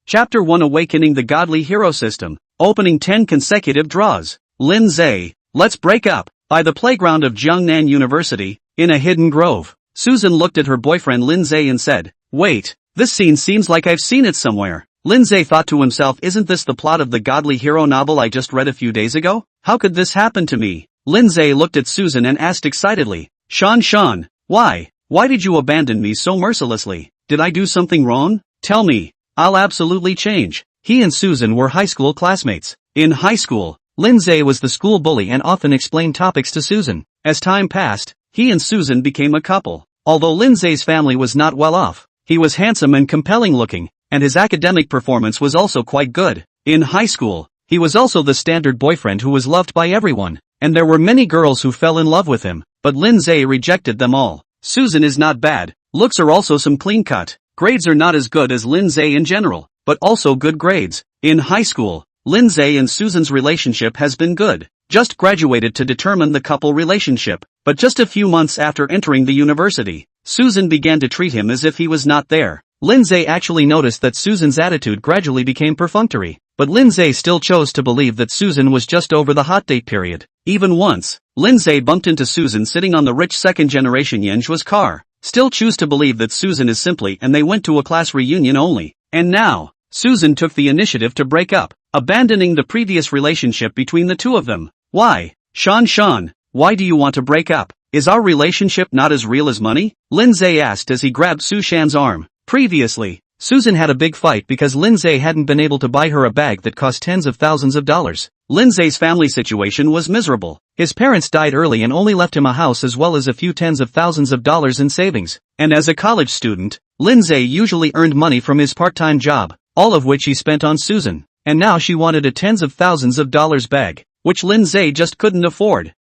Chapter 1 Awakening the Godly Hero System. Opening 10 consecutive draws. Lin Ze, let's break up. By the playground of Jiangnan University, in a hidden grove, Susan looked at her boyfriend Lin Ze and said, "Wait, this scene seems like I've seen it somewhere." Lin Ze thought to himself, isn't this the plot of the Godly Hero novel I just read a few days ago? How could this happen to me? Lin Ze looked at Susan and asked excitedly, Shan, why did you abandon me so mercilessly? Did I do something wrong? Tell me. I'll absolutely change. He and Susan were high school classmates. In high school, Lin Ze was the school bully and often explained topics to Susan. As time passed, he and Susan became a couple. Although Lin Ze's family was not well off, he was handsome and compelling looking, and his academic performance was also quite good. In high school, he was also the standard boyfriend who was loved by everyone, and there were many girls who fell in love with him, but Lin Ze rejected them all. Susan is not bad, looks are also some clean cut, grades are not as good as Lin Ze in general, but also good grades. In high school, Lin Ze and Susan's relationship has been good, just graduated to determine the couple relationship, but just a few months after entering the university, Susan began to treat him as if he was not there. Lin Ze actually noticed that Susan's attitude gradually became perfunctory, but Lin Ze still chose to believe that Susan was just over the hot date period. Even once, Lin Ze bumped into Susan sitting on the rich second-generation Yenjua's car, still choose to believe that Susan is simply and they went to a class reunion only, and now, Susan took the initiative to break up, abandoning the previous relationship between the two of them. Why? Shan, why do you want to break up? Is our relationship not as real as money? Lin Ze asked as he grabbed Su Shan's arm. Previously, Susan had a big fight because Lin Ze hadn't been able to buy her a bag that cost tens of thousands of dollars. Lin Ze's family situation was miserable. His parents died early and only left him a house as well as a few tens of thousands of dollars in savings. And as a college student, Lin Ze usually earned money from his part-time job, all of which he spent on Susan. And now she wanted a tens of thousands of dollars bag, which Lin Ze just couldn't afford.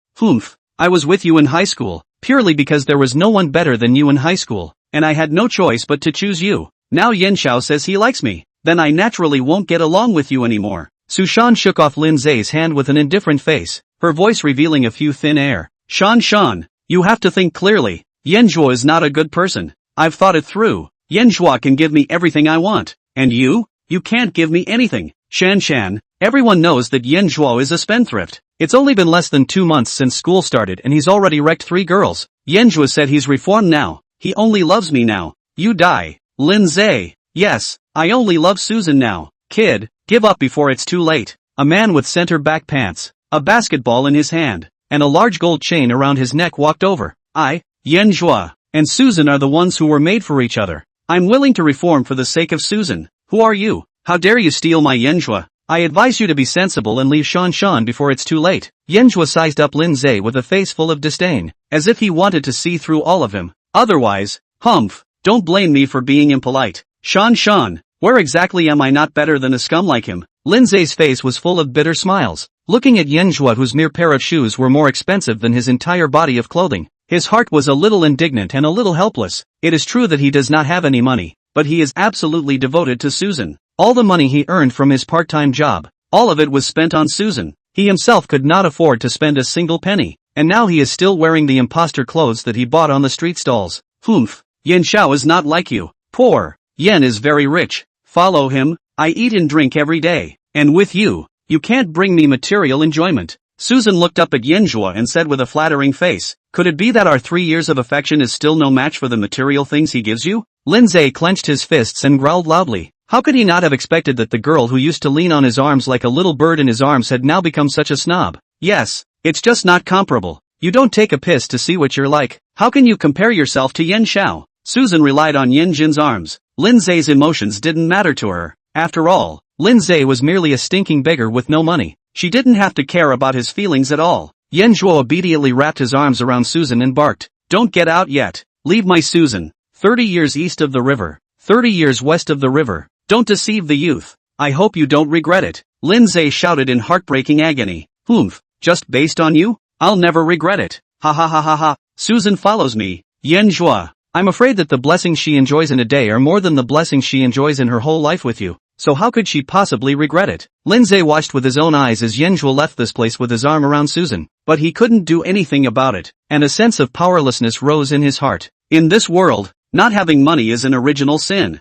I was with you in high school, purely because there was no one better than you in high school, and I had no choice but to choose you. Now Yen Xiao says he likes me, then I naturally won't get along with you anymore. Su Shan shook off Lin Ze's hand with an indifferent face, her voice revealing a few thin air. Shan, you have to think clearly. Yenjua is not a good person. I've thought it through. Yenjua can give me everything I want. And you? You can't give me anything. Shan, everyone knows that Yenjua is a spendthrift. It's only been less than 2 months since school started and he's already wrecked 3 girls. Yenjua said he's reformed now. He only loves me now. You die. Lin Ze. Yes, I only love Susan now. Kid, give up before it's too late. A man with center-back pants, a basketball in his hand, and a large gold chain around his neck walked over. Yenjua, and Susan are the ones who were made for each other. I'm willing to reform for the sake of Susan. Who are you? How dare you steal my Yenjua? I advise you to be sensible and leave Shan before it's too late. Yenjua sized up Lin Ze with a face full of disdain, as if he wanted to see through all of him. Otherwise, don't blame me for being impolite. Shan, where exactly am I not better than a scum like him? Lin Ze's face was full of bitter smiles, looking at Yenjua whose mere pair of shoes were more expensive than his entire body of clothing. His heart was a little indignant and a little helpless. It is true that he does not have any money, but he is absolutely devoted to Susan. All the money he earned from his part-time job, all of it was spent on Susan. He himself could not afford to spend a single penny, and now he is still wearing the imposter clothes that he bought on the street stalls. Yen Xiao is not like you. Poor. Yen is very rich. Follow him. I eat and drink every day. And with you, you can't bring me material enjoyment. Susan looked up at Yenjua and said with a flattering face, could it be that our 3 years of affection is still no match for the material things he gives you? Lin Ze clenched his fists and growled loudly. How could he not have expected that the girl who used to lean on his arms like a little bird in his arms had now become such a snob? Yes, it's just not comparable. You don't take a piss to see what you're like. How can you compare yourself to Yen Xiao? Susan relied on Yen Jin's arms. Lin Ze's emotions didn't matter to her. After all, Lin Ze was merely a stinking beggar with no money. She didn't have to care about his feelings at all. Yen Zhuo obediently wrapped his arms around Susan and barked, don't get out yet. Leave my Susan. 30 years east of the river. 30 years west of the river. Don't deceive the youth. I hope you don't regret it. Lin Ze shouted in heartbreaking agony. Just based on you? I'll never regret it. Ha. Susan follows me. Yen Zhuo. I'm afraid that the blessings she enjoys in a day are more than the blessings she enjoys in her whole life with you. So how could she possibly regret it? Lin Ze watched with his own eyes as Yen Zhuo left this place with his arm around Susan. But he couldn't do anything about it, and a sense of powerlessness rose in his heart. In this world, not having money is an original sin.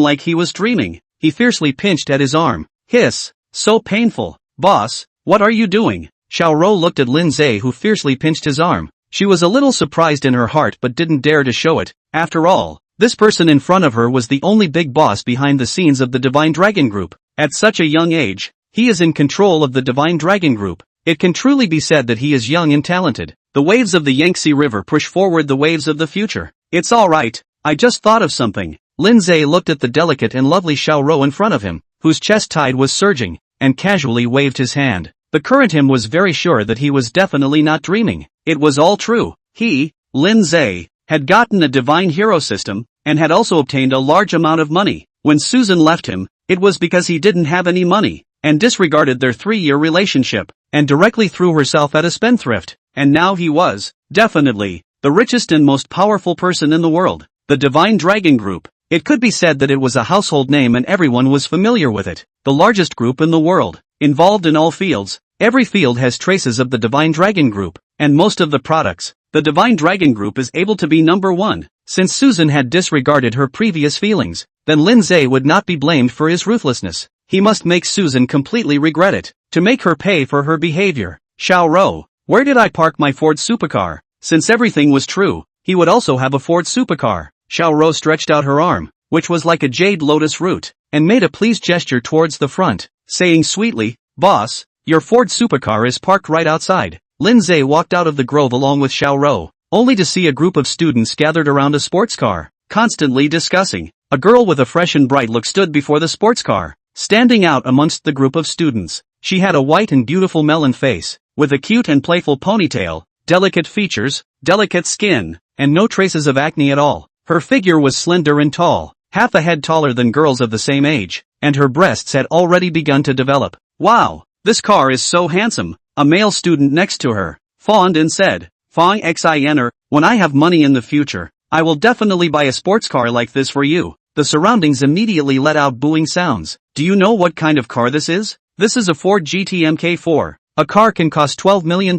like he was dreaming. He fiercely pinched at his arm. Hiss. So painful. Boss, what are you doing? Xiaoro looked at Lin Ze, who fiercely pinched his arm. She was a little surprised in her heart but didn't dare to show it. After all, this person in front of her was the only big boss behind the scenes of the Divine Dragon Group. At such a young age, he is in control of the Divine Dragon Group. It can truly be said that he is young and talented. The waves of the Yangtze River push forward the waves of the future. It's alright, I just thought of something. Lin Ze looked at the delicate and lovely Xiaoro in front of him, whose chest tide was surging, and casually waved his hand. The current him was very sure that he was definitely not dreaming. It was all true. He, Lin Ze, had gotten a divine hero system, and had also obtained a large amount of money. When Susan left him, it was because he didn't have any money, and disregarded their 3-year relationship, and directly threw herself at a spendthrift. and now he was, definitely, the richest and most powerful person in the world. The Divine Dragon Group. It could be said that it was a household name and everyone was familiar with it. The largest group in the world, involved in all fields. Every field has traces of the Divine Dragon Group, and most of the products. The Divine Dragon Group is able to be number one. Since Susan had disregarded her previous feelings, then Lin Ze would not be blamed for his ruthlessness. He must make Susan completely regret it, to make her pay for her behavior. Xiao Ro, where did I park my Ford supercar? Since everything was true, he would also have a Ford supercar. Xiao Ro stretched out her arm, which was like a jade lotus root, and made a pleased gesture towards the front, saying sweetly, "Boss, your Ford supercar is parked right outside." Lin Ze walked out of the grove along with Xiao Ro, only to see a group of students gathered around a sports car, constantly discussing. A girl with a fresh and bright look stood before the sports car, standing out amongst the group of students. She had a white and beautiful melon face, with a cute and playful ponytail, delicate features, delicate skin, and no traces of acne at all. Her figure was slender and tall, half a head taller than girls of the same age, and her breasts had already begun to develop. "Wow, this car is so handsome," a male student next to her fawned and said. "Fong Xin, when I have money in the future, I will definitely buy a sports car like this for you." The surroundings immediately let out booing sounds. "Do you know what kind of car this is? This is a Ford GT Mk4. A car can cost $12 million.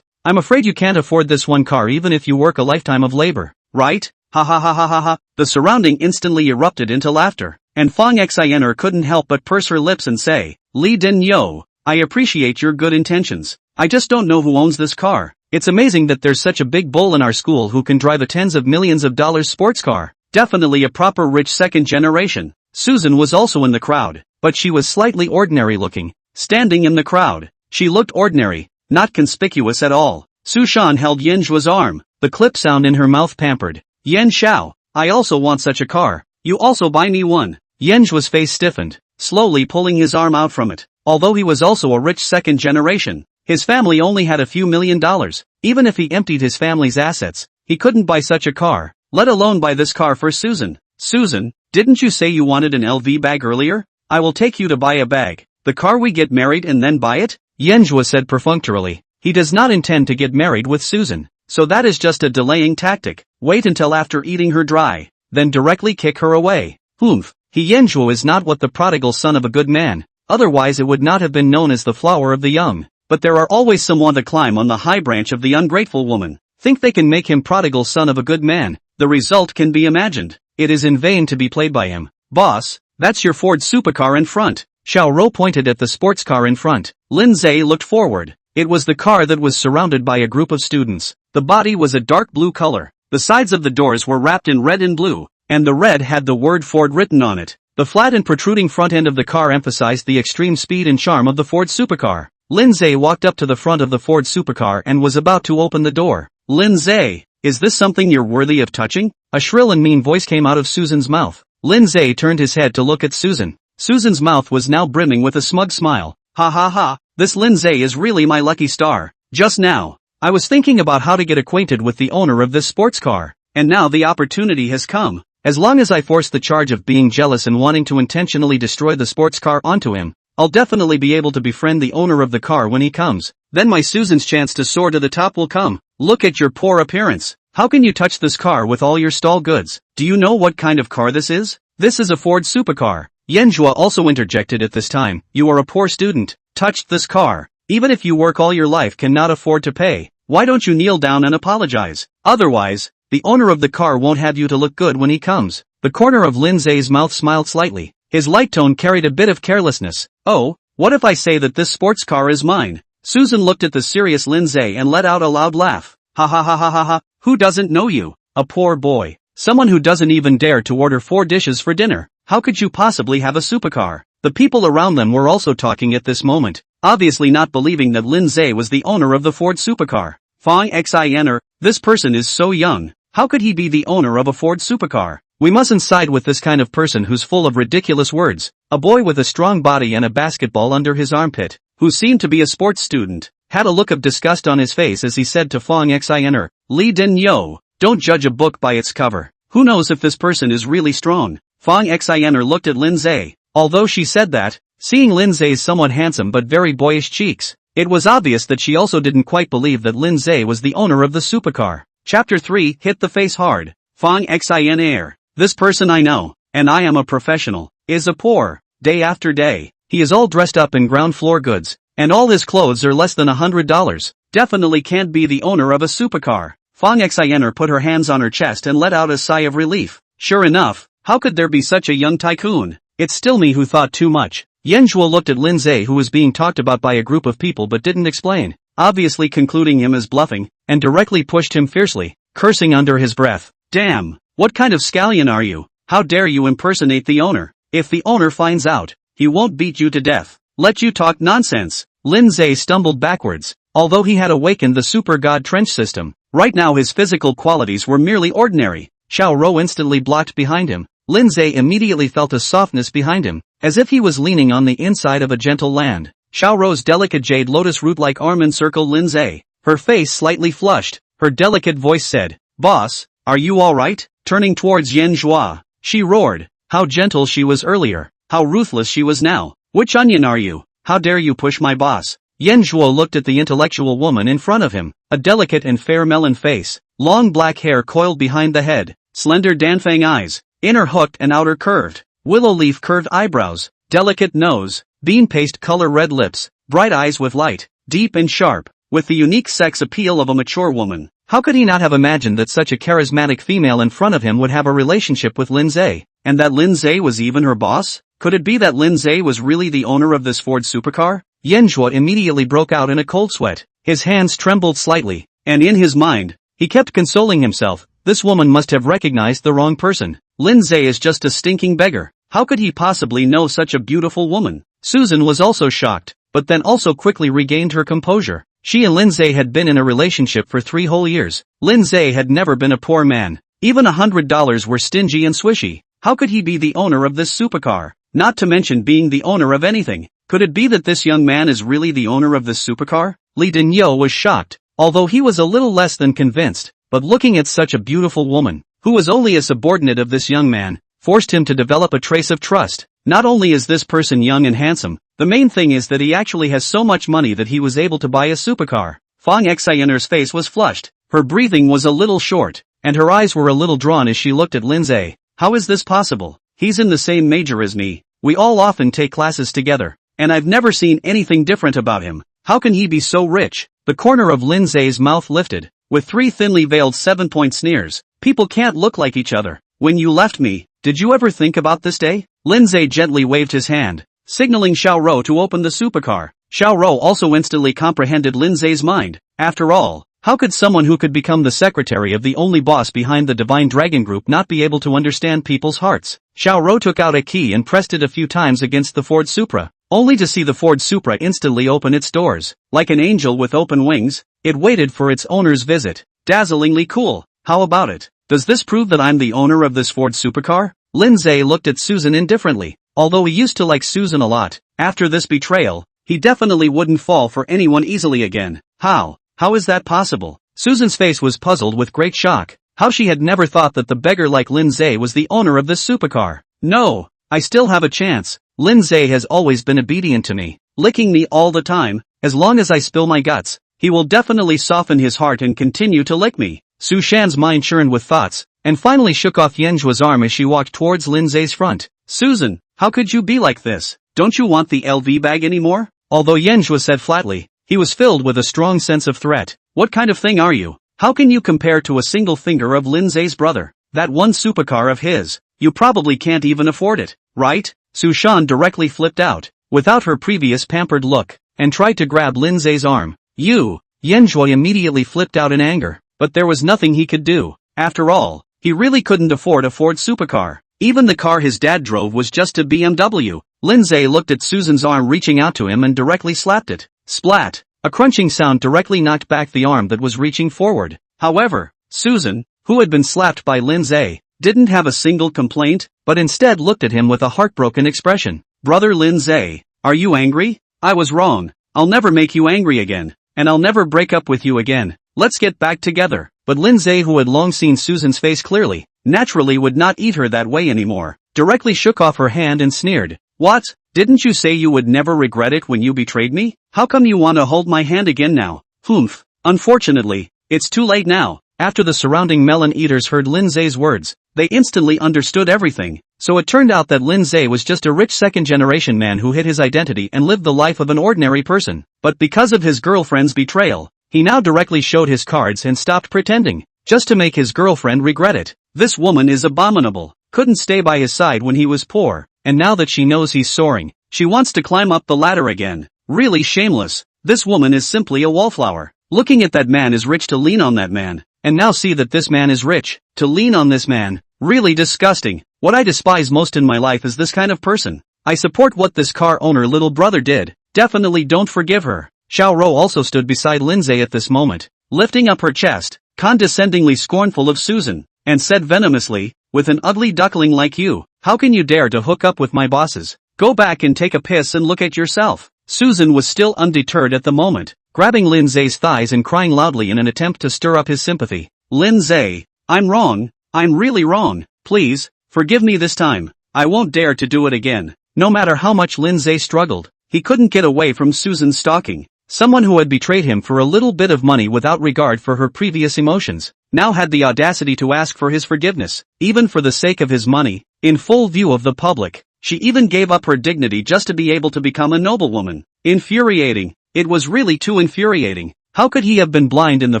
I'm afraid you can't afford this one car even if you work a lifetime of labor, right? Ha ha ha ha ha ha." The surrounding instantly erupted into laughter, and Fong Xin couldn't help but purse her lips and say, "Li Din Yo, I appreciate your good intentions. I just don't know who owns this car. It's amazing that there's such a big bull in our school who can drive a tens of millions of dollars sports car. Definitely a proper rich second generation." Susan was also in the crowd, but she was slightly ordinary looking. Standing in the crowd, she looked ordinary, not conspicuous at all. Su Shan held Yen Zhuo's arm, the clip sound in her mouth pampered. "Yen Xiao, I also want such a car. You also buy me one." Yen Zhuo's face stiffened, slowly pulling his arm out from it. Although he was also a rich second generation, his family only had a few $1,000,000. Even if he emptied his family's assets, he couldn't buy such a car, let alone buy this car for Susan. "Susan, didn't you say you wanted an LV bag earlier? I will take you to buy a bag. The car we get married and then buy it?" Yen Zhuo said perfunctorily. He does not intend to get married with Susan, so that is just a delaying tactic. Wait until after eating her dry, then directly kick her away. Humph, Yen Zhuo is not what the prodigal son of a good man, otherwise it would not have been known as the flower of the young. But there are always someone to climb on the high branch of the ungrateful woman. Think they can make him prodigal son of a good man. The result can be imagined. It is in vain to be played by him. "Boss, that's your Ford supercar in front." Xiao Ro pointed at the sports car in front. Lin Ze looked forward. It was the car that was surrounded by a group of students. The body was a dark blue color. The sides of the doors were wrapped in red and blue, and the red had the word Ford written on it. The flat and protruding front end of the car emphasized the extreme speed and charm of the Ford supercar. Lin Ze walked up to the front of the Ford supercar and was about to open the door. "Lin Ze, is this something you're worthy of touching?" A shrill and mean voice came out of Susan's mouth. Lin Ze turned his head to look at Susan. Susan's mouth was now brimming with a smug smile. "Ha ha ha, this Lin Ze is really my lucky star. Just now, I was thinking about how to get acquainted with the owner of this sports car, and now the opportunity has come. As long as I force the charge of being jealous and wanting to intentionally destroy the sports car onto him, I'll definitely be able to befriend the owner of the car when he comes. Then my Susan's chance to soar to the top will come. Look at your poor appearance. How can you touch this car with all your stall goods? Do you know what kind of car this is? This is a Ford supercar." Yen Zhuo also interjected at this time. "You are a poor student. Touched this car. Even if you work all your life cannot afford to pay. Why don't you kneel down and apologize? Otherwise, the owner of the car won't have you to look good when he comes." The corner of Lin Ze's mouth smiled slightly. His light tone carried a bit of carelessness. "Oh, what if I say that this sports car is mine?" Susan looked at the serious Lin Ze and let out a loud laugh. "Ha ha ha ha ha ha, who doesn't know you? A poor boy. Someone who doesn't even dare to order 4 dishes for dinner. How could you possibly have a supercar?" The people around them were also talking at this moment, obviously not believing that Lin Ze was the owner of the Ford supercar. "Fong Xin, this person is so young. How could he be the owner of a Ford supercar? We mustn't side with this kind of person who's full of ridiculous words." A boy with a strong body and a basketball under his armpit, who seemed to be a sports student, had a look of disgust on his face as he said to Fong Xin, "Li Din Yo, don't judge a book by its cover. Who knows if this person is really strong?" Fong Xin looked at Lin Ze. Although she said that, seeing Lin Ze's somewhat handsome but very boyish cheeks, It was obvious that she also didn't quite believe that Lin Ze was the owner of the supercar. Chapter 3 Hit the face hard. Fong Xin Air. This person I know, and I am a professional, is a poor, day after day. He is all dressed up in ground floor goods, and all his clothes are less than $100. Definitely can't be the owner of a supercar. Fong Xiner put her hands on her chest and let out a sigh of relief. Sure enough, how could there be such a young tycoon? It's still me who thought too much. Yanzhuo looked at Lin Ze, who was being talked about by a group of people but didn't explain, obviously concluding him as bluffing, and directly pushed him fiercely, cursing under his breath. Damn, what kind of scallion are you? How dare you impersonate the owner? If the owner finds out, he won't beat you to death. Let you talk nonsense. Lin Ze stumbled backwards. Although he had awakened the super god trench system, right now his physical qualities were merely ordinary. Xiao Rou instantly blocked behind him. Lin Ze immediately felt a softness behind him, as if he was leaning on the inside of a gentle land. Xiao Rou's delicate jade lotus root-like arm encircled Lin Ze. Her face slightly flushed. Her delicate voice said, "Boss, are you alright?" Turning towards Yan Zhuo, she roared. How gentle she was earlier. How ruthless she was now. Which onion are you? How dare you push my boss? Yan Zhuo looked at the intellectual woman in front of him, a delicate and fair melon face, long black hair coiled behind the head, slender danfang eyes, inner hooked and outer curved, willow leaf curved eyebrows, delicate nose, bean paste color red lips, bright eyes with light, deep and sharp, with the unique sex appeal of a mature woman. How could he not have imagined that such a charismatic female in front of him would have a relationship with Lin Ze, and that Lin Ze was even her boss? Could it be that Lin Ze was really the owner of this Ford supercar? Yanzhuo immediately broke out in a cold sweat. His hands trembled slightly, and in his mind, he kept consoling himself. This woman must have recognized the wrong person. Lin Ze is just a stinking beggar. How could he possibly know such a beautiful woman? Susan was also shocked, but then also quickly regained her composure. She and Lin Ze had been in a relationship for 3 whole years. Lin Ze had never been a poor man. Even $100 were stingy and swishy. How could he be the owner of this supercar? Not to mention being the owner of anything. Could it be that this young man is really the owner of this supercar? Li Denyo was shocked, although he was a little less than convinced, but looking at such a beautiful woman, who was only a subordinate of this young man, forced him to develop a trace of trust. Not only is this person young and handsome, the main thing is that he actually has so much money that he was able to buy a supercar. Fong Xianer's face was flushed, her breathing was a little short, and her eyes were a little drawn as she looked at Lin Ze. How is this possible? He's in the same major as me. We all often take classes together, and I've never seen anything different about him. How can he be so rich? The corner of Lin Ze's mouth lifted, with 3 thinly veiled 7-point sneers. People can't look like each other. When you left me, did you ever think about this day? Lin Ze gently waved his hand, signaling Xiao Rou to open the supercar. Xiao Rou also instantly comprehended Lin Ze's mind. After all, how could someone who could become the secretary of the only boss behind the Divine Dragon Group not be able to understand people's hearts? Xiao Rou took out a key and pressed it a few times against the Ford Supra, only to see the Ford Supra instantly open its doors. Like an angel with open wings, it waited for its owner's visit. Dazzlingly cool. How about it? Does this prove that I'm the owner of this Ford supercar? Lin Ze looked at Susan indifferently. Although he used to like Susan a lot, after this betrayal, he definitely wouldn't fall for anyone easily again. How is that possible? Susan's face was puzzled with great shock. How she had never thought that the beggar like Lin Ze was the owner of this supercar. No, I still have a chance. Lin Ze has always been obedient to me, licking me all the time. As long as I spill my guts, he will definitely soften his heart and continue to lick me. Su Shan's mind churned with thoughts, and finally shook off Yanzhuo's arm as she walked towards Lin Ze's front. Susan, how could you be like this? Don't you want the LV bag anymore? Although Yanzhuo said flatly, he was filled with a strong sense of threat. What kind of thing are you? How can you compare to a single finger of Lin Ze's brother? That one supercar of his. You probably can't even afford it, right? Su Shan directly flipped out, without her previous pampered look, and tried to grab Lin Ze's arm. Yanzhuo immediately flipped out in anger, but there was nothing he could do. After all, he really couldn't afford a Ford supercar. Even the car his dad drove was just a BMW. Lin Ze looked at Susan's arm reaching out to him and directly slapped it. Splat! A crunching sound directly knocked back the arm that was reaching forward. However, Susan, who had been slapped by Lin Ze, didn't have a single complaint, but instead looked at him with a heartbroken expression. Brother Lin Ze, are you angry? I was wrong. I'll never make you angry again, and I'll never break up with you again. Let's get back together. But Lin Ze, who had long seen Susan's face clearly, naturally would not eat her that way anymore, directly shook off her hand and sneered. What? Didn't you say you would never regret it when you betrayed me? How come you want to hold my hand again now? Humph. Unfortunately, it's too late now. After the surrounding melon eaters heard Lin Ze's words, they instantly understood everything. So it turned out that Lin Ze was just a rich second-generation man who hid his identity and lived the life of an ordinary person. But because of his girlfriend's betrayal, he now directly showed his cards and stopped pretending, just to make his girlfriend regret it. This woman is abominable. Couldn't stay by his side when he was poor, and now that she knows he's soaring, she wants to climb up the ladder again. Really shameless. This woman is simply a wallflower. Looking at that man is rich to lean on that man, and now see that this man is rich, to lean on this man. Really disgusting. What I despise most in my life is this kind of person. I support what this car owner little brother did. Definitely don't forgive her. Xiao Rou also stood beside Lin Ze at this moment, lifting up her chest, condescendingly scornful of Susan, and said venomously, with an ugly duckling like you, how can you dare to hook up with my bosses? Go back and take a piss and look at yourself. Susan was still undeterred at the moment, grabbing Lin Ze's thighs and crying loudly in an attempt to stir up his sympathy. Lin Ze, I'm wrong. I'm really wrong. Please, forgive me this time. I won't dare to do it again. No matter how much Lin Ze struggled, he couldn't get away from Susan's stalking. Someone who had betrayed him for a little bit of money without regard for her previous emotions, now had the audacity to ask for his forgiveness, even for the sake of his money, in full view of the public. She even gave up her dignity just to be able to become a noblewoman. Infuriating. It was really too infuriating. How could he have been blind in the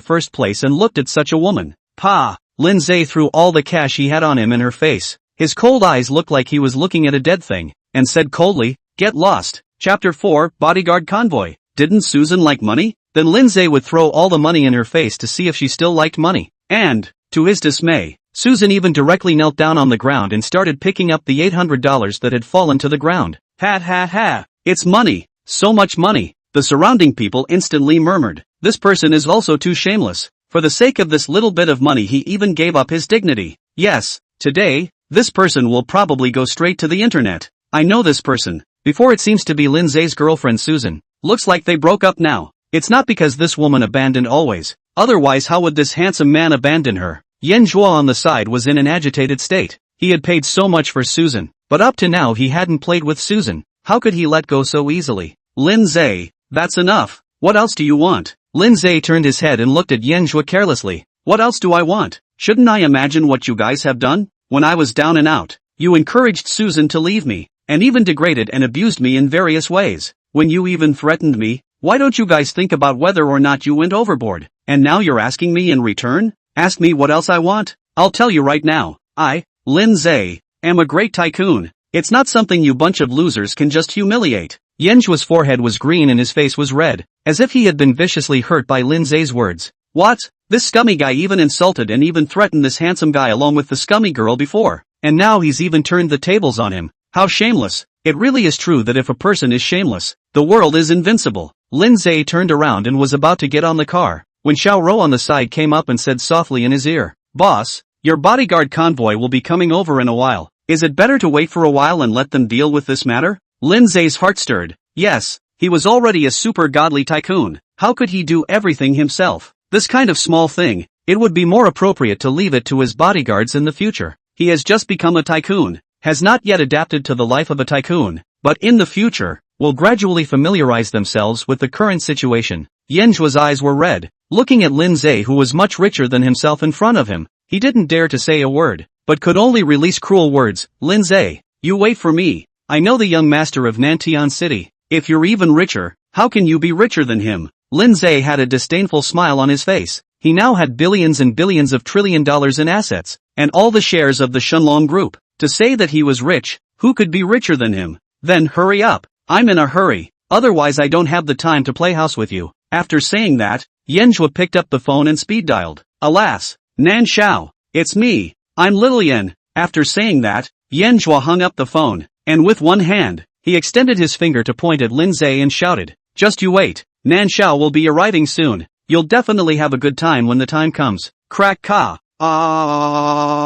first place and looked at such a woman? Pa! Lin Ze threw all the cash he had on him in her face. His cold eyes looked like he was looking at a dead thing, and said coldly, get lost. Chapter 4, Bodyguard Convoy. Didn't Susan like money? Then Lin Ze would throw all the money in her face to see if she still liked money. And, to his dismay, Susan even directly knelt down on the ground and started picking up the $800 that had fallen to the ground. Ha ha ha, it's money, so much money. The surrounding people instantly murmured, this person is also too shameless. For the sake of this little bit of money he even gave up his dignity. Yes, today, this person will probably go straight to the internet. I know this person. Before it seems to be Lin Ze's girlfriend Susan. Looks like they broke up now. It's not because this woman abandoned always. Otherwise how would this handsome man abandon her? Yan Zhuo on the side was in an agitated state. He had paid so much for Susan, but up to now he hadn't played with Susan. How could he let go so easily? Lin Ze, that's enough. What else do you want? Lin Ze turned his head and looked at Yan Zhuo carelessly. What else do I want? Shouldn't I imagine what you guys have done? When I was down and out, you encouraged Susan to leave me, and even degraded and abused me in various ways. When you even threatened me, why don't you guys think about whether or not you went overboard? And now you're asking me in return? Ask me what else I want? I'll tell you right now. I, Lin Ze, am a great tycoon. It's not something you bunch of losers can just humiliate. Yan Zhuo's forehead was green and his face was red, as if he had been viciously hurt by Lin Ze's words. What? This scummy guy even insulted and even threatened this handsome guy along with the scummy girl before, and now he's even turned the tables on him. How shameless. It really is true that if a person is shameless, the world is invincible. Lin Ze turned around and was about to get on the car, when Xiao Rou on the side came up and said softly in his ear, Boss, your bodyguard convoy will be coming over in a while. Is it better to wait for a while and let them deal with this matter? Lin Ze's heart stirred. Yes, he was already a super godly tycoon. How could he do everything himself? This kind of small thing, it would be more appropriate to leave it to his bodyguards in the future. He has just become a tycoon, has not yet adapted to the life of a tycoon, but in the future, will gradually familiarize themselves with the current situation. Yan Zhuo's eyes were red, looking at Lin Ze who was much richer than himself in front of him. He didn't dare to say a word, but could only release cruel words. Lin Ze, you wait for me. I know the young master of Nantian City. If you're even richer, how can you be richer than him? Lin Ze had a disdainful smile on his face. He now had billions and billions of $1 trillion in assets, and all the shares of the Shenlong Group. To say that he was rich, who could be richer than him? Then hurry up. I'm in a hurry. Otherwise I don't have the time to play house with you. After saying that, Yan Zhuo picked up the phone and speed dialed. Alas, Nan Xiao, it's me. I'm Lilian. After saying that, Yan Zhuo hung up the phone, and with one hand, he extended his finger to point at Lin Ze and shouted, just you wait. Nan Xiao will be arriving soon. You'll definitely have a good time when the time comes. Crack ka. Ah.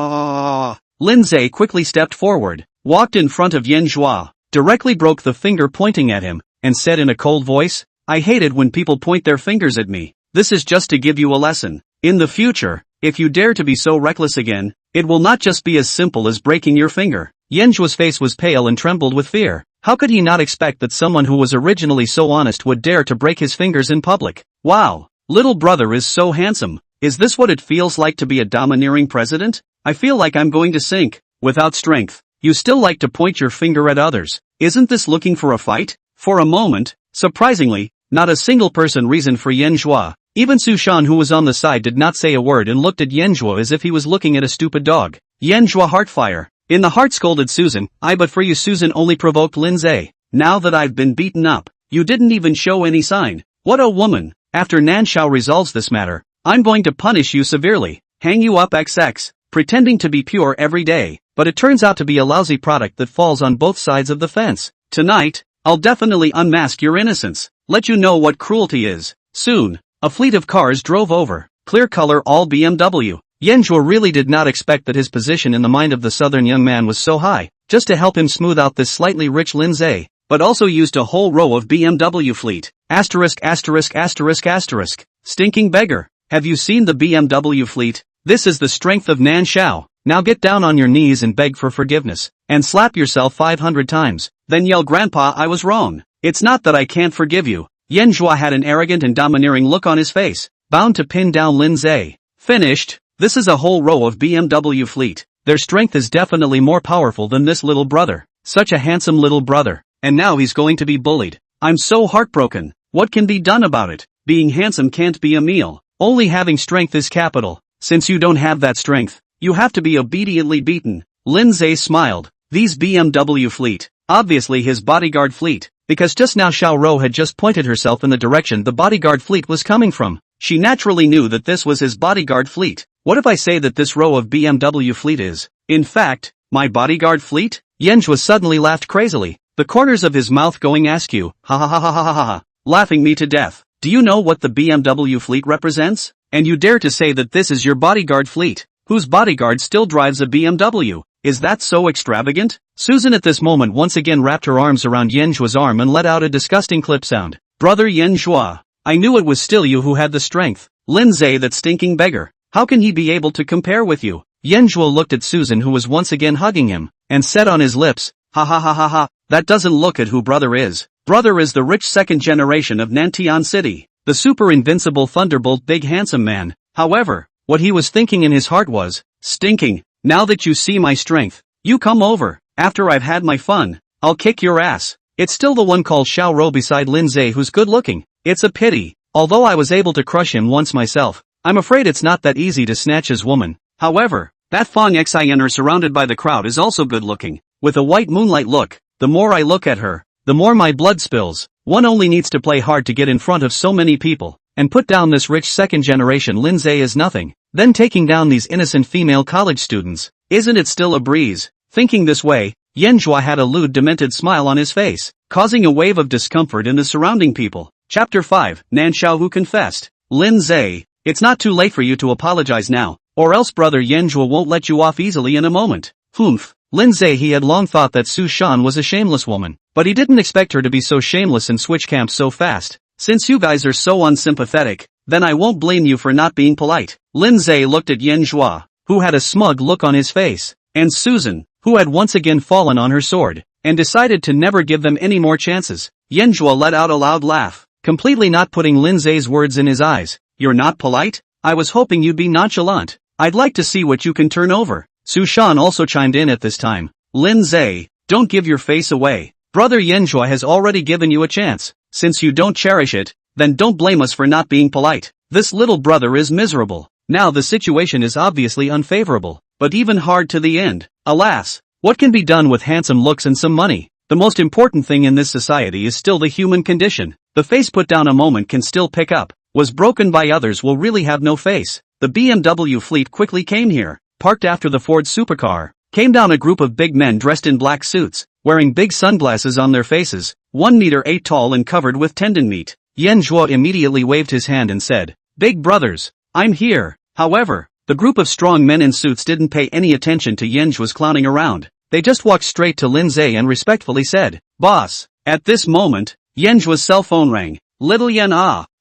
Lin Ze quickly stepped forward, walked in front of Yan Zhuo, directly broke the finger pointing at him, and said in a cold voice, I hate it when people point their fingers at me. This is just to give you a lesson. In the future, if you dare to be so reckless again, it will not just be as simple as breaking your finger. Yan Zhuo's face was pale and trembled with fear. How could he not expect that someone who was originally so honest would dare to break his fingers in public? Wow, little brother is so handsome. Is this what it feels like to be a domineering president? I feel like I'm going to sink. Without strength, you still like to point your finger at others. Isn't this looking for a fight? For a moment, surprisingly, not a single person reasoned for Yanzhua. Even Su Shan, who was on the side, did not say a word and looked at Yanzhua as if he was looking at a stupid dog. Yanzhua heartfire. In the heart scolded Susan, but for you Susan only provoked Lin Ze. Now that I've been beaten up, you didn't even show any sign. What a woman. After Nan Shao resolves this matter, I'm going to punish you severely. Hang you up XX. Pretending to be pure every day, but it turns out to be a lousy product that falls on both sides of the fence. Tonight, I'll definitely unmask your innocence. Let you know what cruelty is. Soon, a fleet of cars drove over. Clear color all BMW. Yanzhua really did not expect that his position in the mind of the southern young man was so high, just to help him smooth out this slightly rich Lin Ze, but also used a whole row of BMW fleet. Asterisk asterisk asterisk asterisk. Stinking beggar. Have you seen the BMW fleet? This is the strength of Nan Shao. Now get down on your knees and beg for forgiveness, and slap yourself 500 times, then yell Grandpa I was wrong. It's not that I can't forgive you. Yanzhua had an arrogant and domineering look on his face, bound to pin down Lin Ze. Finished. This is a whole row of BMW fleet. Their strength is definitely more powerful than this little brother. Such a handsome little brother. And now he's going to be bullied. I'm so heartbroken. What can be done about it? Being handsome can't be a meal. Only having strength is capital. Since you don't have that strength, you have to be obediently beaten. Lin Ze smiled. These BMW fleet. Obviously his bodyguard fleet. Because just now Xiao Rou had just pointed herself in the direction the bodyguard fleet was coming from. She naturally knew that this was his bodyguard fleet. What if I say that this row of BMW fleet is, in fact, my bodyguard fleet? Yanzhua suddenly laughed crazily, the corners of his mouth going askew. Ha ha ha ha ha ha ha. Laughing me to death. Do you know what the BMW fleet represents? And you dare to say that this is your bodyguard fleet, whose bodyguard still drives a BMW. Is that so extravagant? Susan at this moment once again wrapped her arms around Yanzhua's arm and let out a disgusting clip sound. Brother Yanzhua, I knew it was still you who had the strength. Lin Ze, that stinking beggar. How can he be able to compare with you? Yanzhua looked at Susan, who was once again hugging him, and said on his lips, ha ha ha ha ha, that doesn't look at who brother is. Brother is the rich second generation of Nantian City, the super invincible thunderbolt big handsome man. However, what he was thinking in his heart was, stinking, now that you see my strength, you come over, after I've had my fun, I'll kick your ass. It's still the one called Xiao Rou beside Lin Ze who's good looking. It's a pity, although I was able to crush him once myself. I'm afraid it's not that easy to snatch his woman. However, that Fang Xiner surrounded by the crowd is also good looking. With a white moonlight look, the more I look at her, the more my blood spills. One only needs to play hard to get in front of so many people, and put down this rich second generation Lin Ze is nothing. Then taking down these innocent female college students, isn't it still a breeze? Thinking this way, Yanzhua had a lewd demented smile on his face, causing a wave of discomfort in the surrounding people. Chapter 5, Nan Shao who confessed. Lin Ze, it's not too late for you to apologize now, or else brother Yanzhua won't let you off easily in a moment. Humph. Lin Ze, he had long thought that Su Shan was a shameless woman, but he didn't expect her to be so shameless and switch camps so fast. Since you guys are so unsympathetic, then I won't blame you for not being polite. Lin Ze looked at Yanzhua, who had a smug look on his face, and Susan, who had once again fallen on her sword, and decided to never give them any more chances. Yanzhua let out a loud laugh, completely not putting Lin Ze's words in his eyes. You're not polite? I was hoping you'd be nonchalant. I'd like to see what you can turn over. Su Shan also chimed in at this time. Lin Ze, don't give your face away. Brother Yanzhua has already given you a chance. Since you don't cherish it, then don't blame us for not being polite. This little brother is miserable. Now the situation is obviously unfavorable, but even hard to the end. Alas, what can be done with handsome looks and some money? The most important thing in this society is still the human condition. The face put down a moment can still pick up. Was broken by others will really have no face. The BMW fleet quickly came here, parked after the Ford supercar. Came down a group of big men dressed in black suits, wearing big sunglasses on their faces, 1 meter 8 tall and covered with tendon meat. Yanzhua immediately waved his hand and said, Big brothers, I'm here. However, the group of strong men in suits didn't pay any attention to Yanzhua's clowning around. They just walked straight to Lin Ze and respectfully said, Boss. At this moment, Yanzhua's cell phone rang. Little Yan,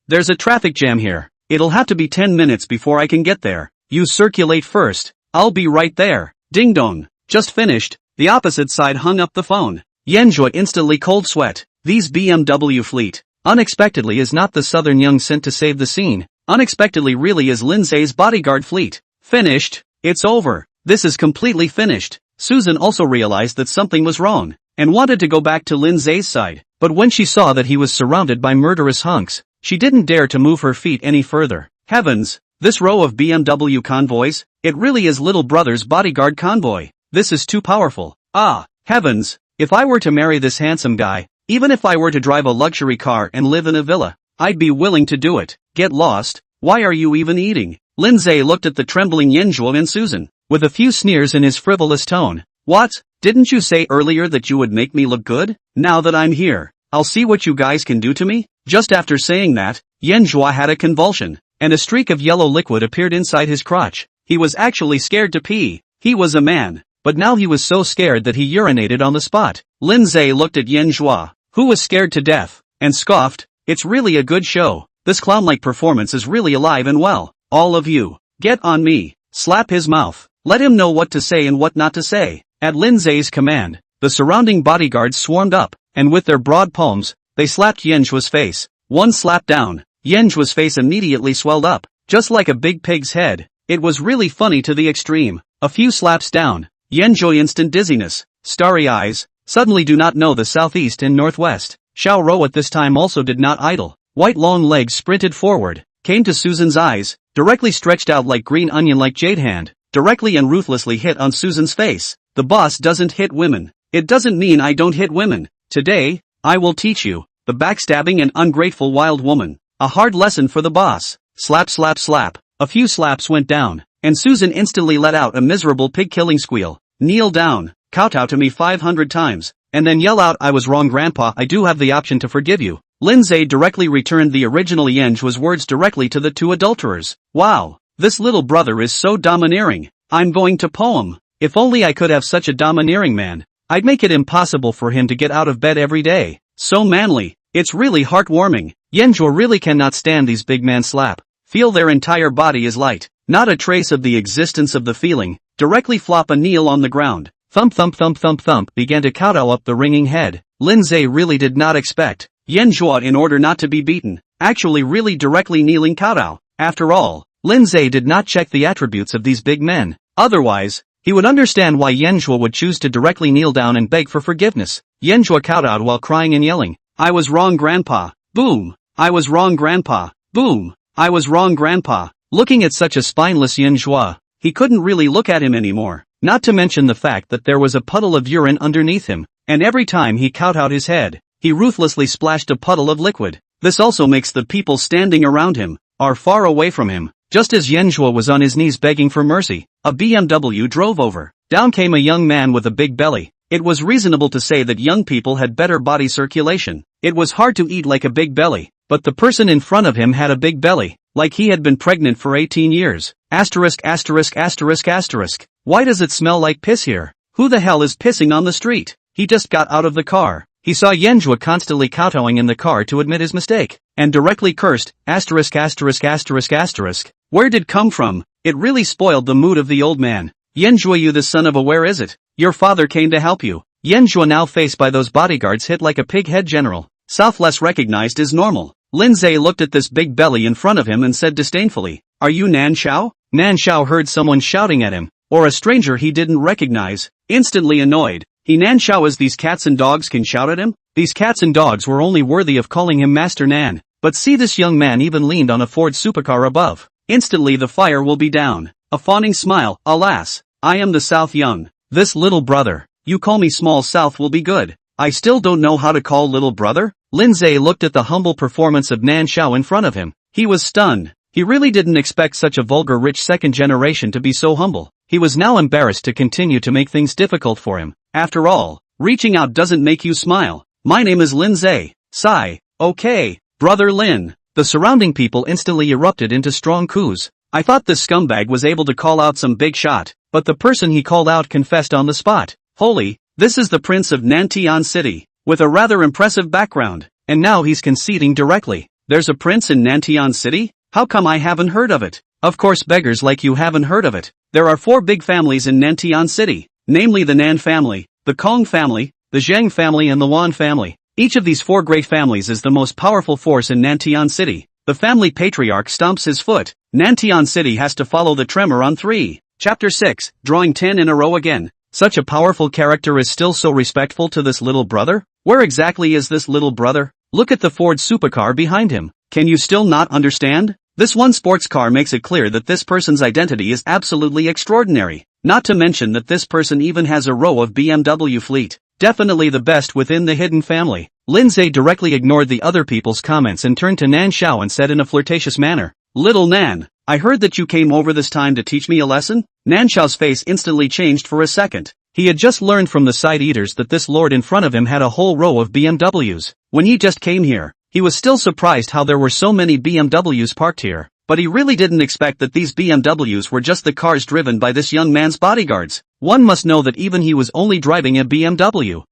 there's a traffic jam here. It'll have to be 10 minutes before I can get there. You circulate first. I'll be right there. Ding dong. Just finished. The opposite side hung up the phone. Yanjua instantly cold sweat. These BMW fleet. Unexpectedly is not the southern young sent to save the scene. Unexpectedly really is Lin Ze's bodyguard fleet. Finished. It's over. This is completely finished. Susan also realized that something was wrong, and wanted to go back to Lin Ze's side, but when she saw that he was surrounded by murderous hunks, she didn't dare to move her feet any further. Heavens! This row of BMW convoys, it really is little brother's bodyguard convoy. This is too powerful. Ah, heavens! If I were to marry this handsome guy, even if I were to drive a luxury car and live in a villa, I'd be willing to do it. Get lost. Why are you even eating? Lin Ze looked at the trembling Yanjua and Susan, with a few sneers in his frivolous tone. What? Didn't you say earlier that you would make me look good? Now that I'm here, I'll see what you guys can do to me? Just after saying that, Yanjua had a convulsion, and a streak of yellow liquid appeared inside his crotch. He was actually scared to pee. He was a man, but now he was so scared that he urinated on the spot. Lin Ze looked at Yanjua, who was scared to death, and scoffed, "It's really a good show. This clown-like performance is really alive and well. All of you, get on me." Slap his mouth. Let him know what to say and what not to say. At Lin Ze's command, the surrounding bodyguards swarmed up, and with their broad palms, they slapped Yanjua's face. One slap down, Yanjua's face immediately swelled up, just like a big pig's head. It was really funny to the extreme. A few slaps down, Yanjua instant dizziness, starry eyes, suddenly do not know the southeast and northwest. Xiao Rou at this time also did not idle. White long legs sprinted forward, came to Susan's eyes, directly stretched out like green onion like jade hand, directly and ruthlessly hit on Susan's face. The boss doesn't hit women. It doesn't mean I don't hit women. Today, I will teach you, the backstabbing and ungrateful wild woman. A hard lesson for the boss. Slap slap slap. A few slaps went down, and Susan instantly let out a miserable pig-killing squeal. Kneel down, kowtow to me 500 times, and then yell out, "I was wrong grandpa, I do have the option to forgive you." Lin Ze directly returned the original Yanjua's words directly to the two adulterers. Wow, this little brother is so domineering. I'm going to poem. If only I could have such a domineering man. I'd make it impossible for him to get out of bed every day. So manly. It's really heartwarming. Yanjua really cannot stand these big man slap. Feel their entire body is light. Not a trace of the existence of the feeling. Directly flop a kneel on the ground. Thump thump thump thump thump began to kowtow up the ringing head. Lin Ze really did not expect Yanjua, in order not to be beaten, actually really directly kneeling kowtow. After all, Lin Ze did not check the attributes of these big men. Otherwise, he would understand why Yanjua would choose to directly kneel down and beg for forgiveness. Yanjua kowtowed while crying and yelling, "I was wrong grandpa." Boom. "I was wrong grandpa." Boom. "I was wrong grandpa." Looking at such a spineless Yanjua, he couldn't really look at him anymore. Not to mention the fact that there was a puddle of urine underneath him, and every time he kowtowed his head, he ruthlessly splashed a puddle of liquid. This also makes the people standing around him, or far away from him. Just as Yanjua was on his knees begging for mercy, a BMW drove over. Down came a young man with a big belly. It was reasonable to say that young people had better body circulation. It was hard to eat like a big belly, but the person in front of him had a big belly, like he had been pregnant for 18 years. Asterisk asterisk asterisk asterisk. Why does it smell like piss here? Who the hell is pissing on the street? He just got out of the car. He saw Yanjua constantly kowtowing in the car to admit his mistake, and directly cursed, asterisk asterisk asterisk asterisk. Where did come from? It really spoiled the mood of the old man. Yanjua, you the son of a where is it? Your father came to help you. Yanjua, now faced by those bodyguards, hit like a pig head general. Selfless recognized as normal. Lin Ze looked at this big belly in front of him and said disdainfully, "Are you Nan Xiao?" Nan Xiao heard someone shouting at him, or a stranger he didn't recognize. Instantly annoyed, he Nan Xiao, as these cats and dogs can shout at him? These cats and dogs were only worthy of calling him Master Nan. But see, this young man even leaned on a Ford supercar above. Instantly the fire will be down. A fawning smile, alas, I am the South Young. This little brother, you call me Small South will be good. I still don't know how to call little brother? Lin Ze looked at the humble performance of Nan Xiao in front of him. He was stunned. He really didn't expect such a vulgar rich second generation to be so humble. He was now embarrassed to continue to make things difficult for him. After all, reaching out doesn't make you smile. My name is Lin Ze. Sigh. Okay, brother Lin. The surrounding people instantly erupted into strong coos. I thought this scumbag was able to call out some big shot, but the person he called out confessed on the spot. Holy, this is the Prince of Nantian City, with a rather impressive background, and now he's conceding directly. There's a prince in Nantian City? How come I haven't heard of it? Of course beggars like you haven't heard of it. There are 4 big families in Nantian City, namely the Nan family, the Kong family, the Zhang family and the Wan family. Each of these four great families is the most powerful force in Nantian City. The family patriarch stomps his foot. Nantian City has to follow the tremor on 3. Chapter 6, drawing 10 in a row again. Such a powerful character is still so respectful to this little brother? Where exactly is this little brother? Look at the Ford supercar behind him. Can you still not understand? This one sports car makes it clear that this person's identity is absolutely extraordinary. Not to mention that this person even has a row of BMW fleet. Definitely the best within the hidden family. Lin Ze directly ignored the other people's comments and turned to Nan Xiao and said in a flirtatious manner, "Little Nan, I heard that you came over this time to teach me a lesson?" Nan Xiao's face instantly changed for a second. He had just learned from the side eaters that this lord in front of him had a whole row of BMWs. When he just came here, he was still surprised how there were so many BMWs parked here. But he really didn't expect that these BMWs were just the cars driven by this young man's bodyguards. One must know that even he was only driving a BMW.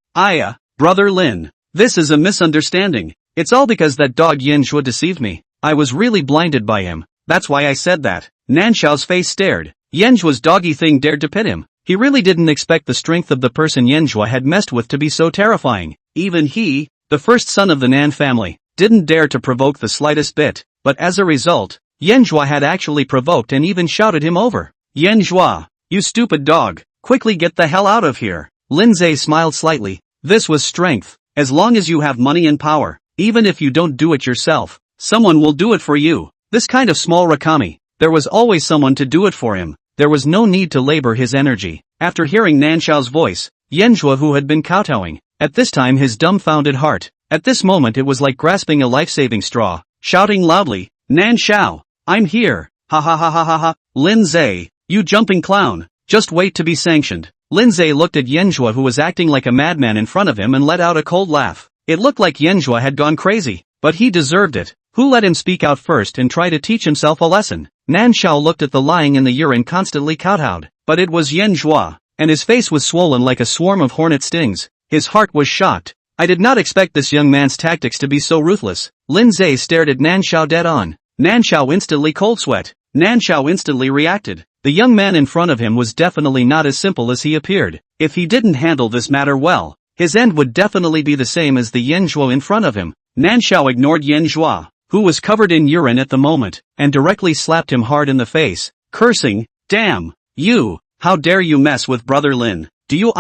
Brother Lin. This is a misunderstanding. It's all because that dog Yin Zhe deceived me. I was really blinded by him. That's why I said that. Nan Xiao's face stared. Yin Zhe's doggy thing dared to pit him. He really didn't expect the strength of the person Yin Zhe had messed with to be so terrifying. Even he, the first son of the Nan family, didn't dare to provoke the slightest bit. But as a result, Yin Zhe had actually provoked and even shouted him over. "Yin Zhe, you stupid dog, quickly get the hell out of here." Lin Ze smiled slightly. This was strength. As long as you have money and power, even if you don't do it yourself, someone will do it for you. This kind of small Rakami, there was always someone to do it for him. There was no need to labor his energy. After hearing Nan Xiao's voice, Yin Zhe, who had been kowtowing, at this time his dumbfounded heart, at this moment it was like grasping a life-saving straw, shouting loudly, "Nan Xiao, I'm here, ha ha ha ha ha ha, Lin Ze, you jumping clown, just wait to be sanctioned." Lin Ze looked at Yin Zhe, who was acting like a madman in front of him, and let out a cold laugh. It looked like Yin Zhe had gone crazy, but he deserved it. Who let him speak out first and try to teach himself a lesson? Nan Xiao looked at the lying in the urine constantly kowtowed, but it was Yin Zhe, and his face was swollen like a swarm of hornet stings. His heart was shocked. I did not expect this young man's tactics to be so ruthless. Lin Ze stared at Nan Xiao dead on. Nan Xiao instantly cold sweat. Nan Xiao instantly reacted. The young man in front of him was definitely not as simple as he appeared. If he didn't handle this matter well, his end would definitely be the same as the Yin Zhe in front of him. Nan Xiao ignored Yin Zhe, who was covered in urine at the moment, and directly slapped him hard in the face, cursing, "Damn, you, how dare you mess with Brother Lin, do you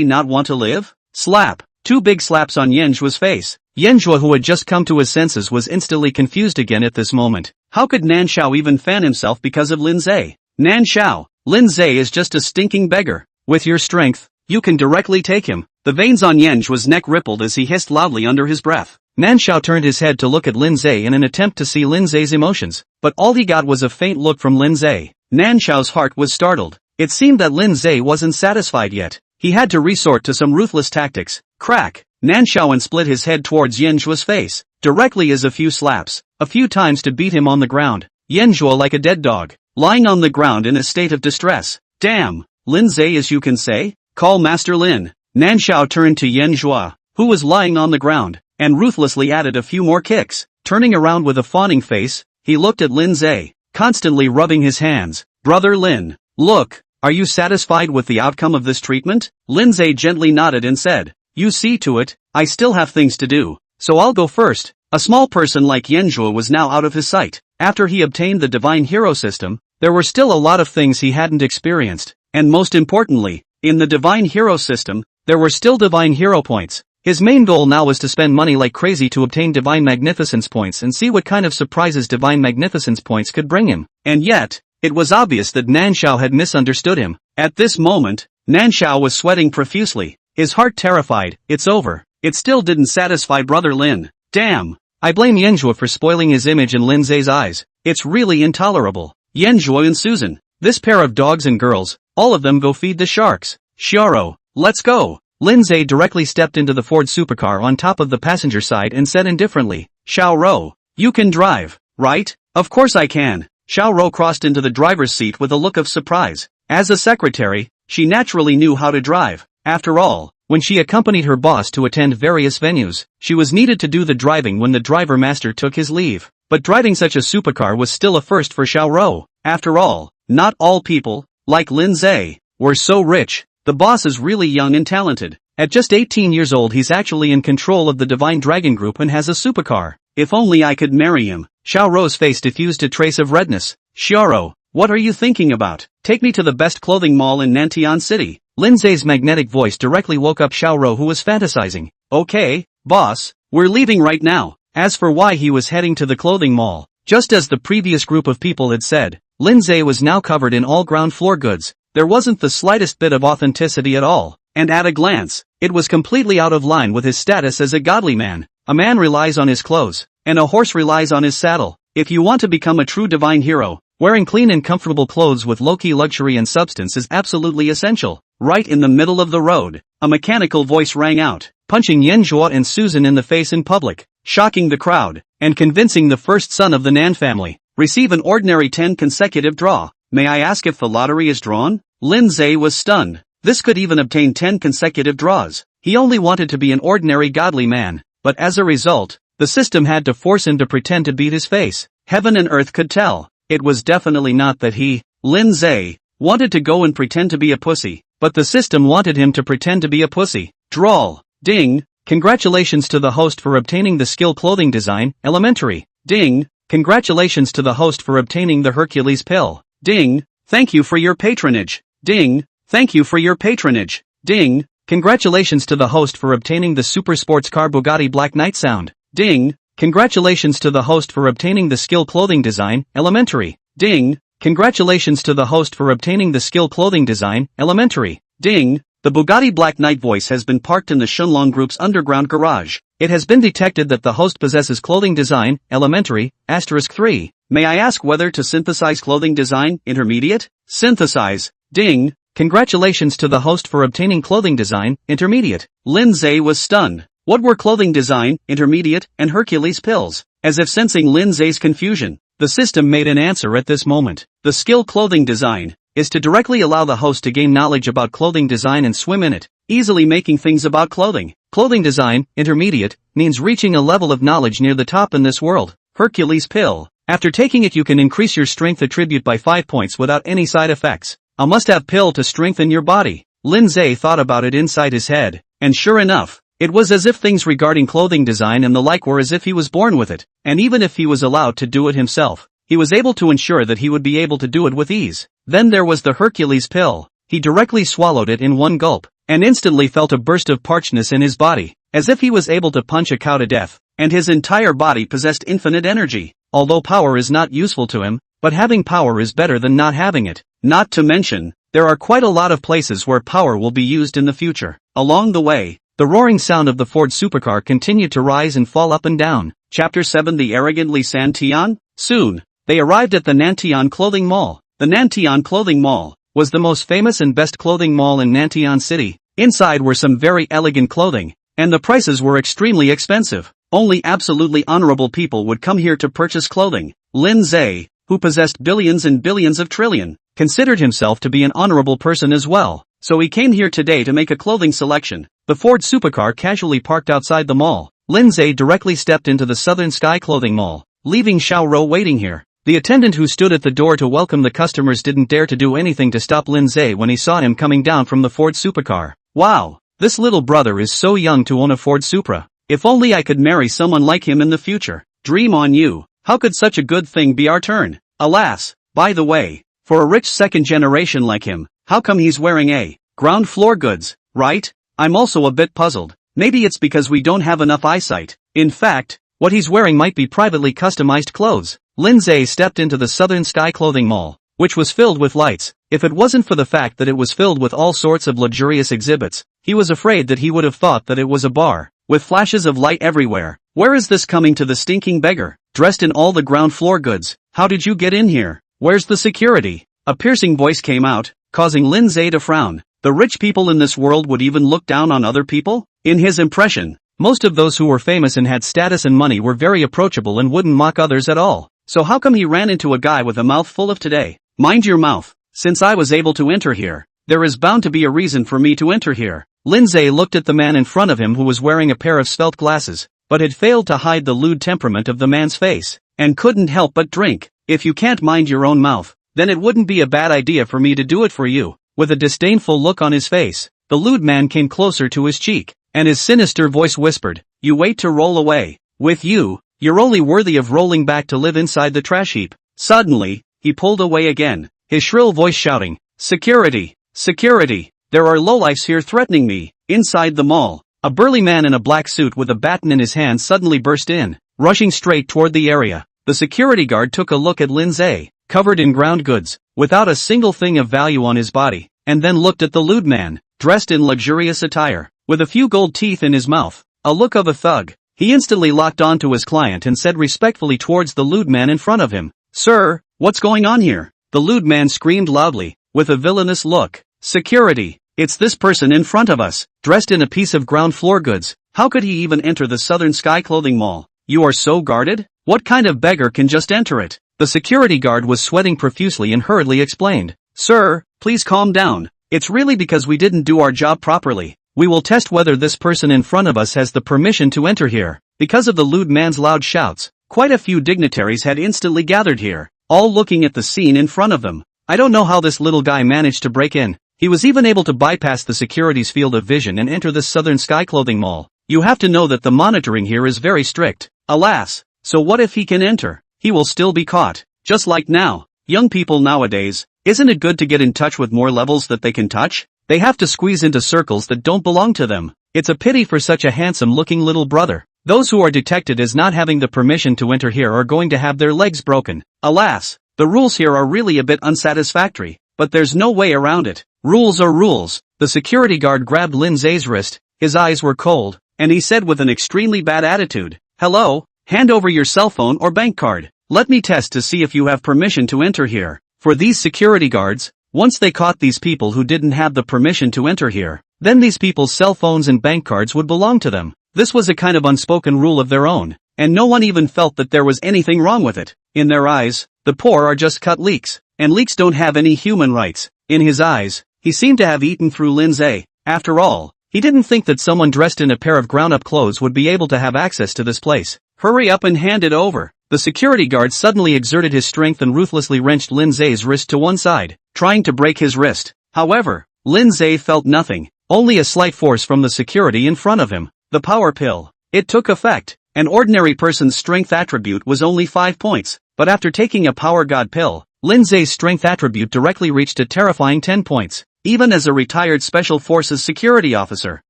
not want to live?" Slap. 2 big slaps on Yin Zhe's face. Yin Zhe, who had just come to his senses, was instantly confused again at this moment. How could Nan Xiao even fan himself because of Lin Ze? Nan Xiao, Lin Ze is just a stinking beggar. With your strength, you can directly take him. The veins on Yin Zhe's neck rippled as he hissed loudly under his breath. Nan Xiao turned his head to look at Lin Ze in an attempt to see Lin Ze's emotions, but all he got was a faint look from Lin Ze. Nan Xiao's heart was startled. It seemed that Lin Ze wasn't satisfied yet. He had to resort to some ruthless tactics. Crack! Nan Xiao split his head towards Yin Zhe's face, directly as a few slaps, a few times to beat him on the ground. Yin Zhe like a dead dog, lying on the ground in a state of distress. "Damn, Lin Ze, as you can say? Call Master Lin." Nan Xiao turned to Yin Zhe, who was lying on the ground, and ruthlessly added a few more kicks. Turning around with a fawning face, he looked at Lin Ze, constantly rubbing his hands. "Brother Lin, look, are you satisfied with the outcome of this treatment?" Lin Ze gently nodded and said, "You see to it, I still have things to do, so I'll go first." A small person like Yin Zhe was now out of his sight. After he obtained the Divine Hero System, there were still a lot of things he hadn't experienced, and most importantly, in the Divine Hero System, there were still Divine Hero Points. His main goal now was to spend money like crazy to obtain Divine Magnificence Points and see what kind of surprises Divine Magnificence Points could bring him. And yet, it was obvious that Nan Xiao had misunderstood him. At this moment, Nan Xiao was sweating profusely, his heart terrified. It's over. It still didn't satisfy Brother Lin. Damn. I blame Yin Zhe for spoiling his image in Lin Ze's eyes. It's really intolerable. Yin Zhe and Susan, this pair of dogs and girls, all of them go feed the sharks. Xiao, let's go. Lin Ze directly stepped into the Ford supercar on top of the passenger side and said indifferently, "Xiao, you can drive, right?" "Of course I can." Xiao crossed into the driver's seat with a look of surprise. As a secretary, she naturally knew how to drive. After all, when she accompanied her boss to attend various venues, she was needed to do the driving when the driver master took his leave. But driving such a supercar was still a first for Xiao. After all, not all people, like Lin Ze, were so rich. The boss is really young and talented. At just 18 years old he's actually in control of the Divine Dragon Group and has a supercar. If only I could marry him. Xiaoro's face diffused a trace of redness. Xiaoro, what are you thinking about? Take me to the best clothing mall in Nantian City. Lin Ze's magnetic voice directly woke up Xiaoro, who was fantasizing. Okay, boss, we're leaving right now. As for why he was heading to the clothing mall, just as the previous group of people had said, Lin Ze was now covered in all ground floor goods. There wasn't the slightest bit of authenticity at all, and at a glance, it was completely out of line with his status as a godly man. A man relies on his clothes, and a horse relies on his saddle. If you want to become a true divine hero, wearing clean and comfortable clothes with low-key luxury and substance is absolutely essential. Right in the middle of the road, a mechanical voice rang out, punching Yanzhuo and Susan in the face in public, shocking the crowd, and convincing the first son of the Nan family. Receive an ordinary 10 consecutive draw. May I ask if the lottery is drawn? Lin Ze was stunned. This could even obtain 10 consecutive draws. He only wanted to be an ordinary godly man, but as a result, the system had to force him to pretend to beat his face. Heaven and earth could tell. It was definitely not that he, Lin Ze, wanted to go and pretend to be a pussy, but the system wanted him to pretend to be a pussy. Drawl. Ding. Congratulations to the host for obtaining the skill clothing design, elementary. Ding. Congratulations to the host for obtaining the Hercules pill. Ding. Thank you for your patronage. Ding. Thank you for your patronage. Ding. Congratulations to the host for obtaining the super sports car Bugatti Black Knight sound. Ding. Congratulations to the host for obtaining the skill clothing design, elementary. Ding. Congratulations to the host for obtaining the skill clothing design, elementary. Ding. The Bugatti Black Knight voice has been parked in the Shunlong Group's underground garage. It has been detected that the host possesses clothing design, elementary, *3. May I ask whether to synthesize clothing design, intermediate? Synthesize. Ding. Congratulations to the host for obtaining clothing design, intermediate. Lin Ze was stunned. What were clothing design, intermediate, and Hercules pills? As if sensing Lin Ze's confusion, the system made an answer at this moment. The skill clothing design is to directly allow the host to gain knowledge about clothing design and swim in it, easily making things about clothing. Clothing design, intermediate, means reaching a level of knowledge near the top in this world. Hercules pill. After taking it you can increase your strength attribute by 5 points without any side effects. A must-have pill to strengthen your body. Lin Ze thought about it inside his head, and sure enough, it was as if things regarding clothing design and the like were as if he was born with it, and even if he was allowed to do it himself, he was able to ensure that he would be able to do it with ease. Then there was the Hercules pill. He directly swallowed it in one gulp, and instantly felt a burst of parchness in his body, as if he was able to punch a cow to death, and his entire body possessed infinite energy. Although power is not useful to him, but having power is better than not having it. Not to mention, there are quite a lot of places where power will be used in the future. Along the way, the roaring sound of the Ford supercar continued to rise and fall up and down. Chapter 7 The Arrogantly Santian? Soon, they arrived at the Nantian Clothing Mall. The Nantian Clothing Mall was the most famous and best clothing mall in Nantian City. Inside were some very elegant clothing, and the prices were extremely expensive. Only absolutely honorable people would come here to purchase clothing. Lin Ze, who possessed billions and billions of trillion, considered himself to be an honorable person as well, so he came here today to make a clothing selection. The Ford supercar casually parked outside the mall. Lin Ze directly stepped into the Southern Sky Clothing Mall, leaving Xiaoro waiting here. The attendant who stood at the door to welcome the customers didn't dare to do anything to stop Lin Ze when he saw him coming down from the Ford supercar. Wow, this little brother is so young to own a Ford Supra. If only I could marry someone like him in the future. Dream on you. How could such a good thing be our turn? Alas, by the way, for a rich second generation like him, how come he's wearing a ground floor goods, right? I'm also a bit puzzled. Maybe it's because we don't have enough eyesight. In fact, what he's wearing might be privately customized clothes. Lin Ze stepped into the Southern Sky Clothing Mall, which was filled with lights. If it wasn't for the fact that it was filled with all sorts of luxurious exhibits, he was afraid that he would have thought that it was a bar, with flashes of light everywhere. Where is this coming to the stinking beggar, dressed in all the ground floor goods? How did you get in here? Where's the security? A piercing voice came out, causing Lin Ze to frown. The rich people in this world would even look down on other people? In his impression, most of those who were famous and had status and money were very approachable and wouldn't mock others at all. So how come he ran into a guy with a mouth full of today? Mind your mouth. Since I was able to enter here, there is bound to be a reason for me to enter here. Lin Ze looked at the man in front of him who was wearing a pair of svelte glasses, but had failed to hide the lewd temperament of the man's face, and couldn't help but drink. If you can't mind your own mouth, then it wouldn't be a bad idea for me to do it for you. With a disdainful look on his face, the lewd man came closer to his cheek, and his sinister voice whispered, "You wait to roll away. With you, you're only worthy of rolling back to live inside the trash heap." Suddenly, he pulled away again, his shrill voice shouting, "Security! Security! There are lowlifes here threatening me." Inside the mall, a burly man in a black suit with a baton in his hand suddenly burst in, rushing straight toward the area. The security guard took a look at Lin Ze, covered in ground goods, without a single thing of value on his body, and then looked at the lewd man, dressed in luxurious attire, with a few gold teeth in his mouth, a look of a thug. He instantly locked onto his client and said respectfully towards the lewd man in front of him, "Sir, what's going on here?" The lewd man screamed loudly, with a villainous look, "Security! It's this person in front of us, dressed in a piece of ground floor goods. How could he even enter the Southern Sky Clothing Mall? You are so guarded? What kind of beggar can just enter it?" The security guard was sweating profusely and hurriedly explained, "Sir, please calm down. It's really because we didn't do our job properly. We will test whether this person in front of us has the permission to enter here." Because of the lewd man's loud shouts, quite a few dignitaries had instantly gathered here, all looking at the scene in front of them. I don't know how this little guy managed to break in. He was even able to bypass the security's field of vision and enter the Southern Sky Clothing Mall. You have to know that the monitoring here is very strict. Alas, so what if he can enter? He will still be caught. Just like now. Young people nowadays, isn't it good to get in touch with more levels that they can touch? They have to squeeze into circles that don't belong to them. It's a pity for such a handsome-looking little brother. Those who are detected as not having the permission to enter here are going to have their legs broken. Alas, the rules here are really a bit unsatisfactory, but there's no way around it. Rules are rules. The security guard grabbed Lin Ze's wrist, his eyes were cold, and he said with an extremely bad attitude, "Hello, hand over your cell phone or bank card. Let me test to see if you have permission to enter here." For these security guards, once they caught these people who didn't have the permission to enter here, then these people's cell phones and bank cards would belong to them. This was a kind of unspoken rule of their own, and no one even felt that there was anything wrong with it. In their eyes, the poor are just cut leaks, and leaks don't have any human rights. In his eyes, he seemed to have eaten through Lin Ze. After all, he didn't think that someone dressed in a pair of ground-up clothes would be able to have access to this place. "Hurry up and hand it over." The security guard suddenly exerted his strength and ruthlessly wrenched Lin Ze's wrist to one side, trying to break his wrist. However, Lin Ze felt nothing, only a slight force from the security in front of him. The power pill. It took effect. An ordinary person's strength attribute was only 5 points, but after taking a power god pill, Lin Ze's strength attribute directly reached a terrifying 10 points. Even as a retired Special Forces security officer,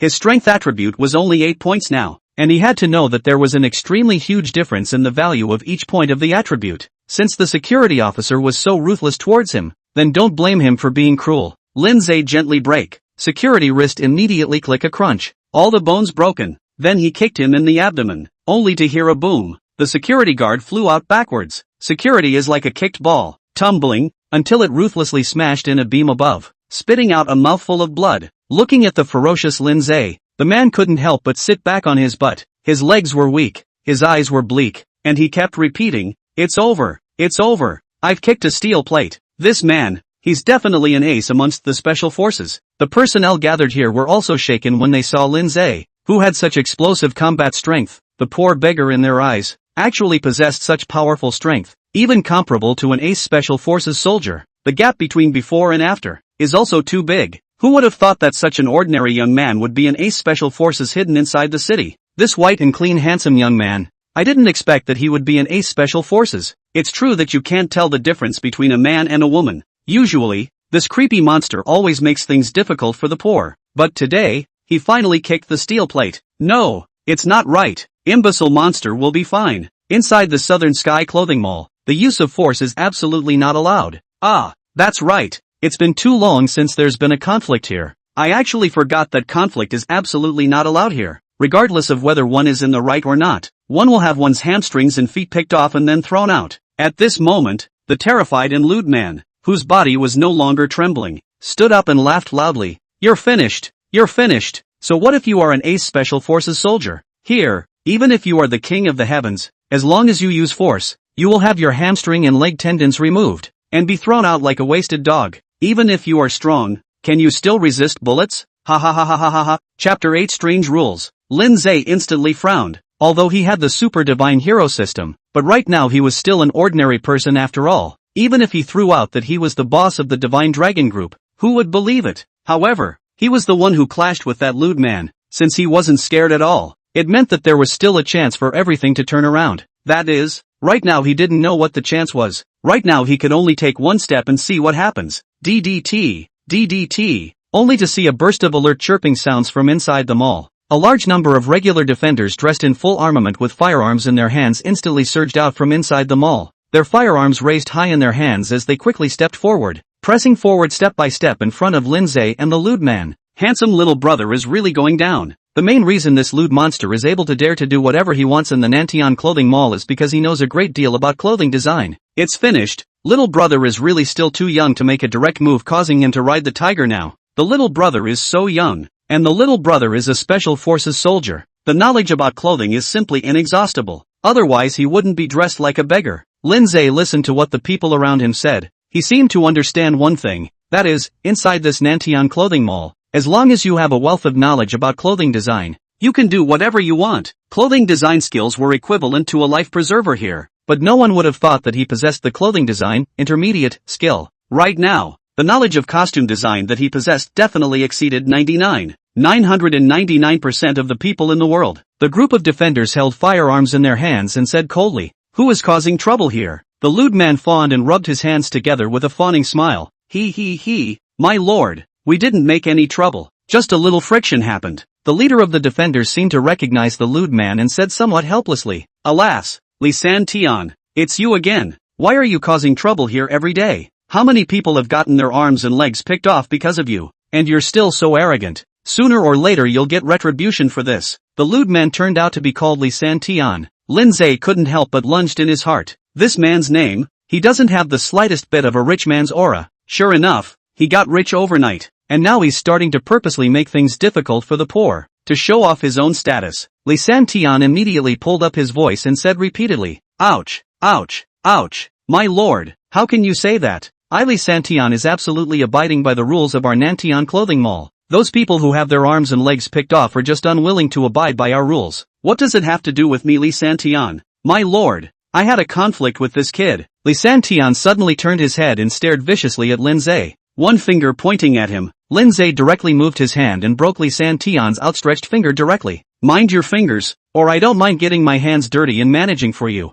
his strength attribute was only 8 points now, and he had to know that there was an extremely huge difference in the value of each point of the attribute. Since the security officer was so ruthless towards him, then don't blame him for being cruel. Lin Ze gently break. Security wrist immediately click a crunch. All the bones broken. Then he kicked him in the abdomen, only to hear a boom. The security guard flew out backwards. Security is like a kicked ball, tumbling, until it ruthlessly smashed in a beam above, spitting out a mouthful of blood. Looking at the ferocious Lin Ze, the man couldn't help but sit back on his butt. His legs were weak, his eyes were bleak, and he kept repeating, "It's over, it's over. I've kicked a steel plate." This man, he's definitely an ace amongst the special forces. The personnel gathered here were also shaken when they saw Lin Ze, who had such explosive combat strength. The poor beggar in their eyes, actually possessed such powerful strength, even comparable to an ace special forces soldier. The gap between before and after is also too big. Who would have thought that such an ordinary young man would be an ace special forces hidden inside the city? This white and clean handsome young man, I didn't expect that he would be an ace special forces. It's true that you can't tell the difference between a man and a woman. Usually, this creepy monster always makes things difficult for the poor. But today, he finally kicked the steel plate. No, it's not right. Imbecile monster will be fine. Inside the Southern Sky Clothing Mall, the use of force is absolutely not allowed. Ah, that's right. It's been too long since there's been a conflict here. I actually forgot that conflict is absolutely not allowed here. Regardless of whether one is in the right or not, one will have one's hamstrings and feet picked off and then thrown out. At this moment, the terrified and lewd man, whose body was no longer trembling, stood up and laughed loudly. "You're finished. You're finished. So what if you are an ace special forces soldier? Here, even if you are the king of the heavens, as long as you use force, you will have your hamstring and leg tendons removed, and be thrown out like a wasted dog. Even if you are strong, can you still resist bullets? Ha ha ha ha ha ha ha." Chapter 8 Strange Rules. Lin Ze instantly frowned, although he had the super divine hero system, but right now he was still an ordinary person after all. Even if he threw out that he was the boss of the divine dragon group, who would believe it? However, He was the one who clashed with that lewd man. Since he wasn't scared at all, it meant that there was still a chance for everything to turn around. That is, right now he didn't know what the chance was. Right now he could only take one step and see what happens. DDT, DDT, only to see a burst of alert chirping sounds from inside the mall. A large number of regular defenders dressed in full armament with firearms in their hands instantly surged out from inside the mall, their firearms raised high in their hands as they quickly stepped forward, pressing forward step by step in front of Lin Ze and the lewd man. Handsome little brother is really going down. The main reason this lewd monster is able to dare to do whatever he wants in the Nantian clothing mall is because he knows a great deal about clothing design. It's finished. Little brother is really still too young to make a direct move, causing him to ride the tiger now. The little brother is so young. And the little brother is a special forces soldier. The knowledge about clothing is simply inexhaustible. Otherwise he wouldn't be dressed like a beggar. Lin Ze listened to what the people around him said. He seemed to understand one thing. That is, inside this Nantian clothing mall, as long as you have a wealth of knowledge about clothing design, you can do whatever you want. Clothing design skills were equivalent to a life preserver here. But no one would have thought that he possessed the clothing design, intermediate, skill. Right now, the knowledge of costume design that he possessed definitely exceeded 999% of the people in the world. The group of defenders held firearms in their hands and said coldly, "Who is causing trouble here?" The lewd man fawned and rubbed his hands together with a fawning smile. He, my lord, we didn't make any trouble, just a little friction happened. The leader of the defenders seemed to recognize the lewd man and said somewhat helplessly, "Alas, Li Santian, it's you again. Why are you causing trouble here every day? How many people have gotten their arms and legs picked off because of you? And you're still so arrogant. Sooner or later you'll get retribution for this." The lewd man turned out to be called Li Santian. Lin Ze couldn't help but lunged in his heart. This man's name? He doesn't have the slightest bit of a rich man's aura. Sure enough, he got rich overnight, and now he's starting to purposely make things difficult for the poor, to show off his own status. Li Santian immediately pulled up his voice and said repeatedly, "Ouch, ouch, ouch, my lord, how can you say that? Li Santian is absolutely abiding by the rules of our Nantian clothing mall. Those people who have their arms and legs picked off are just unwilling to abide by our rules. What does it have to do with me, Li Santian? My lord, I had a conflict with this kid." Li Santian suddenly turned his head and stared viciously at Lin Ze. One finger pointing at him, Lin Ze directly moved his hand and broke Li Santian's outstretched finger directly. "Mind your fingers, or I don't mind getting my hands dirty and managing for you."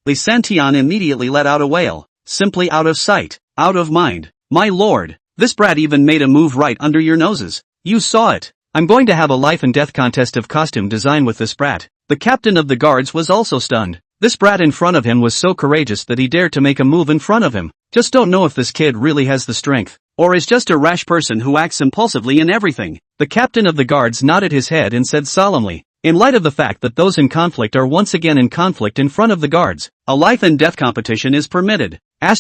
Li Santian immediately let out a wail. Simply out of sight, out of mind. "My lord, this brat even made a move right under your noses. You saw it. I'm going to have a life and death contest of costume design with this brat." The captain of the guards was also stunned. This brat in front of him was so courageous that he dared to make a move in front of him. Just don't know if this kid really has the strength, or is just a rash person who acts impulsively in everything. The captain of the guards nodded his head and said solemnly, in light of the fact that those in conflict are once again in conflict in front of the guards, a life and death competition is permitted. How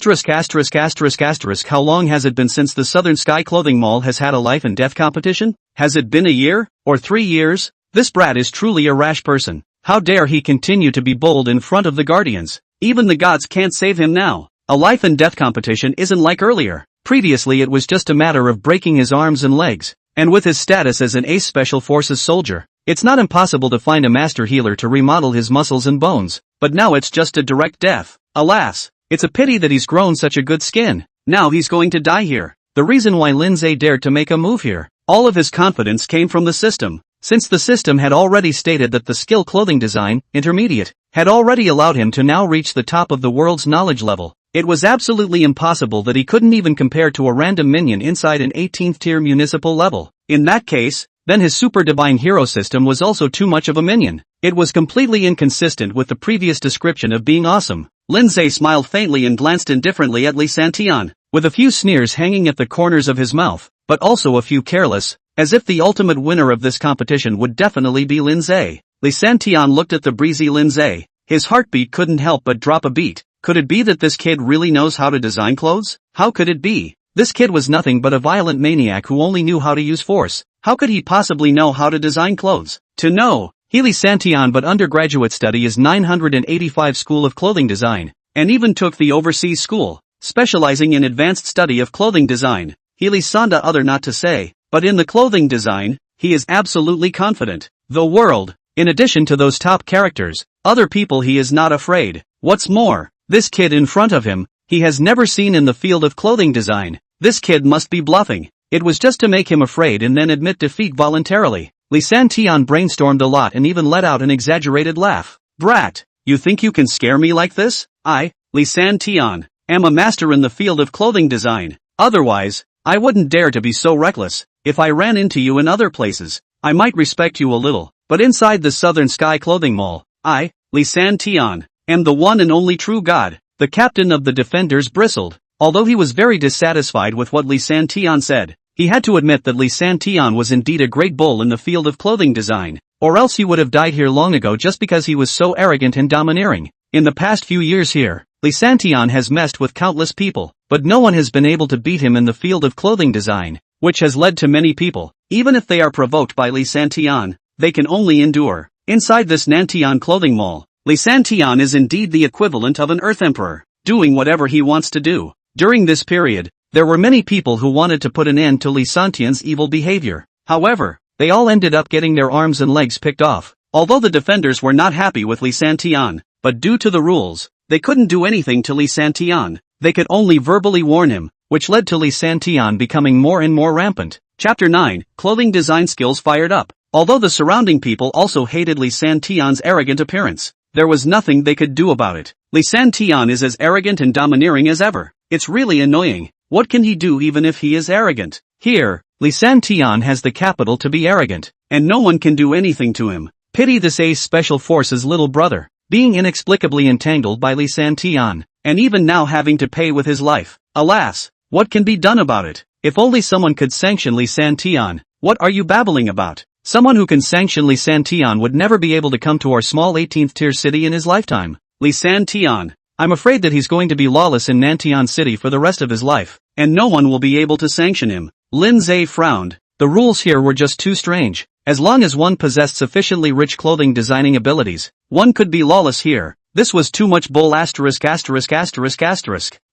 long has it been since the Southern Sky Clothing Mall has had a life and death competition? Has it been a year? Or 3 years? This brat is truly a rash person. How dare he continue to be bold in front of the guardians? Even the gods can't save him now. A life and death competition isn't like earlier. Previously it was just a matter of breaking his arms and legs. And with his status as an ace special forces soldier, it's not impossible to find a master healer to remodel his muscles and bones. But now it's just a direct death. Alas, it's a pity that he's grown such a good skin. Now he's going to die here. The reason why Lin Ze dared to make a move here, all of his confidence came from the system. Since the system had already stated that the skill clothing design, intermediate, had already allowed him to now reach the top of the world's knowledge level, it was absolutely impossible that he couldn't even compare to a random minion inside an 18th tier municipal level. In that case, then his super divine hero system was also too much of a minion. It was completely inconsistent with the previous description of being awesome. Lin Ze smiled faintly and glanced indifferently at Li Santian, with a few sneers hanging at the corners of his mouth, but also a few careless, as if the ultimate winner of this competition would definitely be Lin Ze. Li Santian looked at the breezy Lin Ze. His heartbeat couldn't help but drop a beat. Could it be that this kid really knows how to design clothes? How could it be? This kid was nothing but a violent maniac who only knew how to use force. How could he possibly know how to design clothes? To know, Li Santian but undergraduate study is 985 School of Clothing Design, and even took the overseas school, specializing in advanced study of clothing design. Li Sanda other not to say, but in the clothing design, he is absolutely confident. The world, in addition to those top characters, other people he is not afraid. What's more, this kid in front of him, he has never seen in the field of clothing design. This kid must be bluffing. It was just to make him afraid and then admit defeat voluntarily. Li Santian brainstormed a lot and even let out an exaggerated laugh. Brat, you think you can scare me like this? I, Li Santian, am a master in the field of clothing design. Otherwise, I wouldn't dare to be so reckless. If I ran into you in other places, I might respect you a little. But inside the Southern Sky Clothing Mall, I, Li Santian, am the one and only true god. The captain of the defenders bristled. Although he was very dissatisfied with what Li Santian said, he had to admit that Li Santian was indeed a great bull in the field of clothing design, or else he would have died here long ago just because he was so arrogant and domineering. In the past few years here, Li Santian has messed with countless people, but no one has been able to beat him in the field of clothing design, which has led to many people, even if they are provoked by Li Santian, they can only endure. Inside this Nantian clothing mall, Li Santian is indeed the equivalent of an Earth Emperor, doing whatever he wants to do. During this period, there were many people who wanted to put an end to Li Santian's evil behavior. However, they all ended up getting their arms and legs picked off. Although the defenders were not happy with Li Santian, but due to the rules, they couldn't do anything to Li Santian. They could only verbally warn him, which led to Li Santian becoming more and more rampant. Chapter 9, Clothing Design Skills Fired Up. Although the surrounding people also hated Li Santian's arrogant appearance, there was nothing they could do about it. Li Santian is as arrogant and domineering as ever. It's really annoying. What can he do even if he is arrogant? Here, Li Santian has the capital to be arrogant, and no one can do anything to him. Pity this Ace Special Forces little brother, being inexplicably entangled by Li Santian, and even now having to pay with his life. Alas, what can be done about it? If only someone could sanction Li Santian. What are you babbling about? Someone who can sanction Li Santian would never be able to come to our small 18th tier city in his lifetime. Li Santian. I'm afraid that he's going to be lawless in Nantian City for the rest of his life, and no one will be able to sanction him. Lin Ze frowned. The rules here were just too strange. As long as one possessed sufficiently rich clothing designing abilities, one could be lawless here. This was too much bull *******,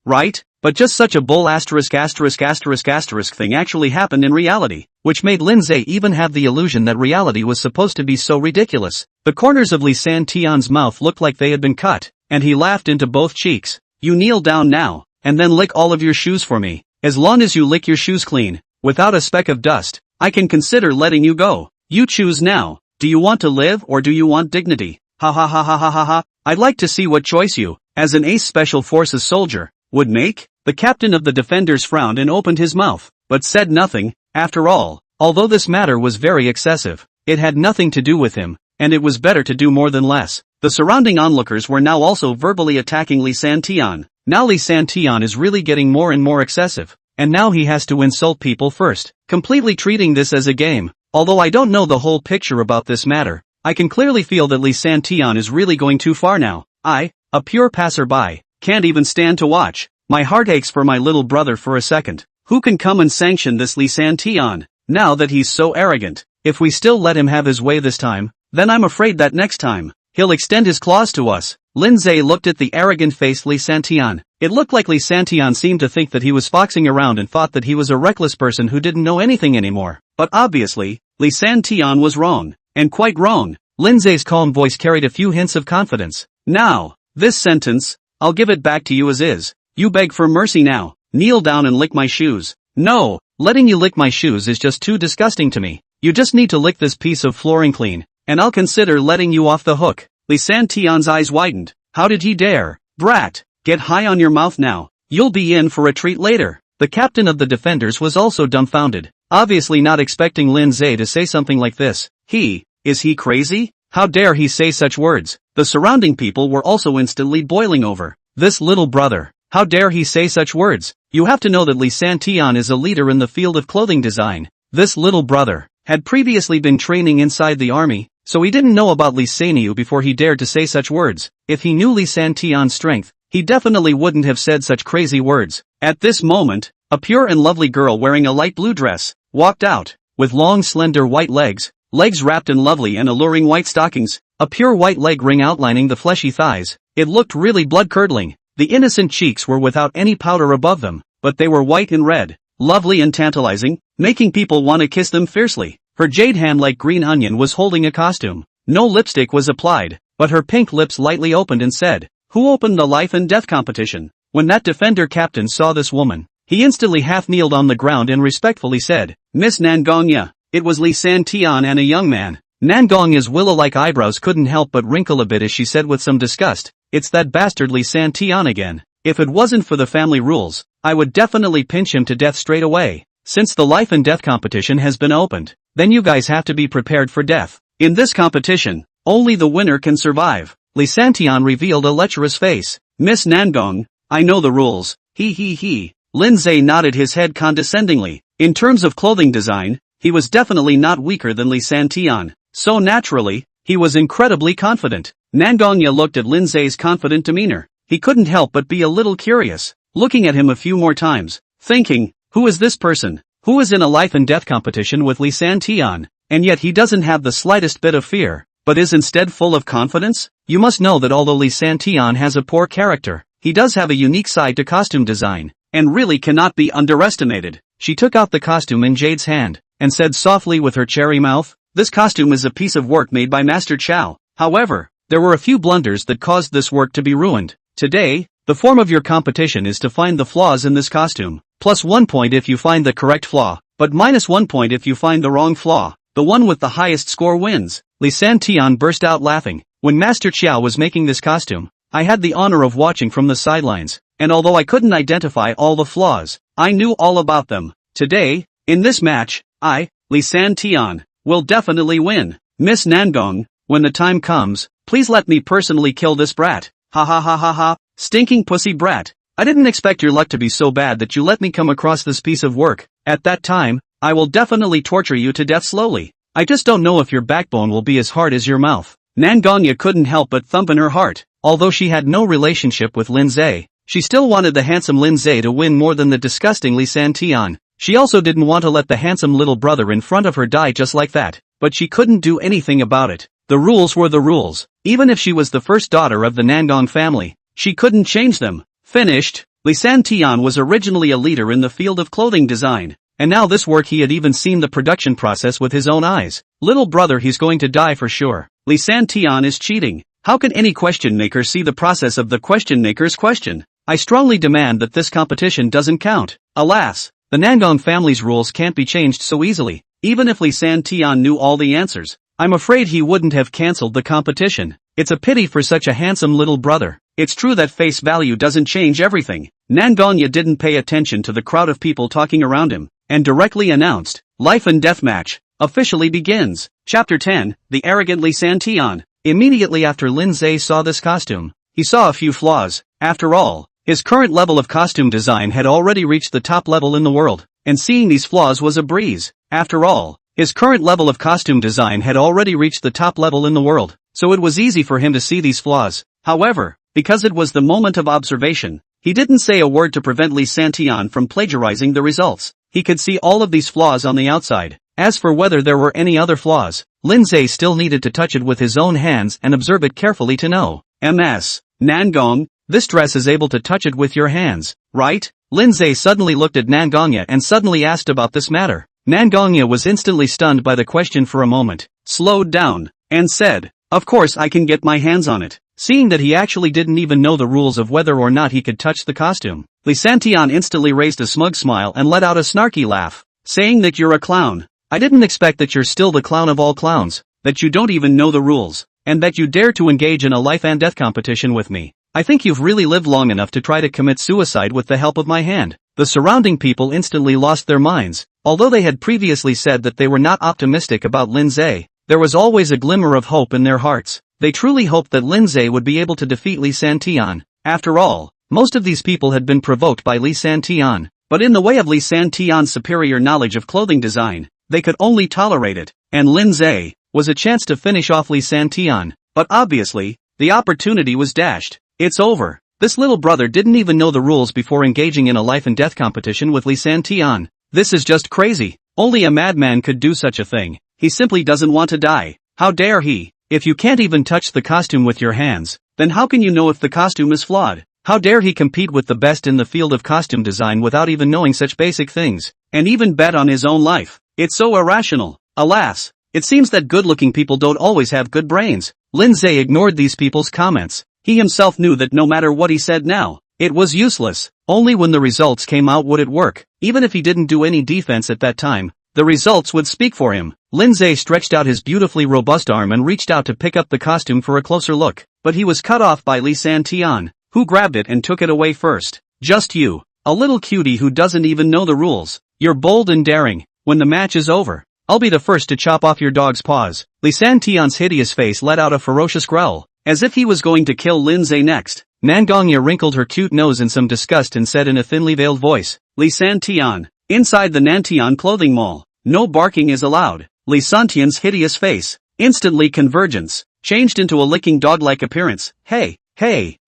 right? But just such a bull ****** thing actually happened in reality, which made Lin Ze even have the illusion that reality was supposed to be so ridiculous. The corners of Li Santian's mouth looked like they had been cut, and he laughed into both cheeks. You kneel down now, and then lick all of your shoes for me. As long as you lick your shoes clean, without a speck of dust, I can consider letting you go. You choose now. Do you want to live or do you want dignity? Ha ha ha ha ha ha ha. I'd like to see what choice you, as an Ace Special Forces soldier, would make. The captain of the defenders frowned and opened his mouth, but said nothing. After all, although this matter was very excessive, it had nothing to do with him, and it was better to do more than less. The surrounding onlookers were now also verbally attacking Li Santian. Now Li Santian is really getting more and more excessive, and now he has to insult people first, completely treating this as a game. Although I don't know the whole picture about this matter, I can clearly feel that Li Santian is really going too far now. I, a pure passerby, can't even stand to watch. My heart aches for my little brother for a second. Who can come and sanction this Li Santian, now that he's so arrogant? If we still let him have his way this time, then I'm afraid that next time, he'll extend his claws to us. Lin Ze looked at the arrogant-faced Li Santian. It looked like Li Santian seemed to think that he was foxing around and thought that he was a reckless person who didn't know anything anymore. But obviously, Li Santian was wrong, and quite wrong. Lin Ze's calm voice carried a few hints of confidence. Now, this sentence, I'll give it back to you as is. You beg for mercy now. Kneel down and lick my shoes. No, letting you lick my shoes is just too disgusting to me. You just need to lick this piece of flooring clean, and I'll consider letting you off the hook. Li Santian's eyes widened. How did he dare? Brat, get high on your mouth now. You'll be in for a treat later. The captain of the defenders was also dumbfounded, obviously not expecting Lin Ze to say something like this. Is he crazy? How dare he say such words? The surrounding people were also instantly boiling over. This little brother. How dare he say such words? You have to know that Li Santian is a leader in the field of clothing design. This little brother had previously been training inside the army, so he didn't know about Li Sanyu before he dared to say such words. If he knew Li Santian's strength, he definitely wouldn't have said such crazy words. At this moment, a pure and lovely girl wearing a light blue dress walked out, with long slender white legs wrapped in lovely and alluring white stockings, a pure white leg ring outlining the fleshy thighs. It looked really blood-curdling. The innocent cheeks were without any powder above them, but they were white and red, lovely and tantalizing, making people want to kiss them fiercely. Her jade hand like green onion was holding a costume. No lipstick was applied, but her pink lips lightly opened and said, "Who opened the life and death competition?" When that defender captain saw this woman, He instantly half-kneeled on the ground and respectfully said, "Miss Nangong Ya." It was Li Santian and a young man. Nangong Ya's willow-like eyebrows couldn't help but wrinkle a bit as she said with some disgust, "It's that bastard Li Santian again. If it wasn't for the family rules, I would definitely pinch him to death straight away. Since the life and death competition has been opened, then you guys have to be prepared for death. In this competition, only the winner can survive." Li Santian revealed a lecherous face. "Miss Nangong, I know the rules, he. Lin Ze nodded his head condescendingly. In terms of clothing design, he was definitely not weaker than Li Santian, so naturally, he was incredibly confident. Nangong Ya looked at Lin Ze's confident demeanor. He couldn't help but be a little curious, looking at him a few more times, thinking, who is this person, who is in a life and death competition with Li Santian, and yet he doesn't have the slightest bit of fear, but is instead full of confidence? You must know that although Li Santian has a poor character, he does have a unique side to costume design, and really cannot be underestimated. She took out the costume in Jade's hand, and said softly with her cherry mouth, "This costume is a piece of work made by Master Chow. However, there were a few blunders that caused this work to be ruined. Today, the form of your competition is to find the flaws in this costume. Plus 1 point if you find the correct flaw, but minus 1 point if you find the wrong flaw. The one with the highest score wins." Li Santian burst out laughing. "When Master Chow was making this costume, I had the honor of watching from the sidelines, and although I couldn't identify all the flaws, I knew all about them. Today, in this match, I, Li Santian, will definitely win. Miss Nangong, when the time comes, please let me personally kill this brat. Ha ha ha ha ha, stinking pussy brat. I didn't expect your luck to be so bad that you let me come across this piece of work. At that time, I will definitely torture you to death slowly. I just don't know if your backbone will be as hard as your mouth." Nangong Ya couldn't help but thump in her heart. Although she had no relationship with Lin Ze, she still wanted the handsome Lin Ze to win more than the disgusting Li Santian. She also didn't want to let the handsome little brother in front of her die just like that, but she couldn't do anything about it. The rules were the rules. Even if she was the first daughter of the Nangong family, she couldn't change them. Finished. Li Santian was originally a leader in the field of clothing design, and now this work he had even seen the production process with his own eyes. Little brother, he's going to die for sure. Li Santian is cheating. How can any question maker see the process of the question maker's question? I strongly demand that this competition doesn't count. Alas, the Nangong family's rules can't be changed so easily. Even if Li Santian knew all the answers, I'm afraid he wouldn't have cancelled the competition. It's a pity for such a handsome little brother. It's true that face value doesn't change everything. Nangong Ya didn't pay attention to the crowd of people talking around him, and directly announced, "Life and death match officially begins." Chapter 10, The Arrogant Li Santian. Immediately after Lin Ze saw this costume, he saw a few flaws. After all, his current level of costume design had already reached the top level in the world, and seeing these flaws was a breeze. After all, his current level of costume design had already reached the top level in the world, so it was easy for him to see these flaws. However, because it was the moment of observation, he didn't say a word to prevent Li Santian from plagiarizing the results. He could see all of these flaws on the outside. As for whether there were any other flaws, Lin Ze still needed to touch it with his own hands and observe it carefully to know. "Ms. Nangong, this dress is able to touch it with your hands, right?" Lin Ze suddenly looked at Nangong Ya and suddenly asked about this matter. Nangong Ya was instantly stunned by the question for a moment, slowed down, and said, "Of course I can get my hands on it." Seeing that he actually didn't even know the rules of whether or not he could touch the costume, Li Santian instantly raised a smug smile and let out a snarky laugh, saying that you're a clown. I didn't expect that you're still the clown of all clowns, that you don't even know the rules, and that you dare to engage in a life and death competition with me. I think you've really lived long enough to try to commit suicide with the help of my hand. The surrounding people instantly lost their minds. Although they had previously said that they were not optimistic about Lin Ze, there was always a glimmer of hope in their hearts. They truly hoped that Lin Ze would be able to defeat Li Santian. After all, most of these people had been provoked by Li Santian, but in the way of Li Santian's superior knowledge of clothing design, they could only tolerate it, and Lin Ze was a chance to finish off Li Santian, but obviously, the opportunity was dashed. It's over. This little brother didn't even know the rules before engaging in a life and death competition with Li Santian. This is just crazy. Only a madman could do such a thing. He simply doesn't want to die. How dare he? If you can't even touch the costume with your hands, then how can you know if the costume is flawed? How dare he compete with the best in the field of costume design without even knowing such basic things, and even bet on his own life? It's so irrational. Alas, it seems that good-looking people don't always have good brains. Lin Ze ignored these people's comments. He himself knew that no matter what he said now, It was useless. Only when the results came out would it work. Even if he didn't do any defense at that time, the results would speak for him. Lin Ze stretched out his beautifully robust arm and reached out to pick up the costume for a closer look, but he was cut off by Lin Ze, who grabbed it and took it away first. Just you, a little cutie who doesn't even know the rules. You're bold and daring. When the match is over, I'll be the first to chop off your dog's paws. Lin Ze's hideous face let out a ferocious growl, as if he was going to kill Lin Ze next. Nangong Ya wrinkled her cute nose in some disgust and said in a thinly veiled voice, Lin Ze, inside the Nantian clothing mall, no barking is allowed. Lin Ze's hideous face, instantly convergence, changed into a licking dog-like appearance. Hey,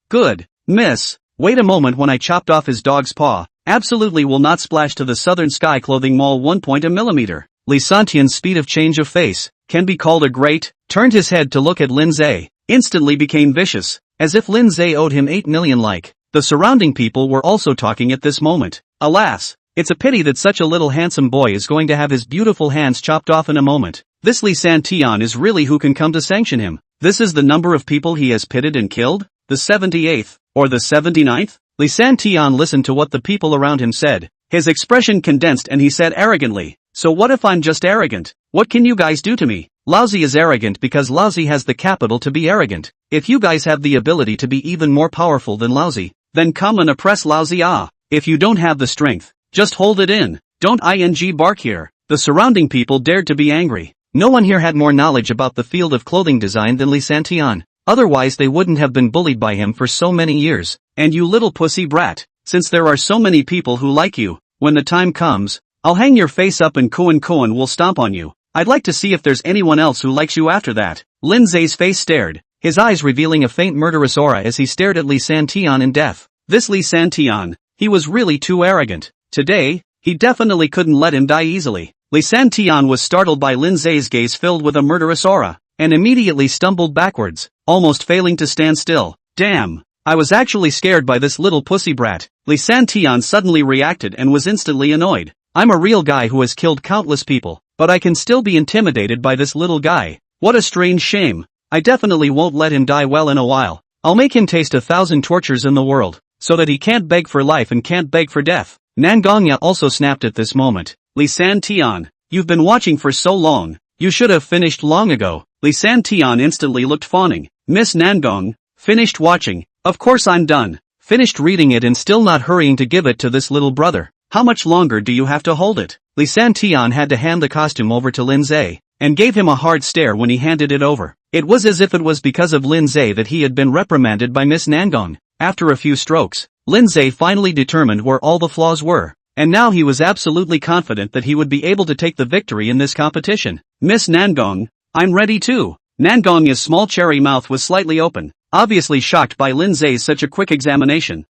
good, miss. Wait a moment, when I chopped off his dog's paw, absolutely will not splash to the Southern Sky clothing mall 1 millimeter. Lin Ze's speed of change of face, can be called a great, turned his head to look at Lin Ze, instantly became vicious, as if Lin Ze owed him 8 million like. The surrounding people were also talking at this moment. Alas, it's a pity that such a little handsome boy is going to have his beautiful hands chopped off in a moment. This Lin Ze is really who can come to sanction him. This is the number of people he has pitted and killed? The 78th, or the 79th? Lin Ze listened to what the people around him said. His expression condensed and he said arrogantly, so what if I'm just arrogant? What can you guys do to me? Lousy is arrogant because Lousy has the capital to be arrogant. If you guys have the ability to be even more powerful than Lousy, then come and oppress Lousy. If you don't have the strength, just hold it in. Don't bark here. The surrounding people dared to be angry. No one here had more knowledge about the field of clothing design than Lin Ze. Otherwise they wouldn't have been bullied by him for so many years. And you little pussy brat, since there are so many people who like you, when the time comes, I'll hang your face up and Koen will stomp on you. I'd like to see if there's anyone else who likes you after that. Lin Ze's face stared, his eyes revealing a faint murderous aura as he stared at Lin Ze in death. This Lin Ze, he was really too arrogant. Today, he definitely couldn't let him die easily. Lin Ze was startled by Lin Ze's gaze filled with a murderous aura, and immediately stumbled backwards, almost failing to stand still. Damn, I was actually scared by this little pussy brat. Lin Ze suddenly reacted and was instantly annoyed. I'm a real guy who has killed countless people, but I can still be intimidated by this little guy. What a strange shame. I definitely won't let him die well in a while. I'll make him taste 1,000 tortures in the world, so that he can't beg for life and can't beg for death. Nangong Ya also snapped at this moment. Lin Ze, you've been watching for so long, you should have finished long ago. Lin Ze instantly looked fawning. Miss Nangong, finished watching? Of course I'm done. Finished reading it and still not hurrying to give it to this little brother. How much longer do you have to hold it? Lin Ze had to hand the costume over to Lin Ze, and gave him a hard stare when he handed it over. It was as if it was because of Lin Ze that he had been reprimanded by Miss Nangong. After a few strokes, Lin Ze finally determined where all the flaws were, and now he was absolutely confident that he would be able to take the victory in this competition. Miss Nangong, I'm ready too. Nangong's small cherry mouth was slightly open, obviously shocked by Lin Ze's such a quick examination.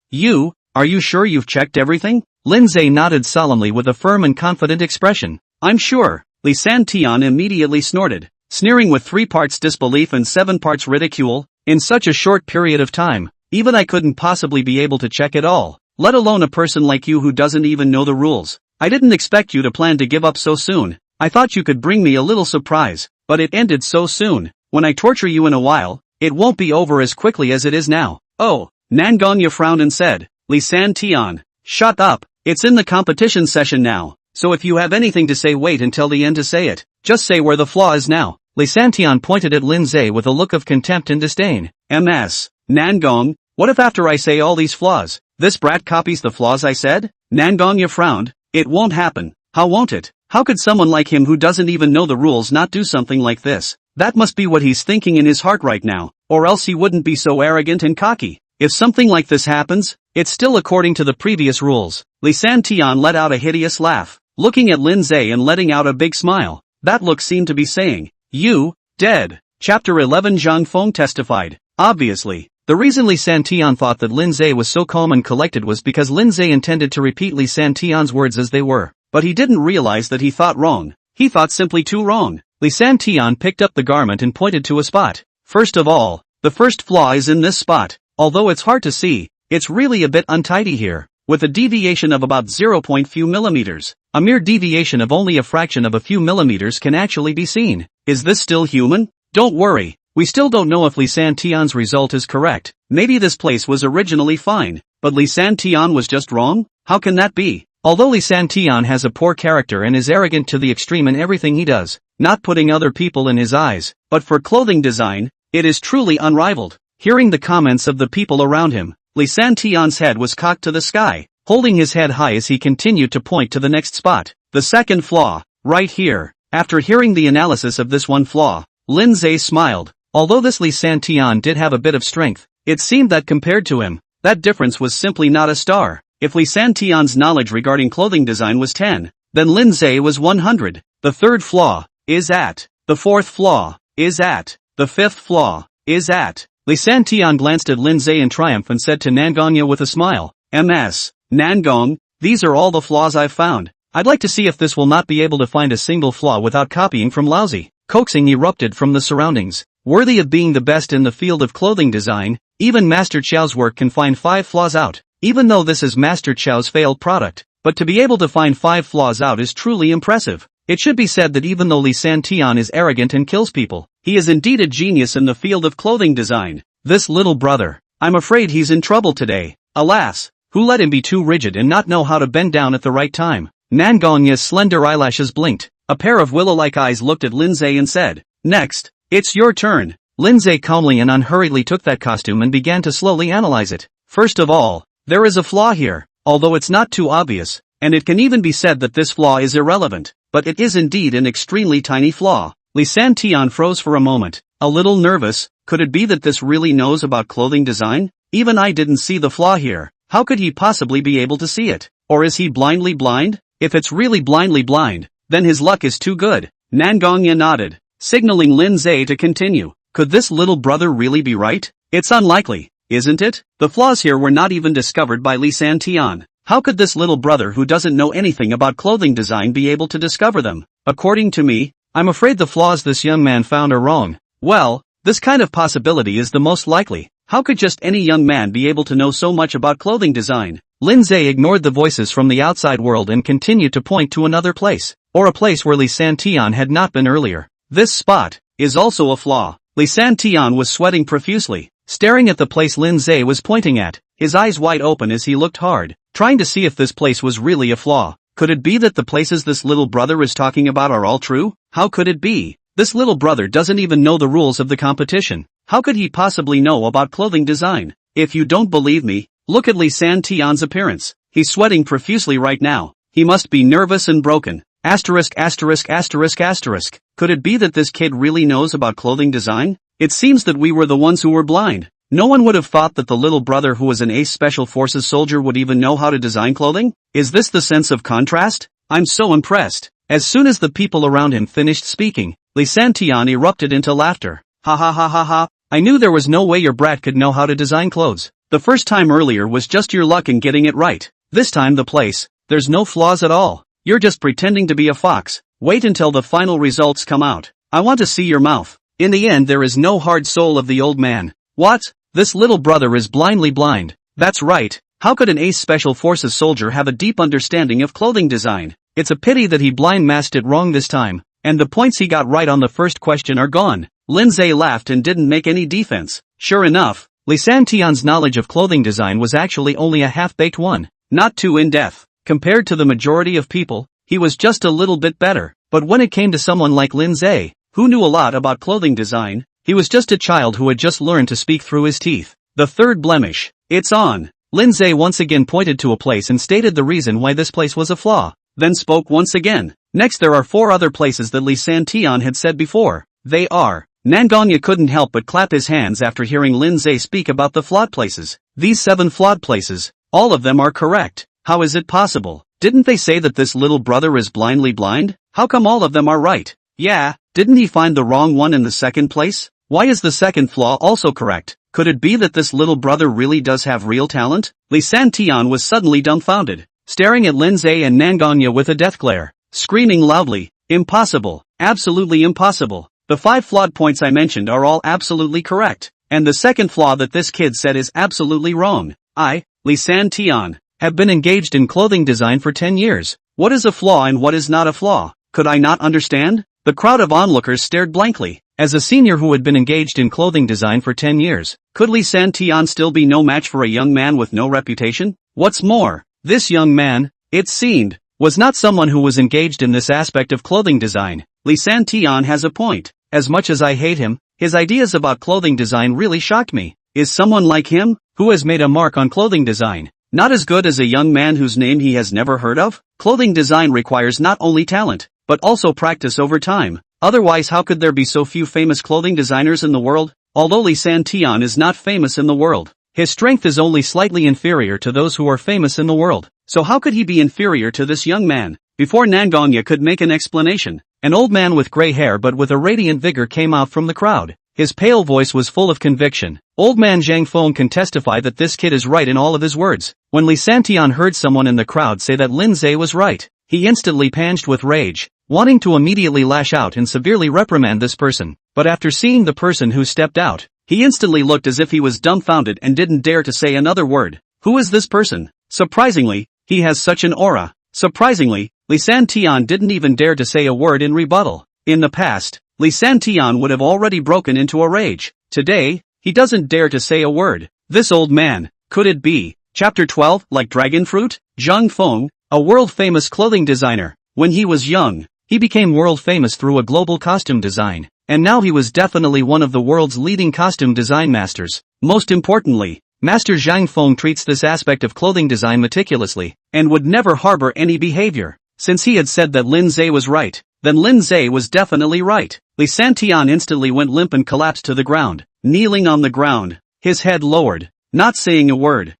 Are you sure you've checked everything? Lin Ze nodded solemnly with a firm and confident expression. I'm sure. Lin Ze immediately snorted, sneering with 3 parts disbelief and 7 parts ridicule. In such a short period of time, even I couldn't possibly be able to check it all, let alone a person like you who doesn't even know the rules. I didn't expect you to plan to give up so soon. I thought you could bring me a little surprise, but it ended so soon. When I torture you in a while, it won't be over as quickly as it is now. Oh, Nangong Ya frowned and said, Lin Ze, shut up. It's in the competition session now, so if you have anything to say wait until the end to say it. Just say where the flaw is now. Lin Ze pointed at Lin Ze with a look of contempt and disdain. Ms. Nangong, what if after I say all these flaws, this brat copies the flaws I said? Nangong Ya frowned. It won't happen. How won't it? How could someone like him who doesn't even know the rules not do something like this? That must be what he's thinking in his heart right now, or else he wouldn't be so arrogant and cocky. If something like this happens, it's still according to the previous rules. Lin Ze let out a hideous laugh, looking at Lin Ze and letting out a big smile. That look seemed to be saying, you, dead. Chapter 11 Zhang Feng testified. Obviously, the reason Lin Ze thought that Lin Ze was so calm and collected was because Lin Ze intended to repeat Lin Ze's words as they were. But he didn't realize that he thought wrong. He thought simply too wrong. Lin Ze picked up the garment and pointed to a spot. First of all, the first flaw is in this spot. Although it's hard to see, it's really a bit untidy here, with a deviation of about 0. few millimeters. A mere deviation of only a fraction of a few millimeters can actually be seen. Is this still human? Don't worry, we still don't know if Lin Ze's result is correct. Maybe this place was originally fine. But Li Santian was just wrong? How can that be? Although Li Santian has a poor character and is arrogant to the extreme in everything he does, not putting other people in his eyes, but for clothing design, it is truly unrivaled. Hearing the comments of the people around him, Li Santian's head was cocked to the sky, holding his head high as he continued to point to the next spot. The second flaw, right here. After hearing the analysis of this one flaw, Lin Ze smiled. Although this Li Santian did have a bit of strength, it seemed that compared to him, that difference was simply not a star. If Li Santian's knowledge regarding clothing design was 10, then Lin Ze was 100. The third flaw is at. The fourth flaw is at. The fifth flaw is at. Li Santian glanced at Lin Ze in triumph and said to Nangong Ya with a smile, "Ms. Nangong, these are all the flaws I've found. I'd like to see if this will not be able to find a single flaw without copying from lousy." Coaxing erupted from the surroundings. Worthy of being the best in the field of clothing design, even Master Chow's work can find 5 flaws out. Even though this is Master Chow's failed product, but to be able to find 5 flaws out is truly impressive. It should be said that even though Li Santian is arrogant and kills people, he is indeed a genius in the field of clothing design. This little brother, I'm afraid he's in trouble today. Alas, who let him be too rigid and not know how to bend down at the right time? Nangong Ya's slender eyelashes blinked. A pair of willow-like eyes looked at Lin Ze and said, "Next, it's your turn." Lin Ze calmly and unhurriedly took that costume and began to slowly analyze it. First of all, there is a flaw here, although it's not too obvious, and it can even be said that this flaw is irrelevant, but it is indeed an extremely tiny flaw. Li Santian froze for a moment, a little nervous. Could it be that this really knows about clothing design? Even I didn't see the flaw here. How could he possibly be able to see it? Or is he blindly blind? If it's really blindly blind, then his luck is too good. Nangong Ya nodded, signaling Lin Ze to continue. Could this little brother really be right? It's unlikely, isn't it? The flaws here were not even discovered by Li Santian. How could this little brother who doesn't know anything about clothing design be able to discover them? According to me, I'm afraid the flaws this young man found are wrong. Well, this kind of possibility is the most likely. How could just any young man be able to know so much about clothing design? Lin Ze ignored the voices from the outside world and continued to point to another place, or a place where Li Santian had not been earlier. This spot is also a flaw. Li Santian was sweating profusely, staring at the place Lin Ze was pointing at, his eyes wide open as he looked hard, trying to see if this place was really a flaw. Could it be that the places this little brother is talking about are all true? How could it be? This little brother doesn't even know the rules of the competition. How could he possibly know about clothing design? If you don't believe me, look at Li Santian's appearance. He's sweating profusely right now. He must be nervous and broken. Asterisk asterisk asterisk asterisk. Could it be that this kid really knows about clothing design? It seems that we were the ones who were blind. No one would have thought that the little brother who was an ace special forces soldier would even know how to design clothing? Is this the sense of contrast? I'm so impressed. As soon as the people around him finished speaking, Li Santian erupted into laughter. Ha ha ha ha ha. I knew there was no way your brat could know how to design clothes. The first time earlier was just your luck in getting it right. This time the place, there's no flaws at all. You're just pretending to be a fox. Wait until the final results come out. I want to see your mouth. In the end there is no hard soul of the old man. What? This little brother is blindly blind. That's right. How could an ace special forces soldier have a deep understanding of clothing design? It's a pity that he blind masked it wrong this time, and the points he got right on the first question are gone. Lin Ze laughed and didn't make any defense. Sure enough, Li Santian's knowledge of clothing design was actually only a half-baked one. Not too in-depth. Compared to the majority of people, he was just a little bit better. But when it came to someone like Lin Ze, who knew a lot about clothing design, he was just a child who had just learned to speak through his teeth. The third blemish. It's on. Lin Ze once again pointed to a place and stated the reason why this place was a flaw, then spoke once again. Next there are 4 other places that Li Santian had said before. They are. Nangong Ya couldn't help but clap his hands after hearing Lin Ze speak about the flawed places. These 7 flawed places, all of them are correct. How is it possible? Didn't they say that this little brother is blindly blind? How come all of them are right? Yeah, didn't he find the wrong one in the second place? Why is the second flaw also correct? Could it be that this little brother really does have real talent? Li Santian was suddenly dumbfounded, staring at Lin Ze and Nangong Ya with a death glare, screaming loudly, "Impossible! Absolutely impossible! The 5 flawed points I mentioned are all absolutely correct, and the second flaw that this kid said is absolutely wrong. I, Li Santian, have been engaged in clothing design for 10 years. What is a flaw and what is not a flaw? Could I not understand? The crowd of onlookers stared blankly. As a senior who had been engaged in clothing design for 10 years, could Li Santian still be no match for a young man with no reputation? What's more, this young man, it seemed, was not someone who was engaged in this aspect of clothing design. Li Santian has a point. As much as I hate him, his ideas about clothing design really shocked me. Is someone like him, who has made a mark on clothing design, not as good as a young man whose name he has never heard of? Clothing design requires not only talent, but also practice over time. Otherwise, how could there be so few famous clothing designers in the world? Although Li Santian is not famous in the world, his strength is only slightly inferior to those who are famous in the world. So how could he be inferior to this young man? Before Nangong Ya could make an explanation, an old man with gray hair but with a radiant vigor came out from the crowd. His pale voice was full of conviction. Old man Zhang Feng can testify that this kid is right in all of his words. When Li Santian heard someone in the crowd say that Lin Ze was right, he instantly panged with rage, wanting to immediately lash out and severely reprimand this person. But after seeing the person who stepped out, he instantly looked as if he was dumbfounded and didn't dare to say another word. Who is this person? Surprisingly, he has such an aura. Surprisingly, Li Santian didn't even dare to say a word in rebuttal. In the past, Li Santian would have already broken into a rage. Today, he doesn't dare to say a word. This old man, could it be? Chapter 12, like dragon fruit? Zhang Feng, a world-famous clothing designer. When he was young, he became world-famous through a global costume design, and now he was definitely one of the world's leading costume design masters. Most importantly, Master Zhang Feng treats this aspect of clothing design meticulously, and would never harbor any behavior. Since he had said that Lin Ze was right, then Lin Ze was definitely right. Li Santian instantly went limp and collapsed to the ground, kneeling on the ground, his head lowered, not saying a word.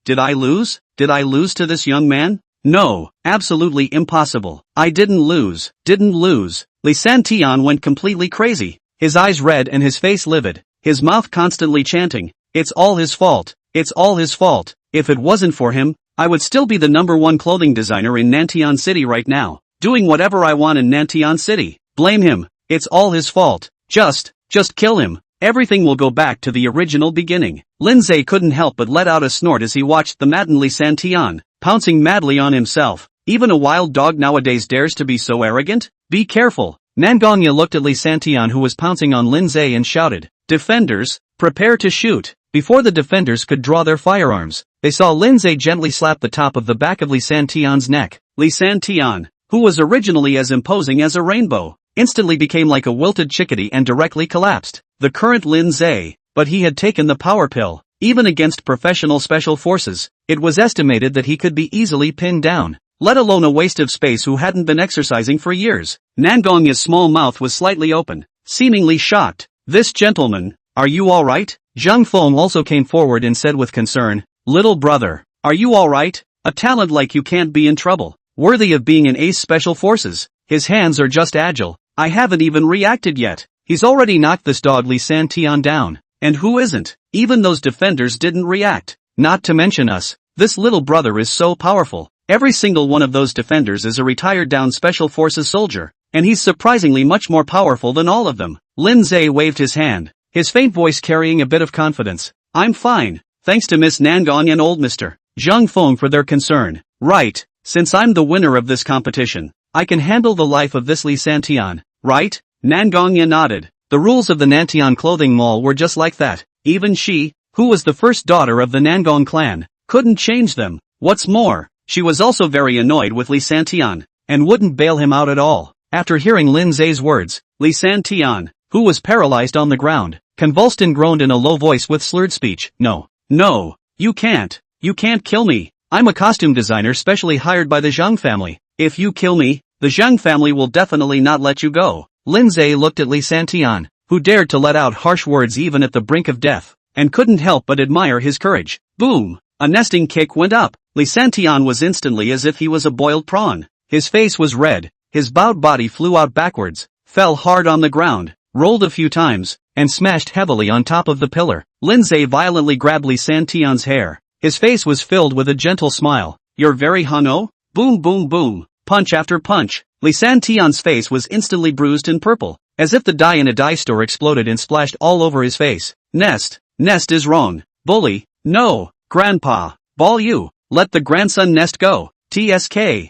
Did I lose? Did I lose to this young man? No, absolutely impossible. I didn't lose. Li Santian went completely crazy, his eyes red and his face livid, his mouth constantly chanting, "It's all his fault. It's all his fault. If it wasn't for him, I would still be the #1 clothing designer in Nantian City right now, doing whatever I want in Nantian City. Blame him. It's all his fault. Just kill him. Everything will go back to the original beginning." Lin Ze couldn't help but let out a snort as he watched the maddened Li Santian, pouncing madly on himself. Even a wild dog nowadays dares to be so arrogant? Be careful. Nangong Ya looked at Li Santian, who was pouncing on Lin Ze, and shouted, "Defenders, prepare to shoot." Before the defenders could draw their firearms, they saw Lin Ze gently slap the top of the back of Li Santian's neck. Li Santian, who was originally as imposing as a rainbow, instantly became like a wilted chickadee and directly collapsed. The current Lin Ze, but he had taken the power pill. Even against professional special forces, it was estimated that he could be easily pinned down, let alone a waste of space who hadn't been exercising for years. Nangong Ya's small mouth was slightly open, seemingly shocked. "This gentleman, are you alright?" Zhang Feng also came forward and said with concern, "Little brother, are you alright? A talent like you can't be in trouble, worthy of being an ace special forces. His hands are just agile. I haven't even reacted yet. He's already knocked this dog Li Santian down. And who isn't? Even those defenders didn't react. Not to mention us. This little brother is so powerful. Every single one of those defenders is a retired down special forces soldier, and he's surprisingly much more powerful than all of them." Lin Ze waved his hand, his faint voice carrying a bit of confidence. "I'm fine, thanks to Miss Nangong and old Mr. Zhang Feng for their concern. Right, since I'm the winner of this competition, I can handle the life of this Li Santian, right?" Nangong Ya nodded. The rules of the Nantian clothing mall were just like that. Even she, who was the first daughter of the Nangong clan, couldn't change them. What's more, she was also very annoyed with Li Santian, and wouldn't bail him out at all. After hearing Lin Ze's words, Li Santian, who was paralyzed on the ground, convulsed and groaned in a low voice with slurred speech. No, you can't kill me. I'm a costume designer specially hired by the Zhang family. If you kill me, the Zhang family will definitely not let you go." Lin Ze looked at Li Santian, who dared to let out harsh words even at the brink of death, and couldn't help but admire his courage. Boom! A nesting kick went up. Li Santian was instantly as if he was a boiled prawn. His face was red, his bowed body flew out backwards, fell hard on the ground, rolled a few times, and smashed heavily on top of the pillar. Lin Ze violently grabbed Li Santian's hair. His face was filled with a gentle smile. "You're very Hano?" Boom boom boom. Punch after punch. Li Santian's face was instantly bruised and purple, as if the dye in a dye store exploded and splashed all over his face. Nest is wrong. Bully, no. Grandpa, ball you. Let the grandson Nest go. TSK.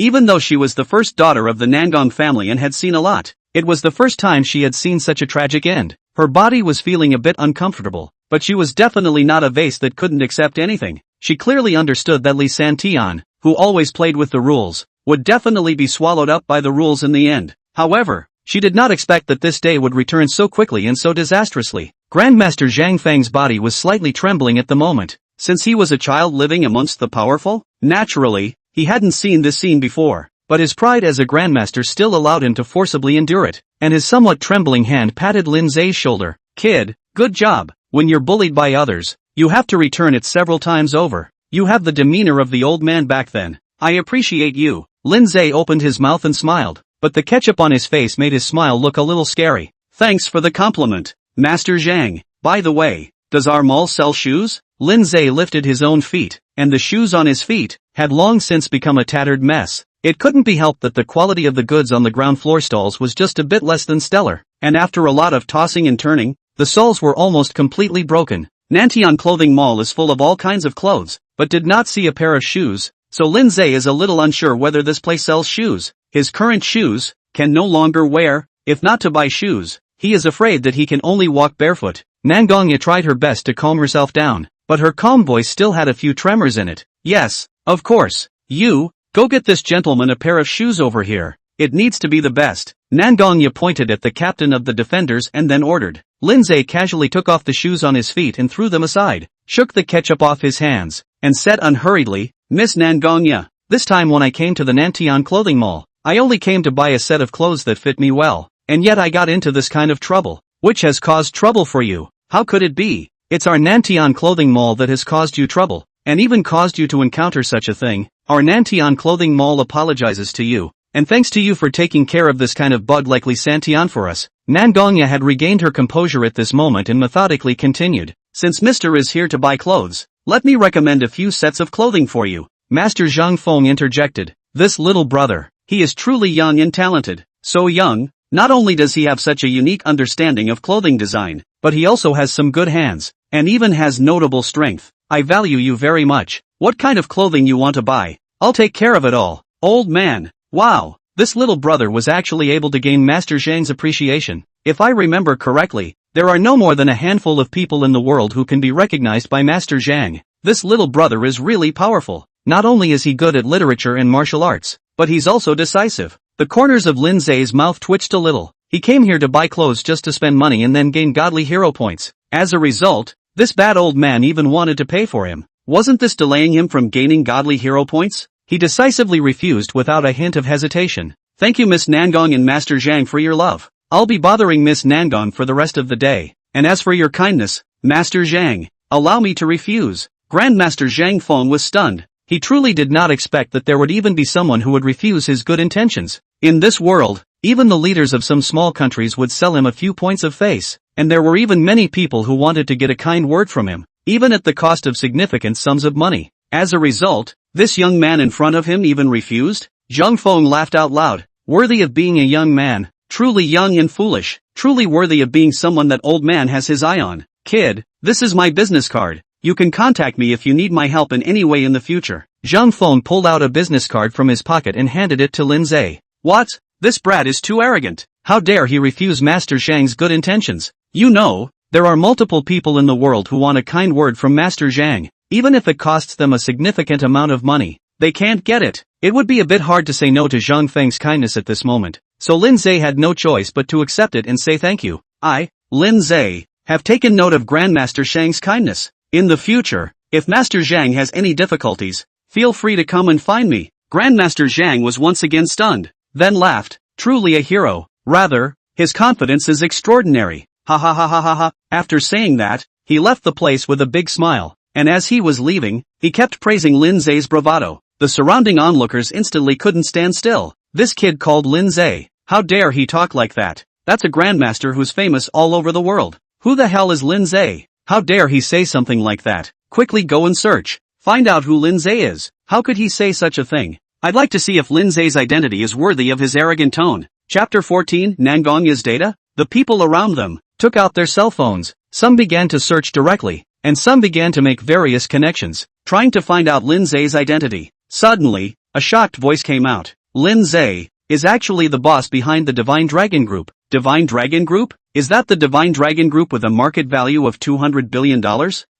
Even though she was the first daughter of the Nangong family and had seen a lot, it was the first time she had seen such a tragic end. Her body was feeling a bit uncomfortable, but she was definitely not a vase that couldn't accept anything. She clearly understood that Li Santian, who always played with the rules, would definitely be swallowed up by the rules in the end. However, she did not expect that this day would return so quickly and so disastrously. Grandmaster Zhang Feng's body was slightly trembling at the moment. Since he was a child living amongst the powerful, naturally, he hadn't seen this scene before, but his pride as a grandmaster still allowed him to forcibly endure it, and his somewhat trembling hand patted Lin Ze's shoulder. Kid, good job. When you're bullied by others, you have to return it several times over. You have the demeanor of the old man back then. I appreciate you. Lin Ze opened his mouth and smiled, but the ketchup on his face made his smile look a little scary. Thanks for the compliment, Master Zhang. By the way, does our mall sell shoes? Lin Ze lifted his own feet, and the shoes on his feet had long since become a tattered mess. It couldn't be helped that the quality of the goods on the ground floor stalls was just a bit less than stellar, and after a lot of tossing and turning, the soles were almost completely broken. Nantian Clothing Mall is full of all kinds of clothes, but did not see a pair of shoes, so Lin Ze is a little unsure whether this place sells shoes. His current shoes can no longer wear. If not to buy shoes, he is afraid that he can only walk barefoot. Nangong Ya tried her best to calm herself down, but her calm voice still had a few tremors in it. Yes, of course. You, go get this gentleman a pair of shoes over here. It needs to be the best. Nangong Ya pointed at the captain of the defenders and then ordered. Lin Ze casually took off the shoes on his feet and threw them aside, shook the ketchup off his hands, and said unhurriedly, Miss Nangong Ya, this time when I came to the Nantian Clothing Mall, I only came to buy a set of clothes that fit me well, and yet I got into this kind of trouble. Which has caused trouble for you? How could it be? It's our Nantian Clothing Mall that has caused you trouble, and even caused you to encounter such a thing. Our Nantian Clothing Mall apologizes to you, and thanks to you for taking care of this kind of bug like Li Santian for us. Nangong Ya had regained her composure at this moment and methodically continued. Since Mr. is here to buy clothes, let me recommend a few sets of clothing for you. Master Zhang Feng interjected. This little brother, he is truly young and talented. So young, not only does he have such a unique understanding of clothing design, but he also has some good hands, and even has notable strength. I value you very much. What kind of clothing you want to buy? I'll take care of it all. Old man. Wow, this little brother was actually able to gain Master Zhang's appreciation. If I remember correctly, there are no more than a handful of people in the world who can be recognized by Master Zhang. This little brother is really powerful. Not only is he good at literature and martial arts, but he's also decisive. The corners of Lin Ze's mouth twitched a little. He came here to buy clothes just to spend money and then gain godly hero points. As a result, this bad old man even wanted to pay for him. Wasn't this delaying him from gaining godly hero points? He decisively refused without a hint of hesitation. Thank you Miss Nangong and Master Zhang for your love. I'll be bothering Miss Nangong for the rest of the day. And as for your kindness, Master Zhang, allow me to refuse. Grandmaster Zhang Feng was stunned. He truly did not expect that there would even be someone who would refuse his good intentions. In this world, even the leaders of some small countries would sell him a few points of face, and there were even many people who wanted to get a kind word from him, even at the cost of significant sums of money. As a result, this young man in front of him even refused? Zhang Feng laughed out loud. Worthy of being a young man, truly young and foolish, truly worthy of being someone that old man has his eye on. Kid, this is my business card. You can contact me if you need my help in any way in the future. Zhang Feng pulled out a business card from his pocket and handed it to Lin Ze. What? This brat is too arrogant. How dare he refuse Master Zhang's good intentions? You know, there are multiple people in the world who want a kind word from Master Zhang, even if it costs them a significant amount of money. They can't get it. It would be a bit hard to say no to Zhang Feng's kindness at this moment, so Lin Ze had no choice but to accept it and say thank you. I, Lin Ze, have taken note of Grandmaster Zhang's kindness. In the future, if Master Zhang has any difficulties, feel free to come and find me. Grandmaster Zhang was once again stunned, then laughed. Truly a hero. Rather, his confidence is extraordinary. Ha ha ha ha ha ha. After saying that, he left the place with a big smile, and as he was leaving, he kept praising Lin Ze's bravado. The surrounding onlookers instantly couldn't stand still. This kid called Lin Ze. How dare he talk like that? That's a grandmaster who's famous all over the world. Who the hell is Lin Ze? How dare he say something like that? Quickly go and search. Find out who Lin Ze is. How could he say such a thing? I'd like to see if Lin Ze's identity is worthy of his arrogant tone. Chapter 14 Nangong Ya's data? The people around them took out their cell phones. Some began to search directly, and some began to make various connections, trying to find out Lin Ze's identity. Suddenly, A shocked voice came out. Lin Ze is actually the boss behind the Divine Dragon Group. Divine Dragon Group? Is that the Divine Dragon Group with a market value of $200 billion?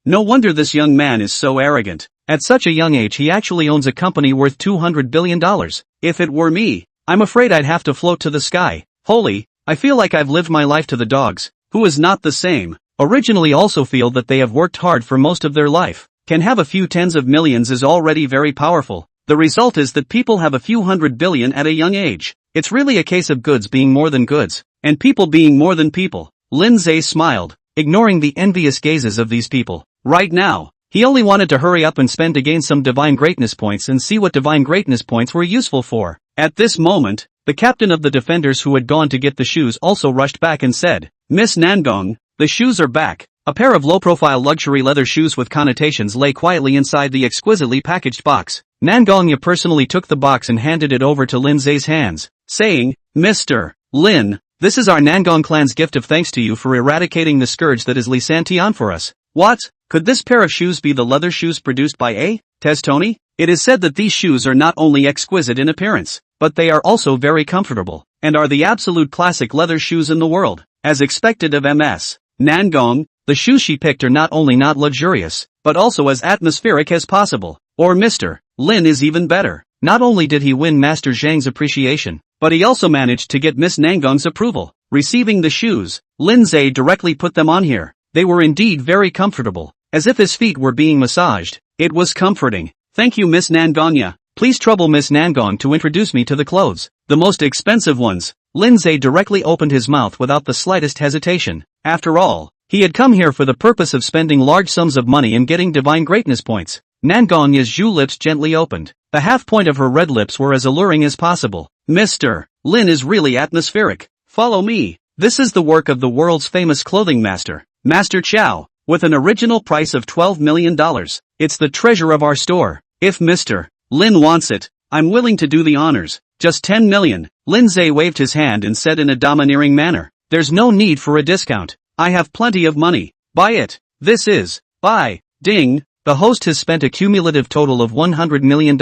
No wonder this young man is so arrogant. At such a young age he actually owns a company worth $200 billion. If it were me, I'm afraid I'd have to float to the sky. Holy, I feel like I've lived my life to the dogs. Who is not the same? Originally also feel that they have worked hard for most of their life. Can have a few tens of millions is already very powerful. The result is that people have a few hundred billion at a young age. It's really a case of goods being more than goods, and people being more than people. Lin Ze smiled, ignoring the envious gazes of these people. Right now, he only wanted to hurry up and spend to gain some divine greatness points and see what divine greatness points were useful for. At this moment, the captain of the defenders who had gone to get the shoes also rushed back and said, "Miss Nangong, the shoes are back." A pair of low-profile luxury leather shoes with connotations lay quietly inside the exquisitely packaged box. Nangong Ya personally took the box and handed it over to Lin Ze's hands, saying, "Mr. Lin, this is our Nangong clan's gift of thanks to you for eradicating the scourge that is Li Santian for us." What? Could this pair of shoes be the leather shoes produced by A. Testoni? It is said that these shoes are not only exquisite in appearance, but they are also very comfortable, and are the absolute classic leather shoes in the world. As expected of Ms. Nangong, the shoes she picked are not only not luxurious, but also as atmospheric as possible. Or Mr. Lin is even better. Not only did he win Master Zhang's appreciation, but he also managed to get Miss Nangong's approval. Receiving the shoes, Lin Ze directly put them on here. They were indeed very comfortable, as if his feet were being massaged. It was comforting. "Thank you, Miss Nangong Ya. Please trouble Miss Nangong to introduce me to the clothes. The most expensive ones." Lin Ze directly opened his mouth without the slightest hesitation. After all, he had come here for the purpose of spending large sums of money and getting divine greatness points. Nangong Ya's Zhu lips gently opened. The half point of her red lips were as alluring as possible. "Mr. Lin is really atmospheric. Follow me." This is the work of the world's famous clothing master, Master Chow, with an original price of $12 million. It's the treasure of our store. If Mr. Lin wants it, I'm willing to do the honors. Just 10 million. Lin Ze waved his hand and said in a domineering manner, "There's no need for a discount. I have plenty of money. Buy it. This is, buy." Ding. The host has spent a cumulative total of $100 million,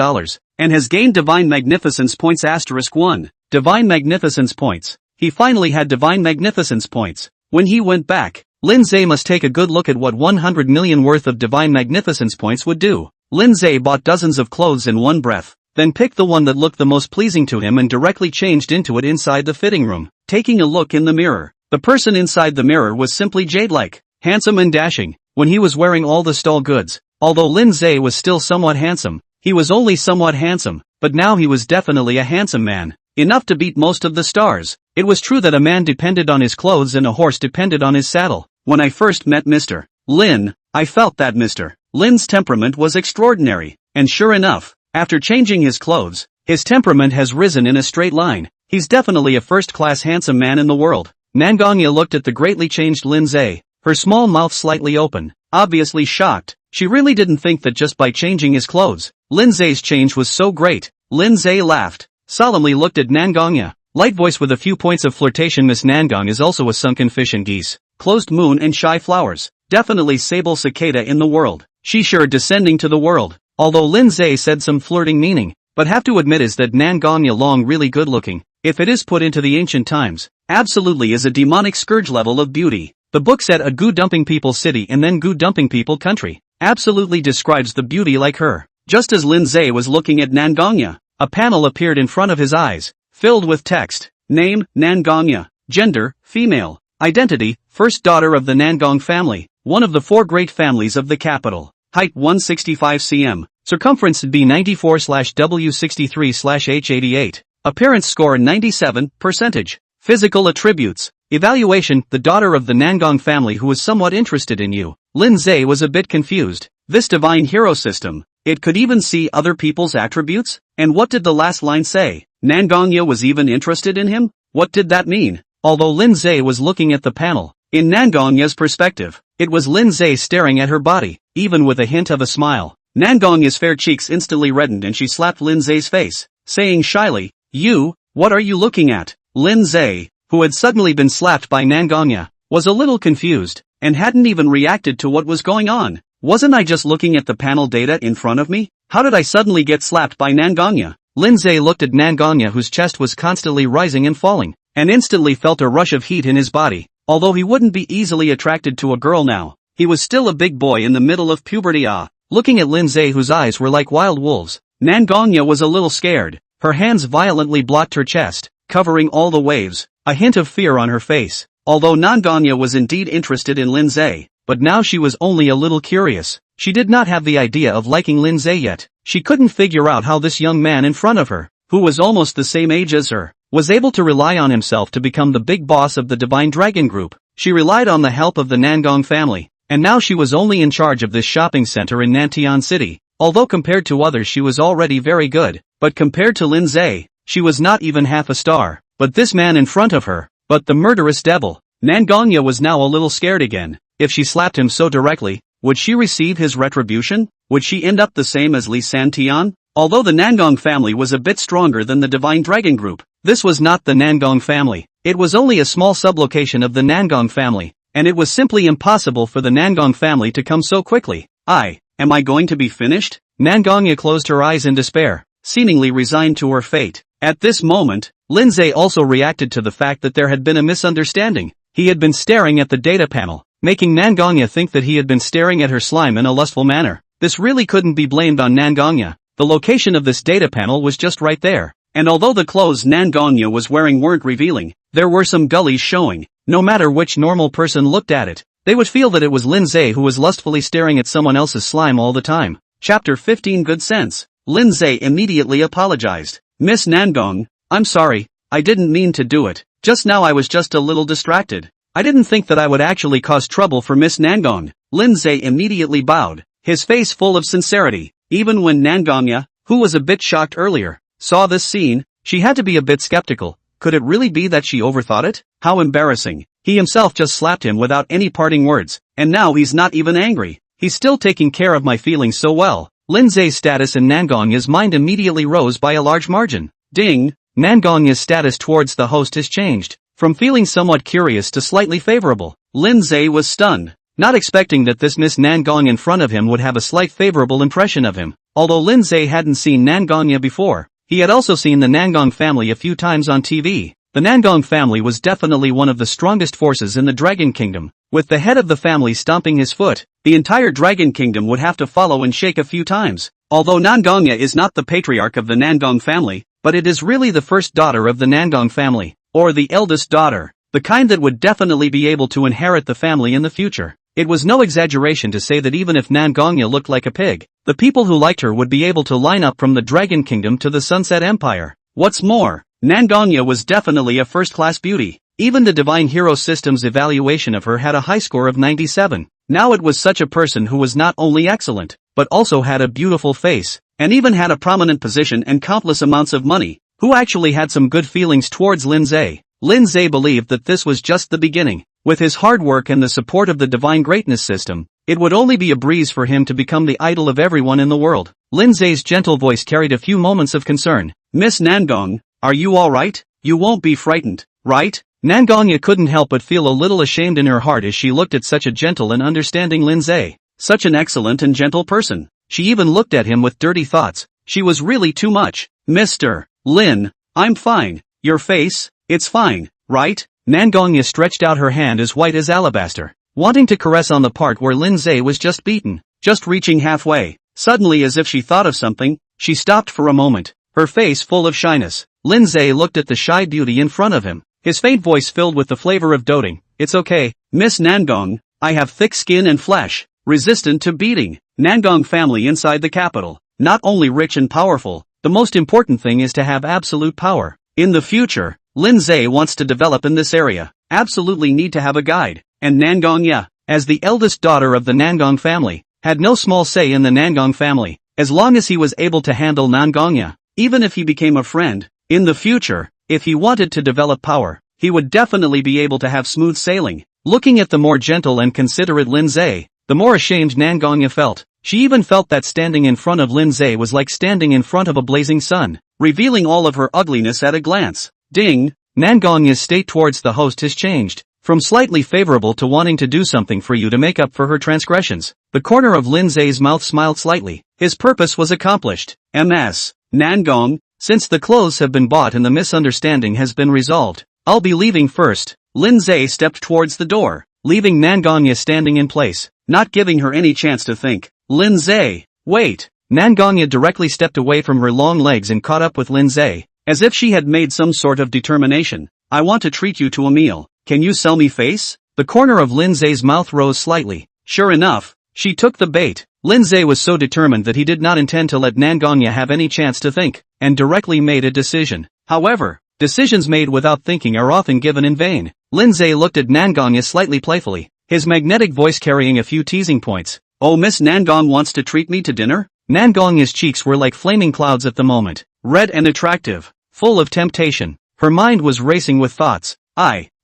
and has gained Divine Magnificence points *1. Divine Magnificence points. He finally had Divine Magnificence points. When he went back, Lin Ze must take a good look at what 100 million worth of Divine Magnificence points would do. Lin Ze bought dozens of clothes in one breath, then picked the one that looked the most pleasing to him and directly changed into it inside the fitting room. Taking a look in the mirror, the person inside the mirror was simply jade-like, handsome and dashing. When he was wearing all the stole goods, although Lin Ze was still somewhat handsome, he was only somewhat handsome, but now he was definitely a handsome man, enough to beat most of the stars. It was true that a man depended on his clothes and a horse depended on his saddle. When I first met Mr. Lin, I felt that Mr. Lin's temperament was extraordinary, and sure enough, after changing his clothes, his temperament has risen in a straight line. He's definitely a first-class handsome man in the world. Nangong Ya looked at the greatly changed Lin Ze, her small mouth slightly open, obviously shocked. She really didn't think that just by changing his clothes, Lin Ze's change was so great. Lin Ze laughed, solemnly looked at Nangong Ya. Light voice with a few points of flirtation. Miss Nangong is also a sunken fish and geese, closed moon and shy flowers. Definitely sable cicada in the world. She sure descending to the world. Although Lin Ze said some flirting meaning, but have to admit is that Nangong Ya long really good looking. If it is put into the ancient times, absolutely is a demonic scourge level of beauty. The book said a goo dumping people city and then goo dumping people country. Absolutely describes the beauty like her. Just as Lin Ze was looking at Nangong Ya, a panel appeared in front of his eyes, filled with text. Name, Nangong Ya. Gender, female. Identity, first daughter of the Nangong family, one of the 4 great families of the capital. Height 165 cm. Circumference B 94/W63/H88. Appearance score 97%. Physical attributes. Evaluation, the daughter of the Nangong family who was somewhat interested in you. Lin Ze was a bit confused. This divine hero system, it could even see other people's attributes? And what did the last line say? Nangong Ya was even interested in him? What did that mean? Although Lin Ze was looking at the panel, in Nangong Ya's perspective, it was Lin Ze staring at her body, even with a hint of a smile. Nangong Ya's fair cheeks instantly reddened and she slapped Lin Ze's face, saying shyly, "You, what are you looking at?" Lin Ze, who had suddenly been slapped by Nangong Ya, was a little confused, and hadn't even reacted to what was going on. Wasn't I just looking at the panel data in front of me? How did I suddenly get slapped by Nangong Ya? Lin Ze looked at Nangong Ya, whose chest was constantly rising and falling, and instantly felt a rush of heat in his body. Although he wouldn't be easily attracted to a girl now, he was still a big boy in the middle of puberty. Looking at Lin Ze, whose eyes were like wild wolves, Nangong Ya was a little scared. Her hands violently blocked her chest, covering all the waves, a hint of fear on her face. Although Nangong Ya was indeed interested in Lin Ze, but now she was only a little curious. She did not have the idea of liking Lin Ze yet. She couldn't figure out how this young man in front of her, who was almost the same age as her, was able to rely on himself to become the big boss of the Divine Dragon Group. She relied on the help of the Nangong family, and now she was only in charge of this shopping center in Nantian City. Although compared to others she was already very good, but compared to Lin Ze, she was not even half a star. But this man in front of her, but the murderous devil, Nangong Ya was now a little scared again. If she slapped him so directly, would she receive his retribution? Would she end up the same as Li Santian? Although the Nangong family was a bit stronger than the Divine Dragon Group, this was not the Nangong family. It was only a small sublocation of the Nangong family, and it was simply impossible for the Nangong family to come so quickly. Am I going to be finished? Nangong Ya closed her eyes in despair, seemingly resigned to her fate. At this moment, Lin Ze also reacted to the fact that there had been a misunderstanding. He had been staring at the data panel, making Nangong Ya think that he had been staring at her slime in a lustful manner. This really couldn't be blamed on Nangong Ya. The location of this data panel was just right there, and although the clothes Nangong Ya was wearing weren't revealing, there were some gullies showing. No matter which normal person looked at it, they would feel that it was Lin Ze who was lustfully staring at someone else's slime all the time. Chapter 15 Good Sense. Lin Ze immediately apologized. Miss Nangong, I'm sorry, I didn't mean to do it. Just now I was just a little distracted. I didn't think that I would actually cause trouble for Miss Nangong. Lin Ze immediately bowed, his face full of sincerity. Even when Nangong Ya, who was a bit shocked earlier, saw this scene, she had to be a bit skeptical. Could it really be that she overthought it? How embarrassing. He himself just slapped him without any parting words, and now he's not even angry. He's still taking care of my feelings so well. Lin Ze's status in Nangong Ya's mind immediately rose by a large margin. Ding! Nangong Ya's status towards the host has changed, from feeling somewhat curious to slightly favorable. Lin Ze was stunned, not expecting that this Miss Nangong in front of him would have a slight favorable impression of him. Although Lin Ze hadn't seen Nangong Ya before, he had also seen the Nangong family a few times on TV. The Nangong family was definitely one of the strongest forces in the Dragon Kingdom. With the head of the family stomping his foot, the entire Dragon Kingdom would have to follow and shake a few times. Although Nangong Ya is not the patriarch of the Nangong family, but it is really the first daughter of the Nangong family, or the eldest daughter, the kind that would definitely be able to inherit the family in the future. It was no exaggeration to say that even if Nangong Ya looked like a pig, the people who liked her would be able to line up from the Dragon Kingdom to the Sunset Empire. What's more, Nangong Ya was definitely a first-class beauty. Even the Divine Hero System's evaluation of her had a high score of 97. Now it was such a person who was not only excellent, but also had a beautiful face, and even had a prominent position and countless amounts of money, who actually had some good feelings towards Lin Ze. Lin Ze believed that this was just the beginning. With his hard work and the support of the Divine Greatness System, it would only be a breeze for him to become the idol of everyone in the world. Lin Ze's gentle voice carried a few moments of concern. Miss Nangong, are you alright? You won't be frightened, right? Nangong Ya couldn't help but feel a little ashamed in her heart as she looked at such a gentle and understanding Lin Ze. Such an excellent and gentle person. She even looked at him with dirty thoughts. She was really too much. Mr. Lin, I'm fine. Your face, it's fine, right? Nangong Ya stretched out her hand as white as alabaster, wanting to caress on the part where Lin Ze was just beaten, just reaching halfway. Suddenly, as if she thought of something, she stopped for a moment, her face full of shyness. Lin Ze looked at the shy beauty in front of him, his faint voice filled with the flavor of doting. It's okay, Miss Nangong, I have thick skin and flesh, resistant to beating. Nangong family inside the capital, not only rich and powerful, the most important thing is to have absolute power. In the future, Lin Ze wants to develop in this area, absolutely need to have a guide, and Nangong Ya, as the eldest daughter of the Nangong family, had no small say in the Nangong family, as long as he was able to handle Nangong Ya, even if he became a friend. In the future, if he wanted to develop power, he would definitely be able to have smooth sailing. Looking at the more gentle and considerate Lin Ze, the more ashamed Nangong Ya felt. She even felt that standing in front of Lin Ze was like standing in front of a blazing sun, revealing all of her ugliness at a glance. Ding! Nangong Ya's state towards the host has changed. From slightly favorable to wanting to do something for you to make up for her transgressions. The corner of Lin Ze's mouth smiled slightly. His purpose was accomplished. Ms. Nangong, since the clothes have been bought and the misunderstanding has been resolved, I'll be leaving first. Lin Ze stepped towards the door, leaving Nangong Ya standing in place, not giving her any chance to think. Lin Ze, wait. Nangong Ya directly stepped away from her long legs and caught up with Lin Ze, as if she had made some sort of determination. I want to treat you to a meal. Can you sell me face? The corner of Lin Ze's mouth rose slightly. Sure enough, she took the bait. Lin Ze was so determined that he did not intend to let Nangong Ya have any chance to think, and directly made a decision. However, decisions made without thinking are often given in vain. Lin Ze looked at Nangong Ya slightly playfully, his magnetic voice carrying a few teasing points. Oh, Miss Nangong wants to treat me to dinner? Nangong Ya's cheeks were like flaming clouds at the moment, red and attractive, full of temptation. Her mind was racing with thoughts.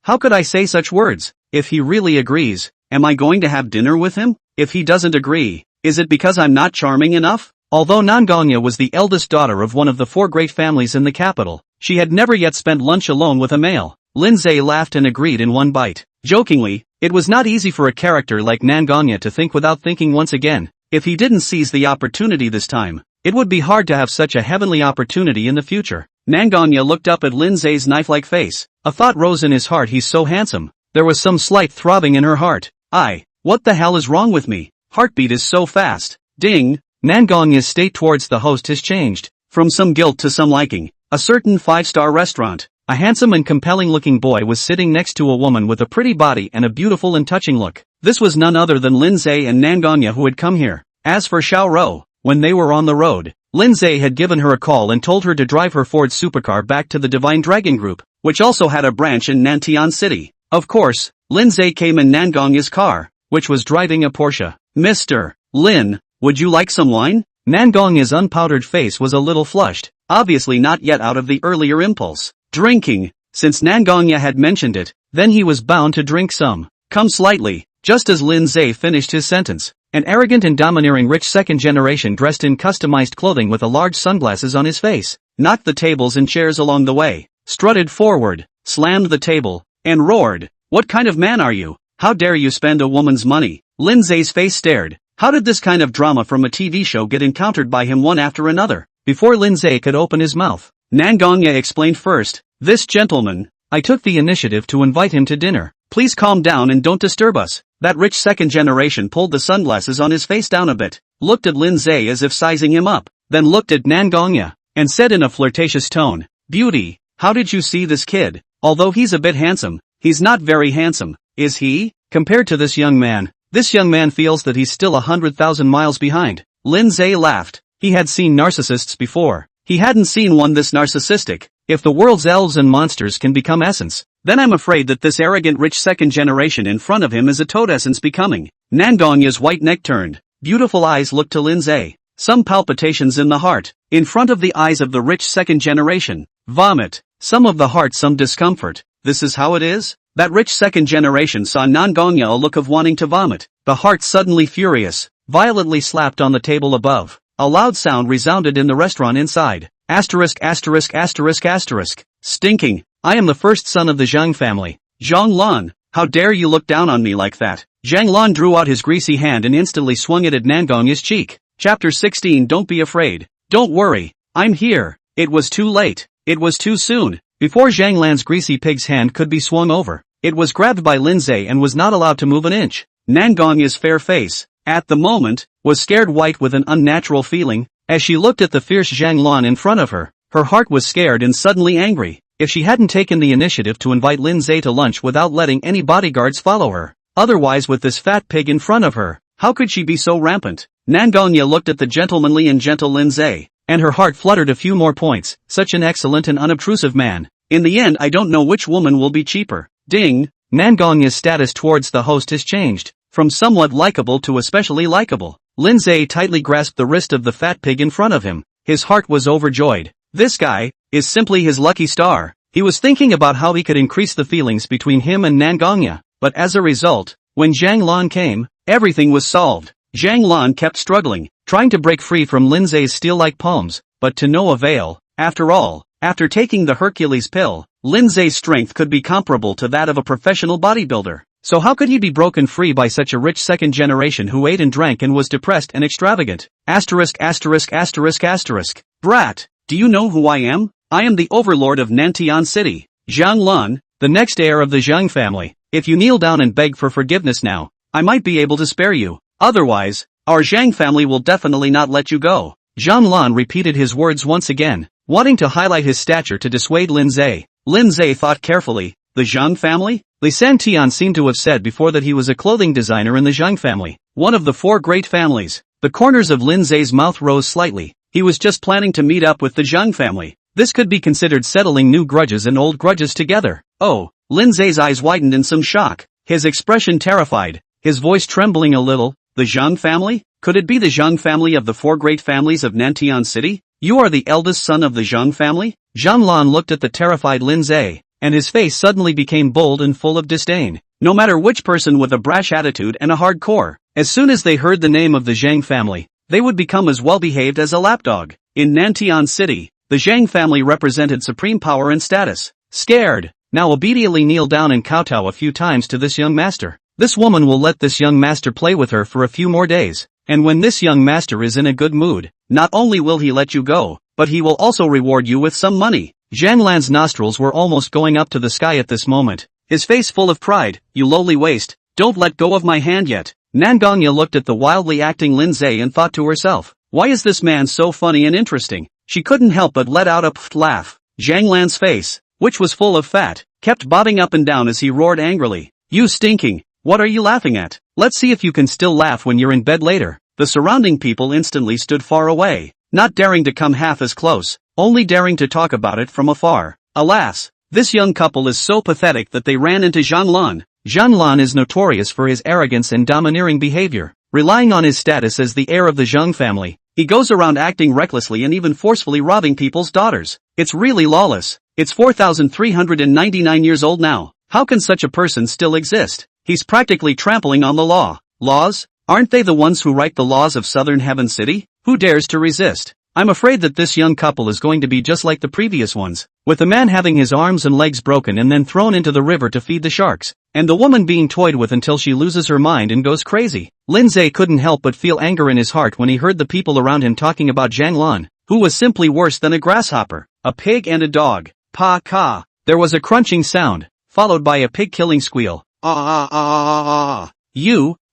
How could I say such words? If he really agrees, am I going to have dinner with him? If he doesn't agree, is it because I'm not charming enough? Although Nangong Ya was the eldest daughter of one of the 4 great families in the capital, she had never yet spent lunch alone with a male. Lin Ze laughed and agreed in one bite. Jokingly, it was not easy for a character like Nangong Ya to think without thinking once again. If he didn't seize the opportunity this time, it would be hard to have such a heavenly opportunity in the future. Nangong Ya looked up at Lin Ze's knife-like face. A thought rose in his heart. He's so handsome. There was some slight throbbing in her heart. What the hell is wrong with me? Heartbeat is so fast. Ding! Nangong Ya's state towards the host has changed. From some guilt to some liking. A certain 5-star restaurant. A handsome and compelling-looking boy was sitting next to a woman with a pretty body and a beautiful and touching look. This was none other than Lin Ze and Nangong Ya who had come here. As for Xiao Ro, when they were on the road, Lin Ze had given her a call and told her to drive her Ford supercar back to the Divine Dragon Group, which also had a branch in Nantian City. Of course, Lin Ze came in Nangong Ya's car, which was driving a Porsche. Mr. Lin, would you like some wine? Nangong Ya's unpowdered face was a little flushed, obviously not yet out of the earlier impulse. Drinking. Since Nangong Ya had mentioned it, then he was bound to drink some. Come slightly. Just as Lin Ze finished his sentence, an arrogant and domineering rich second generation dressed in customized clothing with a large sunglasses on his face, knocked the tables and chairs along the way, strutted forward, slammed the table, and roared, "What kind of man are you? How dare you spend a woman's money?" Lin Ze's face stared. How did this kind of drama from a TV show get encountered by him one after another? Before Lin Ze could open his mouth, Nangong Ya explained first, "This gentleman, I took the initiative to invite him to dinner. Please calm down and don't disturb us." That rich second generation pulled the sunglasses on his face down a bit, looked at Lin Ze as if sizing him up, then looked at Nangong Ya, and said in a flirtatious tone, "Beauty, how did you see this kid? Although he's a bit handsome, he's not very handsome, is he? Compared to this young man feels that he's still 100,000 miles behind." Lin Ze laughed. He had seen narcissists before. He hadn't seen one this narcissistic. If the world's elves and monsters can become essence, then I'm afraid that this arrogant rich second generation in front of him is a toad essence becoming. Nangong Ya's white neck turned. Beautiful eyes looked to Lin Ze. Some palpitations in the heart. In front of the eyes of the rich second generation. Vomit. Some of the heart, some discomfort. This is how it is? That rich second generation saw Nangong Ya a look of wanting to vomit. The heart suddenly furious, violently slapped on the table above. A loud sound resounded in the restaurant inside. Asterisk asterisk asterisk asterisk. Stinking. I am the first son of the Zhang family. Zhang Lan, how dare you look down on me like that? Zhang Lan drew out his greasy hand and instantly swung it at Nangong Ya's cheek. Chapter 16. Don't be afraid. Don't worry. I'm here. It was too late. It was too soon. Before Zhang Lan's greasy pig's hand could be swung over, it was grabbed by Lin Ze and was not allowed to move an inch. Nangong Ya's fair face, at the moment, was scared white with an unnatural feeling. As she looked at the fierce Zhang Lan in front of her, her heart was scared and suddenly angry. If she hadn't taken the initiative to invite Lin Ze to lunch without letting any bodyguards follow her, otherwise with this fat pig in front of her, how could she be so rampant? Nangong Ya looked at the gentlemanly and gentle Lin Ze, and her heart fluttered a few more points. Such an excellent and unobtrusive man. In the end, I don't know which woman will be cheaper. Ding! Nangong Ya's status towards the host has changed, from somewhat likable to especially likable. Lin Ze tightly grasped the wrist of the fat pig in front of him. His heart was overjoyed. This guy is simply his lucky star. He was thinking about how he could increase the feelings between him and Nangong Ya, but as a result, when Zhang Lan came, everything was solved. Zhang Lan kept struggling, trying to break free from Lin Ze's steel-like palms, but to no avail. After all, After taking the Hercules pill, Lin Ze's strength could be comparable to that of a professional bodybuilder. So how could he be broken free by such a rich second generation who ate and drank and was depressed and extravagant? Asterisk asterisk asterisk asterisk. Brat, do you know who I am? I am the overlord of Nantian City, Zhang Lun, the next heir of the Zhang family. If you kneel down and beg for forgiveness now, I might be able to spare you. Otherwise, our Zhang family will definitely not let you go. Zhang Lun repeated his words once again, wanting to highlight his stature to dissuade Lin Ze. Lin Ze thought carefully. The Zhang family? Li Santian seemed to have said before that he was a clothing designer in the Zhang family, one of the four great families. The corners of Lin Ze's mouth rose slightly. He was just planning to meet up with the Zhang family. This could be considered settling new grudges and old grudges together. Oh, Lin Ze's eyes widened in some shock, his expression terrified, his voice trembling a little. The Zhang family? Could it be the Zhang family of the four great families of Nantian City? You are the eldest son of the Zhang family? Zhang Lan looked at the terrified Lin Ze, and his face suddenly became bold and full of disdain. No matter which person with a brash attitude and a hard core, as soon as they heard the name of the Zhang family, they would become as well behaved as a lapdog. In Nantian City, the Zhang family represented supreme power and status. Scared, now obediently kneel down and kowtow a few times to this young master. This woman will let this young master play with her for a few more days, and when this young master is in a good mood, not only will he let you go, but he will also reward you with some money. Zhang Lan's nostrils were almost going up to the sky at this moment, his face full of pride. You lowly waste, don't let go of my hand yet. Nangong Ya looked at the wildly acting Lin Ze and thought to herself, why is this man so funny and interesting? She couldn't help but let out a pfft laugh. Zhang Lan's face, which was full of fat, kept bobbing up and down as he roared angrily. You stinking! What are you laughing at? Let's see if you can still laugh when you're in bed later. The surrounding people instantly stood far away, not daring to come half as close, only daring to talk about it from afar. Alas, this young couple is so pathetic that they ran into Zhang Lan. Zhang Lan is notorious for his arrogance and domineering behavior. Relying on his status as the heir of the Zhang family, he goes around acting recklessly and even forcefully robbing people's daughters. It's really lawless. It's 4,399 years old now. How can such a person still exist? He's practically trampling on the law. Laws? Aren't they the ones who write the laws of Southern Heaven City? Who dares to resist? I'm afraid that this young couple is going to be just like the previous ones, with the man having his arms and legs broken and then thrown into the river to feed the sharks, and the woman being toyed with until she loses her mind and goes crazy. Lin Ze couldn't help but feel anger in his heart when he heard the people around him talking about Zhang Lan, who was simply worse than a grasshopper, a pig and a dog. Pa-ka. There was a crunching sound, followed by a pig-killing squeal.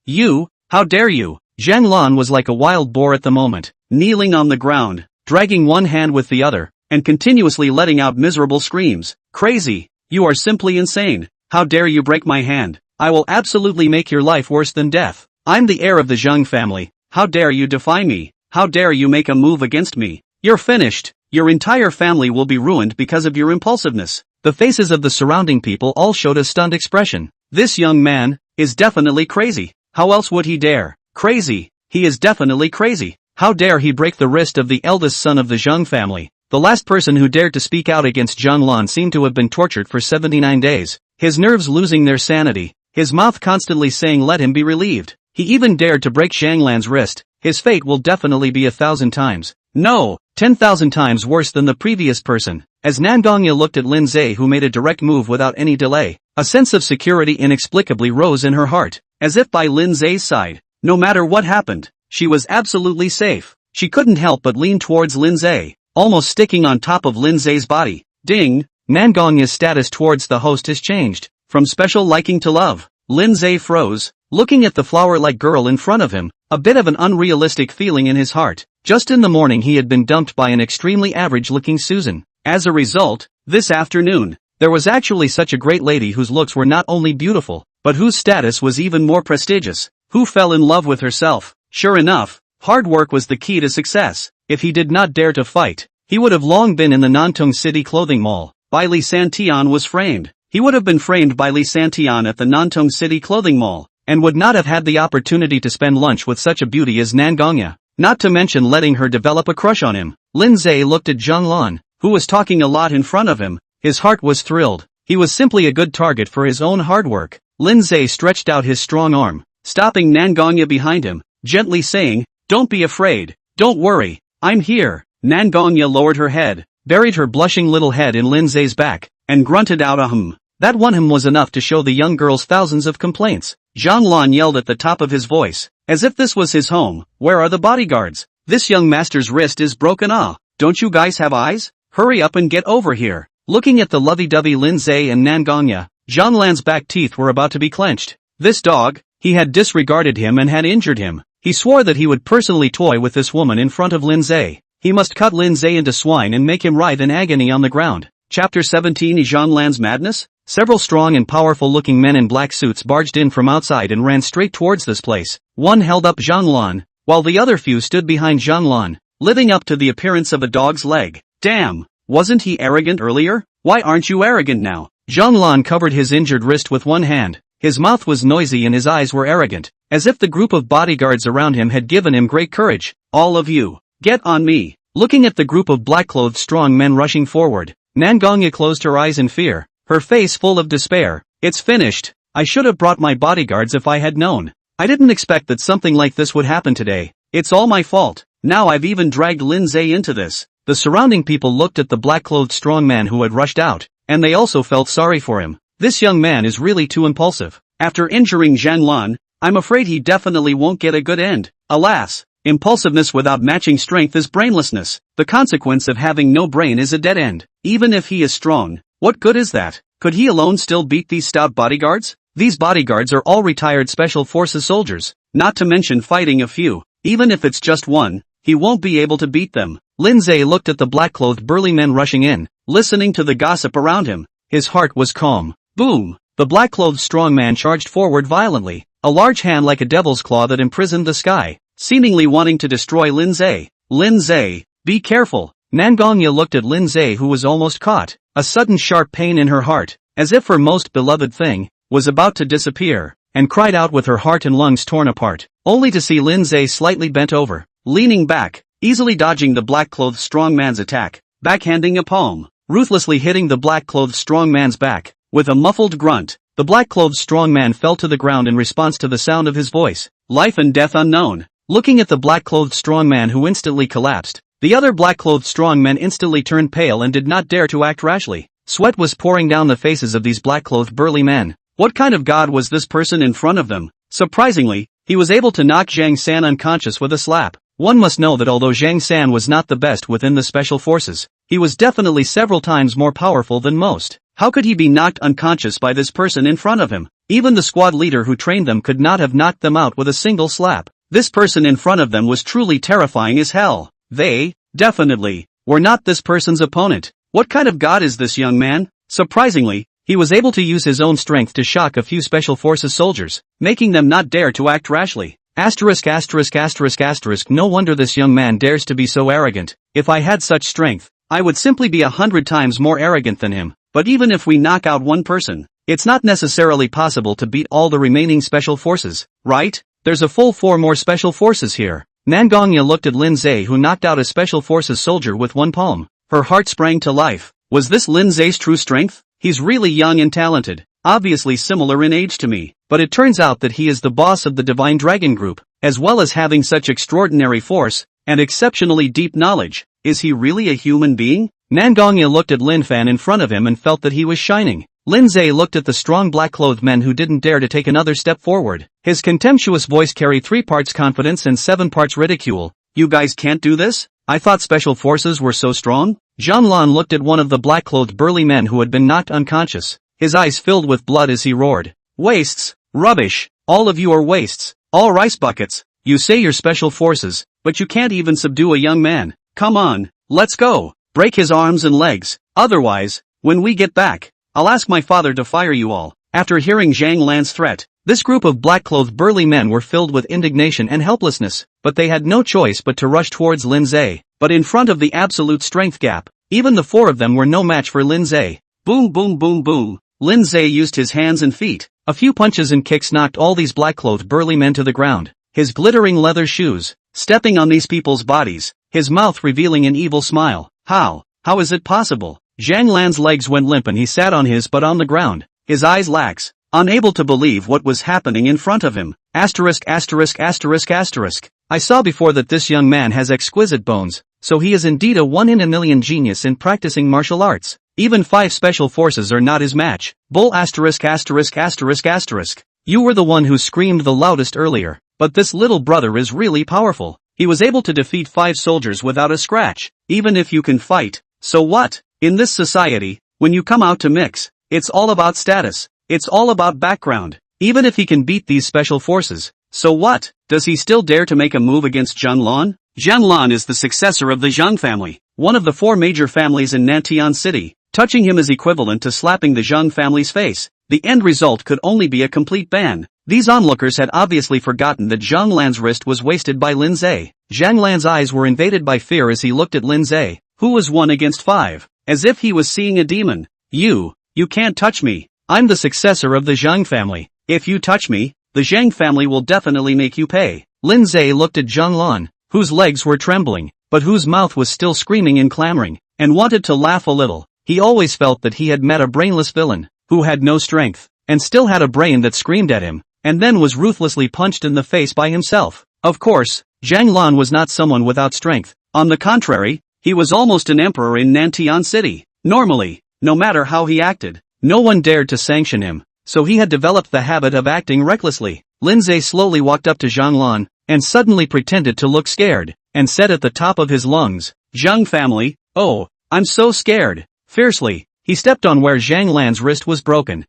You, how dare you? Zhang Lan was like a wild boar at the moment, kneeling on the ground, dragging one hand with the other, and continuously letting out miserable screams. Crazy! You are simply insane. How dare you break my hand? I will absolutely make your life worse than death. I'm the heir of the Zhang family. How dare you defy me? How dare you make a move against me? You're finished. Your entire family will be ruined because of your impulsiveness. The faces of the surrounding people all showed a stunned expression. This young man is definitely crazy. How else would he dare? Crazy. He is definitely crazy. How dare he break the wrist of the eldest son of the Zhang family? The last person who dared to speak out against Zhang Lan seemed to have been tortured for 79 days, his nerves losing their sanity, his mouth constantly saying let him be relieved. He even dared to break Zhang Lan's wrist. His fate will definitely be 1,000 times. No, 10,000 times worse than the previous person. As Nangong Ya looked at Lin Ze, who made a direct move without any delay, a sense of security inexplicably rose in her heart, as if by Lin Ze's side. No matter what happened, she was absolutely safe. She couldn't help but lean towards Lin Ze, almost sticking on top of Lin Ze's body. Ding! Nangong Ya's status towards the host has changed, from special liking to love. Lin Ze froze, looking at the flower-like girl in front of him, a bit of an unrealistic feeling in his heart. Just in the morning he had been dumped by an extremely average-looking Susan. As a result, this afternoon, there was actually such a great lady whose looks were not only beautiful, but whose status was even more prestigious, who fell in love with herself. Sure enough, hard work was the key to success. If he did not dare to fight, he would have long been in the Nantong City clothing mall. By Li Santian was framed. He would have been framed by Li Santian at the Nantong City clothing mall, and would not have had the opportunity to spend lunch with such a beauty as Nangong Ya, not to mention letting her develop a crush on him. Lin Ze looked at Zhang Lan, who was talking a lot in front of him. His heart was thrilled. He was simply a good target for his own hard work. Lin Ze stretched out his strong arm, stopping Nangong Ya behind him, gently saying, "Don't be afraid. Don't worry. I'm here." Nangong Ya lowered her head, buried her blushing little head in Lin Ze's back, and grunted out a hum. That one hum was enough to show the young girls thousands of complaints. Zhang Lan yelled at the top of his voice, as if this was his home. Where are the bodyguards? This young master's wrist is broken. Don't you guys have eyes? Hurry up and get over here. Looking at the lovey-dovey Lin Ze and Nangong Ya, Zhang Lan's back teeth were about to be clenched. This dog, he had disregarded him and had injured him. He swore that he would personally toy with this woman in front of Lin Ze. He must cut Lin Ze into swine and make him writhe in agony on the ground. Chapter 17 Zhang Lan's Madness? Several strong and powerful-looking men in black suits barged in from outside and ran straight towards this place. One held up Zhang Lan, while the other few stood behind Zhang Lan, living up to the appearance of a dog's leg. Damn, wasn't he arrogant earlier? Why aren't you arrogant now? Zhang Lan covered his injured wrist with one hand. His mouth was noisy and his eyes were arrogant, as if the group of bodyguards around him had given him great courage. All of you, get on me. Looking at the group of black-clothed strong men rushing forward, Nangong Ya closed her eyes in fear, her face full of despair. It's finished. I should have brought my bodyguards if I had known. I didn't expect that something like this would happen today. It's all my fault. Now I've even dragged Lin Ze into this. The surrounding people looked at the black-clothed strong man who had rushed out, and they also felt sorry for him. This young man is really too impulsive. After injuring Zhang Lan, I'm afraid he definitely won't get a good end. Alas, impulsiveness without matching strength is brainlessness. The consequence of having no brain is a dead end. Even if he is strong, what good is that? Could he alone still beat these stout bodyguards? These bodyguards are all retired special forces soldiers, not to mention fighting a few. Even if it's just one, he won't be able to beat them. Lin Ze looked at the black-clothed burly men rushing in, listening to the gossip around him. His heart was calm. Boom! The black-clothed strong man charged forward violently, a large hand like a devil's claw that imprisoned the sky, seemingly wanting to destroy Lin Ze. Lin Ze, be careful. Nangong Ya looked at Lin Ze, who was almost caught. A sudden sharp pain in her heart, as if her most beloved thing was about to disappear, and cried out with her heart and lungs torn apart, only to see Lin Ze slightly bent over, leaning back, easily dodging the black-clothed strong man's attack, backhanding a palm, ruthlessly hitting the black-clothed strong man's back. With a muffled grunt, the black-clothed strong man fell to the ground in response to the sound of his voice. Life and death unknown. Looking at the black-clothed strong man who instantly collapsed, the other black-clothed strong men instantly turned pale and did not dare to act rashly. Sweat was pouring down the faces of these black-clothed burly men. What kind of god was this person in front of them? Surprisingly, he was able to knock Zhang San unconscious with a slap. One must know that although Zhang San was not the best within the special forces, he was definitely several times more powerful than most. How could he be knocked unconscious by this person in front of him? Even the squad leader who trained them could not have knocked them out with a single slap. This person in front of them was truly terrifying as hell. They, definitely, were not this person's opponent. What kind of god is this young man? Surprisingly, he was able to use his own strength to shock a few special forces soldiers, making them not dare to act rashly. Asterisk asterisk asterisk asterisk. No wonder this young man dares to be so arrogant. If I had such strength, I would simply be 100 times more arrogant than him. But even if we knock out one person, it's not necessarily possible to beat all the remaining special forces, right? There's a full 4 more special forces here. Nangong Ya looked at Lin Ze, who knocked out a special forces soldier with one palm. Her heart sprang to life. Was this Lin Ze's true strength? He's really young and talented, obviously similar in age to me, but it turns out that he is the boss of the Divine Dragon Group, as well as having such extraordinary force and exceptionally deep knowledge. Is he really a human being? Nangong Ya looked at Lin Fan in front of him and felt that he was shining. Lin Ze looked at the strong black-clothed men who didn't dare to take another step forward. His contemptuous voice carried 3 parts confidence and 7 parts ridicule. You guys can't do this? I thought special forces were so strong? Zhang Lan looked at one of the black-clothed burly men who had been knocked unconscious. His eyes filled with blood as he roared. Wastes! Rubbish! All of you are wastes! All rice buckets! You say you're special forces, but you can't even subdue a young man. Come on, let's go! Break his arms and legs. Otherwise, when we get back, I'll ask my father to fire you all. After hearing Zhang Lan's threat, this group of black-clothed burly men were filled with indignation and helplessness, but they had no choice but to rush towards Lin Ze. But in front of the absolute strength gap, even the 4 of them were no match for Lin Ze. Boom boom boom boom. Lin Ze used his hands and feet. A few punches and kicks knocked all these black-clothed burly men to the ground. His glittering leather shoes, stepping on these people's bodies, his mouth revealing an evil smile. How is it possible? Zhang Lan's legs went limp and he sat on his butt on the ground, his eyes lax, unable to believe what was happening in front of him. Asterisk asterisk asterisk asterisk. I saw before that this young man has exquisite bones, so he is indeed a one-in-a-million genius in practicing martial arts. Even 5 special forces are not his match. Bull asterisk asterisk asterisk asterisk. You were the one who screamed the loudest earlier, but this little brother is really powerful. He was able to defeat 5 soldiers without a scratch. Even if you can fight, so what? In this society, when you come out to mix, it's all about status. It's all about background. Even if he can beat these special forces, so what? Does he still dare to make a move against Zhang Lan? Zhang Lan is the successor of the Zhang family, one of the 4 major families in Nantian City. Touching him is equivalent to slapping the Zhang family's face. The end result could only be a complete ban. These onlookers had obviously forgotten that Zhang Lan's wrist was wasted by Lin Ze. Zhang Lan's eyes were invaded by fear as he looked at Lin Ze, who was 1 against 5, as if he was seeing a demon. You can't touch me. I'm the successor of the Zhang family. If you touch me, the Zhang family will definitely make you pay. Lin Ze looked at Zhang Lan, whose legs were trembling, but whose mouth was still screaming and clamoring, and wanted to laugh a little. He always felt that he had met a brainless villain, who had no strength, and still had a brain that screamed at him, and then was ruthlessly punched in the face by himself. Of course, Zhang Lan was not someone without strength. On the contrary, he was almost an emperor in Nantian City. Normally, no matter how he acted, no one dared to sanction him, so he had developed the habit of acting recklessly. Lin Ze slowly walked up to Zhang Lan, and suddenly pretended to look scared, and said at the top of his lungs, "Zhang family, oh, I'm so scared." Fiercely, he stepped on where Zhang Lan's wrist was broken.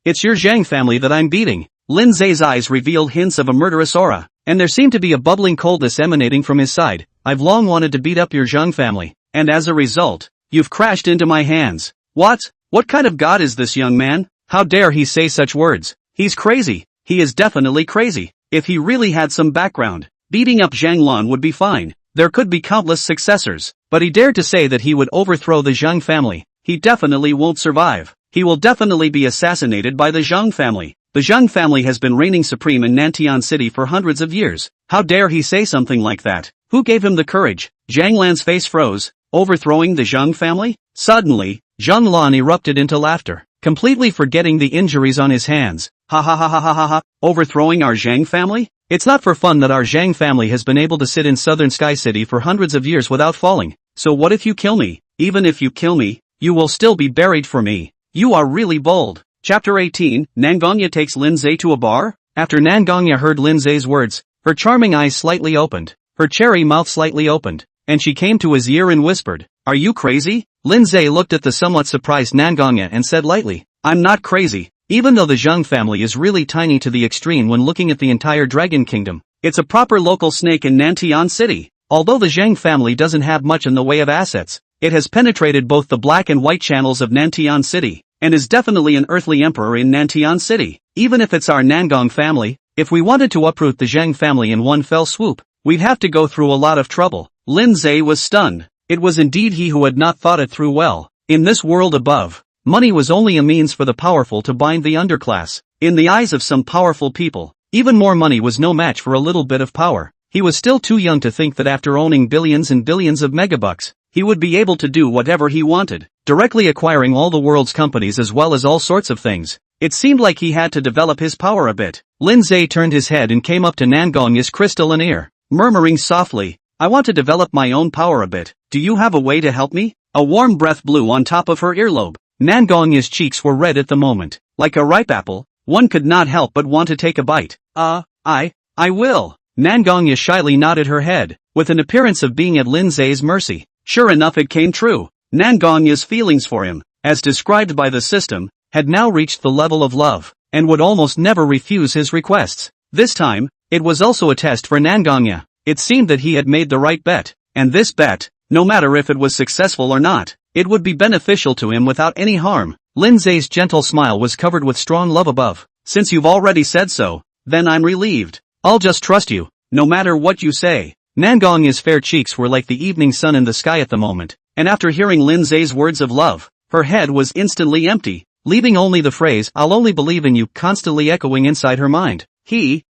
It's your Zhang family that I'm beating. Lin Ze's eyes revealed hints of a murderous aura, and there seemed to be a bubbling coldness emanating from his side. I've long wanted to beat up your Zhang family, and as a result, you've crashed into my hands. What kind of god is this young man? How dare he say such words? He's crazy. He is definitely crazy. If he really had some background, beating up Zhang Lan would be fine. There could be countless successors, but he dared to say that he would overthrow the Zhang family. He definitely won't survive. He will definitely be assassinated by the Zhang family. The Zhang family has been reigning supreme in Nantian City for hundreds of years. How dare he say something like that? Who gave him the courage? Zhang Lan's face froze. Overthrowing the Zhang family? Suddenly, Zhang Lan erupted into laughter, completely forgetting the injuries on his hands. Ha ha ha ha ha ha ha. Overthrowing our Zhang family? It's not for fun that our Zhang family has been able to sit in southern Sky City for hundreds of years without falling. So what if you kill me? Even if you kill me, you will still be buried for me. You are really bold. Chapter 18, Nangong Ya takes Lin Ze to a bar? After Nangong Ya heard Lin Ze's words, her charming eyes slightly opened, her cherry mouth slightly opened, and she came to his ear and whispered, "Are you crazy?" Lin Ze looked at the somewhat surprised Nangong Ya and said lightly, "I'm not crazy." Even though the Zhang family is really tiny to the extreme when looking at the entire Dragon Kingdom, it's a proper local snake in Nantian City. Although the Zhang family doesn't have much in the way of assets, it has penetrated both the black and white channels of Nantian City, and is definitely an earthly emperor in Nantian City. Even if it's our Nangong family, if we wanted to uproot the Zhang family in one fell swoop, we'd have to go through a lot of trouble. Lin Ze was stunned. It was indeed he who had not thought it through well. In this world above, money was only a means for the powerful to bind the underclass. In the eyes of some powerful people, even more money was no match for a little bit of power. He was still too young to think that after owning billions and billions of megabucks, he would be able to do whatever he wanted, directly acquiring all the world's companies as well as all sorts of things. It seemed like he had to develop his power a bit. Lin Ze turned his head and came up to Nangong Ya's crystalline ear, murmuring softly, "I want to develop my own power a bit. Do you have a way to help me?" A warm breath blew on top of her earlobe. Nangong Ya's cheeks were red at the moment. Like a ripe apple, one could not help but want to take a bite. I will." Nangong Ya shyly nodded her head, with an appearance of being at Lin Ze's mercy. Sure enough, it came true. Nangong Ya's feelings for him, as described by the system, had now reached the level of love, and would almost never refuse his requests. This time, it was also a test for Nangong Ya. It seemed that he had made the right bet, and this bet, no matter if it was successful or not, it would be beneficial to him without any harm. Lin Ze's gentle smile was covered with strong love above. "Since you've already said so, then I'm relieved. I'll just trust you, no matter what you say." Nangong Ya's fair cheeks were like the evening sun in the sky at the moment, and after hearing Lin Ze's words of love, her head was instantly empty, leaving only the phrase, "I'll only believe in you," constantly echoing inside her mind.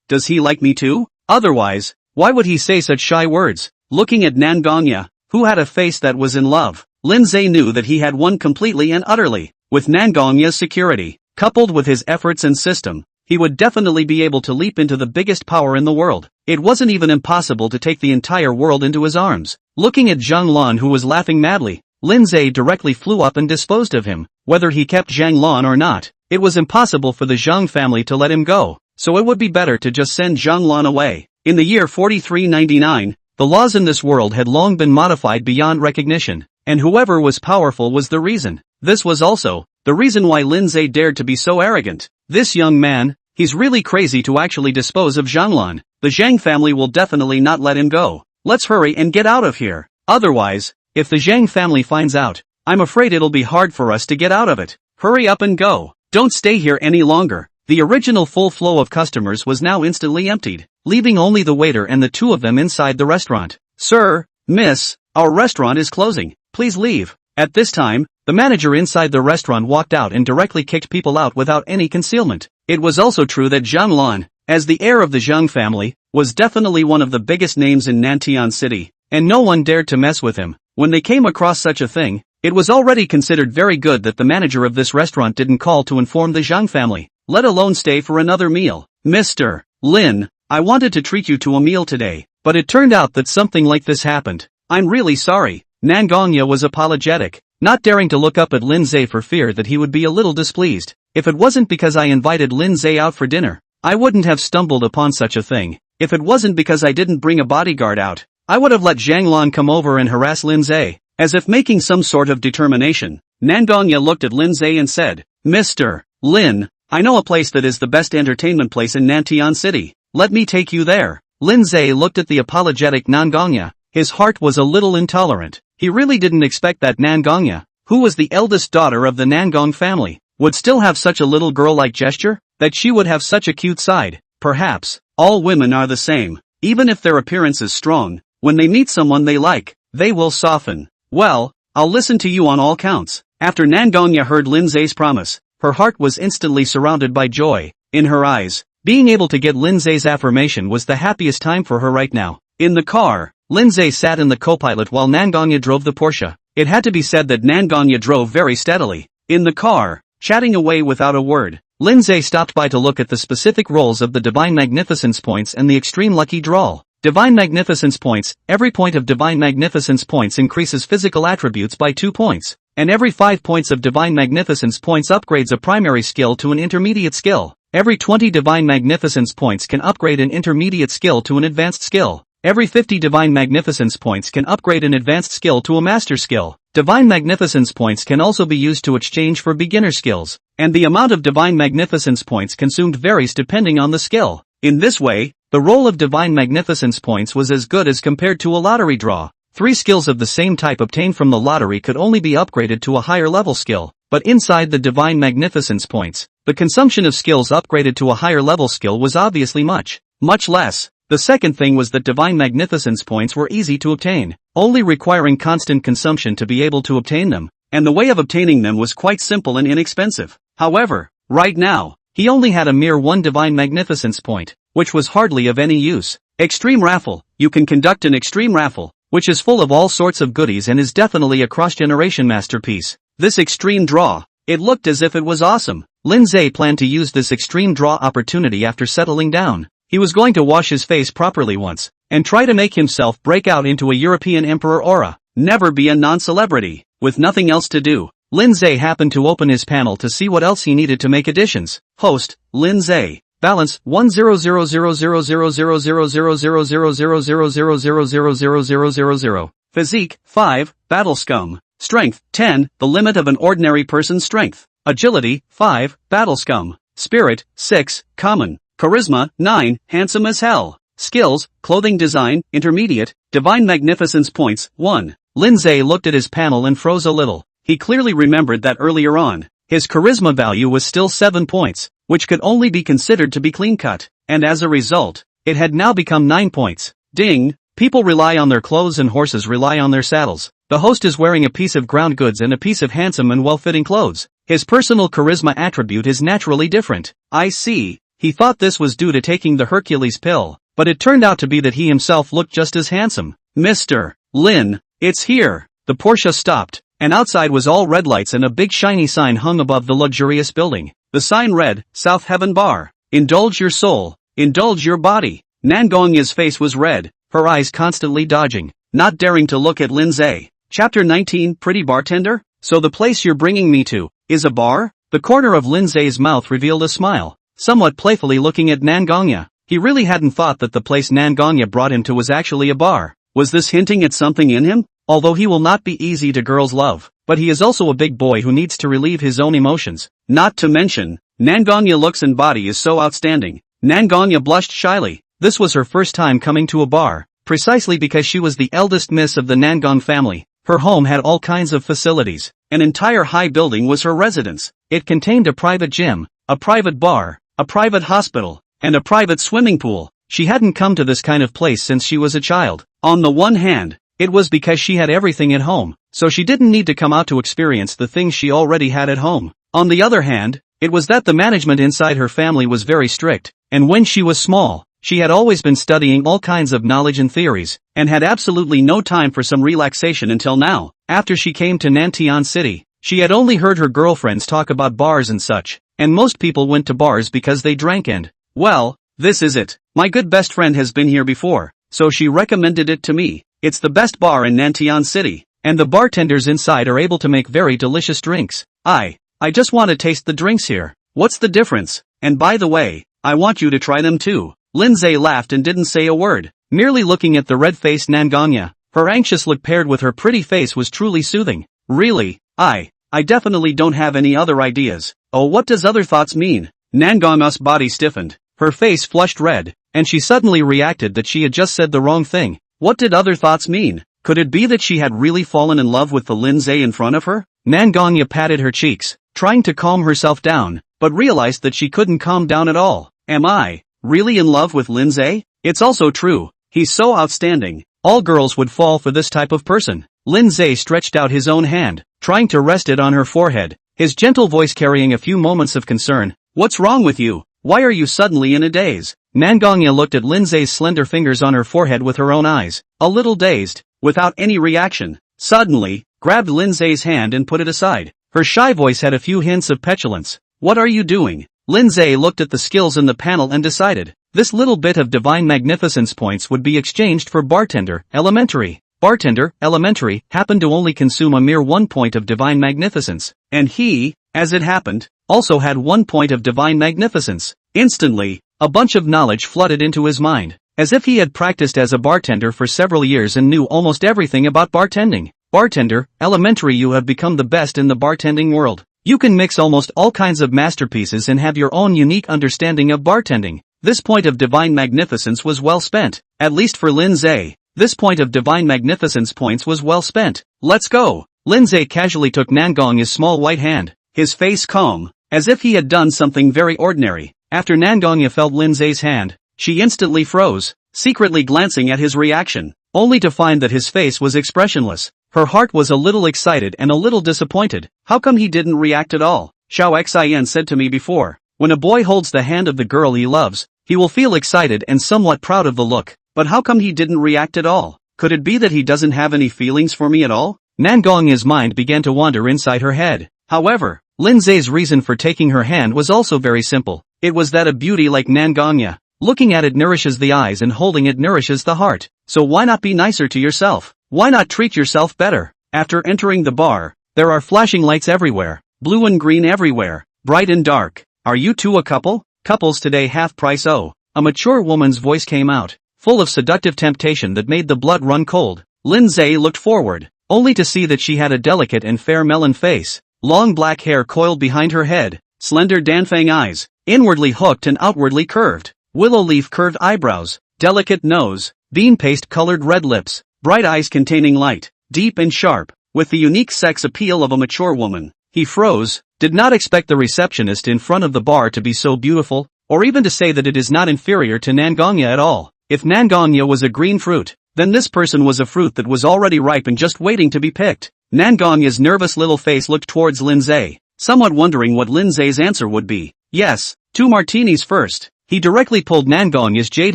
Does he like me too? Otherwise, why would he say such shy words? Looking at Nangong Ya, who had a face that was in love, Lin Ze knew that he had won completely and utterly. With Nangong Ya's security, coupled with his efforts and system, he would definitely be able to leap into the biggest power in the world. It wasn't even impossible to take the entire world into his arms. Looking at Zhang Lan, who was laughing madly, Lin Ze directly flew up and disposed of him. Whether he kept Zhang Lan or not, it was impossible for the Zhang family to let him go, so it would be better to just send Zhang Lan away. In the year 4399, the laws in this world had long been modified beyond recognition, and whoever was powerful was the reason. This was also the reason why Lin Ze dared to be so arrogant. This young man, he's really crazy to actually dispose of Zhanglan. The Zhang family will definitely not let him go. Let's hurry and get out of here. Otherwise, if the Zhang family finds out, I'm afraid it'll be hard for us to get out of it. Hurry up and go. Don't stay here any longer. The original full flow of customers was now instantly emptied, leaving only the waiter and the two of them inside the restaurant. Sir, miss, our restaurant is closing. Please leave. At this time, the manager inside the restaurant walked out and directly kicked people out without any concealment. It was also true that Zhang Lan, as the heir of the Zhang family, was definitely one of the biggest names in Nantian City, and no one dared to mess with him. When they came across such a thing, it was already considered very good that the manager of this restaurant didn't call to inform the Zhang family, let alone stay for another meal. Mr. Lin, I wanted to treat you to a meal today, but it turned out that something like this happened. I'm really sorry. Nangong Ya was apologetic, not daring to look up at Lin Ze for fear that he would be a little displeased. If it wasn't because I invited Lin Ze out for dinner, I wouldn't have stumbled upon such a thing. If it wasn't because I didn't bring a bodyguard out, I would have let Zhang Lan come over and harass Lin Ze. As if making some sort of determination, Nangong Ya looked at Lin Ze and said, Mr. Lin, I know a place that is the best entertainment place in Nantian City. Let me take you there. Lin Ze looked at the apologetic Nangong Ya. His heart was a little intolerant. He really didn't expect that Nangong Ya, who was the eldest daughter of the Nangong family, would still have such a little girl-like gesture, that she would have such a cute side. Perhaps, all women are the same. Even if their appearance is strong, when they meet someone they like, they will soften. Well, I'll listen to you on all counts. After Nangong Ya heard Lin Ze's promise, her heart was instantly surrounded by joy. In her eyes, being able to get Lin Ze's affirmation was the happiest time for her right now. In the car, Lin Ze sat in the co-pilot while Nangong Ya drove the Porsche. It had to be said that Nangong Ya drove very steadily. In the car, chatting away without a word, Lin Ze stopped by to look at the specific roles of the Divine Magnificence points and the Extreme Lucky Draw. Divine Magnificence points. Every point of Divine Magnificence points increases physical attributes by 2 points, and every 5 points of Divine Magnificence points upgrades a primary skill to an intermediate skill. Every 20 Divine Magnificence points can upgrade an intermediate skill to an advanced skill. Every 50 Divine Magnificence points can upgrade an advanced skill to a master skill. Divine Magnificence points can also be used to exchange for beginner skills, and the amount of Divine Magnificence points consumed varies depending on the skill. In this way, the role of Divine Magnificence points was as good as compared to a lottery draw. 3 skills of the same type obtained from the lottery could only be upgraded to a higher level skill, but inside the Divine Magnificence points, the consumption of skills upgraded to a higher level skill was obviously much less. The second thing was that Divine Magnificence points were easy to obtain, only requiring constant consumption to be able to obtain them, and the way of obtaining them was quite simple and inexpensive. However, right now, he only had a mere 1 Divine Magnificence point, which was hardly of any use. Extreme Raffle. You can conduct an Extreme Raffle, which is full of all sorts of goodies and is definitely a cross-generation masterpiece. This Extreme Draw, it looked as if it was awesome. Lin Ze planned to use this Extreme Draw opportunity after settling down. He was going to wash his face properly once, and try to make himself break out into a European emperor aura. Never be a non-celebrity. With nothing else to do, Lin Ze happened to open his panel to see what else he needed to make additions. Host, Lin Ze. Balance, 1000000000000000000000000. Physique, 5, Battle Scum. Strength, 10, the limit of an ordinary person's strength. Agility, 5, Battle Scum. Spirit, 6, Common. Charisma, 9, handsome as hell. Skills, clothing design, intermediate. Divine Magnificence points, 1. Lin Ze looked at his panel and froze a little. He clearly remembered that earlier on, his charisma value was still 7 points, which could only be considered to be clean-cut, and as a result, it had now become 9 points. Ding! People rely on their clothes and horses rely on their saddles. The host is wearing a piece of ground goods and a piece of handsome and well-fitting clothes. His personal charisma attribute is naturally different. I see. He thought this was due to taking the Hercules pill, but it turned out to be that he himself looked just as handsome. Mr. Lin, it's here. The Porsche stopped, and outside was all red lights and a big shiny sign hung above the luxurious building. The sign read, South Heaven Bar. Indulge your soul. Indulge your body. Nangong Ya's face was red, her eyes constantly dodging, not daring to look at Lin Ze. Chapter 19 Pretty Bartender? So the place you're bringing me to is a bar? The corner of Lin Ze's mouth revealed a smile, somewhat playfully looking at Nangong Ya. He really hadn't thought that the place Nangong Ya brought him to was actually a bar. Was this hinting at something in him? Although he will not be easy to girls' love, but he is also a big boy who needs to relieve his own emotions. Not to mention, Nangong Ya looks and body is so outstanding. Nangong Ya blushed shyly. This was her first time coming to a bar, precisely because she was the eldest miss of the Nangong family. Her home had all kinds of facilities. An entire high building was her residence. It contained a private gym, a private bar, a private hospital, and a private swimming pool. She hadn't come to this kind of place since she was a child. On the one hand, it was because she had everything at home, so she didn't need to come out to experience the things she already had at home. On the other hand, it was that the management inside her family was very strict, and when she was small, she had always been studying all kinds of knowledge and theories, and had absolutely no time for some relaxation until now. After she came to Nantian City, she had only heard her girlfriends talk about bars and such, and most people went to bars because they drank and, well, this is it. My good best friend has been here before, so she recommended it to me. It's the best bar in Nantian City, and the bartenders inside are able to make very delicious drinks. I just want to taste the drinks here. What's the difference? And by the way, I want you to try them too. Lin Ze laughed and didn't say a word, merely looking at the red-faced Nangong Ya. Her anxious look paired with her pretty face was truly soothing. Really, I definitely don't have any other ideas. Oh, what does other thoughts mean? Nangong Ya's body stiffened, her face flushed red, and she suddenly reacted that she had just said the wrong thing. What did other thoughts mean? Could it be that she had really fallen in love with the Lin Ze in front of her? Nangong Ya patted her cheeks, trying to calm herself down, but realized that she couldn't calm down at all. Am I really in love with Lin Ze? It's also true. He's so outstanding. All girls would fall for this type of person. Lin Ze stretched out his own hand, trying to rest it on her forehead, his gentle voice carrying a few moments of concern. What's wrong with you? Why are you suddenly in a daze? Nangong Ya looked at Lin Ze's slender fingers on her forehead with her own eyes, a little dazed, without any reaction. Suddenly, grabbed Lin Ze's hand and put it aside. Her shy voice had a few hints of petulance. What are you doing? Lin Ze looked at the skills in the panel and decided, this little bit of divine magnificence points would be exchanged for bartender, elementary. Bartender, elementary, happened to only consume a mere 1 point of divine magnificence, and he, as it happened, also had 1 point of divine magnificence. Instantly, a bunch of knowledge flooded into his mind, as if he had practiced as a bartender for several years and knew almost everything about bartending. Bartender, elementary, you have become the best in the bartending world. You can mix almost all kinds of masterpieces and have your own unique understanding of bartending. This point of divine magnificence was well spent, at least for Lin Ze. This point of divine magnificence points was well spent. Let's go. Lin Ze casually took Nangong Ya's small white hand, his face calm, as if he had done something very ordinary. After Nangong Ya felt Lin Ze's hand, she instantly froze, secretly glancing at his reaction, only to find that his face was expressionless. Her heart was a little excited and a little disappointed. How come he didn't react at all? Xiao Xin said to me before, when a boy holds the hand of the girl he loves, he will feel excited and somewhat proud of the look. But how come he didn't react at all? Could it be that he doesn't have any feelings for me at all? Nangong Ya's mind began to wander inside her head. However, Lin Ze's reason for taking her hand was also very simple. It was that a beauty like Nangong Ya, looking at it nourishes the eyes and holding it nourishes the heart. So why not be nicer to yourself? Why not treat yourself better? After entering the bar, there are flashing lights everywhere, blue and green everywhere, bright and dark. Are you two a couple? Couples today half price. Oh, a mature woman's voice came out, full of seductive temptation that made the blood run cold. Lin Ze looked forward, only to see that she had a delicate and fair melon face, long black hair coiled behind her head, slender danfang eyes, inwardly hooked and outwardly curved, willow leaf curved eyebrows, delicate nose, bean paste colored red lips, bright eyes containing light, deep and sharp, with the unique sex appeal of a mature woman. He froze, did not expect the receptionist in front of the bar to be so beautiful, or even to say that it is not inferior to Nangong Ya at all. If Nangong Ya was a green fruit, then this person was a fruit that was already ripe and just waiting to be picked. Nangong Ya's nervous little face looked towards Lin Ze, somewhat wondering what Lin Ze's answer would be. Yes, 2 martinis first. He directly pulled Nangong Ya's jade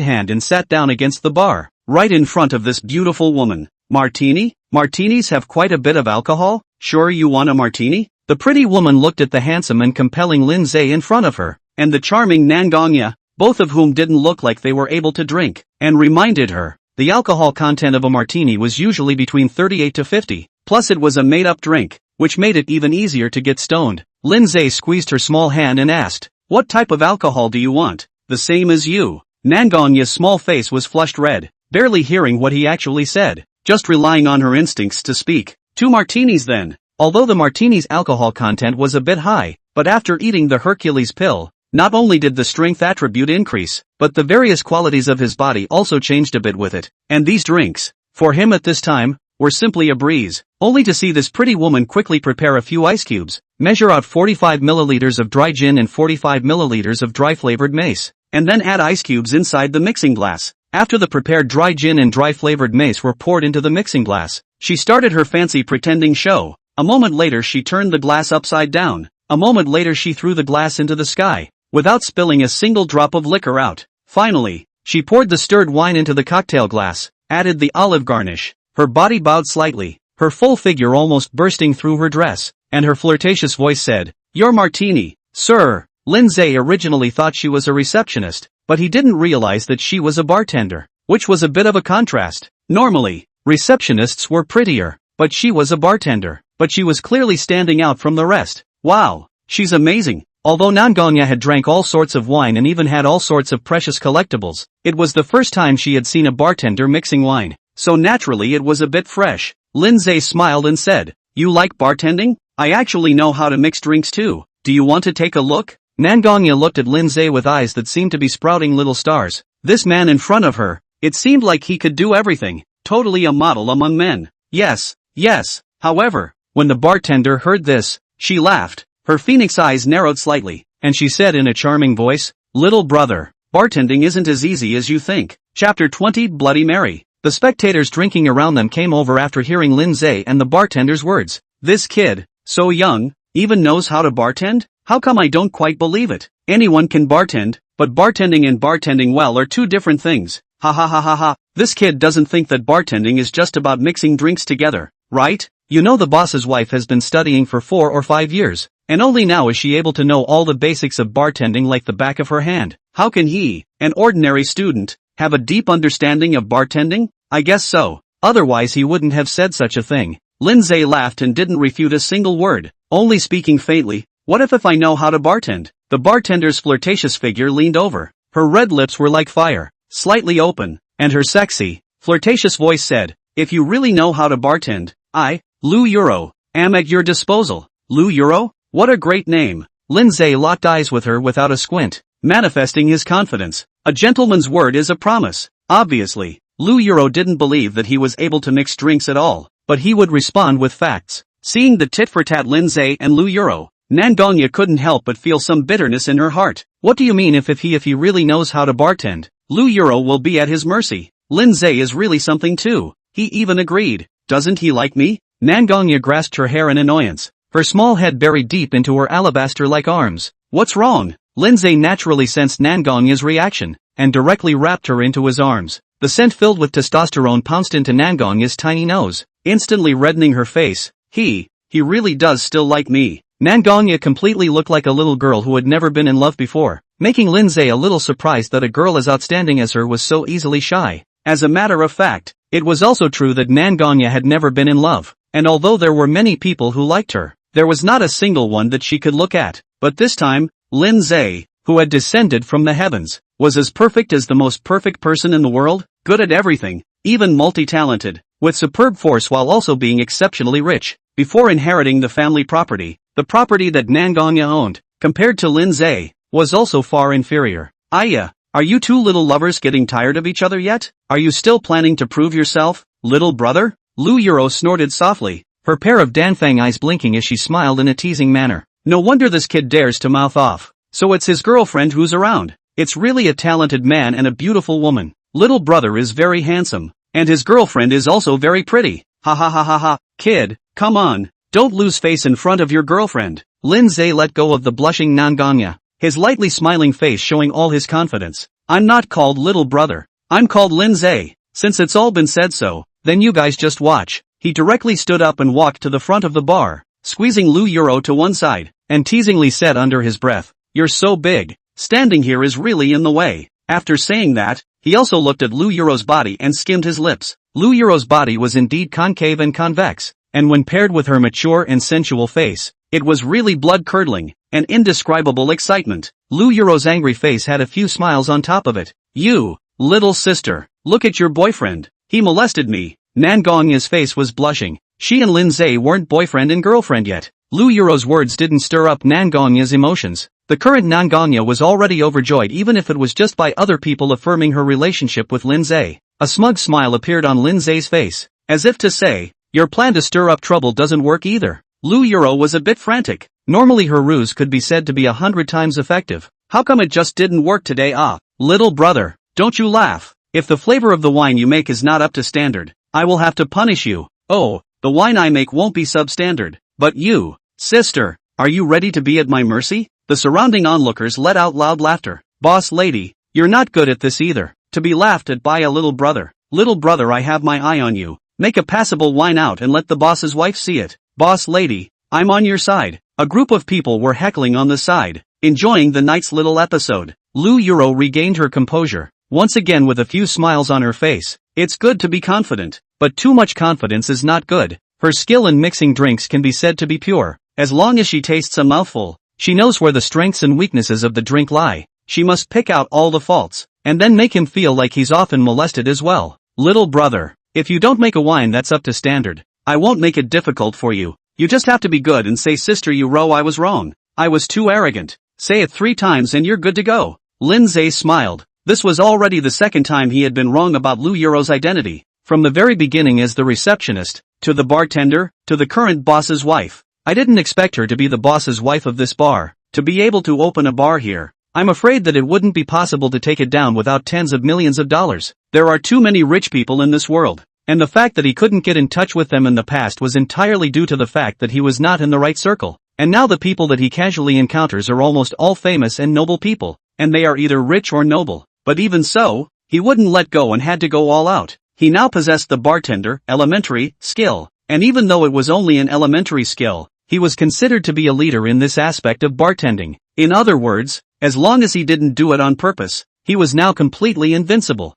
hand and sat down against the bar, right in front of this beautiful woman. Martini? Martinis have quite a bit of alcohol? Sure you want a martini? The pretty woman looked at the handsome and compelling Lin Ze in front of her, and the charming Nangong Ya, both of whom didn't look like they were able to drink, and reminded her, the alcohol content of a martini was usually between 38 to 50, plus it was a made-up drink, which made it even easier to get stoned. Lin Ze squeezed her small hand and asked, "What type of alcohol do you want?" "The same as you." Nangong Ya's small face was flushed red, barely hearing what he actually said, just relying on her instincts to speak. "2 martinis then." Although the martini's alcohol content was a bit high, but after eating the Hercules pill, not only did the strength attribute increase, but the various qualities of his body also changed a bit with it, and these drinks, for him at this time, were simply a breeze, only to see this pretty woman quickly prepare a few ice cubes, measure out 45 milliliters of dry gin and 45 milliliters of dry flavored mace, and then add ice cubes inside the mixing glass. After the prepared dry gin and dry flavored mace were poured into the mixing glass, she started her fancy pretending show. A moment later she turned the glass upside down. A moment later she threw the glass into the sky, without spilling a single drop of liquor out. Finally, she poured the stirred wine into the cocktail glass, added the olive garnish. Her body bowed slightly, her full figure almost bursting through her dress, and her flirtatious voice said, "Your martini, sir." Lin Ze originally thought she was a receptionist, but he didn't realize that she was a bartender, which was a bit of a contrast. Normally, receptionists were prettier, but she was a bartender, but she was clearly standing out from the rest. "Wow, she's amazing." Although Nangong Ya had drank all sorts of wine and even had all sorts of precious collectibles, it was the first time she had seen a bartender mixing wine, so naturally it was a bit fresh. Lin Ze smiled and said, "You like bartending? I actually know how to mix drinks too. Do you want to take a look?" Nangong Ya looked at Lin Ze with eyes that seemed to be sprouting little stars. This man in front of her, it seemed like he could do everything, totally a model among men. Yes, yes. However, when the bartender heard this, she laughed. Her phoenix eyes narrowed slightly, and she said in a charming voice, "Little brother, bartending isn't as easy as you think." Chapter 20 Bloody Mary. The spectators drinking around them came over after hearing Lin Ze and the bartender's words. "This kid, so young, even knows how to bartend? How come I don't quite believe it? Anyone can bartend, but bartending and bartending well are two different things. Ha ha ha ha ha. This kid doesn't think that bartending is just about mixing drinks together, right? You know the boss's wife has been studying for 4 or 5 years, and only now is she able to know all the basics of bartending like the back of her hand. How can he, an ordinary student, have a deep understanding of bartending? I guess so, otherwise he wouldn't have said such a thing." Lin Ze laughed and didn't refute a single word, only speaking faintly. "What if I know how to bartend?" The bartender's flirtatious figure leaned over. Her red lips were like fire, slightly open, and her sexy, flirtatious voice said, "If you really know how to bartend, I, Lu Euro, am at your disposal." Lu Euro? What a great name. Lin Ze locked eyes with her without a squint, manifesting his confidence. A gentleman's word is a promise. Obviously, Lu Euro didn't believe that he was able to mix drinks at all, but he would respond with facts. Seeing the tit-for-tat Lin Ze and Lu Euro, Nangong Ya couldn't help but feel some bitterness in her heart. What do you mean if he really knows how to bartend? Lu Euro will be at his mercy. Lin Ze is really something too. He even agreed. Doesn't he like me? Nangong Ya grasped her hair in annoyance, her small head buried deep into her alabaster-like arms. What's wrong? Lin Ze naturally sensed Nangong Ya's reaction, and directly wrapped her into his arms. The scent filled with testosterone pounced into Nangong Ya's tiny nose, instantly reddening her face. He really does still like me. Nangong Ya completely looked like a little girl who had never been in love before, making Lin Ze a little surprised that a girl as outstanding as her was so easily shy. As a matter of fact, it was also true that Nangong Ya had never been in love, and although there were many people who liked her, there was not a single one that she could look at. But this time, Lin Ze, who had descended from the heavens, was as perfect as the most perfect person in the world, good at everything, even multi-talented, with superb force while also being exceptionally rich. Before inheriting the family property, the property that Nangong Ya owned, compared to Lin Ze, was also far inferior. "Aya, are you two little lovers getting tired of each other yet? Are you still planning to prove yourself, little brother?" Lu Euro snorted softly, her pair of Danfang eyes blinking as she smiled in a teasing manner. No wonder this kid dares to mouth off. So it's his girlfriend who's around. It's really a talented man and a beautiful woman. Little brother is very handsome, and his girlfriend is also very pretty. Ha ha ha ha ha. Kid, come on, don't lose face in front of your girlfriend. Lin Ze let go of the blushing Nangong Ya, his lightly smiling face showing all his confidence. "I'm not called little brother. I'm called Lin Ze. Since it's all been said so, then you guys just watch." He directly stood up and walked to the front of the bar, squeezing Lu Euro to one side, and teasingly said under his breath, "You're so big, standing here is really in the way. After saying that, he also looked at Lu Yuro's body and skimmed his lips. Lu Yuro's body was indeed concave and convex, and when paired with her mature and sensual face, it was really blood-curdling, an indescribable excitement. Lu Yuro's angry face had a few smiles on top of it. You, little sister, look at your boyfriend. He molested me. Nangong Ya's face was blushing. She and Lin Ze weren't boyfriend and girlfriend yet. Lu Yuro's words didn't stir up Nangong Ya's emotions. The current Nangong Ya was already overjoyed even if it was just by other people affirming her relationship with Lin Ze. A smug smile appeared on Lin Ze's face, as if to say, your plan to stir up trouble doesn't work either. Lu Yuro was a bit frantic. Normally her ruse could be said to be 100 times effective. How come it just didn't work today? Little brother, don't you laugh. If the flavor of the wine you make is not up to standard, I will have to punish you. Oh, the wine I make won't be substandard. But you, sister, are you ready to be at my mercy? The surrounding onlookers let out loud laughter. Boss lady, you're not good at this either. To be laughed at by a little brother. Little brother, I have my eye on you. Make a passable wine out and let the boss's wife see it. Boss lady, I'm on your side. A group of people were heckling on the side, enjoying the night's little episode. Lu Yuro regained her composure, once again with a few smiles on her face. It's good to be confident, but too much confidence is not good. Her skill in mixing drinks can be said to be pure. As long as she tastes a mouthful, she knows where the strengths and weaknesses of the drink lie. She must pick out all the faults, and then make him feel like he's often molested as well. Little brother, if you don't make a wine that's up to standard, I won't make it difficult for you. You just have to be good and say, sister Yuro, I was wrong. I was too arrogant. Say it 3 times and you're good to go. Lin Ze smiled. This was already the second time he had been wrong about Lu Yuro's identity. From the very beginning as the receptionist, to the bartender, to the current boss's wife. I didn't expect her to be the boss's wife of this bar, to be able to open a bar here. I'm afraid that it wouldn't be possible to take it down without tens of millions of dollars. There are too many rich people in this world. And the fact that he couldn't get in touch with them in the past was entirely due to the fact that he was not in the right circle. And now the people that he casually encounters are almost all famous and noble people, and they are either rich or noble. But even so, he wouldn't let go and had to go all out. He now possessed the bartender, elementary, skill, and even though it was only an elementary skill, he was considered to be a leader in this aspect of bartending. In other words, as long as he didn't do it on purpose, he was now completely invincible.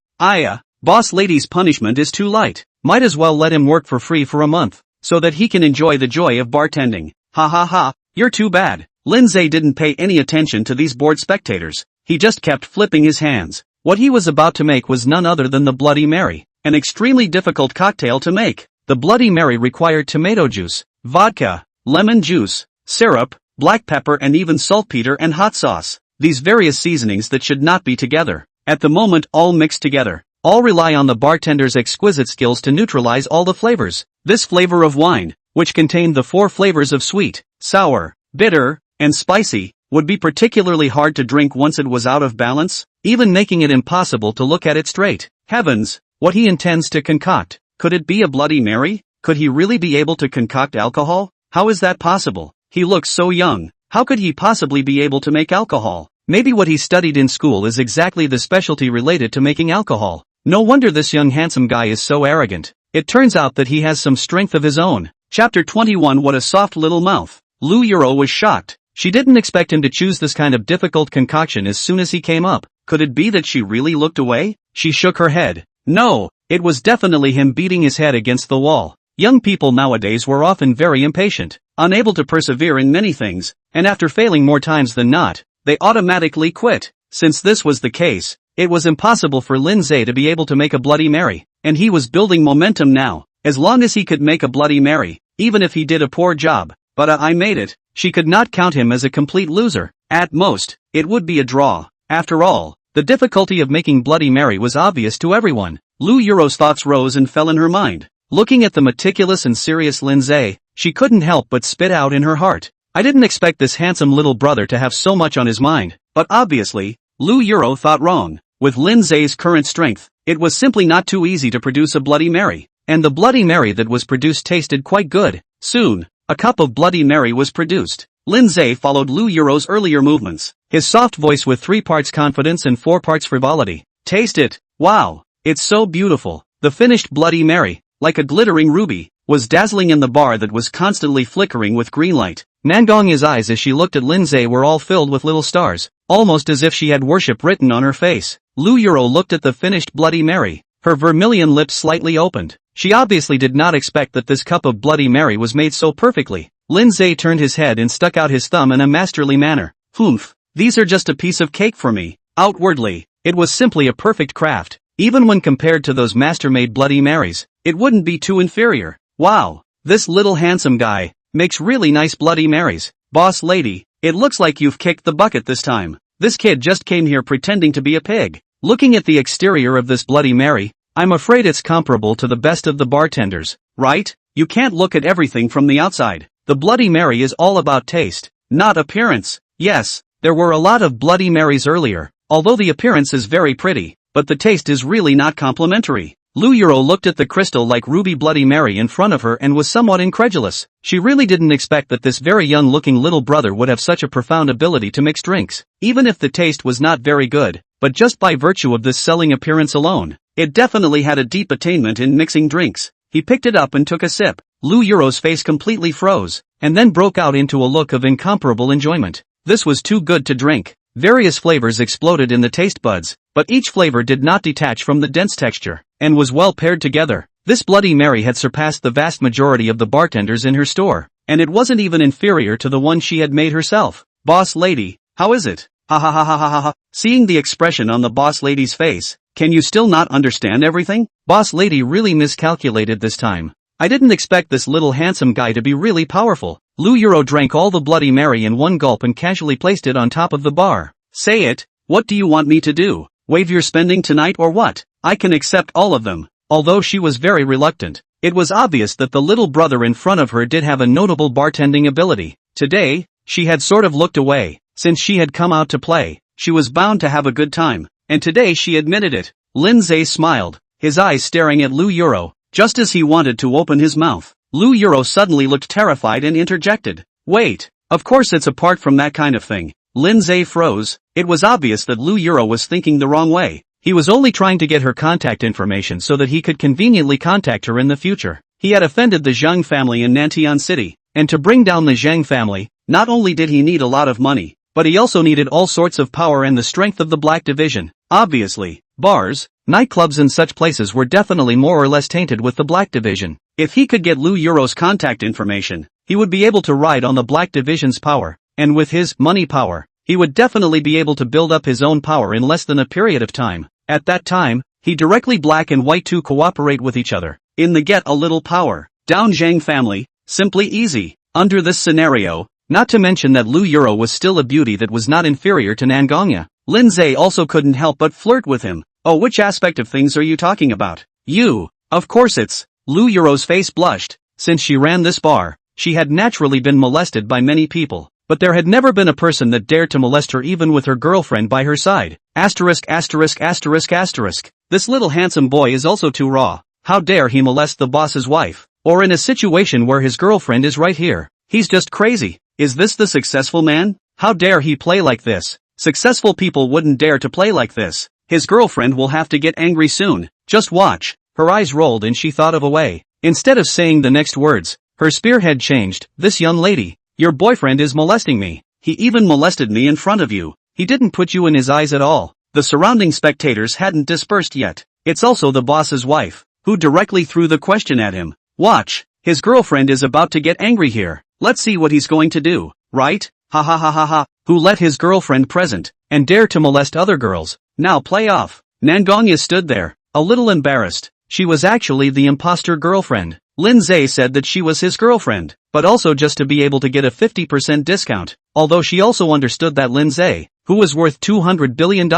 Boss lady's punishment is too light. Might as well let him work for free for a month, so that he can enjoy the joy of bartending. Ha ha ha, you're too bad. Lin Ze didn't pay any attention to these bored spectators. He just kept flipping his hands. What he was about to make was none other than the Bloody Mary, an extremely difficult cocktail to make. The Bloody Mary required tomato juice, vodka, lemon juice, syrup, black pepper and even saltpeter and hot sauce. These various seasonings that should not be together. At the moment all mixed together. All rely on the bartender's exquisite skills to neutralize all the flavors. This flavor of wine, which contained the 4 flavors of sweet, sour, bitter, and spicy, would be particularly hard to drink once it was out of balance, even making it impossible to look at it straight. Heavens, what he intends to concoct. Could it be a Bloody Mary? Could he really be able to concoct alcohol? How is that possible? He looks so young. How could he possibly be able to make alcohol? Maybe what he studied in school is exactly the specialty related to making alcohol. No wonder this young handsome guy is so arrogant. It turns out that he has some strength of his own. Chapter 21. What a soft little mouth. Lu Yuro was shocked. She didn't expect him to choose this kind of difficult concoction as soon as he came up. Could it be that she really looked away? She shook her head. No, it was definitely him beating his head against the wall. Young people nowadays were often very impatient, unable to persevere in many things, and after failing more times than not, they automatically quit. Since this was the case, it was impossible for Lin Ze to be able to make a Bloody Mary, and he was building momentum now. As long as he could make a Bloody Mary, even if he did a poor job. But I made it. She could not count him as a complete loser. At most, it would be a draw. After all, the difficulty of making Bloody Mary was obvious to everyone. Lu Yuro's thoughts rose and fell in her mind. Looking at the meticulous and serious Lin Ze, she couldn't help but spit out in her heart. I didn't expect this handsome little brother to have so much on his mind, but obviously, Lu Yuro thought wrong. With Lin Ze's current strength, it was simply not too easy to produce a Bloody Mary. And the Bloody Mary that was produced tasted quite good. Soon, a cup of Bloody Mary was produced. Lin Ze followed Lu Yuro's earlier movements, his soft voice with 3 parts confidence and 4 parts frivolity. Taste it. Wow, it's so beautiful. The finished Bloody Mary, like a glittering ruby, was dazzling in the bar that was constantly flickering with green light. Nangong Ya's eyes as she looked at Lin Ze were all filled with little stars. almost as if she had worship written on her face. Lu Yuro looked at the finished Bloody Mary, her vermilion lips slightly opened. She obviously did not expect that this cup of Bloody Mary was made so perfectly. Lin Ze turned his head and stuck out his thumb in a masterly manner. Humph, these are just a piece of cake for me. Outwardly, it was simply a perfect craft. Even when compared to those master-made Bloody Marys, it wouldn't be too inferior. Wow, this little handsome guy makes really nice Bloody Marys. Boss lady, it looks like you've kicked the bucket this time. This kid just came here pretending to be a pig. Looking at the exterior of this Bloody Mary, I'm afraid it's comparable to the best of the bartenders, right? You can't look at everything from the outside. The Bloody Mary is all about taste, not appearance. Yes, there were a lot of Bloody Marys earlier, although the appearance is very pretty, but the taste is really not complimentary. Lu Yuro looked at the crystal-like ruby Bloody Mary in front of her and was somewhat incredulous. She really didn't expect that this very young-looking little brother would have such a profound ability to mix drinks, even if the taste was not very good, but just by virtue of this selling appearance alone. It definitely had a deep attainment in mixing drinks. He picked it up and took a sip. Lu Yuro's face completely froze, and then broke out into a look of incomparable enjoyment. This was too good to drink. Various flavors exploded in the taste buds, but each flavor did not detach from the dense texture, and was well paired together. This Bloody Mary had surpassed the vast majority of the bartenders in her store, and it wasn't even inferior to the one she had made herself. Boss lady, how is it? Ha ha ha ha ha ha ha. Seeing the expression on the boss lady's face, can you still not understand everything? Boss lady really miscalculated this time. I didn't expect this little handsome guy to be really powerful. Lu Yuro drank all the Bloody Mary in one gulp and casually placed it on top of the bar. Say it, what do you want me to do? Waive your spending tonight or what? I can accept all of them. Although she was very reluctant, it was obvious that the little brother in front of her did have a notable bartending ability. Today, she had sort of looked away. Since she had come out to play, she was bound to have a good time, and today she admitted it. Lin Ze smiled, his eyes staring at Lu Yuro, just as he wanted to open his mouth. Lu Yuro suddenly looked terrified and interjected. Wait, of course it's apart from that kind of thing. Lin Ze froze. It was obvious that Lu Yuro was thinking the wrong way. He was only trying to get her contact information so that he could conveniently contact her in the future. He had offended the Zhang family in Nantian City, and to bring down the Zhang family, not only did he need a lot of money, but he also needed all sorts of power and the strength of the Black Division. Obviously, bars, nightclubs and such places were definitely more or less tainted with the Black Division. If he could get Lu Yuro's contact information, he would be able to ride on the Black Division's power, and with his money power, he would definitely be able to build up his own power in less than a period of time. At that time, he directly Black and White to cooperate with each other. In the get a little power, down Zhang family, simply easy. Under this scenario, not to mention that Lu Yuro was still a beauty that was not inferior to Nangong Ya, Lin Ze also couldn't help but flirt with him. Oh, which aspect of things are you talking about? You. Of course it's. Lu Yuro's face blushed. Since she ran this bar, she had naturally been molested by many people, but there had never been a person that dared to molest her even with her girlfriend by her side. Asterisk asterisk asterisk asterisk. This little handsome boy is also too raw. How dare he molest the boss's wife? Or in a situation where his girlfriend is right here. He's just crazy. Is this the successful man? How dare he play like this? Successful people wouldn't dare to play like this. His girlfriend will have to get angry soon. Just watch. Her eyes rolled and she thought of a way. Instead of saying the next words, her spearhead changed. This young lady, your boyfriend is molesting me. He even molested me in front of you. He didn't put you in his eyes at all. The surrounding spectators hadn't dispersed yet. It's also the boss's wife, who directly threw the question at him. Watch, his girlfriend is about to get angry here. Let's see what he's going to do, right? Ha ha ha ha ha. Who let his girlfriend present, and dare to molest other girls? Now play off. Nangong Ya stood there, a little embarrassed. She was actually the imposter girlfriend. Lin Ze said that she was his girlfriend, but also just to be able to get a 50% discount, although she also understood that Lin Ze, who was worth $200 billion,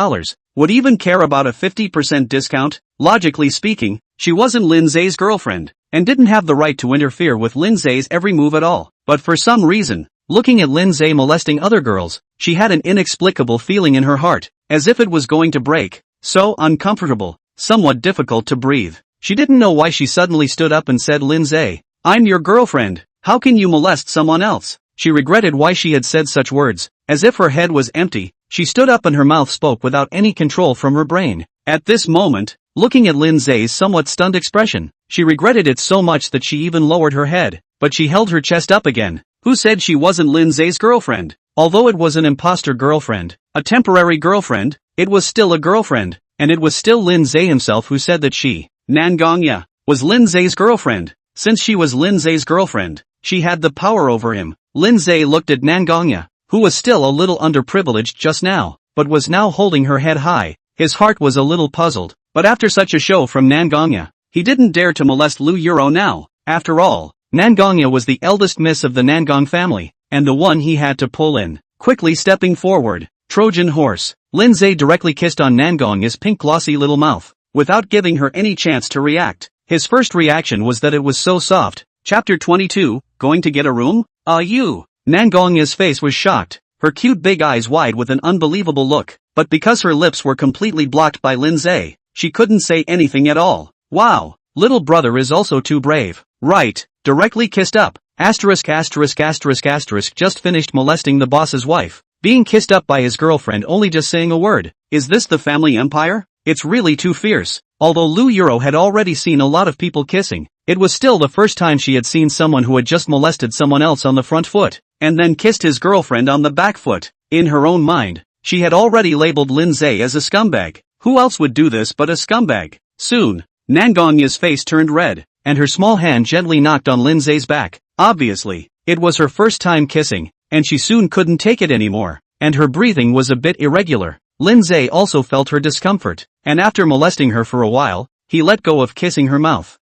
would even care about a 50% discount. Logically speaking, she wasn't Lin Ze's girlfriend, and didn't have the right to interfere with Lin Ze's every move at all. But for some reason, looking at Lin Ze molesting other girls, she had an inexplicable feeling in her heart, as if it was going to break. So uncomfortable, somewhat difficult to breathe. She didn't know why she suddenly stood up and said, Lin Ze, I'm your girlfriend. How can you molest someone else? She regretted why she had said such words. As if her head was empty, she stood up and her mouth spoke without any control from her brain. At this moment, looking at Lin Ze's somewhat stunned expression, she regretted it so much that she even lowered her head, but she held her chest up again. Who said she wasn't Lin Ze's girlfriend? Although it was an imposter girlfriend, a temporary girlfriend, it was still a girlfriend, and it was still Lin Ze himself who said that she, Nangong Ya, was Lin Ze's girlfriend. Since she was Lin Ze's girlfriend, she had the power over him. Lin Ze looked at Nangong Ya, who was still a little underprivileged just now, but was now holding her head high. His heart was a little puzzled, but after such a show from Nangong Ya, he didn't dare to molest Lu Yuro now. After all, Nangong Ya was the eldest miss of the Nangong family, and the one he had to pull in. Quickly stepping forward, Trojan horse, Lin Ze directly kissed on Nangong Ya's pink glossy little mouth, without giving her any chance to react. His first reaction was that it was so soft. Chapter 22, going to get a room? You. Nangong Ya's face was shocked, her cute big eyes wide with an unbelievable look, but because her lips were completely blocked by Lin Ze, she couldn't say anything at all. Wow, little brother is also too brave. Right, directly kissed up. Asterisk asterisk asterisk asterisk just finished molesting the boss's wife. Being kissed up by his girlfriend only just saying a word. Is this the family empire? It's really too fierce. Although Lu Yuro had already seen a lot of people kissing, it was still the first time she had seen someone who had just molested someone else on the front foot, and then kissed his girlfriend on the back foot. In her own mind, she had already labeled Lin Ze as a scumbag. Who else would do this but a scumbag? Soon, Nangong Ya's face turned red, and her small hand gently knocked on Lin Ze's back. Obviously, it was her first time kissing, and she soon couldn't take it anymore, and her breathing was a bit irregular. Lin Ze also felt her discomfort, and after molesting her for a while, he let go of kissing her mouth.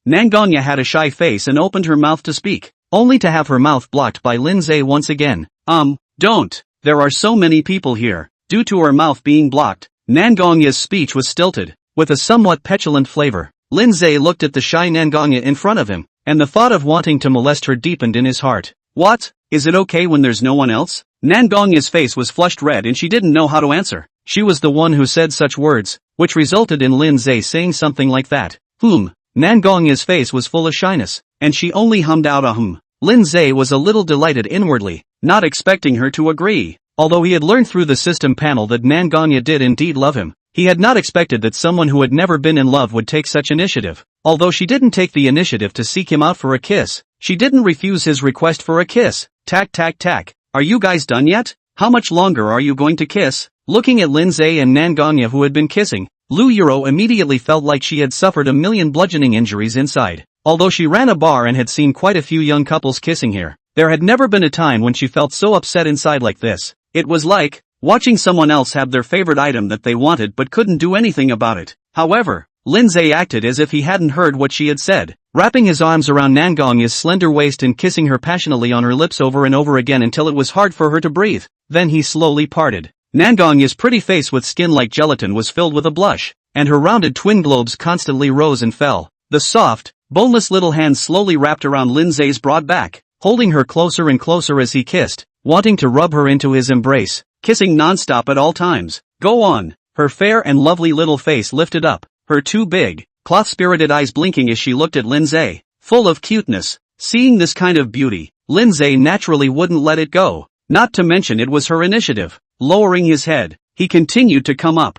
Nangong Ya had a shy face and opened her mouth to speak, only to have her mouth blocked by Lin Ze once again. Don't. There are so many people here. Due to her mouth being blocked, Nangong Ya's speech was stilted, with a somewhat petulant flavor. Lin Ze looked at the shy Nangong Ya in front of him, and the thought of wanting to molest her deepened in his heart. What? Is it okay when there's no one else? Nangong Ya's face was flushed red and she didn't know how to answer. She was the one who said such words, which resulted in Lin Ze saying something like that. Nangong Ya's face was full of shyness, and she only hummed out a Lin Ze was a little delighted inwardly, not expecting her to agree. Although he had learned through the system panel that Nangong Ya did indeed love him, he had not expected that someone who had never been in love would take such initiative. Although she didn't take the initiative to seek him out for a kiss, she didn't refuse his request for a kiss. Tack tack tack. Are you guys done yet? How much longer are you going to kiss? Looking at Lin Ze and Nangong Ya who had been kissing, Lu Yuro immediately felt like she had suffered a million bludgeoning injuries inside. Although she ran a bar and had seen quite a few young couples kissing here, there had never been a time when she felt so upset inside like this. It was like watching someone else have their favorite item that they wanted but couldn't do anything about it. However, Lin Ze acted as if he hadn't heard what she had said, wrapping his arms around Nangong Ya's slender waist and kissing her passionately on her lips over and over again until it was hard for her to breathe. Then he slowly parted. Nangong Ya's pretty face with skin like gelatin was filled with a blush, and her rounded twin globes constantly rose and fell. The soft, boneless little hands slowly wrapped around Lin Ze's broad back, holding her closer and closer as he kissed, wanting to rub her into his embrace, kissing non-stop at all times. Go on. Her fair and lovely little face lifted up, her two big, cloth-spirited eyes blinking as she looked at Lin Ze, full of cuteness. Seeing this kind of beauty, Lin Ze naturally wouldn't let it go, not to mention it was her initiative. Lowering his head, he continued to come up,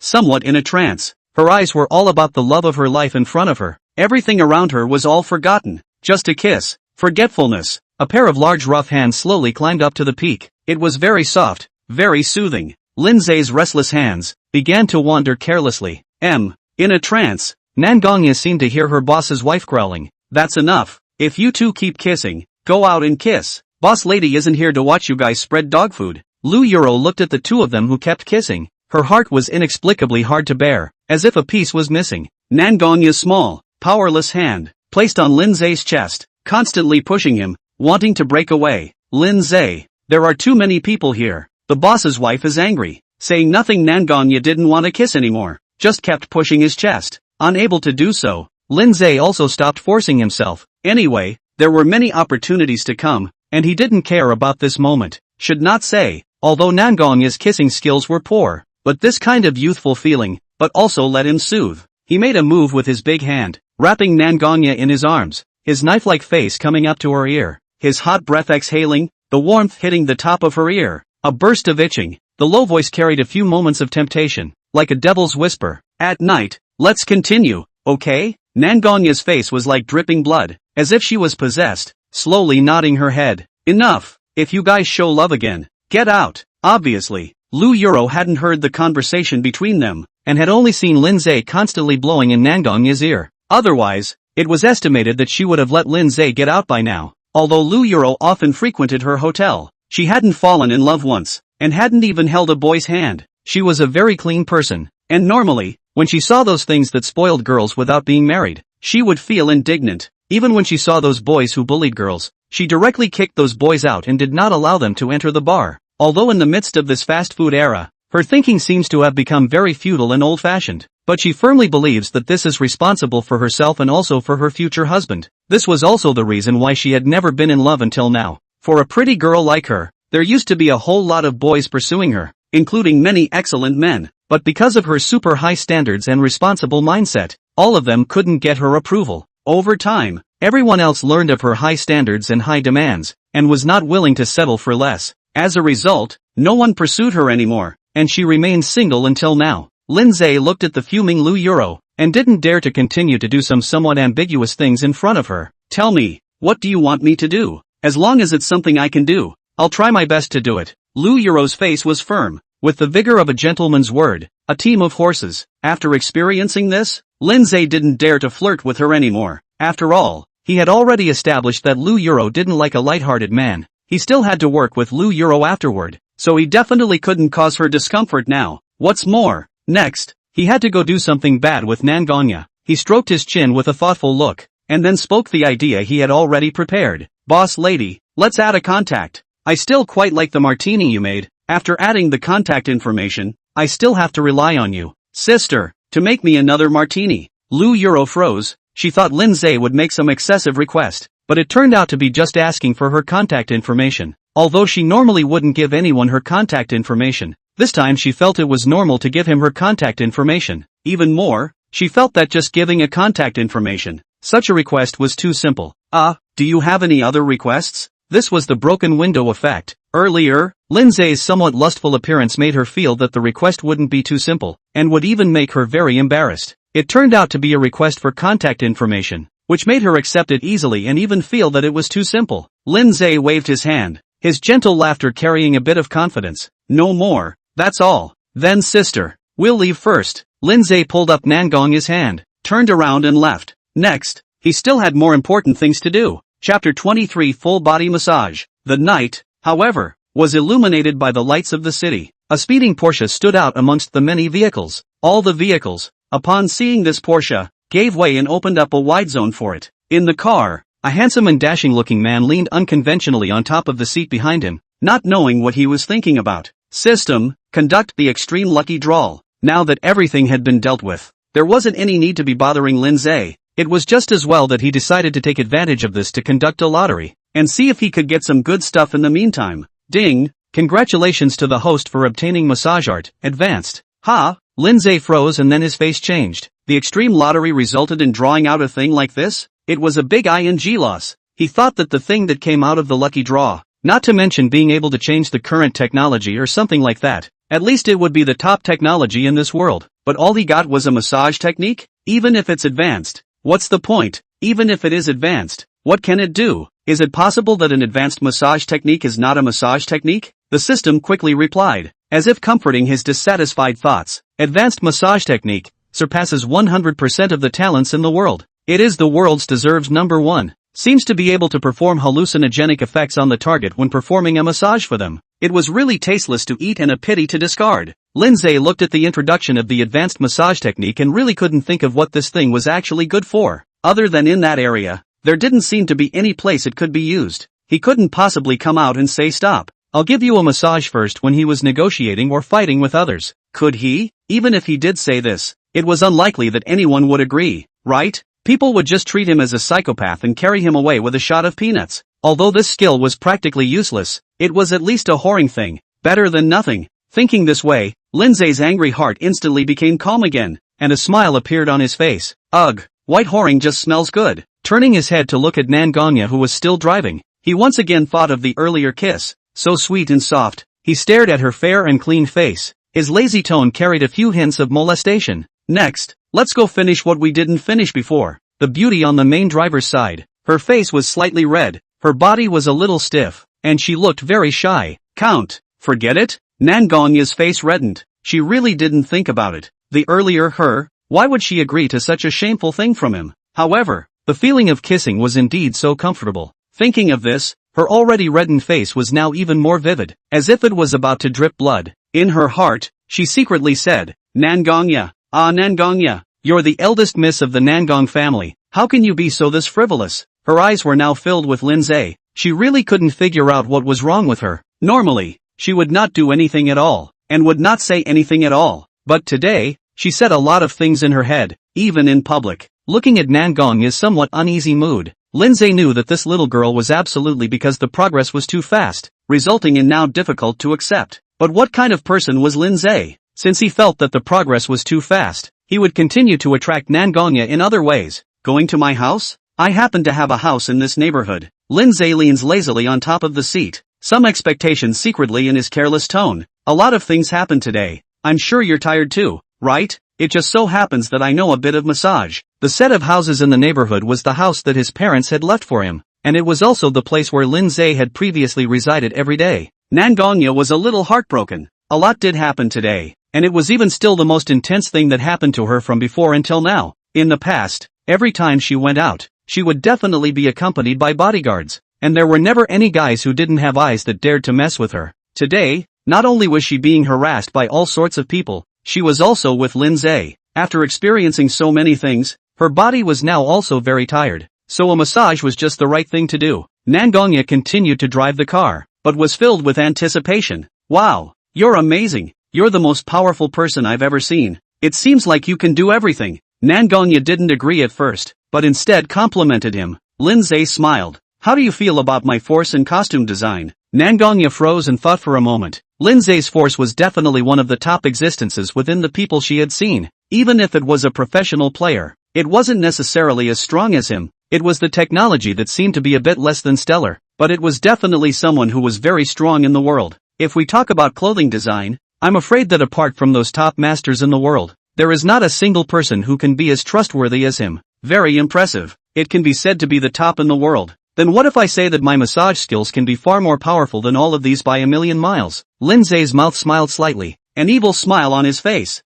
somewhat in a trance. Her eyes were all about the love of her life in front of her. Everything around her was all forgotten, just a kiss, forgetfulness. A pair of large rough hands slowly climbed up to the peak. It was very soft, very soothing. Lin Ze's restless hands began to wander carelessly. In a trance, Nangong Ya seemed to hear her boss's wife growling. That's enough. If you two keep kissing, go out and kiss. Boss lady isn't here to watch you guys spread dog food. Lu Yuro looked at the two of them who kept kissing. Her heart was inexplicably hard to bear, as if a piece was missing. Nangong Ya's small, powerless hand placed on Lin Ze's chest, constantly pushing him, wanting to break away. Lin Ze, there are too many people here. The boss's wife is angry. Saying nothing, Nangong Ya didn't want to kiss anymore, just kept pushing his chest. Unable to do so, Lin Ze also stopped forcing himself. Anyway, there were many opportunities to come, and he didn't care about this moment. Should not say, although Nangong Ya's kissing skills were poor, but this kind of youthful feeling, but also let him soothe. He made a move with his big hand, wrapping Nangong Ya in his arms, his knife-like face coming up to her ear, his hot breath exhaling, the warmth hitting the top of her ear. A burst of itching. The low voice carried a few moments of temptation, like a devil's whisper. At night, let's continue, okay? Nangong Ya's face was like dripping blood, as if she was possessed. slowly nodding her head. Enough. If you guys show love again, get out. Obviously, Lu Yuro hadn't heard the conversation between them, and had only seen Lin Ze constantly blowing in Nangong Ya's ear. Otherwise, it was estimated that she would have let Lin Ze get out by now. Although Lu Yuro often frequented her hotel, she hadn't fallen in love once, and hadn't even held a boy's hand. She was a very clean person, and normally, when she saw those things that spoiled girls without being married, she would feel indignant. Even when she saw those boys who bullied girls, she directly kicked those boys out and did not allow them to enter the bar. Although in the midst of this fast food era, her thinking seems to have become very feudal and old-fashioned, but she firmly believes that this is responsible for herself and also for her future husband. This was also the reason why she had never been in love until now. For a pretty girl like her, there used to be a whole lot of boys pursuing her, including many excellent men, but because of her super high standards and responsible mindset, all of them couldn't get her approval. Over time, everyone else learned of her high standards and high demands, and was not willing to settle for less. As a result, no one pursued her anymore, and she remained single until now. Lin Ze looked at the fuming Lu Yuro, and didn't dare to continue to do some somewhat ambiguous things in front of her. Tell me, what do you want me to do? As long as it's something I can do, I'll try my best to do it. Lu Yuro's face was firm, with the vigor of a gentleman's word, a team of horses. After experiencing this, Lin Ze didn't dare to flirt with her anymore. After all, he had already established that Lu Yuro didn't like a light-hearted man. He still had to work with Lu Yuro afterward, so he definitely couldn't cause her discomfort now. What's more, next, he had to go do something bad with Nangong Ya. He stroked his chin with a thoughtful look, and then spoke the idea he had already prepared. Boss lady, let's add a contact. I still quite like the martini you made. After adding the contact information, I still have to rely on you, sister, to make me another martini. Lu Yuro froze. She thought Lin Ze would make some excessive request, but it turned out to be just asking for her contact information. Although she normally wouldn't give anyone her contact information, this time she felt it was normal to give him her contact information. Even more, she felt that just giving a contact information, such a request was too simple. Do you have any other requests? This was the broken window effect. Earlier, Lin Ze's somewhat lustful appearance made her feel that the request wouldn't be too simple, and would even make her very embarrassed. It turned out to be a request for contact information, which made her accept it easily and even feel that it was too simple. Lin Ze waved his hand, his gentle laughter carrying a bit of confidence. No more, that's all. Then sister, we'll leave first. Lin Ze pulled up Nangong Ya's hand, turned around and left. Next, he still had more important things to do. Chapter 23 Full Body Massage. The night, however, was illuminated by the lights of the city. A speeding Porsche stood out amongst the many vehicles. All the vehicles, upon seeing this Porsche, gave way and opened up a wide zone for it. In the car, a handsome and dashing-looking man leaned unconventionally on top of the seat behind him, not knowing what he was thinking about. System, conduct the extreme lucky draw. Now that everything had been dealt with, there wasn't any need to be bothering Lin Ze. It was just as well that he decided to take advantage of this to conduct a lottery, and see if he could get some good stuff in the meantime. Ding! Congratulations to the host for obtaining massage art, advanced. Ha! Lin Ze froze and then his face changed. The extreme lottery resulted in drawing out a thing like this? It was a big ing loss. He thought that the thing that came out of the lucky draw, not to mention being able to change the current technology or something like that, at least it would be the top technology in this world, but all he got was a massage technique? Even if it's advanced, what's the point? Even if it is advanced, what can it do? Is it possible that an advanced massage technique is not a massage technique? The system quickly replied, as if comforting his dissatisfied thoughts. Advanced massage technique surpasses 100% of the talents in the world. It is the world's deserves number one. Seems to be able to perform hallucinogenic effects on the target when performing a massage for them. It was really tasteless to eat and a pity to discard. Lin Ze looked at the introduction of the advanced massage technique and really couldn't think of what this thing was actually good for. Other than in that area, there didn't seem to be any place it could be used. He couldn't possibly come out and say stop. I'll give you a massage first when he was negotiating or fighting with others. Could he? Even if he did say this, it was unlikely that anyone would agree, right? People would just treat him as a psychopath and carry him away with a shot of peanuts. Although this skill was practically useless, it was at least a whoring thing. Better than nothing. Thinking this way, Lin Ze's angry heart instantly became calm again, and a smile appeared on his face. Ugh, white whoring just smells good. Turning his head to look at Nangong Ya, who was still driving, he once again thought of the earlier kiss. So sweet and soft. He stared at her fair and clean face. His lazy tone carried a few hints of molestation. Next, let's go finish what we didn't finish before. The beauty on the main driver's side. Her face was slightly red, Her body was a little stiff, and she looked very shy. Count, forget it? Nangong Ya's face reddened. She really didn't think about it. The earlier her, why would she agree to such a shameful thing from him? However, the feeling of kissing was indeed so comfortable. Thinking of this, her already reddened face was now even more vivid, as if it was about to drip blood. In her heart, she secretly said, Nangong Ya, Nangong Ya, you're the eldest miss of the Nangong family, how can you be so this frivolous? Her eyes were now filled with Lin Ze. She really couldn't figure out what was wrong with her. Normally, she would not do anything at all, and would not say anything at all. But today, she said a lot of things in her head, even in public. Looking at Nangong Ya's somewhat uneasy mood, Lin Ze knew that this little girl was absolutely because the progress was too fast, resulting in now difficult to accept. But what kind of person was Lin Ze? Since he felt that the progress was too fast, he would continue to attract Nangong Ya in other ways. Going to my house? I happen to have a house in this neighborhood. Lin Ze leans lazily on top of the seat, some expectation secretly in his careless tone. A lot of things happened today. I'm sure you're tired too, right? It just so happens that I know a bit of massage. The set of houses in the neighborhood was the house that his parents had left for him, and it was also the place where Lin Ze had previously resided every day. Nangong Ya was a little heartbroken. A lot did happen today, and it was even still the most intense thing that happened to her from before until now. In the past, every time she went out, she would definitely be accompanied by bodyguards, and there were never any guys who didn't have eyes that dared to mess with her. Today, not only was she being harassed by all sorts of people, she was also with Lin Ze. After experiencing so many things, her body was now also very tired, so a massage was just the right thing to do. Nangong Ya continued to drive the car, but was filled with anticipation. Wow, you're amazing. You're the most powerful person I've ever seen. It seems like you can do everything. Nangong Ya didn't agree at first, but instead complimented him. Lin Ze smiled. How do you feel about my force and costume design? Nangong Ya froze and thought for a moment. Lin Ze's force was definitely one of the top existences within the people she had seen. Even if it was a professional player, it wasn't necessarily as strong as him. It was the technology that seemed to be a bit less than stellar, but it was definitely someone who was very strong in the world. If we talk about clothing design, I'm afraid that apart from those top masters in the world, there is not a single person who can be as trustworthy as him. Very impressive. It can be said to be the top in the world. Then what if I say that my massage skills can be far more powerful than all of these by a million miles? Lin Ze's mouth smiled slightly, an evil smile on his face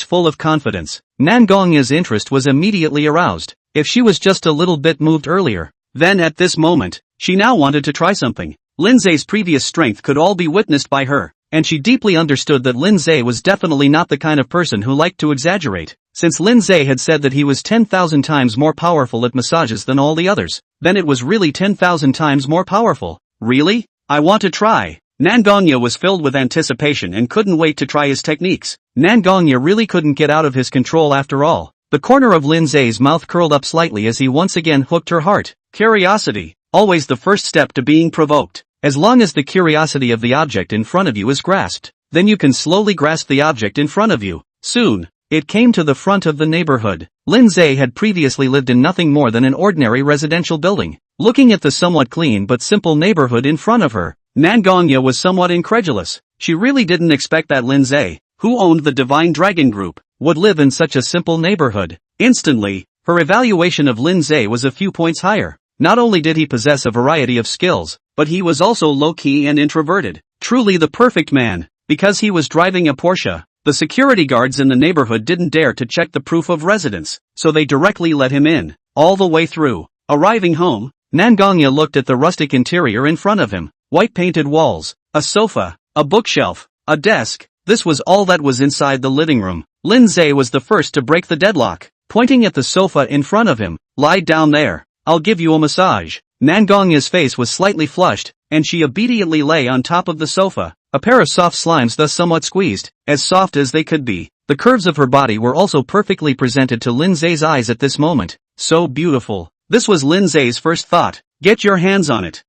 full of confidence. Nangong Ya's interest was immediately aroused. If she was just a little bit moved earlier, then at this moment, she now wanted to try something. Lin Ze's previous strength could all be witnessed by her, and she deeply understood that Lin Ze was definitely not the kind of person who liked to exaggerate. Since Lin Ze had said that he was 10,000 times more powerful at massages than all the others, then it was really 10,000 times more powerful. Really? I want to try. Nangong Ya was filled with anticipation and couldn't wait to try his techniques. Nangong Ya really couldn't get out of his control after all. The corner of Lin Ze's mouth curled up slightly as he once again hooked her heart. Curiosity, always the first step to being provoked. As long as the curiosity of the object in front of you is grasped, then you can slowly grasp the object in front of you. Soon, it came to the front of the neighborhood. Lin Ze had previously lived in nothing more than an ordinary residential building. Looking at the somewhat clean but simple neighborhood in front of her, Nangong Ya was somewhat incredulous. She really didn't expect that Lin Ze, who owned the Divine Dragon Group, would live in such a simple neighborhood. Instantly, her evaluation of Lin Ze was a few points higher. Not only did he possess a variety of skills, but he was also low-key and introverted. Truly the perfect man. Because he was driving a Porsche, the security guards in the neighborhood didn't dare to check the proof of residence, so they directly let him in, all the way through. Arriving home, Nangong Ya looked at the rustic interior in front of him. White painted walls, a sofa, a bookshelf, a desk. This was all that was inside the living room. Lin Ze was the first to break the deadlock, pointing at the sofa in front of him. Lie down there. I'll give you a massage. Nangong Ya's face was slightly flushed, and she obediently lay on top of the sofa. A pair of soft slimes thus somewhat squeezed, as soft as they could be. The curves of her body were also perfectly presented to Lin Ze's eyes at this moment. So beautiful. This was Lin Ze's first thought. Get your hands on it.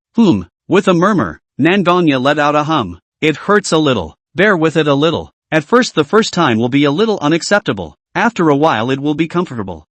With a murmur, Nangong Ya let out a hum. It hurts a little. Bear with it a little. At first the first time will be a little unacceptable. After a while it will be comfortable.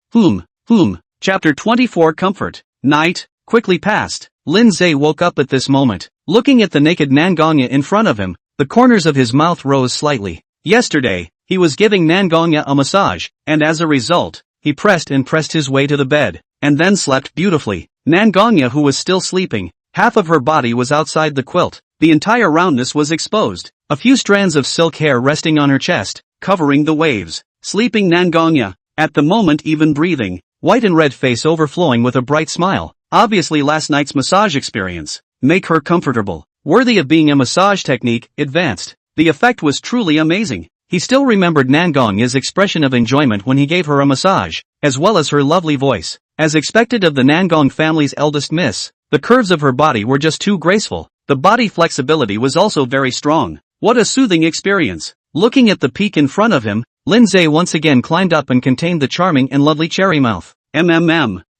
Chapter 24 Comfort. Night quickly passed. Lin Ze woke up at this moment. Looking at the naked Nangong Ya in front of him, the corners of his mouth rose slightly. Yesterday, he was giving Nangong Ya a massage, and as a result, he pressed his way to the bed, and then slept beautifully. Nangong Ya, who was still sleeping, half of her body was outside the quilt. The entire roundness was exposed, a few strands of silk hair resting on her chest, covering the waves. Sleeping Nangong Ya, at the moment even breathing, white and red face overflowing with a bright smile. Obviously last night's massage experience. Make her comfortable. Worthy of being a massage technique, advanced. The effect was truly amazing. He still remembered Nangong Ya's expression of enjoyment when he gave her a massage, as well as her lovely voice. As expected of the Nangong family's eldest miss, the curves of her body were just too graceful. The body flexibility was also very strong. What a soothing experience. Looking at the peak in front of him, Lin Ze once again climbed up and contained the charming and lovely cherry mouth.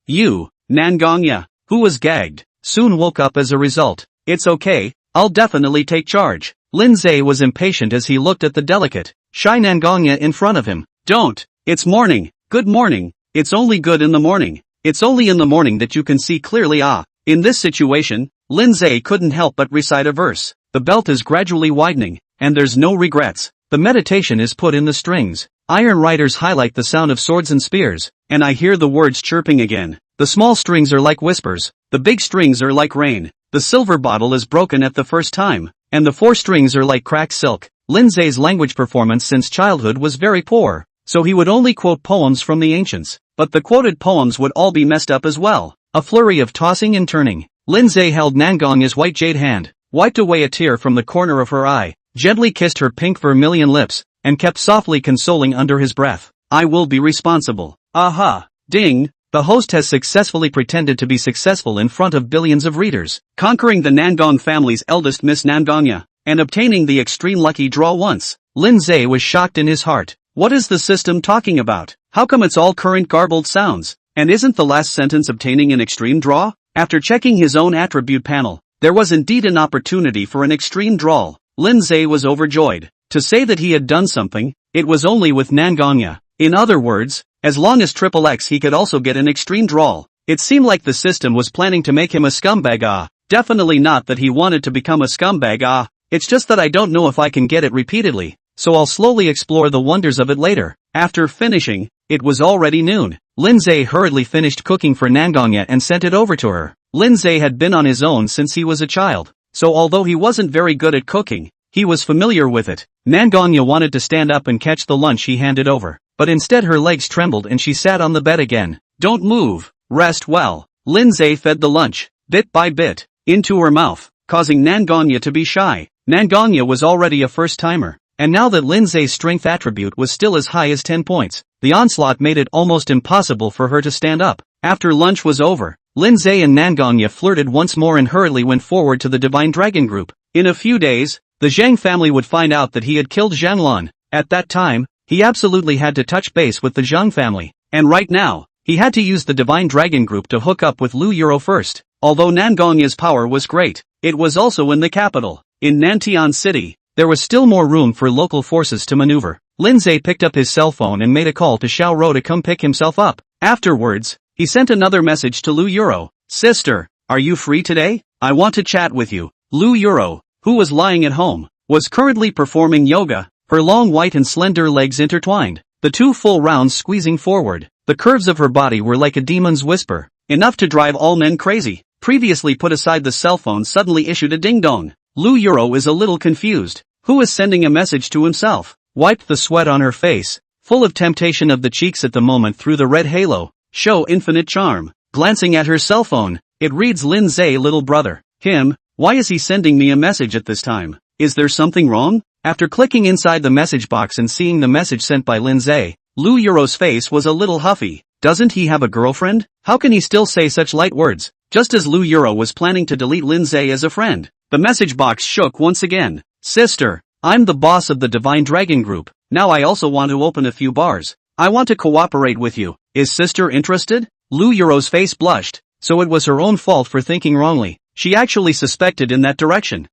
You, Nangong Ya, who was gagged, soon woke up as a result. It's okay, I'll definitely take charge. Lin Ze was impatient as he looked at the delicate, shy Nangong Ya in front of him. Don't. It's morning. Good morning. It's only good in the morning. It's only in the morning that you can see clearly. In this situation, Lin Ze couldn't help but recite a verse. The belt is gradually widening, and there's no regrets. The meditation is put in the strings. Iron riders highlight the sound of swords and spears, and I hear the words chirping again. The small strings are like whispers. The big strings are like rain. The silver bottle is broken at the first time, and the 4 strings are like cracked silk. Lin Ze's language performance since childhood was very poor, so he would only quote poems from the ancients, but the quoted poems would all be messed up as well. A flurry of tossing and turning. Lin Ze held Nangong Ya's white jade hand, wiped away a tear from the corner of her eye, gently kissed her pink vermilion lips, and kept softly consoling under his breath. I will be responsible. Aha. Ding. The host has successfully pretended to be successful in front of billions of readers, conquering the Nangong family's eldest miss Nangong Ya, and obtaining the extreme lucky draw once. Lin Ze was shocked in his heart. What is the system talking about? How come it's all current garbled sounds? And isn't the last sentence obtaining an extreme draw? After checking his own attribute panel, there was indeed an opportunity for an extreme draw. Lin Ze was overjoyed. To say that he had done something, it was only with Nangong Ya. In other words, as long as XXX he could also get an extreme draw. It seemed like the system was planning to make him a scumbag. Definitely not that he wanted to become a scumbag. It's just that I don't know if I can get it repeatedly, so I'll slowly explore the wonders of it later. After finishing, it was already noon. Lin Ze hurriedly finished cooking for Nangong Ya and sent it over to her. Lin Ze had been on his own since he was a child, so although he wasn't very good at cooking, he was familiar with it. Nangong Ya wanted to stand up and catch the lunch he handed over, but instead her legs trembled and she sat on the bed again. Don't move. Rest well. Lin Ze fed the lunch, bit by bit, into her mouth, causing Nangong Ya to be shy. Nangong Ya was already a first-timer, and now that Lin Ze's strength attribute was still as high as 10 points, the onslaught made it almost impossible for her to stand up. After lunch was over, Lin Ze and Nangong Ya flirted once more and hurriedly went forward to the Divine Dragon group. In a few days, the Zhang family would find out that he had killed Zhang Lan. At that time, he absolutely had to touch base with the Zhang family, and right now, he had to use the Divine Dragon group to hook up with Lu Yuro first. Although Nangong Ya's power was great, it was also in the capital. In Nantian City, there was still more room for local forces to maneuver. Lin Ze picked up his cell phone and made a call to Xiao Ro to come pick himself up. Afterwards, he sent another message to Lu Yuro. Sister, are you free today? I want to chat with you. Lu Yuro, who was lying at home, was currently performing yoga, her long white and slender legs intertwined, the 2 full rounds squeezing forward. The curves of her body were like a demon's whisper, enough to drive all men crazy. Previously put aside the cell phone suddenly issued a ding-dong. Lu Yuro is a little confused. Who is sending a message to himself? Wiped the sweat on her face, full of temptation of the cheeks at the moment through the red halo, show infinite charm. Glancing at her cell phone, it reads Lin Ze little brother. Him, why is he sending me a message at this time? Is there something wrong? After clicking inside the message box and seeing the message sent by Lin Ze, Lu Yuro's face was a little huffy. Doesn't he have a girlfriend? How can he still say such light words? Just as Lu Yuro was planning to delete Lin Ze as a friend, the message box shook once again. Sister, I'm the boss of the Divine Dragon Group. Now I also want to open a few bars. I want to cooperate with you. Is sister interested? Lu Yuro's face blushed, so it was her own fault for thinking wrongly. She actually suspected in that direction.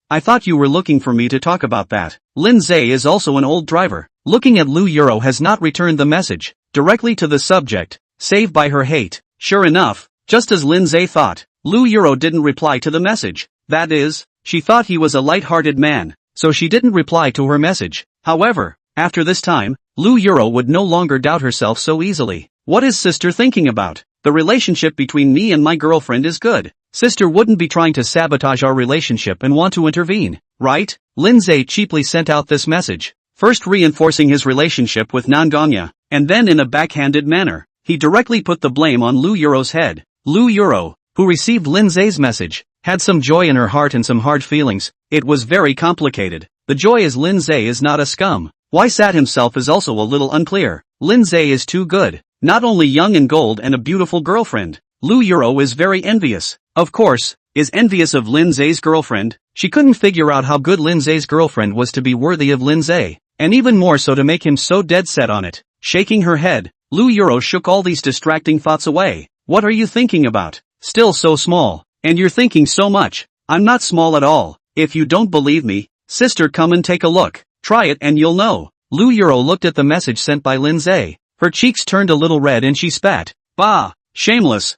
I thought you were looking for me to talk about that. Lin Ze is also an old driver. Looking at Lu Yuro has not returned the message, directly to the subject, saved by her hate. Sure enough, just as Lin Ze thought, Lu Yuro didn't reply to the message. That is, she thought he was a light-hearted man, so she didn't reply to her message. However, after this time, Lu Yuro would no longer doubt herself so easily. What is sister thinking about? The relationship between me and my girlfriend is good. Sister wouldn't be trying to sabotage our relationship and want to intervene, right? Lin Ze cheaply sent out this message, first reinforcing his relationship with Nangong Ya, and then in a backhanded manner, he directly put the blame on Lu Yuro's head. Lu Yuro, who received Lin Ze's message, had some joy in her heart and some hard feelings. It was very complicated. The joy is Lin Ze is not a scum. Why Sat himself is also a little unclear. Lin Ze is too good. Not only young and gold and a beautiful girlfriend. Lu Yuro is very envious. Of course, is envious of Lin Ze's girlfriend. She couldn't figure out how good Lin Ze's girlfriend was to be worthy of Lin Ze, and even more so to make him so dead set on it. Shaking her head, Lu Yuro shook all these distracting thoughts away. What are you thinking about? Still so small. And you're thinking so much. I'm not small at all. If you don't believe me, sister, come and take a look. Try it and you'll know. Lu Yuro looked at the message sent by Lin Ze. Her cheeks turned a little red and she spat. Bah! Shameless.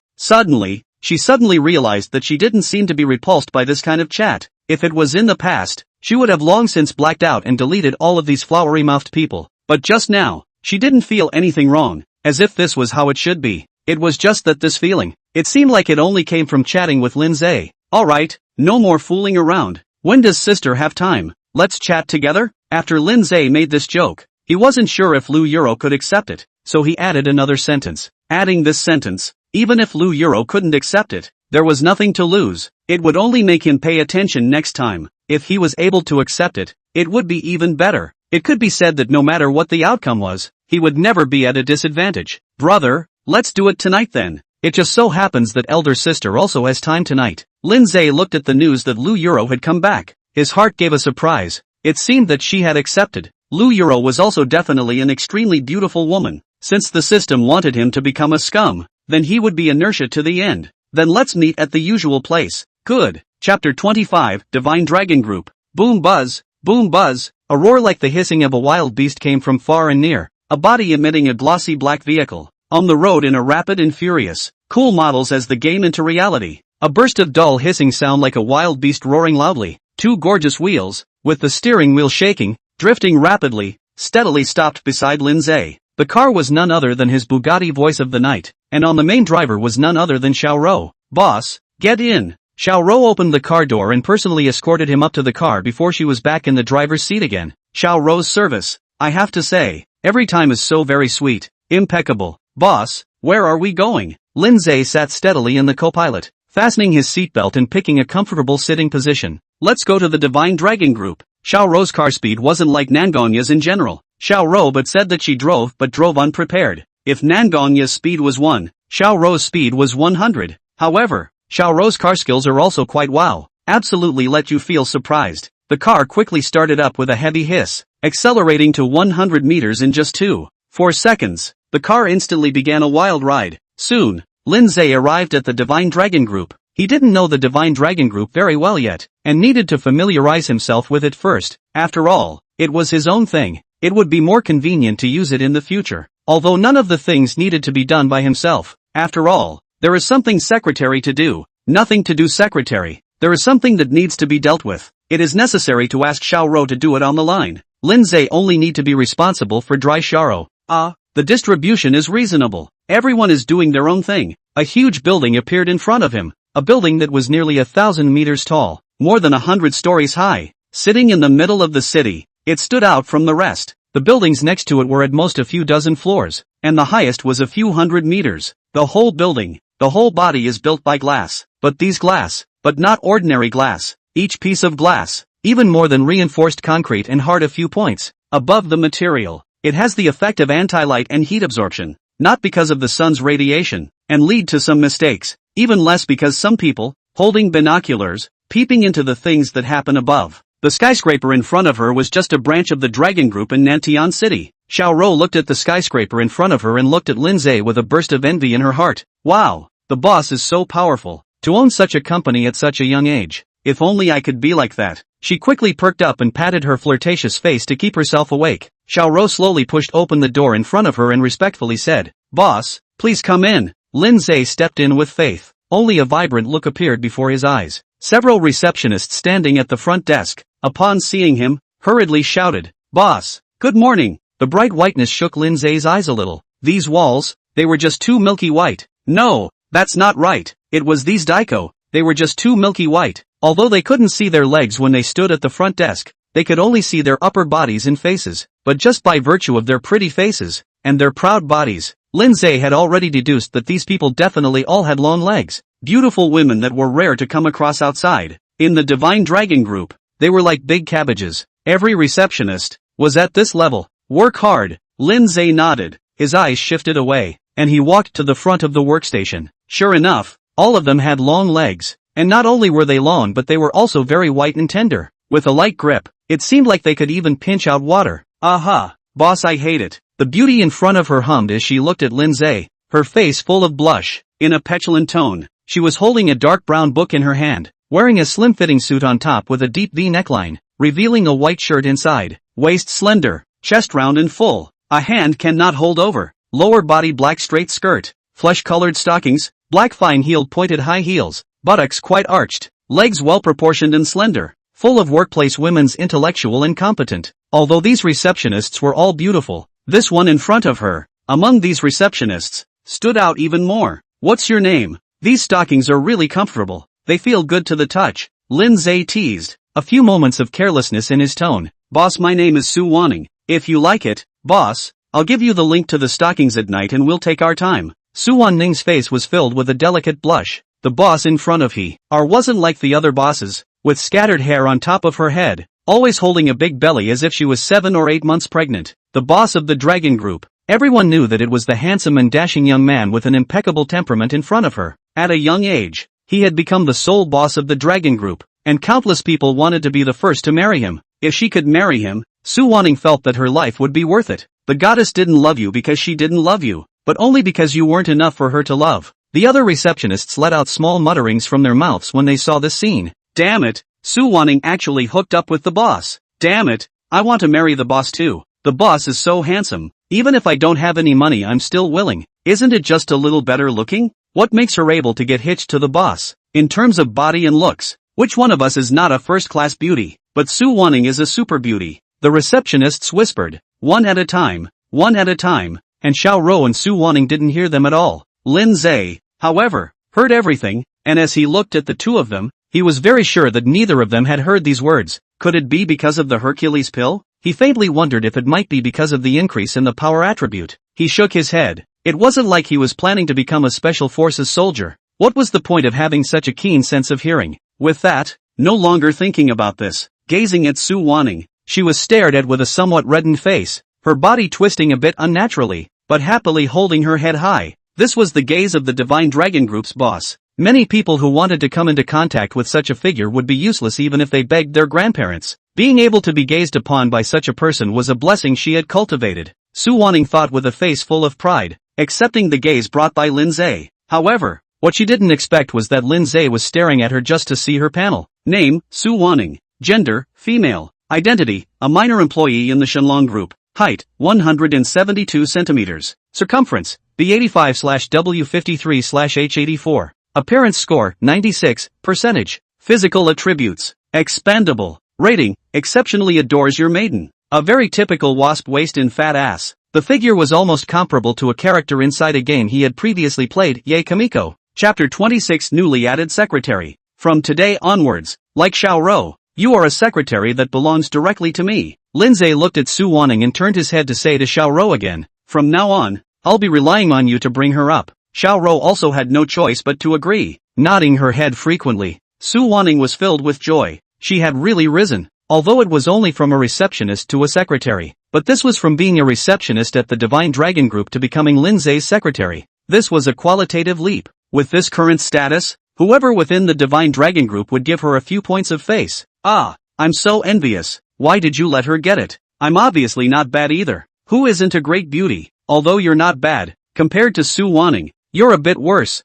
She suddenly realized that she didn't seem to be repulsed by this kind of chat. If it was in the past, she would have long since blacked out and deleted all of these flowery-mouthed people. But just now, she didn't feel anything wrong, as if this was how it should be. It was just that this feeling, it seemed like it only came from chatting with Lin Ze. Alright, no more fooling around. When does sister have time? Let's chat together? After Lin Ze made this joke, he wasn't sure if Lu Yuro could accept it, so he added another sentence. Adding this sentence, even if Lu Yuro couldn't accept it, there was nothing to lose. It would only make him pay attention next time. If he was able to accept it, it would be even better. It could be said that no matter what the outcome was, he would never be at a disadvantage. Brother, let's do it tonight then. It just so happens that elder sister also has time tonight. Lin Ze looked at the news that Lu Yuro had come back. His heart gave a surprise. It seemed that she had accepted. Lu Yuro was also definitely an extremely beautiful woman. Since the system wanted him to become a scum, then he would be inertia to the end. Then let's meet at the usual place. Good. Chapter 25, Divine Dragon Group. Boom buzz, a roar like the hissing of a wild beast came from far and near, a body emitting a glossy black vehicle, on the road in a rapid and furious, cool models as the game into reality. A burst of dull hissing sound like a wild beast roaring loudly. Two gorgeous wheels, with the steering wheel shaking, drifting rapidly, steadily stopped beside Lin Ze. The car was none other than his Bugatti voice of the night, and on the main driver was none other than Xiaoro. Boss, get in. Xiaoro opened the car door and personally escorted him up to the car before she was back in the driver's seat again. Xiaoro's service, I have to say, every time is so very sweet, impeccable. Boss, where are we going? Lin Ze sat steadily in the co-pilot, fastening his seatbelt and picking a comfortable sitting position. Let's go to the Divine Dragon Group. Xiaoro's car speed wasn't like Nangong Ya's in general. Xiaoro but said that she drove unprepared. If Nangong Ya's speed was 1, Xiaoro's speed was 100. However, Xiaoro's car skills are also quite wow. Absolutely let you feel surprised. The car quickly started up with a heavy hiss, accelerating to 100 meters in just 2.4 seconds. The car instantly began a wild ride. Soon, Lin Ze arrived at the Divine Dragon Group. He didn't know the Divine Dragon Group very well yet, and needed to familiarize himself with it first. After all, it was his own thing. It would be more convenient to use it in the future. Although none of the things needed to be done by himself. After all, there is something secretary to do. Nothing to do secretary. There is something that needs to be dealt with. It is necessary to ask Xiaoro to do it on the line. Lin Ze only need to be responsible for dry Xiaoro. The distribution is reasonable. Everyone is doing their own thing. A huge building appeared in front of him. A building that was nearly 1,000 meters tall, more than 100 stories high, sitting in the middle of the city. It stood out from the rest. The buildings next to it were at most a few dozen floors, and the highest was a few hundred meters. The whole building, the whole body is built by glass. But these glass, but not ordinary glass. Each piece of glass, even more than reinforced concrete and hard a few points above the material. It has the effect of anti-light and heat absorption, not because of the sun's radiation, and lead to some mistakes, even less because some people, holding binoculars, peeping into the things that happen above. The skyscraper in front of her was just a branch of the Dragon Group in Nantian City. Xiaoro looked at the skyscraper in front of her and looked at Lin Ze with a burst of envy in her heart. Wow, the boss is so powerful. To own such a company at such a young age. If only I could be like that. She quickly perked up and patted her flirtatious face to keep herself awake. Xiaoro slowly pushed open the door in front of her and respectfully said, "Boss, please come in." Lin Ze stepped in with faith. Only a vibrant look appeared before his eyes. Several receptionists standing at the front desk, upon seeing him, hurriedly shouted, "Boss, good morning." The bright whiteness shook Lin Ze's eyes a little. These walls, they were just too milky white. No, that's not right. It was these Daiko. They were just too milky white. Although they couldn't see their legs when they stood at the front desk, they could only see their upper bodies and faces. But just by virtue of their pretty faces, and their proud bodies, Lin Ze had already deduced that these people definitely all had long legs. Beautiful women that were rare to come across outside. In the Divine Dragon group, they were like big cabbages. Every receptionist was at this level. Work hard. Lin Ze nodded. His eyes shifted away, and he walked to the front of the workstation. Sure enough, all of them had long legs. And not only were they long but they were also very white and tender. With a light grip, it seemed like they could even pinch out water. Aha, boss, I hate it. The beauty in front of her hummed as she looked at Lin Ze, her face full of blush. In a petulant tone, she was holding a dark brown book in her hand, wearing a slim-fitting suit on top with a deep V neckline, revealing a white shirt inside, waist slender, chest round and full, a hand cannot hold over, lower body black straight skirt, flesh-colored stockings, black fine-heeled pointed high heels, buttocks quite arched, legs well-proportioned and slender, full of workplace women's intellectual and competent. Although these receptionists were all beautiful, this one in front of her, among these receptionists, stood out even more. What's your name? These stockings are really comfortable. They feel good to the touch. Lin Ze teased, a few moments of carelessness in his tone. Boss, my name is Su Wanning. If you like it, boss, I'll give you the link to the stockings at night and we'll take our time. Su Wanning's face was filled with a delicate blush. The boss in front of her wasn't like the other bosses, with scattered hair on top of her head, always holding a big belly as if she was 7 or 8 months pregnant. The boss of the Dragon Group. Everyone knew that it was the handsome and dashing young man with an impeccable temperament in front of her. At a young age, he had become the sole boss of the Dragon Group, and countless people wanted to be the first to marry him. If she could marry him, Su Wanning felt that her life would be worth it. The goddess didn't love you because she didn't love you, but only because you weren't enough for her to love. The other receptionists let out small mutterings from their mouths when they saw this scene. Damn it, Su Wanning actually hooked up with the boss. Damn it, I want to marry the boss too. The boss is so handsome. Even if I don't have any money I'm still willing. Isn't it just a little better looking? What makes her able to get hitched to the boss? In terms of body and looks, which one of us is not a first-class beauty? But Su Wanning is a super beauty. The receptionists whispered, one at a time, and Xiao Rou and Su Wanning didn't hear them at all. Lin Ze, however, heard everything, and as he looked at the two of them, he was very sure that neither of them had heard these words. Could it be because of the Hercules pill? He faintly wondered if it might be because of the increase in the power attribute. He shook his head. It wasn't like he was planning to become a special forces soldier. What was the point of having such a keen sense of hearing? With that, no longer thinking about this, gazing at Su Wanning, she was stared at with a somewhat reddened face, her body twisting a bit unnaturally, but happily holding her head high. This was the gaze of the Divine Dragon Group's boss. Many people who wanted to come into contact with such a figure would be useless even if they begged their grandparents. Being able to be gazed upon by such a person was a blessing she had cultivated. Su Wanning thought with a face full of pride, accepting the gaze brought by Lin Ze. However, what she didn't expect was that Lin Ze was staring at her just to see her panel. Name, Su Wanning. Gender, female. Identity, a minor employee in the Shenlong Group. Height, 172 centimeters. Circumference, B85/W53/H84. Appearance score, 96, percentage. Physical attributes, expandable. Rating, exceptionally adores your maiden. A very typical wasp waist and fat ass. The figure was almost comparable to a character inside a game he had previously played, Yae Kamiko. Chapter 26 Newly added secretary. From today onwards, like Xiao Rou, you are a secretary that belongs directly to me. Lin Ze looked at Su Wanning and turned his head to say to Xiao Rou again, from now on, I'll be relying on you to bring her up. Xiao Rou also had no choice but to agree, nodding her head frequently. Su Wanning was filled with joy. She had really risen, although it was only from a receptionist to a secretary. But this was from being a receptionist at the Divine Dragon Group to becoming Lin Ze's secretary. This was a qualitative leap. With this current status, whoever within the Divine Dragon Group would give her a few points of face. Ah, I'm so envious. Why did you let her get it? I'm obviously not bad either. Who isn't a great beauty? Although you're not bad, compared to Su Wanning, you're a bit worse.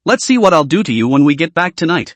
Let's see what I'll do to you when we get back tonight.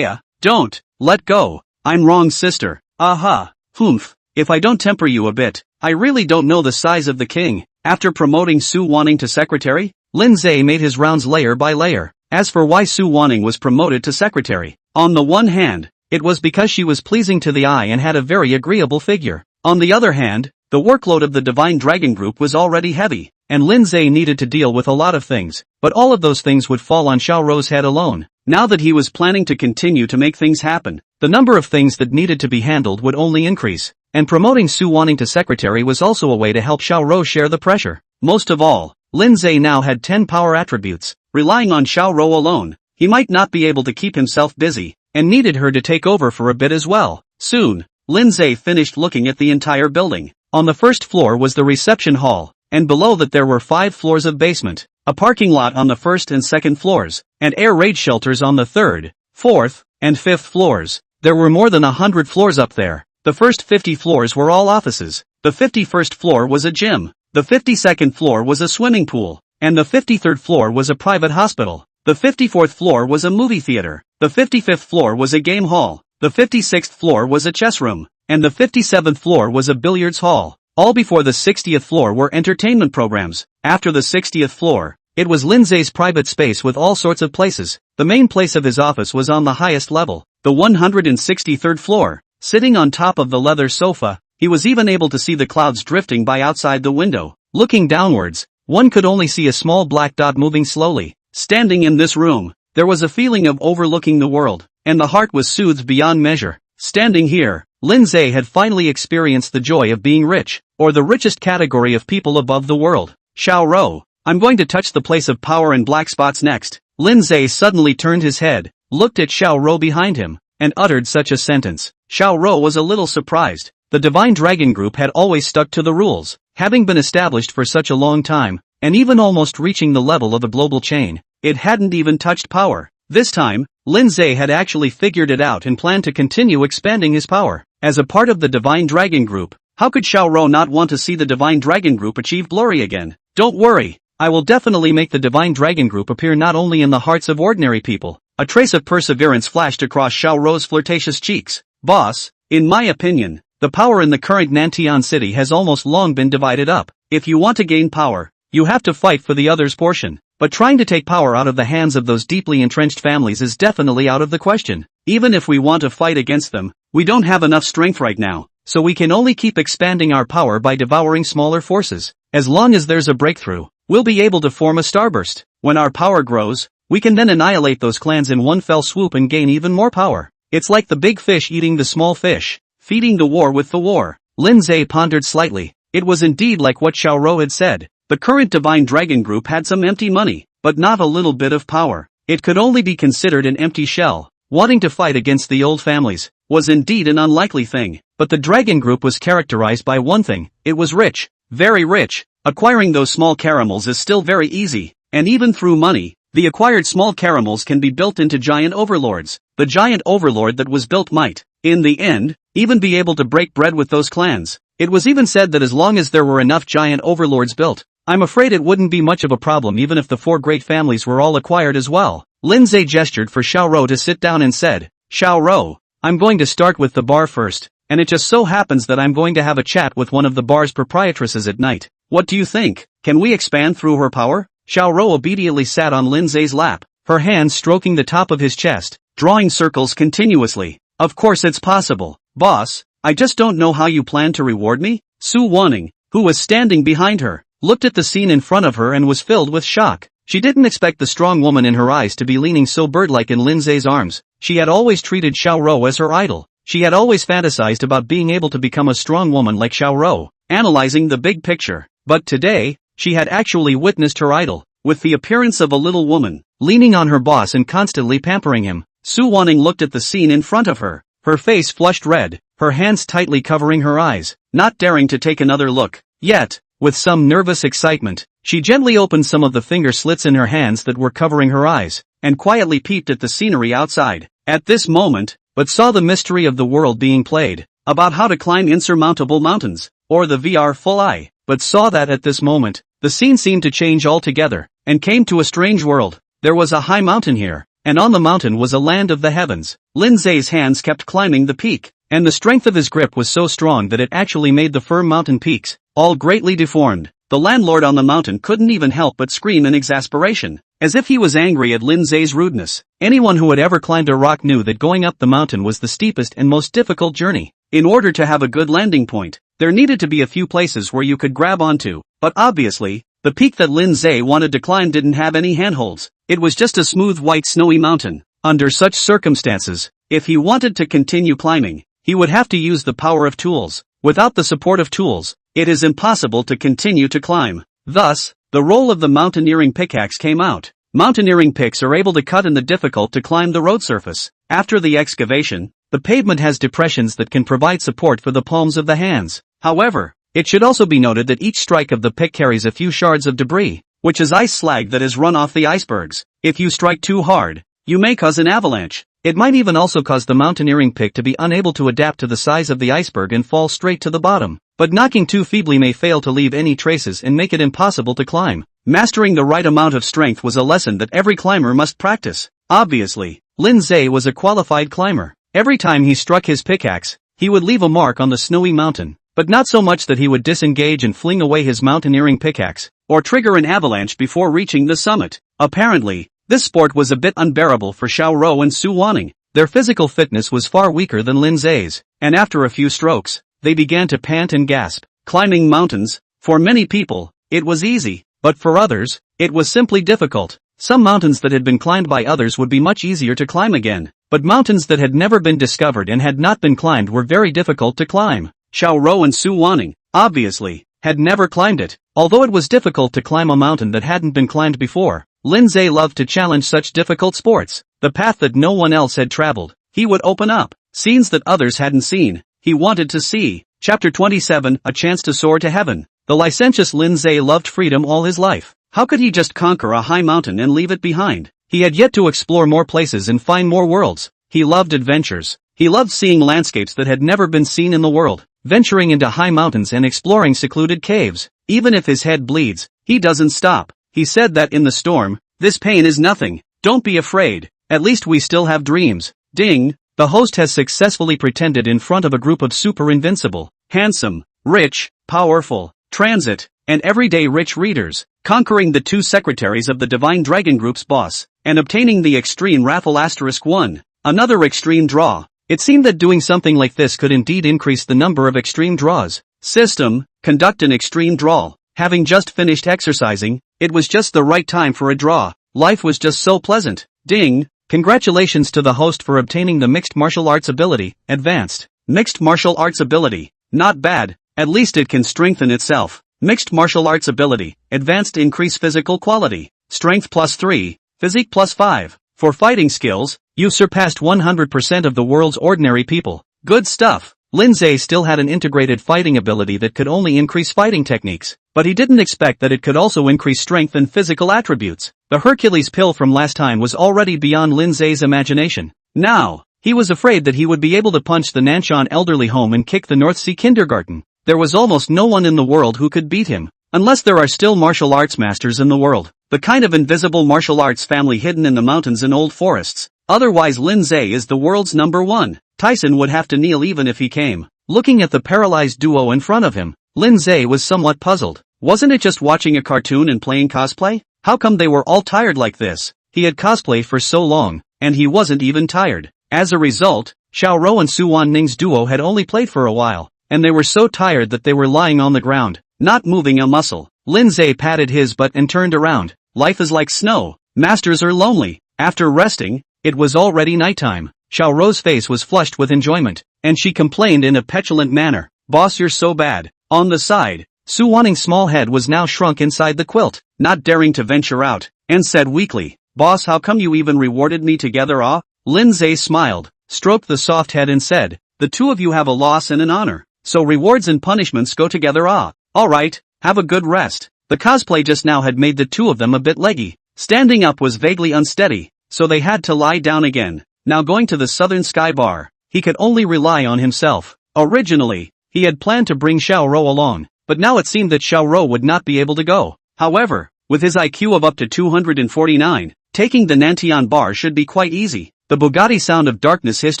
Don't, let go. I'm wrong, sister. Aha, humph. If I don't temper you a bit, I really don't know the size of the king. After promoting Su Wanning to secretary, Lin Ze made his rounds layer by layer. As for why Su Wanning was promoted to secretary, on the one hand, it was because she was pleasing to the eye and had a very agreeable figure. On the other hand, the workload of the Divine Dragon Group was already heavy. and Lin Ze needed to deal with a lot of things, but all of those things would fall on Xiaoro's head alone. Now that he was planning to continue to make things happen, the number of things that needed to be handled would only increase, and promoting Su Wanting to secretary was also a way to help Xiaoro share the pressure. Most of all, Lin Ze now had 10 power attributes. Relying on Xiaoro alone, he might not be able to keep himself busy, and needed her to take over for a bit as well. Soon, Lin Ze finished looking at the entire building. On the first floor was the reception hall, and below that there were 5 floors of basement, a parking lot on the first and second floors, and air raid shelters on the third, fourth, and fifth floors. There were more than 100 floors up there. The first 50 floors were all offices. The 51st floor was a gym. The 52nd floor was a swimming pool, and the 53rd floor was a private hospital. The 54th floor was a movie theater. The 55th floor was a game hall. The 56th floor was a chess room, and the 57th floor was a billiards hall. All before the 60th floor were entertainment programs. After the 60th floor, it was Lin Ze's private space with all sorts of places. The main place of his office was on the highest level, the 163rd floor. Sitting on top of the leather sofa, he was even able to see the clouds drifting by outside the window. Looking downwards, one could only see a small black dot moving slowly. Standing in this room, there was a feeling of overlooking the world, and the heart was soothed beyond measure. Standing here, Lin Ze had finally experienced the joy of being rich, or the richest category of people above the world. Xiaoro, I'm going to touch the place of power and black spots next. Lin Ze suddenly turned his head, looked at Xiaoro behind him, and uttered such a sentence. Xiaoro was a little surprised. The Divine Dragon Group had always stuck to the rules, having been established for such a long time, and even almost reaching the level of a global chain. It hadn't even touched power. This time, Lin Ze had actually figured it out and planned to continue expanding his power. As a part of the Divine Dragon Group, how could Xiaoro not want to see the Divine Dragon Group achieve glory again? Don't worry, I will definitely make the Divine Dragon Group appear not only in the hearts of ordinary people. A trace of perseverance flashed across Xiaoro's flirtatious cheeks. Boss, in my opinion, the power in the current Nantian city has almost long been divided up. If you want to gain power, you have to fight for the other's portion. But trying to take power out of the hands of those deeply entrenched families is definitely out of the question. Even if we want to fight against them, we don't have enough strength right now, so we can only keep expanding our power by devouring smaller forces. As long as there's a breakthrough, we'll be able to form a starburst. When our power grows, we can then annihilate those clans in one fell swoop and gain even more power. It's like the big fish eating the small fish, feeding the war with the war. Lin Ze pondered slightly. It was indeed like what Xiaoro had said. The current Divine Dragon Group had some empty money, but not a little bit of power. It could only be considered an empty shell. Wanting to fight against the old families was indeed an unlikely thing, but the Dragon Group was characterized by one thing: it was rich, very rich. Acquiring those small caramels is still very easy, and even through money, the acquired small caramels can be built into giant overlords. The giant overlord that was built might, in the end, even be able to break bread with those clans. It was even said that as long as there were enough giant overlords built, I'm afraid it wouldn't be much of a problem even if the 4 great families were all acquired as well. Lin Ze gestured for Xiaoro to sit down and said, Xiaoro, I'm going to start with the bar first, and it just so happens that I'm going to have a chat with one of the bar's proprietresses at night. What do you think? Can we expand through her power? Xiaoro obediently sat on Lin Ze's lap, her hands stroking the top of his chest, drawing circles continuously. Of course it's possible, boss. I just don't know how you plan to reward me. Su Wanting, who was standing behind her, looked at the scene in front of her and was filled with shock. She didn't expect the strong woman in her eyes to be leaning so bird-like in Lin Ze's arms. She had always treated Xiaoro as her idol. She had always fantasized about being able to become a strong woman like Xiaoro, analyzing the big picture. But today, she had actually witnessed her idol, with the appearance of a little woman, leaning on her boss and constantly pampering him. Su Wanting looked at the scene in front of her, her face flushed red, her hands tightly covering her eyes, not daring to take another look. Yet, with some nervous excitement, she gently opened some of the finger slits in her hands that were covering her eyes, and quietly peeped at the scenery outside. At this moment, but saw the mystery of the world being played, about how to climb insurmountable mountains, or the VR full eye, but saw that at this moment, the scene seemed to change altogether, and came to a strange world. There was a high mountain here, and on the mountain was a land of the heavens. Lin Ze's hands kept climbing the peak, and the strength of his grip was so strong that it actually made the firm mountain peaks, all greatly deformed. The landlord on the mountain couldn't even help but scream in exasperation, as if he was angry at Lin Ze's rudeness. Anyone who had ever climbed a rock knew that going up the mountain was the steepest and most difficult journey. In order to have a good landing point, there needed to be a few places where you could grab onto, but obviously, The peak that Lin Ze wanted to climb didn't have any handholds. It was just a smooth white snowy mountain. Under such circumstances, if he wanted to continue climbing, he would have to use the power of tools. Without the support of tools, it is impossible to continue to climb. Thus, the role of the mountaineering pickaxe came out. Mountaineering picks are able to cut in the difficult to climb the road surface. After the excavation, the pavement has depressions that can provide support for the palms of the hands. However, it should also be noted that each strike of the pick carries a few shards of debris, which is ice slag that is run off the icebergs. If you strike too hard, you may cause an avalanche. It might even also cause the mountaineering pick to be unable to adapt to the size of the iceberg and fall straight to the bottom. But knocking too feebly may fail to leave any traces and make it impossible to climb. Mastering the right amount of strength was a lesson that every climber must practice. Obviously, Lin Ze was a qualified climber. Every time he struck his pickaxe, he would leave a mark on the snowy mountain, but not so much that he would disengage and fling away his mountaineering pickaxe, or trigger an avalanche before reaching the summit. Apparently, this sport was a bit unbearable for Xiaoro and Su Wanning. Their physical fitness was far weaker than Lin Ze's, and after a few strokes, they began to pant and gasp. Climbing mountains, for many people, it was easy, but for others, it was simply difficult. Some mountains that had been climbed by others would be much easier to climb again, but mountains that had never been discovered and had not been climbed were very difficult to climb. Xiaoro and Su Wanning, obviously, had never climbed it. Although it was difficult to climb a mountain that hadn't been climbed before, Lin Ze loved to challenge such difficult sports. The path that no one else had traveled, he would open up. Scenes that others hadn't seen, he wanted to see. Chapter 27, A Chance to Soar to Heaven. The licentious Lin Ze loved freedom all his life. How could he just conquer a high mountain and leave it behind? He had yet to explore more places and find more worlds. He loved adventures. He loved seeing landscapes that had never been seen in the world, venturing into high mountains and exploring secluded caves. Even if his head bleeds, he doesn't stop. He said that in the storm, "This pain is nothing. Don't be afraid. At least we still have dreams." Ding! The host has successfully pretended in front of a group of super invincible, handsome, rich, powerful, transit, and everyday rich readers, conquering the two secretaries of the Divine Dragon Group's boss, and obtaining the extreme raffle *1. Another extreme draw. It seemed that doing something like this could indeed increase the number of extreme draws. System, conduct an extreme draw. Having just finished exercising, it was just the right time for a draw. Life was just so pleasant. Ding! Congratulations to the host for obtaining the mixed martial arts ability, advanced. Mixed martial arts ability. Not bad, at least it can strengthen itself. Mixed martial arts ability, advanced, increase physical quality. Strength +3, physique +5. For fighting skills, you surpassed 100% of the world's ordinary people. Good stuff. Lin Ze still had an integrated fighting ability that could only increase fighting techniques, but he didn't expect that it could also increase strength and physical attributes. The Hercules pill from last time was already beyond Lin Ze's imagination. Now, he was afraid that he would be able to punch the Nanshan elderly home and kick the North Sea kindergarten. There was almost no one in the world who could beat him, unless there are still martial arts masters in the world. The kind of invisible martial arts family hidden in the mountains and old forests. Otherwise Lin Ze is the world's #1. Tyson would have to kneel even if he came. Looking at the paralyzed duo in front of him, Lin Ze was somewhat puzzled. Wasn't it just watching a cartoon and playing cosplay? How come they were all tired like this? He had cosplayed for so long, and he wasn't even tired. As a result, Xiaoro and Su Wanning's duo had only played for a while, and they were so tired that they were lying on the ground, not moving a muscle. Lin Ze patted his butt and turned around. Life is like snow. Masters are lonely. After resting, it was already nighttime. Xiaoro's face was flushed with enjoyment, and she complained in a petulant manner. "Boss, you're so bad." On the side, Su Wanning's small head was now shrunk inside the quilt, not daring to venture out, and said weakly, "Boss, how come you even rewarded me together, ah?" Lin Ze smiled, stroked the soft head and said, "The two of you have a loss and an honor, so rewards and punishments go together, ah? Alright, have a good rest." The cosplay just now had made the two of them a bit leggy. Standing up was vaguely unsteady, so they had to lie down again. Now going to the Southern Sky Bar, he could only rely on himself. Originally, he had planned to bring Xiaoro along, but now it seemed that Xiaoro would not be able to go. However, with his IQ of up to 249, taking the Nantian Bar should be quite easy. The Bugatti sound of darkness hissed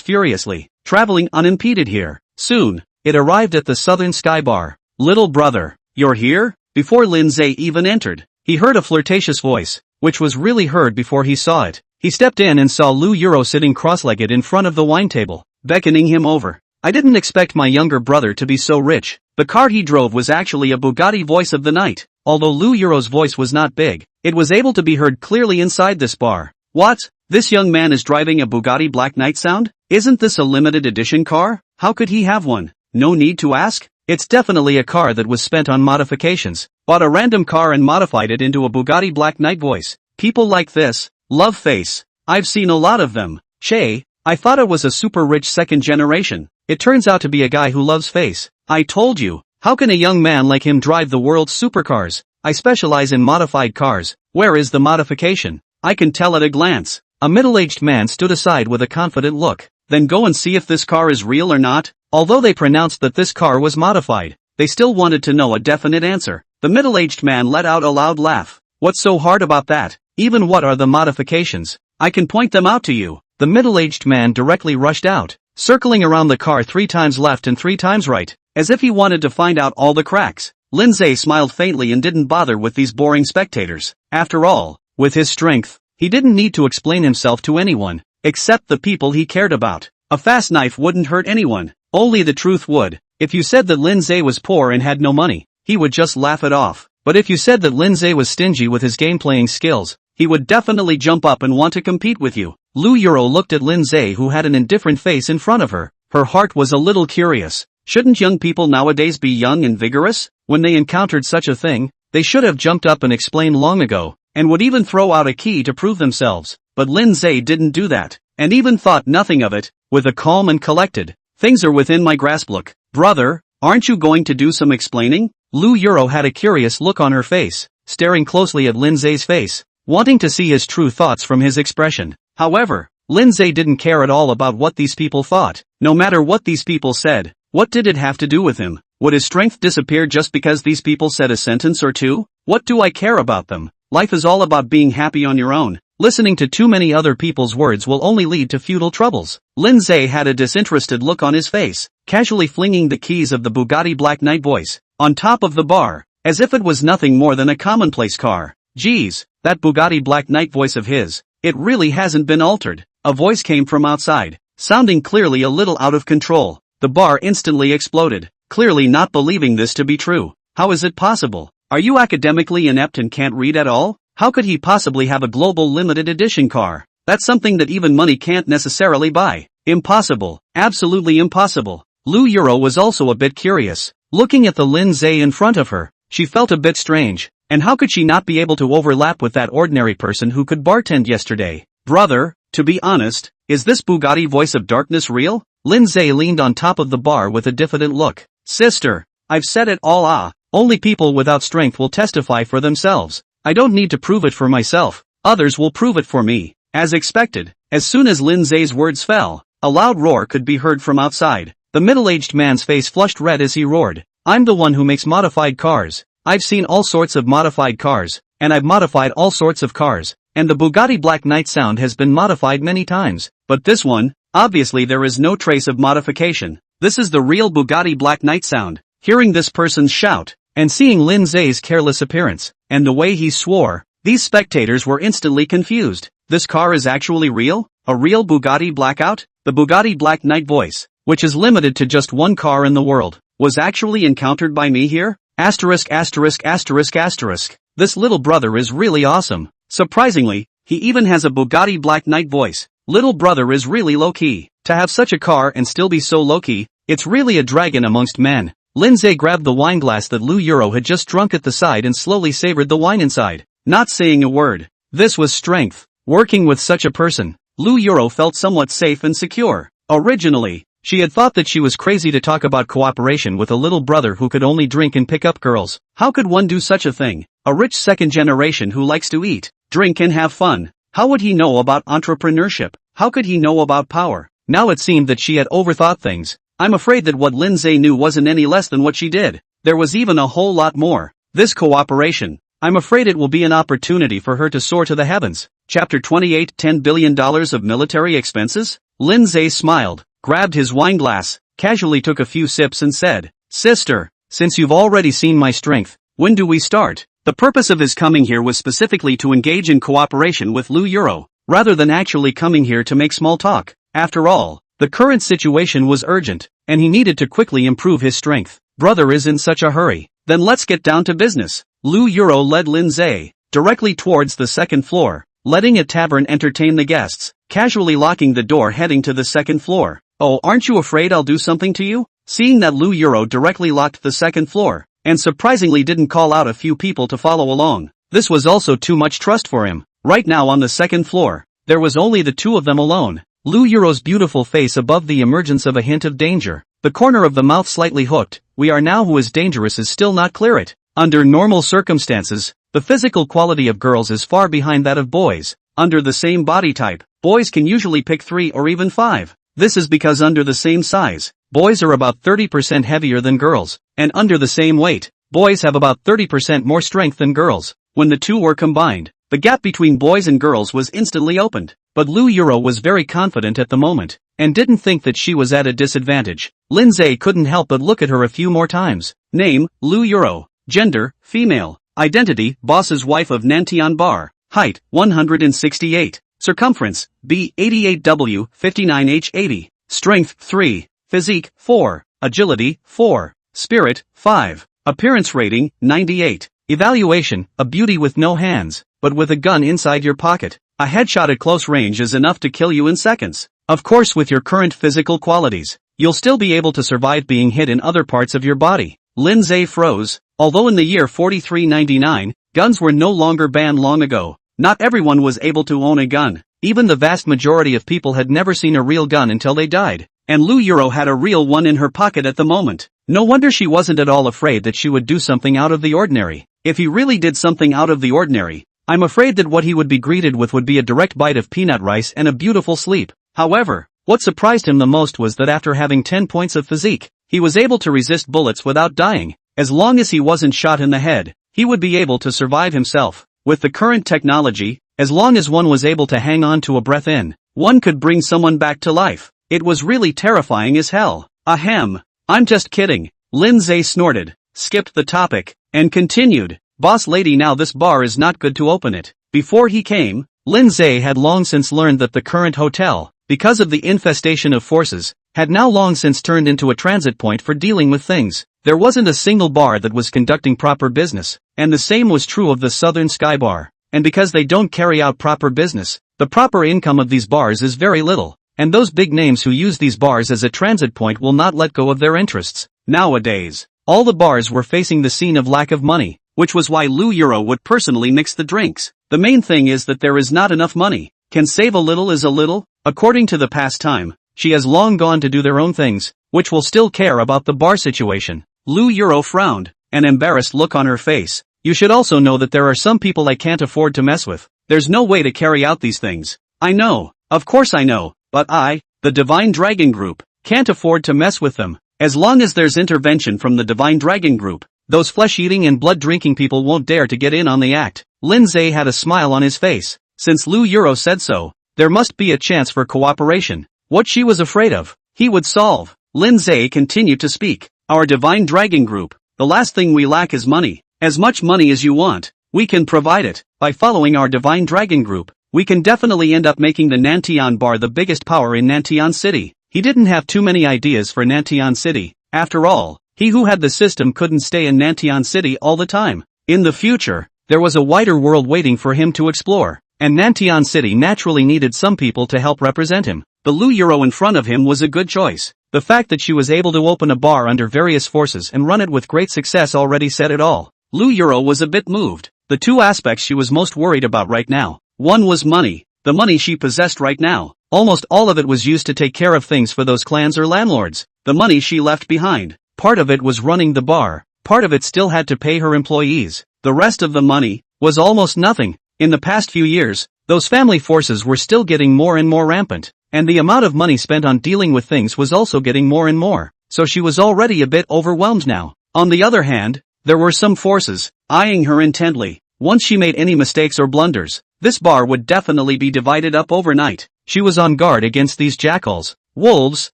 furiously, traveling unimpeded here. Soon, it arrived at the Southern Sky Bar. "Little brother, you're here?" Before Lin Ze even entered, he heard a flirtatious voice, which was really heard before he saw it. He stepped in and saw Lu Euro sitting cross-legged in front of the wine table, beckoning him over. I didn't expect my younger brother to be so rich. The car he drove was actually a Bugatti voice of the night. Although Lou Euro's voice was not big, it was able to be heard clearly inside this bar. What? This young man is driving a Bugatti Black Knight sound? Isn't this a limited edition car? How could he have one? No need to ask. It's definitely a car that was spent on modifications. Bought a random car and modified it into a Bugatti Black Knight voice. People like this. Love face. I've seen a lot of them. Che, I thought it was a super rich second generation. It turns out to be a guy who loves face. I told you. How can a young man like him drive the world's supercars? I specialize in modified cars. Where is the modification? I can tell at a glance. A middle-aged man stood aside with a confident look. Then go and see if this car is real or not. Although they pronounced that this car was modified, they still wanted to know a definite answer. The middle-aged man let out a loud laugh. What's so hard about that? Even what are the modifications? I can point them out to you. The middle-aged man directly rushed out, circling around the car 3 times left and 3 times right, as if he wanted to find out all the cracks. Lin Ze smiled faintly and didn't bother with these boring spectators. After all, with his strength, he didn't need to explain himself to anyone, except the people he cared about. A fast knife wouldn't hurt anyone, only the truth would. If you said that Lin Ze was poor and had no money, he would just laugh it off. But if you said that Lin Ze was stingy with his game-playing skills, he would definitely jump up and want to compete with you. Lou Euro looked at Lin Ze, who had an indifferent face in front of her. Her heart was a little curious. Shouldn't young people nowadays be young and vigorous? When they encountered such a thing, they should have jumped up and explained long ago, and would even throw out a key to prove themselves. But Lin Ze didn't do that, and even thought nothing of it. With a calm and collected, "Things are within my grasp" look. "Brother, aren't you going to do some explaining?" Lou Euro had a curious look on her face, staring closely at Lin Ze's face, wanting to see his true thoughts from his expression. However, Lin Ze didn't care at all about what these people thought. No matter what these people said, what did it have to do with him? Would his strength disappear just because these people said a sentence or two? What do I care about them? Life is all about being happy on your own. Listening to too many other people's words will only lead to futile troubles. Lin Ze had a disinterested look on his face, casually flinging the keys of the Bugatti Black Knight voice on top of the bar, as if it was nothing more than a commonplace car. Geez, that Bugatti Black Knight voice of his, it really hasn't been altered. A voice came from outside, sounding clearly a little out of control. The bar instantly exploded, clearly not believing this to be true. How is it possible? Are you academically inept and can't read at all? How could he possibly have a global limited edition car? That's something that even money can't necessarily buy. Impossible. Absolutely impossible. Lou Euro was also a bit curious. Looking at the Lin Ze in front of her, she felt a bit strange. And how could she not be able to overlap with that ordinary person who could bartend yesterday? Brother, to be honest, is this Bugatti voice of darkness real? Lin Ze leaned on top of the bar with a diffident look. Sister, I've said it all. Only people without strength will testify for themselves. I don't need to prove it for myself. Others will prove it for me. As expected, as soon as Lin Ze's words fell, a loud roar could be heard from outside. The middle-aged man's face flushed red as he roared. I'm the one who makes modified cars. I've seen all sorts of modified cars, and I've modified all sorts of cars, and the Bugatti Black Knight sound has been modified many times. But this one, obviously there is no trace of modification. This is the real Bugatti Black Knight sound. Hearing this person's shout, and seeing Lin Ze's careless appearance, and the way he swore, these spectators were instantly confused. This car is actually real? A real Bugatti Blackout? The Bugatti Black Knight voice, which is limited to just one car in the world, was actually encountered by me here? Asterisk asterisk asterisk asterisk. This little brother is really awesome. Surprisingly, he even has a Bugatti Black Knight voice. Little brother is really low-key. To have such a car and still be so low-key, it's really a dragon amongst men. Lin Ze grabbed the wine glass that Lou Euro had just drunk at the side and slowly savored the wine inside, not saying a word. This was strength. Working with such a person, Lou Euro felt somewhat safe and secure. Originally, she had thought that she was crazy to talk about cooperation with a little brother who could only drink and pick up girls. How could one do such a thing? A rich second generation who likes to eat, drink and have fun. How would he know about entrepreneurship? How could he know about power? Now it seemed that she had overthought things. I'm afraid that what Lin Ze knew wasn't any less than what she did. There was even a whole lot more. This cooperation, I'm afraid it will be an opportunity for her to soar to the heavens. Chapter 28, $10 billion of military expenses? Lin Ze smiled, grabbed his wine glass, casually took a few sips and said, Sister, since you've already seen my strength, when do we start? The purpose of his coming here was specifically to engage in cooperation with Lou Euro, rather than actually coming here to make small talk. After all, The current situation was urgent, and he needed to quickly improve his strength. Brother is in such a hurry. Then let's get down to business. Lu Euro led Lin Ze directly towards the second floor, letting a tavern entertain the guests, casually locking the door heading to the second floor. Oh, aren't you afraid I'll do something to you? Seeing that Lu Euro directly locked the second floor, and surprisingly didn't call out a few people to follow along, this was also too much trust for him. Right now on the second floor, there was only the two of them alone. Lu Euro's beautiful face above the emergence of a hint of danger, the corner of the mouth slightly hooked. We are now who is dangerous is still not clear it. Under normal circumstances, the physical quality of girls is far behind that of boys. Under the same body type, boys can usually pick 3 or even 5. This is because under the same size, boys are about 30% heavier than girls, and under the same weight, boys have about 30% more strength than girls. When the two were combined, the gap between boys and girls was instantly opened. But Lu Euro was very confident at the moment, and didn't think that she was at a disadvantage. Lin Ze couldn't help but look at her a few more times. Name, Lu Euro. Gender, female. Identity, boss's wife of Nantian Bar. Height, 168. Circumference, B 88W 59H 80. Strength, 3. Physique, 4. Agility, 4. Spirit, 5. Appearance rating, 98. Evaluation, a beauty with no hands, but with a gun inside your pocket. A headshot at close range is enough to kill you in seconds. Of course, with your current physical qualities, you'll still be able to survive being hit in other parts of your body. Lin Ze froze. Although in the year 4399, guns were no longer banned long ago, not everyone was able to own a gun. Even the vast majority of people had never seen a real gun until they died. And Lu Euro had a real one in her pocket at the moment. No wonder she wasn't at all afraid that she would do something out of the ordinary. If he really did something out of the ordinary, I'm afraid that what he would be greeted with would be a direct bite of peanut rice and a beautiful sleep. However, what surprised him the most was that after having 10 points of physique, he was able to resist bullets without dying. As long as he wasn't shot in the head, he would be able to survive himself. With the current technology, as long as one was able to hang on to a breath in, one could bring someone back to life. It was really terrifying as hell. Ahem. I'm just kidding. Lin Ze snorted, skipped the topic, and continued. Boss lady, now this bar is not good to open it. Before he came, Lin Ze had long since learned that the current hotel, because of the infestation of forces, had now long since turned into a transit point for dealing with things. There wasn't a single bar that was conducting proper business, and the same was true of the Southern Sky Bar. And because they don't carry out proper business, the proper income of these bars is very little, and those big names who use these bars as a transit point will not let go of their interests. Nowadays, all the bars were facing the scene of lack of money, which was why Lu Euro would personally mix the drinks. The main thing is that there is not enough money. Can save a little is a little. According to the past time, she has long gone to do their own things, which will still care about the bar situation. Lu Euro frowned, an embarrassed look on her face. You should also know that there are some people I can't afford to mess with. There's no way to carry out these things. I know, of course I know, but I, the Divine Dragon Group, can't afford to mess with them. As long as there's intervention from the Divine Dragon Group, those flesh-eating and blood-drinking people won't dare to get in on the act. Lin Ze had a smile on his face. Since Lu Euro said so, there must be a chance for cooperation. What she was afraid of, he would solve. Lin Ze continued to speak. Our Divine Dragon Group, the last thing we lack is money. As much money as you want, we can provide it. By following our Divine Dragon Group, we can definitely end up making the Nantian Bar the biggest power in Nantian City. He didn't have too many ideas for Nantian City. After all, he who had the system couldn't stay in Nantian City all the time. In the future, there was a wider world waiting for him to explore, and Nantian City naturally needed some people to help represent him. The Lu Euro in front of him was a good choice. The fact that she was able to open a bar under various forces and run it with great success already said it all. Lu Euro was a bit moved. The two aspects she was most worried about right now. One was money. The money she possessed right now, almost all of it was used to take care of things for those clans or landlords. The money she left behind, part of it was running the bar, part of it still had to pay her employees. The rest of the money was almost nothing. In the past few years, those family forces were still getting more and more rampant, and the amount of money spent on dealing with things was also getting more and more, so she was already a bit overwhelmed now. On the other hand, there were some forces eyeing her intently. Once she made any mistakes or blunders, this bar would definitely be divided up overnight. She was on guard against these jackals, wolves,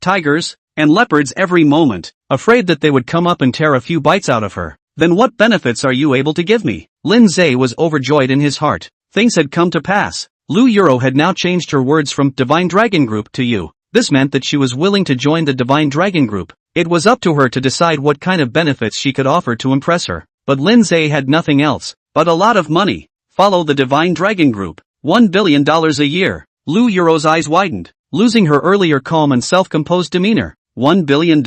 tigers, and leopards every moment, afraid that they would come up and tear a few bites out of her. Then what benefits are you able to give me? Lin Ze was overjoyed in his heart. Things had come to pass. Lu Euro had now changed her words from Divine Dragon Group to you. This meant that she was willing to join the Divine Dragon Group. It was up to her to decide what kind of benefits she could offer to impress her. But Lin Ze had nothing else but a lot of money. Follow the Divine Dragon Group. $1 billion a year. Lu Yuro's eyes widened, losing her earlier calm and self-composed demeanor. $1 billion?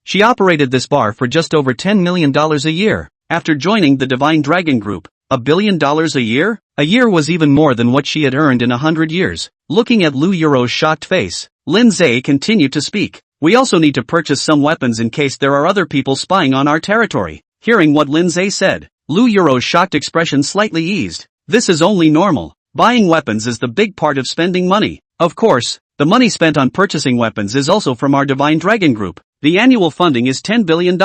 She operated this bar for just over $10 million a year. After joining the Divine Dragon Group, $1 billion a year? A year was even more than what she had earned in 100 years. Looking at Lu Yuro's shocked face, Lin Ze continued to speak. We also need to purchase some weapons in case there are other people spying on our territory. Hearing what Lin Ze said, Lu Yuro's shocked expression slightly eased. This is only normal. Buying weapons is the big part of spending money. Of course, the money spent on purchasing weapons is also from our Divine Dragon Group. The annual funding is $10 billion.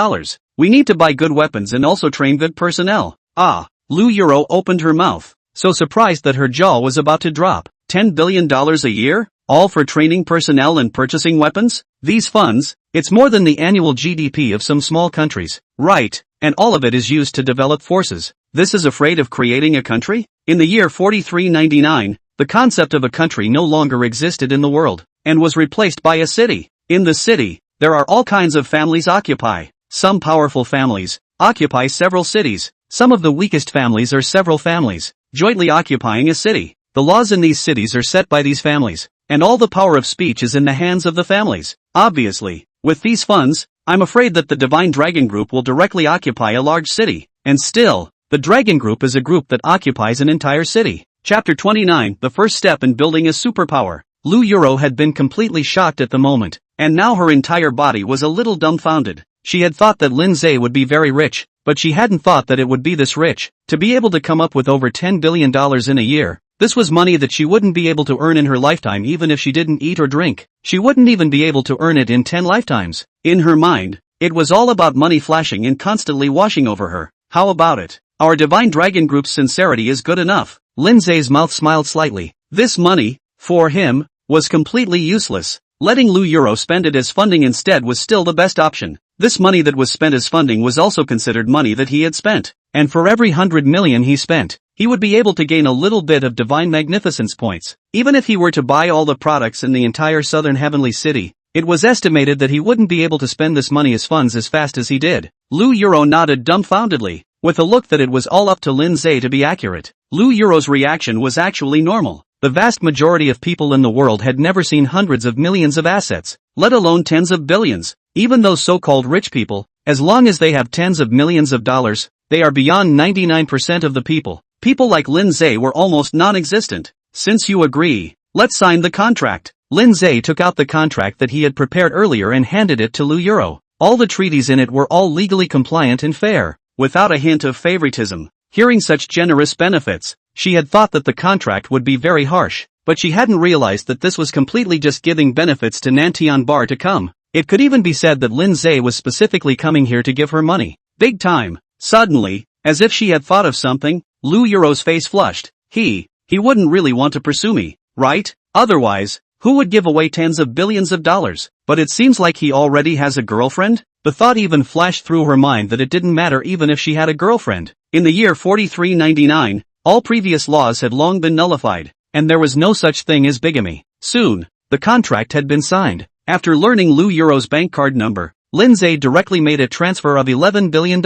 We need to buy good weapons and also train good personnel. Lu Yuro opened her mouth, so surprised that her jaw was about to drop. $10 billion a year? All for training personnel and purchasing weapons? These funds, it's more than the annual GDP of some small countries. Right, and all of it is used to develop forces. This is afraid of creating a country? In the year 4399, the concept of a country no longer existed in the world, and was replaced by a city. In the city, there are all kinds of families occupy. Some powerful families occupy several cities. Some of the weakest families are several families, jointly occupying a city. The laws in these cities are set by these families, and all the power of speech is in the hands of the families. Obviously, with these funds, I'm afraid that the Divine Dragon Group will directly occupy a large city. And still, the Dragon Group is a group that occupies an entire city. Chapter 29, the first step in building a superpower. Lu Yuro had been completely shocked at the moment, and now her entire body was a little dumbfounded. She had thought that Lin Ze would be very rich, but she hadn't thought that it would be this rich. To be able to come up with over $10 billion in a year, this was money that she wouldn't be able to earn in her lifetime even if she didn't eat or drink. She wouldn't even be able to earn it in 10 lifetimes. In her mind, it was all about money flashing and constantly washing over her. How about it? Our Divine Dragon Group's sincerity is good enough. Lin Ze's mouth smiled slightly. This money, for him, was completely useless. Letting Lu Yuro spend it as funding instead was still the best option. This money that was spent as funding was also considered money that he had spent. And for every 100 million he spent, he would be able to gain a little bit of Divine Magnificence points. Even if he were to buy all the products in the entire southern heavenly city, it was estimated that he wouldn't be able to spend this money as funds as fast as he did. Lu Yuro nodded dumbfoundedly, with a look that it was all up to Lin Ze to be accurate. Lu Yuro's reaction was actually normal. The vast majority of people in the world had never seen hundreds of millions of assets, let alone tens of billions. Even those so-called rich people, as long as they have tens of millions of dollars, they are beyond 99% of the people. People like Lin Ze were almost non-existent. Since you agree, let's sign the contract. Lin Ze took out the contract that he had prepared earlier and handed it to Lu Yuro. All the treaties in it were all legally compliant and fair, without a hint of favoritism. Hearing such generous benefits, she had thought that the contract would be very harsh, but she hadn't realized that this was completely just giving benefits to Nantian Bar to come. It could even be said that Lin Ze was specifically coming here to give her money. Big time. Suddenly, as if she had thought of something, Lu Yuro's face flushed. He wouldn't really want to pursue me, right? Otherwise, who would give away tens of billions of dollars? But it seems like he already has a girlfriend? The thought even flashed through her mind that it didn't matter even if she had a girlfriend. In the year 4399, all previous laws had long been nullified, and there was no such thing as bigamy. Soon, the contract had been signed. After learning Lu Yuro's bank card number, Lin Ze directly made a transfer of $11 billion.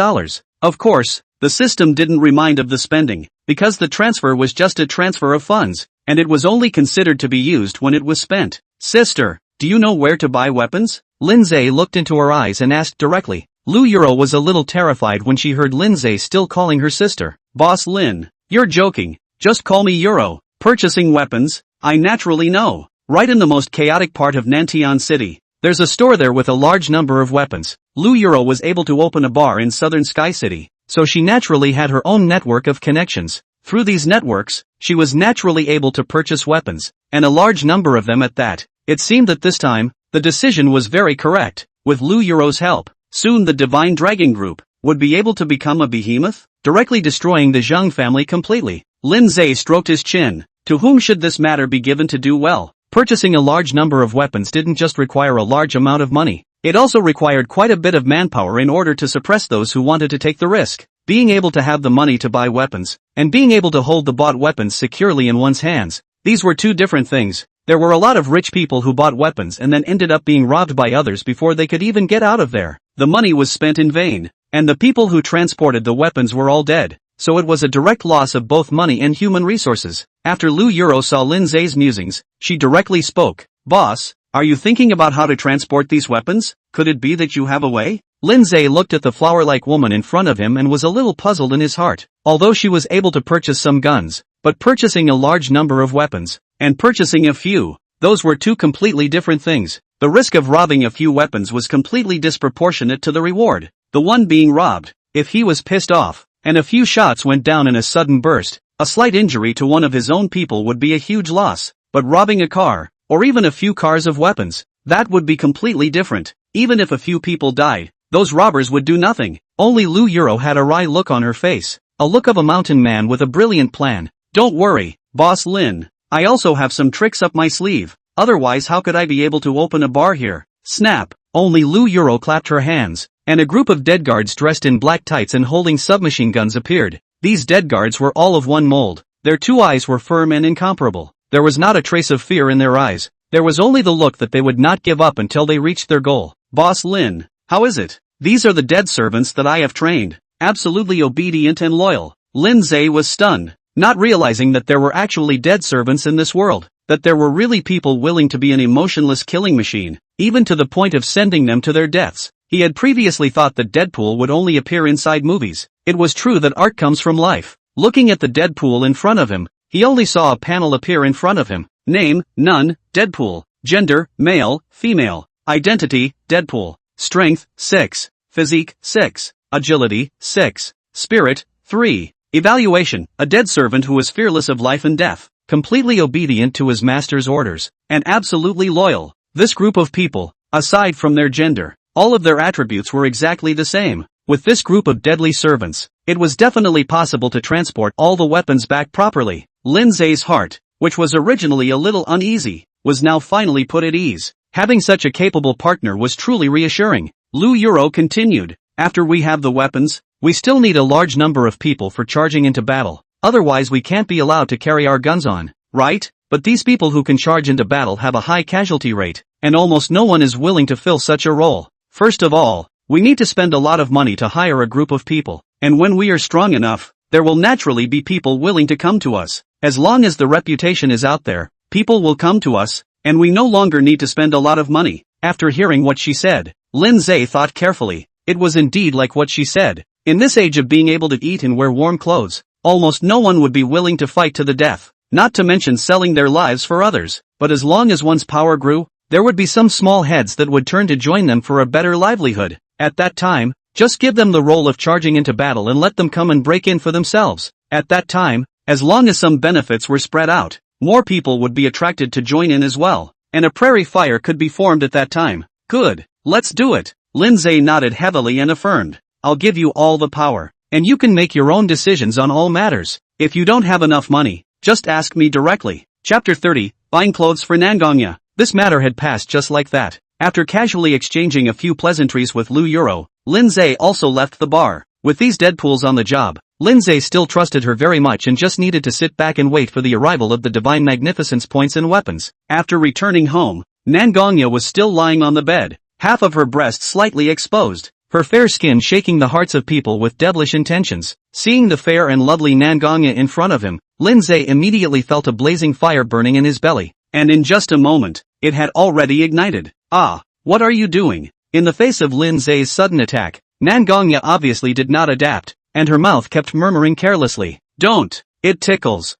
Of course, the system didn't remind of the spending, because the transfer was just a transfer of funds, and it was only considered to be used when it was spent. Sister, do you know where to buy weapons? Lin Ze looked into her eyes and asked directly. Lu Yuro was a little terrified when she heard Lin Ze still calling her sister. Boss Lin, you're joking. Just call me Yuro. Purchasing weapons? I naturally know. Right in the most chaotic part of Nantian City, there's a store there with a large number of weapons. Lu Yuro was able to open a bar in southern Sky City, so she naturally had her own network of connections. Through these networks, she was naturally able to purchase weapons, and a large number of them at that. It seemed that this time, the decision was very correct. With Lu Yuro's help, soon the Divine Dragon Group would be able to become a behemoth, directly destroying the Zhang family completely. Lin Ze stroked his chin. To whom should this matter be given to do well? Purchasing a large number of weapons didn't just require a large amount of money. It also required quite a bit of manpower in order to suppress those who wanted to take the risk. Being able to have the money to buy weapons, and being able to hold the bought weapons securely in one's hands, these were two different things. There were a lot of rich people who bought weapons and then ended up being robbed by others before they could even get out of there. The money was spent in vain, and the people who transported the weapons were all dead, so it was a direct loss of both money and human resources. After Lu Euro saw Lin Ze's musings, she directly spoke. Boss, are you thinking about how to transport these weapons? Could it be that you have a way? Lin Ze looked at the flower-like woman in front of him and was a little puzzled in his heart. Although she was able to purchase some guns, but purchasing a large number of weapons, and purchasing a few, those were two completely different things. The risk of robbing a few weapons was completely disproportionate to the reward. The one being robbed, if he was pissed off, and a few shots went down in a sudden burst, a slight injury to one of his own people would be a huge loss. But robbing a car, or even a few cars of weapons, that would be completely different. Even if a few people died, those robbers would do nothing. Only Lu Euro had a wry look on her face, a look of a mountain man with a brilliant plan. Don't worry, Boss Lin, I also have some tricks up my sleeve, otherwise how could I be able to open a bar here? Snap! Only Lu Euro clapped her hands, and a group of dead guards dressed in black tights and holding submachine guns appeared. These dead guards were all of one mold. Their two eyes were firm and incomparable. There was not a trace of fear in their eyes. There was only the look that they would not give up until they reached their goal. Boss Lin, how is it? These are the dead servants that I have trained, absolutely obedient and loyal. Lin Ze was stunned, not realizing that there were actually dead servants in this world, that there were really people willing to be an emotionless killing machine, even to the point of sending them to their deaths. He had previously thought that Deadpool would only appear inside movies. It was true that art comes from life. Looking at the Deadpool in front of him, he only saw a panel appear in front of him. Name, none, Deadpool. Gender, male, female. Identity, Deadpool. Strength, 6. Physique, 6. Agility, 6. Spirit, 3. Evaluation, a dead servant who is fearless of life and death, completely obedient to his master's orders, and absolutely loyal. This group of people, aside from their gender, all of their attributes were exactly the same. With this group of deadly servants, it was definitely possible to transport all the weapons back properly. Lin Ze's heart, which was originally a little uneasy, was now finally put at ease. Having such a capable partner was truly reassuring. Lu Euro continued, after we have the weapons, we still need a large number of people for charging into battle. Otherwise we can't be allowed to carry our guns on, right? But these people who can charge into battle have a high casualty rate, and almost no one is willing to fill such a role. First of all, we need to spend a lot of money to hire a group of people, and when we are strong enough, there will naturally be people willing to come to us. As long as the reputation is out there, people will come to us, and we no longer need to spend a lot of money. After hearing what she said, Lin Ze thought carefully. It was indeed like what she said. In this age of being able to eat and wear warm clothes, almost no one would be willing to fight to the death, not to mention selling their lives for others. But as long as one's power grew, there would be some small heads that would turn to join them for a better livelihood. At that time, just give them the role of charging into battle and let them come and break in for themselves. At that time, as long as some benefits were spread out, more people would be attracted to join in as well, and a prairie fire could be formed at that time. Good, let's do it. Lin Ze nodded heavily and affirmed, I'll give you all the power, and you can make your own decisions on all matters. If you don't have enough money, just ask me directly. Chapter 30, Buying Clothes for Nangong Ya. This matter had passed just like that. After casually exchanging a few pleasantries with Lu Euro, Lin Ze also left the bar. With these Deadpools on the job, Lin Ze still trusted her very much and just needed to sit back and wait for the arrival of the divine magnificence points and weapons. After returning home, Nangong Ya was still lying on the bed, half of her breast slightly exposed, her fair skin shaking the hearts of people with devilish intentions. Seeing the fair and lovely Nangong Ya in front of him, Lin Ze immediately felt a blazing fire burning in his belly, and in just a moment, it had already ignited. Ah, what are you doing? In the face of Lin Ze's sudden attack, Nangong Ya obviously did not adapt, and her mouth kept murmuring carelessly, Don't, it tickles,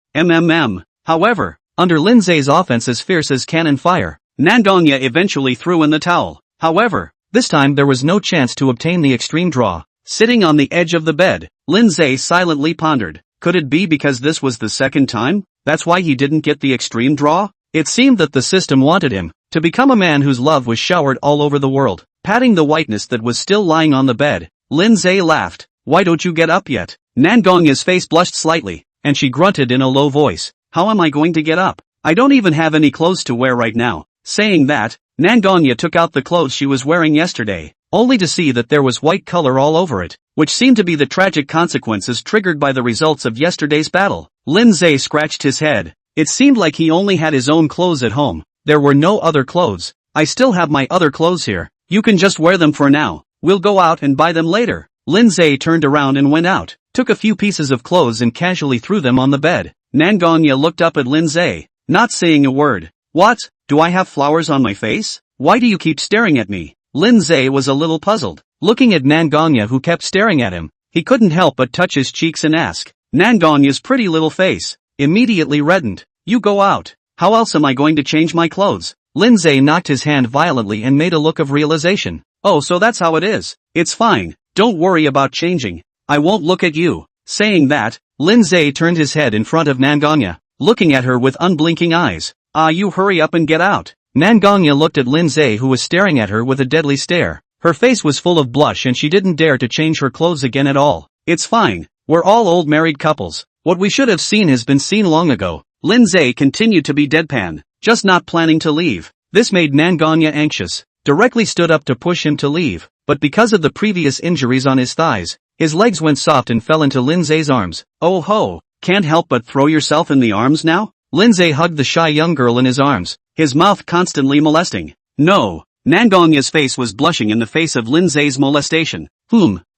However, under Lin Ze's offense as fierce as cannon fire, Nangong Ya eventually threw in the towel. However, this time there was no chance to obtain the extreme draw. Sitting on the edge of the bed, Lin Ze silently pondered. Could it be because this was the second time? That's why he didn't get the extreme draw? It seemed that the system wanted him to become a man whose love was showered all over the world. Patting the whiteness that was still lying on the bed, Lin Ze laughed. Why don't you get up yet? Nangong Ya's face blushed slightly, and she grunted in a low voice. How am I going to get up? I don't even have any clothes to wear right now. Saying that, Nangong Ya took out the clothes she was wearing yesterday, only to see that there was white color all over it, which seemed to be the tragic consequences triggered by the results of yesterday's battle. Lin Ze scratched his head. It seemed like he only had his own clothes at home. There were no other clothes. I still have my other clothes here. You can just wear them for now. We'll go out and buy them later. Lin Ze turned around and went out, took a few pieces of clothes and casually threw them on the bed. Nangong Ya looked up at Lin Ze, not saying a word. What? Do I have flowers on my face? Why do you keep staring at me? Lin Ze was a little puzzled, looking at Nangong Ya who kept staring at him. He couldn't help but touch his cheeks and ask. Nangong Ya's pretty little face immediately reddened. You go out. How else am I going to change my clothes? Lin Ze knocked his hand violently and made a look of realization. Oh, so that's how it is. It's fine. Don't worry about changing. I won't look at you. Saying that, Lin Ze turned his head in front of Nangong Ya, looking at her with unblinking eyes. You hurry up and get out. Nangong Ya looked at Lin Ze who was staring at her with a deadly stare. Her face was full of blush and she didn't dare to change her clothes again at all. It's fine. We're all old married couples. What we should have seen has been seen long ago. Lin Ze continued to be deadpan, just not planning to leave. This made Nangong Ya anxious, directly stood up to push him to leave, but because of the previous injuries on his thighs, his legs went soft and fell into Lin Ze's arms. Oh ho, can't help but throw yourself in the arms now? Lin Ze hugged the shy young girl in his arms, his mouth constantly molesting. No, Nangong Ya's face was blushing in the face of Lin Ze's molestation.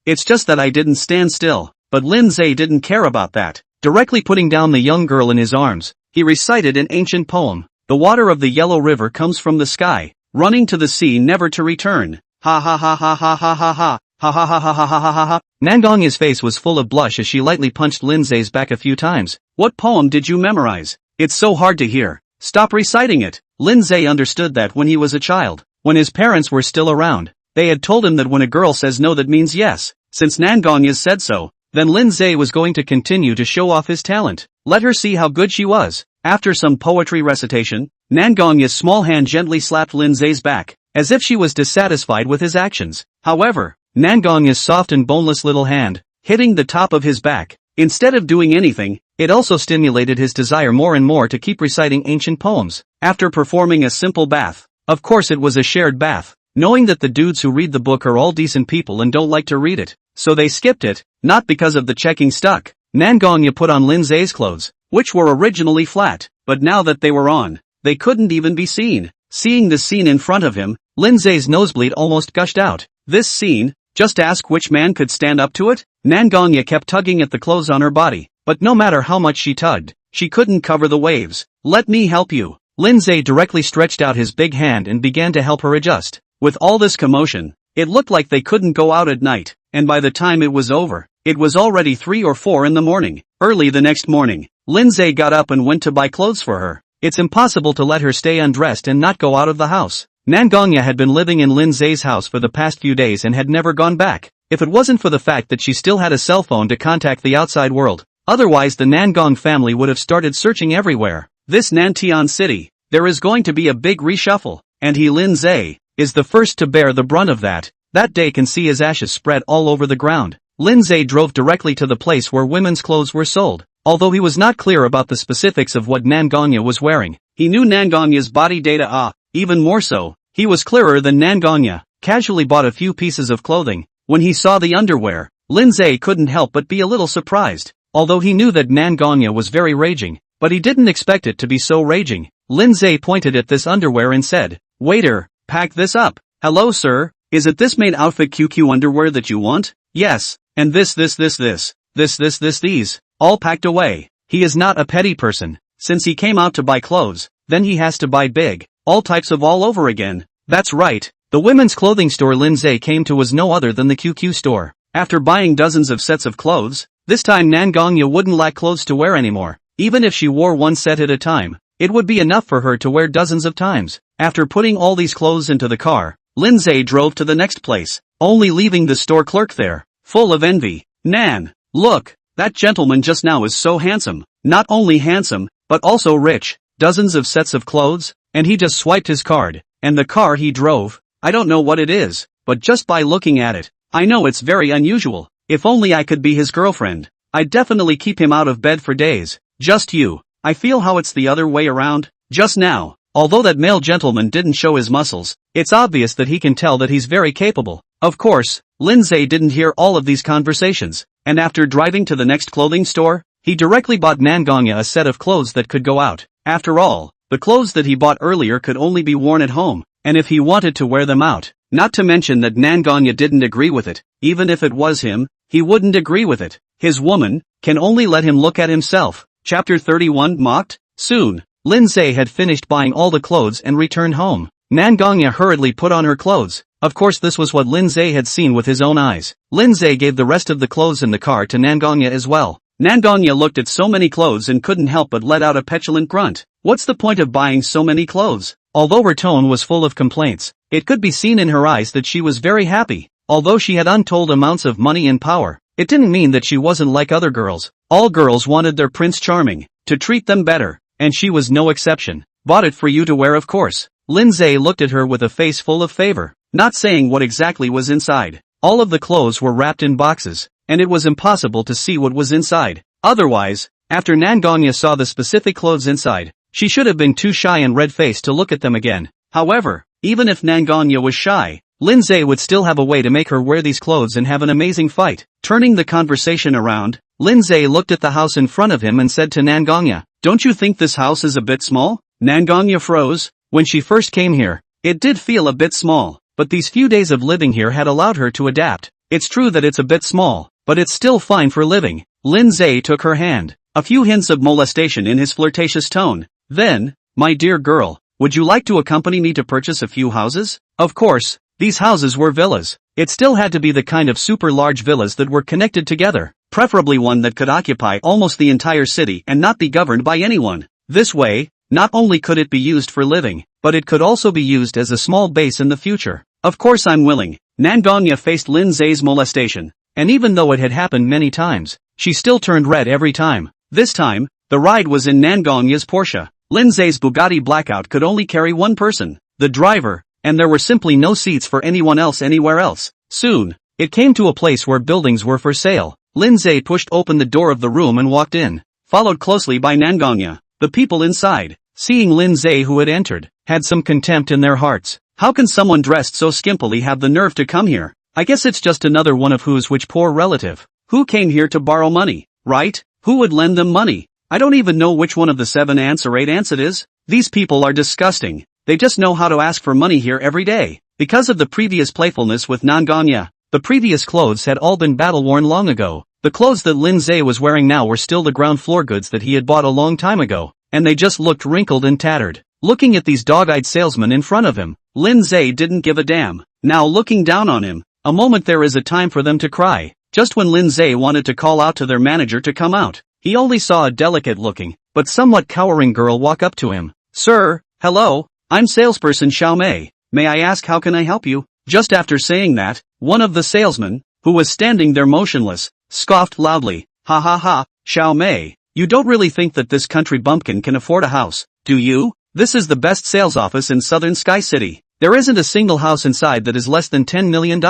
It's just that I didn't stand still, but Lin Ze didn't care about that. Directly putting down the young girl in his arms, he recited an ancient poem. The water of the yellow river comes from the sky, running to the sea never to return. Ha ha ha ha ha ha ha ha. Ha ha ha ha ha ha ha ha ha. Nangong Ya's face was full of blush as she lightly punched Lin Ze's back a few times. What poem did you memorize? It's so hard to hear. Stop reciting it. Lin Ze understood that when he was a child, when his parents were still around, they had told him that when a girl says no that means yes. Since Nangong Ya said so, then Lin Ze was going to continue to show off his talent. Let her see how good she was. After some poetry recitation, Nangong Ya's small hand gently slapped Lin Ze's back, as if she was dissatisfied with his actions. However, Nangong Ya's soft and boneless little hand, hitting the top of his back, instead of doing anything, it also stimulated his desire more and more to keep reciting ancient poems. After performing a simple bath, of course it was a shared bath, knowing that the dudes who read the book are all decent people and don't like to read it, so they skipped it, not because of the checking stuck. Nangong Ya put on Lin Ze's clothes, which were originally flat, but now that they were on, they couldn't even be seen. Seeing the scene in front of him, Lin Ze's nosebleed almost gushed out. This scene, just ask which man could stand up to it? Nangong Ya kept tugging at the clothes on her body, but no matter how much she tugged, she couldn't cover the waves. Let me help you. Lin Ze directly stretched out his big hand and began to help her adjust. With all this commotion, it looked like they couldn't go out at night, and by the time it was over, it was already 3 or 4 in the morning. Early the next morning, Lin Ze got up and went to buy clothes for her. It's impossible to let her stay undressed and not go out of the house. Nangong Ya had been living in Lin Ze's house for the past few days and had never gone back, if it wasn't for the fact that she still had a cell phone to contact the outside world. Otherwise the Nangong family would have started searching everywhere. This Nantian city, there is going to be a big reshuffle, and he Lin Ze is the first to bear the brunt of that. That day can see his ashes spread all over the ground. Lin Ze drove directly to the place where women's clothes were sold. Although he was not clear about the specifics of what Nangong Ya was wearing, he knew Nangong Ya's body data. Even more so, he was clearer than Nangong Ya. Casually bought a few pieces of clothing. When he saw the underwear, Lin Ze couldn't help but be a little surprised. Although he knew that Nangong Ya was very raging, but he didn't expect it to be so raging. Lin Ze pointed at this underwear and said, "Waiter, pack this up." "Hello sir, is it this main outfit QQ underwear that you want?" "Yes, and these, all packed away." He is not a petty person. Since he came out to buy clothes, then he has to buy big, all types of all over again. That's right, the women's clothing store Lin Ze came to was no other than the QQ store. After buying dozens of sets of clothes, this time Nangong Ya wouldn't lack clothes to wear anymore. Even if she wore one set at a time, it would be enough for her to wear dozens of times. After putting all these clothes into the car, Lin Ze drove to the next place, only leaving the store clerk there, full of envy. "Nan, look, that gentleman just now is so handsome. Not only handsome, but also rich. Dozens of sets of clothes, and he just swiped his card. And the car he drove, I don't know what it is, but just by looking at it, I know it's very unusual. If only I could be his girlfriend, I'd definitely keep him out of bed for days. Just you. I feel how it's the other way around. Just now, although that male gentleman didn't show his muscles, it's obvious that he can tell that he's very capable." Of course, Lin Ze didn't hear all of these conversations, and after driving to the next clothing store, He directly bought Nangong Ya a set of clothes that could go out. After all, the clothes that he bought earlier could only be worn at home, and if he wanted to wear them out. Not to mention that Nangong Ya didn't agree with it. Even if it was him, he wouldn't agree with it. His woman can only let him look at himself. Chapter 31 Mocked? Soon, Lin Ze had finished buying all the clothes and returned home. Nangong Ya hurriedly put on her clothes. Of course this was what Lin Ze had seen with his own eyes. Lin Ze gave the rest of the clothes in the car to Nangong Ya as well. Nangong Ya looked at so many clothes and couldn't help but let out a petulant grunt. What's the point of buying so many clothes? Although her tone was full of complaints, it could be seen in her eyes that she was very happy. Although she had untold amounts of money and power, it didn't mean that she wasn't like other girls. All girls wanted their Prince Charming to treat them better, and she was no exception. Bought it for you to wear, of course. Lin Ze looked at her with a face full of favor, not saying what exactly was inside. All of the clothes were wrapped in boxes, and it was impossible to see what was inside. Otherwise, after Nangong Ya saw the specific clothes inside, she should have been too shy and red-faced to look at them again. However, even if Nangong Ya was shy, Lin Ze would still have a way to make her wear these clothes and have an amazing fight. Turning the conversation around, Lin Ze looked at the house in front of him and said to Nangong Ya, "Don't you think this house is a bit small?" Nangong Ya froze. When she first came here, it did feel a bit small, but these few days of living here had allowed her to adapt. It's true that it's a bit small, but it's still fine for living. Lin Ze took her hand, a few hints of molestation in his flirtatious tone. Then, "My dear girl, would you like to accompany me to purchase a few houses?" Of course, these houses were villas. It still had to be the kind of super large villas that were connected together, preferably one that could occupy almost the entire city and not be governed by anyone. This way, not only could it be used for living, but it could also be used as a small base in the future. Of course I'm willing. Nangong Ya faced Lin Ze's molestation, and even though it had happened many times, she still turned red every time. This time, the ride was in Nangong Ya's Porsche. Lin Ze's Bugatti Blackout could only carry one person, the driver, and there were simply no seats for anyone else anywhere else. Soon, it came to a place where buildings were for sale. Lin Ze pushed open the door of the room and walked in, followed closely by Nangong Ya. The people inside, seeing Lin Ze who had entered, had some contempt in their hearts. How can someone dressed so skimpily have the nerve to come here? I guess it's just another one of whose which poor relative. Who came here to borrow money, right? Who would lend them money? I don't even know which one of the 7 ants or 8 ants it is. These people are disgusting. They just know how to ask for money here every day. Because of the previous playfulness with Nangong Ya, the previous clothes had all been battle-worn long ago. The clothes that Lin Ze was wearing now were still the ground floor goods that he had bought a long time ago, and they just looked wrinkled and tattered. Looking at these dog-eyed salesmen in front of him, Lin Ze didn't give a damn. Now looking down on him, a moment there is a time for them to cry. Just when Lin Ze wanted to call out to their manager to come out, he only saw a delicate-looking, but somewhat cowering girl walk up to him. "Sir, hello, I'm salesperson Xiao Mei. May I ask how can I help you?" Just after saying that, one of the salesmen, who was standing there motionless, scoffed loudly. "Ha ha ha, Xiao Mei, you don't really think that this country bumpkin can afford a house, do you? This is the best sales office in Southern Sky City. There isn't a single house inside that is less than $10 million.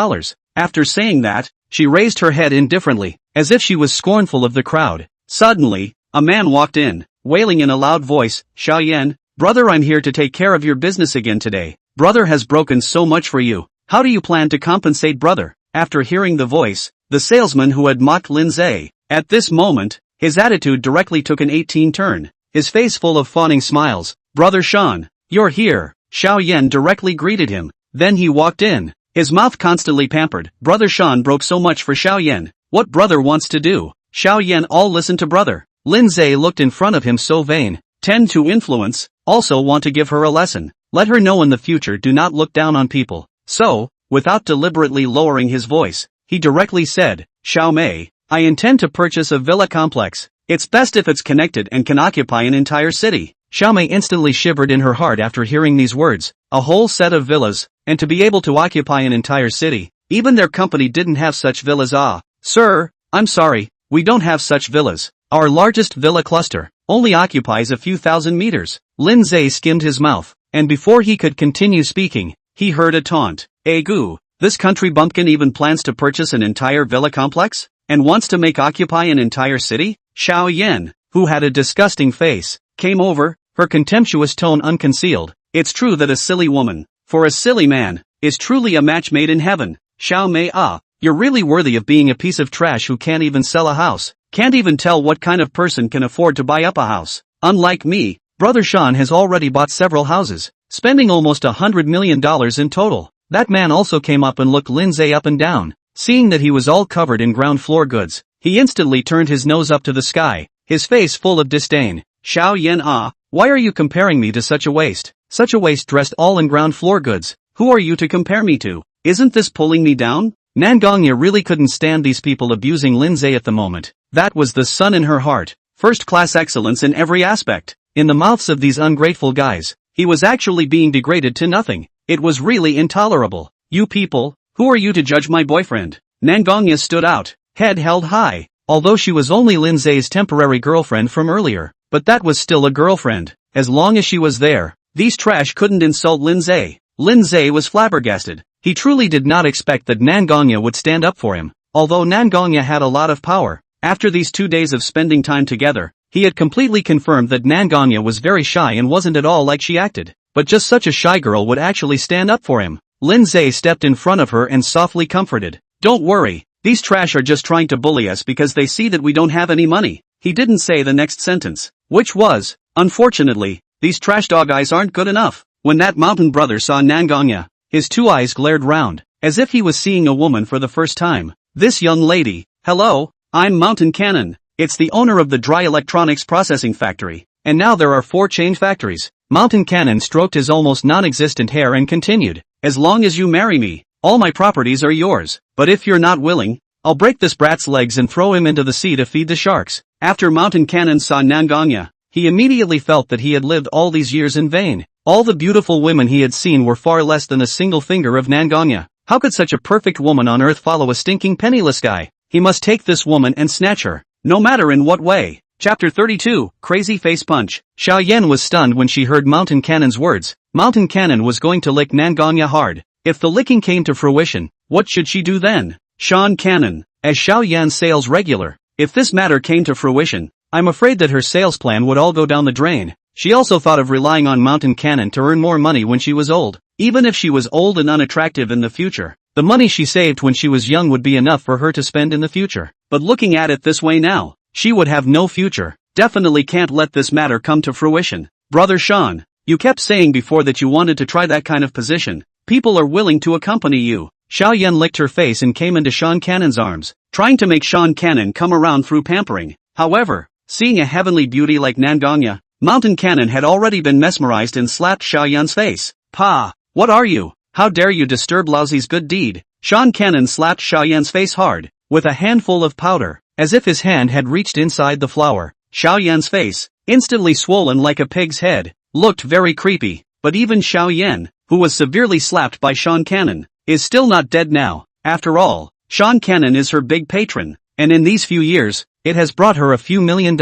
After saying that, she raised her head indifferently, as if she was scornful of the crowd. Suddenly, a man walked in, wailing in a loud voice, "Xiao Yan, brother, I'm here to take care of your business again today. Brother has broken so much for you. How do you plan to compensate brother?" After hearing the voice, the salesman who had mocked Lin Ze, at this moment, his attitude directly took an 18 turn, his face full of fawning smiles. "Brother Shan, you're here." Xiao Yan directly greeted him, then he walked in, his mouth constantly pampered. Brother Shan broke so much for Xiao Yan. What brother wants to do? Xiao Yan all listen to brother. Lin Ze looked in front of him so vain, tend to influence, also want to give her a lesson. Let her know in the future do not look down on people. So, without deliberately lowering his voice, he directly said, "Xiao Mei, I intend to purchase a villa complex. It's best if it's connected and can occupy an entire city." Xiao Mei instantly shivered in her heart after hearing these words. A whole set of villas, and to be able to occupy an entire city. Even their company didn't have such villas. "Ah, sir, I'm sorry, we don't have such villas. Our largest villa cluster only occupies a few thousand meters." Lin Ze skimmed his mouth, and before he could continue speaking, he heard a taunt. "Goo, this country bumpkin even plans to purchase an entire villa complex? And wants to make occupy an entire city?" Xiao Yan, who had a disgusting face, came over, her contemptuous tone unconcealed. "It's true that a silly woman, for a silly man, is truly a match made in heaven. Xiao Mei, you're really worthy of being a piece of trash who can't even sell a house. Can't even tell what kind of person can afford to buy up a house. Unlike me, Brother Sean has already bought several houses, spending almost $100 million in total. That man also came up and looked Lin Ze up and down. Seeing that he was all covered in ground floor goods, he instantly turned his nose up to the sky, his face full of disdain. Xiao Yan why are you comparing me to such a waste? Such a waste dressed all in ground floor goods. Who are you to compare me to? Isn't this pulling me down? Nangong Ya really couldn't stand these people abusing Lin Ze at the moment. That was the sun in her heart. First-class excellence in every aspect. In the mouths of these ungrateful guys, he was actually being degraded to nothing. It was really intolerable. You people, who are you to judge my boyfriend? Nangong Ya stood out, head held high. Although she was only Lin Ze's temporary girlfriend from earlier, but that was still a girlfriend. As long as she was there, these trash couldn't insult Lin Ze. Lin Ze was flabbergasted. He truly did not expect that Nangong Ya would stand up for him. Although Nangong Ya had a lot of power, after these 2 days of spending time together, he had completely confirmed that Nangong Ya was very shy and wasn't at all like she acted. But just such a shy girl would actually stand up for him. Lin Ze stepped in front of her and softly comforted. Don't worry, these trash are just trying to bully us because they see that we don't have any money. He didn't say the next sentence, which was, unfortunately, these trash dog eyes aren't good enough. When that mountain brother saw Nangong Ya, his 2 eyes glared round, as if he was seeing a woman for the first time. This young lady, hello, I'm Mountain Cannon. It's the owner of the dry electronics processing factory, and now there are 4 chain factories. Mountain Cannon stroked his almost non-existent hair and continued, as long as you marry me, all my properties are yours, but if you're not willing, I'll break this brat's legs and throw him into the sea to feed the sharks. After Mountain Cannon saw Nangong Ya, he immediately felt that he had lived all these years in vain. All the beautiful women he had seen were far less than a single finger of Nangong Ya. How could such a perfect woman on earth follow a stinking penniless guy? He must take this woman and snatch her, no matter in what way. Chapter 32, Crazy Face Punch. Xiao Yan was stunned when she heard Mountain Cannon's words. Mountain Cannon was going to lick Nangong Ya hard. If the licking came to fruition, what should she do then? Sean Cannon, as Xiao Yan's sales regular. If this matter came to fruition, I'm afraid that her sales plan would all go down the drain. She also thought of relying on Mountain Cannon to earn more money when she was old. Even if she was old and unattractive in the future, the money she saved when she was young would be enough for her to spend in the future. But looking at it this way now, she would have no future. Definitely can't let this matter come to fruition. Brother Sean, you kept saying before that you wanted to try that kind of position. People are willing to accompany you. Xiao Yan licked her face and came into Sean Cannon's arms, trying to make Sean Cannon come around through pampering. However, seeing a heavenly beauty like Nangong Ya, Mountain Cannon had already been mesmerized and slapped Xiao Yan's face. Pa, what are you? How dare you disturb Lousy's good deed? Sean Cannon slapped Xiao Yan's face hard, with a handful of powder, as if his hand had reached inside the flour. Xiao Yan's face, instantly swollen like a pig's head, looked very creepy, but even Xiao Yan, who was severely slapped by Sean Cannon, is still not dead now. After all, Sean Cannon is her big patron, and in these few years, it has brought her a few $1 million.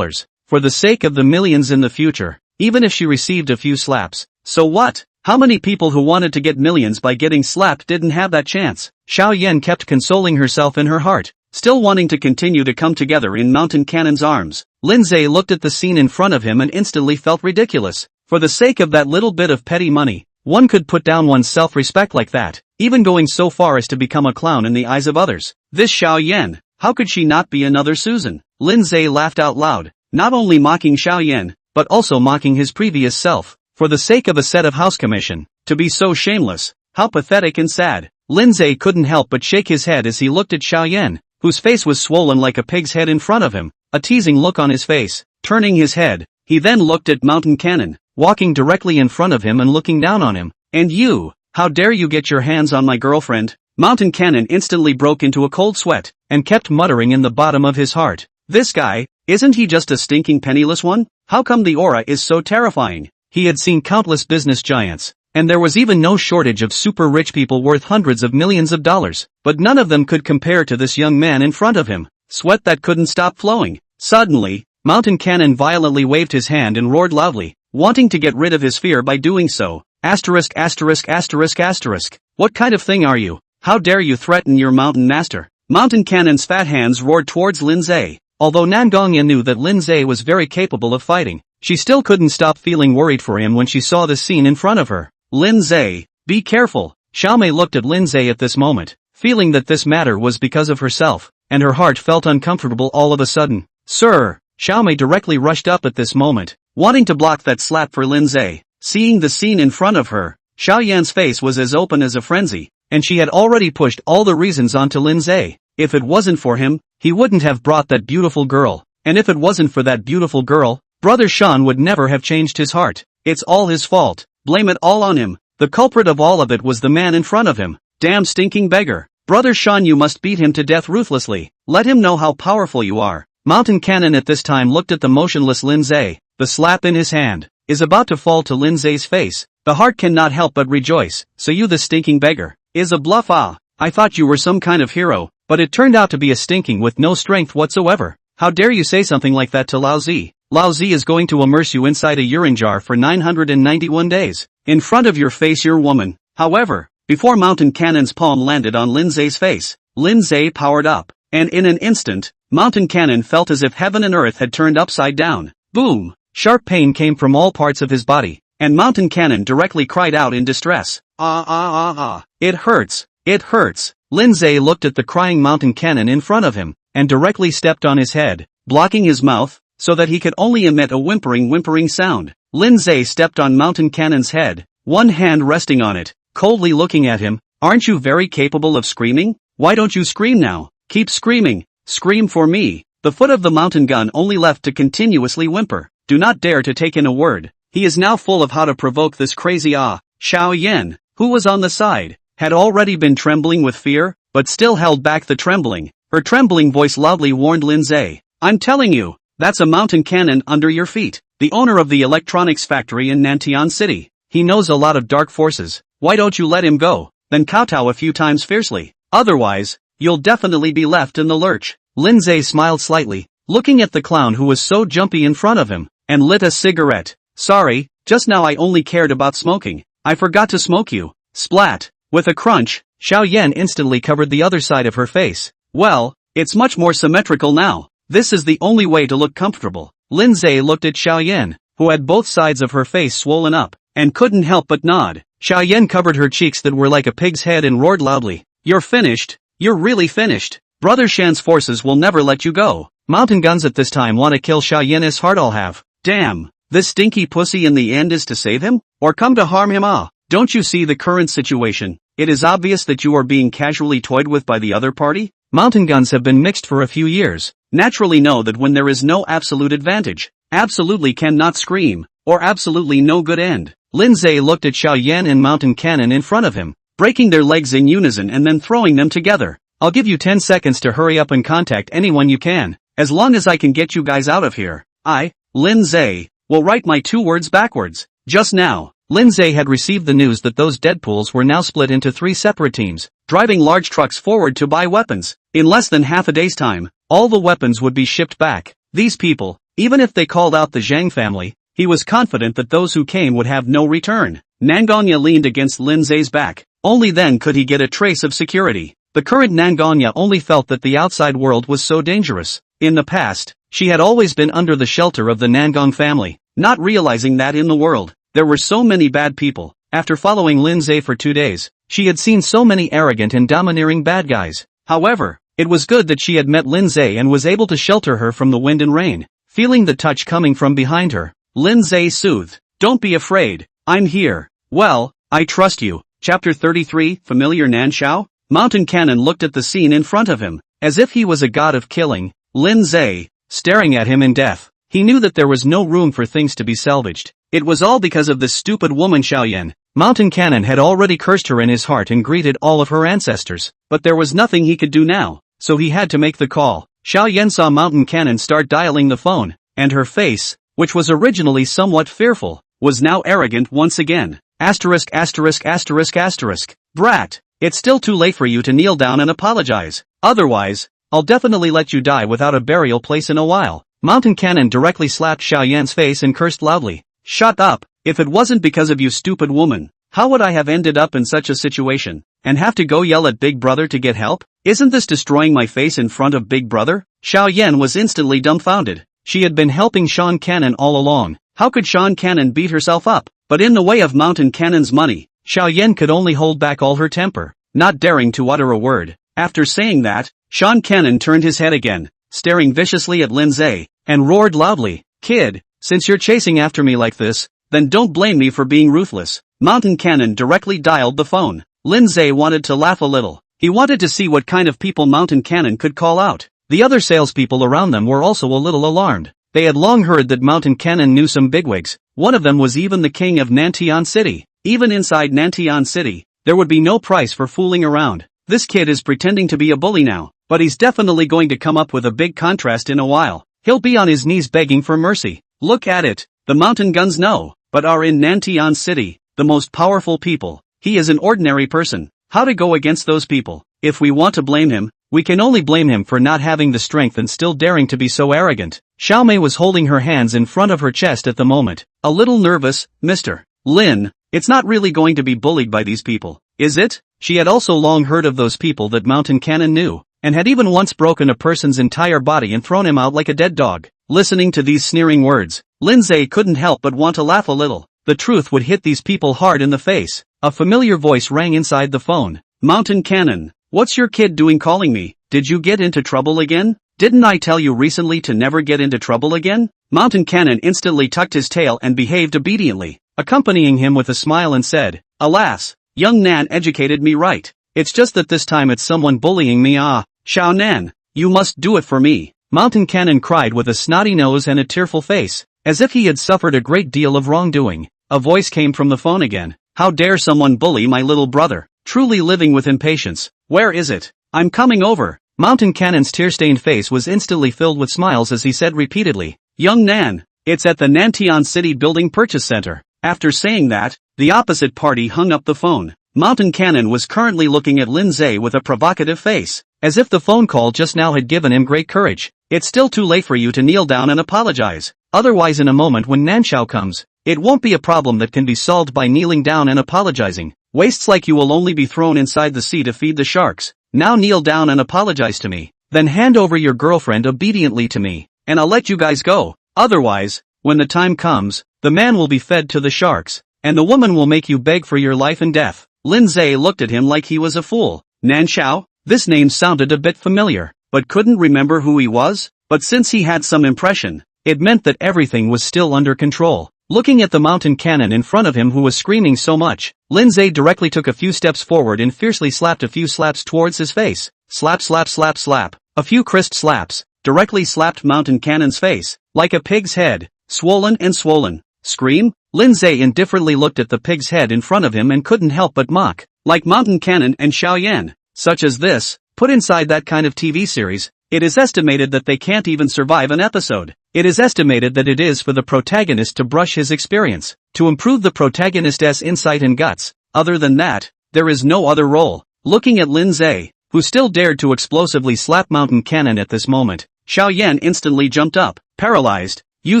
For the sake of the millions in the future, even if she received a few slaps, so what? How many people who wanted to get millions by getting slapped didn't have that chance? Xiao Yan kept consoling herself in her heart, still wanting to continue to come together in Mountain Cannon's arms. Lin Ze looked at the scene in front of him and instantly felt ridiculous. For the sake of that little bit of petty money, one could put down one's self-respect like that, even going so far as to become a clown in the eyes of others. This Xiao Yan, how could she not be another Susan? Lin Ze laughed out loud, not only mocking Xiao Yan, but also mocking his previous self. For the sake of a set of house commission, to be so shameless, how pathetic and sad. Lin Ze couldn't help but shake his head as he looked at Xiao Yan, whose face was swollen like a pig's head in front of him, a teasing look on his face. Turning his head, he then looked at Mountain Cannon, walking directly in front of him and looking down on him. And you, how dare you get your hands on my girlfriend? Mountain Cannon instantly broke into a cold sweat, and kept muttering in the bottom of his heart. This guy, isn't he just a stinking penniless one? How come the aura is so terrifying? He had seen countless business giants, and there was even no shortage of super rich people worth hundreds of millions of dollars, but none of them could compare to this young man in front of him. Sweat that couldn't stop flowing. Suddenly, Mountain Cannon violently waved his hand and roared loudly, wanting to get rid of his fear by doing so. Asterisk asterisk asterisk asterisk. What kind of thing are you? How dare you threaten your mountain master? Mountain Cannon's fat hands roared towards Lin Ze. Although Nangong Ya knew that Lin Ze was very capable of fighting, she still couldn't stop feeling worried for him when she saw the scene in front of her. Lin Ze, be careful. Xiaomei looked at Lin Ze at this moment, feeling that this matter was because of herself. and her heart felt uncomfortable all of a sudden. Sir! Xiaomei directly rushed up at this moment, wanting to block that slap for Lin Ze. Seeing the scene in front of her, Xiaoyan's face was as open as a frenzy, and she had already pushed all the reasons onto Lin Ze. If it wasn't for him, he wouldn't have brought that beautiful girl, and if it wasn't for that beautiful girl, Brother Shan would never have changed his heart. It's all his fault. Blame it all on him. The culprit of all of it was the man in front of him. Damn stinking beggar. Brother Shan, you must beat him to death ruthlessly. Let him know how powerful you are. Mountain Cannon at this time looked at the motionless Lin Ze. The slap in his hand is about to fall to Lin Ze's face. The heart cannot help but rejoice. So you, the stinking beggar, is a bluff. Ah, I thought you were some kind of hero, but it turned out to be a stinking with no strength whatsoever. How dare you say something like that to Lao Ze? Lao Ze is going to immerse you inside a urine jar for 991 days. In front of your face, your woman. However, before Mountain Cannon's palm landed on Lin Ze's face, Lin Ze powered up, and in an instant, Mountain Cannon felt as if heaven and earth had turned upside down. Boom! Sharp pain came from all parts of his body, and Mountain Cannon directly cried out in distress. It hurts! It hurts! Lin Ze looked at the crying Mountain Cannon in front of him, and directly stepped on his head, blocking his mouth, so that he could only emit a whimpering sound. Lin Ze stepped on Mountain Cannon's head, one hand resting on it, coldly looking at him. Aren't you very capable of screaming? Why don't you scream now? Keep screaming. Scream for me. The foot of the mountain gun only left to continuously whimper. Do not dare to take in a word. He is now full of how to provoke this crazy Xiao Yan, who was on the side, had already been trembling with fear, but still held back the trembling. Her trembling voice loudly warned Lin Ze. I'm telling you, that's a mountain cannon under your feet. The owner of the electronics factory in Nantian City. He knows a lot of dark forces. Why don't you let him go? Then kowtow a few times fiercely. Otherwise, you'll definitely be left in the lurch. Lin Ze smiled slightly, looking at the clown who was so jumpy in front of him, and lit a cigarette. Sorry, just now I only cared about smoking. I forgot to smoke you. Splat. With a crunch, Xiao Yan instantly covered the other side of her face. Well, it's much more symmetrical now. This is the only way to look comfortable. Lin Ze looked at Xiao Yan, who had both sides of her face swollen up, and couldn't help but nod. Xiao Yan covered her cheeks that were like a pig's head and roared loudly. You're finished. You're really finished. Brother Shan's forces will never let you go. Mountain guns at this time want to kill Xiao Yan as hard I'll have. Damn. This stinky pussy in the end is to save him? Or come to harm him? Don't you see the current situation? It is obvious that you are being casually toyed with by the other party. Mountain guns have been mixed for a few years. Naturally know that when there is no absolute advantage, absolutely cannot scream, or absolutely no good end. Lin Ze looked at Xiao Yan and Mountain Cannon in front of him, breaking their legs in unison and then throwing them together. I'll give you 10 seconds to hurry up and contact anyone you can, as long as I can get you guys out of here. I, Lin Ze, will write my 2 words backwards. Just now, Lin Ze had received the news that those Deadpools were now split into 3 separate teams, driving large trucks forward to buy weapons. In less than half a day's time, all the weapons would be shipped back. These people, even if they called out the Zhang family, he was confident that those who came would have no return. Nangong Ya leaned against Lin Ze's back. Only then could he get a trace of security. The current Nangong Ya only felt that the outside world was so dangerous. In the past, she had always been under the shelter of the Nangong family, not realizing that in the world, there were so many bad people. After following Lin Ze for 2 days, she had seen so many arrogant and domineering bad guys. However, it was good that she had met Lin Ze and was able to shelter her from the wind and rain. Feeling the touch coming from behind her, Lin Ze soothed. Don't be afraid, I'm here. Well, I trust you. Chapter 33, Familiar Nanshao? Mountain Cannon looked at the scene in front of him, as if he was a god of killing. Lin Ze, staring at him in death. He knew that there was no room for things to be salvaged. It was all because of this stupid woman Xiao Yan. Mountain Cannon had already cursed her in his heart and greeted all of her ancestors, but there was nothing he could do now, so he had to make the call. Xiao Yan saw Mountain Cannon start dialing the phone, and her face, which was originally somewhat fearful, was now arrogant once again. Asterisk asterisk asterisk asterisk. Brat, it's still too late for you to kneel down and apologize. Otherwise, I'll definitely let you die without a burial place in a while. Mountain Cannon directly slapped Xiao Yan's face and cursed loudly. Shut up. If it wasn't because of you stupid woman, how would I have ended up in such a situation, and have to go yell at Big Brother to get help? Isn't this destroying my face in front of Big Brother? Xiao Yan was instantly dumbfounded. She had been helping Sean Cannon all along. How could Sean Cannon beat herself up? But in the way of Mountain Cannon's money, Xiao Yan could only hold back all her temper, not daring to utter a word. After saying that, Sean Cannon turned his head again, staring viciously at Lin Ze, and roared loudly, "Kid, since you're chasing after me like this, then don't blame me for being ruthless." Mountain Cannon directly dialed the phone. Lin Ze wanted to laugh a little. He wanted to see what kind of people Mountain Cannon could call out. The other salespeople around them were also a little alarmed. They had long heard that Mountain Cannon knew some bigwigs. One of them was even the king of Nantian City. Even inside Nantian City, there would be no price for fooling around. This kid is pretending to be a bully now, but he's definitely going to come up with a big contrast in a while. He'll be on his knees begging for mercy. Look at it, the mountain guns know, but are in Nantian City, the most powerful people. He is an ordinary person. How to go against those people? If we want to blame him, we can only blame him for not having the strength and still daring to be so arrogant. Xiaomei was holding her hands in front of her chest at the moment. A little nervous, Mr. Lin, it's not really going to be bullied by these people, is it? She had also long heard of those people that Mountain Cannon knew, and had even once broken a person's entire body and thrown him out like a dead dog. Listening to these sneering words, Lin Ze couldn't help but want to laugh a little. The truth would hit these people hard in the face. A familiar voice rang inside the phone. Mountain Cannon, what's your kid doing calling me? Did you get into trouble again? Didn't I tell you recently to never get into trouble again? Mountain Cannon instantly tucked his tail and behaved obediently, accompanying him with a smile and said, "Alas, young Nan educated me right. It's just that this time it's someone bullying me. Xiao Nan, you must do it for me." Mountain Cannon cried with a snotty nose and a tearful face, as if he had suffered a great deal of wrongdoing. A voice came from the phone again. "How dare someone bully my little brother? Truly living with impatience. Where is it? I'm coming over." Mountain Cannon's tear-stained face was instantly filled with smiles as he said repeatedly, "Young Nan, it's at the Nantian City Building Purchase Center." After saying that, the opposite party hung up the phone. Mountain Cannon was currently looking at Lin Ze with a provocative face, as if the phone call just now had given him great courage. "It's still too late for you to kneel down and apologize. Otherwise in a moment when Nanxiao comes, it won't be a problem that can be solved by kneeling down and apologizing. Wastes like you will only be thrown inside the sea to feed the sharks. Now kneel down and apologize to me. Then hand over your girlfriend obediently to me, and I'll let you guys go. Otherwise, when the time comes, the man will be fed to the sharks, and the woman will make you beg for your life and death." Lin Ze looked at him like he was a fool. Nanxiao? This name sounded a bit familiar, but couldn't remember who he was. But since he had some impression, it meant that everything was still under control. Looking at the Mountain Cannon in front of him who was screaming so much, Lin Ze directly took a few steps forward and fiercely slapped a few slaps towards his face. Slap slap slap slap. A few crisp slaps, directly slapped Mountain Cannon's face, like a pig's head, swollen and swollen. Scream? Lin Ze indifferently looked at the pig's head in front of him and couldn't help but mock. Like Mountain Cannon and Xiaoyan, such as this, put inside that kind of TV series, it is estimated that they can't even survive an episode. It is estimated that it is for the protagonist to brush his experience, to improve the protagonist's insight and guts. Other than that, there is no other role. Looking at Lin Ze, who still dared to explosively slap Mountain Cannon at this moment, Xiaoyan instantly jumped up, paralyzed. "You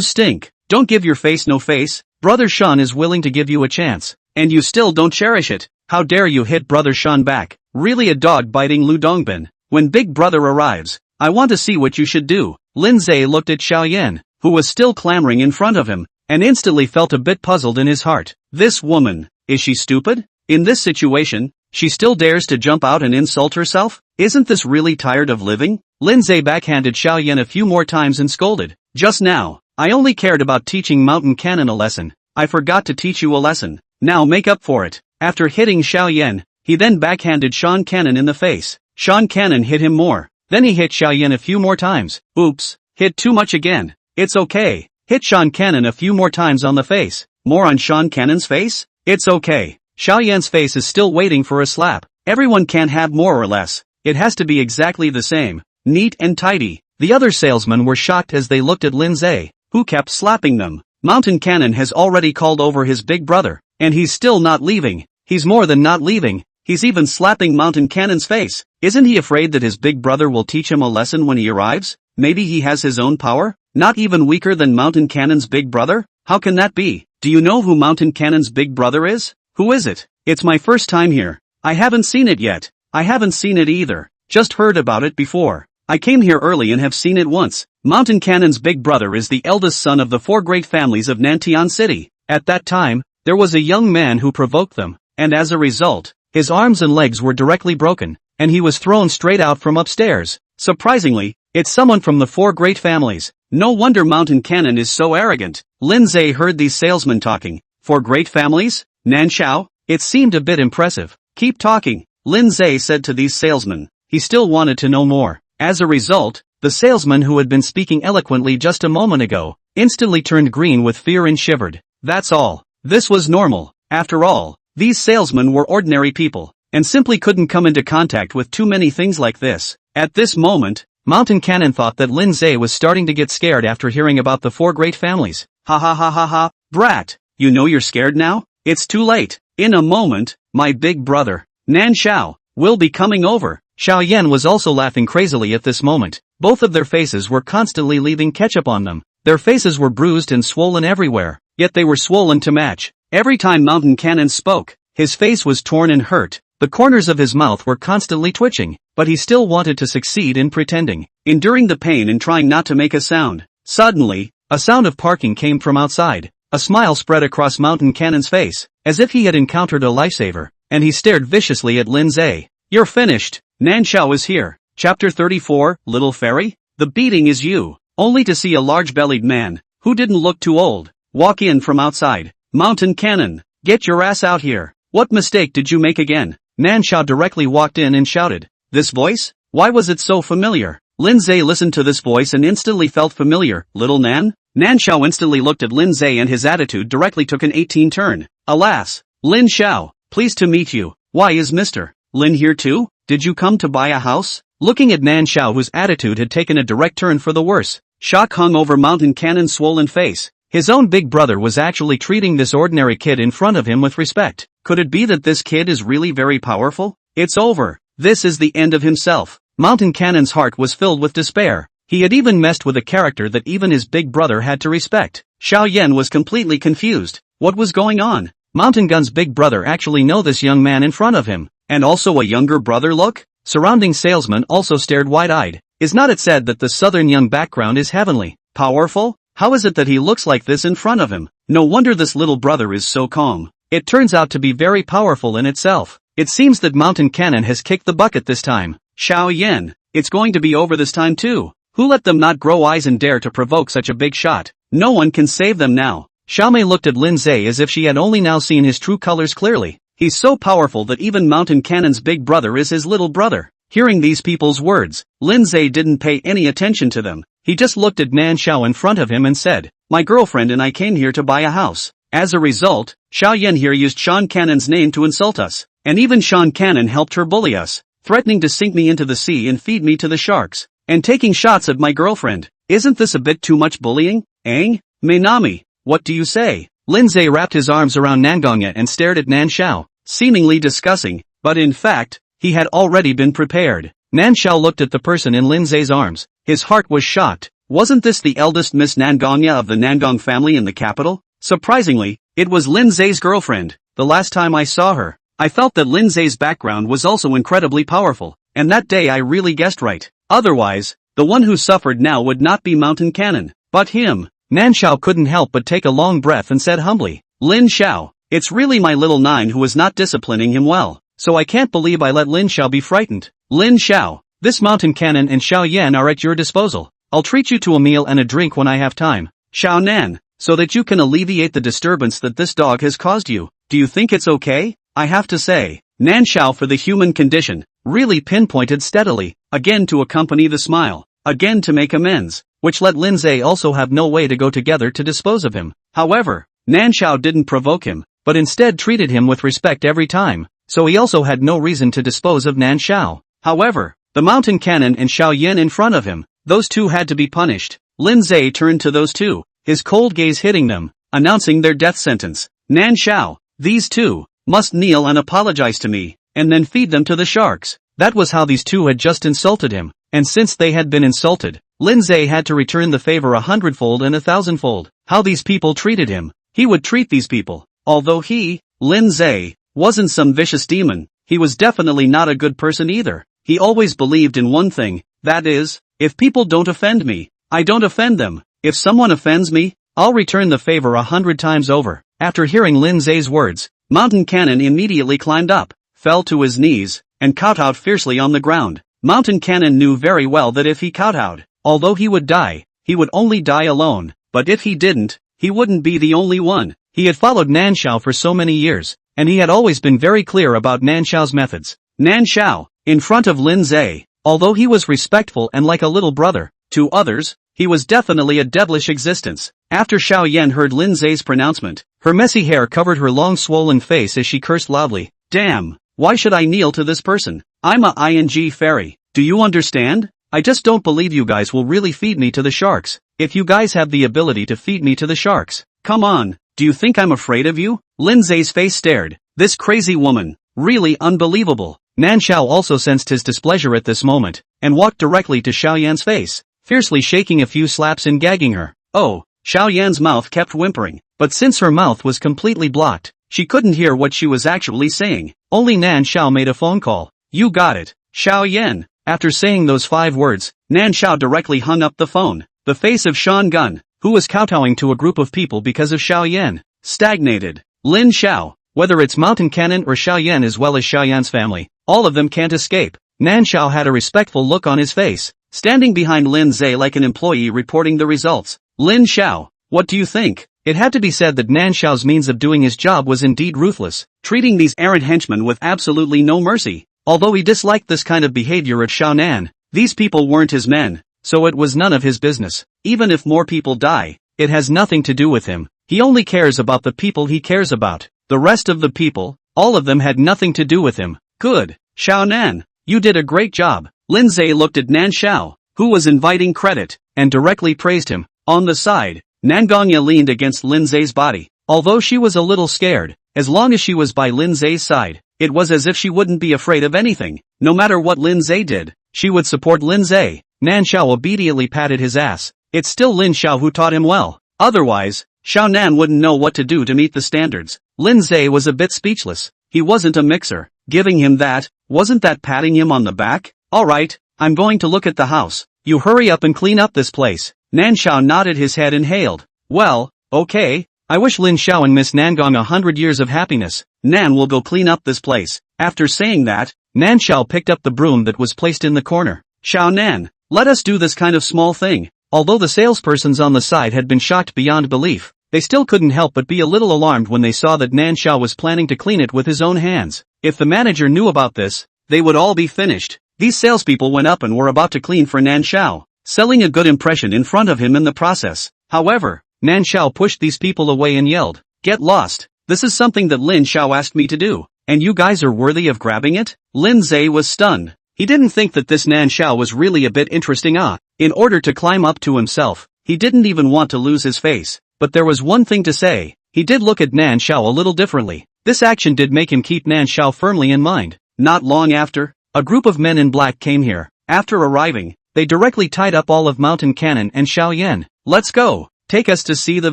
stink. Don't give your face no face. Brother Shan is willing to give you a chance, and you still don't cherish it. How dare you hit Brother Shan back? Really a dog biting Lu Dongbin. When Big Brother arrives, I want to see what you should do." Lin Ze looked at Xiaoyan, who was still clamoring in front of him, and instantly felt a bit puzzled in his heart. This woman, is she stupid? In this situation, she still dares to jump out and insult herself? Isn't this really tired of living? Lin Ze backhanded Xiaoyan a few more times and scolded. "Just now, I only cared about teaching Mountain Cannon a lesson. I forgot to teach you a lesson. Now make up for it." After hitting Xiaoyan, he then backhanded Sean Cannon in the face. Sean Cannon hit him more. Then he hit Xiaoyan a few more times. Oops, hit too much again. It's okay. Hit Sean Cannon a few more times on the face. More on Sean Cannon's face? It's okay. Xiaoyan's face is still waiting for a slap. Everyone can't have more or less. It has to be exactly the same. Neat and tidy. The other salesmen were shocked as they looked at Lin Ze, who kept slapping them. Mountain Cannon has already called over his big brother, and he's still not leaving. He's more than not leaving. He's even slapping Mountain Cannon's face. Isn't he afraid that his big brother will teach him a lesson when he arrives? Maybe he has his own power? Not even weaker than Mountain Cannon's big brother? How can that be? Do you know who Mountain Cannon's big brother is? Who is it? It's my first time here. I haven't seen it yet. I haven't seen it either. Just heard about it before. I came here early and have seen it once. Mountain Cannon's big brother is the eldest son of the 4 great families of Nantian City. At that time, there was a young man who provoked them, and as a result, his arms and legs were directly broken. and he was thrown straight out from upstairs. Surprisingly, it's someone from the 4 great families. No wonder Mountain Cannon is so arrogant. Lin Ze heard these salesmen talking. 4 great families? Nan Xiao? It seemed a bit impressive. Keep talking, Lin Ze said to these salesmen. He still wanted to know more. As a result, the salesman who had been speaking eloquently just a moment ago, instantly turned green with fear and shivered. That's all. This was normal. After all, these salesmen were ordinary people, and simply couldn't come into contact with too many things like this. At this moment, Mountain Cannon thought that Lin Ze was starting to get scared after hearing about the 4 great families. Ha ha ha ha ha, brat, you know you're scared now? It's too late. In a moment, my big brother, Nan Xiao, will be coming over. Xiao Yan was also laughing crazily at this moment. Both of their faces were constantly leaving ketchup on them. Their faces were bruised and swollen everywhere, yet they were swollen to match. Every time Mountain Cannon spoke, his face was torn and hurt. The corners of his mouth were constantly twitching, but he still wanted to succeed in pretending, enduring the pain and trying not to make a sound. Suddenly, a sound of parking came from outside. A smile spread across Mountain Cannon's face, as if he had encountered a lifesaver, and he stared viciously at Lin Ze. You're finished. Nan Xiao is here. Chapter 34, Little Fairy? The beating is you. Only to see a large-bellied man, who didn't look too old, walk in from outside. Mountain Cannon, get your ass out here. What mistake did you make again? Nan Xiao directly walked in and shouted. This voice? Why was it so familiar? Lin Ze listened to this voice and instantly felt familiar. Little Nan? Nan Xiao instantly looked at Lin Ze and his attitude directly took an 18 turn. Alas! Lin Xiao, pleased to meet you. Why is Mr. Lin here too? Did you come to buy a house? Looking at Nan Xiao, whose attitude had taken a direct turn for the worse, shock hung over Mountain Cannon's swollen face. His own big brother was actually treating this ordinary kid in front of him with respect. Could it be that this kid is really very powerful? It's over. This is the end of himself. Mountain Cannon's heart was filled with despair. He had even messed with a character that even his big brother had to respect. Xiao Yan was completely confused. What was going on? Mountain Gun's big brother actually know this young man in front of him, and also a younger brother look? Surrounding salesmen also stared wide-eyed. Is not it said that the southern young background is heavenly, powerful? How is it that he looks like this in front of him? No wonder this little brother is so calm. It turns out to be very powerful in itself. It seems that Mountain Cannon has kicked the bucket this time. Xiao Yan, it's going to be over this time too. Who let them not grow eyes and dare to provoke such a big shot? No one can save them now. Xiaomei looked at Lin Ze as if she had only now seen his true colors clearly. He's so powerful that even Mountain Cannon's big brother is his little brother. Hearing these people's words, Lin Ze didn't pay any attention to them. He just looked at Nan Xiao in front of him and said, my girlfriend and I came here to buy a house. As a result, Xiao Yan here used Sean Cannon's name to insult us. And even Sean Cannon helped her bully us, threatening to sink me into the sea and feed me to the sharks, and taking shots at my girlfriend. Isn't this a bit too much bullying? Aang? Mainami, what do you say? Lin Ze wrapped his arms around Nangong Ya and stared at Nan Xiao, seemingly discussing, but in fact, he had already been prepared. Nan Xiao looked at the person in Lin Ze's arms. His heart was shocked. Wasn't this the eldest Miss Nangong Ya of the Nangong family in the capital? Surprisingly, it was Lin Ze's girlfriend. The last time I saw her, I felt that Lin Ze's background was also incredibly powerful, and that day I really guessed right. Otherwise, the one who suffered now would not be Mountain Cannon, but him. Nan Xiao couldn't help but take a long breath and said humbly, Lin Xiao, it's really my little nine who is not disciplining him well, so I can't believe I let Lin Xiao be frightened. Lin Xiao, this Mountain Cannon and Xiao Yan are at your disposal. I'll treat you to a meal and a drink when I have time. Xiao Nan, so that you can alleviate the disturbance that this dog has caused you. Do you think it's okay? I have to say, Nan Xiao for the human condition, really pinpointed steadily, again to accompany the smile, again to make amends, which let Lin Ze also have no way to go together to dispose of him. However, Nan Xiao didn't provoke him, but instead treated him with respect every time, so he also had no reason to dispose of Nan Xiao. However, the Mountain Cannon and Xiao Yan in front of him, those two had to be punished. Lin Ze turned to those two, his cold gaze hitting them, announcing their death sentence. Nan Xiao, these two must kneel and apologize to me, and then feed them to the sharks. That was how these two had just insulted him, and since they had been insulted, Lin Ze had to return the favor 100-fold and 1,000-fold. How these people treated him, he would treat these people. Although he, Lin Ze, wasn't some vicious demon, he was definitely not a good person either. He always believed in one thing, that is, if people don't offend me, I don't offend them. If someone offends me, I'll return the favor 100 times over. After hearing Lin Ze's words, Mountain Cannon immediately climbed up, fell to his knees, and kowtowed fiercely on the ground. Mountain Cannon knew very well that if he kowtowed, although he would die, he would only die alone, but if he didn't, he wouldn't be the only one. He had followed Nanshao for so many years, and he had always been very clear about Nanshao's methods. Nanshao, in front of Lin Ze, although he was respectful and like a little brother to others, he was definitely a devilish existence. After Xiao Yan heard Lin Ze's pronouncement, her messy hair covered her long swollen face as she cursed loudly. Damn, why should I kneel to this person? I'm a ing fairy. Do you understand? I just don't believe you guys will really feed me to the sharks. If you guys have the ability to feed me to the sharks, come on, do you think I'm afraid of you? Lin Ze's face stared. This crazy woman, really unbelievable. Nanshao also sensed his displeasure at this moment, and walked directly to Xiao Yan's face, fiercely shaking a few slaps and gagging her. Oh, Xiao Yan's mouth kept whimpering, but since her mouth was completely blocked, she couldn't hear what she was actually saying. Only Nanshao made a phone call. You got it, Xiao Yan. After saying those 5 words, Nanshao directly hung up the phone. The face of Shan Gun, who was kowtowing to a group of people because of Xiao Yan, stagnated. Lin Xiao, whether it's Mountain Cannon or Xiao Yan as well as Xiao Yan's family, all of them can't escape. Nanshao had a respectful look on his face, standing behind Lin Ze like an employee reporting the results. Lin Xiao, what do you think? It had to be said that Nanshao's means of doing his job was indeed ruthless, treating these errant henchmen with absolutely no mercy. Although he disliked this kind of behavior at Xiaonan, these people weren't his men, so it was none of his business. Even if more people die, it has nothing to do with him. He only cares about the people he cares about. The rest of the people, all of them had nothing to do with him. Good, Xiaonan, you did a great job. Lin Ze looked at Nanshao, who was inviting credit, and directly praised him. On the side, Nangong Ya leaned against Lin Ze's body. Although she was a little scared, as long as she was by Lin Ze's side, it was as if she wouldn't be afraid of anything. No matter what Lin Ze did, she would support Lin Ze. Nanshao obediently patted his ass. It's still Lin Xiao who taught him well. Otherwise, Xiao Nan wouldn't know what to do to meet the standards. Lin Ze was a bit speechless. He wasn't a mixer. Giving him that, wasn't that patting him on the back? Alright, I'm going to look at the house. You hurry up and clean up this place. Nanshao nodded his head and hailed. Well, okay. I wish Lin Xiao and Miss Nangong 100 years of happiness. Nan will go clean up this place. After saying that, Nanshao picked up the broom that was placed in the corner. Xiao Nan, let us do this kind of small thing. Although the salespersons on the side had been shocked beyond belief, they still couldn't help but be a little alarmed when they saw that Nanshao was planning to clean it with his own hands. If the manager knew about this, they would all be finished. These salespeople went up and were about to clean for Nanshao, selling a good impression in front of him in the process. However, Nanshao pushed these people away and yelled, "Get lost! This is something that Lin Xiao asked me to do, and you guys are worthy of grabbing it?" Lin Ze was stunned. He didn't think that this Nanshao was really a bit interesting. In order to climb up to himself, he didn't even want to lose his face. But there was one thing to say. He did look at Nanshao a little differently. This action did make him keep Nanshao firmly in mind. Not long after, a group of men in black came here. After arriving, they directly tied up all of Mountain Cannon and Xiao Yan. Let's go. Take us to see the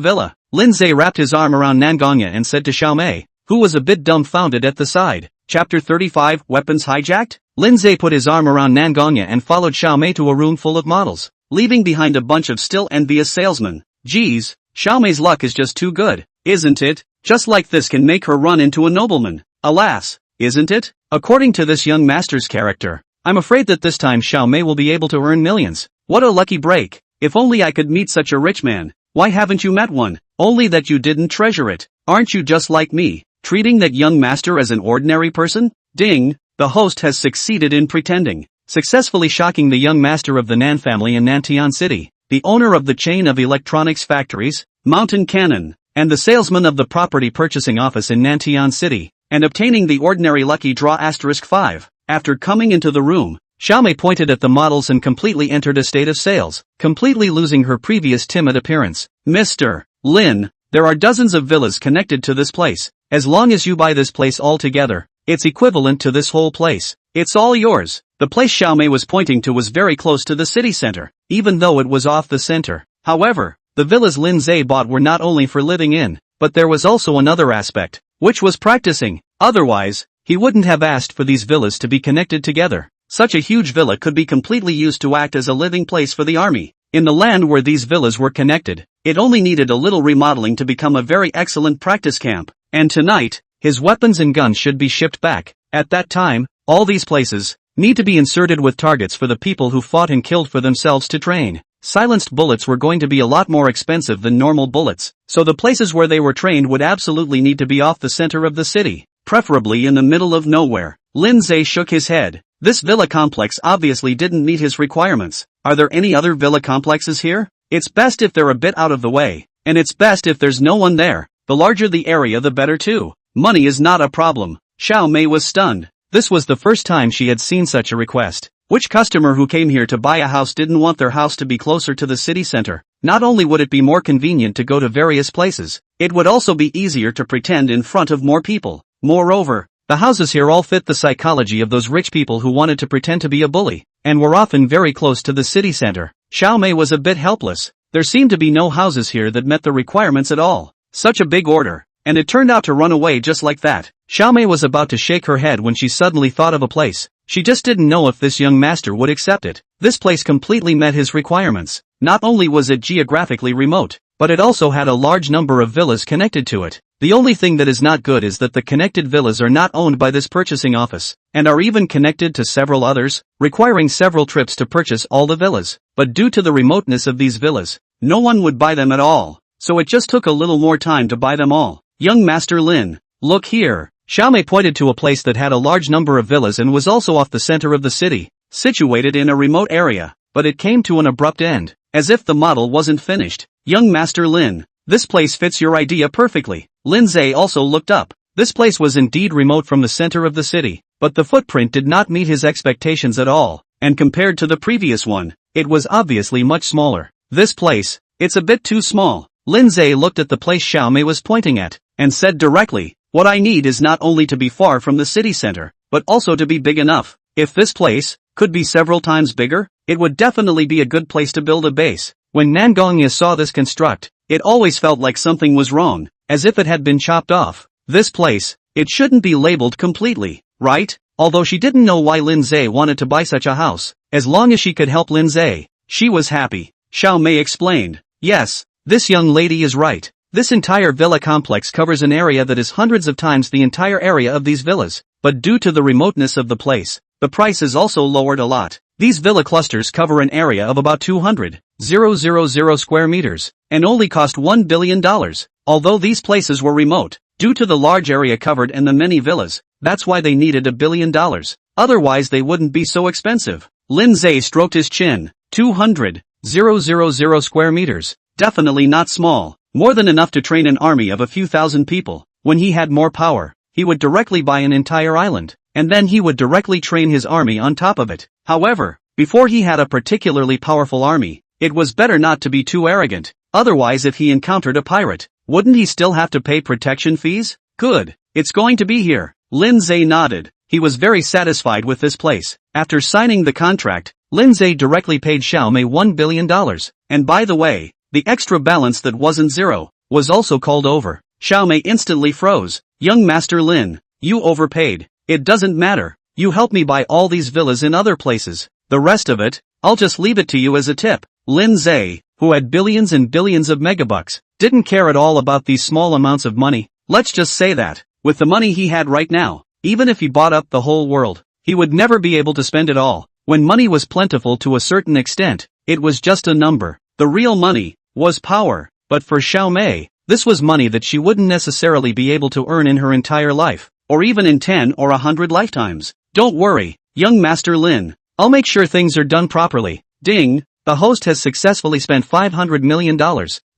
villa. Lin Ze wrapped his arm around Nangong Ya and said to Xiao Mei, who was a bit dumbfounded at the side. Chapter 35, Weapons Hijacked? Lin Ze put his arm around Nangong Ya and followed Xiao Mei to a room full of models, leaving behind a bunch of still envious salesmen. Geez, Xiao Mei's luck is just too good, isn't it? Just like this can make her run into a nobleman. Alas, isn't it? According to this young master's character, I'm afraid that this time Xiao Mei will be able to earn millions. What a lucky break. If only I could meet such a rich man. Why haven't you met one? Only that you didn't treasure it. Aren't you just like me, treating that young master as an ordinary person? Ding, the host has succeeded in pretending, successfully shocking the young master of the Nan family in Nantian City, the owner of the chain of electronics factories, Mountain Cannon, and the salesman of the property purchasing office in Nantian City, and obtaining the ordinary lucky draw *5. After coming into the room, Xiao Mei pointed at the models and completely entered a state of sales, completely losing her previous timid appearance. Mr. Lin, there are dozens of villas connected to this place. As long as you buy this place all together, it's equivalent to this whole place. It's all yours. The place Xiao Mei was pointing to was very close to the city center, even though it was off the center. However, the villas Lin Ze bought were not only for living in, but there was also another aspect, which was practicing. Otherwise, he wouldn't have asked for these villas to be connected together. Such a huge villa could be completely used to act as a living place for the army. In the land where these villas were connected, it only needed a little remodeling to become a very excellent practice camp. And tonight, his weapons and guns should be shipped back. At that time, all these places need to be inserted with targets for the people who fought and killed for themselves to train. Silenced bullets were going to be a lot more expensive than normal bullets, so the places where they were trained would absolutely need to be off the center of the city, preferably in the middle of nowhere. Lin Ze shook his head. This villa complex obviously didn't meet his requirements. Are there any other villa complexes here? It's best if they're a bit out of the way, and it's best if there's no one there. The larger the area the better too. Money is not a problem. Xiao Mei was stunned. This was the first time she had seen such a request. Which customer who came here to buy a house didn't want their house to be closer to the city center? Not only would it be more convenient to go to various places, it would also be easier to pretend in front of more people. Moreover, the houses here all fit the psychology of those rich people who wanted to pretend to be a bully, and were often very close to the city center. Xiao Mei was a bit helpless. There seemed to be no houses here that met the requirements at all. Such a big order, and it turned out to run away just like that. Xiao Mei was about to shake her head when she suddenly thought of a place. She just didn't know if this young master would accept it. This place completely met his requirements. Not only was it geographically remote, but it also had a large number of villas connected to it. The only thing that is not good is that the connected villas are not owned by this purchasing office, and are even connected to several others, requiring several trips to purchase all the villas. But due to the remoteness of these villas, no one would buy them at all, so it just took a little more time to buy them all. Young Master Lin, look here. Xiao Mei pointed to a place that had a large number of villas and was also off the center of the city, situated in a remote area, but it came to an abrupt end, as if the model wasn't finished. Young Master Lin, this place fits your idea perfectly. Lin Ze also looked up. This place was indeed remote from the center of the city, but the footprint did not meet his expectations at all, and compared to the previous one, it was obviously much smaller. This place, it's a bit too small. Lin Ze looked at the place Xiao Mei was pointing at, and said directly, what I need is not only to be far from the city center, but also to be big enough. If this place could be several times bigger, it would definitely be a good place to build a base. When Nangong Ya saw this construct, it always felt like something was wrong, as if it had been chopped off. This place, it shouldn't be labeled completely, right? Although she didn't know why Lin Ze wanted to buy such a house, as long as she could help Lin Ze, she was happy. Xiao Mei explained, yes, this young lady is right. This entire villa complex covers an area that is hundreds of times the entire area of these villas, but due to the remoteness of the place, the price is also lowered a lot. These villa clusters cover an area of about 200,000 square meters, and only cost $1 billion. Although these places were remote, due to the large area covered and the many villas, that's why they needed $1 billion. Otherwise they wouldn't be so expensive. Lin Ze stroked his chin. 200,000 square meters. Definitely not small. More than enough to train an army of a few thousand people. When he had more power, he would directly buy an entire island, and then he would directly train his army on top of it. However, before he had a particularly powerful army, it was better not to be too arrogant. Otherwise, if he encountered a pirate, wouldn't he still have to pay protection fees? Good. It's going to be here. Lin Ze nodded. He was very satisfied with this place. After signing the contract, Lin Ze directly paid Xiao Mei $1 billion. And by the way, the extra balance that wasn't zero was also called over. Xiao Mei instantly froze. Young Master Lin, you overpaid. It doesn't matter. You helped me buy all these villas in other places. The rest of it, I'll just leave it to you as a tip. Lin Ze, who had billions and billions of megabucks, didn't care at all about these small amounts of money. Let's just say that, with the money he had right now, even if he bought up the whole world, he would never be able to spend it all. When money was plentiful to a certain extent, it was just a number. The real money was power. But for Xiao Mei, this was money that she wouldn't necessarily be able to earn in her entire life, or even in 10 or 100 lifetimes. Don't worry, young Master Lin. I'll make sure things are done properly. Ding, the host has successfully spent $500 million,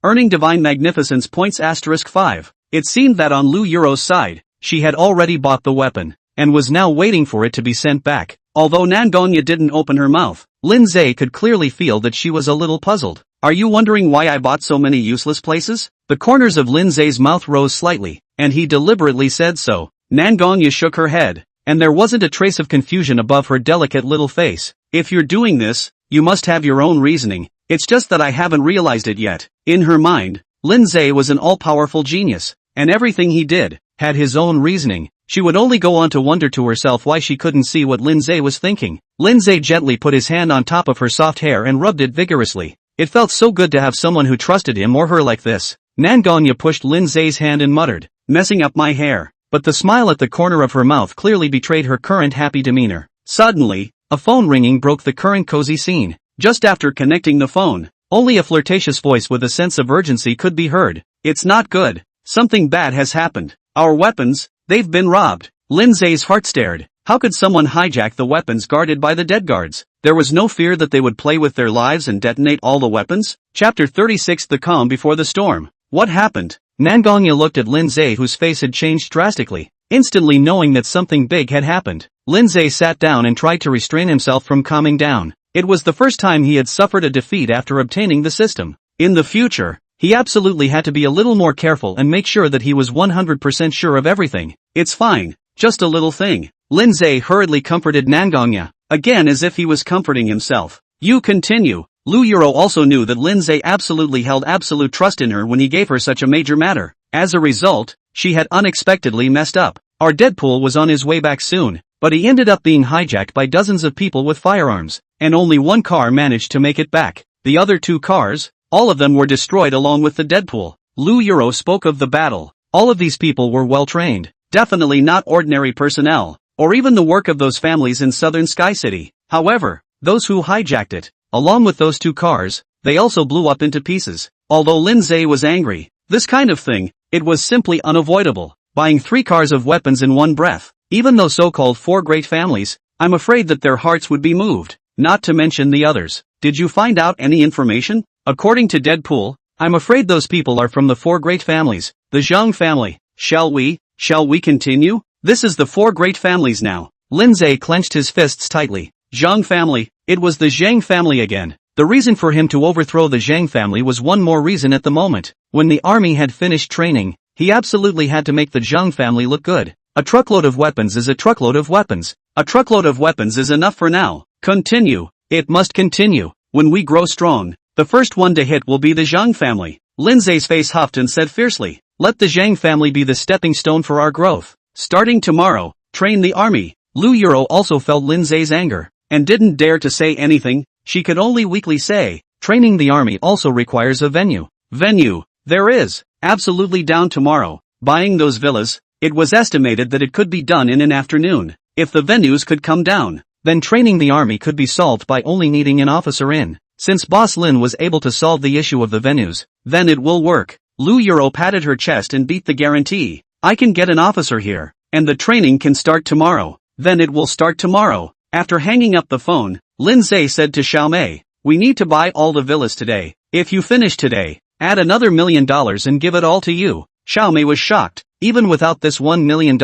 earning divine magnificence points *5. It seemed that on Lu Yuro's side, she had already bought the weapon, and was now waiting for it to be sent back. Although Nangong Ya didn't open her mouth, Lin Ze could clearly feel that she was a little puzzled. Are you wondering why I bought so many useless places? The corners of Lin Ze's mouth rose slightly, and he deliberately said so. Nangong Ya shook her head, and there wasn't a trace of confusion above her delicate little face. If you're doing this, you must have your own reasoning. It's just that I haven't realized it yet. In her mind, Lin Ze was an all-powerful genius, and everything he did had his own reasoning. She would only go on to wonder to herself why she couldn't see what Lin Ze was thinking. Lin Ze gently put his hand on top of her soft hair and rubbed it vigorously. It felt so good to have someone who trusted him or her like this. Nangong Ya pushed Lin Ze's hand and muttered, messing up my hair. but the smile at the corner of her mouth clearly betrayed her current happy demeanor. Suddenly, a phone ringing broke the current cozy scene. Just after connecting the phone, only a flirtatious voice with a sense of urgency could be heard. It's not good. Something bad has happened. Our weapons, they've been robbed. Lin Ze's heart stared. How could someone hijack the weapons guarded by the dead guards? There was no fear that they would play with their lives and detonate all the weapons? Chapter 36 The Calm Before the Storm. What happened? Nangong Ya looked at Lin Ze, whose face had changed drastically. Instantly knowing that something big had happened, Lin Ze sat down and tried to restrain himself from calming down. It was the first time he had suffered a defeat after obtaining the system. In the future, he absolutely had to be a little more careful and make sure that he was 100% sure of everything. It's fine, just a little thing. Lin Ze hurriedly comforted Nangong Ya, again as if he was comforting himself. You continue. Lu Yuro also knew that Lin Ze absolutely held absolute trust in her when he gave her such a major matter. As a result, she had unexpectedly messed up. Our Deadpool was on his way back soon, but he ended up being hijacked by dozens of people with firearms, and only one car managed to make it back. The other two cars, all of them were destroyed along with the Deadpool. Lu Yuro spoke of the battle. All of these people were well trained, definitely not ordinary personnel, or even the work of those families in southern Sky City. However, those who hijacked it, along with those two cars, they also blew up into pieces. Although Lin Ze was angry, this kind of thing, it was simply unavoidable. Buying 3 cars of weapons in one breath, even though so-called 4 great families, I'm afraid that their hearts would be moved, not to mention the others. Did you find out any information? According to Deadpool, I'm afraid those people are from the 4 great families, the Zhang family. Shall we continue? This is the 4 great families now. Lin Ze clenched his fists tightly. Zhang family, it was the Zhang family again. The reason for him to overthrow the Zhang family was one more reason at the moment. When the army had finished training, he absolutely had to make the Zhang family look good. A truckload of weapons is a truckload of weapons. A truckload of weapons is enough for now. Continue. It must continue. When we grow strong, the first one to hit will be the Zhang family. Lin Ze's face huffed and said fiercely, let the Zhang family be the stepping stone for our growth. Starting tomorrow, train the army. Lu Yuro also felt Lin Ze's anger, and didn't dare to say anything. She could only weakly say, training the army also requires a venue. Venue, there is. Absolutely down tomorrow. Buying those villas, it was estimated that it could be done in an afternoon. If the venues could come down, then training the army could be solved by only needing an officer in. Since Boss Lin was able to solve the issue of the venues, then it will work. Lu Yuro patted her chest and beat the guarantee. I can get an officer here, and the training can start tomorrow. Then it will start tomorrow. After hanging up the phone, Lin Ze said to Xiao Mei, we need to buy all the villas today. If you finish today, add another $1 million and give it all to you. Xiao Mei was shocked. Even without this $1 million,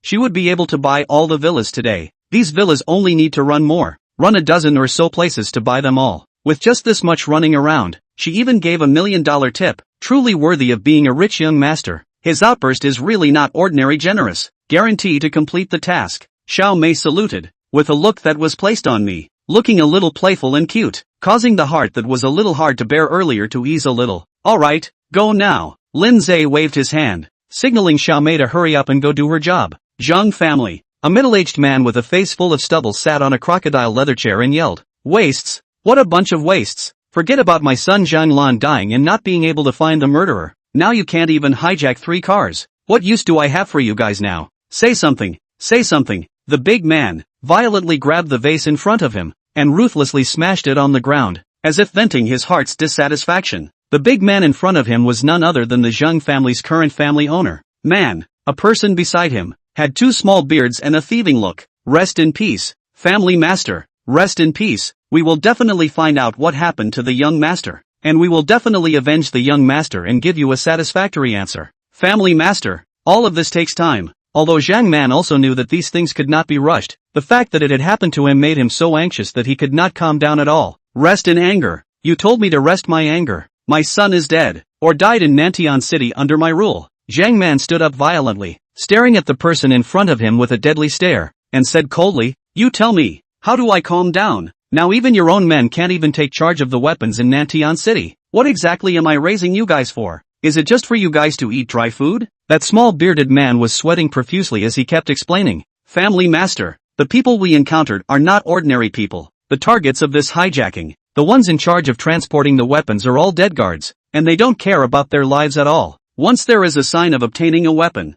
she would be able to buy all the villas today. These villas only need to run a dozen or so places to buy them all. With just this much running around, she even gave $1 million tip, truly worthy of being a rich young master. His outburst is really not ordinary generous. Guarantee to complete the task. Xiao Mei saluted, with a look that was placed on me, looking a little playful and cute, causing the heart that was a little hard to bear earlier to ease a little. Alright, go now. Lin Ze waved his hand, signaling Xiao Mei to hurry up and go do her job. Zhang family. A middle-aged man with a face full of stubble sat on a crocodile leather chair and yelled, wastes? What a bunch of wastes. Forget about my son Zhang Lan dying and not being able to find the murderer. Now you can't even hijack 3 cars. What use do I have for you guys now? Say something. Say something. The big man violently grabbed the vase in front of him and ruthlessly smashed it on the ground, as if venting his heart's dissatisfaction. The big man in front of him was none other than the Zhang family's current family owner. Man, a person beside him, had 2 small beards and a thieving look. Rest in peace, family master. Rest in peace. We will definitely find out what happened to the young master, and we will definitely avenge the young master and give you a satisfactory answer. Family master, all of this takes time. Although Zhang Man also knew that these things could not be rushed, the fact that it had happened to him made him so anxious that he could not calm down at all. Rest in anger. You told me to rest my anger. My son is dead, or died in Nantian City under my rule. Zhang Man stood up violently, staring at the person in front of him with a deadly stare, and said coldly, you tell me, how do I calm down? Now even your own men can't even take charge of the weapons in Nantian City. What exactly am I raising you guys for? Is it just for you guys to eat dry food? That small bearded man was sweating profusely as he kept explaining. Family master, the people we encountered are not ordinary people. The targets of this hijacking, the ones in charge of transporting the weapons are all dead guards, and they don't care about their lives at all. Once there is a sign of obtaining a weapon,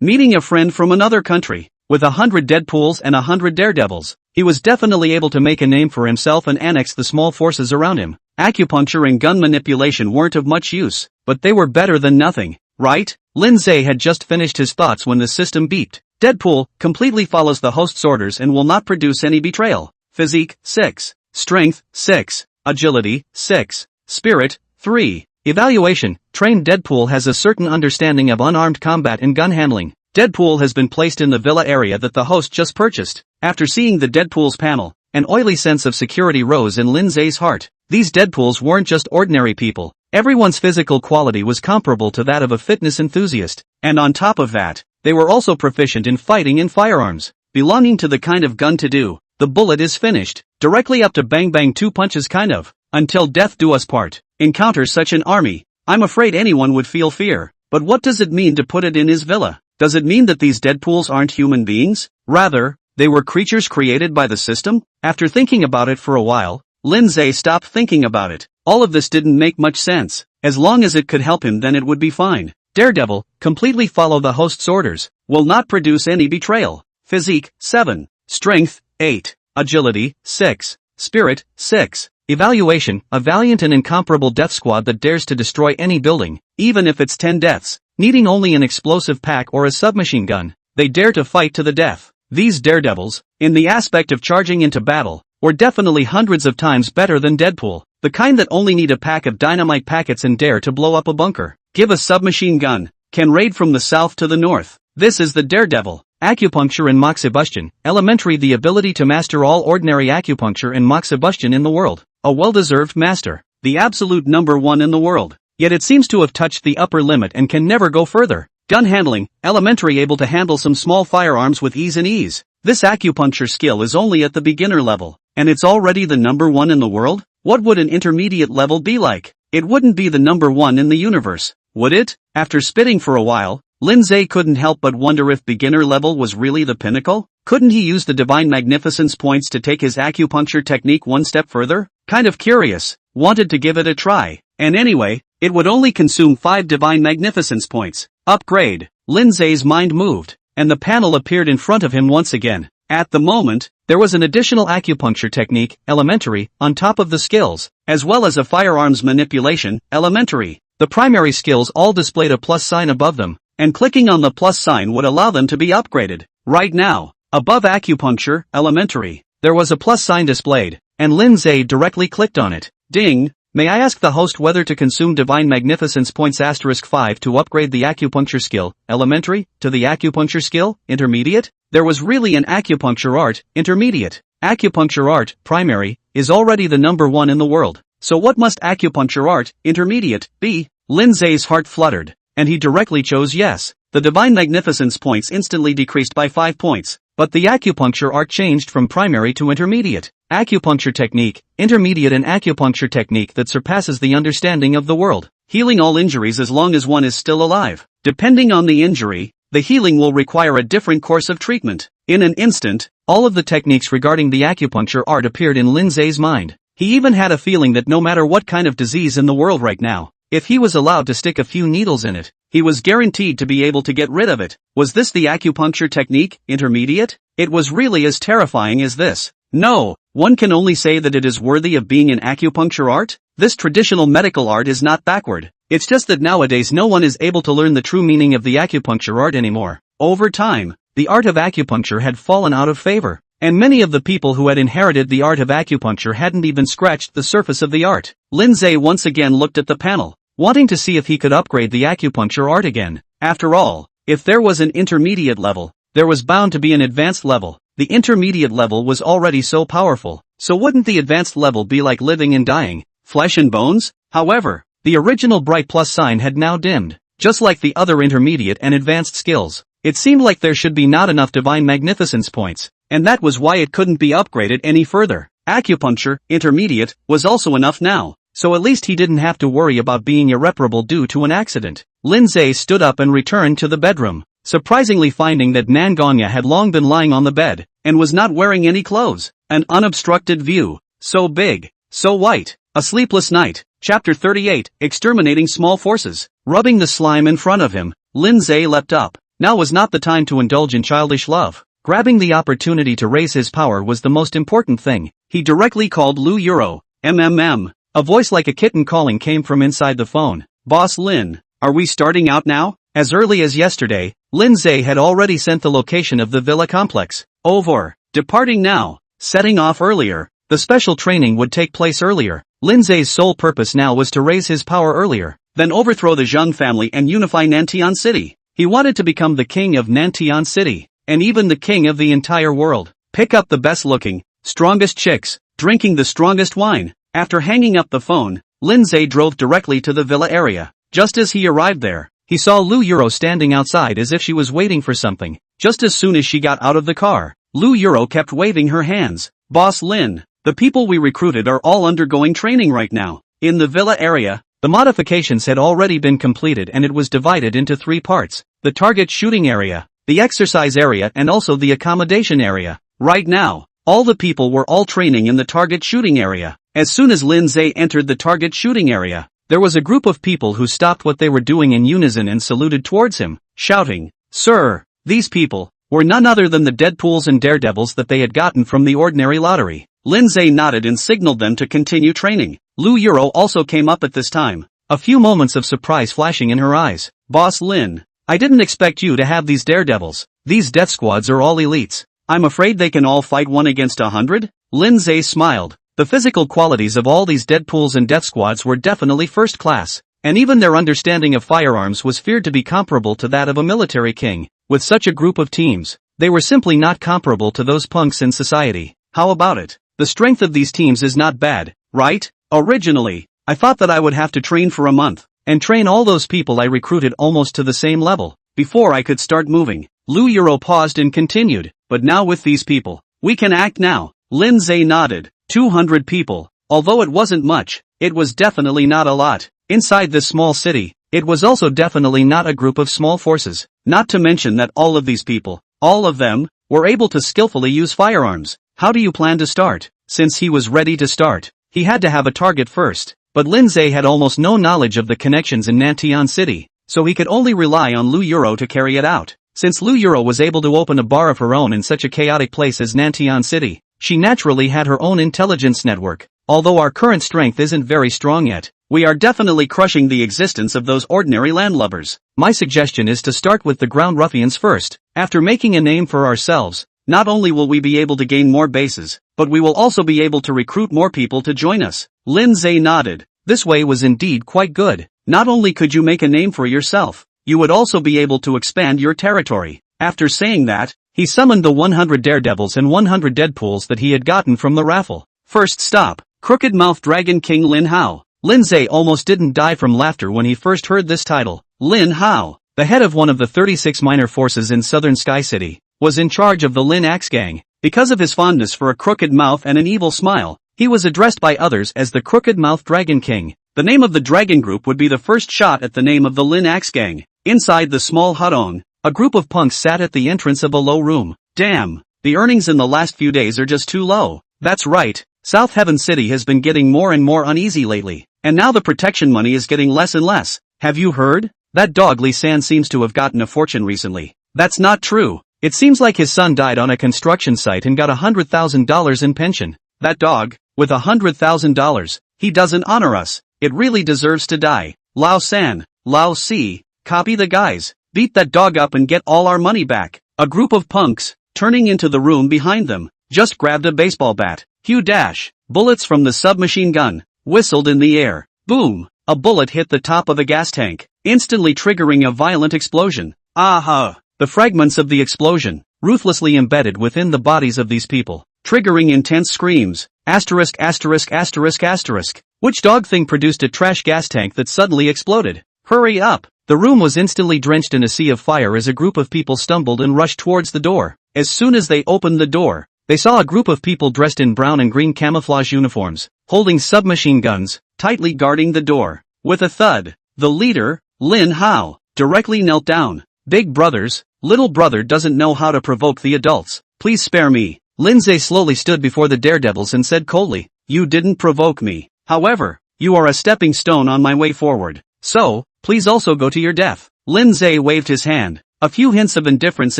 Meeting a friend from another country. With 100 Deadpools and 100 Daredevils, he was definitely able to make a name for himself and annex the small forces around him. Acupuncture and gun manipulation weren't of much use, but they were better than nothing, right? Lin Ze had just finished his thoughts when the system beeped. Deadpool completely follows the host's orders and will not produce any betrayal. Physique, 6. Strength, 6. Agility, 6. Spirit, 3. Evaluation. Trained Deadpool has a certain understanding of unarmed combat and gun handling. Deadpool has been placed in the villa area that the host just purchased. After seeing the Deadpool's panel, an oily sense of security rose in Lin Ze's heart. These Deadpools weren't just ordinary people. Everyone's physical quality was comparable to that of a fitness enthusiast. And on top of that, they were also proficient in fighting and firearms. Belonging to the kind of gun to do, the bullet is finished, directly up to bang bang 2 punches kind of. Until death do us part. Encounter such an army. I'm afraid anyone would feel fear. But what does it mean to put it in his villa? Does it mean that these Deadpools aren't human beings? Rather, they were creatures created by the system? After thinking about it for a while, Lin Ze stopped thinking about it. All of this didn't make much sense. As long as it could help him, then it would be fine. Daredevil, completely follow the host's orders. Will not produce any betrayal. Physique, 7. Strength, 8. Agility, 6. Spirit, 6. Evaluation, a valiant and incomparable death squad that dares to destroy any building, even if it's 10 deaths. Needing only an explosive pack or a submachine gun, they dare to fight to the death. These daredevils, in the aspect of charging into battle, were definitely hundreds of times better than Deadpool, the kind that only need a pack of dynamite packets and dare to blow up a bunker. Give a submachine gun, can raid from the south to the north. This is the Daredevil. Acupuncture and moxibustion, elementary, the ability to master all ordinary acupuncture and moxibustion in the world. A well-deserved master, the absolute number 1 in the world. Yet it seems to have touched the upper limit and can never go further. Gun handling, elementary, able to handle some small firearms with ease and ease. This acupuncture skill is only at the beginner level, and it's already the number 1 in the world? What would an intermediate level be like? It wouldn't be the number 1 in the universe, would it? After spitting for a while, Lin Ze couldn't help but wonder if beginner level was really the pinnacle? Couldn't he use the divine magnificence points to take his acupuncture technique one step further? Kind of curious, wanted to give it a try, and anyway, it would only consume 5 divine magnificence points. Upgrade. Lin Ze's mind moved, and the panel appeared in front of him once again. At the moment, there was an additional acupuncture technique, elementary, on top of the skills, as well as a firearms manipulation, elementary. The primary skills all displayed a plus sign above them, and clicking on the plus sign would allow them to be upgraded. Right now, above acupuncture, elementary, there was a plus sign displayed, and Lin Ze directly clicked on it. Ding! May I ask the host whether to consume Divine Magnificence points *5 to upgrade the acupuncture skill, elementary, to the acupuncture skill, intermediate? There was really an acupuncture art, intermediate. Acupuncture art, primary, is already the number 1 in the world. So what must acupuncture art, intermediate, be? Lin Ze's heart fluttered, and he directly chose yes. The Divine Magnificence points instantly decreased by 5 points, but the acupuncture art changed from primary to intermediate. Acupuncture technique, intermediate, an acupuncture technique that surpasses the understanding of the world, healing all injuries as long as one is still alive. Depending on the injury, the healing will require a different course of treatment. In an instant, all of the techniques regarding the acupuncture art appeared in Lin Ze's mind. He even had a feeling that no matter what kind of disease in the world right now, if he was allowed to stick a few needles in it, he was guaranteed to be able to get rid of it. Was this the acupuncture technique, intermediate? It was really as terrifying as this. No, one can only say that it is worthy of being an acupuncture art. This traditional medical art is not backward. It's just that nowadays no one is able to learn the true meaning of the acupuncture art anymore. Over time, the art of acupuncture had fallen out of favor, and many of the people who had inherited the art of acupuncture hadn't even scratched the surface of the art. Lin Ze once again looked at the panel, wanting to see if he could upgrade the acupuncture art again. After all, if there was an intermediate level, there was bound to be an advanced level. The intermediate level was already so powerful, so wouldn't the advanced level be like living and dying, flesh and bones? However, the original bright plus sign had now dimmed, just like the other intermediate and advanced skills. It seemed like there should be not enough Divine Magnificence points, and that was why it couldn't be upgraded any further. Acupuncture, intermediate, was also enough now, so at least he didn't have to worry about being irreparable due to an accident. Lin Ze stood up and returned to the bedroom, surprisingly finding that Nangong Ya had long been lying on the bed, and was not wearing any clothes. An unobstructed view, so big, so white. A sleepless night. Chapter 38, Exterminating Small Forces. Rubbing the slime in front of him, Lin Ze leapt up. Now was not the time to indulge in childish love. Grabbing the opportunity to raise his power was the most important thing. He directly called Lu Euro. A voice like a kitten calling came from inside the phone. Boss Lin, are we starting out now? As early as yesterday, Lin Ze had already sent the location of the villa complex. Over. Departing now. Setting off earlier. The special training would take place earlier. Lin Ze's sole purpose now was to raise his power earlier, then overthrow the Zheng family and unify Nantian City. He wanted to become the king of Nantian City, and even the king of the entire world. Pick up the best looking, strongest chicks, drinking the strongest wine. After hanging up the phone, Lin Ze drove directly to the villa area. Just as he arrived there, he saw Lu Euro standing outside as if she was waiting for something. Just as soon as she got out of the car, Lu Euro kept waving her hands. Boss Lin, the people we recruited are all undergoing training right now. In the villa area, the modifications had already been completed and it was divided into 3 parts. The target shooting area, the exercise area and also the accommodation area. Right now, all the people were all training in the target shooting area. As soon as Lin Ze entered the target shooting area, there was a group of people who stopped what they were doing in unison and saluted towards him, shouting, "Sir!" These people were none other than the Deadpools and Daredevils that they had gotten from the ordinary lottery. Lin Ze nodded and signaled them to continue training. Lu Euro also came up at this time, a few moments of surprise flashing in her eyes. Boss Lin, I didn't expect you to have these daredevils. These death squads are all elites. I'm afraid they can all fight 1 against 100? Lin Ze smiled. The physical qualities of all these Deadpools and death squads were definitely first class, and even their understanding of firearms was feared to be comparable to that of a military king. With such a group of teams, they were simply not comparable to those punks in society. How about it? The strength of these teams is not bad, right? Originally, I thought that I would have to train for a month, and train all those people I recruited almost to the same level, before I could start moving. Lu Euro paused and continued, but now with these people, we can act now. Lin Ze nodded. 200 people. Although it wasn't much, it was definitely not a lot. Inside this small city, it was also definitely not a group of small forces. Not to mention that all of these people, all of them, were able to skillfully use firearms. How do you plan to start? Since he was ready to start, he had to have a target first. But Lin Ze had almost no knowledge of the connections in Nantian City, so he could only rely on Lu Euro to carry it out. Since Lu Euro was able to open a bar of her own in such a chaotic place as Nantian City, she naturally had her own intelligence network. Although our current strength isn't very strong yet, we are definitely crushing the existence of those ordinary landlubbers. My suggestion is to start with the ground ruffians first. After making a name for ourselves, not only will we be able to gain more bases, but we will also be able to recruit more people to join us. Lin Ze nodded. This way was indeed quite good. Not only could you make a name for yourself, you would also be able to expand your territory. After saying that, he summoned the 100 daredevils and 100 deadpools that he had gotten from the raffle. First stop, Crooked Mouth Dragon King Lin Hao. Lin Ze almost didn't die from laughter when he first heard this title. Lin Hao, the head of one of the 36 minor forces in southern Sky City, was in charge of the Lin Axe Gang. Because of his fondness for a crooked mouth and an evil smile, he was addressed by others as the Crooked Mouth Dragon King. The name of the dragon group would be the first shot at the name of the Lin Axe Gang. Inside the small hutong, a group of punks sat at the entrance of a low room. Damn, the earnings in the last few days are just too low. That's right, South Heaven City has been getting more and more uneasy lately, and now the protection money is getting less and less. Have you heard? That dog Lee San seems to have gotten a fortune recently. That's not true. It seems like his son died on a construction site and got $100,000 in pension. That dog, with $100,000, he doesn't honor us. It really deserves to die. Lao San, Lao Si, copy the guys. Beat that dog up and get all our money back. A group of punks, turning into the room behind them, just grabbed a baseball bat. Hugh dash. Bullets from the submachine gun whistled in the air. Boom! A bullet hit the top of a gas tank, instantly triggering a violent explosion. Aha! The fragments of the explosion, ruthlessly embedded within the bodies of these people, triggering intense screams. Asterisk asterisk asterisk asterisk. Which dog thing produced a trash gas tank that suddenly exploded? Hurry up! The room was instantly drenched in a sea of fire as a group of people stumbled and rushed towards the door. As soon as they opened the door, they saw a group of people dressed in brown and green camouflage uniforms, holding submachine guns, tightly guarding the door. With a thud, the leader, Lin Hao, directly knelt down. Big brothers, little brother doesn't know how to provoke the adults. Please spare me. Lin Ze slowly stood before the daredevils and said coldly, you didn't provoke me. However, you are a stepping stone on my way forward. So, please also go to your death. Lin Ze waved his hand. a few hints of indifference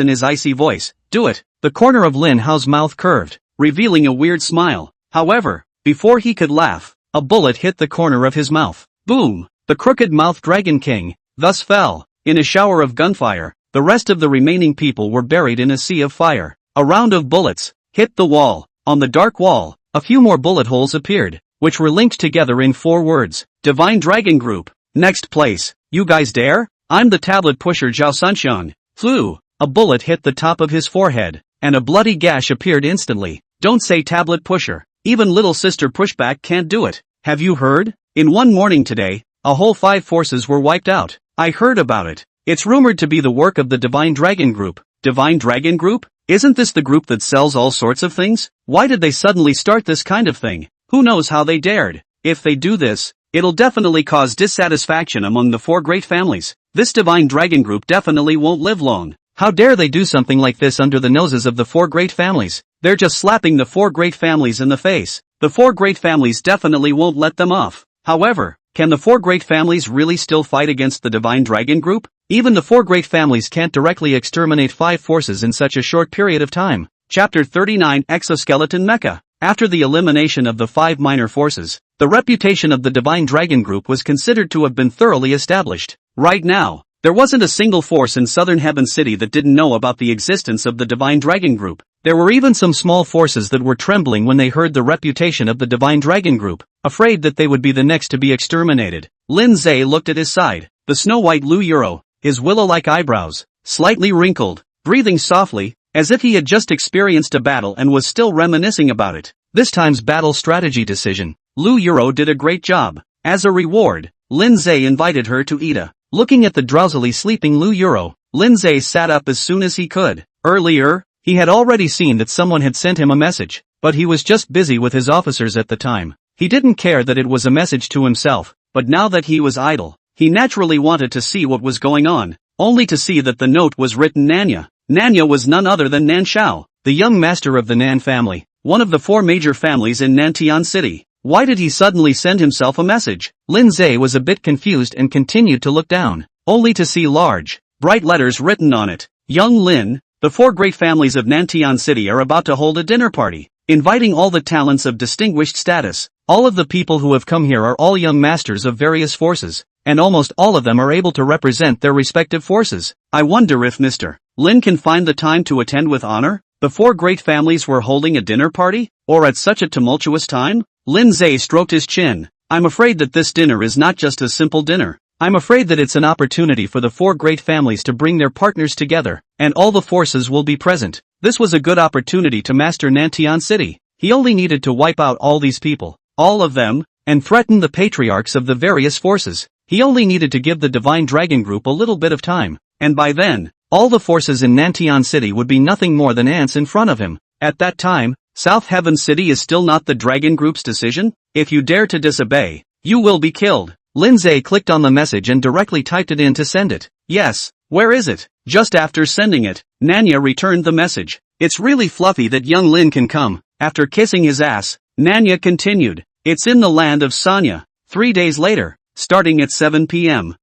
in his icy voice. Do it. The corner of Lin Hao's mouth curved, revealing a weird smile. However, before he could laugh, a bullet hit the corner of his mouth. Boom! The crooked-mouthed Dragon King thus fell. In a shower of gunfire, the rest of the remaining people were buried in a sea of fire. A round of bullets hit the wall. On the dark wall, a few more bullet holes appeared, which were linked together in 4 words. Divine Dragon Group. Next place. You guys dare? I'm the tablet pusher Zhao Sunxian. Flew. A bullet hit the top of his forehead, and a bloody gash appeared instantly. Don't say tablet pusher. Even little sister pushback can't do it. Have you heard? In one morning today, a whole 5 forces were wiped out. I heard about it. It's rumored to be the work of the Divine Dragon Group. Divine Dragon Group? Isn't this the group that sells all sorts of things? Why did they suddenly start this kind of thing? Who knows how they dared? If they do this, it'll definitely cause dissatisfaction among the 4 great families. This Divine Dragon Group definitely won't live long. How dare they do something like this under the noses of the 4 great families? They're just slapping the 4 great families in the face. The 4 great families definitely won't let them off. However, can the 4 great families really still fight against the Divine Dragon Group? Even the 4 great families can't directly exterminate 5 forces in such a short period of time. Chapter 39 Exoskeleton Mecha. After the elimination of the 5 minor forces, the reputation of the Divine Dragon Group was considered to have been thoroughly established. Right now, there wasn't a single force in Southern Heaven City that didn't know about the existence of the Divine Dragon Group. There were even some small forces that were trembling when they heard the reputation of the Divine Dragon Group, afraid that they would be the next to be exterminated. Lin Ze looked at his side. The snow-white Lu Euro, his willow-like eyebrows, slightly wrinkled, breathing softly, as if he had just experienced a battle and was still reminiscing about it. This time's battle strategy decision. Lu Euro did a great job. As a reward, Lin Ze invited her to eat a. Looking at the drowsily sleeping Lu Euro, Lin Ze sat up as soon as he could. Earlier, he had already seen that someone had sent him a message, but he was just busy with his officers at the time. He didn't care that it was a message to himself, but now that he was idle, he naturally wanted to see what was going on, only to see that the note was written Nanya. Nanya was none other than Nan Shao, the young master of the Nan family, one of the 4 major families in Nantian City. Why did he suddenly send himself a message? Lin Ze was a bit confused and continued to look down, only to see large, bright letters written on it. Young Lin, the 4 great families of Nantian City are about to hold a dinner party, inviting all the talents of distinguished status. All of the people who have come here are all young masters of various forces, and almost all of them are able to represent their respective forces. I wonder if Mr. Lin can find the time to attend with honor? The 4 great families were holding a dinner party? Or at such a tumultuous time? Lin Ze stroked his chin. I'm afraid that this dinner is not just a simple dinner. I'm afraid that it's an opportunity for the 4 great families to bring their partners together, and all the forces will be present. This was a good opportunity to master Nantian City. He only needed to wipe out all these people, all of them, and threaten the patriarchs of the various forces. He only needed to give the Divine Dragon Group a little bit of time, and by then, all the forces in Nantian City would be nothing more than ants in front of him. At that time, South Heaven City is still not the Dragon Group's decision? If you dare to disobey, you will be killed. Lin Ze clicked on the message and directly typed it in to send it. Yes, where is it? Just after sending it, Nanya returned the message. It's really fluffy that young Lin can come. After kissing his ass, Nanya continued. It's in the land of Sanya. 3 days later, starting at 7 p.m.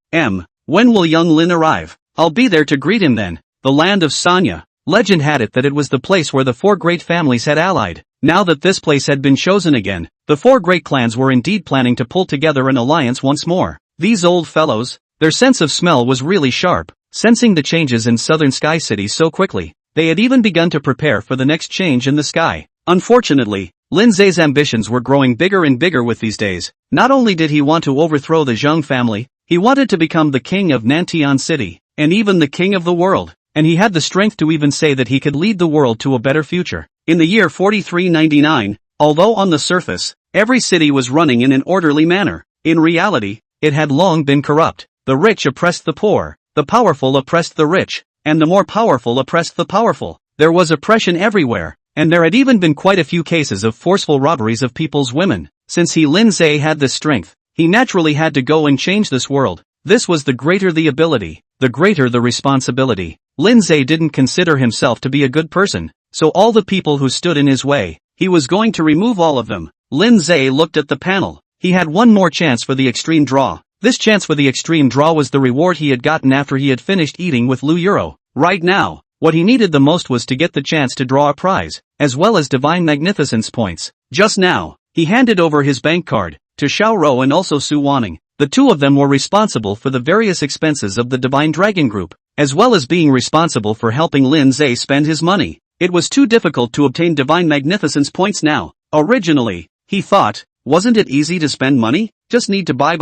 When will young Lin arrive? I'll be there to greet him then. The land of Sanya. Legend had it that it was the place where the 4 great families had allied. Now that this place had been chosen again, the 4 great clans were indeed planning to pull together an alliance once more. These old fellows, their sense of smell was really sharp, sensing the changes in Southern Sky City so quickly. They had even begun to prepare for the next change in the sky. Unfortunately, Lin Ze's ambitions were growing bigger and bigger with these days. Not only did he want to overthrow the Zheng family, he wanted to become the king of Nantian City, and even the king of the world. And he had the strength to even say that he could lead the world to a better future. In the year 4399, although on the surface, every city was running in an orderly manner, in reality, it had long been corrupt. The rich oppressed the poor, the powerful oppressed the rich, and the more powerful oppressed the powerful. There was oppression everywhere, and there had even been quite a few cases of forceful robberies of people's women. Since Lin Ze had this strength, he naturally had to go and change this world. This was the greater the ability, the greater the responsibility. Lin Ze didn't consider himself to be a good person, so all the people who stood in his way, he was going to remove all of them. Lin Ze looked at the panel. He had one more chance for the extreme draw. This chance for the extreme draw was the reward he had gotten after he had finished eating with Lu Euro. Right now, what he needed the most was to get the chance to draw a prize, as well as divine magnificence points. Just now, he handed over his bank card to Xiaoro and also Su Wanning. The two of them were responsible for the various expenses of the Divine Dragon Group, as well as being responsible for helping Lin Ze spend his money. It was too difficult to obtain divine magnificence points now. Originally, he thought, wasn't it easy to spend money? Just need to buy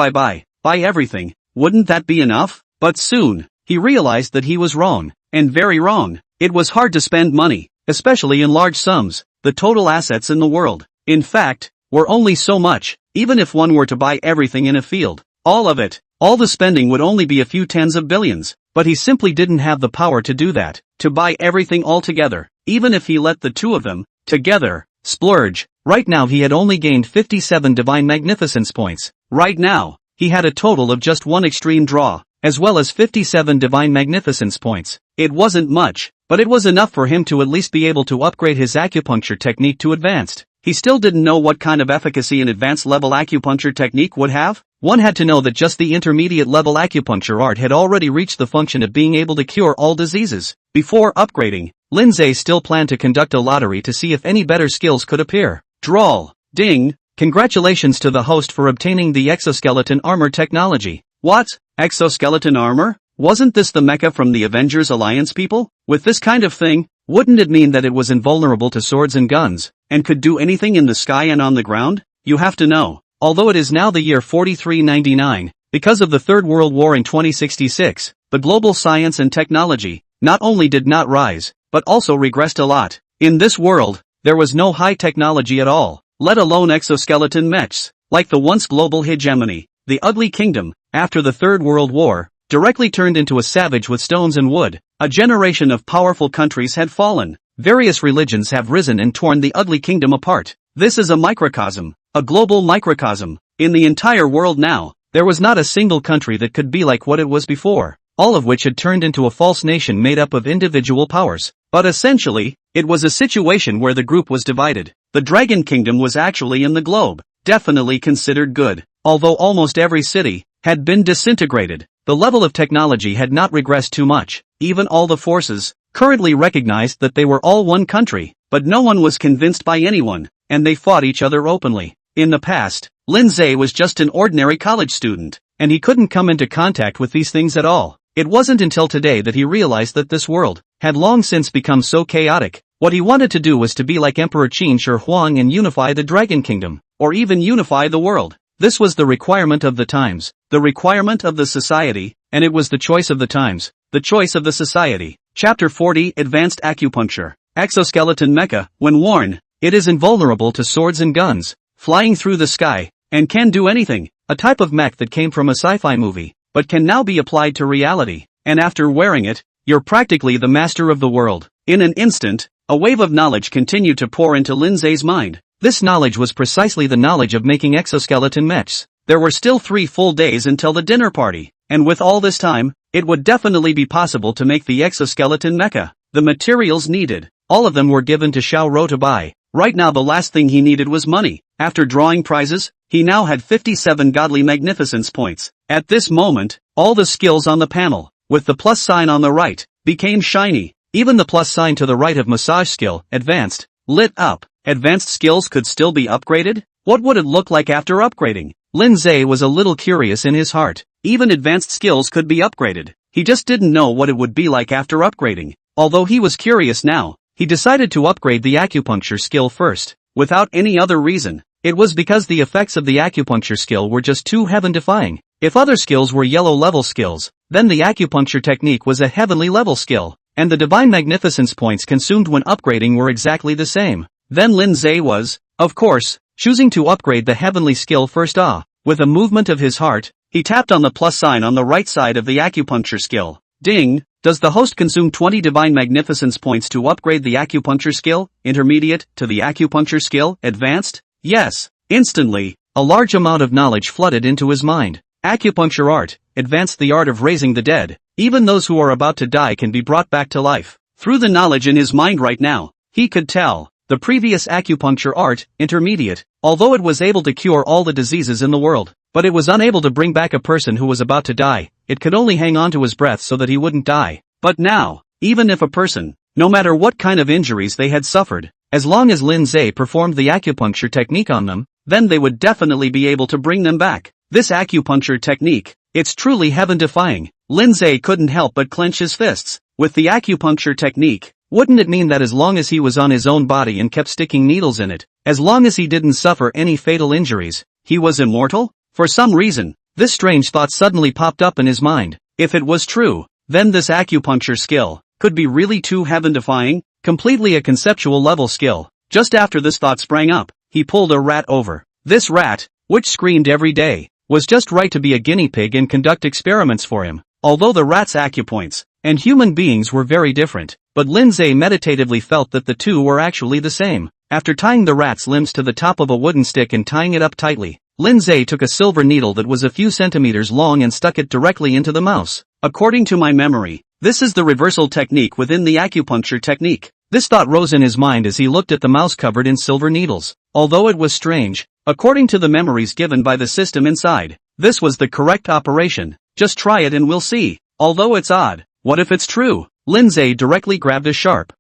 everything. Wouldn't that be enough? But soon, he realized that he was wrong, and very wrong. It was hard to spend money, especially in large sums. The total assets in the world, in fact, were only so much. Even if one were to buy everything in a field, all of it, all the spending would only be a few tens of billions. But he simply didn't have the power to do that, to buy everything all together. Even if he let the two of them, together, splurge. Right now he had only gained 57 divine magnificence points. Right now, he had a total of just one extreme draw, as well as 57 divine magnificence points. It wasn't much, but it was enough for him to at least be able to upgrade his acupuncture technique to advanced. He still didn't know what kind of efficacy an advanced level acupuncture technique would have. One had to know that just the intermediate level acupuncture art had already reached the function of being able to cure all diseases. Before upgrading, Lin Ze still planned to conduct a lottery to see if any better skills could appear. Drawl. Ding. Congratulations to the host for obtaining the exoskeleton armor technology. What? Exoskeleton armor? Wasn't this the mecha from the Avengers Alliance people? With this kind of thing, wouldn't it mean that it was invulnerable to swords and guns, and could do anything in the sky and on the ground? You have to know. Although it is now the year 4399, because of the Third World War in 2066, the global science and technology not only did not rise, but also regressed a lot. In this world, there was no high technology at all, let alone exoskeleton mechs. Like the once global hegemony, the ugly kingdom, after the Third World War, directly turned into a savage with stones and wood. A generation of powerful countries had fallen. Various religions have risen and torn the ugly kingdom apart. This is a microcosm, a global microcosm. In the entire world now, there was not a single country that could be like what it was before, all of which had turned into a false nation made up of individual powers. But essentially, it was a situation where the group was divided. The Dragon Kingdom was actually in the globe, definitely considered good, although almost every city had been disintegrated. The level of technology had not regressed too much. Even all the forces currently recognized that they were all one country, but no one was convinced by anyone, and they fought each other openly. In the past, Lin Ze was just an ordinary college student, and he couldn't come into contact with these things at all. It wasn't until today that he realized that this world had long since become so chaotic. What he wanted to do was to be like Emperor Qin Shi Huang and unify the Dragon Kingdom, or even unify the world. This was the requirement of the times, the requirement of the society, and it was the choice of the times, the choice of the society. Chapter 40 Advanced Acupuncture. Exoskeleton mecha, when worn, it is invulnerable to swords and guns, flying through the sky, and can do anything. A type of mech that came from a sci-fi movie, but can now be applied to reality, and after wearing it, you're practically the master of the world. In an instant, a wave of knowledge continued to pour into Lin Ze's mind. This knowledge was precisely the knowledge of making exoskeleton mechs. There were still 3 full days until the dinner party, and with all this time, it would definitely be possible to make the exoskeleton mecha. The materials needed, all of them were given to Xiaoro to buy. Right now the last thing he needed was money. After drawing prizes, he now had 57 godly magnificence points. At this moment, all the skills on the panel, with the plus sign on the right, became shiny. Even the plus sign to the right of massage skill, advanced, lit up. Advanced skills could still be upgraded? What would it look like after upgrading? Lin Ze was a little curious in his heart. Even advanced skills could be upgraded. He just didn't know what it would be like after upgrading. Although he was curious now, he decided to upgrade the acupuncture skill first, without any other reason. It was because the effects of the acupuncture skill were just too heaven-defying. If other skills were yellow-level skills, then the acupuncture technique was a heavenly-level skill, and the divine magnificence points consumed when upgrading were exactly the same. Then Lin Ze was, of course, choosing to upgrade the heavenly skill first. With a movement of his heart, he tapped on the plus sign on the right side of the acupuncture skill. Ding! Does the host consume 20 divine magnificence points to upgrade the acupuncture skill, intermediate, to the acupuncture skill, advanced? Yes. Instantly, a large amount of knowledge flooded into his mind. Acupuncture art, advanced, the art of raising the dead. Even those who are about to die can be brought back to life. Through the knowledge in his mind right now, he could tell. The previous acupuncture art, intermediate, although it was able to cure all the diseases in the world, but it was unable to bring back a person who was about to die. It could only hang on to his breath so that he wouldn't die. But now, even if a person, no matter what kind of injuries they had suffered, as long as Lin Ze performed the acupuncture technique on them, then they would definitely be able to bring them back. This acupuncture technique, it's truly heaven-defying. Lin Ze couldn't help but clench his fists. With the acupuncture technique, wouldn't it mean that as long as he was on his own body and kept sticking needles in it, as long as he didn't suffer any fatal injuries, he was immortal? For some reason, this strange thought suddenly popped up in his mind. If it was true, then this acupuncture skill could be really too heaven-defying, completely a conceptual level skill. Just after this thought sprang up, he pulled a rat over. This rat, which screamed every day, was just right to be a guinea pig and conduct experiments for him. Although the rat's acupoints and human beings were very different, but Lin Ze meditatively felt that the two were actually the same. After tying the rat's limbs to the top of a wooden stick and tying it up tightly, Lin Ze took a silver needle that was a few centimeters long and stuck it directly into the mouse. According to my memory, this is the reversal technique within the acupuncture technique. This thought rose in his mind as he looked at the mouse covered in silver needles. Although it was strange, according to the memories given by the system inside, this was the correct operation. Just try it and we'll see. Although it's odd, what if it's true? Lin Ze directly grabbed a sharp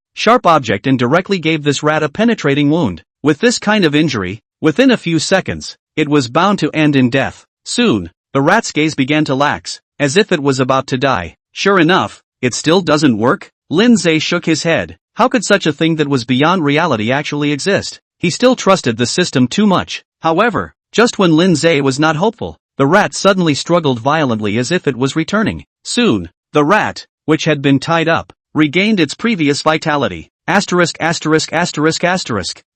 object and directly gave this rat a penetrating wound. With this kind of injury, within a few seconds, it was bound to end in death. Soon, the rat's gaze began to lax, as if it was about to die. Sure enough, it still doesn't work? Lin Ze shook his head. How could such a thing that was beyond reality actually exist? He still trusted the system too much. However, just when Lin Ze was not hopeful, the rat suddenly struggled violently as if it was returning. Soon, the rat, which had been tied up, regained its previous vitality.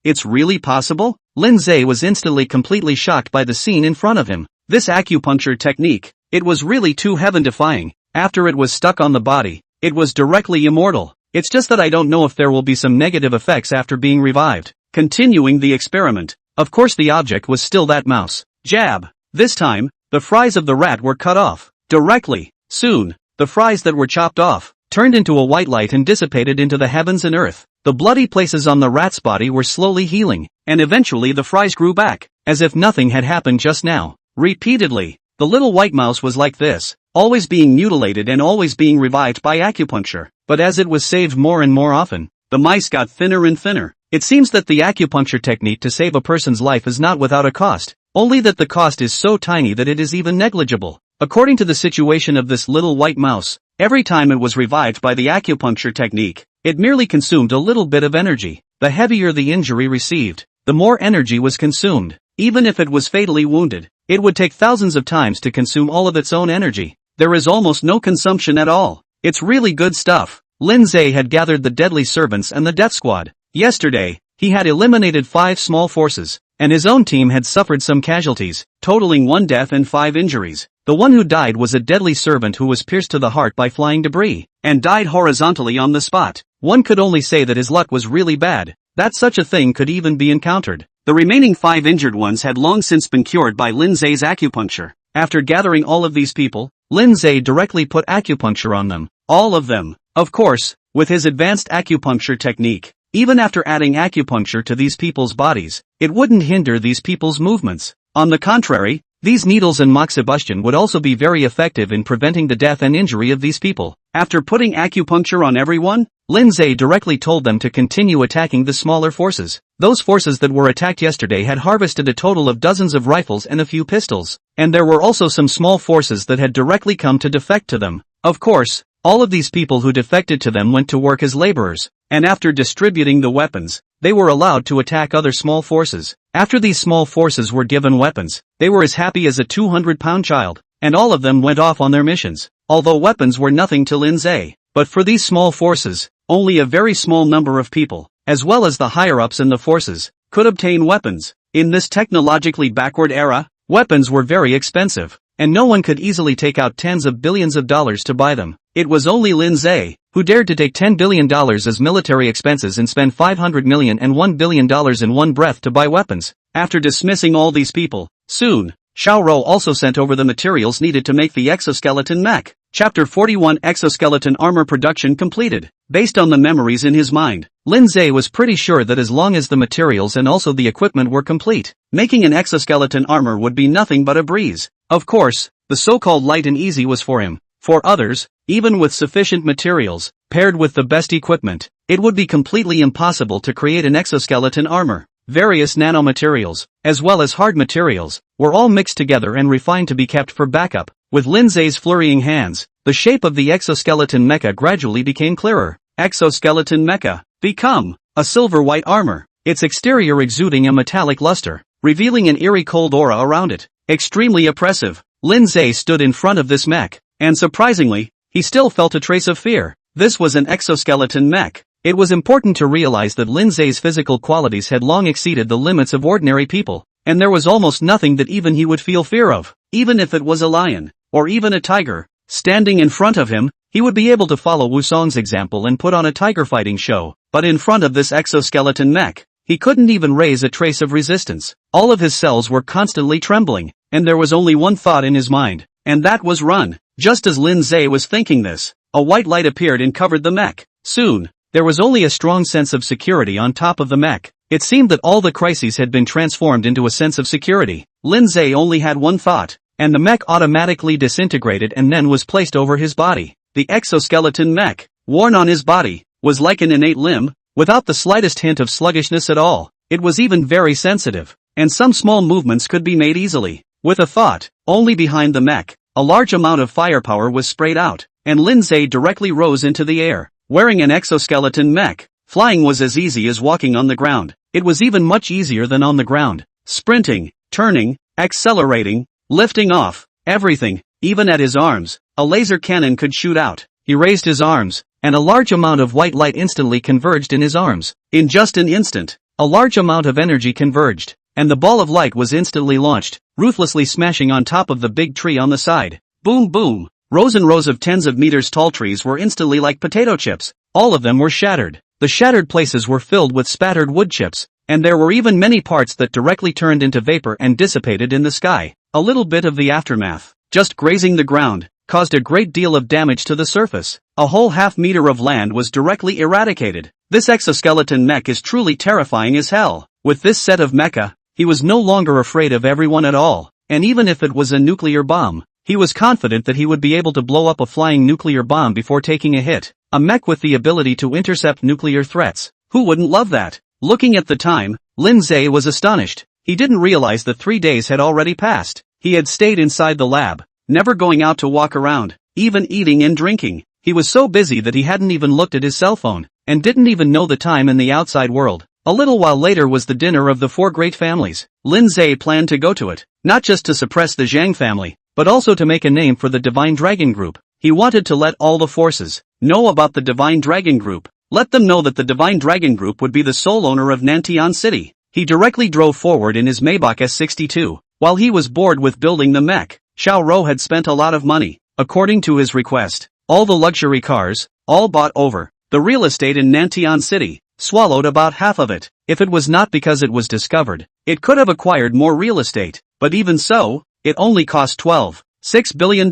It's really possible? Lin Ze was instantly completely shocked by the scene in front of him. This acupuncture technique, it was really too heaven-defying. After it was stuck on the body, it was directly immortal. It's just that I don't know if there will be some negative effects after being revived. Continuing the experiment, of course the object was still that mouse. Jab. This time, the fries of the rat were cut off. Directly. Soon, the fries that were chopped off turned into a white light and dissipated into the heavens and earth. The bloody places on the rat's body were slowly healing, and eventually the fries grew back, as if nothing had happened just now. Repeatedly, the little white mouse was like this, always being mutilated and always being revived by acupuncture. But as it was saved more and more often, the mice got thinner and thinner. It seems that the acupuncture technique to save a person's life is not without a cost, only that the cost is so tiny that it is even negligible. According to the situation of this little white mouse, every time it was revived by the acupuncture technique, it merely consumed a little bit of energy. The heavier the injury received, the more energy was consumed. Even if it was fatally wounded, it would take thousands of times to consume all of its own energy. There is almost no consumption at all. It's really good stuff. Lin Ze had gathered the deadly servants and the death squad. Yesterday, he had eliminated 5 small forces, and his own team had suffered some casualties, totaling 1 death and 5 injuries. The one who died was a deadly servant who was pierced to the heart by flying debris, and died horizontally on the spot. One could only say that his luck was really bad, that such a thing could even be encountered. The remaining 5 injured ones had long since been cured by Lin Ze's acupuncture. After gathering all of these people, Lin Ze directly put acupuncture on them. All of them. Of course, with his advanced acupuncture technique, even after adding acupuncture to these people's bodies, it wouldn't hinder these people's movements. On the contrary, these needles and moxibustion would also be very effective in preventing the death and injury of these people. After putting acupuncture on everyone, Lin Ze directly told them to continue attacking the smaller forces. Those forces that were attacked yesterday had harvested a total of dozens of rifles and a few pistols, and there were also some small forces that had directly come to defect to them. Of course, all of these people who defected to them went to work as laborers, and after distributing the weapons, they were allowed to attack other small forces. After these small forces were given weapons, they were as happy as a 200-pound child, and all of them went off on their missions. Although weapons were nothing to Lin Ze, but for these small forces, only a very small number of people, as well as the higher-ups in the forces, could obtain weapons. In this technologically backward era, weapons were very expensive, and no one could easily take out tens of billions of dollars to buy them. It was only Lin Ze who dared to take $10 billion as military expenses and spend $500 million and $1 billion in one breath to buy weapons. After dismissing all these people, soon, Xiao Rou also sent over the materials needed to make the exoskeleton mech. Chapter 41 Exoskeleton Armor Production Completed. Based on the memories in his mind, Lin Ze was pretty sure that as long as the materials and also the equipment were complete, making an exoskeleton armor would be nothing but a breeze. Of course, the so-called light and easy was for him. For others, even with sufficient materials, paired with the best equipment, it would be completely impossible to create an exoskeleton armor. Various nanomaterials, as well as hard materials, were all mixed together and refined to be kept for backup. With Lin Ze's flurrying hands, the shape of the exoskeleton mecha gradually became clearer. Exoskeleton mecha. Become a silver-white armor, its exterior exuding a metallic luster, revealing an eerie cold aura around it. Extremely oppressive. Lin Ze stood in front of this mech, and surprisingly, he still felt a trace of fear. This was an exoskeleton mech. It was important to realize that Lin Ze's physical qualities had long exceeded the limits of ordinary people, and there was almost nothing that even he would feel fear of. Even if it was a lion, or even a tiger, standing in front of him, he would be able to follow Wusong's example and put on a tiger fighting show. But in front of this exoskeleton mech, he couldn't even raise a trace of resistance. All of his cells were constantly trembling, and there was only one thought in his mind, and that was run. Just as Lin Ze was thinking this, a white light appeared and covered the mech. Soon, there was only a strong sense of security on top of the mech. It seemed that all the crises had been transformed into a sense of security. Lin Ze only had one thought, and the mech automatically disintegrated and then was placed over his body. The exoskeleton mech, worn on his body, was like an innate limb, without the slightest hint of sluggishness at all. It was even very sensitive, and some small movements could be made easily. With a thought, only behind the mech, a large amount of firepower was sprayed out, and Lin Ze directly rose into the air. Wearing an exoskeleton mech, flying was as easy as walking on the ground. It was even much easier than on the ground. Sprinting, turning, accelerating, lifting off, everything, even at his arms, a laser cannon could shoot out. He raised his arms, and a large amount of white light instantly converged in his arms. In just an instant, a large amount of energy converged, and the ball of light was instantly launched, ruthlessly smashing on top of the big tree on the side. Boom boom! Rows and rows of tens of meters tall trees were instantly like potato chips. All of them were shattered. The shattered places were filled with spattered wood chips, and there were even many parts that directly turned into vapor and dissipated in the sky. A little bit of the aftermath, just grazing the ground, caused a great deal of damage to the surface. A whole half-meter of land was directly eradicated. This exoskeleton mech is truly terrifying as hell. With this set of mecha, he was no longer afraid of everyone at all, and even if it was a nuclear bomb, he was confident that he would be able to blow up a flying nuclear bomb before taking a hit. A mech with the ability to intercept nuclear threats. Who wouldn't love that? Looking at the time, Lin Ze was astonished. He didn't realize that 3 days had already passed. He had stayed inside the lab, never going out to walk around, even eating and drinking. He was so busy that he hadn't even looked at his cell phone, and didn't even know the time in the outside world. A little while later was the dinner of the 4 great families. Lin Ze planned to go to it, not just to suppress the Zhang family, but also to make a name for the Divine Dragon Group. He wanted to let all the forces know about the Divine Dragon Group. Let them know that the Divine Dragon Group would be the sole owner of Nantian City. He directly drove forward in his Maybach S62. While he was bored with building the mech, Xiao Rou had spent a lot of money. According to his request, all the luxury cars, all bought over. The real estate in Nantian City swallowed about half of it. If it was not because it was discovered, it could have acquired more real estate, but even so, it only cost $12.6 billion.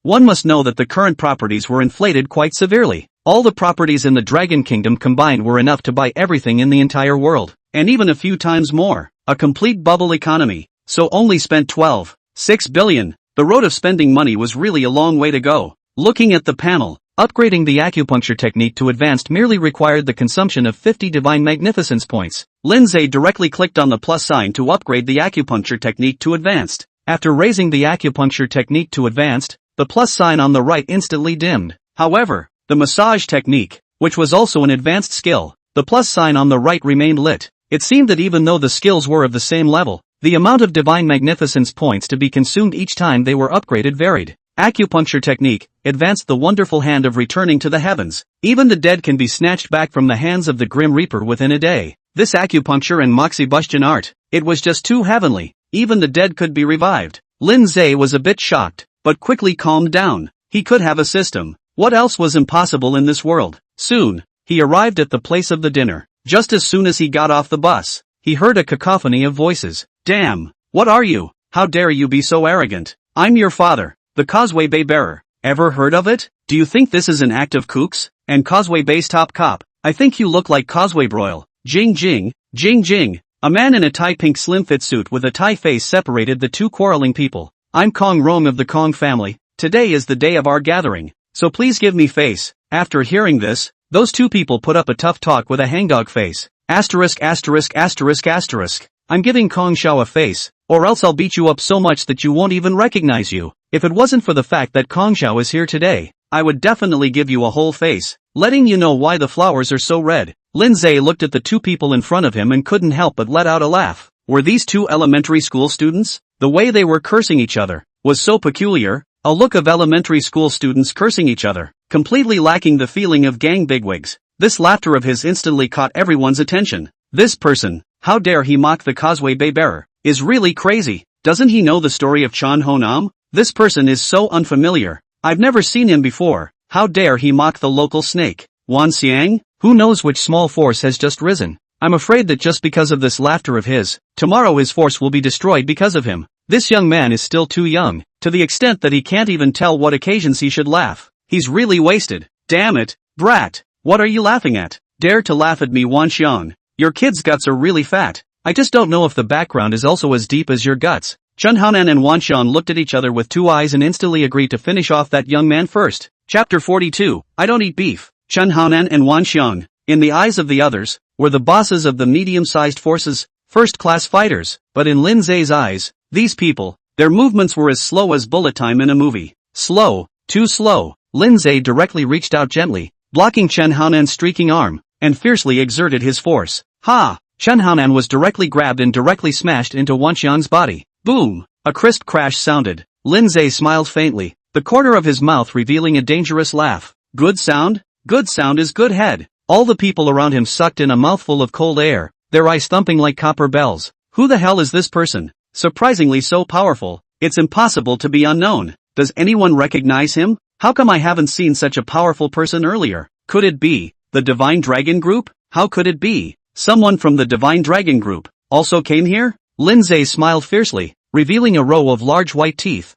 One must know that the current properties were inflated quite severely. All the properties in the Dragon Kingdom combined were enough to buy everything in the entire world, and even a few times more. A complete bubble economy, so only spent $12.6 billion. The road of spending money was really a long way to go. Looking at the panel, upgrading the acupuncture technique to advanced merely required the consumption of 50 divine magnificence points. Lin Ze directly clicked on the plus sign to upgrade the acupuncture technique to advanced. After raising the acupuncture technique to advanced, the plus sign on the right instantly dimmed. However, the massage technique, which was also an advanced skill, the plus sign on the right remained lit. It seemed that even though the skills were of the same level, the amount of divine magnificence points to be consumed each time they were upgraded varied. Acupuncture technique, advanced the wonderful hand of returning to the heavens. Even the dead can be snatched back from the hands of the Grim Reaper within a day. This acupuncture and moxibustion art, it was just too heavenly. Even the dead could be revived. Lin Ze was a bit shocked, but quickly calmed down. He could have a system. What else was impossible in this world? Soon, he arrived at the place of the dinner. Just as soon as he got off the bus, he heard a cacophony of voices. Damn, what are you? How dare you be so arrogant? I'm your father, the Causeway Bay bearer. Ever heard of it? Do you think this is an act of kooks? And Causeway Bay's top cop? I think you look like Causeway Broil. Jing jing, jing jing. A man in a tie pink slim fit suit with a tie face separated the two quarreling people. I'm Kong Rong of the Kong family, Today is the day of our gathering, so please give me face. After hearing this, those two people put up a tough talk with a hangdog face. Asterisk asterisk asterisk asterisk. I'm giving Kong Xiao a face, or else I'll beat you up so much that you won't even recognize you. If it wasn't for the fact that Kong Xiao is here today, I would definitely give you a whole face, letting you know why the flowers are so red. Lin Ze looked at the two people in front of him and couldn't help but let out a laugh. Were these two elementary school students? The way they were cursing each other was so peculiar, a look of elementary school students cursing each other, completely lacking the feeling of gang bigwigs. This laughter of his instantly caught everyone's attention. This person, how dare he mock the Causeway Bay bearer, is really crazy. Doesn't he know the story of Chan Ho Nam? This person is so unfamiliar. I've never seen him before. How dare he mock the local snake? Wan Xiang? Who knows which small force has just risen? I'm afraid that just because of this laughter of his, tomorrow his force will be destroyed because of him. This young man is still too young, to the extent that he can't even tell what occasions he should laugh. He's really wasted. Damn it, brat. What are you laughing at? Dare to laugh at me, Wan Xiang. Your kid's guts are really fat. I just don't know if the background is also as deep as your guts. Chen Haonan and Wan Xiang looked at each other with two eyes and instantly agreed to finish off that young man first. Chapter 42. I don't eat beef. Chen Haonan and Wan Xiang, in the eyes of the others, were the bosses of the medium-sized forces, first-class fighters, but in Lin Ze's eyes, these people, their movements were as slow as bullet time in a movie. Slow, too slow. Lin Ze directly reached out gently, blocking Chen Haonan's streaking arm, and fiercely exerted his force. Ha! Chen Haonan was directly grabbed and directly smashed into Wan Xiang's body. Boom! A crisp crash sounded. Lin Ze smiled faintly, the corner of his mouth revealing a dangerous laugh. Good sound? Good sound is good head. All the people around him sucked in a mouthful of cold air, their eyes thumping like copper bells. Who the hell is this person? Surprisingly so powerful, it's impossible to be unknown. Does anyone recognize him? How come I haven't seen such a powerful person earlier? Could it be the Divine Dragon Group? How could it be someone from the Divine Dragon Group also came here? Lin Ze smiled fiercely, revealing a row of large white teeth.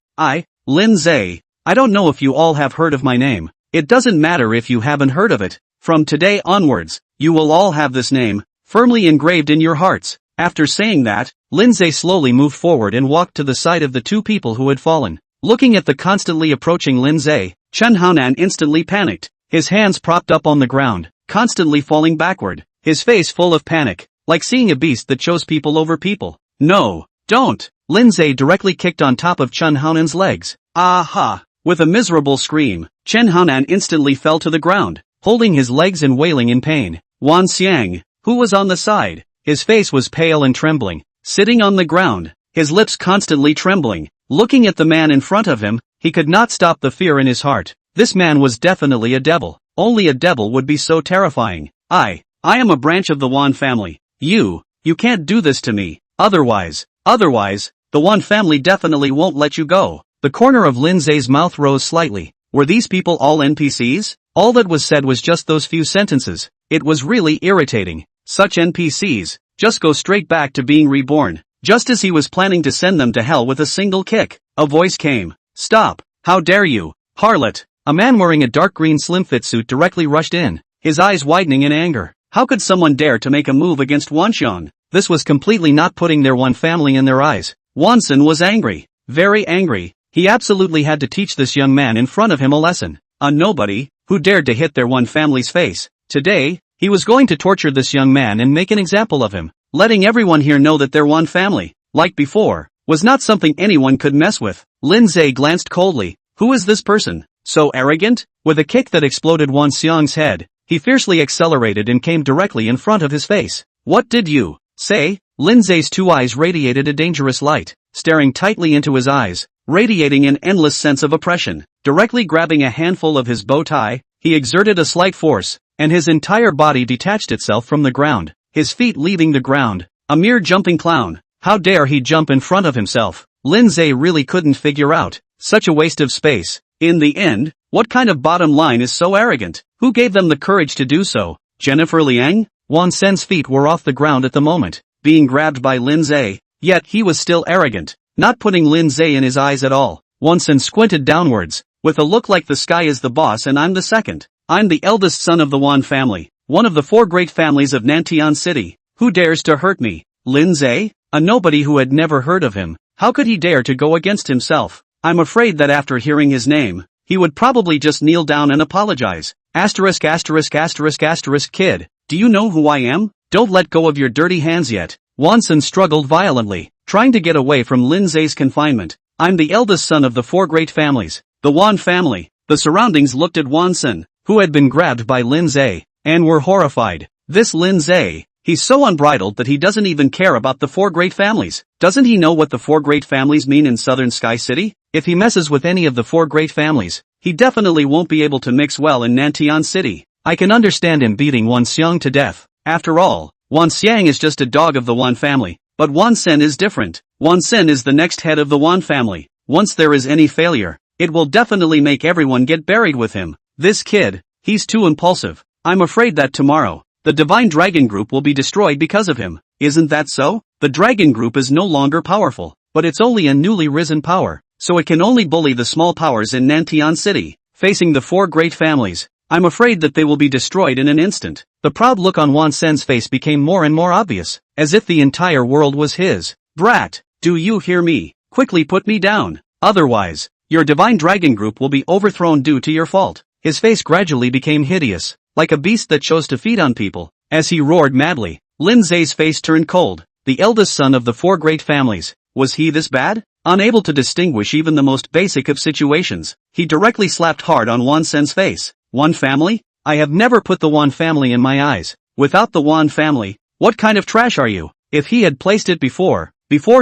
Lin Ze. I don't know if you all have heard of my name. It doesn't matter if you haven't heard of it. From today onwards, you will all have this name firmly engraved in your hearts. After saying that, Lin Ze slowly moved forward and walked to the side of the two people who had fallen. Looking at the constantly approaching Lin Ze, Chen Haonan instantly panicked, his hands propped up on the ground, constantly falling backward, his face full of panic, like seeing a beast that chose people over people. No, don't! Lin Ze directly kicked on top of Chen Haonan's legs. Aha! With a miserable scream, Chen Haonan instantly fell to the ground, holding his legs and wailing in pain. Wan Xiang, who was on the side, his face was pale and trembling, sitting on the ground, his lips constantly trembling. Looking at the man in front of him, he could not stop the fear in his heart. This man was definitely a devil. Only a devil would be so terrifying. I am a branch of the Wan family. You can't do this to me. Otherwise, the Wan family definitely won't let you go. The corner of Lin Ze's mouth rose slightly. Were these people all NPCs? All that was said was just those few sentences. It was really irritating. Such NPCs just go straight back to being reborn. Just as he was planning to send them to hell with a single kick, a voice came. Stop! How dare you, harlot! A man wearing a dark green slim-fit suit directly rushed in, his eyes widening in anger. How could someone dare to make a move against Wan Xiang? This was completely not putting their Wan family in their eyes. Wanson was angry. Very angry. He absolutely had to teach this young man in front of him a lesson. A nobody, who dared to hit their Wan family's face. Today, he was going to torture this young man and make an example of him, letting everyone here know that their Wan family, like before, was not something anyone could mess with. Lin Ze glanced coldly. Who is this person? So arrogant? With a kick that exploded Wan Xiang's head, he fiercely accelerated and came directly in front of his face. What did you say? Lin Ze's two eyes radiated a dangerous light, staring tightly into his eyes, radiating an endless sense of oppression. Directly grabbing a handful of his bow tie, he exerted a slight force, and his entire body detached itself from the ground, his feet leaving the ground. A mere jumping clown. How dare he jump in front of himself? Lin Ze really couldn't figure out. Such a waste of space. In the end, what kind of bottom line is so arrogant? Who gave them the courage to do so? Jennifer Liang? Wan Sen's feet were off the ground at the moment, being grabbed by Lin Ze, yet he was still arrogant, not putting Lin Ze in his eyes at all. Wan Sen squinted downwards, with a look like the sky is the boss and I'm the second. I'm the eldest son of the Wan family, one of the four great families of Nantian City. Who dares to hurt me? Lin Ze? A nobody who had never heard of him. How could he dare to go against himself? I'm afraid that after hearing his name, he would probably just kneel down and apologize. Asterisk asterisk asterisk asterisk kid, do you know who I am? Don't let go of your dirty hands yet. Wonsan struggled violently, trying to get away from Lin Ze's confinement. I'm the eldest son of the 4 great families, the Wan family. The surroundings looked at Wonsan, who had been grabbed by Lin Ze, and were horrified. This Lin Ze, he's so unbridled that he doesn't even care about the 4 great families. Doesn't he know what the 4 great families mean in Southern Sky City? If he messes with any of the 4 great families, he definitely won't be able to mix well in Nantian City. I can understand him beating Wan Xiang to death. After all, Wan Xiang is just a dog of the Wan family, but Wan Sen is different. Wan Sen is the next head of the Wan family. Once there is any failure, it will definitely make everyone get buried with him. This kid, he's too impulsive. I'm afraid that tomorrow, the Divine Dragon Group will be destroyed because of him. Isn't that so? The Dragon Group is no longer powerful, but it's only a newly risen power, so it can only bully the small powers in Nantian City. Facing the 4 great families, I'm afraid that they will be destroyed in an instant. The proud look on Wan Sen's face became more and more obvious, as if the entire world was his. Brat, do you hear me? Quickly put me down. Otherwise, your Divine Dragon Group will be overthrown due to your fault. His face gradually became hideous, like a beast that chose to feed on people. As he roared madly, Lin Ze's face turned cold. The eldest son of the 4 great families, was he this bad? Unable to distinguish even the most basic of situations, he directly slapped hard on Wan Sen's face. Wan family? I have never put the Wan family in my eyes. Without the Wan family, what kind of trash are you? If he had placed it before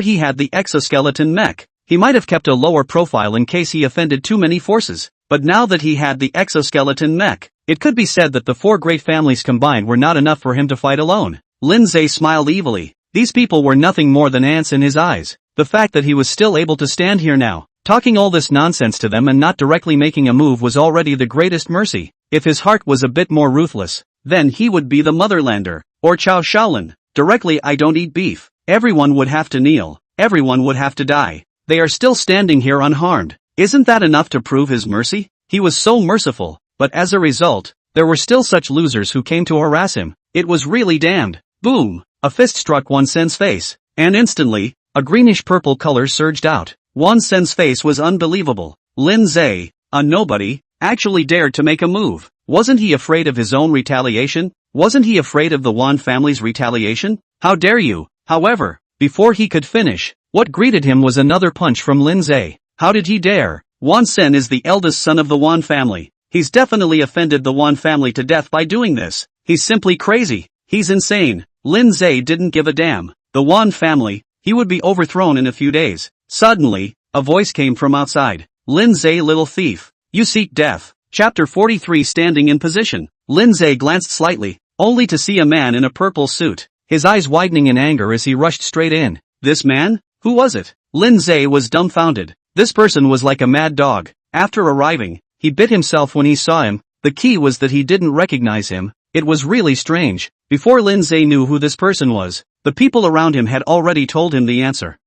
he had the exoskeleton mech, he might have kept a lower profile in case he offended too many forces. But now that he had the exoskeleton mech, it could be said that the 4 great families combined were not enough for him to fight alone. Lin Ze smiled evilly. These people were nothing more than ants in his eyes. The fact that he was still able to stand here now, talking all this nonsense to them and not directly making a move was already the greatest mercy. If his heart was a bit more ruthless, then he would be the Motherlander, or Chow Shaolin. Directly, I don't eat beef. Everyone would have to kneel. Everyone would have to die. They are still standing here unharmed. Isn't that enough to prove his mercy? He was so merciful, but as a result, there were still such losers who came to harass him. It was really damned. Boom! A fist struck Wan Sen's face, and instantly, a greenish-purple color surged out. Wan Sen's face was unbelievable. Lin Ze, a nobody, actually dared to make a move. Wasn't he afraid of his own retaliation? Wasn't he afraid of the Wan family's retaliation? How dare you? However, before he could finish, what greeted him was another punch from Lin Ze. How did he dare? Wan Sen is the eldest son of the Wan family. He's definitely offended the Wan family to death by doing this. He's simply crazy. He's insane. Lin Ze didn't give a damn. The Wan family, he would be overthrown in a few days. Suddenly, a voice came from outside. Lin Ze, little thief. You seek death. Chapter 43. Standing in position. Lin Ze glanced slightly, only to see a man in a purple suit. His eyes widening in anger as he rushed straight in. This man? Who was it? Lin Ze was dumbfounded. This person was like a mad dog. After arriving, he bit himself when he saw him. The key was that he didn't recognize him. It was really strange. Before Lin Ze knew who this person was, the people around him had already told him the answer.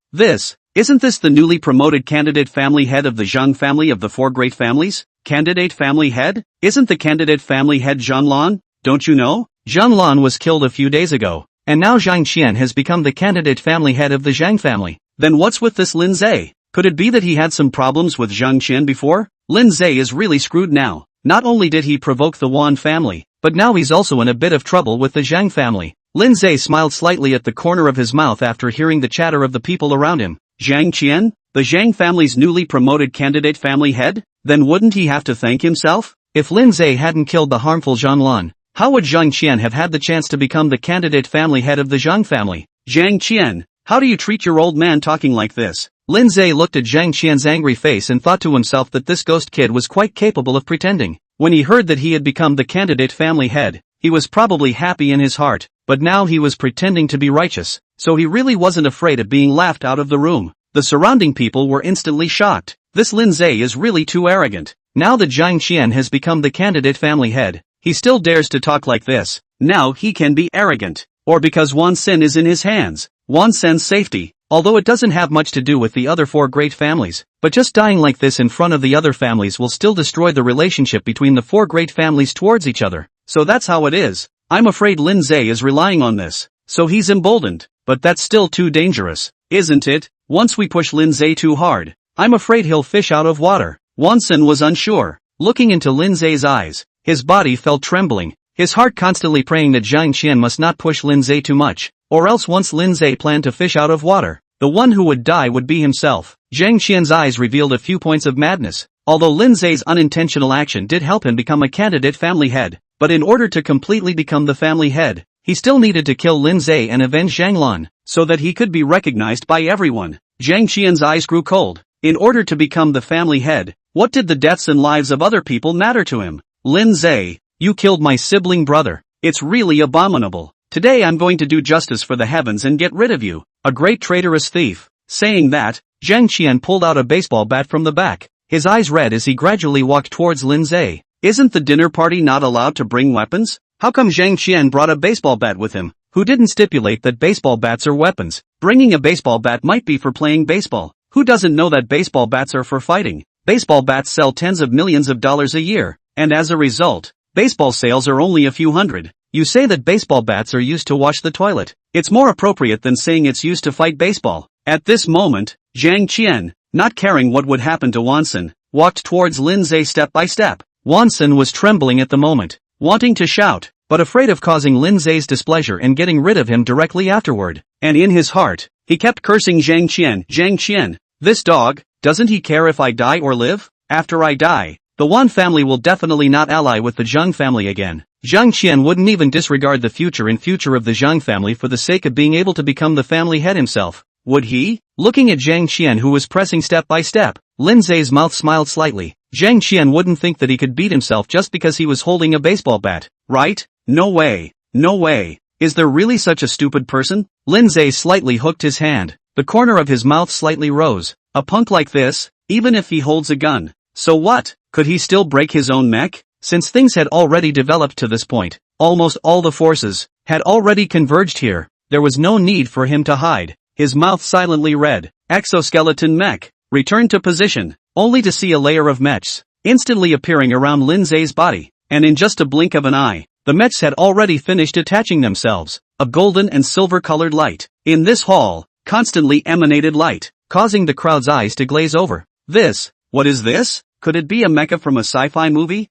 Isn't this the newly promoted candidate family head of the Zhang family of the 4 great families? Candidate family head? Isn't the candidate family head Zhang Lan? Don't you know? Zhang Lan was killed a few days ago, and now Zhang Qian has become the candidate family head of the Zhang family. Then what's with this Lin Ze? Could it be that he had some problems with Zhang Qian before? Lin Ze is really screwed now. Not only did he provoke the Wan family, but now he's also in a bit of trouble with the Zhang family. Lin Ze smiled slightly at the corner of his mouth after hearing the chatter of the people around him. Zhang Qian? The Zhang family's newly promoted candidate family head? Then wouldn't he have to thank himself? If Lin Ze hadn't killed the harmful Zhang Lan, how would Zhang Qian have had the chance to become the candidate family head of the Zhang family? Zhang Qian, how do you treat your old man talking like this? Lin Ze looked at Zhang Qian's angry face and thought to himself that this ghost kid was quite capable of pretending. When he heard that he had become the candidate family head, he was probably happy in his heart, but now he was pretending to be righteous, so he really wasn't afraid of being laughed out of the room. The surrounding people were instantly shocked. This Lin Ze is really too arrogant. Now that Zhang Qian has become the candidate family head, he still dares to talk like this. Now he can be arrogant. Or because Wan Sen is in his hands. Wan Sen's safety, although it doesn't have much to do with the other 4 great families, but just dying like this in front of the other families will still destroy the relationship between the 4 great families towards each other. So that's how it is. I'm afraid Lin Ze is relying on this. So he's emboldened. But that's still too dangerous, isn't it? Once we push Lin Ze too hard, I'm afraid he'll fish out of water. Wonson was unsure. Looking into Lin Ze's eyes, his body felt trembling, his heart constantly praying that Zhang Qian must not push Lin Ze too much, or else once Lin Ze planned to fish out of water, the one who would die would be himself. Zhang Qian's eyes revealed a few points of madness. Although Lin Ze's unintentional action did help him become a candidate family head, but in order to completely become the family head, he still needed to kill Lin Ze and avenge Zhang Lan, so that he could be recognized by everyone. Zhang Qian's eyes grew cold. In order to become the family head, what did the deaths and lives of other people matter to him? Lin Ze, you killed my sibling brother. It's really abominable. Today I'm going to do justice for the heavens and get rid of you, a great traitorous thief. Saying that, Zhang Qian pulled out a baseball bat from the back, his eyes red as he gradually walked towards Lin Ze. Isn't the dinner party not allowed to bring weapons? How come Zhang Qian brought a baseball bat with him? Who didn't stipulate that baseball bats are weapons? Bringing a baseball bat might be for playing baseball. Who doesn't know that baseball bats are for fighting? Baseball bats sell tens of millions of dollars a year, and as a result, baseball sales are only a few hundred. You say that baseball bats are used to wash the toilet. It's more appropriate than saying it's used to fight baseball. At this moment, Zhang Qian, not caring what would happen to Wonson, walked towards Lin Ze step by step. Wonson was trembling at the moment, wanting to shout, but afraid of causing Lin Ze's displeasure and getting rid of him directly afterward. And in his heart, he kept cursing Zhang Qian, this dog, doesn't he care if I die or live? After I die, the Wan family will definitely not ally with the Zhang family again. Zhang Qian wouldn't even disregard the future of the Zhang family for the sake of being able to become the family head himself. Would he? Looking at Zhang Qian who was pressing step by step, Lin Ze's mouth smiled slightly. Zhang Qian wouldn't think that he could beat himself just because he was holding a baseball bat, right? No way. No way. Is there really such a stupid person? Lin Ze slightly hooked his hand. The corner of his mouth slightly rose. A punk like this, even if he holds a gun. So what? Could he still break his own mech? Since things had already developed to this point, almost all the forces had already converged here, there was no need for him to hide. His mouth silently read, exoskeleton mech, return to position, only to see a layer of mechs instantly appearing around Lin Ze's body, and in just a blink of an eye, the mechs had already finished attaching themselves. A golden and silver-colored light in this hall constantly emanated light, causing the crowd's eyes to glaze over. What is this? Could it be a mecha from a sci-fi movie?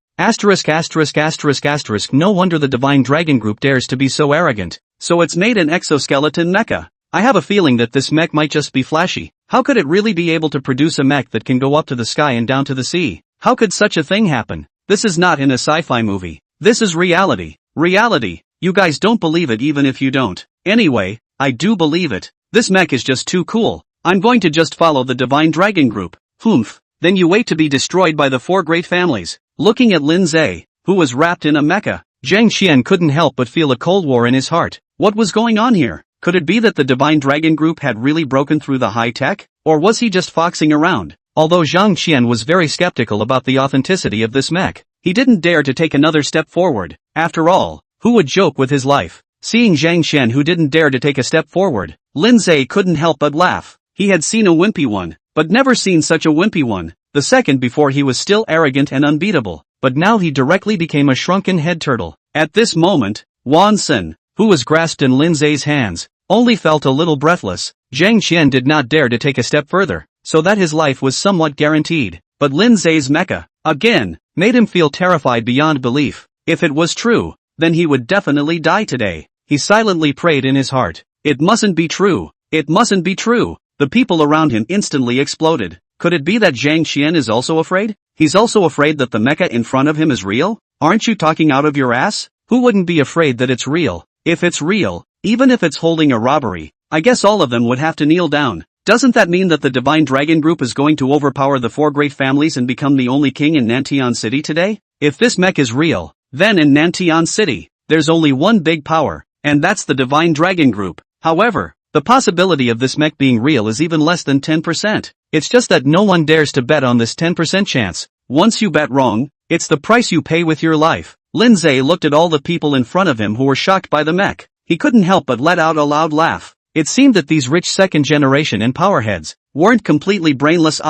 No wonder the Divine Dragon Group dares to be so arrogant. So it's made an exoskeleton mecha. I have a feeling that this mech might just be flashy. How could it really be able to produce a mech that can go up to the sky and down to the sea? How could such a thing happen? This is not in a sci-fi movie. This is reality. Reality. You guys don't believe it even if you don't. Anyway, I do believe it. This mech is just too cool. I'm going to just follow the Divine Dragon Group. Humph. Then you wait to be destroyed by the four great families. Looking at Lin Ze, who was wrapped in a mecha, Zhang Qian couldn't help but feel a cold war in his heart. What was going on here? Could it be that the Divine Dragon Group had really broken through the high tech? Or was he just foxing around? Although Zhang Qian was very skeptical about the authenticity of this mech, he didn't dare to take another step forward. After all, who would joke with his life? Seeing Zhang Qian who didn't dare to take a step forward, Lin Ze couldn't help but laugh. He had seen a wimpy one, but never seen such a wimpy one. The second before he was still arrogant and unbeatable, but now he directly became a shrunken head turtle. At this moment, Wonson, who was grasped in Lin Ze's hands, only felt a little breathless. Zhang Qian did not dare to take a step further, so that his life was somewhat guaranteed. But Lin Ze's mecha, again, made him feel terrified beyond belief. If it was true, then he would definitely die today. He silently prayed in his heart. It mustn't be true. It mustn't be true. The people around him instantly exploded. Could it be that Zhang Qian is also afraid? He's also afraid that the mecha in front of him is real? Aren't you talking out of your ass? Who wouldn't be afraid that it's real? If it's real, even if it's holding a robbery, I guess all of them would have to kneel down. Doesn't that mean that the Divine Dragon Group is going to overpower the four great families and become the only king in Nantian City today? If this mech is real, then in Nantian City, there's only one big power, and that's the Divine Dragon Group. However, the possibility of this mech being real is even less than 10%. It's just that no one dares to bet on this 10% chance. Once you bet wrong, it's the price you pay with your life. Lin Ze looked at all the people in front of him who were shocked by the mech. He couldn't help but let out a loud laugh. It seemed that these rich second generation and powerheads weren't completely brainless.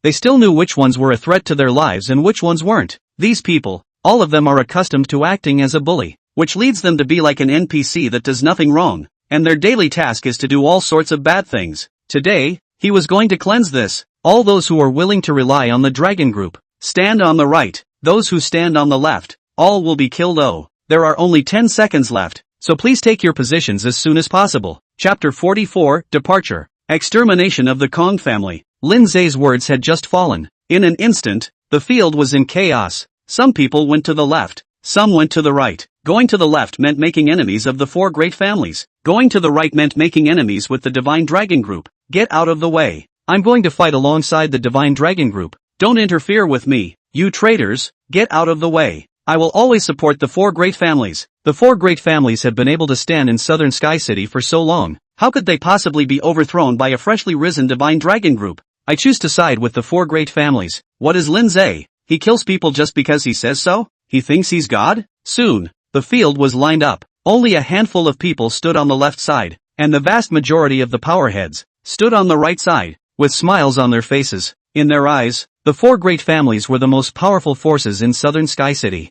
They still knew which ones were a threat to their lives and which ones weren't. These people, all of them are accustomed to acting as a bully, which leads them to be like an NPC that does nothing wrong, and their daily task is to do all sorts of bad things. Today, he was going to cleanse this. All those who are willing to rely on the dragon group, stand on the right. Those who stand on the left, all will be killed. Oh, there are only 10 seconds left, so please take your positions as soon as possible. Chapter 44, Departure. Extermination of the Kong family. Lin Ze's words had just fallen. In an instant, the field was in chaos. Some people went to the left, some went to the right. Going to the left meant making enemies of the 4 great families. Going to the right meant making enemies with the Divine Dragon Group. Get out of the way. I'm going to fight alongside the Divine Dragon Group. Don't interfere with me, you traitors. Get out of the way. I will always support the 4 great families. The 4 great families have been able to stand in Southern Sky City for so long. How could they possibly be overthrown by a freshly risen Divine Dragon Group? I choose to side with the 4 great families. What is Lin Ze? He kills people just because he says so? He thinks he's God? Soon, the field was lined up. Only a handful of people stood on the left side, and the vast majority of the powerheads stood on the right side, with smiles on their faces. In their eyes, the 4 great families were the most powerful forces in Southern Sky City.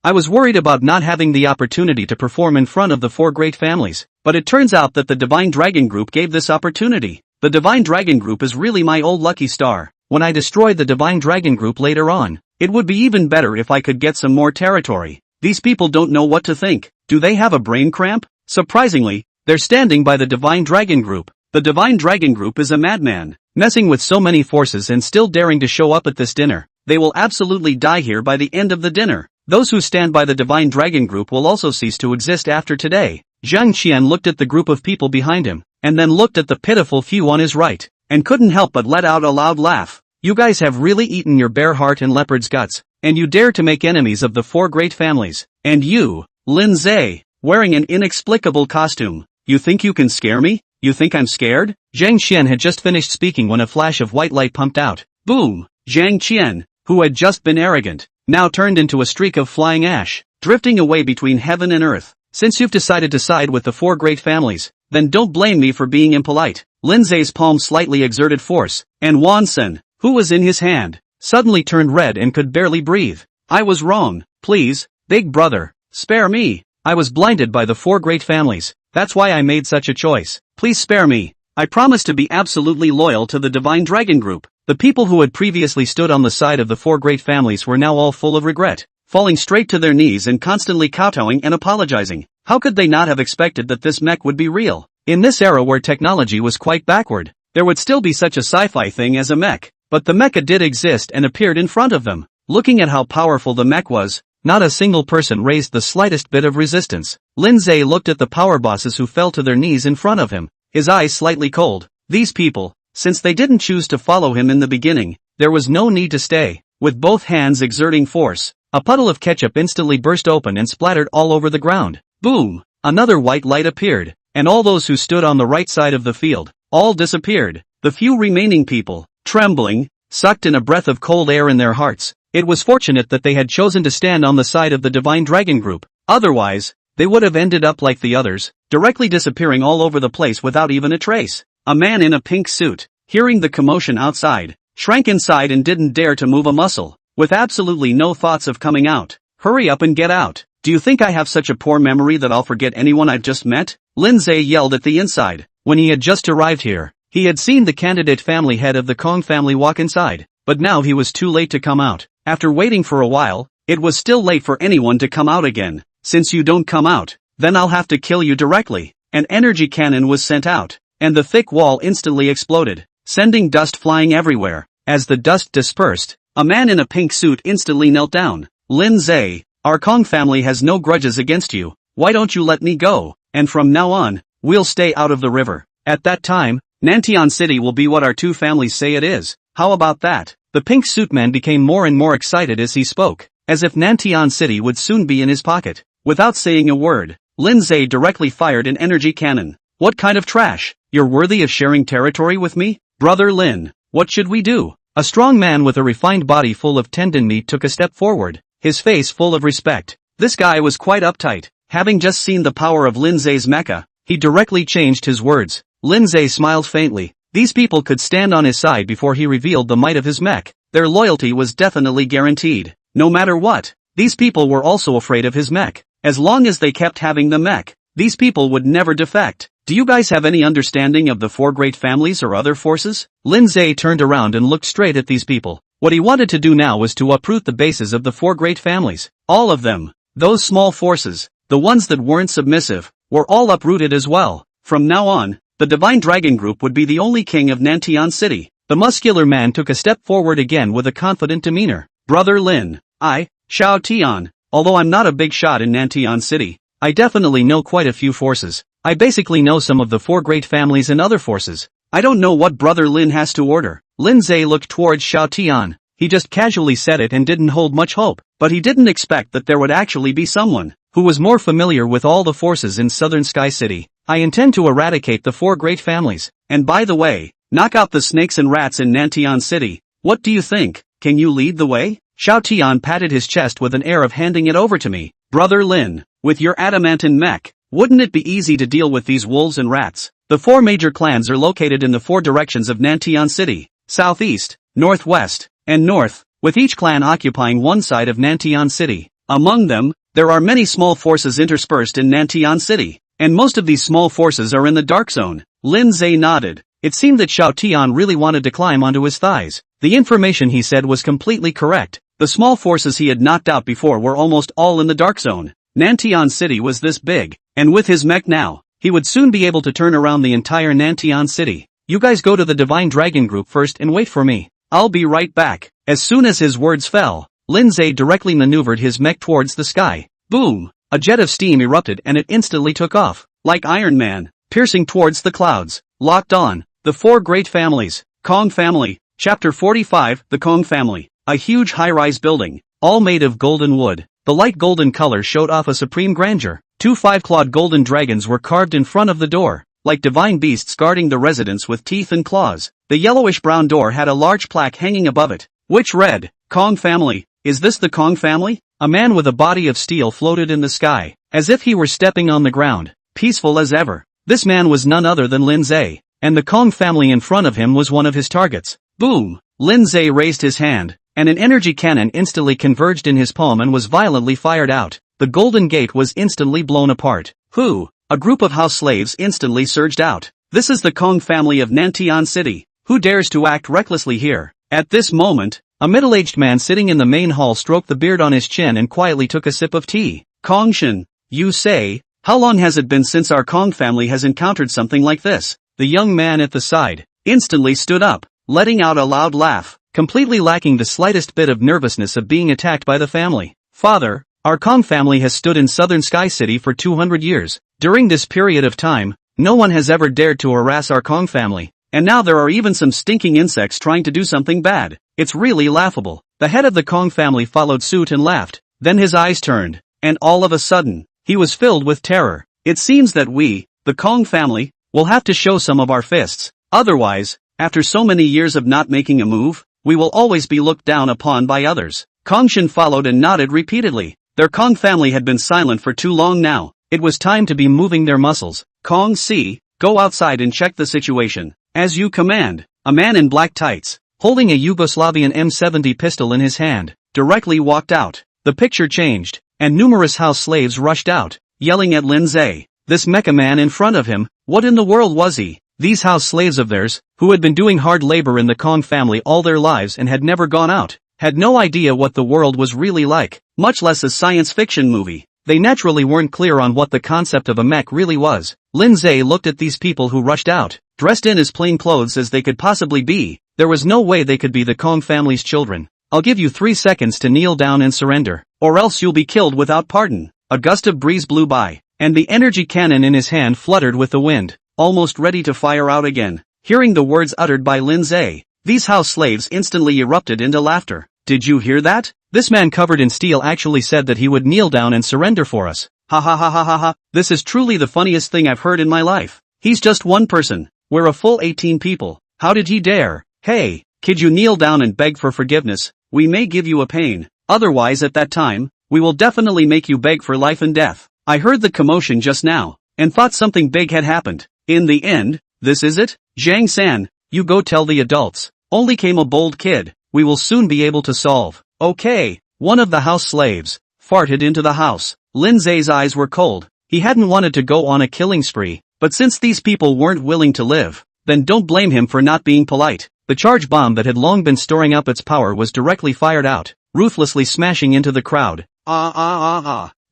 I was worried about not having the opportunity to perform in front of the 4 great families, but it turns out that the Divine Dragon Group gave this opportunity. The Divine Dragon Group is really my old lucky star. When I destroy the Divine Dragon Group later on, it would be even better if I could get some more territory. These people don't know what to think. Do they have a brain cramp? Surprisingly, they're standing by the Divine Dragon Group. The Divine Dragon Group is a madman, messing with so many forces and still daring to show up at this dinner. They will absolutely die here by the end of the dinner. Those who stand by the Divine Dragon Group will also cease to exist after today. Zhang Qian looked at the group of people behind him, and then looked at the pitiful few on his right, and couldn't help but let out a loud laugh. You guys have really eaten your bear heart and leopard's guts, and you dare to make enemies of the 4 great families. And you, Lin Ze, wearing an inexplicable costume, you think you can scare me? You think I'm scared? Zhang Qian had just finished speaking when a flash of white light pumped out. Boom! Zhang Qian, who had just been arrogant, now turned into a streak of flying ash, drifting away between heaven and earth. Since you've decided to side with the 4 great families, then don't blame me for being impolite. Lin Ze's palm slightly exerted force, and Wan Sen, who was in his hand, suddenly turned red and could barely breathe. I was wrong. Please, big brother, spare me. I was blinded by the 4 great families. That's why I made such a choice. Please spare me. I promise to be absolutely loyal to the Divine Dragon Group. The people who had previously stood on the side of the 4 great families were now all full of regret, falling straight to their knees and constantly kowtowing and apologizing. How could they not have expected that this mech would be real? In this era where technology was quite backward, there would still be such a sci-fi thing as a mech. But the mecha did exist and appeared in front of them. Looking at how powerful the mech was, not a single person raised the slightest bit of resistance. Lin Ze looked at the power bosses who fell to their knees in front of him, his eyes slightly cold. These people, since they didn't choose to follow him in the beginning, there was no need to stay. With both hands exerting force, a puddle of ketchup instantly burst open and splattered all over the ground. Boom! Another white light appeared, and all those who stood on the right side of the field, all disappeared. The few remaining people, trembling, sucked in a breath of cold air in their hearts. It was fortunate that they had chosen to stand on the side of the Divine Dragon Group. Otherwise, they would have ended up like the others, directly disappearing all over the place without even a trace. A man in a pink suit, hearing the commotion outside, shrank inside and didn't dare to move a muscle, with absolutely no thoughts of coming out. Hurry up and get out. Do you think I have such a poor memory that I'll forget anyone I've just met? Lin Ze yelled at the inside. When he had just arrived here, he had seen the candidate family head of the Kong family walk inside, but now he was too late to come out. After waiting for a while, it was still late for anyone to come out again. Since you don't come out, then I'll have to kill you directly. An energy cannon was sent out, and the thick wall instantly exploded, sending dust flying everywhere. As the dust dispersed, a man in a pink suit instantly knelt down. Lin Ze, our Kong family has no grudges against you. Why don't you let me go? And from now on, we'll stay out of the river. At that time, Nantian City will be what our 2 families say it is. How about that? The pink suit man became more and more excited as he spoke, as if Nantian City would soon be in his pocket. Without saying a word, Lin Ze directly fired an energy cannon. What kind of trash? You're worthy of sharing territory with me? Brother Lin, what should we do? A strong man with a refined body full of tendon meat took a step forward, his face full of respect. This guy was quite uptight. Having just seen the power of Lin Ze's mecha, he directly changed his words. Lin Ze smiled faintly. These people could stand on his side before he revealed the might of his mech. Their loyalty was definitely guaranteed. No matter what, these people were also afraid of his mech. As long as they kept having the mech, these people would never defect. Do you guys have any understanding of the four great families or other forces? Lin Ze turned around and looked straight at these people. What he wanted to do now was to uproot the bases of the four great families. All of them. Those small forces, the ones that weren't submissive, were all uprooted as well. From now on, the Divine Dragon Group would be the only king of Nantian City. The muscular man took a step forward again with a confident demeanor. Brother Lin, Xiao Tian, although I'm not a big shot in Nantian City, I definitely know quite a few forces. I basically know some of the four great families and other forces. I don't know what Brother Lin has to order. Lin Ze looked towards Xiao Tian. He just casually said it and didn't hold much hope, but he didn't expect that there would actually be someone who was more familiar with all the forces in Southern Sky City. I intend to eradicate the four great families, and by the way, knock out the snakes and rats in Nantian City. What do you think? Can you lead the way? Xiao Tian patted his chest with an air of handing it over to me. Brother Lin, with your adamantine mech, wouldn't it be easy to deal with these wolves and rats? The four major clans are located in the four directions of Nantian City, southeast, northwest, and north, with each clan occupying one side of Nantian City. Among them, there are many small forces interspersed in Nantian City, and most of these small forces are in the dark zone. Lin Ze nodded. It seemed that Xiao Tian really wanted to climb onto his thighs. The information he said was completely correct. The small forces he had knocked out before were almost all in the dark zone. Nantian City was this big, and with his mech now, he would soon be able to turn around the entire Nantian City. You guys go to the Divine Dragon Group first and wait for me. I'll be right back. As soon as his words fell, Lin Ze directly maneuvered his mech towards the sky. Boom! A jet of steam erupted and it instantly took off, like Iron Man, piercing towards the clouds. Locked on. The four great families. Kong family. Chapter 45, The Kong family. A huge high-rise building, all made of golden wood. The light golden color showed off a supreme grandeur. Two five-clawed golden dragons were carved in front of the door, like divine beasts guarding the residence with teeth and claws. The yellowish-brown door had a large plaque hanging above it, which read, Kong family. Is this the Kong family? A man with a body of steel floated in the sky, as if he were stepping on the ground, peaceful as ever. This man was none other than Lin Ze, and the Kong family in front of him was one of his targets. Boom! Lin Ze raised his hand, and an energy cannon instantly converged in his palm and was violently fired out. The golden gate was instantly blown apart. Who? A group of house slaves instantly surged out. This is the Kong family of Nantian City. Who dares to act recklessly here? At this moment, a middle-aged man sitting in the main hall stroked the beard on his chin and quietly took a sip of tea. Kongshin, you say? How long has it been since our Kong family has encountered something like this? The young man at the side instantly stood up, letting out a loud laugh, completely lacking the slightest bit of nervousness of being attacked by the family. Father, our Kong family has stood in Southern Sky City for 200 years. During this period of time, no one has ever dared to harass our Kong family, and now there are even some stinking insects trying to do something bad. It's really laughable. The head of the Kong family followed suit and laughed. Then his eyes turned, and all of a sudden, he was filled with terror. It seems that we, the Kong family, will have to show some of our fists. Otherwise, after so many years of not making a move, we will always be looked down upon by others. Kongshin followed and nodded repeatedly. Their Kong family had been silent for too long now. It was time to be moving their muscles. Kong Si, go outside and check the situation. As you command. A man in black tights, holding a Yugoslavian M70 pistol in his hand, directly walked out. The picture changed, and numerous house slaves rushed out, yelling at Lin Ze. This mecha man in front of him, what in the world was he? These house slaves of theirs, who had been doing hard labor in the Kong family all their lives and had never gone out, had no idea what the world was really like, much less a science fiction movie. They naturally weren't clear on what the concept of a mech really was. Lin Ze looked at these people who rushed out, dressed in as plain clothes as they could possibly be. There was no way they could be the Kong family's children. I'll give you 3 seconds to kneel down and surrender, or else you'll be killed without pardon. A gust of breeze blew by, and the energy cannon in his hand fluttered with the wind, almost ready to fire out again. Hearing the words uttered by Lin Ze, these house slaves instantly erupted into laughter. Did you hear that? This man covered in steel actually said that he would kneel down and surrender for us. Ha ha ha ha ha ha. This is truly the funniest thing I've heard in my life. He's just one person. We're a full 18 people. How did he dare? Hey, kid, you kneel down and beg for forgiveness. We may give you a pain. Otherwise at that time, we will definitely make you beg for life and death. I heard the commotion just now, and thought something big had happened. In the end, this is it? Zhang San, you go tell the adults. Only came a bold kid. We will soon be able to solve. Okay. One of the house slaves farted into the house. Lin Ze's eyes were cold. He hadn't wanted to go on a killing spree, But since these people weren't willing to live, then don't blame him for not being polite. The charge bomb that had long been storing up its power was directly fired out, ruthlessly smashing into the crowd.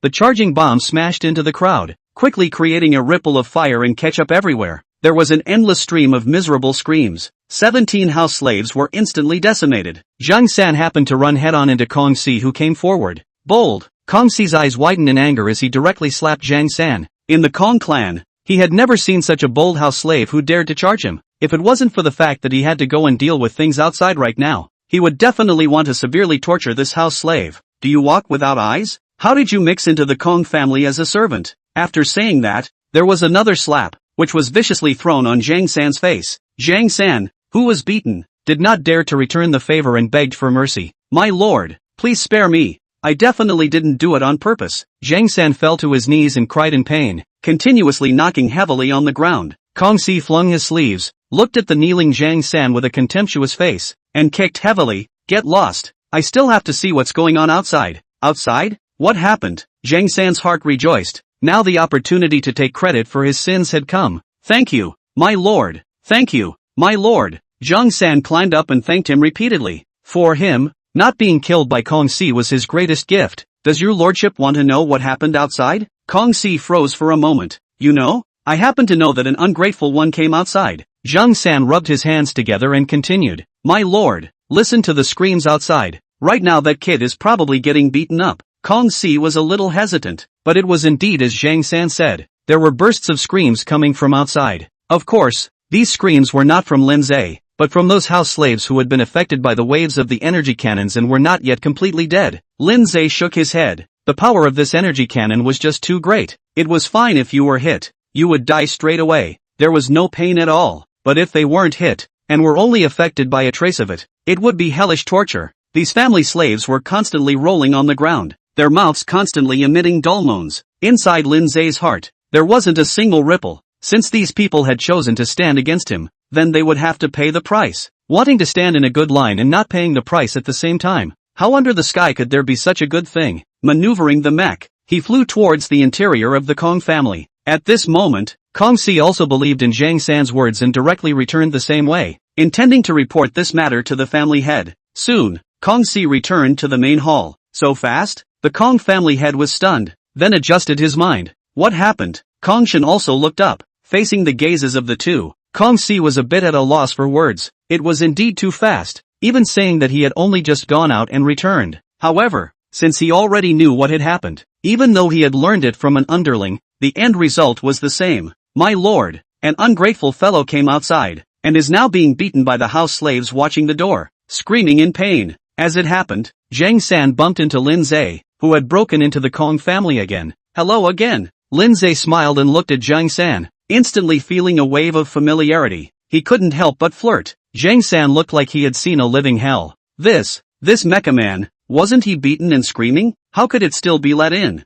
The charging bomb smashed into the crowd, quickly creating a ripple of fire and ketchup everywhere. There was an endless stream of miserable screams. 17 house slaves were instantly decimated. Zhang San happened to run head-on into Kong Si, who came forward. Bold. Kong Si's eyes widened in anger as he directly slapped Zhang San. In the Kong clan, he had never seen such a bold house slave who dared to charge him. If it wasn't for the fact that he had to go and deal with things outside right now, he would definitely want to severely torture this house slave. Do you walk without eyes? How did you mix into the Kong family as a servant? After saying that, there was another slap, which was viciously thrown on Zhang San's face. Zhang San, who was beaten, did not dare to return the favor and begged for mercy. My lord, please spare me. I definitely didn't do it on purpose. Zhang San fell to his knees and cried in pain, continuously knocking heavily on the ground. Kong Si flung his sleeves, looked at the kneeling Zhang San with a contemptuous face, and kicked heavily. Get lost. I still have to see what's going on outside. Outside? What happened? Zhang San's heart rejoiced. Now the opportunity to take credit for his sins had come. Thank you, my lord. Thank you, my lord. Zhang San climbed up and thanked him repeatedly. For him, not being killed by Kong Si was his greatest gift. Does your lordship want to know what happened outside? Kong Si froze for a moment. You know? I happen to know that an ungrateful one came outside. Zhang San rubbed his hands together and continued. My lord, listen to the screams outside. Right now that kid is probably getting beaten up. Kong Si was a little hesitant, but it was indeed as Zhang San said. There were bursts of screams coming from outside. Of course, these screams were not from Lin Ze, but from those house slaves who had been affected by the waves of the energy cannons and were not yet completely dead. Lin Ze shook his head. The power of this energy cannon was just too great. It was fine if you were hit. You would die straight away. There was no pain at all. But if they weren't hit, and were only affected by a trace of it, it would be hellish torture. These family slaves were constantly rolling on the ground, their mouths constantly emitting dull moans. Inside Lin Ze's heart, there wasn't a single ripple. Since these people had chosen to stand against him, then they would have to pay the price. Wanting to stand in a good line and not paying the price at the same time. How under the sky could there be such a good thing? Maneuvering the mech, he flew towards the interior of the Kong family. At this moment, Kong Si also believed in Zhang San's words and directly returned the same way, intending to report this matter to the family head. Soon, Kong Si returned to the main hall. So fast? The Kong family head was stunned, then adjusted his mind. What happened? Kong Shen also looked up, facing the gazes of the two. Kong Si was a bit at a loss for words. It was indeed too fast, even saying that he had only just gone out and returned. However, since he already knew what had happened, even though he had learned it from an underling, the end result was the same. My lord, an ungrateful fellow came outside, and is now being beaten by the house slaves watching the door, screaming in pain. As it happened, Zhang San bumped into Lin Ze, who had broken into the Kong family again. Hello again. Lin Ze smiled and looked at Zhang San, instantly feeling a wave of familiarity. He couldn't help but flirt. Zhang San looked like he had seen a living hell. This mecha man, wasn't he beaten and screaming? How could it still be let in?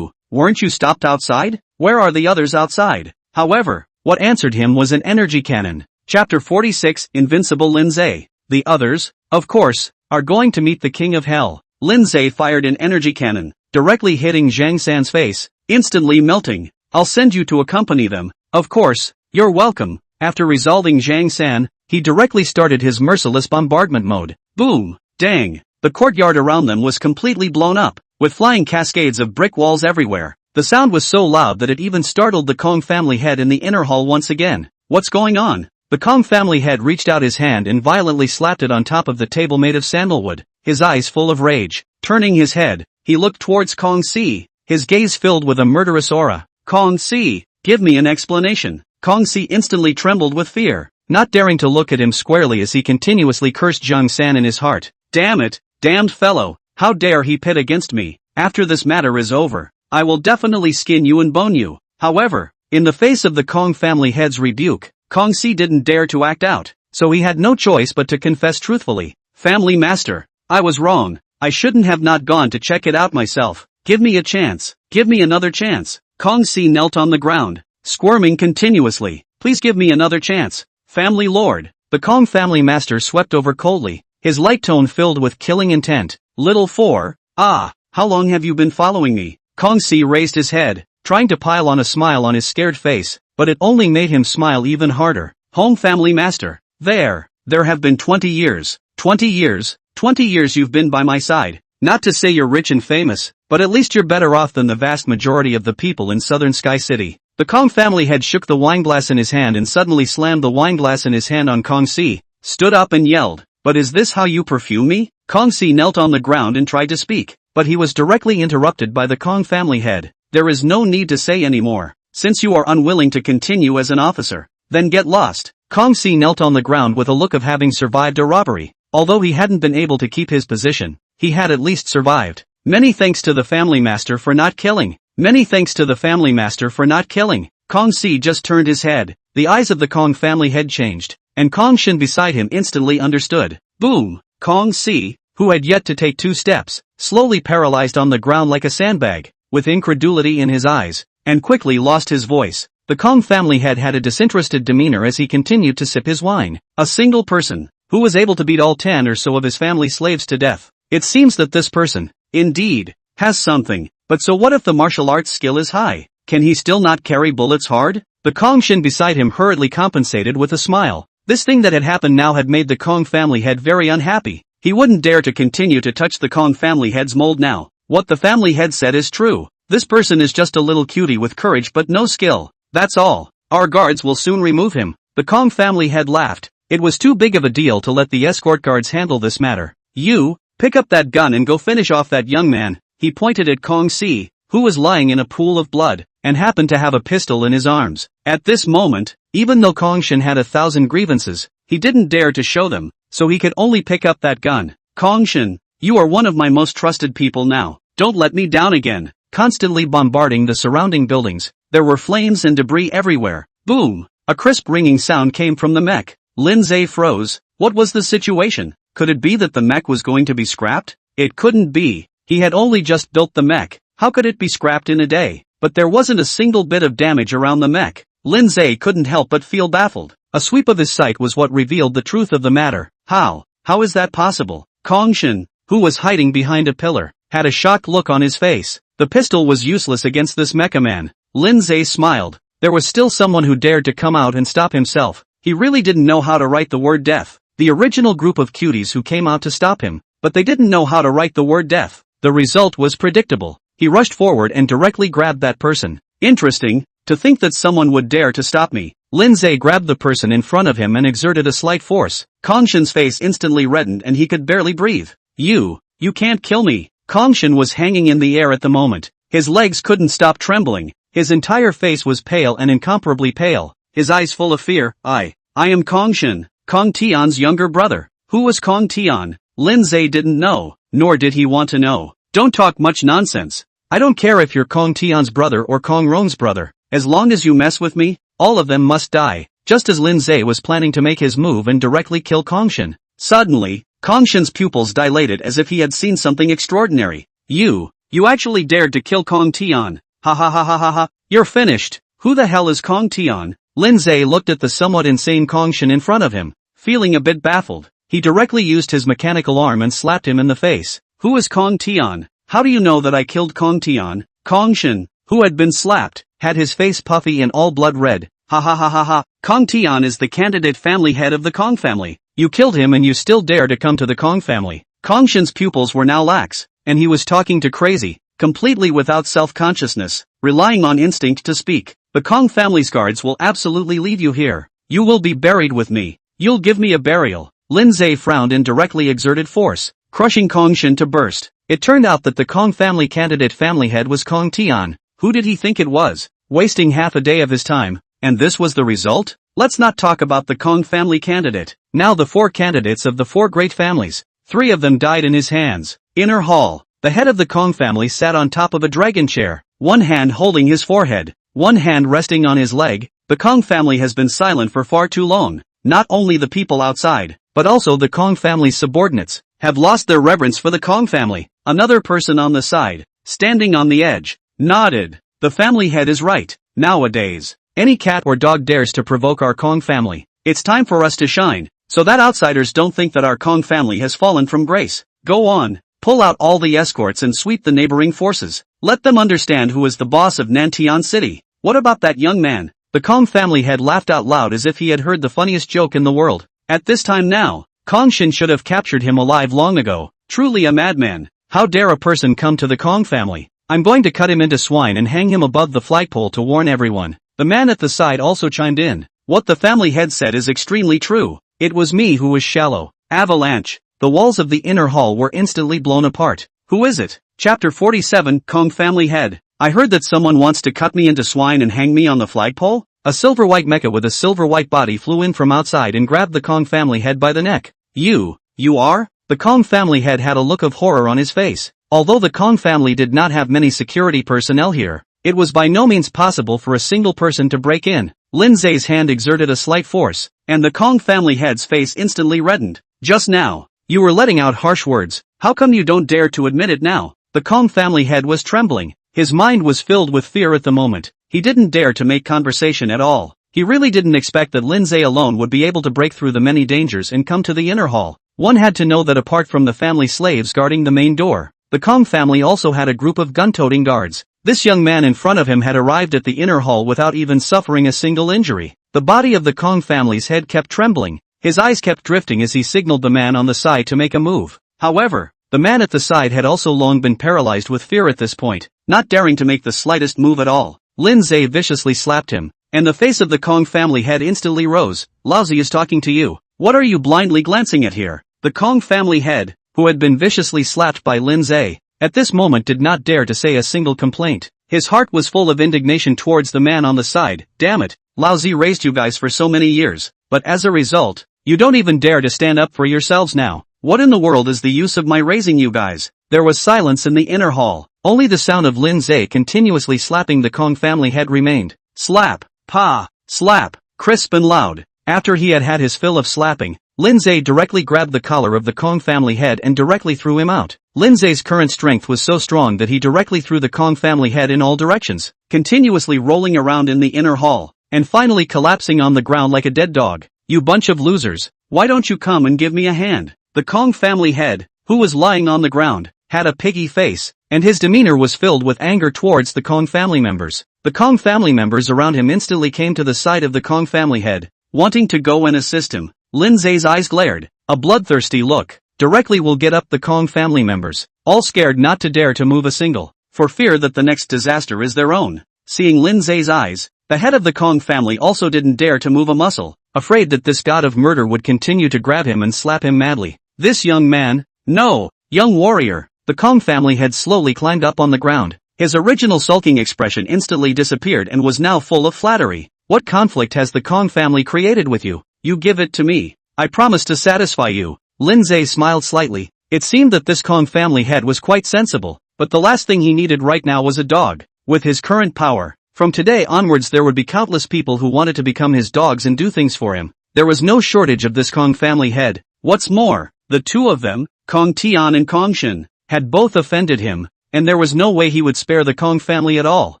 Weren't you stopped outside? Where are the others outside? However, what answered him was an energy cannon. Chapter 46 Invincible Lin Ze. The others, of course, are going to meet the King of Hell. Lin Ze fired an energy cannon, directly hitting Zhang San's face, instantly melting. I'll send you to accompany them. Of course, you're welcome. After resolving Zhang San, he directly started his merciless bombardment mode. Boom! Dang! The courtyard around them was completely blown up, with flying cascades of brick walls everywhere. The sound was so loud that it even startled the Kong family head in the inner hall once again. What's going on? The Kong family head reached out his hand and violently slapped it on top of the table made of sandalwood, his eyes full of rage. Turning his head, he looked towards Kong Si, his gaze filled with a murderous aura. Kong Si, give me an explanation. Kong Si instantly trembled with fear, not daring to look at him squarely as he continuously cursed Zhang San in his heart. Damn it, damned fellow, how dare he pit against me? After this matter is over, I will definitely skin you and bone you. However, in the face of the Kong family head's rebuke, Kong Si didn't dare to act out, so he had no choice but to confess truthfully. Family master, I was wrong. I shouldn't have not gone to check it out myself. Give me a chance. Give me another chance. Kong Si knelt on the ground, squirming continuously. Please give me another chance. Family lord. The Kong family master swept over coldly, his light tone filled with killing intent. Little four. How long have you been following me? Kong Si raised his head, trying to pile on a smile on his scared face. but it only made him smile even harder. Home family master. There have been 20 years. 20 years you've been by my side. Not to say you're rich and famous, but at least you're better off than the vast majority of the people in southern Sky City. The Kong family head shook the wineglass in his hand and suddenly slammed the wineglass in his hand on Kong Si, stood up and yelled, "But is this how you perfume me?" Kong Si knelt on the ground and tried to speak, but he was directly interrupted by the Kong family head. "There is no need to say any more. Since you are unwilling to continue as an officer, then get lost." Kong Si knelt on the ground with a look of having survived a robbery. Although he hadn't been able to keep his position, he had at least survived. "Many thanks to the family master for not killing. Many thanks to the family master for not killing." Kong Si just turned his head. The eyes of the Kong family head changed, and Kong Shin beside him instantly understood. Boom! Kong Si, who had yet to take 2 steps, slowly paralyzed on the ground like a sandbag, with incredulity in his eyes, and quickly lost his voice. The Kong family head had a disinterested demeanor as he continued to sip his wine. A single person, who was able to beat all 10 or so of his family slaves to death. It seems that this person, indeed, has something, but so what if the martial arts skill is high? Can he still not carry bullets hard? The Kong Shin beside him hurriedly compensated with a smile. This thing that had happened now had made the Kong family head very unhappy. He wouldn't dare to continue to touch the Kong family head's mold now. What the family head said is true. This person is just a little cutie with courage but no skill. That's all. Our guards will soon remove him. The Kong family head laughed. It was too big of a deal to let the escort guards handle this matter. "You, pick up that gun and go finish off that young man." He pointed at Kong Si, who was lying in a pool of blood, and happened to have a pistol in his arms. At this moment, even though Kong Shin had 1,000 grievances, he didn't dare to show them, so he could only pick up that gun. "Kong Shin, you are one of my most trusted people now. Don't let me down again." Constantly bombarding the surrounding buildings, there were flames and debris everywhere. Boom! A crisp ringing sound came from the mech. Lin Ze froze. What was the situation? Could it be that the mech was going to be scrapped? It couldn't be. He had only just built the mech. How could it be scrapped in a day? But there wasn't a single bit of damage around the mech. Lin Ze couldn't help but feel baffled. A sweep of his sight was what revealed the truth of the matter. How is that possible? Kong Shin, who was hiding behind a pillar, had a shocked look on his face. The pistol was useless against this mecha man. Lin Ze smiled. There was still someone who dared to come out and stop himself. He really didn't know how to write the word death. The original group of cuties who came out to stop him, but they didn't know how to write the word death. The result was predictable. He rushed forward and directly grabbed that person. Interesting, to think that someone would dare to stop me. Lin Ze grabbed the person in front of him and exerted a slight force. Kong Shin's face instantly reddened and he could barely breathe. You can't kill me." Kong Shin was hanging in the air at the moment. His legs couldn't stop trembling. His entire face was pale and incomparably pale. His eyes full of fear. I am Kong Shin, Kong Tian's younger brother." Who was Kong Tian? Lin Ze didn't know, nor did he want to know. "Don't talk much nonsense. I don't care if you're Kong Tian's brother or Kong Ron's brother. As long as you mess with me, all of them must die." Just as Lin Ze was planning to make his move and directly kill Kong Shin, suddenly, Kong Shin's pupils dilated as if he had seen something extraordinary. You actually dared to kill Kong Tian. Ha ha ha ha ha ha. You're finished. Who the hell is Kong Tian? Lin Ze looked at the somewhat insane Kong Shin in front of him, feeling a bit baffled. He directly used his mechanical arm and slapped him in the face. "Who is Kong Tian? How do you know that I killed Kong Tian?" Kong Shin, who had been slapped, had his face puffy and all blood red. Ha ha ha ha ha. "Kong Tian is the candidate family head of the Kong family. You killed him and you still dare to come to the Kong family." Kong Shin's pupils were now lax, and he was talking to crazy, completely without self-consciousness, relying on instinct to speak. "The Kong family's guards will absolutely leave you here. You will be buried with me. You'll give me a burial." Lin Ze frowned and directly exerted force, crushing Kong Shin to burst. It turned out that the Kong family candidate family head was Kong Tian. Who did he think it was? Wasting half a day of his time, and this was the result? Let's not talk about the Kong family candidate. Now the 4 candidates of the 4 great families. 3 of them died in his hands. Inner hall. The head of the Kong family sat on top of a dragon chair, one hand holding his forehead, one hand resting on his leg. The Kong family has been silent for far too long. Not only the people outside, but also the Kong family's subordinates, have lost their reverence for the Kong family. Another person on the side, standing on the edge, nodded. The family head is right. Nowadays, any cat or dog dares to provoke our Kong family. It's time for us to shine, so that outsiders don't think that our Kong family has fallen from grace. Go on, pull out all the escorts and sweep the neighboring forces. Let them understand who is the boss of Nantian City. What about that young man? The Kong family head laughed out loud as if he had heard the funniest joke in the world. At this time now, Kong Shin should have captured him alive long ago. Truly a madman. How dare a person come to the Kong family? I'm going to cut him into swine and hang him above the flagpole to warn everyone. The man at the side also chimed in. What the family head said is extremely true. It was me who was shallow. Avalanche. The walls of the inner hall were instantly blown apart. Who is it? Chapter 47, Kong family head. I heard that someone wants to cut me into swine and hang me on the flagpole? A silver-white mecha with a silver-white body flew in from outside and grabbed the Kong family head by the neck. You are? The Kong family head had a look of horror on his face. Although the Kong family did not have many security personnel here, it was by no means possible for a single person to break in. Lin Ze's hand exerted a slight force, and the Kong family head's face instantly reddened. Just now, you were letting out harsh words. How come you don't dare to admit it now? The Kong family head was trembling. His mind was filled with fear at the moment. He didn't dare to make conversation at all. He really didn't expect that Lin Ze alone would be able to break through the many dangers and come to the inner hall. One had to know that apart from the family slaves guarding the main door, the Kong family also had a group of gun-toting guards. This young man in front of him had arrived at the inner hall without even suffering a single injury. The body of the Kong family's head kept trembling. His eyes kept drifting as he signaled the man on the side to make a move. However, the man at the side had also long been paralyzed with fear at this point, not daring to make the slightest move at all. Lin Ze viciously slapped him, and the face of the Kong family head instantly rose. Lousy is talking to you. What are you blindly glancing at here? The Kong family head, who had been viciously slapped by Lin Ze, at this moment did not dare to say a single complaint. His heart was full of indignation towards the man on the side. Damn it, Lousy raised you guys for so many years, but as a result, you don't even dare to stand up for yourselves now. What in the world is the use of my raising you guys? There was silence in the inner hall. Only the sound of Lin Ze continuously slapping the Kong family head remained. Slap, pa, slap, crisp and loud. After he had had his fill of slapping, Lin Ze directly grabbed the collar of the Kong family head and directly threw him out. Lin Ze's current strength was so strong that he directly threw the Kong family head in all directions, continuously rolling around in the inner hall, and finally collapsing on the ground like a dead dog. You bunch of losers, why don't you come and give me a hand? The Kong family head, who was lying on the ground, had a piggy face, and his demeanor was filled with anger towards the Kong family members. The Kong family members around him instantly came to the side of the Kong family head, wanting to go and assist him. Lin Ze's eyes glared, a bloodthirsty look. Directly will get up the Kong family members, all scared not to dare to move a single, for fear that the next disaster is their own. Seeing Lin Ze's eyes, the head of the Kong family also didn't dare to move a muscle, afraid that this god of murder would continue to grab him and slap him madly. This young man? No, young warrior. The Kong family head slowly climbed up on the ground. His original sulking expression instantly disappeared and was now full of flattery. What conflict has the Kong family created with you? You give it to me. I promise to satisfy you. Lin Ze smiled slightly. It seemed that this Kong family head was quite sensible, but the last thing he needed right now was a dog. With his current power, from today onwards there would be countless people who wanted to become his dogs and do things for him. There was no shortage of this Kong family head. What's more, the two of them, Kong Tian and Kong Shin, had both offended him, and there was no way he would spare the Kong family at all.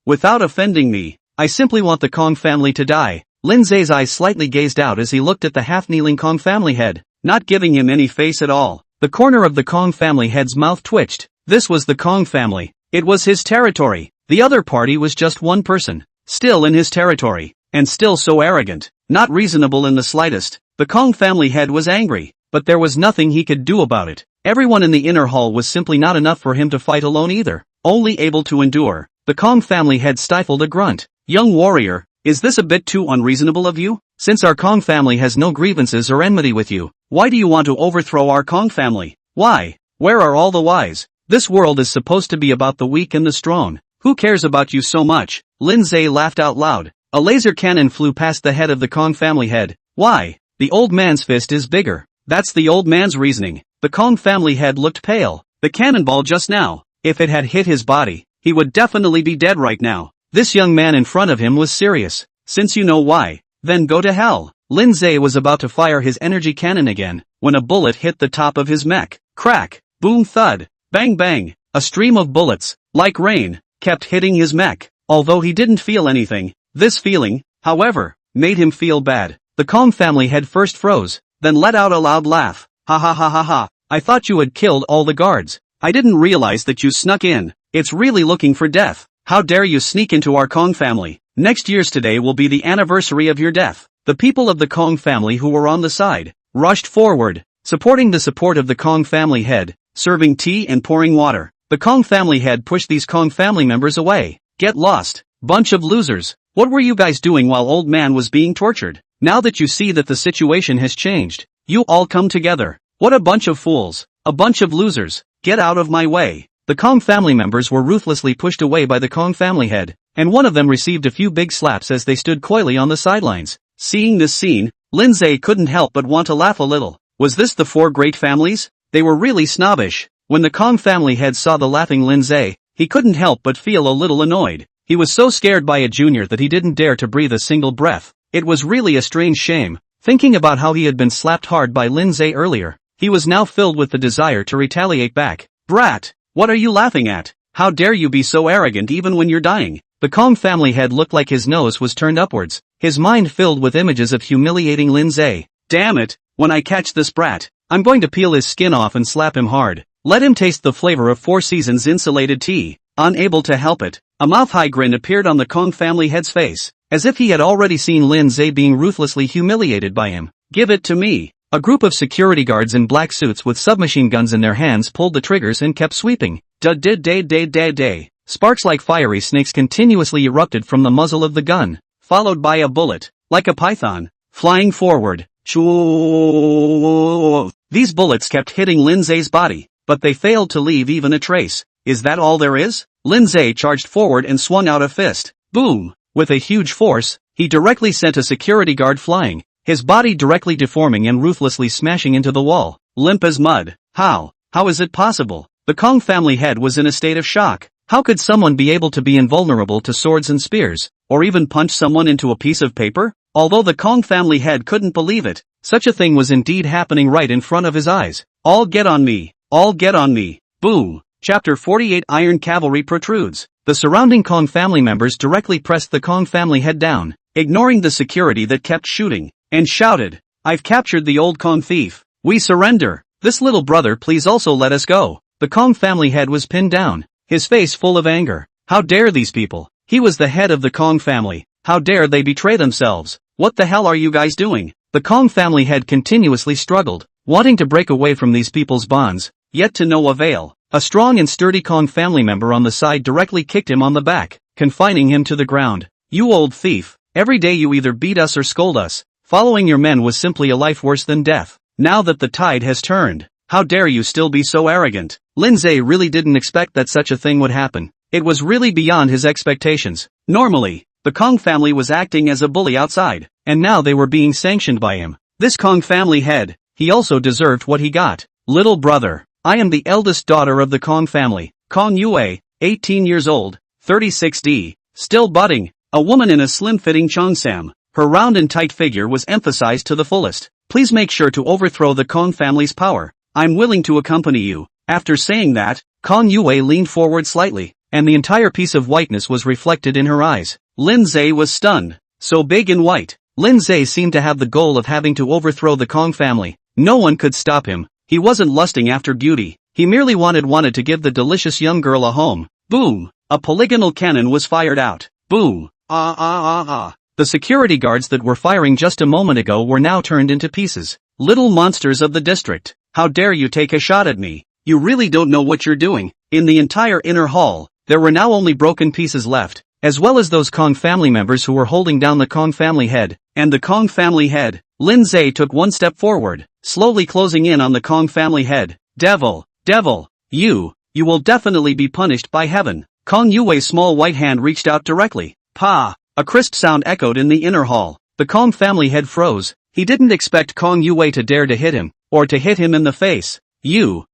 Without offending me, I simply want the Kong family to die. Lin Ze's eyes slightly gazed out as he looked at the half-kneeling Kong family head, not giving him any face at all. The corner of the Kong family head's mouth twitched. This was the Kong family. It was his territory. The other party was just one person, still in his territory, and still so arrogant, not reasonable in the slightest. The Kong family head was angry, but there was nothing he could do about it. Everyone in the inner hall was simply not enough for him to fight alone either, only able to endure. The Kong family head stifled a grunt. Young warrior, is this a bit too unreasonable of you? Since our Kong family has no grievances or enmity with you, why do you want to overthrow our Kong family? Why? Where are all the whys? This world is supposed to be about the weak and the strong. Who cares about you so much? Lin Ze laughed out loud. A laser cannon flew past the head of the Kong family head. Why? The old man's fist is bigger. That's the old man's reasoning. The Kong family head looked pale. The cannonball just now, if it had hit his body, he would definitely be dead right now. This young man in front of him was serious. Since you know why, then go to hell. Lin Ze was about to fire his energy cannon again, when a bullet hit the top of his mech. Crack, boom thud, bang bang, a stream of bullets, like rain, kept hitting his mech. Although he didn't feel anything, this feeling, however, made him feel bad. The Kong family head first froze, then let out a loud laugh. Ha ha ha ha ha, I thought you had killed all the guards. I didn't realize that you snuck in. It's really looking for death. How dare you sneak into our Kong family? Next year's today will be the anniversary of your death. The people of the Kong family who were on the side rushed forward, supporting the support of the Kong family head, serving tea and pouring water. The Kong family head pushed these Kong family members away. Get lost, bunch of losers. What were you guys doing while old man was being tortured? Now that you see that the situation has changed, you all come together. What a bunch of fools. A bunch of losers. Get out of my way. The Kong family members were ruthlessly pushed away by the Kong family head, and one of them received a few big slaps as they stood coyly on the sidelines. Seeing this scene, Lin Ze couldn't help but want to laugh a little. Was this the four great families? They were really snobbish. When the Kong family head saw the laughing Lin Ze, he couldn't help but feel a little annoyed. He was so scared by a junior that he didn't dare to breathe a single breath. It was really a strange shame. Thinking about how he had been slapped hard by Lin Ze earlier, he was now filled with the desire to retaliate back. Brat! What are you laughing at? How dare you be so arrogant even when you're dying? The Kong family head looked like his nose was turned upwards, his mind filled with images of humiliating Lin Ze. Damn it, when I catch this brat, I'm going to peel his skin off and slap him hard. Let him taste the flavor of 4 seasons insulated tea. Unable to help it, a mouth-high grin appeared on the Kong family head's face, as if he had already seen Lin Ze being ruthlessly humiliated by him. Give it to me. A group of security guards in black suits with submachine guns in their hands pulled the triggers and kept sweeping. Da-da-da-da-da-da. Sparks like fiery snakes continuously erupted from the muzzle of the gun, followed by a bullet, like a python, flying forward. Choo. These bullets kept hitting Lin Ze's body, but they failed to leave even a trace. Is that all there is? Lin Ze charged forward and swung out a fist. Boom! With a huge force, he directly sent a security guard flying, his body directly deforming and ruthlessly smashing into the wall, limp as mud. How? How is it possible? The Kong family head was in a state of shock. How could someone be able to be invulnerable to swords and spears, or even punch someone into a piece of paper? Although the Kong family head couldn't believe it, such a thing was indeed happening right in front of his eyes. All get on me! All get on me! Boom! Chapter 48 Iron Cavalry protrudes. The surrounding Kong family members directly pressed the Kong family head down, ignoring the security that kept shooting, and shouted, "I've captured the old Kong thief. We surrender. This little brother please also let us go." The Kong family head was pinned down, his face full of anger. How dare these people? He was the head of the Kong family. How dare they betray themselves? What the hell are you guys doing? The Kong family head continuously struggled, wanting to break away from these people's bonds, yet to no avail. A strong and sturdy Kong family member on the side directly kicked him on the back, confining him to the ground. "You old thief, every day you either beat us or scold us. Following your men was simply a life worse than death. Now that the tide has turned, how dare you still be so arrogant?" Lin Ze really didn't expect that such a thing would happen. It was really beyond his expectations. Normally, the Kong family was acting as a bully outside, and now they were being sanctioned by him. This Kong family head, he also deserved what he got. "Little brother, I am the eldest daughter of the Kong family, Kong Yue, 18 years old, 36D, still budding, a woman in a slim-fitting cheongsam. Her round and tight figure was emphasized to the fullest. Please make sure to overthrow the Kong family's power. I'm willing to accompany you." After saying that, Kong Yue leaned forward slightly, and the entire piece of whiteness was reflected in her eyes. Lin Ze was stunned. So big and white. Lin Ze seemed to have the goal of having to overthrow the Kong family. No one could stop him. He wasn't lusting after beauty. He merely wanted to give the delicious young girl a home. Boom! A polygonal cannon was fired out. Boom! The security guards that were firing just a moment ago were now turned into pieces. Little monsters of the district. How dare you take a shot at me? You really don't know what you're doing. In the entire inner hall, there were now only broken pieces left, as well as those Kong family members who were holding down the Kong family head, and the Kong family head. Lin Ze took one step forward, slowly closing in on the Kong family head. Devil, you will definitely be punished by heaven. Kong Yue's small white hand reached out directly. Pa! A crisp sound echoed in the inner hall. The Kong family head froze. He didn't expect Kong Yue to dare to hit him, or to hit him in the face. You,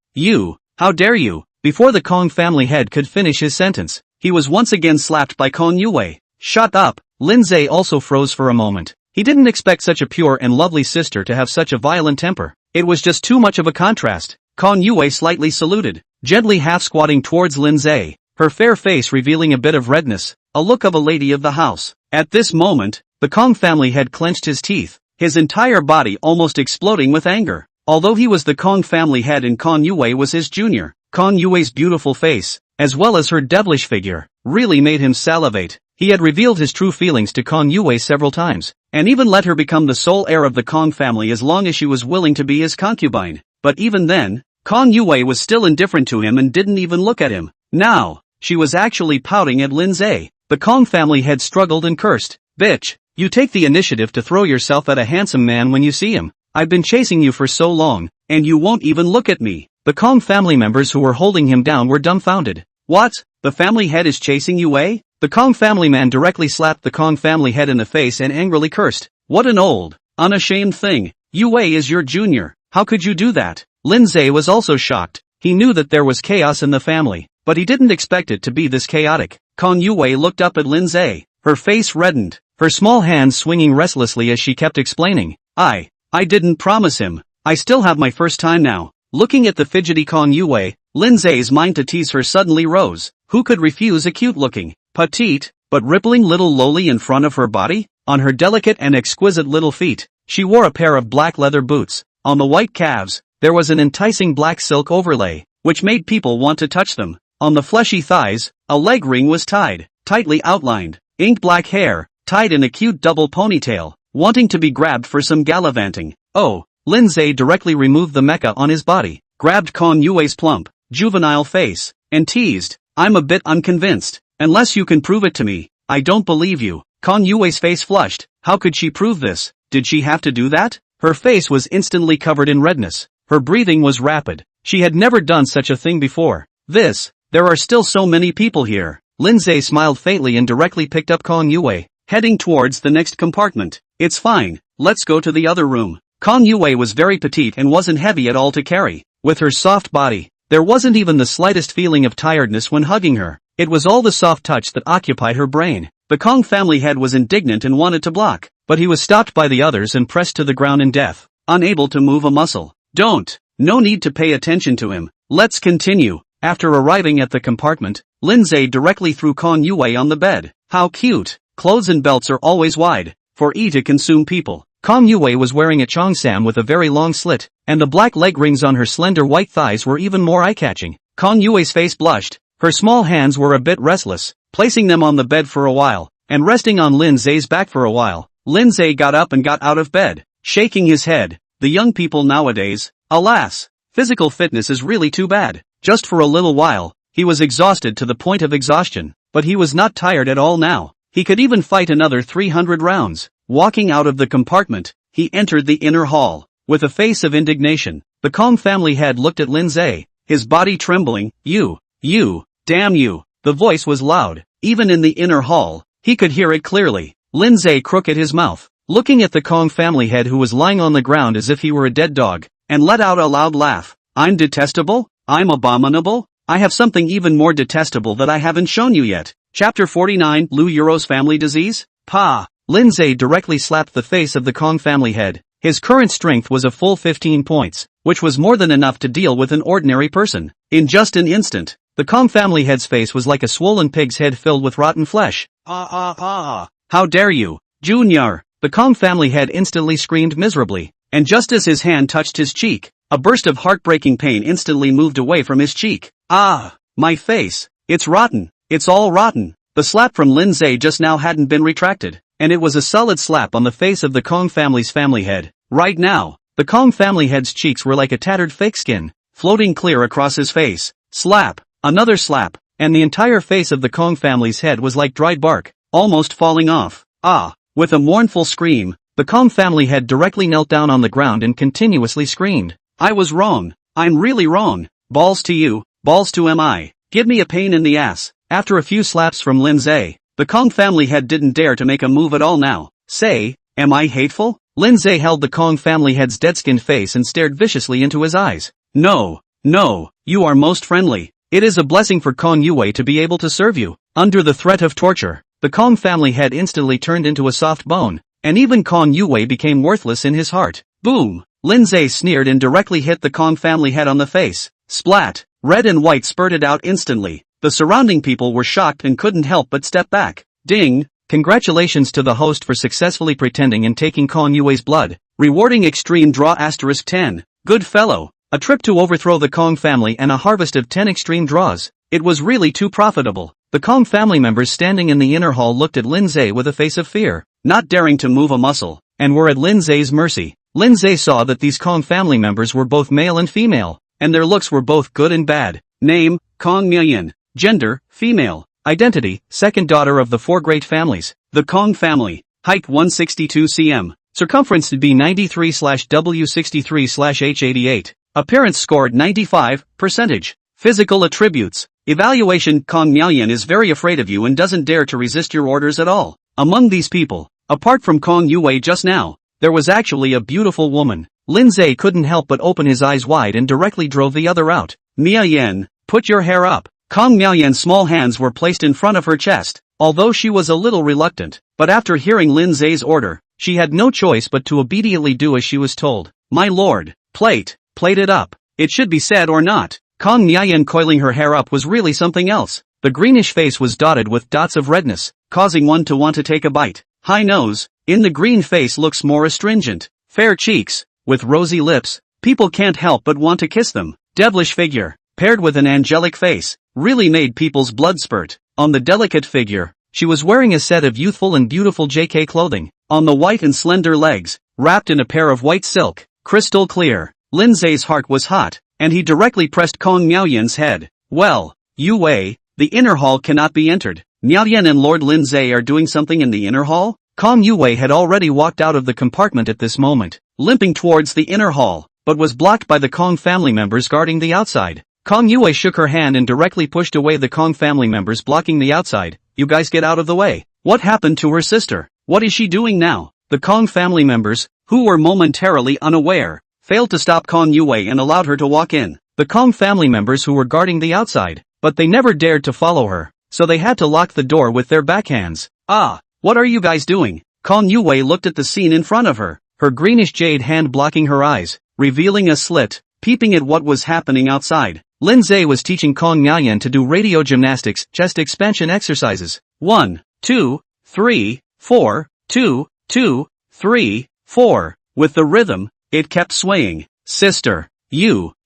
how dare you? Before the Kong family head could finish his sentence, he was once again slapped by Kong Yue. Shut up! Lin Ze also froze for a moment. He didn't expect such a pure and lovely sister to have such a violent temper. It was just too much of a contrast. Kong Yue slightly saluted, gently half-squatting towards Lin Ze, her fair face revealing a bit of redness, a look of a lady of the house. At this moment, the Kong family had clenched his teeth, his entire body almost exploding with anger. Although he was the Kong family head and Kong Yue was his junior, Kong Yue's beautiful face, as well as her devilish figure, really made him salivate. He had revealed his true feelings to Kong Yue several times, and even let her become the sole heir of the Kong family as long as she was willing to be his concubine. But even then, Kong Yue was still indifferent to him and didn't even look at him. Now, she was actually pouting at Lin Ze. The Kong family had struggled and cursed. Bitch, you take the initiative to throw yourself at a handsome man when you see him. I've been chasing you for so long, and you won't even look at me. The Kong family members who were holding him down were dumbfounded. What? The family head is chasing you, eh? The Kong family man directly slapped the Kong family head in the face and angrily cursed. What an old, unashamed thing. Yue is your junior. How could you do that? Lin Ze was also shocked. He knew that there was chaos in the family, but he didn't expect it to be this chaotic. Kong Yue looked up at Lin Ze. Her face reddened, her small hands swinging restlessly as she kept explaining. I didn't promise him. I still have my first time now. Looking at the fidgety Kong Yue, Lin Ze's mind to tease her suddenly rose. Who could refuse a cute-looking, petite, but rippling little loli in front of her body? On her delicate and exquisite little feet, she wore a pair of black leather boots. On the white calves, there was an enticing black silk overlay, which made people want to touch them. On the fleshy thighs, a leg ring was tied, tightly outlined. Ink black hair, tied in a cute double ponytail, wanting to be grabbed for some gallivanting. Oh, Lin Ze directly removed the mecha on his body, grabbed Kong Yue's plump, juvenile face, and teased. I'm a bit unconvinced. Unless you can prove it to me, I don't believe you. Kong Yue's face flushed. How could she prove this? Did she have to do that? Her face was instantly covered in redness. Her breathing was rapid. She had never done such a thing before. There are still so many people here. Lin Ze smiled faintly and directly picked up Kong Yue, heading towards the next compartment. It's fine, let's go to the other room. Kong Yue was very petite and wasn't heavy at all to carry. With her soft body, there wasn't even the slightest feeling of tiredness when hugging her. It was all the soft touch that occupied her brain. The Kong family head was indignant and wanted to block, but he was stopped by the others and pressed to the ground in death, unable to move a muscle. No need to pay attention to him. Let's continue. After arriving at the compartment, Lin Ze directly threw Kong Yue on the bed. How cute. Clothes and belts are always wide, for to consume people. Kong Yue was wearing a cheongsam with a very long slit, and the black leg rings on her slender white thighs were even more eye-catching. Kong Yue's face blushed. Her small hands were a bit restless, placing them on the bed for a while, and resting on Lin Ze's back for a while. Lin Ze got up and got out of bed, shaking his head. The young people nowadays, alas, physical fitness is really too bad. Just for a little while, he was exhausted to the point of exhaustion, but he was not tired at all now. He could even fight another 300 rounds. Walking out of the compartment, he entered the inner hall. With a face of indignation, the Kong family head looked at Lin Ze, his body trembling. You, damn you. The voice was loud. Even in the inner hall, he could hear it clearly. Lin Ze crooked his mouth, looking at the Kong family head who was lying on the ground as if he were a dead dog, and let out a loud laugh. I'm detestable? I'm abominable? I have something even more detestable that I haven't shown you yet. Chapter 49, Lu Euro's family disease? Pa! Lin Ze directly slapped the face of the Kong family head. His current strength was a full 15 points, which was more than enough to deal with an ordinary person. In just an instant, the Kong family head's face was like a swollen pig's head filled with rotten flesh. How dare you, Junior! The Kong family head instantly screamed miserably, and just as his hand touched his cheek, a burst of heartbreaking pain instantly moved away from his cheek. Ah, my face. It's rotten. It's all rotten. The slap from Lin Ze just now hadn't been retracted, and it was a solid slap on the face of the Kong family's family head. Right now, the Kong family head's cheeks were like a tattered fake skin, floating clear across his face. Slap, another slap, and the entire face of the Kong family's head was like dried bark, almost falling off. Ah, with a mournful scream, the Kong family head directly knelt down on the ground and continuously screamed. I was wrong. I'm really wrong. Balls to you, balls to MI. Give me a pain in the ass. After a few slaps from Lin Ze, the Kong family head didn't dare to make a move at all now. Say, am I hateful? Lin Ze held the Kong family head's dead-skinned face and stared viciously into his eyes. No, you are most friendly. It is a blessing for Kong Yue to be able to serve you. Under the threat of torture, the Kong family head instantly turned into a soft bone, and even Kong Yue became worthless in his heart. Boom! Lin Ze sneered and directly hit the Kong family head on the face. Splat! Red and white spurted out instantly. The surrounding people were shocked and couldn't help but step back. Ding! Congratulations to the host for successfully pretending and taking Kong Yue's blood. Rewarding extreme draw *10. Good fellow. A trip to overthrow the Kong family and a harvest of 10 extreme draws. It was really too profitable. The Kong family members standing in the inner hall looked at Lin Ze with a face of fear, not daring to move a muscle, and were at Lin Ze's mercy. Lin Ze saw that these Kong family members were both male and female, and their looks were both good and bad. Name, Kong Million. Gender, female. Identity, second daughter of the four great families. The Kong family. Height 162 cm. Circumference to be 93/W63/H88. Appearance scored 95, percentage. Physical attributes. Evaluation. Kong Million is very afraid of you and doesn't dare to resist your orders at all. Among these people, apart from Kong Yue just now, there was actually a beautiful woman. Lin Ze couldn't help but open his eyes wide and directly drove the other out. Million, put your hair up. Kong Million's small hands were placed in front of her chest, although she was a little reluctant. But after hearing Lin Ze's order, she had no choice but to obediently do as she was told. My lord, plait it up. It should be said or not. Kong Million coiling her hair up was really something else. The greenish face was dotted with dots of redness, causing one to want to take a bite. High nose, in the green face looks more astringent. Fair cheeks, with rosy lips, people can't help but want to kiss them. Devilish figure, paired with an angelic face, really made people's blood spurt. On the delicate figure, she was wearing a set of youthful and beautiful JK clothing. On the white and slender legs, wrapped in a pair of white silk, crystal clear. Lin Ze's heart was hot, and he directly pressed Kong Miaoyan's head. Well, Yu Wei, the inner hall cannot be entered. Miaoyan and Lord Lin Ze are doing something in the inner hall? Kong Yue had already walked out of the compartment at this moment, limping towards the inner hall, but was blocked by the Kong family members guarding the outside. Kong Yue shook her hand and directly pushed away the Kong family members blocking the outside. You guys get out of the way. What happened to her sister? What is she doing now? The Kong family members, who were momentarily unaware, failed to stop Kong Yue and allowed her to walk in. The Kong family members who were guarding the outside, but they never dared to follow her, so they had to lock the door with their backhands. Ah, what are you guys doing? Kong Yue looked at the scene in front of her, her greenish jade hand blocking her eyes, revealing a slit, peeping at what was happening outside. Lin Ze was teaching Kong Miaoyan to do radio gymnastics, chest expansion exercises. 1, 2, 3, 4, 2, 2, 3, 4. With the rhythm, it kept swaying. Sister,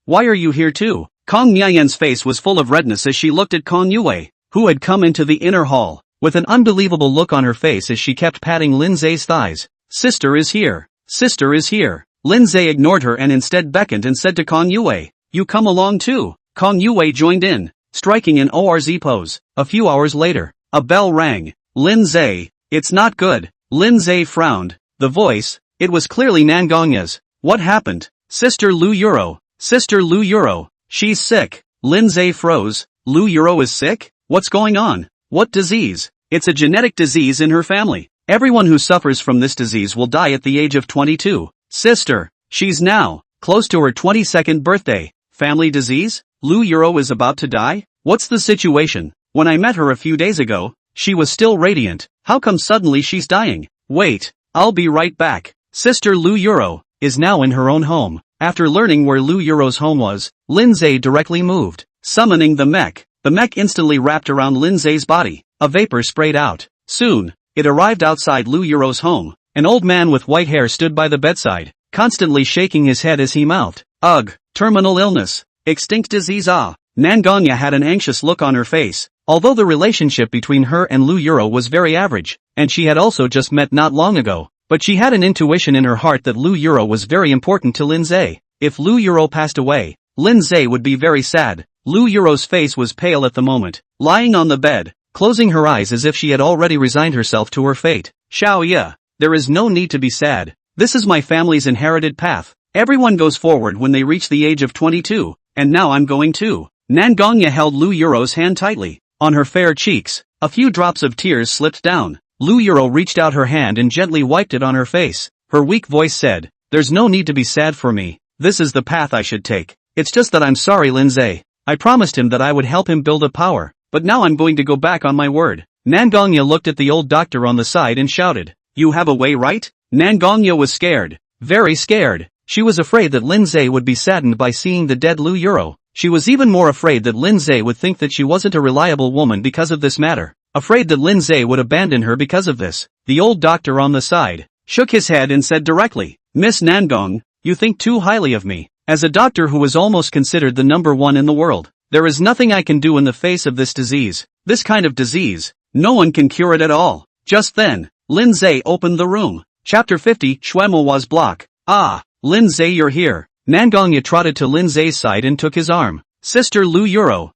why are you here too? Kong Miaoyan's face was full of redness as she looked at Kong Yue, who had come into the inner hall, with an unbelievable look on her face as she kept patting Lin Ze's thighs. Sister is here. Sister is here. Lin Ze ignored her and instead beckoned and said to Kong Yue, you come along too. Kong Yue joined in, striking an ORZ pose. A few hours later, a bell rang. Lin Ze, it's not good. Lin Ze frowned. The voice, it was clearly Nangong Ya's. What happened? Sister Lu Euro. Sister Lu Euro. She's sick. Lin Ze froze. Lu Euro is sick? What's going on? What disease? It's a genetic disease in her family. Everyone who suffers from this disease will die at the age of 22. Sister, she's now close to her 22nd birthday. Family disease? Lu Euro is about to die? What's the situation? When I met her a few days ago, she was still radiant. How come suddenly she's dying? Wait, I'll be right back. Sister Lu Euro is now in her own home. After learning where Lu Euro's home was, Lin Ze directly moved, summoning the mech. The mech instantly wrapped around Lin Ze's body. A vapor sprayed out. Soon, it arrived outside Lu Euro's home. An old man with white hair stood by the bedside, constantly shaking his head as he mouthed, ugh, terminal illness, extinct disease. Nangong Ya had an anxious look on her face, although the relationship between her and Lu Euro was very average, and she had also just met not long ago, but she had an intuition in her heart that Lu Euro was very important to Lin Ze. If Lu Euro passed away, Lin Ze would be very sad. Lu Euro's face was pale at the moment, lying on the bed, closing her eyes as if she had already resigned herself to her fate. Xiao Ye, there is no need to be sad. This is my family's inherited path. Everyone goes forward when they reach the age of 22, and now I'm going too. Nangong Ya held Lu Euro's hand tightly. On her fair cheeks, a few drops of tears slipped down. Lu Euro reached out her hand and gently wiped it on her face. Her weak voice said, there's no need to be sad for me. This is the path I should take. It's just that I'm sorry, Lin Ze. I promised him that I would help him build a power, but now I'm going to go back on my word. Nangong Ya looked at the old doctor on the side and shouted, you have a way, right? Nangong Ya was scared. Very scared. She was afraid that Lin Ze would be saddened by seeing the dead Lu Euro. She was even more afraid that Lin Ze would think that she wasn't a reliable woman because of this matter. Afraid that Lin Ze would abandon her because of this. The old doctor on the side shook his head and said directly, Miss Nangong, you think too highly of me. As a doctor who was almost considered the #1 in the world, there is nothing I can do in the face of this disease. This kind of disease, no one can cure it at all. Just then, Lin Ze opened the room. Chapter 50, Shwemuwa's block. Ah, Lin Ze, you're here. Nangong Ya trotted to Lin Ze's side and took his arm. Sister Lu Yuro.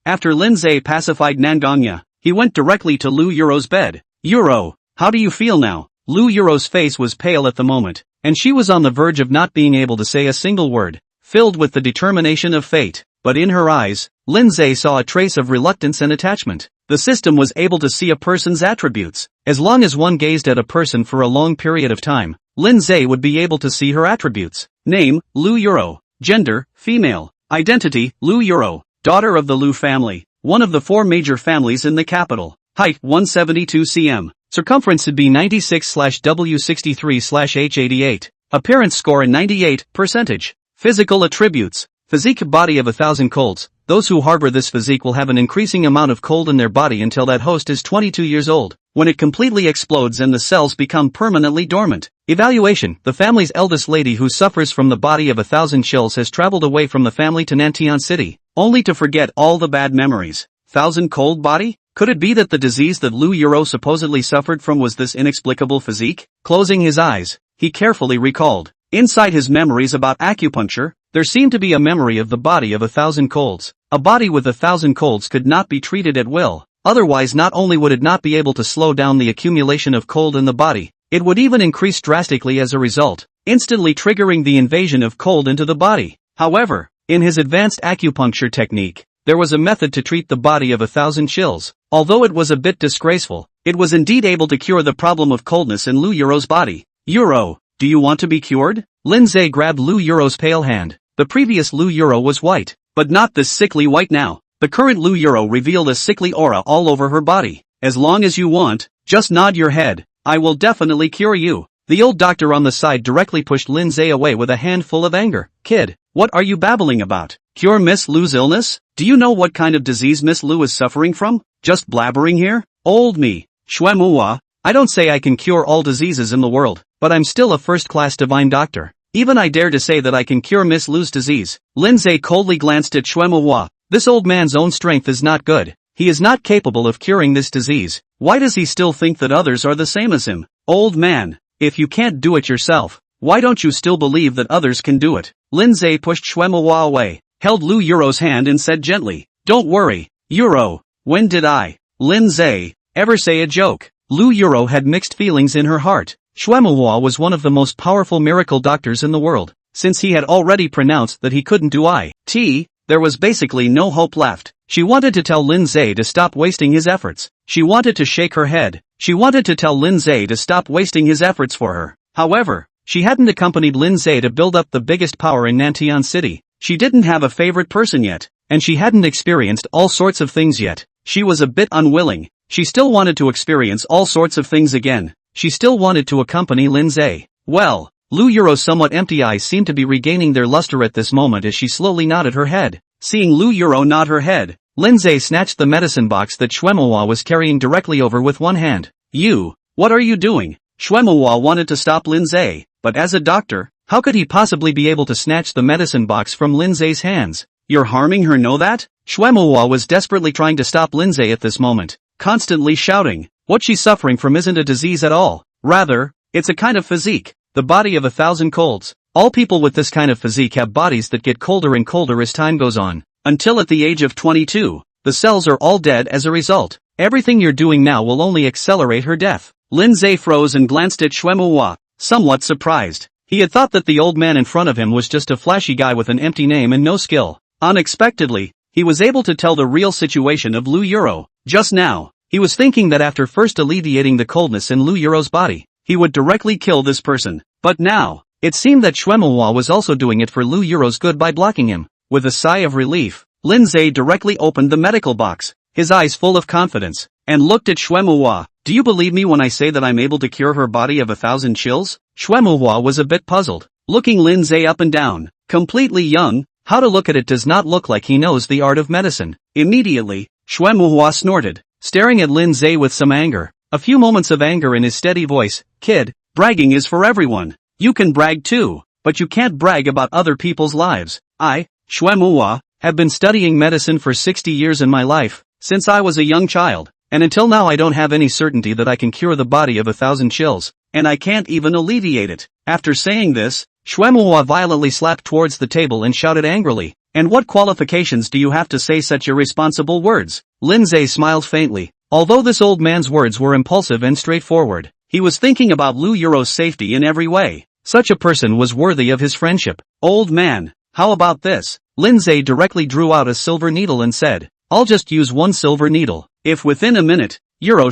After Lin Ze pacified Nangong Ya, he went directly to Lu Yuro's bed. Yuro, how do you feel now? Lu Yuro's face was pale at the moment, and she was on the verge of not being able to say a single word, filled with the determination of fate. But in her eyes, Lin Ze saw a trace of reluctance and attachment. The system was able to see a person's attributes. As long as one gazed at a person for a long period of time, Lin Ze would be able to see her attributes. Name, Lu Yuro. Gender, female. Identity, Lu Yuro. Daughter of the Lu family, one of the 4 major families in the capital. Height, 172 cm. Circumference would be 96/W63/H88. Appearance score 98, percentage. Physical attributes. Physique, body of 1,000 colds. Those who harbor this physique will have an increasing amount of cold in their body until that host is 22 years old, when it completely explodes and the cells become permanently dormant. Evaluation. The family's eldest lady who suffers from the body of 1,000 chills has traveled away from the family to Nantian City, only to forget all the bad memories. 1,000 cold body? Could it be that the disease that Lu Yuro supposedly suffered from was this inexplicable physique? Closing his eyes, he carefully recalled. Inside his memories about acupuncture, there seemed to be a memory of the body of 1,000 colds. A body with 1,000 colds could not be treated at will, otherwise not only would it not be able to slow down the accumulation of cold in the body, it would even increase drastically as a result, instantly triggering the invasion of cold into the body. However, in his advanced acupuncture technique, there was a method to treat the body of 1,000 chills. Although it was a bit disgraceful, it was indeed able to cure the problem of coldness in Lu Yuro's body. Yuro, do you want to be cured? Lin Ze grabbed Lu Yuro's pale hand. The previous Lu Yuro was white, but not this sickly white now. The current Lu Yuro revealed a sickly aura all over her body. As long as you want, just nod your head. I will definitely cure you. The old doctor on the side directly pushed Lin Ze away with a handful of anger. Kid, what are you babbling about? Cure Miss Lu's illness? Do you know what kind of disease Miss Lu is suffering from? Just blabbering here? Old me. Shwemuwa, I don't say I can cure all diseases in the world, but I'm still a first-class divine doctor. Even I dare to say that I can cure Miss Lu's disease. Lin Ze coldly glanced at Shwemuwa. This old man's own strength is not good. He is not capable of curing this disease. Why does he still think that others are the same as him? Old man, if you can't do it yourself, why don't you still believe that others can do it? Lin Ze pushed Shwemuwa away, held Lu Yuro's hand and said gently, don't worry, Yuro, when did I, Lin Ze, ever say a joke? Lu Yuro had mixed feelings in her heart. Shwemuwa was one of the most powerful miracle doctors in the world. Since he had already pronounced that he couldn't do it, there was basically no hope left. She wanted to tell Lin Ze to stop wasting his efforts. She wanted to shake her head. She wanted to tell Lin Ze to stop wasting his efforts for her. However, she hadn't accompanied Lin Ze to build up the biggest power in Nantian City. She didn't have a favorite person yet, and she hadn't experienced all sorts of things yet. She was a bit unwilling. She still wanted to experience all sorts of things again. She still wanted to accompany Lin Ze. Well, Lu Yuro's somewhat empty eyes seemed to be regaining their luster at this moment as she slowly nodded her head. Seeing Lu Yuro nod her head, Lin Ze snatched the medicine box that Shwemuwa was carrying directly over with one hand. You, what are you doing? Shwemuwa wanted to stop Lin Ze, but as a doctor, how could he possibly be able to snatch the medicine box from Lin Ze's hands? You're harming her, know that? Shwemuwa was desperately trying to stop Lin Ze at this moment, constantly shouting, what she's suffering from isn't a disease at all. Rather, it's a kind of physique, the body of 1,000 colds. All people with this kind of physique have bodies that get colder and colder as time goes on, until at the age of 22, the cells are all dead as a result. Everything you're doing now will only accelerate her death. Lin Ze froze and glanced at Shwemuwa, somewhat surprised. He had thought that the old man in front of him was just a flashy guy with an empty name and no skill. Unexpectedly, he was able to tell the real situation of Lu Yuro. Just now, he was thinking that after first alleviating the coldness in Lu Yuro's body, he would directly kill this person. But now, it seemed that Shwemuwa was also doing it for Lu Yuro's good by blocking him. With a sigh of relief, Lin Ze directly opened the medical box, his eyes full of confidence, and looked at Shwemuwa. Do you believe me when I say that I'm able to cure her body of 1,000 chills? Shwemuwa was a bit puzzled, looking Lin Ze up and down. Completely young, how to look at it does not look like he knows the art of medicine. Immediately, Shwemuwa snorted, staring at Lin Ze with some anger. A few moments of anger in his steady voice. Kid, bragging is for everyone. You can brag too, but you can't brag about other people's lives. I, Shwemuwa, have been studying medicine for 60 years in my life. since I was a young child, and until now I don't have any certainty that I can cure the body of 1,000 chills, and I can't even alleviate it. After saying this, Shwemwa violently slapped towards the table and shouted angrily, "And what qualifications do you have to say such irresponsible words?" Lin Ze smiled faintly. Although this old man's words were impulsive and straightforward, he was thinking about Lu Yuro's safety in every way. Such a person was worthy of his friendship. "Old man, how about this?" Lin Ze directly drew out a silver needle and said, "I'll just use one silver needle. If within a minute,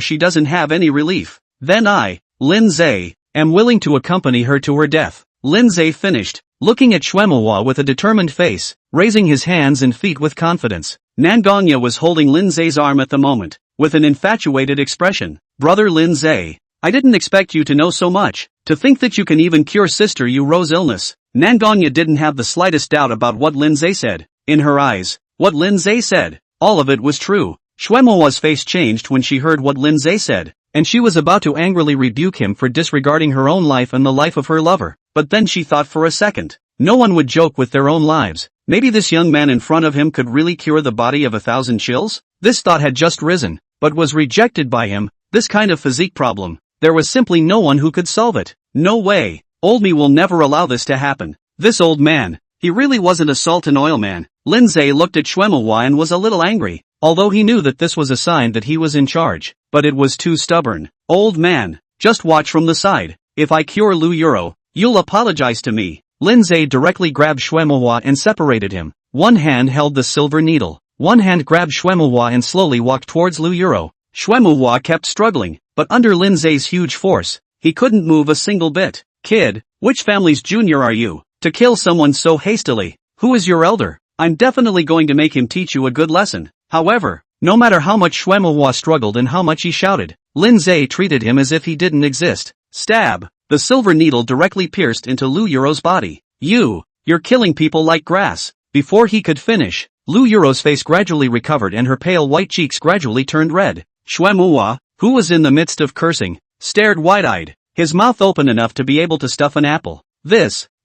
she doesn't have any relief, then I, Lin Ze, am willing to accompany her to her death." Lin Ze finished, looking at Shwemwa with a determined face, raising his hands and feet with confidence. Nangong Ya was holding Lin Ze's arm at the moment, with an infatuated expression. "Brother Lin Ze, I didn't expect you to know so much, to think that you can even cure Sister Yuro's illness." Nangong Ya didn't have the slightest doubt about what Lin Ze said. In her eyes, what Lin Ze said, all of it was true. Shwemwa's face changed when she heard what Lin Ze said, and she was about to angrily rebuke him for disregarding her own life and the life of her lover. But then she thought for a second. No one would joke with their own lives. Maybe this young man in front of him could really cure the body of 1,000 chills? This thought had just risen, but was rejected by him. This kind of physique problem, there was simply no one who could solve it. No way. Old me will never allow this to happen. This old man, he really wasn't a salt and oil man. Lin Ze looked at Shwemwa and was a little angry, although he knew that this was a sign that he was in charge, but it was too stubborn. "Old man, just watch from the side. If I cure Lu Yuro, you'll apologize to me." Lin Ze directly grabbed Shwemwa and separated him. One hand held the silver needle. One hand grabbed Shwemwa and slowly walked towards Lu Yuro. Shwemwa kept struggling, but under Lin Ze's huge force, he couldn't move a single bit. "Kid, which family's junior are you, to kill someone so hastily? Who is your elder? I'm definitely going to make him teach you a good lesson." However, no matter how much Shwemwa struggled and how much he shouted, Lin Ze treated him as if he didn't exist. Stab! The silver needle directly pierced into Lu Yuro's body. You're killing people like grass." Before he could finish, Lu Yuro's face gradually recovered and her pale white cheeks gradually turned red. Shwemwa, who was in the midst of cursing, stared wide-eyed, his mouth open enough to be able to stuff an apple.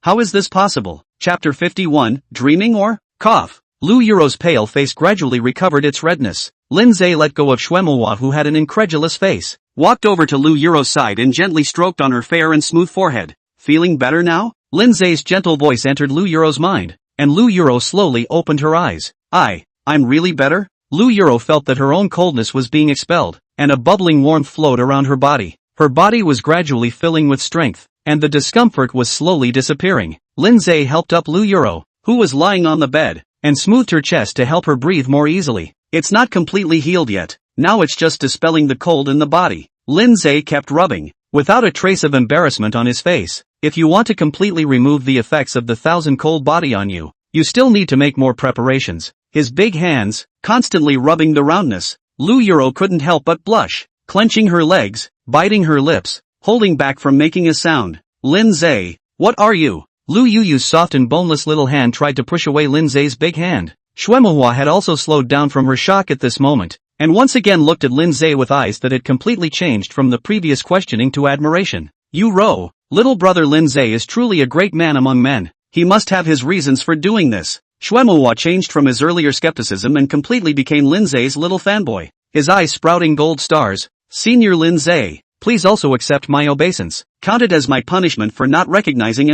How is this possible? Chapter 51, Dreaming or? Cough. Lu Yuro's pale face gradually recovered its redness. Lin Ze let go of Shwemwa, who had an incredulous face, walked over to Lu Yuro's side and gently stroked on her fair and smooth forehead. "Feeling better now?" Lin Ze's gentle voice entered Lu Yuro's mind, and Lu Yuro slowly opened her eyes. I'm really better?" Lu Yuro felt that her own coldness was being expelled, and a bubbling warmth flowed around her body. Her body was gradually filling with strength, and the discomfort was slowly disappearing. Lin Ze helped up Lu Yuro, who was lying on the bed, and smoothed her chest to help her breathe more easily. "It's not completely healed yet, now it's just dispelling the cold in the body." Lin Ze kept rubbing, without a trace of embarrassment on his face. "If you want to completely remove the effects of the 1,000 cold body on you, you still need to make more preparations." His big hands, constantly rubbing the roundness, Lu Yuro couldn't help but blush, clenching her legs, biting her lips, holding back from making a sound. "Lin Ze, what are you?" Lu Yu's soft and boneless little hand tried to push away Lin Ze's big hand. Shwemwa had also slowed down from her shock at this moment, and once again looked at Lin Ze with eyes that had completely changed from the previous questioning to admiration. "Yuro, little brother Lin Ze is truly a great man among men. He must have his reasons for doing this." Shwemwa changed from his earlier skepticism and completely became Lin Ze's little fanboy, his eyes sprouting gold stars. "Senior Lin Ze, please also accept my obeisance. Count it as my punishment for not recognizing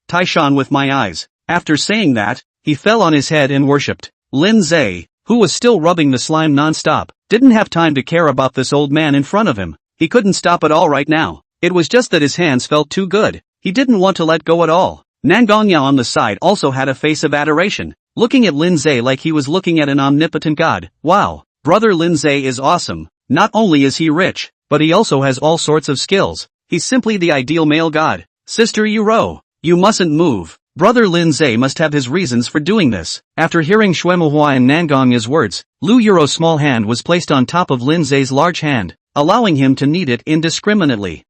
Taishan with my eyes." After saying that, he fell on his head and worshipped. Lin Ze, who was still rubbing the slime non-stop, didn't have time to care about this old man in front of him. He couldn't stop at all right now. It was just that his hands felt too good. He didn't want to let go at all. Nangong Ya on the side also had a face of adoration, looking at Lin Ze like he was looking at an omnipotent god. "Wow, brother Lin Ze is awesome. Not only is he rich, but he also has all sorts of skills. He's simply the ideal male god." "Sister Yuro, you mustn't move. Brother Lin Ze must have his reasons for doing this." After hearing Shwemwa and Nangong Ya's words, Lu Yuro's small hand was placed on top of Lin Ze's large hand, allowing him to knead it indiscriminately.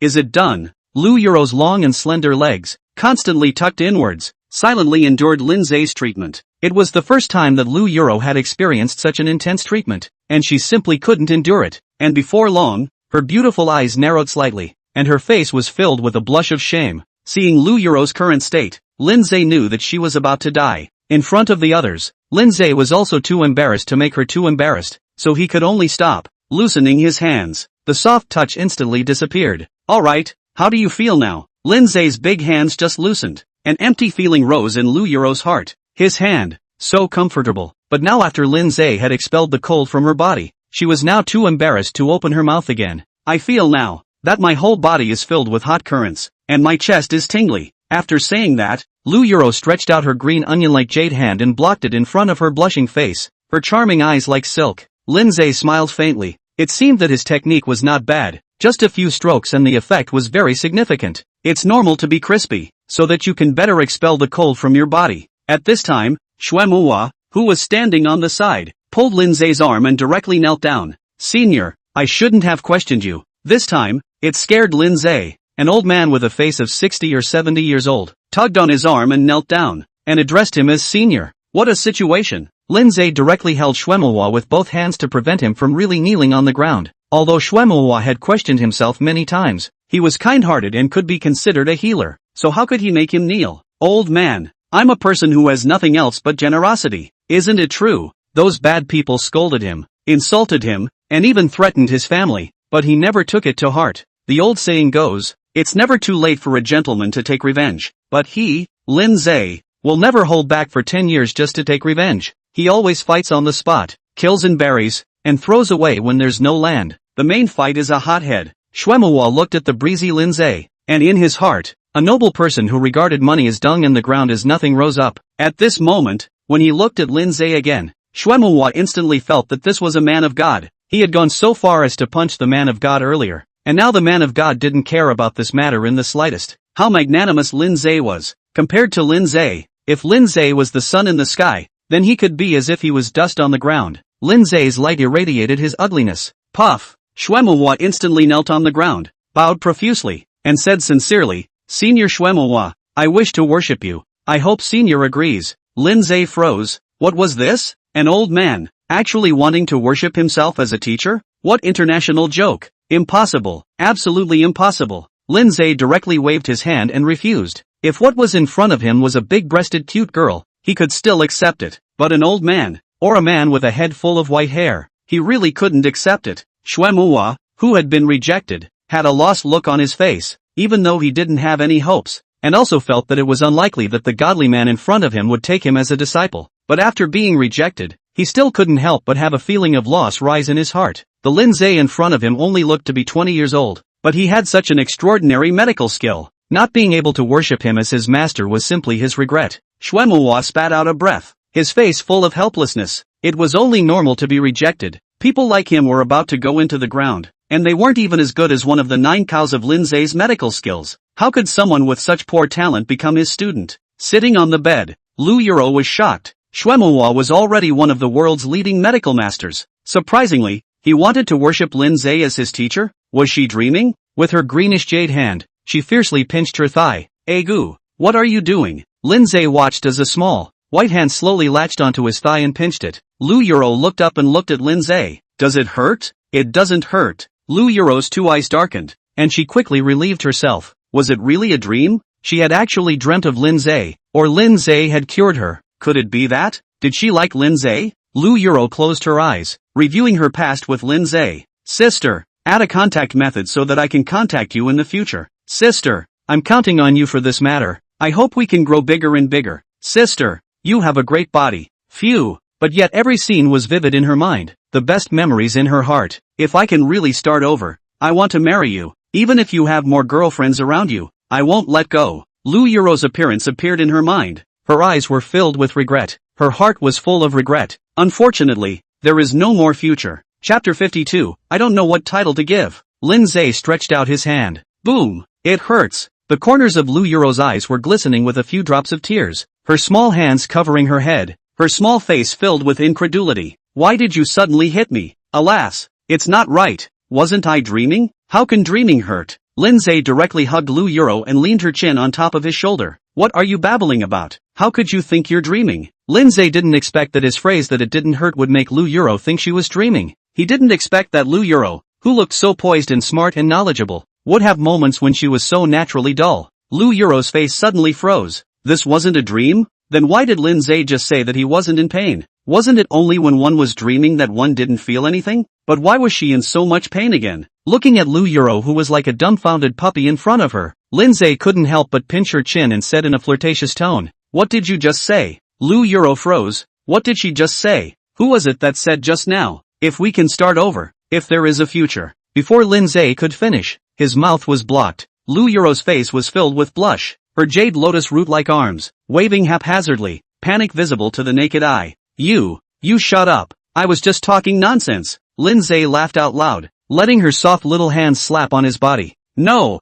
Is it done?" Lu Yuro's long and slender legs, constantly tucked inwards, silently endured Lin Ze's treatment. It was the first time that Lu Yuro had experienced such an intense treatment, and she simply couldn't endure it. And before long, her beautiful eyes narrowed slightly, and her face was filled with a blush of shame. Seeing Lu Yuro's current state, Lin Ze knew that she was about to die. in front of the others. Lin Ze was also too embarrassed to make her too embarrassed, so he could only stop, loosening his hands. The soft touch instantly disappeared. Alright, how do you feel now? Lin Ze's big hands just loosened. An empty feeling rose in Lu Yuro's heart. His hand, so comfortable. But now after Lin Ze had expelled the cold from her body, she was now too embarrassed to open her mouth again. I feel now that my whole body is filled with hot currents, and my chest is tingly. After saying that, Lu Yuro stretched out her green onion-like jade hand and blocked it in front of her blushing face, her charming eyes like silk. Lin Ze smiled faintly. It seemed that his technique was not bad, just a few strokes and the effect was very significant. It's normal to be crispy, so that you can better expel the cold from your body. At this time, Shuemuwa, who was standing on the side, pulled Lin Ze's arm and directly knelt down. Senior, I shouldn't have questioned you. This time, it scared Lin Ze. An old man with a face of 60 or 70 years old, tugged on his arm and knelt down, and addressed him as senior. What a situation. Lin Ze directly held Shuemuwa with both hands to prevent him from really kneeling on the ground. Although Shuemuwa had questioned himself many times, he was kind-hearted and could be considered a healer, so how could he make him kneel? Old man, I'm a person who has nothing else but generosity. Isn't it true? Those bad people scolded him, insulted him, and even threatened his family, but he never took it to heart. The old saying goes, it's never too late for a gentleman to take revenge, but he, Lin Ze, will never hold back for 10 years just to take revenge. He always fights on the spot, kills and buries, and throws away when there's no land. The main fight is a hothead. Shuemuwa looked at the breezy Lin Ze, and in his heart, a noble person who regarded money as dung and the ground as nothing rose up. At this moment, when he looked at Lin Ze again, Shuemuwa instantly felt that this was a man of God. He had gone so far as to punch the man of God earlier, and now the man of God didn't care about this matter in the slightest. How magnanimous Lin Ze was. Compared to Lin Ze, if Lin Ze was the sun in the sky, then he could be as if he was dust on the ground. Lin Ze's light irradiated his ugliness. Puff! Shuemuwa instantly knelt on the ground, bowed profusely, and said sincerely, Senior Shuemuwa, I wish to worship you. I hope Senior agrees. Lin Ze froze. What was this? An old man, actually wanting to worship himself as a teacher? What international joke? Impossible. Absolutely impossible. Lin Ze directly waved his hand and refused. If what was in front of him was a big-breasted cute girl, he could still accept it. But an old man, or a man with a head full of white hair, he really couldn't accept it. Shuemuwa, who had been rejected, had a lost look on his face, even though he didn't have any hopes, and also felt that it was unlikely that the godly man in front of him would take him as a disciple. But after being rejected, he still couldn't help but have a feeling of loss rise in his heart. The Lin Ze in front of him only looked to be 20 years old, but he had such an extraordinary medical skill. Not being able to worship him as his master was simply his regret. Shuemuwa spat out a breath, his face full of helplessness. It was only normal to be rejected. People like him were about to go into the ground, and they weren't even as good as one of the 9 cows of Lin Ze's medical skills. How could someone with such poor talent become his student? Sitting on the bed, Lu Yuro was shocked. Shuemuwa was already one of the world's leading medical masters. Surprisingly, he wanted to worship Lin Ze as his teacher? Was she dreaming? With her greenish jade hand, she fiercely pinched her thigh. Egu, what are you doing? Lin Ze watched as a small, white hand slowly latched onto his thigh and pinched it. Lu Yuro looked up and looked at Lin Ze. Does it hurt? It doesn't hurt. Lu Yuro's 2 eyes darkened, and she quickly relieved herself. Was it really a dream? She had actually dreamt of Lin Ze, or Lin Ze had cured her. Could it be that? Did she like Lin Ze? Lu Yuro closed her eyes, reviewing her past with Lin Ze. Sister, add a contact method so that I can contact you in the future. Sister, I'm counting on you for this matter. I hope we can grow bigger and bigger. Sister, you have a great body. Phew. But yet every scene was vivid in her mind, the best memories in her heart. If I can really start over, I want to marry you. Even if you have more girlfriends around you, I won't let go. Lu Yuro's appearance appeared in her mind. Her eyes were filled with regret. Her heart was full of regret. Unfortunately, there is no more future. Chapter 52, I don't know what title to give. Lin Ze stretched out his hand. Boom! It hurts. The corners of Lu Yuro's eyes were glistening with a few drops of tears, her small hands covering her head, her small face filled with incredulity. Why did you suddenly hit me? Alas, it's not right. Wasn't I dreaming? How can dreaming hurt? Lin Ze directly hugged Lu Yuro and leaned her chin on top of his shoulder. What are you babbling about? How could you think you're dreaming? Lin Ze didn't expect that his phrase that it didn't hurt would make Lu Yuro think she was dreaming. He didn't expect that Lu Yuro, who looked so poised and smart and knowledgeable, would have moments when she was so naturally dull. Lu Yuro's face suddenly froze. This wasn't a dream? Then why did Lin Ze just say that he wasn't in pain? Wasn't it only when one was dreaming that one didn't feel anything? But why was she in so much pain again? Looking at Lu Yuro, who was like a dumbfounded puppy in front of her, Lin Ze couldn't help but pinch her chin and said in a flirtatious tone, "What did you just say?" Lu Yuro froze. What did she just say? Who was it that said just now, "If we can start over, if there is a future"? Before Lin Ze could finish, his mouth was blocked. Lu Yuro's face was filled with blush, her jade lotus root-like arms, waving haphazardly, panic visible to the naked eye. You shut up. I was just talking nonsense." Lin Ze laughed out loud, letting her soft little hands slap on his body. No,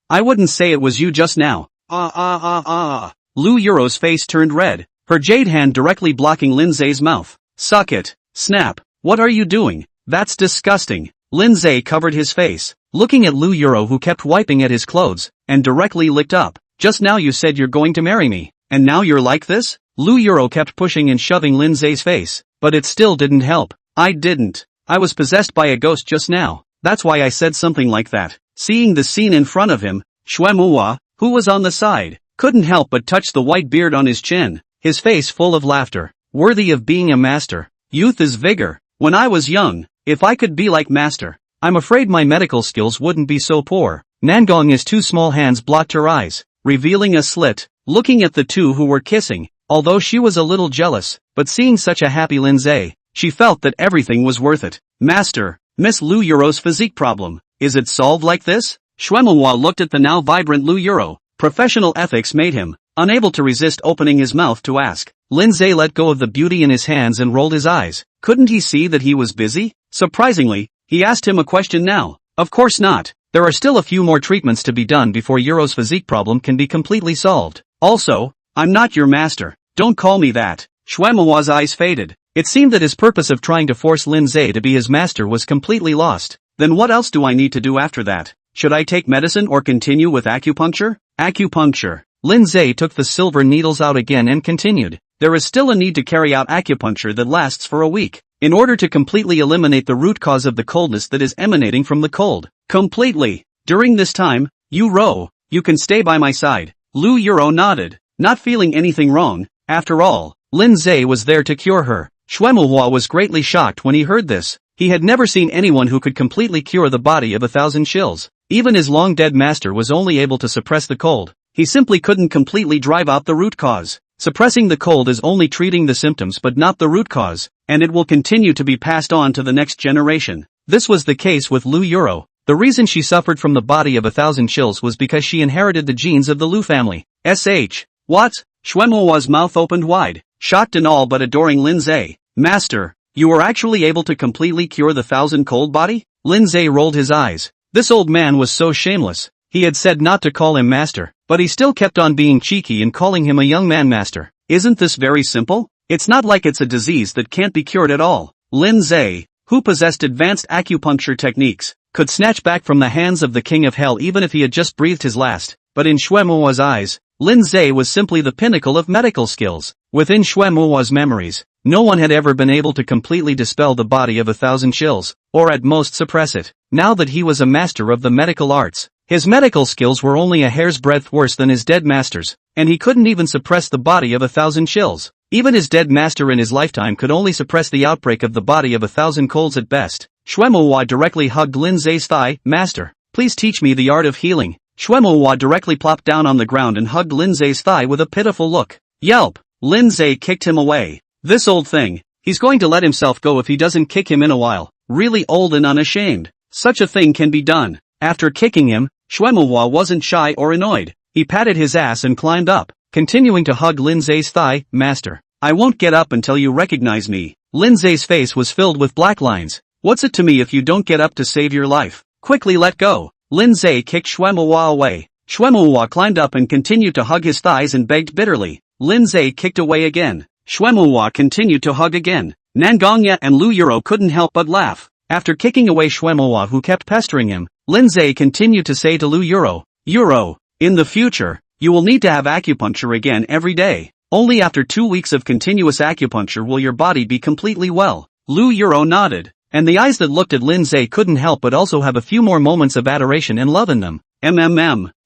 I wouldn't say it was you just now. Lu Yuro's face turned red, her jade hand directly blocking Lin Ze's mouth. Suck it. Snap. What are you doing? That's disgusting. Lin Ze covered his face, looking at Lu Yuro, who kept wiping at his clothes, and directly licked up. Just now you said you're going to marry me, and now you're like this? Lu Yuro kept pushing and shoving Lin Ze's face, but it still didn't help. I didn't. I was possessed by a ghost just now. That's why I said something like that. Seeing the scene in front of him, Shuemuwa, who was on the side, couldn't help but touch the white beard on his chin, his face full of laughter. Worthy of being a master. Youth is vigor. When I was young, if I could be like master, I'm afraid my medical skills wouldn't be so poor. Nangong Ya's two small hands blocked her eyes, revealing a slit, looking at the two who were kissing. Although she was a little jealous, but seeing such a happy Lin Ze, she felt that everything was worth it. Master, Miss Lu Yuro's physique problem, is it solved like this? Shuemuwa looked at the now vibrant Lu Yuro. Professional ethics made him unable to resist opening his mouth to ask. Lin Ze let go of the beauty in his hands and rolled his eyes. Couldn't he see that he was busy? Surprisingly, he asked him a question now. Of course not. There are still a few more treatments to be done before Yuro's physique problem can be completely solved. Also, I'm not your master. Don't call me that. Shuemuwa's eyes faded. It seemed that his purpose of trying to force Lin Ze to be his master was completely lost. Then what else do I need to do after that? Should I take medicine or continue with acupuncture? Acupuncture. Lin Ze took the silver needles out again and continued. There is still a need to carry out acupuncture that lasts for a week, in order to completely eliminate the root cause of the coldness that is emanating from the cold. Completely. During this time, you can stay by my side. Lu Yuro nodded, not feeling anything wrong. After all, Lin Ze was there to cure her. Shuemuwa was greatly shocked when he heard this. He had never seen anyone who could completely cure the body of 1,000 shills. Even his long-dead master was only able to suppress the cold. He simply couldn't completely drive out the root cause. Suppressing the cold is only treating the symptoms but not the root cause, and it will continue to be passed on to the next generation. This was the case with Lu Yuro. The reason she suffered from the body of 1,000 shills was because she inherited the genes of the Lu family. What? Shuemuwa's mouth opened wide, shocked and all but adoring Lin Ze. Master, you were actually able to completely cure the 1,000 cold body? Lin Ze rolled his eyes. This old man was so shameless. He had said not to call him master, but he still kept on being cheeky and calling him a young man master. Isn't this very simple? It's not like it's a disease that can't be cured at all. Lin Ze, who possessed advanced acupuncture techniques, could snatch back from the hands of the king of hell even if he had just breathed his last. But in Shuemuwa's eyes, Lin Ze was simply the pinnacle of medical skills. Within Shuemuwa's memories, no one had ever been able to completely dispel the body of 1,000 shills, or at most suppress it. Now that he was a master of the medical arts, his medical skills were only a hair's breadth worse than his dead master's, and he couldn't even suppress the body of 1,000 shills. Even his dead master in his lifetime could only suppress the outbreak of the body of 1,000 colds at best. Shuemuwa directly hugged Lin Ze's thigh. Master, please teach me the art of healing. Shuemuwa directly plopped down on the ground and hugged Lin Ze's thigh with a pitiful look. Yelp! Lin Ze kicked him away. This old thing, he's going to let himself go if he doesn't kick him in a while. Really old and unashamed. Such a thing can be done. After kicking him, Shuemuwa wasn't shy or annoyed. He patted his ass and climbed up, continuing to hug Lin Ze's thigh. Master, I won't get up until you recognize me. Lin Ze's face was filled with black lines. What's it to me if you don't get up to save your life? Quickly let go. Lin Ze kicked Shuemuwa away. Shuemuwa climbed up and continued to hug his thighs and begged bitterly. Lin Ze kicked away again. Shuemuwa continued to hug again. Nangong Ya and Lu Yuro couldn't help but laugh. After kicking away Shuemuwa, who kept pestering him, Lin Ze continued to say to Lu Yuro, in the future, you will need to have acupuncture again every day. Only after 2 weeks of continuous acupuncture will your body be completely well. Lu Yuro nodded, and the eyes that looked at Lin Ze couldn't help but also have a few more moments of adoration and love in them.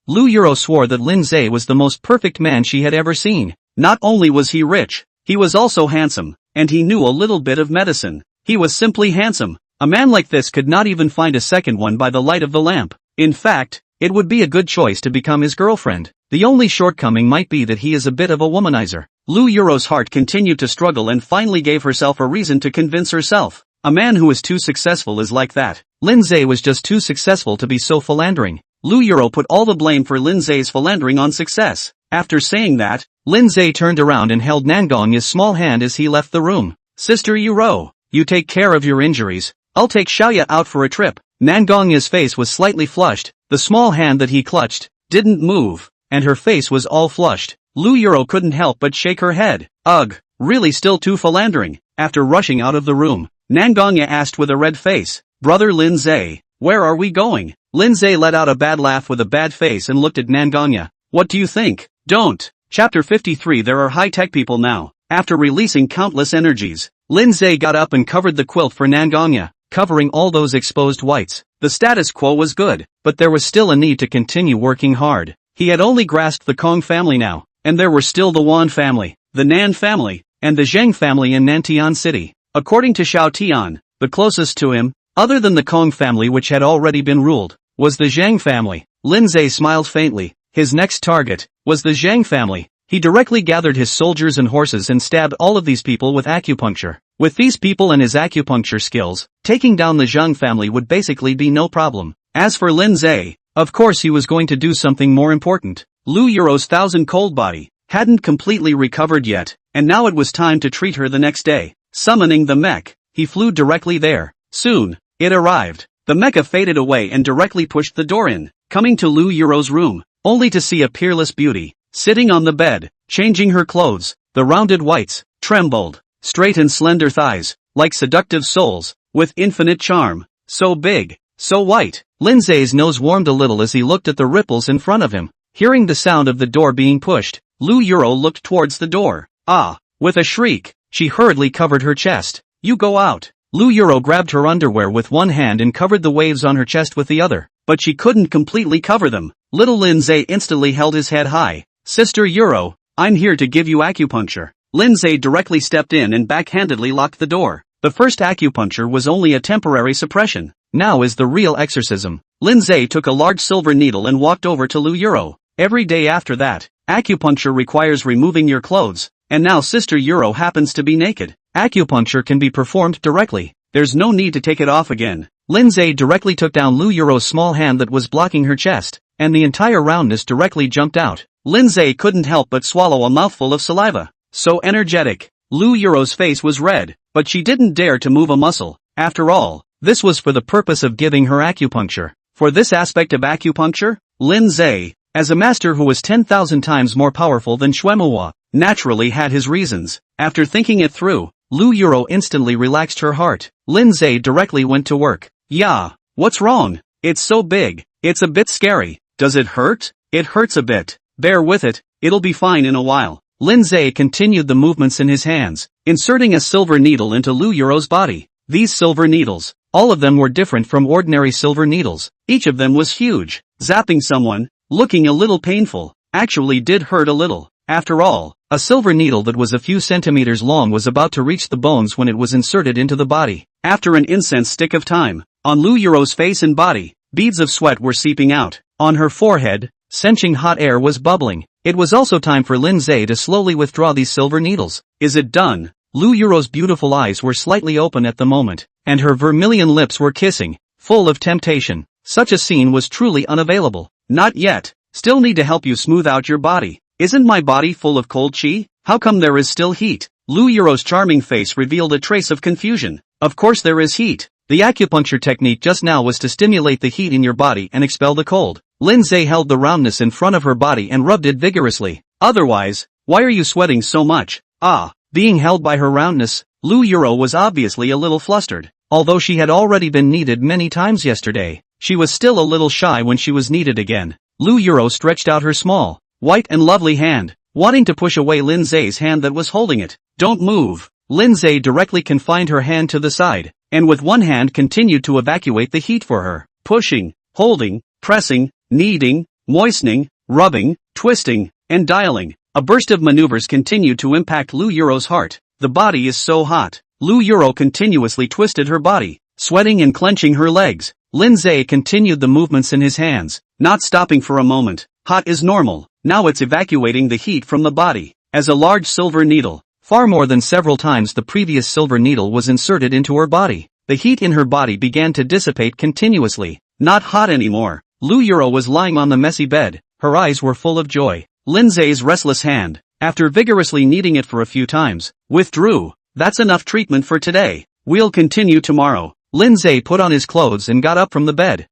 Lu Yuro swore that Lin Ze was the most perfect man she had ever seen. Not only was he rich, he was also handsome, and he knew a little bit of medicine. He was simply handsome. A man like this could not even find a second one by the light of the lamp. In fact, it would be a good choice to become his girlfriend. The only shortcoming might be that he is a bit of a womanizer. Lu Yuro's heart continued to struggle and finally gave herself a reason to convince herself. A man who is too successful is like that. Lin Ze was just too successful to be so philandering. Lu Yuro put all the blame for Lin Ze's philandering on success. After saying that, Lin Ze turned around and held Nangong Ya's small hand as he left the room. Sister Yuro, you take care of your injuries. I'll take Xiaoya out for a trip. Nangong Ya's face was slightly flushed. The small hand that he clutched didn't move, and her face was all flushed. Lu Yuro couldn't help but shake her head. Ugh, really still too philandering. After rushing out of the room, Nangong Ya asked with a red face, Brother Lin Ze, where are we going? Lin Ze let out a bad laugh with a bad face and looked at Nangong Ya. What do you think? Don't. Chapter 53. There are high-tech people now. After releasing countless energies, Lin Ze got up and covered the quilt for Nangong Ya, covering all those exposed whites. The status quo was good, but there was still a need to continue working hard. He had only grasped the Kong family now, and there were still the Wan family, the Nan family, and the Zheng family in Nantian City. According to Xiao Tian, the closest to him, other than the Kong family which had already been ruled, was the Zheng family. Lin Ze smiled faintly. His next target was the Zheng family. He directly gathered his soldiers and horses and stabbed all of these people with acupuncture. With these people and his acupuncture skills, taking down the Zheng family would basically be no problem. As for Lin Ze, of course he was going to do something more important. Lu Yuro's 1,000-cold body hadn't completely recovered yet, and now it was time to treat her the next day. Summoning the mech, he flew directly there. Soon, it arrived. The mecha faded away and directly pushed the door in, coming to Lu Yuro's room, only to see a peerless beauty, sitting on the bed, changing her clothes. The rounded whites trembled, straight and slender thighs, like seductive souls, with infinite charm. So big, so white. Lin Ze's nose warmed a little as he looked at the ripples in front of him. Hearing the sound of the door being pushed, Lu Yuro looked towards the door. Ah! With a shriek, she hurriedly covered her chest. You go out. Lu Yuro grabbed her underwear with one hand and covered the waves on her chest with the other, but she couldn't completely cover them. Little Lin Ze instantly held his head high. Sister Yuro, I'm here to give you acupuncture. Lin Ze directly stepped in and backhandedly locked the door. The first acupuncture was only a temporary suppression. Now is the real exorcism. Lin Ze took a large silver needle and walked over to Lu Yuro. Every day after that, acupuncture requires removing your clothes, and now Sister Yuro happens to be naked. Acupuncture can be performed directly. There's no need to take it off again. Lin Ze directly took down Lu Yuro's small hand that was blocking her chest, and the entire roundness directly jumped out. Lin Ze couldn't help but swallow a mouthful of saliva. So energetic. Lu Yuro's face was red, but she didn't dare to move a muscle. After all, this was for the purpose of giving her acupuncture. For this aspect of acupuncture, Lin Ze, as a master who was 10,000 times more powerful than Shuemahua, naturally had his reasons. After thinking it through, Lu Yuro instantly relaxed her heart. Lin Ze directly went to work. Yeah, what's wrong? It's so big. It's a bit scary. Does it hurt? It hurts a bit. Bear with it, it'll be fine in a while. Lin Ze continued the movements in his hands, inserting a silver needle into Lu Yuro's body. These silver needles, all of them were different from ordinary silver needles. Each of them was huge. Zapping someone, looking a little painful, actually did hurt a little. After all, a silver needle that was a few centimeters long was about to reach the bones when it was inserted into the body. After an incense stick of time, on Lu Yuro's face and body, beads of sweat were seeping out. On her forehead, cenching hot air was bubbling. It was also time for Lin Ze to slowly withdraw these silver needles. Is it done? Lu Yuro's beautiful eyes were slightly open at the moment, and her vermilion lips were kissing, full of temptation. Such a scene was truly unavailable. Not yet. Still need to help you smooth out your body. Isn't my body full of cold chi? How come there is still heat? Lu Yuro's charming face revealed a trace of confusion. Of course there is heat. The acupuncture technique just now was to stimulate the heat in your body and expel the cold. Lin Ze held the roundness in front of her body and rubbed it vigorously. Otherwise, why are you sweating so much? Ah, being held by her roundness, Lu Yuro was obviously a little flustered. Although she had already been kneaded many times yesterday, she was still a little shy when she was kneaded again. Lu Yuro stretched out her small, white and lovely hand, wanting to push away Lin Ze's hand that was holding it. Don't move. Lin Ze directly confined her hand to the side, and with one hand continued to evacuate the heat for her. Pushing, holding, pressing, kneading, moistening, rubbing, twisting, and dialing. A burst of maneuvers continued to impact Lu Euro's heart. The body is so hot. Lu Euro continuously twisted her body, sweating and clenching her legs. Lin Ze continued the movements in his hands, not stopping for a moment. Hot is normal, now it's evacuating the heat from the body. As a large silver needle, far more than several times the previous silver needle was inserted into her body. The heat in her body began to dissipate continuously. Not hot anymore. Lu Euro was lying on the messy bed, her eyes were full of joy. Lin Ze's restless hand, after vigorously kneading it for a few times, withdrew. That's enough treatment for today. We'll continue tomorrow. Lin Ze put on his clothes and got up from the bed.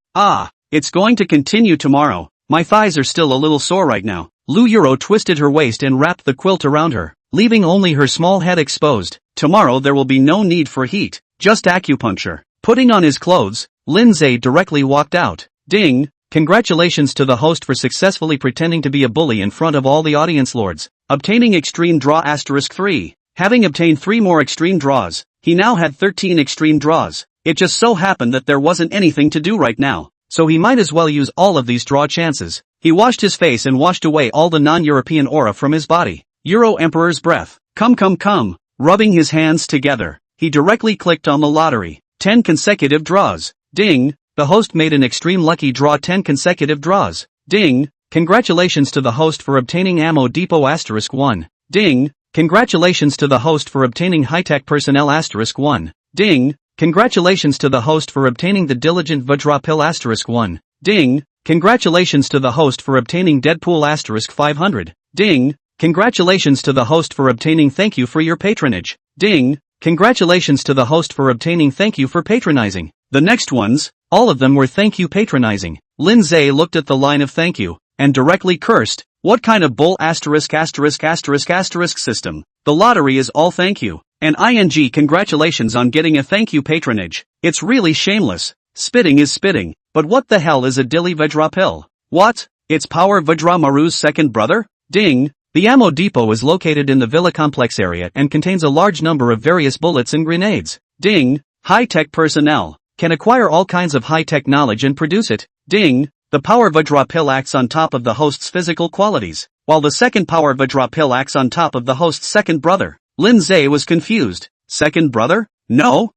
It's going to continue tomorrow. My thighs are still a little sore right now. Lu Euro twisted her waist and wrapped the quilt around her, leaving only her small head exposed. Tomorrow there will be no need for heat, just acupuncture. Putting on his clothes, Lin Ze directly walked out. Ding! Congratulations to the host for successfully pretending to be a bully in front of all the audience lords. Obtaining extreme draw *3. Having obtained 3 more extreme draws, he now had 13 extreme draws. It just so happened that there wasn't anything to do right now, so he might as well use all of these draw chances. He washed his face and washed away all the non-European aura from his body. Euro Emperor's breath. Come. Rubbing his hands together, he directly clicked on the lottery. 10 consecutive draws. Ding! The host made an extreme lucky draw. 10 consecutive draws. Ding! Congratulations to the host for obtaining Ammo Depot *1. Ding! Congratulations to the host for obtaining high-tech personnel *1. Ding! Congratulations to the host for obtaining the diligent Vajra pill *1. Ding! Congratulations to the host for obtaining Deadpool *500. Ding! Congratulations to the host for obtaining thank you for your patronage. Ding! Congratulations to the host for obtaining thank you for patronizing. The next ones, all of them were thank you patronizing. Lin Ze looked at the line of thank you, and directly cursed. What kind of bull ***** system? The lottery is all thank you. And ing congratulations on getting a thank you patronage. It's really shameless. Spitting is spitting, but what the hell is a Dilly Vajra pill? What? It's Power Vajra Maru's second brother? Ding! The ammo depot is located in the Villa Complex area and contains a large number of various bullets and grenades. Ding! High-tech personnel can acquire all kinds of high-tech knowledge and produce it. Ding! The Power Vajra pill acts on top of the host's physical qualities, while the second Power Vajra pill acts on top of the host's second brother. Lin Ze was confused. Second brother? No,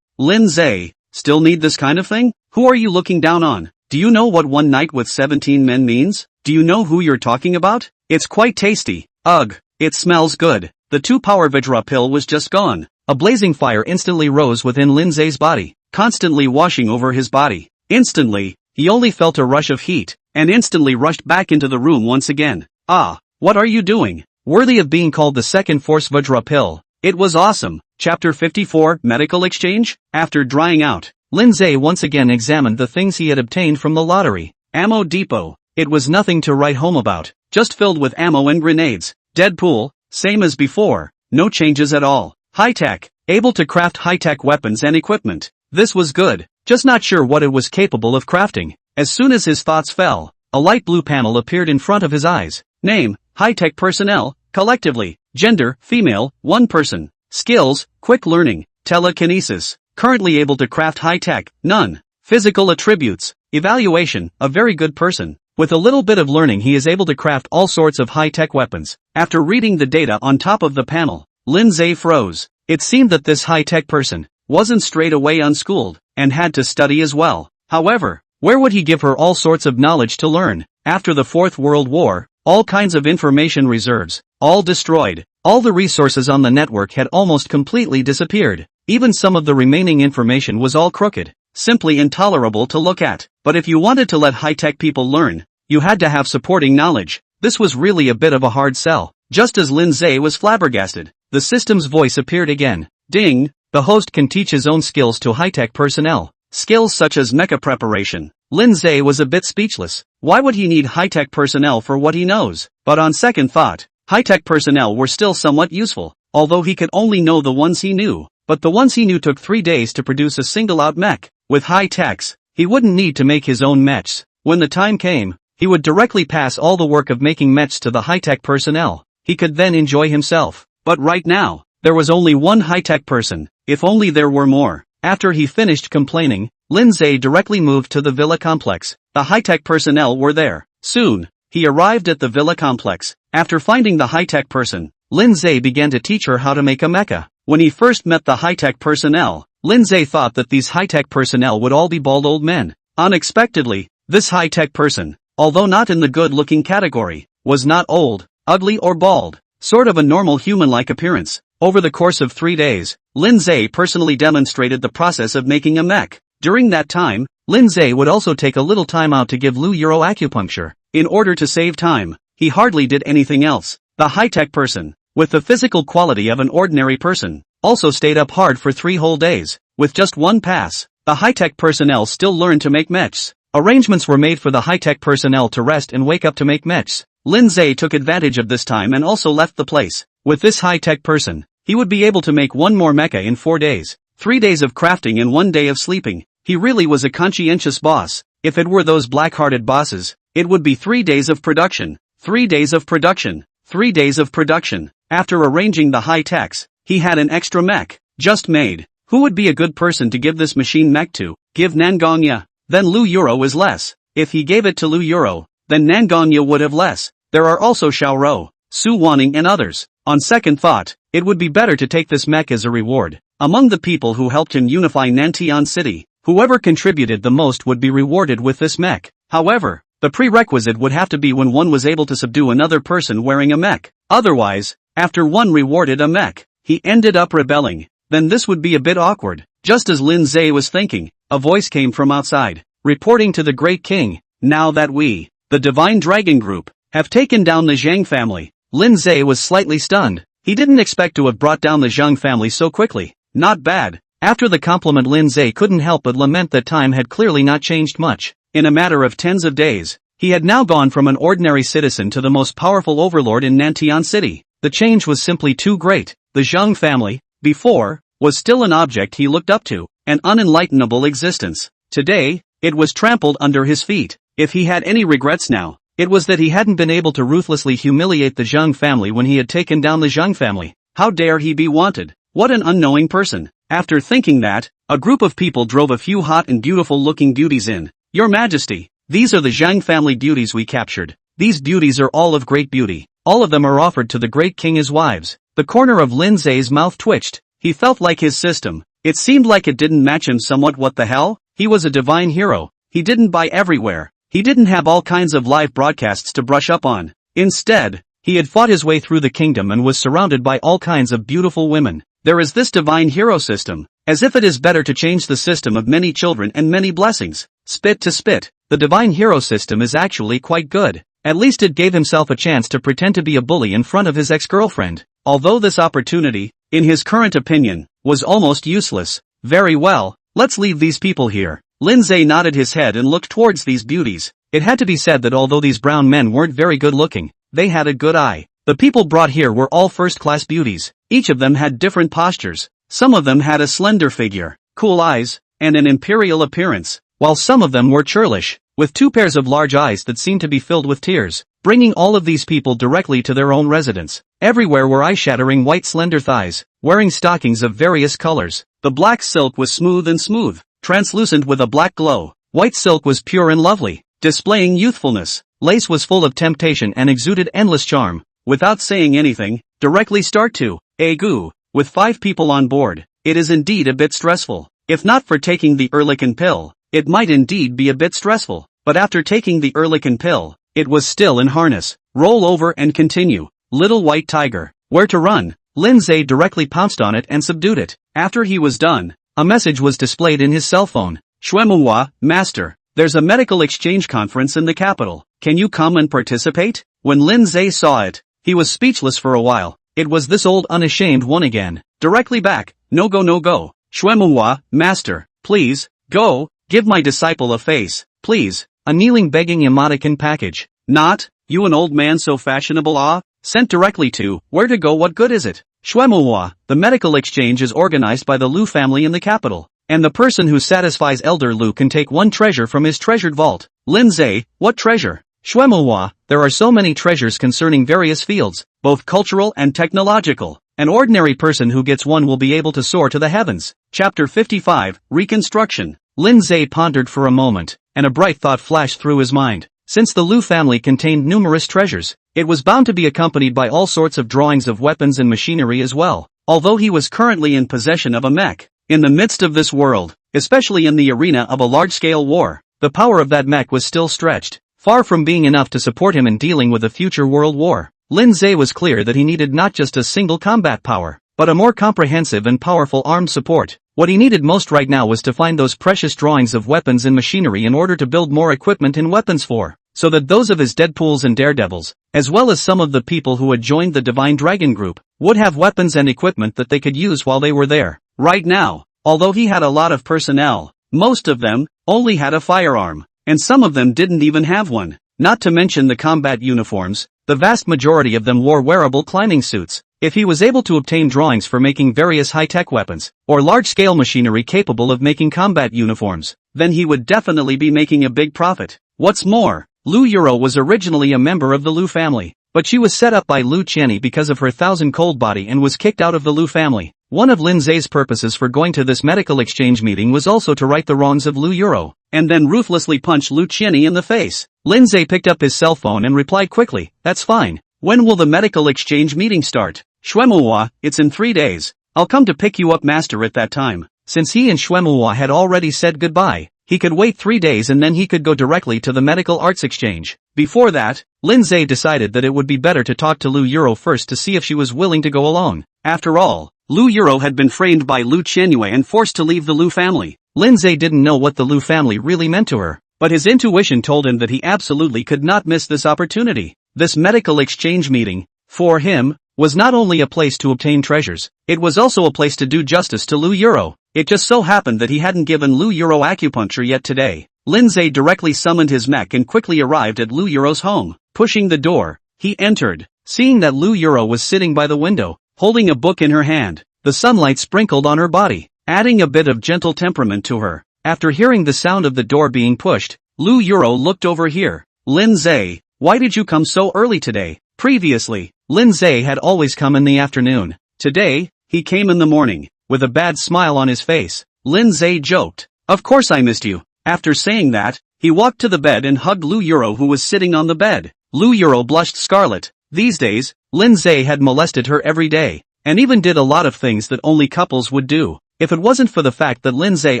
Lin Ze, still need this kind of thing? Who are you looking down on? Do you know what one night with 17 men means? Do you know who you're talking about? It's quite tasty. Ugh, it smells good. The 2 Power Vajra pill was just gone. A blazing fire instantly rose within Lin Ze's body, constantly washing over his body. Instantly, he only felt a rush of heat, and instantly rushed back into the room once again. What are you doing? Worthy of being called the second Force Vajra pill. It was awesome. Chapter 54, Medical Exchange? After drying out, Lin Ze once again examined the things he had obtained from the lottery. Ammo depot. It was nothing to write home about, just filled with ammo and grenades. Deadpool, same as before, no changes at all. High-tech, able to craft high-tech weapons and equipment. This was good, just not sure what it was capable of crafting. As soon as his thoughts fell, a light blue panel appeared in front of his eyes. Name, high-tech personnel, collectively. Gender, female, 1 person. Skills, quick learning, telekinesis. Currently able to craft high-tech, none. Physical attributes, evaluation, a very good person. With a little bit of learning he is able to craft all sorts of high-tech weapons. After reading the data on top of the panel, Lin Ze froze. It seemed that this high-tech person wasn't straight away unschooled, and had to study as well. However, where would he give her all sorts of knowledge to learn? After the Fourth World War, all kinds of information reserves, all destroyed. All the resources on the network had almost completely disappeared. Even some of the remaining information was all crooked. Simply intolerable to look at. But if you wanted to let high-tech people learn, you had to have supporting knowledge. This was really a bit of a hard sell. Just as Lin Ze was flabbergasted, the system's voice appeared again. Ding! The host can teach his own skills to high-tech personnel. Skills such as mecha preparation. Lin Ze was a bit speechless. Why would he need high-tech personnel for what he knows? But on second thought, high-tech personnel were still somewhat useful, although he could only know the ones he knew. But the ones he knew took 3 days to produce a single-out mech. With high-techs, he wouldn't need to make his own mechs. When the time came, he would directly pass all the work of making mechs to the high-tech personnel. He could then enjoy himself. But right now, there was only one high-tech person. If only there were more. After he finished complaining, Lin Ze directly moved to the villa complex. The high-tech personnel were there. Soon, he arrived at the villa complex. After finding the high-tech person, Lin Ze began to teach her how to make a mecha. When he first met the high-tech personnel, Lin Ze thought that these high-tech personnel would all be bald old men. Unexpectedly, this high-tech person, although not in the good-looking category, was not old, ugly or bald, sort of a normal human-like appearance. Over the course of 3 days, Lin Ze personally demonstrated the process of making a mech. During that time, Lin Ze would also take a little time out to give Lu Euro acupuncture. In order to save time, he hardly did anything else. The high-tech person, with the physical quality of an ordinary person, also stayed up hard for 3 whole days. With just one pass, the high-tech personnel still learned to make mechs. Arrangements were made for the high-tech personnel to rest and wake up to make mechs. Lin Ze took advantage of this time and also left the place. With this high-tech person, he would be able to make one more mecha in 4 days, 3 days of crafting and 1 day of sleeping. He really was a conscientious boss. If it were those black-hearted bosses, it would be 3 days of production, 3 days of production, 3 days of production. After arranging the high-techs, he had an extra mech, just made. Who would be a good person to give this machine mech to? Give Nangong Ya. Then Lu Euro is less. If he gave it to Lu Euro, then Nangong Ya would have less. There are also Xiao Rou, Su Wanning and others. On second thought, it would be better to take this mech as a reward. Among the people who helped him unify Nantian City, whoever contributed the most would be rewarded with this mech. However, the prerequisite would have to be when one was able to subdue another person wearing a mech. Otherwise, after one rewarded a mech, he ended up rebelling. Then this would be a bit awkward. Just as Lin Ze was thinking, a voice came from outside, reporting to the Great King, "Now that we, the Divine Dragon Group, have taken down the Zhang family." Lin Ze was slightly stunned. He didn't expect to have brought down the Zhang family so quickly. Not bad. After the compliment, Lin Ze couldn't help but lament that time had clearly not changed much. In a matter of tens of days, he had now gone from an ordinary citizen to the most powerful overlord in Nantian City. The change was simply too great. The Zhang family, before, was still an object he looked up to, an unenlightenable existence. Today, it was trampled under his feet. If he had any regrets now, it was that he hadn't been able to ruthlessly humiliate the Zhang family when he had taken down the Zhang family. How dare he be wanted? What an unknowing person. After thinking that, a group of people drove a few hot and beautiful-looking beauties in. "Your Majesty, these are the Zhang family beauties we captured. These beauties are all of great beauty. All of them are offered to the Great King as wives." The corner of Lin Ze's mouth twitched. He felt like his system. It seemed like it didn't match him somewhat. What the hell? He was a divine hero. He didn't buy everywhere. He didn't have all kinds of live broadcasts to brush up on. Instead, he had fought his way through the kingdom and was surrounded by all kinds of beautiful women. There is this divine hero system, as if it is better to change the system of many children and many blessings. Spit to spit, the divine hero system is actually quite good. At least it gave himself a chance to pretend to be a bully in front of his ex-girlfriend. Although this opportunity, in his current opinion, was almost useless. Very well, let's leave these people here. Lin Ze nodded his head and looked towards these beauties. It had to be said that although these brown men weren't very good looking, they had a good eye. The people brought here were all first-class beauties. Each of them had different postures. Some of them had a slender figure, cool eyes, and an imperial appearance, while some of them were churlish, with 2 pairs of large eyes that seemed to be filled with tears, bringing all of these people directly to their own residence. Everywhere were eye-shattering white slender thighs, wearing stockings of various colors. The black silk was smooth and smooth, translucent with a black glow. White silk was pure and lovely, displaying youthfulness. Lace was full of temptation and exuded endless charm. Without saying anything, directly start to, Agu, with 5 people on board. It is indeed a bit stressful. If not for taking the Erlikon pill, it might indeed be a bit stressful. But after taking the Erlikon pill, it was still in harness. Roll over and continue. Little white tiger, where to run? Lin Ze directly pounced on it and subdued it. After he was done, a message was displayed in his cell phone. Manhwa, Master, there's a medical exchange conference in the capital. Can you come and participate? When Lin Ze saw it, he was speechless for a while. It was this old unashamed one again. Directly back, no go no go. Manhwa, Master, please, go, give my disciple a face, please. A kneeling begging emoticon package. Not, you an old man so fashionable sent directly to, where to go, what good is it? Manhwa, the medical exchange is organized by the Lu family in the capital, and the person who satisfies Elder Lu can take 1 treasure from his treasured vault. Lin Ze, what treasure? Manhwa, there are so many treasures concerning various fields, both cultural and technological. An ordinary person who gets one will be able to soar to the heavens. Chapter 55, Reconstruction. Lin Ze pondered for a moment, and a bright thought flashed through his mind. Since the Lu family contained numerous treasures, it was bound to be accompanied by all sorts of drawings of weapons and machinery as well. Although he was currently in possession of a mech, in the midst of this world, especially in the arena of a large-scale war, the power of that mech was still stretched, far from being enough to support him in dealing with a future world war. Lin Ze was clear that he needed not just a single combat power, but a more comprehensive and powerful armed support. What he needed most right now was to find those precious drawings of weapons and machinery in order to build more equipment and weapons for, so that those of his Deadpools and Daredevils, as well as some of the people who had joined the Divine Dragon group, would have weapons and equipment that they could use while they were there. Right now, although he had a lot of personnel, most of them only had a firearm, and some of them didn't even have one. Not to mention the combat uniforms, the vast majority of them wore wearable climbing suits. If he was able to obtain drawings for making various high-tech weapons, or large-scale machinery capable of making combat uniforms, then he would definitely be making a big profit. What's more, Lu Yuro was originally a member of the Lu family, but she was set up by Lu Qianni because of her 1,000-cold body and was kicked out of the Lu family. One of Lin Ze's purposes for going to this medical exchange meeting was also to right the wrongs of Lu Yuro, and then ruthlessly punch Lu Qianni in the face. Lin Ze picked up his cell phone and replied quickly, "That's fine. When will the medical exchange meeting start?" "Shwemuwa, it's in 3 days. I'll come to pick you up, master, at that time." Since he and Shwemuwa had already said goodbye, he could wait 3 days and then he could go directly to the medical arts exchange. Before that, Lin Ze decided that it would be better to talk to Lu Yuro first to see if she was willing to go along. After all, Lu Yuro had been framed by Lu Qianni and forced to leave the Lu family. Lin Ze didn't know what the Lu family really meant to her, but his intuition told him that he absolutely could not miss this opportunity. This medical exchange meeting, for him, was not only a place to obtain treasures, it was also a place to do justice to Lu Yuro. It just so happened that he hadn't given Lu Yuro acupuncture yet today. Lin Ze directly summoned his mech and quickly arrived at Lu Yuro's home. Pushing the door, he entered. Seeing that Lu Yuro was sitting by the window, holding a book in her hand, the sunlight sprinkled on her body, adding a bit of gentle temperament to her. After hearing the sound of the door being pushed, Lu Yuro looked over here. "Lin Ze, why did you come so early today?" Previously, Lin Ze had always come in the afternoon. Today, he came in the morning, with a bad smile on his face. Lin Ze joked, "Of course I missed you." After saying that, he walked to the bed and hugged Lu Yuro, who was sitting on the bed. Lu Yuro blushed scarlet. These days, Lin Ze had molested her every day, and even did a lot of things that only couples would do. If it wasn't for the fact that Lin Ze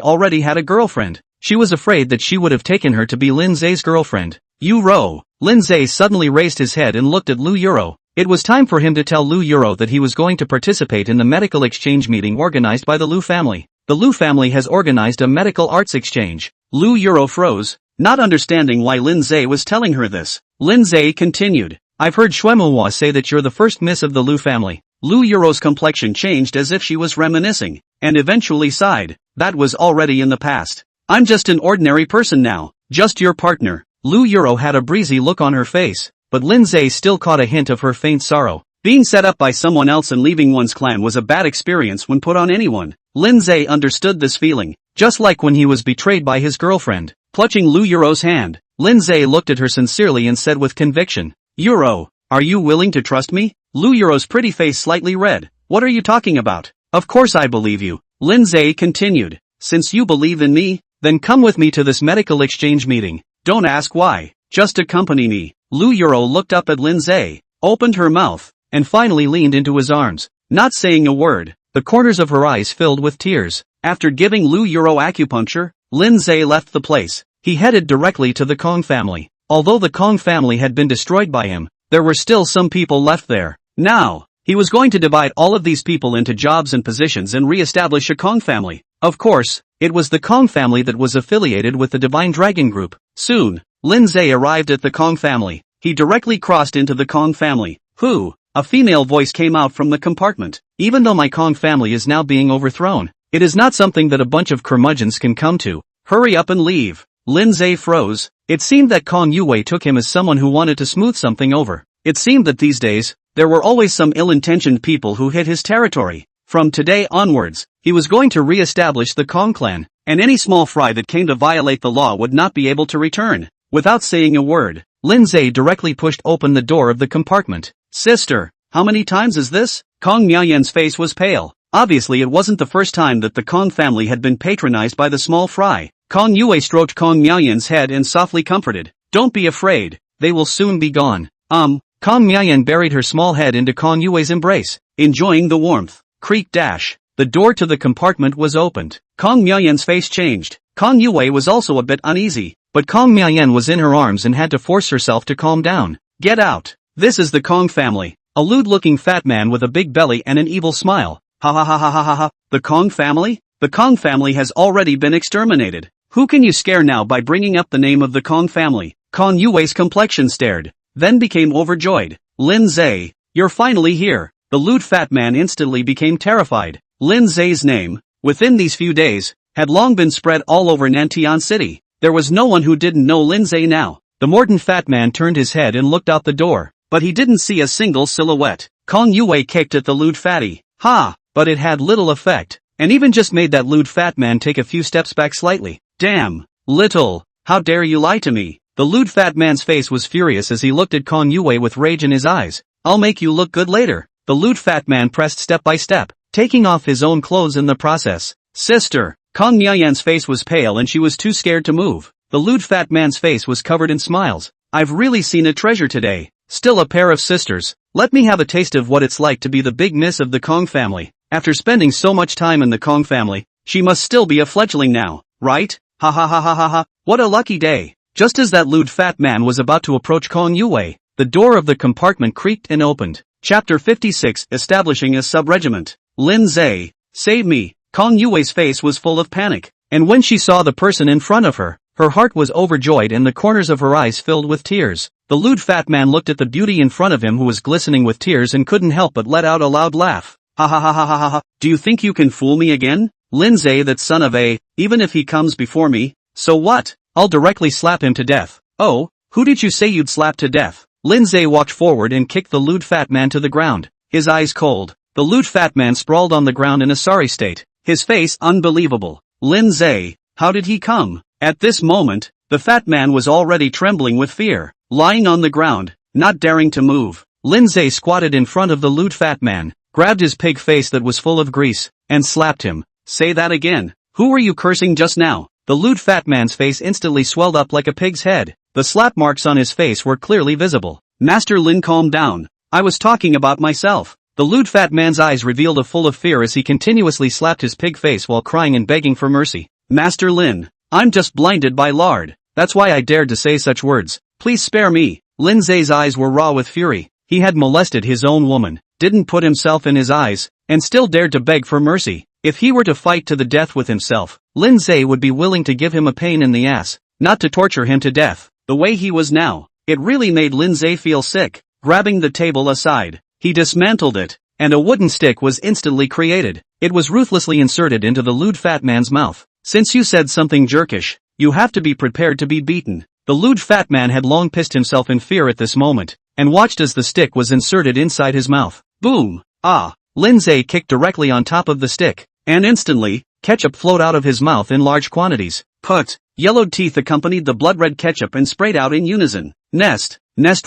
already had a girlfriend, she was afraid that she would have taken her to be Lin Ze's girlfriend. Yuro. Lin Ze suddenly raised his head and looked at Lu Yuro. It was time for him to tell Lu Yuro that he was going to participate in the medical exchange meeting organized by the Lu family. The Lu family has organized a medical arts exchange. Lu Yuro froze, not understanding why Lin Ze was telling her this. Lin Ze continued, "I've heard Shwemuwa say that you're the first miss of the Lu family." Lu Yuro's complexion changed as if she was reminiscing, and eventually sighed. "That was already in the past. I'm just an ordinary person now, just your partner." Lu Yuro had a breezy look on her face, but Lin Ze still caught a hint of her faint sorrow. Being set up by someone else and leaving one's clan was a bad experience when put on anyone. Lin Ze understood this feeling, just like when he was betrayed by his girlfriend. Clutching Lu Yuro's hand, Lin Ze looked at her sincerely and said with conviction, "Yuro, are you willing to trust me?" Lu Yuro's pretty face slightly red. "What are you talking about? Of course I believe you." Lin Ze continued, "Since you believe in me, then come with me to this medical exchange meeting. Don't ask why, just accompany me." Lu Yuro looked up at Lin Ze, opened her mouth, and finally leaned into his arms. Not saying a word, the corners of her eyes filled with tears. After giving Lu Yuro acupuncture, Lin Ze left the place. He headed directly to the Kong family. Although the Kong family had been destroyed by him, there were still some people left there. Now, he was going to divide all of these people into jobs and positions and re-establish a Kong family. Of course, it was the Kong family that was affiliated with the Divine Dragon group. Soon, Lin Ze arrived at the Kong family. He directly crossed into the Kong family. "Who?" A female voice came out from the compartment. "Even though my Kong family is now being overthrown, it is not something that a bunch of curmudgeons can come to. Hurry up and leave." Lin Ze froze. It seemed that Kong Yue took him as someone who wanted to smooth something over. It seemed that these days, there were always some ill-intentioned people who hit his territory. From today onwards, he was going to re-establish the Kong clan, and any small fry that came to violate the law would not be able to return. Without saying a word, Lin Ze directly pushed open the door of the compartment. "Sister, how many times is this?" Kong Miaoyan's face was pale. Obviously it wasn't the first time that the Kong family had been patronized by the small fry. Kong Yue stroked Kong Miaoyan's head and softly comforted, Don't be afraid, they will soon be gone. Kong Miayan buried her small head into Kong Yue's embrace, enjoying the warmth. Creak dash. The door to the compartment was opened. Kong Miayan's face changed. Kong Yue was also a bit uneasy, but Kong Miayan was in her arms and had to force herself to calm down. Get out. This is the Kong family. A lewd-looking fat man with a big belly and an evil smile. Ha ha ha ha ha ha ha. The Kong family? The Kong family has already been exterminated. Who can you scare now by bringing up the name of the Kong family? Kong Yue's complexion stared, then became overjoyed. Lin Ze, you're finally here. The lewd fat man instantly became terrified. Lin Ze's name, within these few days, had long been spread all over Nantian City. There was no one who didn't know Lin Ze now. The mordant fat man turned his head and looked out the door, but he didn't see a single silhouette. Kong Yue kicked at the lewd fatty. Ha! But it had little effect, and even just made that lewd fat man take a few steps back slightly. Damn! Little! How dare you lie to me? The lewd fat man's face was furious as he looked at Kong Yue with rage in his eyes. I'll make you look good later. The lewd fat man pressed step by step, taking off his own clothes in the process. Sister! Kong Miayan's face was pale and she was too scared to move. The lewd fat man's face was covered in smiles. I've really seen a treasure today. Still a pair of sisters. Let me have a taste of what it's like to be the big miss of the Kong family. After spending so much time in the Kong family, she must still be a fledgling now, right? Ha ha ha ha ha ha. What a lucky day. Just as that lewd fat man was about to approach Kong Yue, the door of the compartment creaked and opened. Chapter 56, Establishing a Sub-Regiment. Lin Ze, save me. Kong Yue's face was full of panic, and when she saw the person in front of her, her heart was overjoyed and the corners of her eyes filled with tears. The lewd fat man looked at the beauty in front of him who was glistening with tears and couldn't help but let out a loud laugh. Ha ha ha ha ha ha ha. Do you think you can fool me again? Lin Ze, that son of a, even if he comes before me, so what? I'll directly slap him to death. Oh, who did you say you'd slap to death? Lin Ze walked forward and kicked the lewd fat man to the ground, his eyes cold. The lewd fat man sprawled on the ground in a sorry state, his face unbelievable. Lin Ze, how did he come? At this moment, the fat man was already trembling with fear, lying on the ground, not daring to move. Lin Ze squatted in front of the lewd fat man, grabbed his pig face that was full of grease, and slapped him. Say that again. Who were you cursing just now? The lewd fat man's face instantly swelled up like a pig's head. The slap marks on his face were clearly visible. Master Lin, calm down. I was talking about myself. The lewd fat man's eyes revealed a full of fear as he continuously slapped his pig face while crying and begging for mercy. Master Lin, I'm just blinded by lard. That's why I dared to say such words. Please spare me. Lin Ze's eyes were raw with fury. He had molested his own woman, didn't put himself in his eyes, and still dared to beg for mercy. If he were to fight to the death with himself, Lin Ze would be willing to give him a pain in the ass, not to torture him to death. The way he was now, it really made Lin Ze feel sick. Grabbing the table aside, he dismantled it, and a wooden stick was instantly created. It was ruthlessly inserted into the lewd fat man's mouth. Since you said something jerkish, you have to be prepared to be beaten. The lewd fat man had long pissed himself in fear at this moment, and watched as the stick was inserted inside his mouth. Boom! Ah! Lin Ze kicked directly on top of the stick, and instantly, ketchup flowed out of his mouth in large quantities. Put! Yellowed teeth accompanied the blood-red ketchup and sprayed out in unison. Nest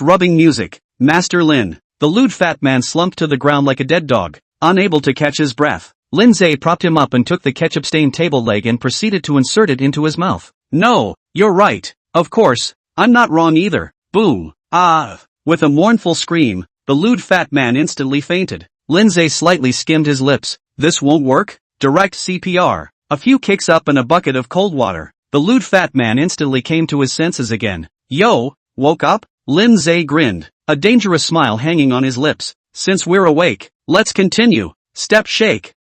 rubbing music. Master Lin. The lewd fat man slumped to the ground like a dead dog, unable to catch his breath. Lin Ze propped him up and took the ketchup-stained table leg and proceeded to insert it into his mouth. No, you're right. Of course, I'm not wrong either. Boom. Ah! With a mournful scream, the lewd fat man instantly fainted. Lin Ze slightly skimmed his lips. This won't work? Direct CPR. A few kicks up and a bucket of cold water. The lewd fat man instantly came to his senses again. Yo, woke up? Lin Ze grinned, a dangerous smile hanging on his lips. Since we're awake, let's continue. Step shake,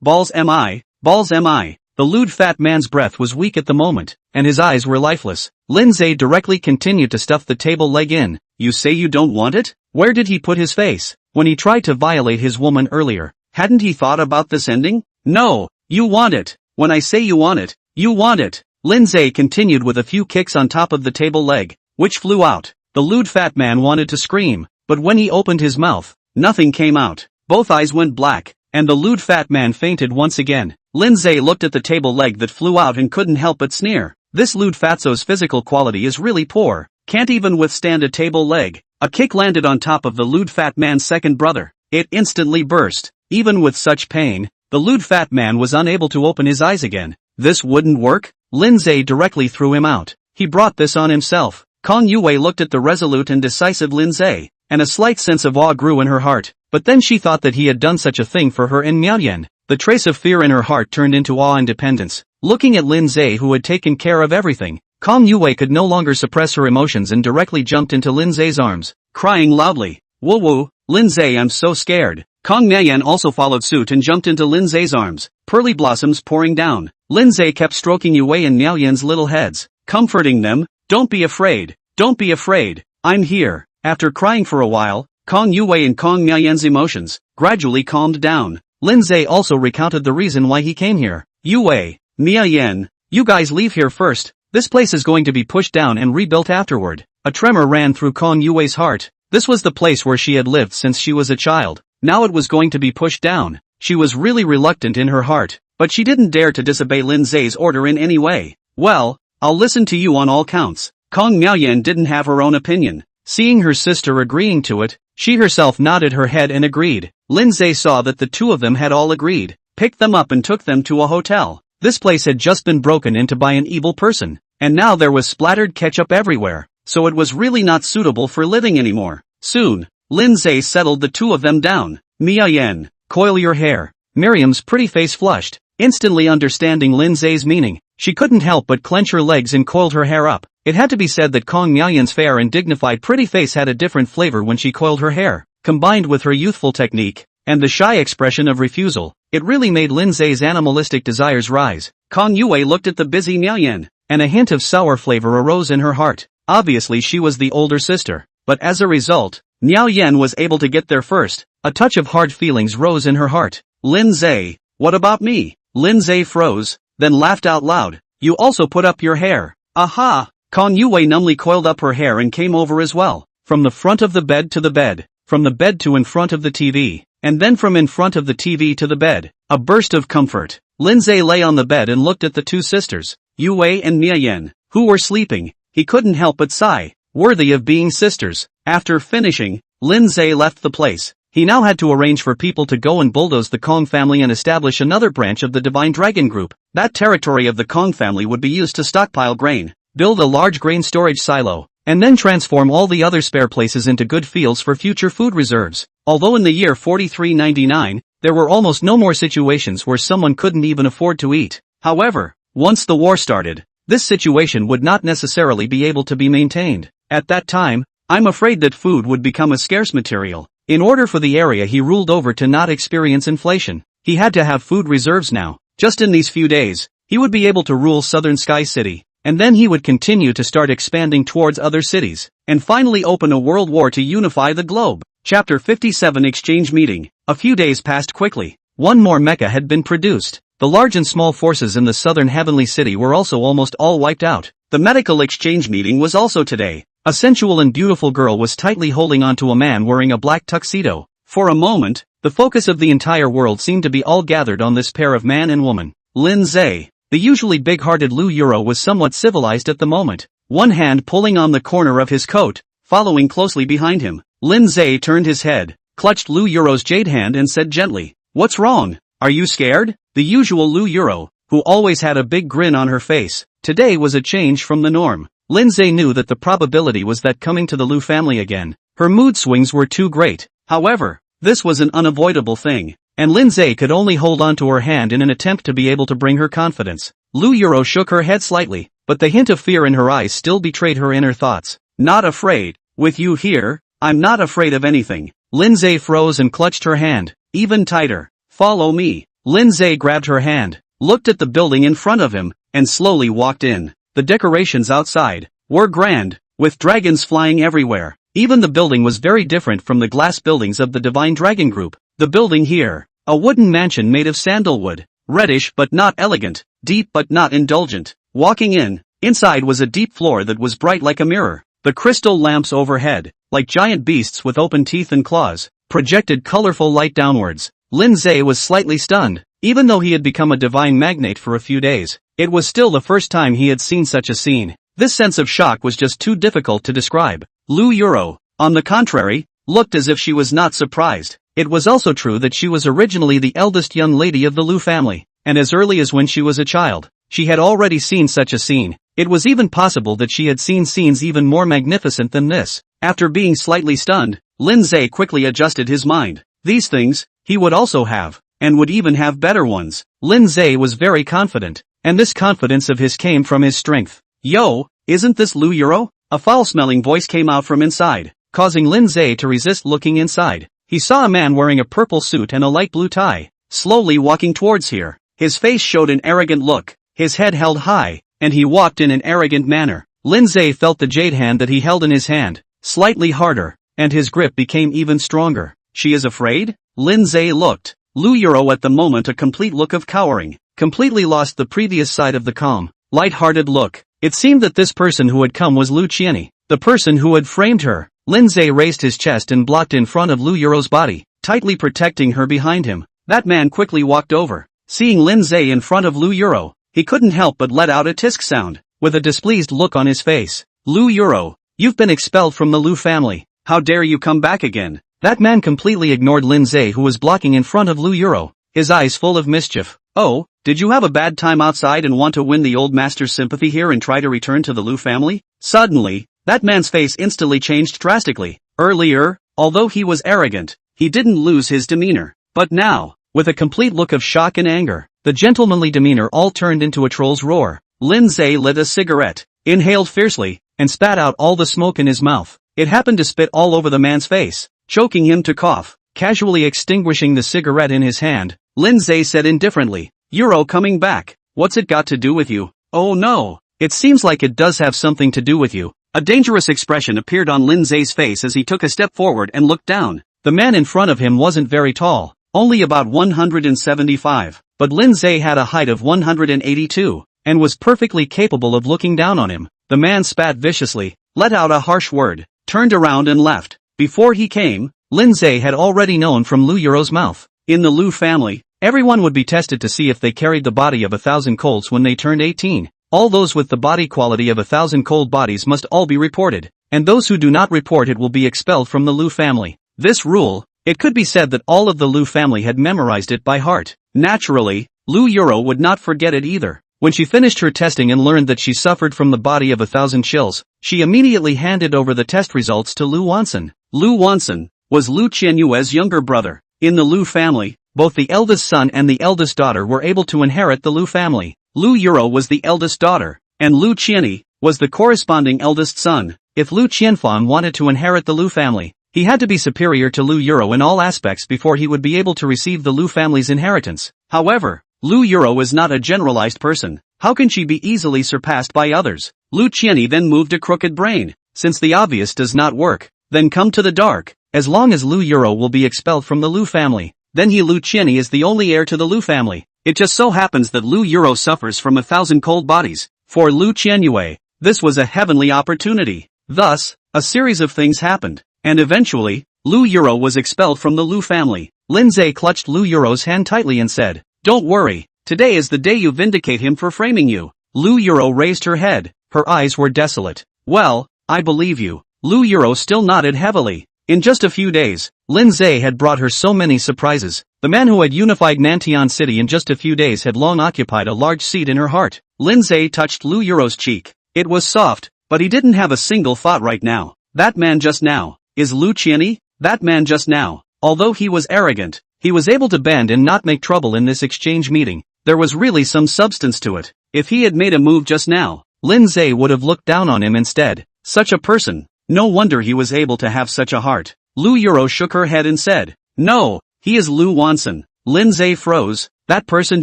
balls am I. The lewd fat man's breath was weak at the moment, and his eyes were lifeless. Lin Ze directly continued to stuff the table leg in. You say you don't want it? Where did he put his face? When he tried to violate his woman earlier, hadn't he thought about this ending? No, you want it. When I say you want it, you want it. Lin Ze continued with a few kicks on top of the table leg, which flew out. The lewd fat man wanted to scream, but when he opened his mouth, nothing came out. Both eyes went black, and the lewd fat man fainted once again. Lin Ze looked at the table leg that flew out and couldn't help but sneer. This lewd fatso's physical quality is really poor. Can't even withstand a table leg. A kick landed on top of the lewd fat man's second brother. It instantly burst. Even with such pain, the lewd fat man was unable to open his eyes again. This wouldn't work? Lin Ze directly threw him out. He brought this on himself. Kang Yue looked at the resolute and decisive Lin Ze, and a slight sense of awe grew in her heart. But then she thought that he had done such a thing for her in Miaoyan. The trace of fear in her heart turned into awe and dependence. Looking at Lin Ze, who had taken care of everything, Kang Yue could no longer suppress her emotions and directly jumped into Lin Ze's arms, crying loudly, "Woo woo, Lin Ze, I'm so scared." Kang Miaoyan also followed suit and jumped into Lin Ze's arms, pearly blossoms pouring down. Lin Ze kept stroking Yue and Miaoyan's little heads, comforting them. "Don't be afraid, don't be afraid, I'm here." After crying for a while, Kang Yue and Kang Miaoyan's emotions gradually calmed down. Lin Ze also recounted the reason why he came here. "Yue, Miaoyan, you guys leave here first. This place is going to be pushed down and rebuilt afterward." A tremor ran through Kang Yue's heart. This was the place where she had lived since she was a child. Now it was going to be pushed down. She was really reluctant in her heart, but she didn't dare to disobey Lin Ze's order in any way. "Well, I'll listen to you on all counts." Kang Miaoyan didn't have her own opinion. Seeing her sister agreeing to it, she herself nodded her head and agreed. Lin Ze saw that the two of them had all agreed, picked them up and took them to a hotel. This place had just been broken into by an evil person, and now there was splattered ketchup everywhere, so it was really not suitable for living anymore. Soon, Lin Ze settled the two of them down. "Miaoyan, coil your hair." Miriam's pretty face flushed, instantly understanding Lin Ze's meaning. She couldn't help but clench her legs and coiled her hair up. It had to be said that Kang Miaoyan's fair and dignified pretty face had a different flavor when she coiled her hair. Combined with her youthful technique, and the shy expression of refusal, it really made Lin Ze's animalistic desires rise. Kang Yue looked at the busy Miaoyan, and a hint of sour flavor arose in her heart. Obviously she was the older sister, but as a result, Miaoyan was able to get there first. A touch of hard feelings rose in her heart. "Lin Ze, what about me?" Lin Ze froze, then laughed out loud. "You also put up your hair." "Aha!" Kang Yue numbly coiled up her hair and came over as well. From the front of the bed to the bed, from the bed to in front of the TV, and then from in front of the TV to the bed. A burst of comfort. Lin Ze lay on the bed and looked at the two sisters, Yue and Miaoyan, who were sleeping. He couldn't help but sigh, worthy of being sisters. After finishing, Lin Ze left the place. He now had to arrange for people to go and bulldoze the Kong family and establish another branch of the Divine Dragon Group. That territory of the Kong family would be used to stockpile grain, build a large grain storage silo, and then transform all the other spare places into good fields for future food reserves. Although in the year 4399, there were almost no more situations where someone couldn't even afford to eat. However, once the war started, this situation would not necessarily be able to be maintained. At that time, I'm afraid that food would become a scarce material. In order for the area he ruled over to not experience inflation, he had to have food reserves now. Just in these few days, he would be able to rule Southern Sky City, and then he would continue to start expanding towards other cities, and finally open a world war to unify the globe. Chapter 57 Exchange Meeting. A few days passed quickly. One more mecha had been produced. The large and small forces in the southern heavenly city were also almost all wiped out. The medical exchange meeting was also today. A sensual and beautiful girl was tightly holding onto a man wearing a black tuxedo. For a moment, the focus of the entire world seemed to be all gathered on this pair of man and woman. Lin Ze, the usually big-hearted Lu Euro, was somewhat civilized at the moment, one hand pulling on the corner of his coat, following closely behind him. Lin Ze turned his head, clutched Lu Euro's jade hand and said gently, "What's wrong? Are you scared?" The usual Lu Euro, who always had a big grin on her face, today was a change from the norm. Lin Ze knew that the probability was that coming to the Lu family again, her mood swings were too great. However, this was an unavoidable thing, and Lin Ze could only hold on to her hand in an attempt to be able to bring her confidence. Lu Euro shook her head slightly, but the hint of fear in her eyes still betrayed her inner thoughts. "Not afraid. With you here, I'm not afraid of anything." Lin Ze froze and clutched her hand, even tighter. "Follow me." Lin Ze grabbed her hand, looked at the building in front of him, and slowly walked in. The decorations outside were grand, with dragons flying everywhere. Even the building was very different from the glass buildings of the Divine Dragon Group. The building here, a wooden mansion made of sandalwood, reddish but not elegant, deep but not indulgent. Walking inside was a deep floor that was bright like a mirror. The crystal lamps overhead, like giant beasts with open teeth and claws, projected colorful light downwards. Lin Ze was slightly stunned. Even though he had become a divine magnate for a few days, it was still the first time he had seen such a scene. This sense of shock was just too difficult to describe. Lu Euro, on the contrary, looked as if she was not surprised. It was also true that she was originally the eldest young lady of the Lu family, and as early as when she was a child, she had already seen such a scene. It was even possible that she had seen scenes even more magnificent than this. After being slightly stunned, Lin Ze quickly adjusted his mind. These things, he would also have, and would even have better ones. Lin Ze was very confident, and this confidence of his came from his strength. Yo, isn't this Lu Yuro? A foul-smelling voice came out from inside, causing Lin Ze to resist looking inside. He saw a man wearing a purple suit and a light blue tie, slowly walking towards here. His face showed an arrogant look, his head held high, and he walked in an arrogant manner. Lin Ze felt the jade hand that he held in his hand, slightly harder, and his grip became even stronger. She is afraid? Lin Ze looked. Lu Yuro at the moment a complete look of cowering, completely lost the previous side of the calm, light-hearted look. It seemed that this person who had come was Lu Qianni, the person who had framed her. Lin Ze raised his chest and blocked in front of Lu Yuro's body, tightly protecting her behind him. That man quickly walked over. Seeing Lin Ze in front of Lu Yuro, he couldn't help but let out a tisk sound, with a displeased look on his face. Lu Yuro, you've been expelled from the Lu family. How dare you come back again? That man completely ignored Lin Ze, who was blocking in front of Lu Yuro, his eyes full of mischief. Oh, did you have a bad time outside and want to win the old master's sympathy here and try to return to the Lu family? Suddenly, that man's face instantly changed drastically. Earlier, although he was arrogant, he didn't lose his demeanor. But now, with a complete look of shock and anger, the gentlemanly demeanor all turned into a troll's roar. Lin Ze lit a cigarette, inhaled fiercely, and spat out all the smoke in his mouth. It happened to spit all over the man's face, choking him to cough. Casually extinguishing the cigarette in his hand, Lin Ze said indifferently, Yuro coming back, what's it got to do with you? Oh no, it seems like it does have something to do with you. A dangerous expression appeared on Lin Ze's face as he took a step forward and looked down. The man in front of him wasn't very tall, only about 175, but Lin Ze had a height of 182, and was perfectly capable of looking down on him. The man spat viciously, let out a harsh word, turned around and left. Before he came, Lin Ze had already known from Lu Yuro's mouth. In the Lu family, everyone would be tested to see if they carried the body of 1,000 colds when they turned 18. All those with the body quality of 1,000 cold bodies must all be reported, and those who do not report it will be expelled from the Lu family. This rule, it could be said that all of the Lu family had memorized it by heart. Naturally, Lu Yuro would not forget it either. When she finished her testing and learned that she suffered from the body of 1,000 chills, she immediately handed over the test results to Lu Wanson. Lu Wanson was Lu Qianyue's younger brother. In the Lu family, both the eldest son and the eldest daughter were able to inherit the Lu family. Lu Yuro was the eldest daughter, and Lu Qianni was the corresponding eldest son. If Lu Qianfan wanted to inherit the Lu family, he had to be superior to Lu Yuro in all aspects before he would be able to receive the Lu family's inheritance. However, Lu Yuro is not a generalized person. How can she be easily surpassed by others? Lu Qianni then moved a crooked brain. Since the obvious does not work, then come to the dark. As long as Lu Yuro will be expelled from the Lu family, then Lu Qianni is the only heir to the Lu family. It just so happens that Lu Yuro suffers from 1,000 cold bodies. For Lu Qianyue, this was a heavenly opportunity. Thus, a series of things happened, and eventually, Lu Yuro was expelled from the Lu family. Lin Ze clutched Lu Yuro's hand tightly and said, "Don't worry, today is the day you vindicate him for framing you." Lu Yuro raised her head, her eyes were desolate. "Well, I believe you." Lu Yuro still nodded heavily. In just a few days, Lin Ze had brought her so many surprises. The man who had unified Nantian City in just a few days had long occupied a large seat in her heart. Lin Ze touched Lu Yuro's cheek. It was soft, but he didn't have a single thought right now. That man just now, is Lu Qianni? That man just now, although he was arrogant, he was able to bend and not make trouble in this exchange meeting. There was really some substance to it. If he had made a move just now, Lin Ze would have looked down on him instead. Such a person. No wonder he was able to have such a heart. Lu Yuro shook her head and said, "No, he is Lu Wanson." Lin Ze froze. That person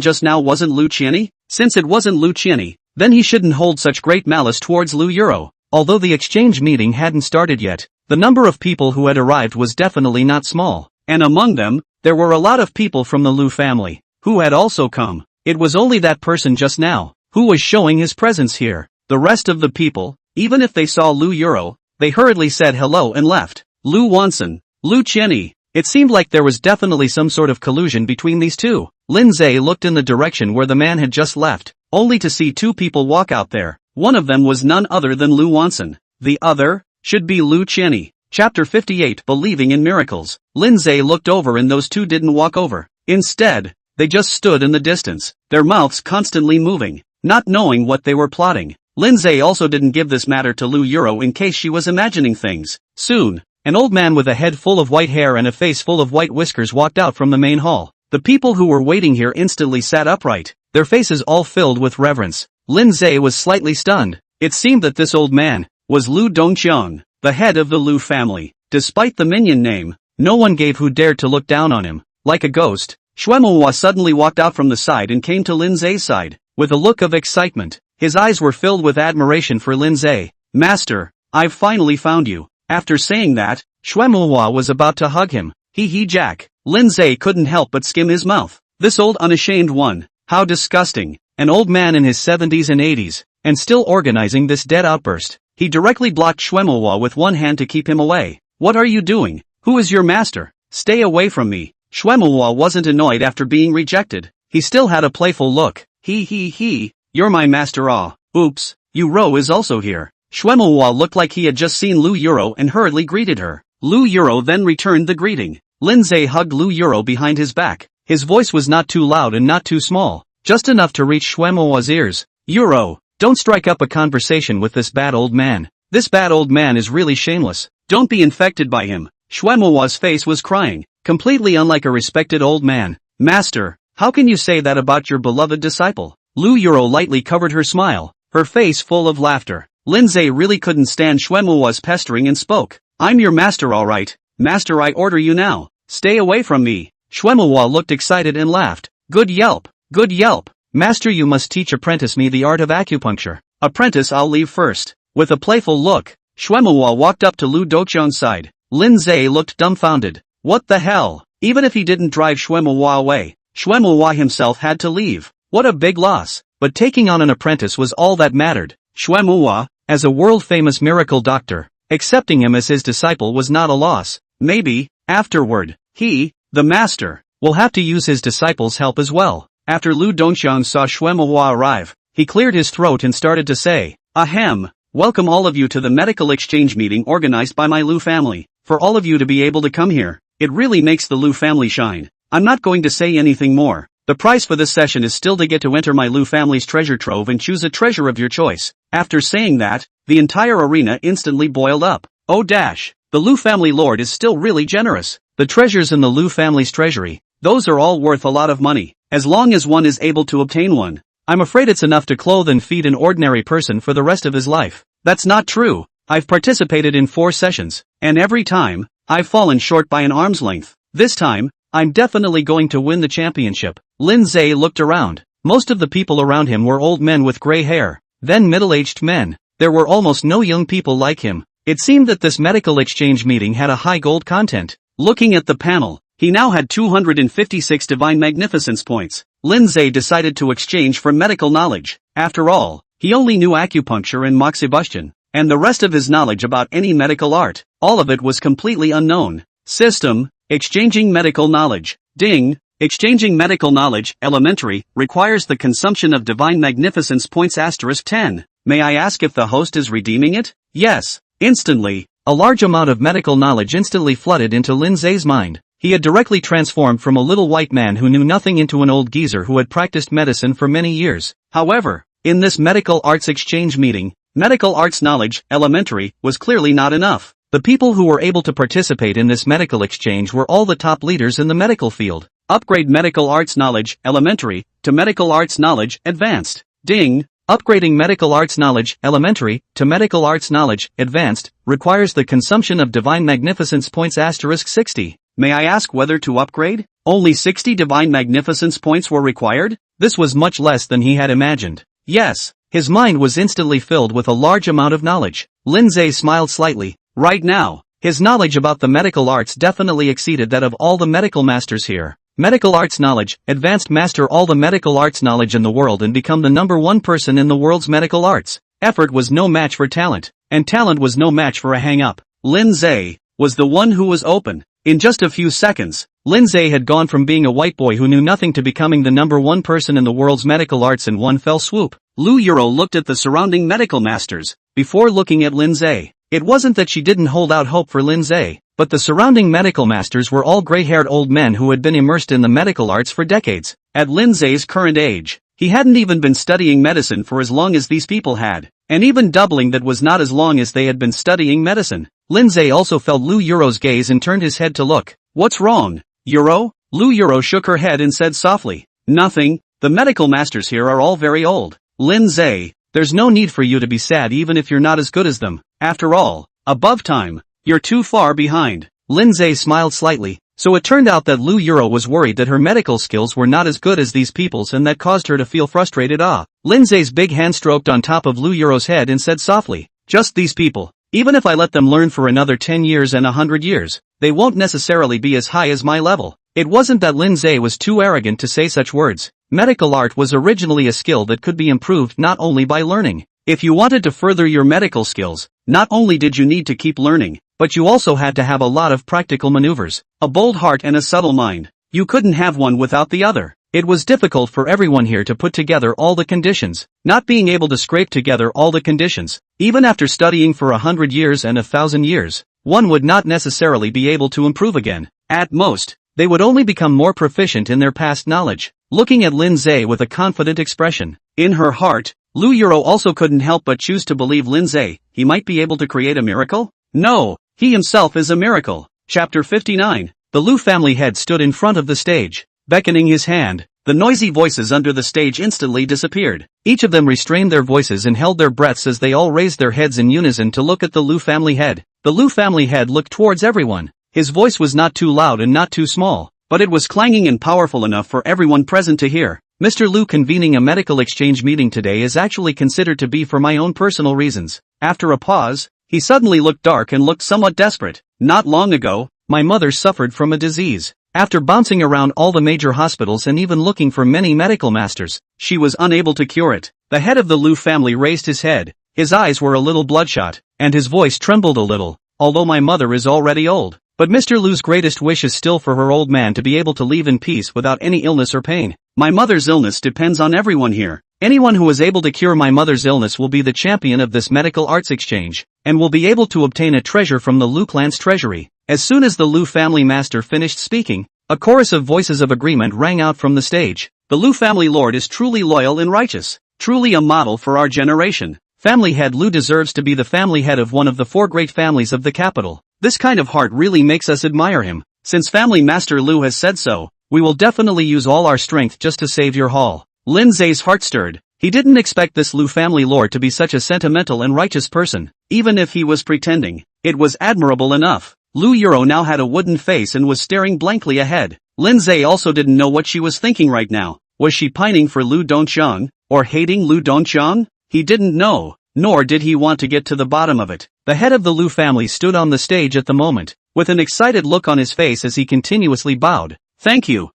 just now wasn't Lu Qianni? Since it wasn't Lu Qianni, then he shouldn't hold such great malice towards Lu Yuro. Although the exchange meeting hadn't started yet, the number of people who had arrived was definitely not small. And among them, there were a lot of people from the Lu family, who had also come. It was only that person just now, who was showing his presence here. The rest of the people, even if they saw Lu Yuro, they hurriedly said hello and left. Lu Wanson, Lu Qianni. It seemed like there was definitely some sort of collusion between these two. Lin Ze looked in the direction where the man had just left, only to see two people walk out there. One of them was none other than Lu Wanson. The other, should be Lu Qianni. Chapter 58 Believing in Miracles. Lin Ze looked over and those two didn't walk over. Instead, they just stood in the distance, their mouths constantly moving. not knowing what they were plotting. Lin Ze also didn't give this matter to Lu Yuro in case she was imagining things. Soon, an old man with a head full of white hair and a face full of white whiskers walked out from the main hall. The people who were waiting here instantly sat upright, their faces all filled with reverence. Lin Ze was slightly stunned. It seemed that this old man was Lu Dongqiang, the head of the Lu family. Despite the minion name, no one gave who dared to look down on him. Like a ghost, Xuemehua suddenly walked out from the side and came to Lin Ze's side, with a look of excitement. His eyes were filled with admiration for Lin Ze. Master, I've finally found you. After saying that, Xuemehua was about to hug him. Hee Jack. Lin Ze couldn't help but skim his mouth. This old unashamed one, how disgusting. An old man in his 70s and 80s, and still organizing this dead outburst. He directly blocked Xuemehua with one hand to keep him away. What are you doing? Who is your master? Stay away from me. Xuemehua wasn't annoyed after being rejected. He still had a playful look. You're my master. Ah. Oops, Yuro is also here. Xuemehua looked like he had just seen Lu Yuro and hurriedly greeted her. Lu Yuro then returned the greeting. Lin Ze hugged Lu Yuro behind his back. His voice was not too loud and not too small, just enough to reach Xuemehua's ears. Yuro, don't strike up a conversation with this bad old man. This bad old man is really shameless. Don't be infected by him. Xuemehua's face was crying, completely unlike a respected old man. Master, how can you say that about your beloved disciple? Lu Yuro lightly covered her smile, her face full of laughter. Lin Ze really couldn't stand Xuemehua's pestering and spoke. I'm your master, all right. Master, I order you now. Stay away from me. Xuemehua looked excited and laughed. Good yelp. Good yelp. Master, you must teach apprentice me the art of acupuncture. Apprentice, I'll leave first. With a playful look, Xuemehua walked up to Lu Doqiang's side. Lin Ze looked dumbfounded. What the hell? Even if he didn't drive Xuemehua away, Xuemehua himself had to leave. What a big loss. But taking on an apprentice was all that mattered. Xuemehua, as a world-famous miracle doctor, accepting him as his disciple was not a loss. Maybe, afterward, he, the master, will have to use his disciple's help as well. After Lu Dongqiang saw Xuemehua arrive, he cleared his throat and started to say, Ahem, welcome all of you to the medical exchange meeting organized by my Lu family. For all of you to be able to come here, it really makes the Lu family shine. I'm not going to say anything more. The price for this session is still to get to enter my Lu family's treasure trove and choose a treasure of your choice. After saying that, the entire arena instantly boiled up. Oh dash, the Lu family lord is still really generous. The treasures in the Lu family's treasury, those are all worth a lot of money, as long as one is able to obtain one. I'm afraid it's enough to clothe and feed an ordinary person for the rest of his life. That's not true. I've participated in 4 sessions, and every time, I've fallen short by an arm's length. This time, I'm definitely going to win the championship. Lin Ze looked around. Most of the people around him were old men with gray hair, then middle-aged men. There were almost no young people like him. It seemed that this medical exchange meeting had a high gold content. Looking at the panel, he now had 256 divine magnificence points. Lin Ze decided to exchange for medical knowledge. After all, he only knew acupuncture and moxibustion, and the rest of his knowledge about any medical art, all of it was completely unknown. System, exchanging medical knowledge. Ding. Exchanging medical knowledge, elementary, requires the consumption of divine magnificence points *10. May I ask if the host is redeeming it? Yes. Instantly, a large amount of medical knowledge instantly flooded into Lin Ze's mind. He had directly transformed from a little white man who knew nothing into an old geezer who had practiced medicine for many years. However, in this medical arts exchange meeting, medical arts knowledge, elementary, was clearly not enough. The people who were able to participate in this medical exchange were all the top leaders in the medical field. Upgrade medical arts knowledge, elementary, to medical arts knowledge, advanced. Ding. Upgrading medical arts knowledge, elementary, to medical arts knowledge, advanced, requires the consumption of divine magnificence points *60. May I ask whether to upgrade? Only 60 divine magnificence points were required? This was much less than he had imagined. Yes. His mind was instantly filled with a large amount of knowledge. Lin Ze smiled slightly. Right now, his knowledge about the medical arts definitely exceeded that of all the medical masters here. Medical arts knowledge, advanced, master all the medical arts knowledge in the world and become the #1 person in the world's medical arts. Effort was no match for talent, and talent was no match for a hang-up. Lin Ze was the one who was open. In just a few seconds, Lin Ze had gone from being a white boy who knew nothing to becoming the #1 person in the world's medical arts in one fell swoop. Lu Yuro looked at the surrounding medical masters before looking at Lin Ze. It wasn't that she didn't hold out hope for Lin Ze, but the surrounding medical masters were all gray-haired old men who had been immersed in the medical arts for decades. At Lin Ze's current age, He hadn't even been studying medicine for as long as these people had. And even doubling that was not as long as they had been studying medicine. Lin Ze also felt Lu Yuro's gaze and turned his head to look. What's wrong, Yuro? Lu Yuro shook her head and said softly. Nothing, the medical masters here are all very old. Lin Ze, there's no need for you to be sad even if you're not as good as them. After all, above time, you're too far behind. Lin Ze smiled slightly. So it turned out that Lu Yuro was worried that her medical skills were not as good as these people's, and that caused her to feel frustrated. Lin Ze's big hand stroked on top of Lu Yuro's head and said softly, just these people. Even if I let them learn for another 10 years and 100 years, they won't necessarily be as high as my level. It wasn't that Lin Ze was too arrogant to say such words. Medical art was originally a skill that could be improved not only by learning. If you wanted to further your medical skills, not only did you need to keep learning, but you also had to have a lot of practical maneuvers, a bold heart and a subtle mind. You couldn't have one without the other. It was difficult for everyone here to put together all the conditions, not being able to scrape together all the conditions. Even after studying for 100 years and 1,000 years, one would not necessarily be able to improve again. At most, they would only become more proficient in their past knowledge. Looking at Lin Ze with a confident expression, in her heart, Lu Yuro also couldn't help but choose to believe Lin Ze. He might be able to create a miracle? No, he himself is a miracle. Chapter 59. The Lu family head stood in front of the stage, beckoning his hand. The noisy voices under the stage instantly disappeared. Each of them restrained their voices and held their breaths as they all raised their heads in unison to look at the Lu family head. The Lu family head looked towards everyone. His voice was not too loud and not too small, but it was clanging and powerful enough for everyone present to hear. Mr. Lu convening a medical exchange meeting today is actually considered to be for my own personal reasons. After a pause, he suddenly looked dark and looked somewhat desperate. Not long ago, my mother suffered from a disease. After bouncing around all the major hospitals and even looking for many medical masters, she was unable to cure it. The head of the Lu family raised his head. His eyes were a little bloodshot, and his voice trembled a little. Although my mother is already old, but Mr. Lu's greatest wish is still for her old man to be able to leave in peace without any illness or pain. My mother's illness depends on everyone here. Anyone who is able to cure my mother's illness will be the champion of this medical arts exchange, and will be able to obtain a treasure from the Lu clan's treasury. As soon as the Lu family master finished speaking, a chorus of voices of agreement rang out from the stage. The Lu family lord is truly loyal and righteous, truly a model for our generation. Family head Lu deserves to be the family head of one of the 4 great families of the capital. This kind of heart really makes us admire him. Since family master Lu has said so, we will definitely use all our strength just to save your hall. Lin Ze's heart stirred. He didn't expect this Lu family lord to be such a sentimental and righteous person. Even if he was pretending, it was admirable enough. Lu Yuro now had a wooden face and was staring blankly ahead. Lin Ze also didn't know what she was thinking right now. Was she pining for Lu Dongqiang, or hating Lu Dongqiang? He didn't know, nor did he want to get to the bottom of it. The head of the Lu family stood on the stage at the moment, with an excited look on his face as he continuously bowed. Thank you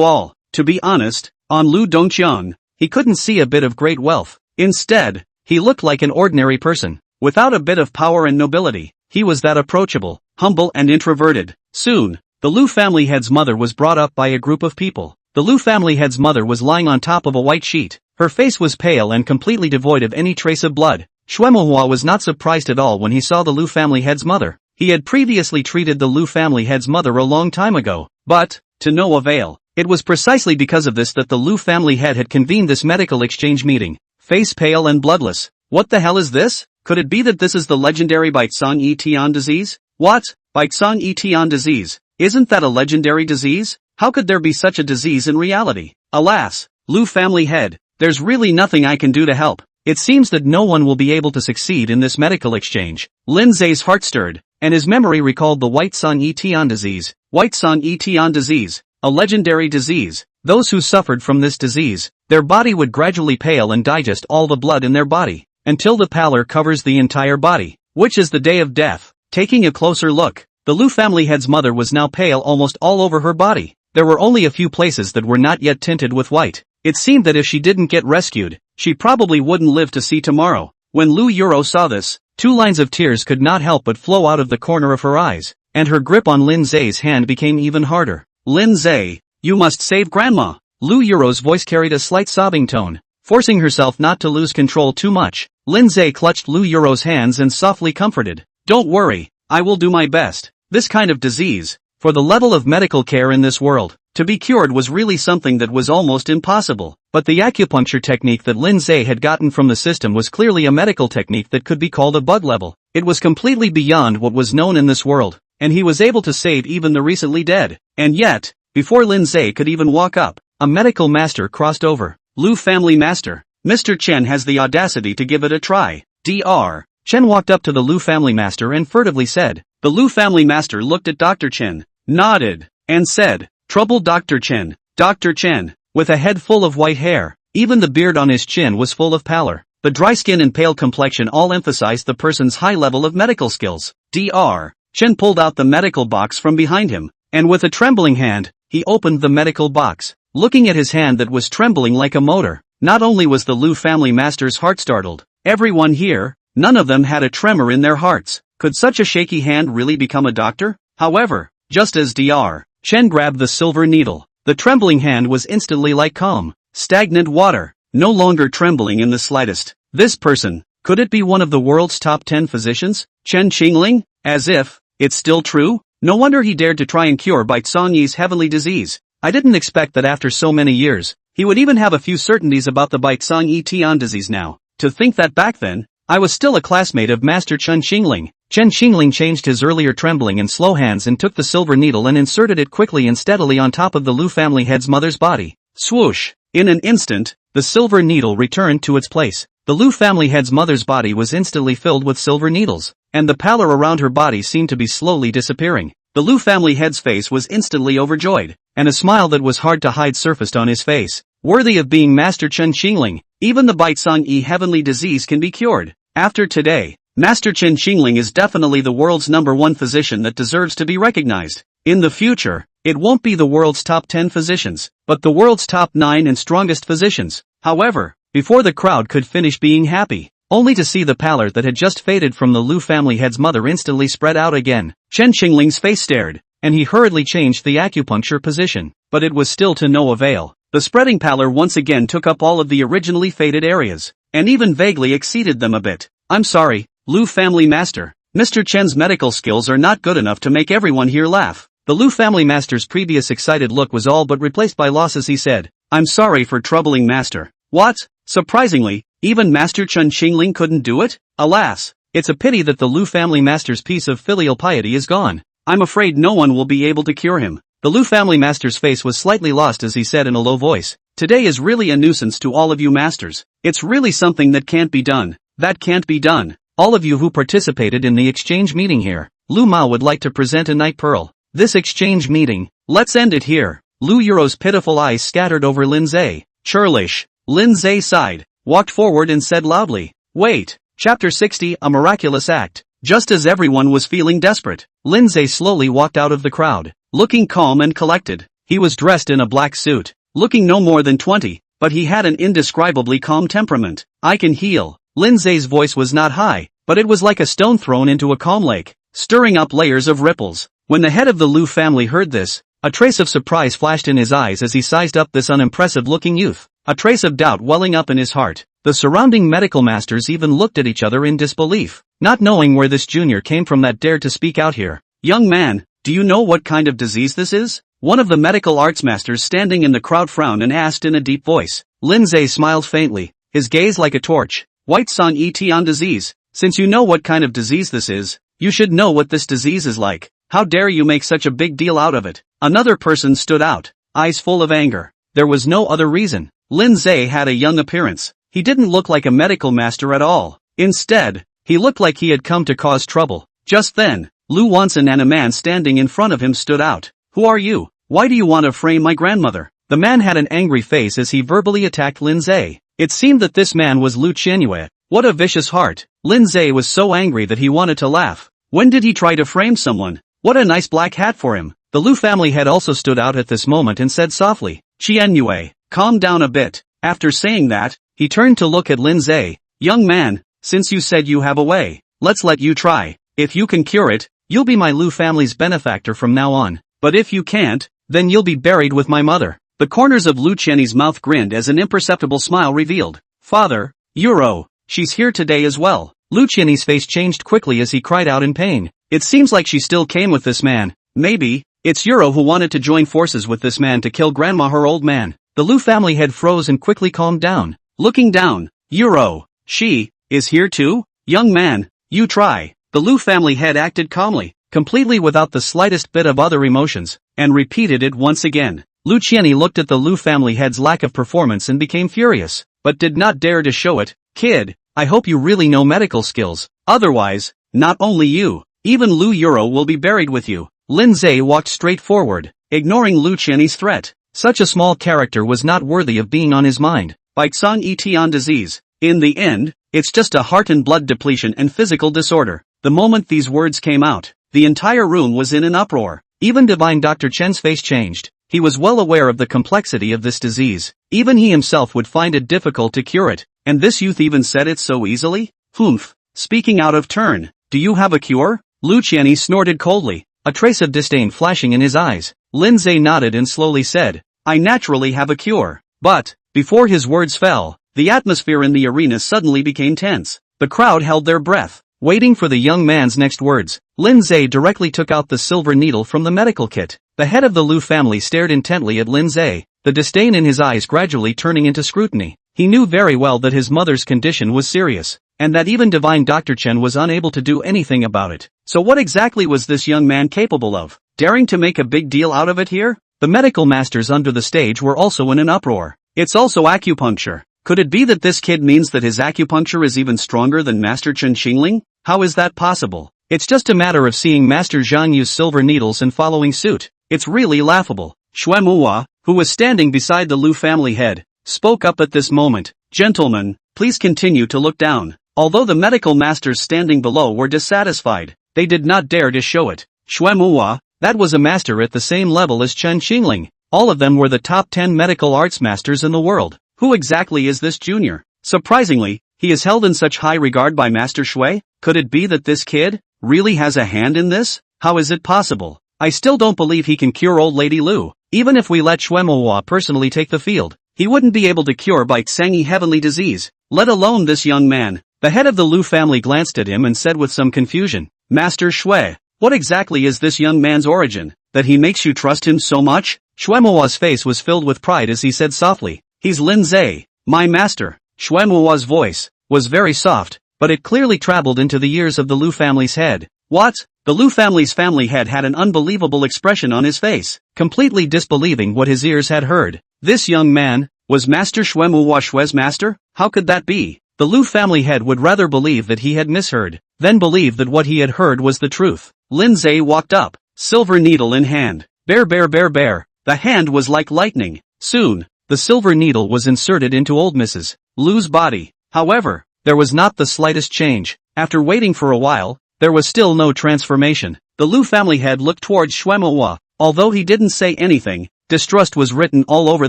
all. To be honest, on Lu Dongqiang, he couldn't see a bit of great wealth. Instead, he looked like an ordinary person, without a bit of power and nobility. He was that approachable, humble and introverted. Soon, the Lu family head's mother was brought up by a group of people. The Lu family head's mother was lying on top of a white sheet. Her face was pale and completely devoid of any trace of blood. Manhwa was not surprised at all when he saw the Lu family head's mother. He had previously treated the Lu family head's mother a long time ago, but, to no avail. It was precisely because of this that the Lu family head had convened this medical exchange meeting. Face pale and bloodless. What the hell is this? Could it be that this is the legendary Baixang Tian disease? What? Baixang Tian disease? Isn't that a legendary disease? How could there be such a disease in reality? Alas, Lu family head, there's really nothing I can do to help. It seems that no one will be able to succeed in this medical exchange. Lin Ze's heart stirred, and his memory recalled the Baixang Tian disease. Baixang Tian disease, a legendary disease. Those who suffered from this disease, their body would gradually pale and digest all the blood in their body, until the pallor covers the entire body, which is the day of death. Taking a closer look, the Lu family head's mother was now pale almost all over her body. There were only a few places that were not yet tinted with white. It seemed that if she didn't get rescued, she probably wouldn't live to see tomorrow. When Lu Yuro saw this, 2 lines of tears could not help but flow out of the corner of her eyes, and her grip on Lin Ze's hand became even harder. Lin Ze, you must save Grandma. Lu Yuro's voice carried a slight sobbing tone. Forcing herself not to lose control too much, Lin Ze clutched Lu Yuro's hands and softly comforted. Don't worry, I will do my best. This kind of disease, for the level of medical care in this world, To be cured was really something that was almost impossible. But the acupuncture technique that Lin Ze had gotten from the system was clearly a medical technique that could be called a bug level. It was completely beyond what was known in this world, and he was able to save even the recently dead. And yet, before Lin Ze could even walk up, a medical master crossed over. Lu family master. Mr. Chen has the audacity to give it a try. Dr. Chen walked up to the Lu family master and furtively said. The Lu family master looked at Dr. Chen, nodded, and said, "Troubled Dr. Chen." Dr. Chen, with a head full of white hair, even the beard on his chin was full of pallor. The dry skin and pale complexion all emphasized the person's high level of medical skills. Dr. Chen pulled out the medical box from behind him, and with a trembling hand, he opened the medical box. Looking at his hand that was trembling like a motor, not only was the Lu family master's heart startled, everyone here, none of them had a tremor in their hearts. Could such a shaky hand really become a doctor? However, just as Dr. Chen grabbed the silver needle, the trembling hand was instantly like calm, stagnant water, no longer trembling in the slightest. This person, could it be one of the world's top 10 physicians? Chen Qingling? As if, it's still true? No wonder he dared to try and cure Bai Zongyi's heavenly disease. I didn't expect that after so many years, he would even have a few certainties about the Bai Zongyi Tian disease now. To think that back then, I was still a classmate of Master Chen Qingling. Chen Qingling changed his earlier trembling and slow hands and took the silver needle and inserted it quickly and steadily on top of the Lu family head's mother's body. Swoosh! In an instant, the silver needle returned to its place. The Lu family head's mother's body was instantly filled with silver needles, and the pallor around her body seemed to be slowly disappearing. The Lu family head's face was instantly overjoyed, and a smile that was hard to hide surfaced on his face. Worthy of being Master Chen Qingling, even the Bai Zongyi heavenly disease can be cured. After today, Master Chen Qingling is definitely the world's #1 physician that deserves to be recognized. In the future, it won't be the world's top 10 physicians, but the world's top 9 and strongest physicians. However, before the crowd could finish being happy, only to see the pallor that had just faded from the Lu family head's mother instantly spread out again, Chen Qingling's face stared, and he hurriedly changed the acupuncture position, but it was still to no avail. The spreading pallor once again took up all of the originally faded areas, and even vaguely exceeded them a bit. I'm sorry, Lu family master. Mr. Chen's medical skills are not good enough to make everyone here laugh. The Lu family master's previous excited look was all but replaced by loss as he said, I'm sorry for troubling master. What? Surprisingly, even Master Chen Qingling couldn't do it? Alas, it's a pity that the Lu family master's piece of filial piety is gone. I'm afraid no one will be able to cure him. The Lu family master's face was slightly lost as he said in a low voice, today is really a nuisance to all of you masters. It's really something that can't be done. That can't be done. All of you who participated in the exchange meeting here, Lu Mao would like to present a night pearl. This exchange meeting, let's end it here. Lu Yuro's pitiful eyes scattered over Lin Ze. Churlish. Lin Ze sighed, walked forward and said loudly, wait. Chapter 60, A Miraculous Act. Just as everyone was feeling desperate, Lin Ze slowly walked out of the crowd, looking calm and collected. He was dressed in a black suit, looking no more than 20, but he had an indescribably calm temperament. I can heal. Lin Ze's voice was not high, but it was like a stone thrown into a calm lake, stirring up layers of ripples. When the head of the Lu family heard this, a trace of surprise flashed in his eyes as he sized up this unimpressive-looking youth, a trace of doubt welling up in his heart. The surrounding medical masters even looked at each other in disbelief, not knowing where this junior came from that dared to speak out here. Young man, do you know what kind of disease this is? One of the medical arts masters standing in the crowd frowned and asked in a deep voice. Lin Ze smiled faintly, his gaze like a torch. White Song Tian disease. Since you know what kind of disease this is, you should know what this disease is like. How dare you make such a big deal out of it? Another person stood out, eyes full of anger. There was no other reason. Lin Ze had a young appearance. He didn't look like a medical master at all. Instead, he looked like he had come to cause trouble. Just then, Lu Wanson and a man standing in front of him stood out. Who are you? Why do you want to frame my grandmother? The man had an angry face as he verbally attacked Lin Ze. It seemed that this man was Lu Qianyue. What a vicious heart. Lin Ze was so angry that he wanted to laugh. When did he try to frame someone? What a nice black hat for him. The Lu family head also stood out at this moment and said softly, Qianyue, calm down a bit. After saying that, he turned to look at Lin Ze. Young man, since you said you have a way, let's let you try. If you can cure it, you'll be my Lu family's benefactor from now on. But if you can't, then you'll be buried with my mother. The corners of Lu Qianyu's mouth grinned as an imperceptible smile revealed. Father, Euro, she's here today as well. Lu Qianyu's face changed quickly as he cried out in pain. It seems like she still came with this man. Maybe It's Euro who wanted to join forces with this man to kill grandma her old man. The Lu family head froze and quickly calmed down. Looking down, Euro, she, is here too? Young man, you try. The Lu family head acted calmly, completely without the slightest bit of other emotions, and repeated it once again. Lu Qianni looked at the Lu family head's lack of performance and became furious, but did not dare to show it. Kid, I hope you really know medical skills. Otherwise, not only you, even Lu Euro will be buried with you. Lin Ze walked straight forward, ignoring Lu Qianni's threat. Such a small character was not worthy of being on his mind. Baixang Etian disease. In the end, it's just a heart and blood depletion and physical disorder. The moment these words came out, the entire room was in an uproar. Even divine Dr. Chen's face changed. He was well aware of the complexity of this disease. Even he himself would find it difficult to cure it. And this youth even said it so easily? Humph. Speaking out of turn, do you have a cure? Lu Qianni snorted coldly, a trace of disdain flashing in his eyes. Lin Ze nodded and slowly said, I naturally have a cure. But, before his words fell, the atmosphere in the arena suddenly became tense. The crowd held their breath, waiting for the young man's next words. Lin Ze directly took out the silver needle from the medical kit. The head of the Lu family stared intently at Lin Ze, the disdain in his eyes gradually turning into scrutiny. He knew very well that his mother's condition was serious, and that even divine Dr. Chen was unable to do anything about it. So what exactly was this young man capable of? Daring to make a big deal out of it here? The medical masters under the stage were also in an uproar. It's also acupuncture. Could it be that this kid means that his acupuncture is even stronger than Master Chen Xingling? How is that possible? It's just a matter of seeing Master Zhang use silver needles and following suit. It's really laughable. Shuemuwa, who was standing beside the Lu family head, spoke up at this moment. Gentlemen, please continue to look down. Although the medical masters standing below were dissatisfied, they did not dare to show it. Shuemuwa, that was a master at the same level as Chen Xingling. All of them were the top 10 medical arts masters in the world. Who exactly is this junior? Surprisingly, he is held in such high regard by Master Shui. Could it be that this kid really has a hand in this? How is it possible? I still don't believe he can cure old Lady Lu. Even if we let Shuemuwa personally take the field, he wouldn't be able to cure Baixangi heavenly disease, let alone this young man. The head of the Lu family glanced at him and said with some confusion, Master Shui, what exactly is this young man's origin, that he makes you trust him so much? Shuemuwa's face was filled with pride as he said softly, he's Lin Ze, my master. Shuemuwa's voice was very soft, but it clearly traveled into the ears of the Lu family's head. What? The Lu family's family head had an unbelievable expression on his face, completely disbelieving what his ears had heard. This young man was Master Shuemuwa Shue's master? How could that be? The Lu family head would rather believe that he had misheard, than believe that what he had heard was the truth. Lin Ze walked up, silver needle in hand. Bear. The hand was like lightning. Soon, the silver needle was inserted into old Mrs. Lu's body. However, there was not the slightest change. After waiting for a while, there was still no transformation. The Lu family head looked towards Shuemuwa. Although he didn't say anything, distrust was written all over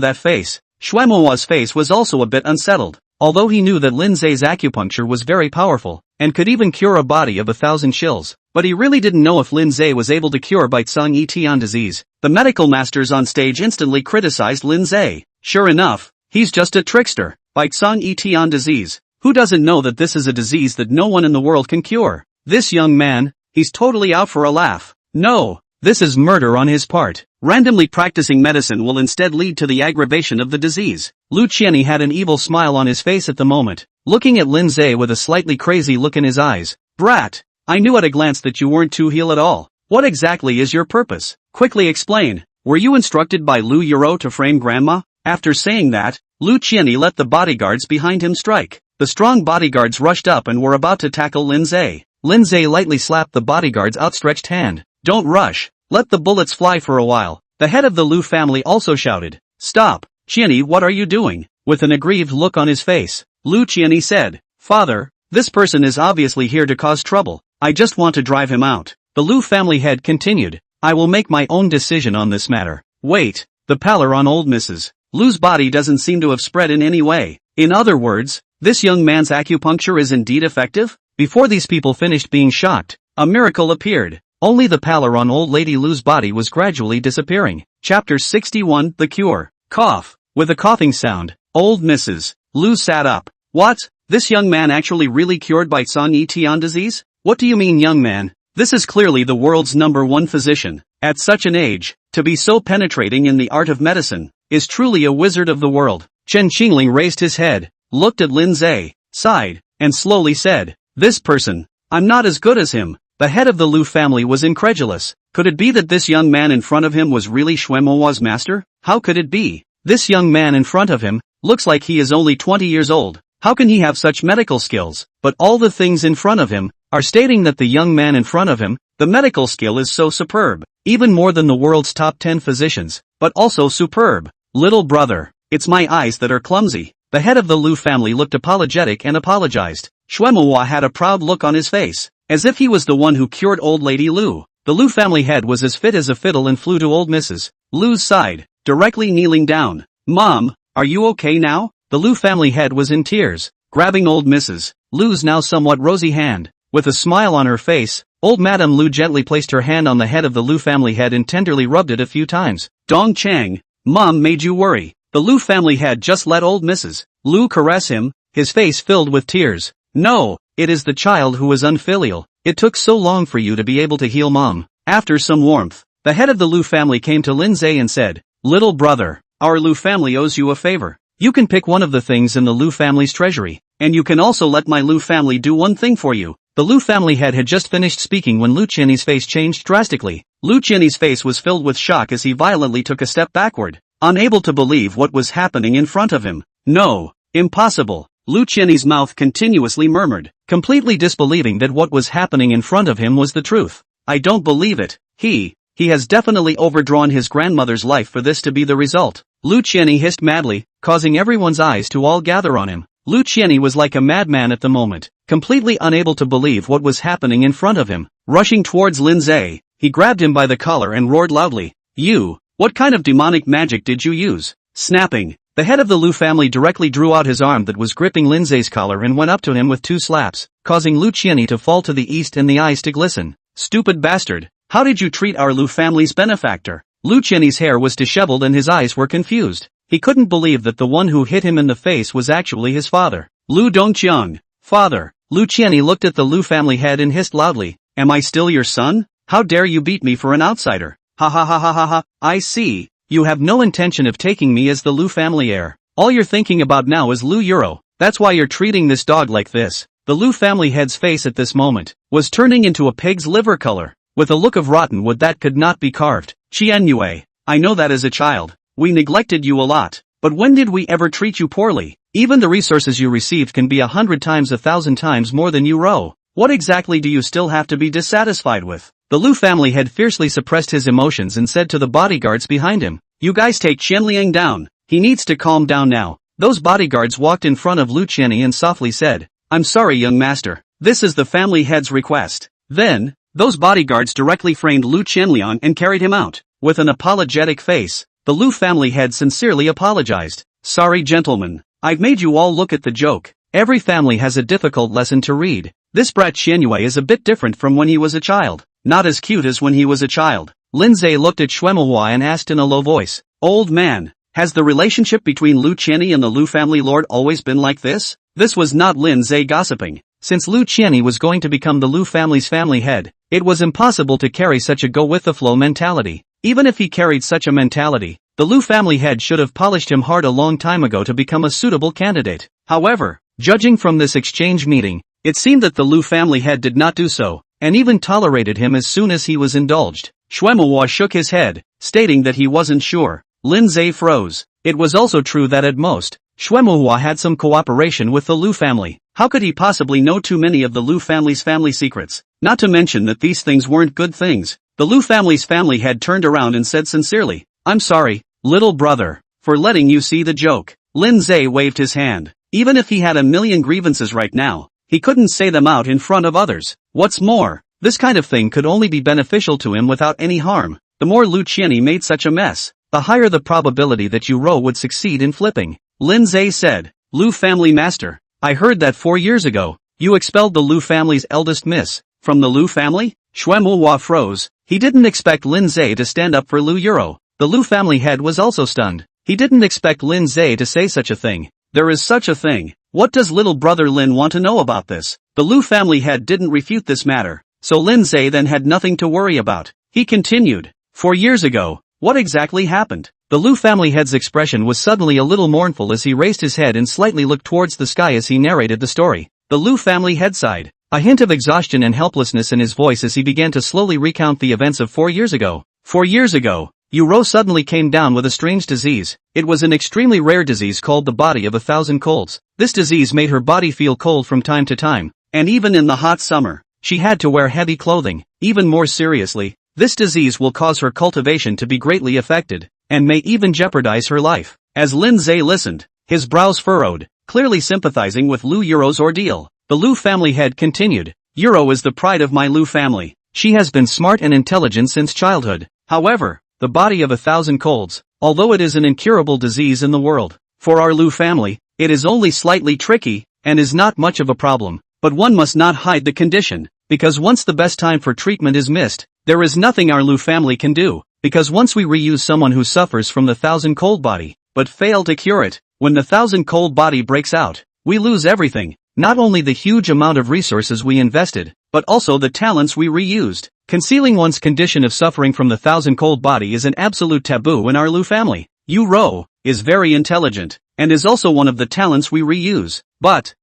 that face. Shuemuwa's face was also a bit unsettled. Although he knew that Lin Ze's acupuncture was very powerful, and could even cure a body of 1,000 shills, but he really didn't know if Lin Ze was able to cure Baixang Etian disease. The medical masters on stage instantly criticized Lin Ze. Sure enough, he's just a trickster. Baixang Etian disease. Who doesn't know that this is a disease that no one in the world can cure? This young man, he's totally out for a laugh. No, this is murder on his part. Randomly practicing medicine will instead lead to the aggravation of the disease. Lu Qianni had an evil smile on his face at the moment, looking at Lin Ze with a slightly crazy look in his eyes. Brat, I knew at a glance that you weren't too heal at all. What exactly is your purpose? Quickly explain. Were you instructed by Lu Euro to frame grandma? After saying that, Lu Qianni let the bodyguards behind him strike. The strong bodyguards rushed up and were about to tackle Lin Ze. Lin Ze lightly slapped the bodyguard's outstretched hand. Don't rush. Let the bullets fly for a while. The head of the Lu family also shouted. Stop. Qianni, what are you doing? With an aggrieved look on his face, Lu Qianni said, Father, this person is obviously here to cause trouble. I just want to drive him out. The Lu family head continued. I will make my own decision on this matter. Wait. The pallor on old Mrs. Lu's body doesn't seem to have spread in any way. In other words, this young man's acupuncture is indeed effective? Before these people finished being shocked, a miracle appeared. Only the pallor on old Lady Lu's body was gradually disappearing. Chapter 61, The Cure. Cough. With a coughing sound, old Mrs. Lu sat up. What? This young man actually really cured Baixang Etian disease? What do you mean, young man? This is clearly the world's #1 physician. At such an age, to be so penetrating in the art of medicine, is truly a wizard of the world. Chen Qingling raised his head, looked at Lin Ze, sighed, and slowly said, "This person, I'm not as good as him." The head of the Lu family was incredulous. Could it be that this young man in front of him was really Xuemowa's master? How could it be? This young man in front of him looks like he is only 20 years old. How can he have such medical skills? But all the things in front of him are stating that the young man in front of him, the medical skill is so superb, even more than the world's top 10 physicians, but also superb. Little brother, it's my eyes that are clumsy. The head of the Lu family looked apologetic and apologized. Xuemowa had a proud look on his face, as if he was the one who cured old lady Lu. The Lu family head was as fit as a fiddle and flew to old Mrs. Lu's side, directly kneeling down. "Mom, are you okay now?" The Lu family head was in tears, grabbing old Mrs. Lu's now somewhat rosy hand. With a smile on her face, old Madame Lu gently placed her hand on the head of the Lu family head and tenderly rubbed it a few times. "Dong Chang, Mom made you worry." The Lu family head just let old Mrs. Lu caress him, his face filled with tears. "No, it is the child who is unfilial. It took so long for you to be able to heal Mom." After some warmth, the head of the Lu family came to Lin Ze and said, "Little brother, our Lu family owes you a favor. You can pick one of the things in the Lu family's treasury, and you can also let my Lu family do one thing for you." The Lu family head had just finished speaking when Lu Qianyi's face changed drastically. Lu Qianyi's face was filled with shock as he violently took a step backward, unable to believe what was happening in front of him. "No, impossible." Lu Qianyi's mouth continuously murmured, completely disbelieving that what was happening in front of him was the truth. "I don't believe it. He has definitely overdrawn his grandmother's life for this to be the result." Lu Qianyi hissed madly, causing everyone's eyes to all gather on him. Lu Qianyi was like a madman at the moment, completely unable to believe what was happening in front of him. Rushing towards Lin Ze, he grabbed him by the collar and roared loudly, "You, what kind of demonic magic did you use?" Snapping, the head of the Lu family directly drew out his arm that was gripping Lin Ze's collar and went up to him with 2 slaps, causing Lu Qianyi to fall to the east and the eyes to glisten. "Stupid bastard, how did you treat our Lu family's benefactor?" Lu Qianyi's hair was disheveled and his eyes were confused. He couldn't believe that the one who hit him in the face was actually his father. "Lu Dongqiang, father." Lu Qianyi looked at the Lu family head and hissed loudly, "Am I still your son? How dare you beat me for an outsider? Ha ha ha ha ha ha, I see. You have no intention of taking me as the Lu family heir. All you're thinking about now is Lu Euro. That's why you're treating this dog like this." The Lu family head's face at this moment was turning into a pig's liver color, with a look of rotten wood that could not be carved. "Qian Yue, I know that as a child, we neglected you a lot, but when did we ever treat you poorly? Even the resources you received can be 100 times 1,000 times more than you row. What exactly do you still have to be dissatisfied with?" The Lu family head fiercely suppressed his emotions and said to the bodyguards behind him, "You guys take Qianliang down. He needs to calm down now." Those bodyguards walked in front of Lu Qianyi and softly said, "I'm sorry young master. This is the family head's request." Then, those bodyguards directly framed Lu Qianliang and carried him out. With an apologetic face, the Lu family head sincerely apologized. "Sorry gentlemen, I've made you all look at the joke. Every family has a difficult lesson to read. This brat Qianyue is a bit different from when he was a child. Not as cute as when he was a child." Lin Ze looked at Xuemowa and asked in a low voice, "Old man, has the relationship between Lu Qianyi and the Lu family lord always been like this?" This was not Lin Ze gossiping. Since Lu Qianyi was going to become the Lu family's family head, it was impossible to carry such a go-with-the-flow mentality. Even if he carried such a mentality, the Lu family head should have polished him hard a long time ago to become a suitable candidate. However, judging from this exchange meeting, it seemed that the Lu family head did not do so, and even tolerated him as soon as he was indulged. Xuemowa shook his head, stating that he wasn't sure. Lin Ze froze. It was also true that at most, Xuemowa had some cooperation with the Lu family. How could he possibly know too many of the Lu family's family secrets? Not to mention that these things weren't good things. The Lu family's family head turned around and said sincerely, "I'm sorry, little brother, for letting you see the joke." Lin Ze waved his hand. Even if he had a million grievances right now, he couldn't say them out in front of others. What's more, this kind of thing could only be beneficial to him without any harm. The more Lu Qianyi made such a mess, the higher the probability that Uro would succeed in flipping. Lin Ze said, "Lu family master, I heard that 4 years ago, you expelled the Lu family's eldest miss, from the Lu family?" Xuemowa froze. He didn't expect Lin Ze to stand up for Lu Euro. The Lu family head was also stunned. He didn't expect Lin Ze to say such a thing. There is such a thing. What does little brother Lin want to know about this? The Lu family head didn't refute this matter, so Lin Ze then had nothing to worry about. He continued. 4 years ago, what exactly happened? The Lu family head's expression was suddenly a little mournful as he raised his head and slightly looked towards the sky as he narrated the story. The Lu family head sighed, a hint of exhaustion and helplessness in his voice as he began to slowly recount the events of 4 years ago. 4 years ago, Uro suddenly came down with a strange disease. It was an extremely rare disease called the body of 1,000 colds. This disease made her body feel cold from time to time, and even in the hot summer, she had to wear heavy clothing. Even more seriously, this disease will cause her cultivation to be greatly affected, and may even jeopardize her life. As Lin Ze listened, his brows furrowed, clearly sympathizing with Lu Yuro's ordeal. The Lu family head continued. Uro is the pride of my Lu family. She has been smart and intelligent since childhood. However, the body of 1,000 colds, although it is an incurable disease in the world, for our Lu family, it is only slightly tricky, and is not much of a problem. But one must not hide the condition, because once the best time for treatment is missed, there is nothing our Lu family can do, because once we reuse someone who suffers from the 1,000 cold body, but fail to cure it, when the 1,000 cold body breaks out, we lose everything, not only the huge amount of resources we invested, but also the talents we reused. Concealing one's condition of suffering from the 1,000 cold body is an absolute taboo in our Lu family. Uro is very intelligent, and is also one of the talents we reuse, but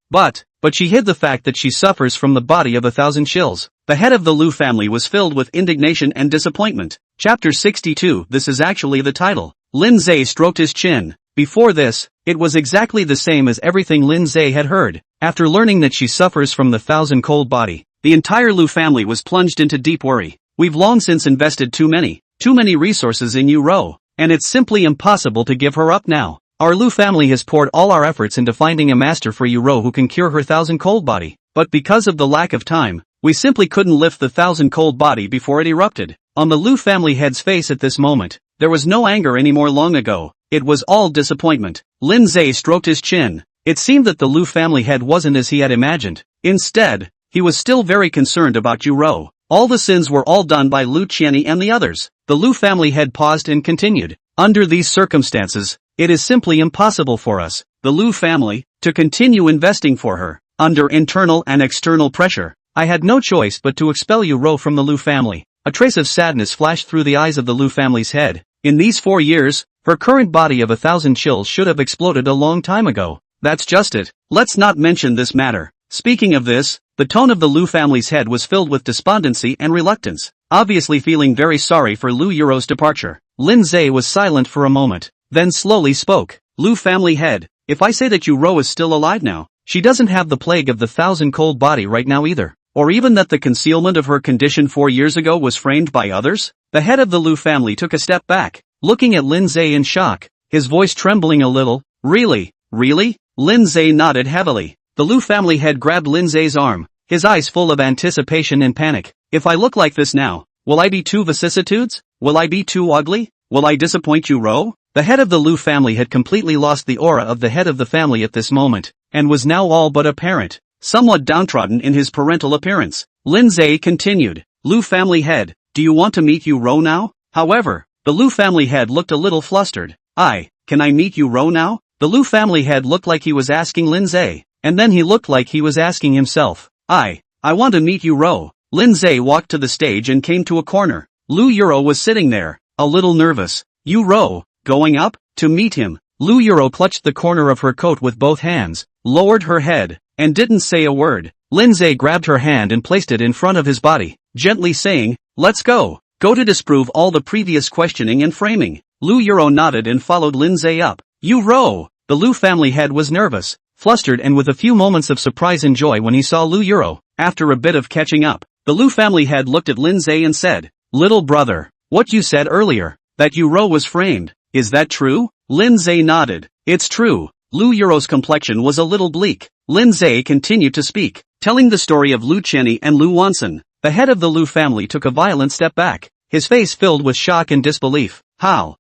she hid the fact that she suffers from the body of 1,000 shills. The head of the Lu family was filled with indignation and disappointment. Chapter 62. This is actually the title. Lin Ze stroked his chin. Before this, it was exactly the same as everything Lin Ze had heard. After learning that she suffers from the 1,000 cold body, the entire Lu family was plunged into deep worry. We've long since invested too many resources in Uro, and it's simply impossible to give her up now. Our Lu family has poured all our efforts into finding a master for Uro who can cure her 1,000 cold body, but because of the lack of time, we simply couldn't lift the 1,000 cold body before it erupted. On the Lu family head's face at this moment, there was no anger anymore. Long ago, it was all disappointment. Lin Ze stroked his chin. It seemed that the Lu family head wasn't as he had imagined. Instead, he was still very concerned about Uro. All the sins were all done by Lu Qianni and the others. The Lu family head paused and continued. Under these circumstances, it is simply impossible for us, the Lu family, to continue investing for her. Under internal and external pressure, I had no choice but to expel Uro from the Lu family. A trace of sadness flashed through the eyes of the Lu family's head. In these 4 years, her current body of 1,000 shills should have exploded a long time ago. That's just it. Let's not mention this matter. Speaking of this, the tone of the Lu family's head was filled with despondency and reluctance. Obviously feeling very sorry for Lu Yuro's departure, Lin Ze was silent for a moment, then slowly spoke. Lu family head, if I say that Uro is still alive now, she doesn't have the plague of the 1,000 cold body right now either, or even that the concealment of her condition 4 years ago was framed by others? The head of the Lu family took a step back, looking at Lin Ze in shock, his voice trembling a little. Really? Really? Lin Ze nodded heavily. The Lu family head grabbed Lin Ze's arm, his eyes full of anticipation and panic. If I look like this now, will I be too vicissitudes? Will I be too ugly? Will I disappoint Uro? The head of the Lu family had completely lost the aura of the head of the family at this moment, and was now all but a parent, somewhat downtrodden in his parental appearance. Lin Ze continued. Lu family head, do you want to meet Uro now? However, the Lu family head looked a little flustered. Can I meet Uro now? The Lu family head looked like he was asking Lin Ze, and then he looked like he was asking himself. I want to meet Uro. Lin Ze walked to the stage and came to a corner. Lu Uro was sitting there, a little nervous. Uro, going up? To meet him. Lu Uro clutched the corner of her coat with both hands, lowered her head, and didn't say a word. Lin Ze grabbed her hand and placed it in front of his body, gently saying, let's go. Go to disprove all the previous questioning and framing. Lu Uro nodded and followed Lin Ze up. Uro! The Lu family head was nervous, flustered and with a few moments of surprise and joy when he saw Lu Uro. After a bit of catching up, the Lu family head looked at Lin Ze and said, little brother, what you said earlier, that Uro was framed, is that true? Lin Ze nodded. It's true. Lu Yuro's complexion was a little bleak. Lin Ze continued to speak, telling the story of Lu Qianni and Lu Wansen. The head of the Lu family took a violent step back, his face filled with shock and disbelief. How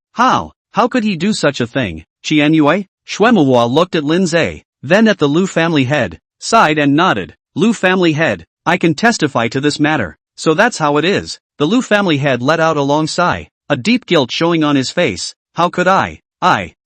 could he do such a thing? Qianyue? Xuemuhua looked at Lin Ze, then at the Lu family head, sighed and nodded. Lu family head, I can testify to this matter. So that's how it is. The Lu family head let out a long sigh, a deep guilt showing on his face. How could I?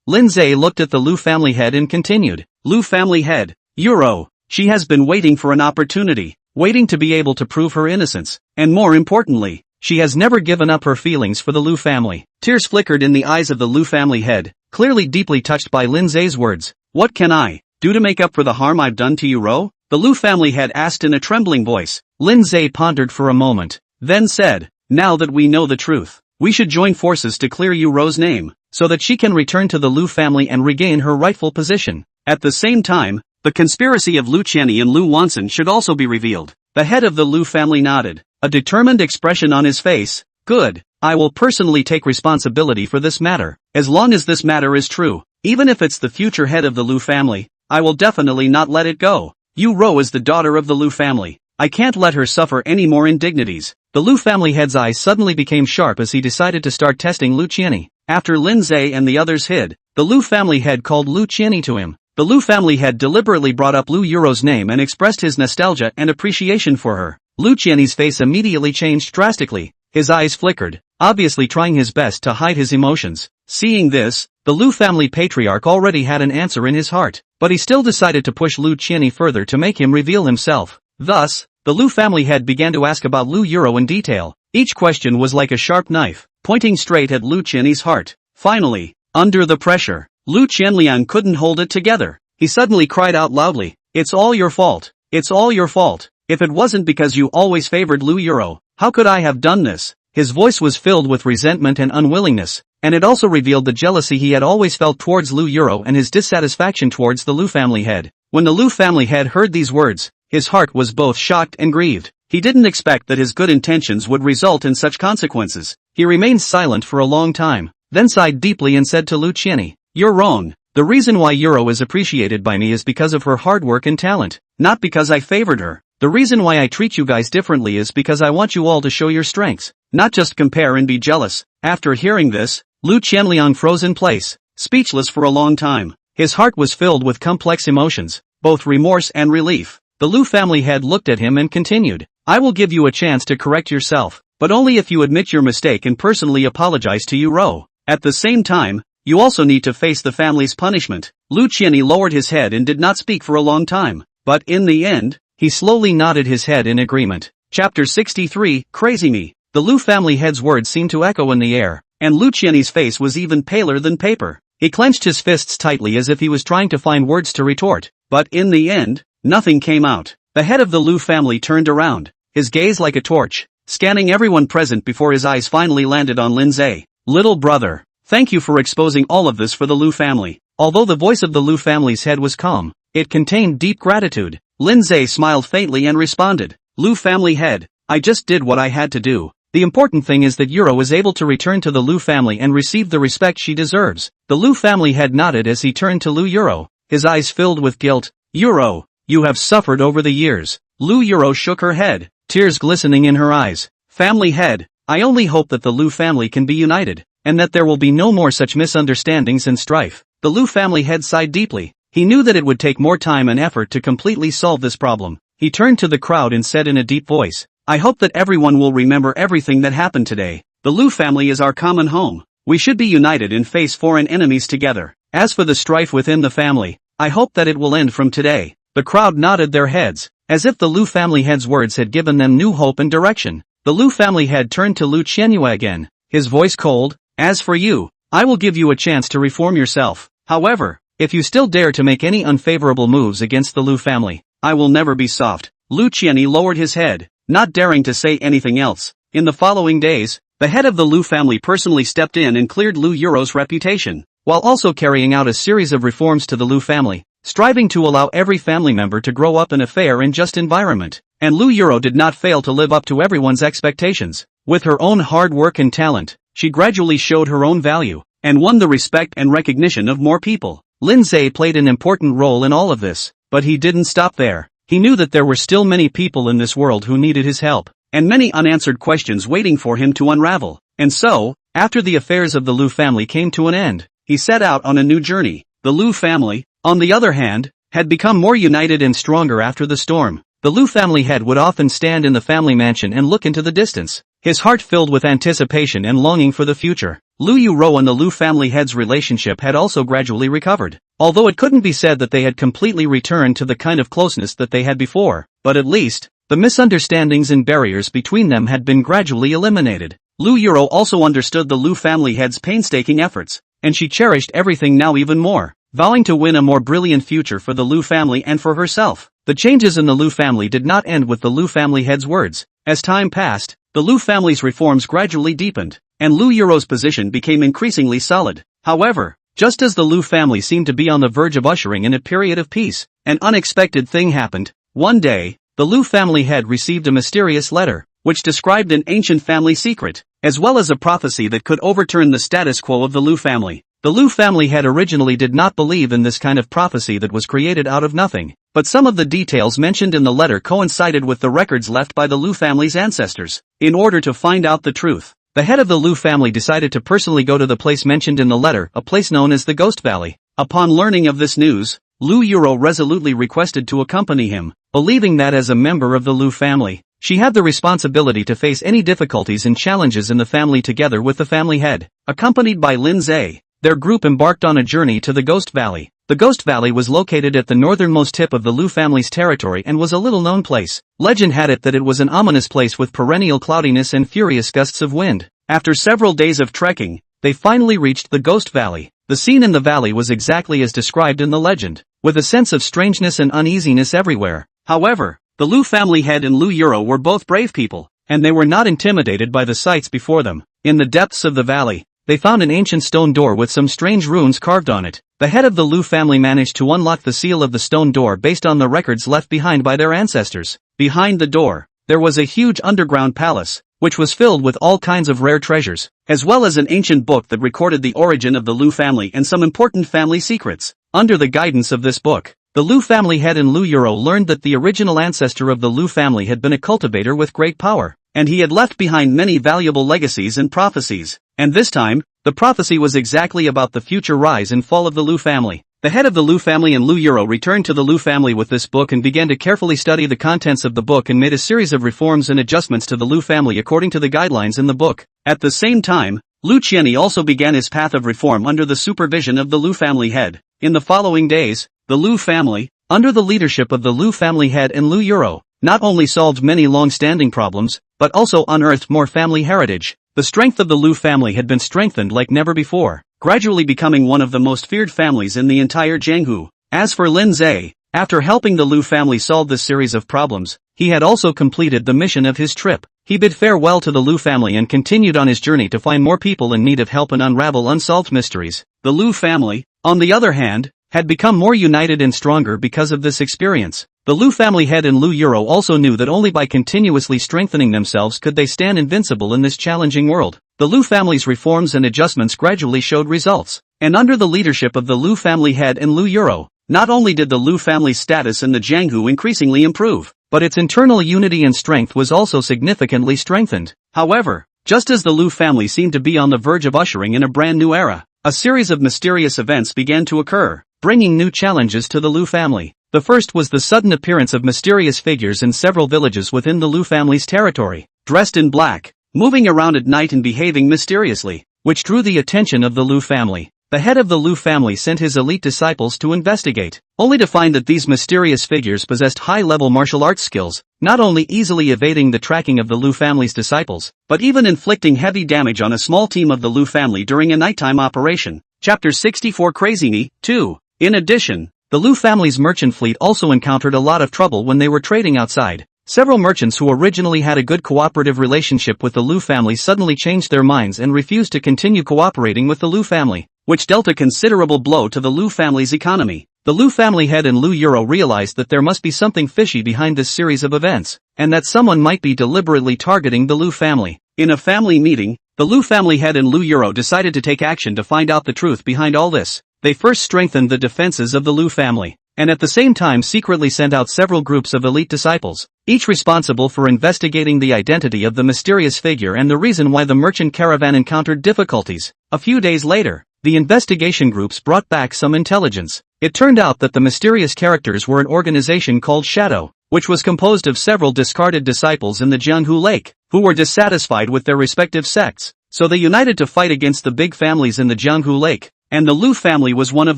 Lin Ze looked at the Lu family head and continued. Lu family head, Uro, she has been waiting for an opportunity. waiting to be able to prove her innocence, and more importantly, she has never given up her feelings for the Lu family. Tears flickered in the eyes of the Lu family head, clearly deeply touched by Lin Ze's words. What can I do to make up for the harm I've done to you, Ro? The Lu family head asked in a trembling voice. Lin Ze pondered for a moment, then said, now that we know the truth, we should join forces to clear Yu Ro's name, so that she can return to the Lu family and regain her rightful position. At the same time, the conspiracy of Lu Qianni and Lu Wanson should also be revealed. The head of the Lu family nodded, a determined expression on his face. Good, I will personally take responsibility for this matter, as long as this matter is true. Even if it's the future head of the Lu family, I will definitely not let it go. Yu Ro is the daughter of the Lu family. I can't let her suffer any more indignities. The Lu family head's eyes suddenly became sharp as he decided to start testing Lu Qianni. After Lin Ze and the others hid, the Lu family head called Lu Qianni to him. The Lu family head deliberately brought up Lu Yuro's name and expressed his nostalgia and appreciation for her. Lu Qianni's face immediately changed drastically. His eyes flickered, obviously trying his best to hide his emotions. Seeing this, the Lu family patriarch already had an answer in his heart, but he still decided to push Lu Qianni further to make him reveal himself. Thus, the Lu family head began to ask about Lu Yuro in detail. Each question was like a sharp knife, pointing straight at Lu Qianni's heart. Finally, under the pressure, Lu Qianliang couldn't hold it together. He suddenly cried out loudly, "It's all your fault. It's all your fault. If it wasn't because you always favored Lu Yuro, how could I have done this?" His voice was filled with resentment and unwillingness, and it also revealed the jealousy he had always felt towards Lu Yuro and his dissatisfaction towards the Lu family head. When the Lu family head heard these words, his heart was both shocked and grieved. He didn't expect that his good intentions would result in such consequences. He remained silent for a long time, then sighed deeply and said to Lu Qianni, "You're wrong. The reason why Yuro is appreciated by me is because of her hard work and talent, not because I favored her. The reason why I treat you guys differently is because I want you all to show your strengths, not just compare and be jealous." After hearing this, Lu Qianliang froze in place, speechless for a long time. His heart was filled with complex emotions, both remorse and relief. The Lu family head looked at him and continued, "I will give you a chance to correct yourself, but only if you admit your mistake and personally apologize to Yuro. At the same time, you also need to face the family's punishment." Lu Qianni lowered his head and did not speak for a long time, but in the end, he slowly nodded his head in agreement. Chapter 63, Crazy Me. The Lu family head's words seemed to echo in the air, and Lu Qianni's face was even paler than paper. He clenched his fists tightly as if he was trying to find words to retort, but in the end, nothing came out. The head of the Lu family turned around, his gaze like a torch, scanning everyone present before his eyes finally landed on Lin Ze. "Little brother, thank you for exposing all of this for the Lu family." Although the voice of the Lu family's head was calm, it contained deep gratitude. Lin Ze smiled faintly and responded, "Lu family head, I just did what I had to do. The important thing is that Yuro is able to return to the Lu family and receive the respect she deserves." The Lu family head nodded as he turned to Lu Yuro, his eyes filled with guilt. "Yuro, you have suffered over the years." Lu Yuro shook her head, tears glistening in her eyes. "Family head, I only hope that the Lu family can be united, and that there will be no more such misunderstandings and strife." The Lu family head sighed deeply. He knew that it would take more time and effort to completely solve this problem. He turned to the crowd and said in a deep voice, "I hope that everyone will remember everything that happened today. The Lu family is our common home. We should be united and face foreign enemies together. As for the strife within the family, I hope that it will end from today." The crowd nodded their heads, as if the Lu family head's words had given them new hope and direction. The Lu family head turned to Lu Qianyu again, his voice cold, "As for you, I will give you a chance to reform yourself. However, if you still dare to make any unfavorable moves against the Lu family, I will never be soft." Lu Qianni lowered his head, not daring to say anything else. In the following days, the head of the Lu family personally stepped in and cleared Lu Yuro's reputation, while also carrying out a series of reforms to the Lu family, striving to allow every family member to grow up in a fair and just environment. And Lu Yuro did not fail to live up to everyone's expectations. With her own hard work and talent, she gradually showed her own value, and won the respect and recognition of more people. Lin Ze played an important role in all of this, but he didn't stop there. He knew that there were still many people in this world who needed his help, and many unanswered questions waiting for him to unravel. And so, after the affairs of the Lu family came to an end, he set out on a new journey. The Lu family, on the other hand, had become more united and stronger after the storm. The Lu family head would often stand in the family mansion and look into the distance, his heart filled with anticipation and longing for the future. Lu Yuro and the Lu family head's relationship had also gradually recovered. Although it couldn't be said that they had completely returned to the kind of closeness that they had before, but at least, The misunderstandings and barriers between them had been gradually eliminated. Lu Yuro also understood the Lu family head's painstaking efforts, and she cherished everything now even more, vowing to win a more brilliant future for the Lu family and for herself. The changes in the Lu family did not end with the Lu family head's words. As time passed, the Lu family's reforms gradually deepened, and Lu Yuro's position became increasingly solid. However, just as the Lu family seemed to be on the verge of ushering in a period of peace, an unexpected thing happened. One day, the Lu family head received a mysterious letter, which described an ancient family secret, as well as a prophecy that could overturn the status quo of the Lu family. The Lu family head originally did not believe in this kind of prophecy that was created out of nothing, but some of the details mentioned in the letter coincided with the records left by the Lu family's ancestors. In order to find out the truth, the head of the Lu family decided to personally go to the place mentioned in the letter, a place known as the Ghost Valley. Upon learning of this news, Lu Yuro resolutely requested to accompany him, believing that as a member of the Lu family, she had the responsibility to face any difficulties and challenges in the family together with the family head. Accompanied by Lin Ze, their group embarked on a journey to the Ghost Valley. The Ghost Valley was located at the northernmost tip of the Lu family's territory and was a little-known place. Legend had it that it was an ominous place with perennial cloudiness and furious gusts of wind. After several days of trekking, they finally reached the Ghost Valley. The scene in the valley was exactly as described in the legend, with a sense of strangeness and uneasiness everywhere. However, the Lu family head and Lu Yuro were both brave people, and they were not intimidated by the sights before them. In the depths of the valley, they found an ancient stone door with some strange runes carved on it. The head of the Lu family managed to unlock the seal of the stone door based on the records left behind by their ancestors. Behind the door, there was a huge underground palace, which was filled with all kinds of rare treasures, as well as an ancient book that recorded the origin of the Lu family and some important family secrets. Under the guidance of this book, the Lu family head and Lu Yuro learned that the original ancestor of the Lu family had been a cultivator with great power, and he had left behind many valuable legacies and prophecies. And this time, the prophecy was exactly about the future rise and fall of the Lu family. The head of the Lu family and Lu Yuro returned to the Lu family with this book and began to carefully study the contents of the book and made a series of reforms and adjustments to the Lu family according to the guidelines in the book. At the same time, Lu Qianni also began his path of reform under the supervision of the Lu family head. In the following days, the Lu family, under the leadership of the Lu family head and Lu Yuro, not only solved many long-standing problems, but also unearthed more family heritage. The strength of the Lu family had been strengthened like never before, gradually becoming one of the most feared families in the entire Jianghu. As for Lin Ze, after helping the Lu family solve this series of problems, he had also completed the mission of his trip. He bid farewell to the Lu family and continued on his journey to find more people in need of help and unravel unsolved mysteries. The Lu family, on the other hand, had become more united and stronger because of this experience. The Lu family head and Lu Yuro also knew that only by continuously strengthening themselves could they stand invincible in this challenging world. The Lu family's reforms and adjustments gradually showed results, and under the leadership of the Lu family head and Lu Yuro, not only did the Lu family's status in the Jianghu increasingly improve, but its internal unity and strength was also significantly strengthened. However, just as the Lu family seemed to be on the verge of ushering in a brand new era, a series of mysterious events began to occur, bringing new challenges to the Lu family. The first was the sudden appearance of mysterious figures in several villages within the Lu family's territory, dressed in black, moving around at night and behaving mysteriously, which drew the attention of the Lu family. The head of the Lu family sent his elite disciples to investigate, only to find that these mysterious figures possessed high-level martial arts skills, not only easily evading the tracking of the Lu family's disciples, but even inflicting heavy damage on a small team of the Lu family during a nighttime operation. Chapter 64 Crazy 2. In addition, the Lu family's merchant fleet also encountered a lot of trouble when they were trading outside. Several merchants who originally had a good cooperative relationship with the Lu family suddenly changed their minds and refused to continue cooperating with the Lu family, which dealt a considerable blow to the Lu family's economy. The Lu family head and Lu Yuro realized that there must be something fishy behind this series of events, and that someone might be deliberately targeting the Lu family. In a family meeting, the Lu family head and Lu Yuro decided to take action to find out the truth behind all this. They first strengthened the defenses of the Lu family, and at the same time secretly sent out several groups of elite disciples, each responsible for investigating the identity of the mysterious figure and the reason why the merchant caravan encountered difficulties. A few days later, the investigation groups brought back some intelligence. It turned out that the mysterious characters were an organization called Shadow, which was composed of several discarded disciples in the Jianghu Lake, who were dissatisfied with their respective sects, so they united to fight against the big families in the Jianghu Lake, and the Lu family was one of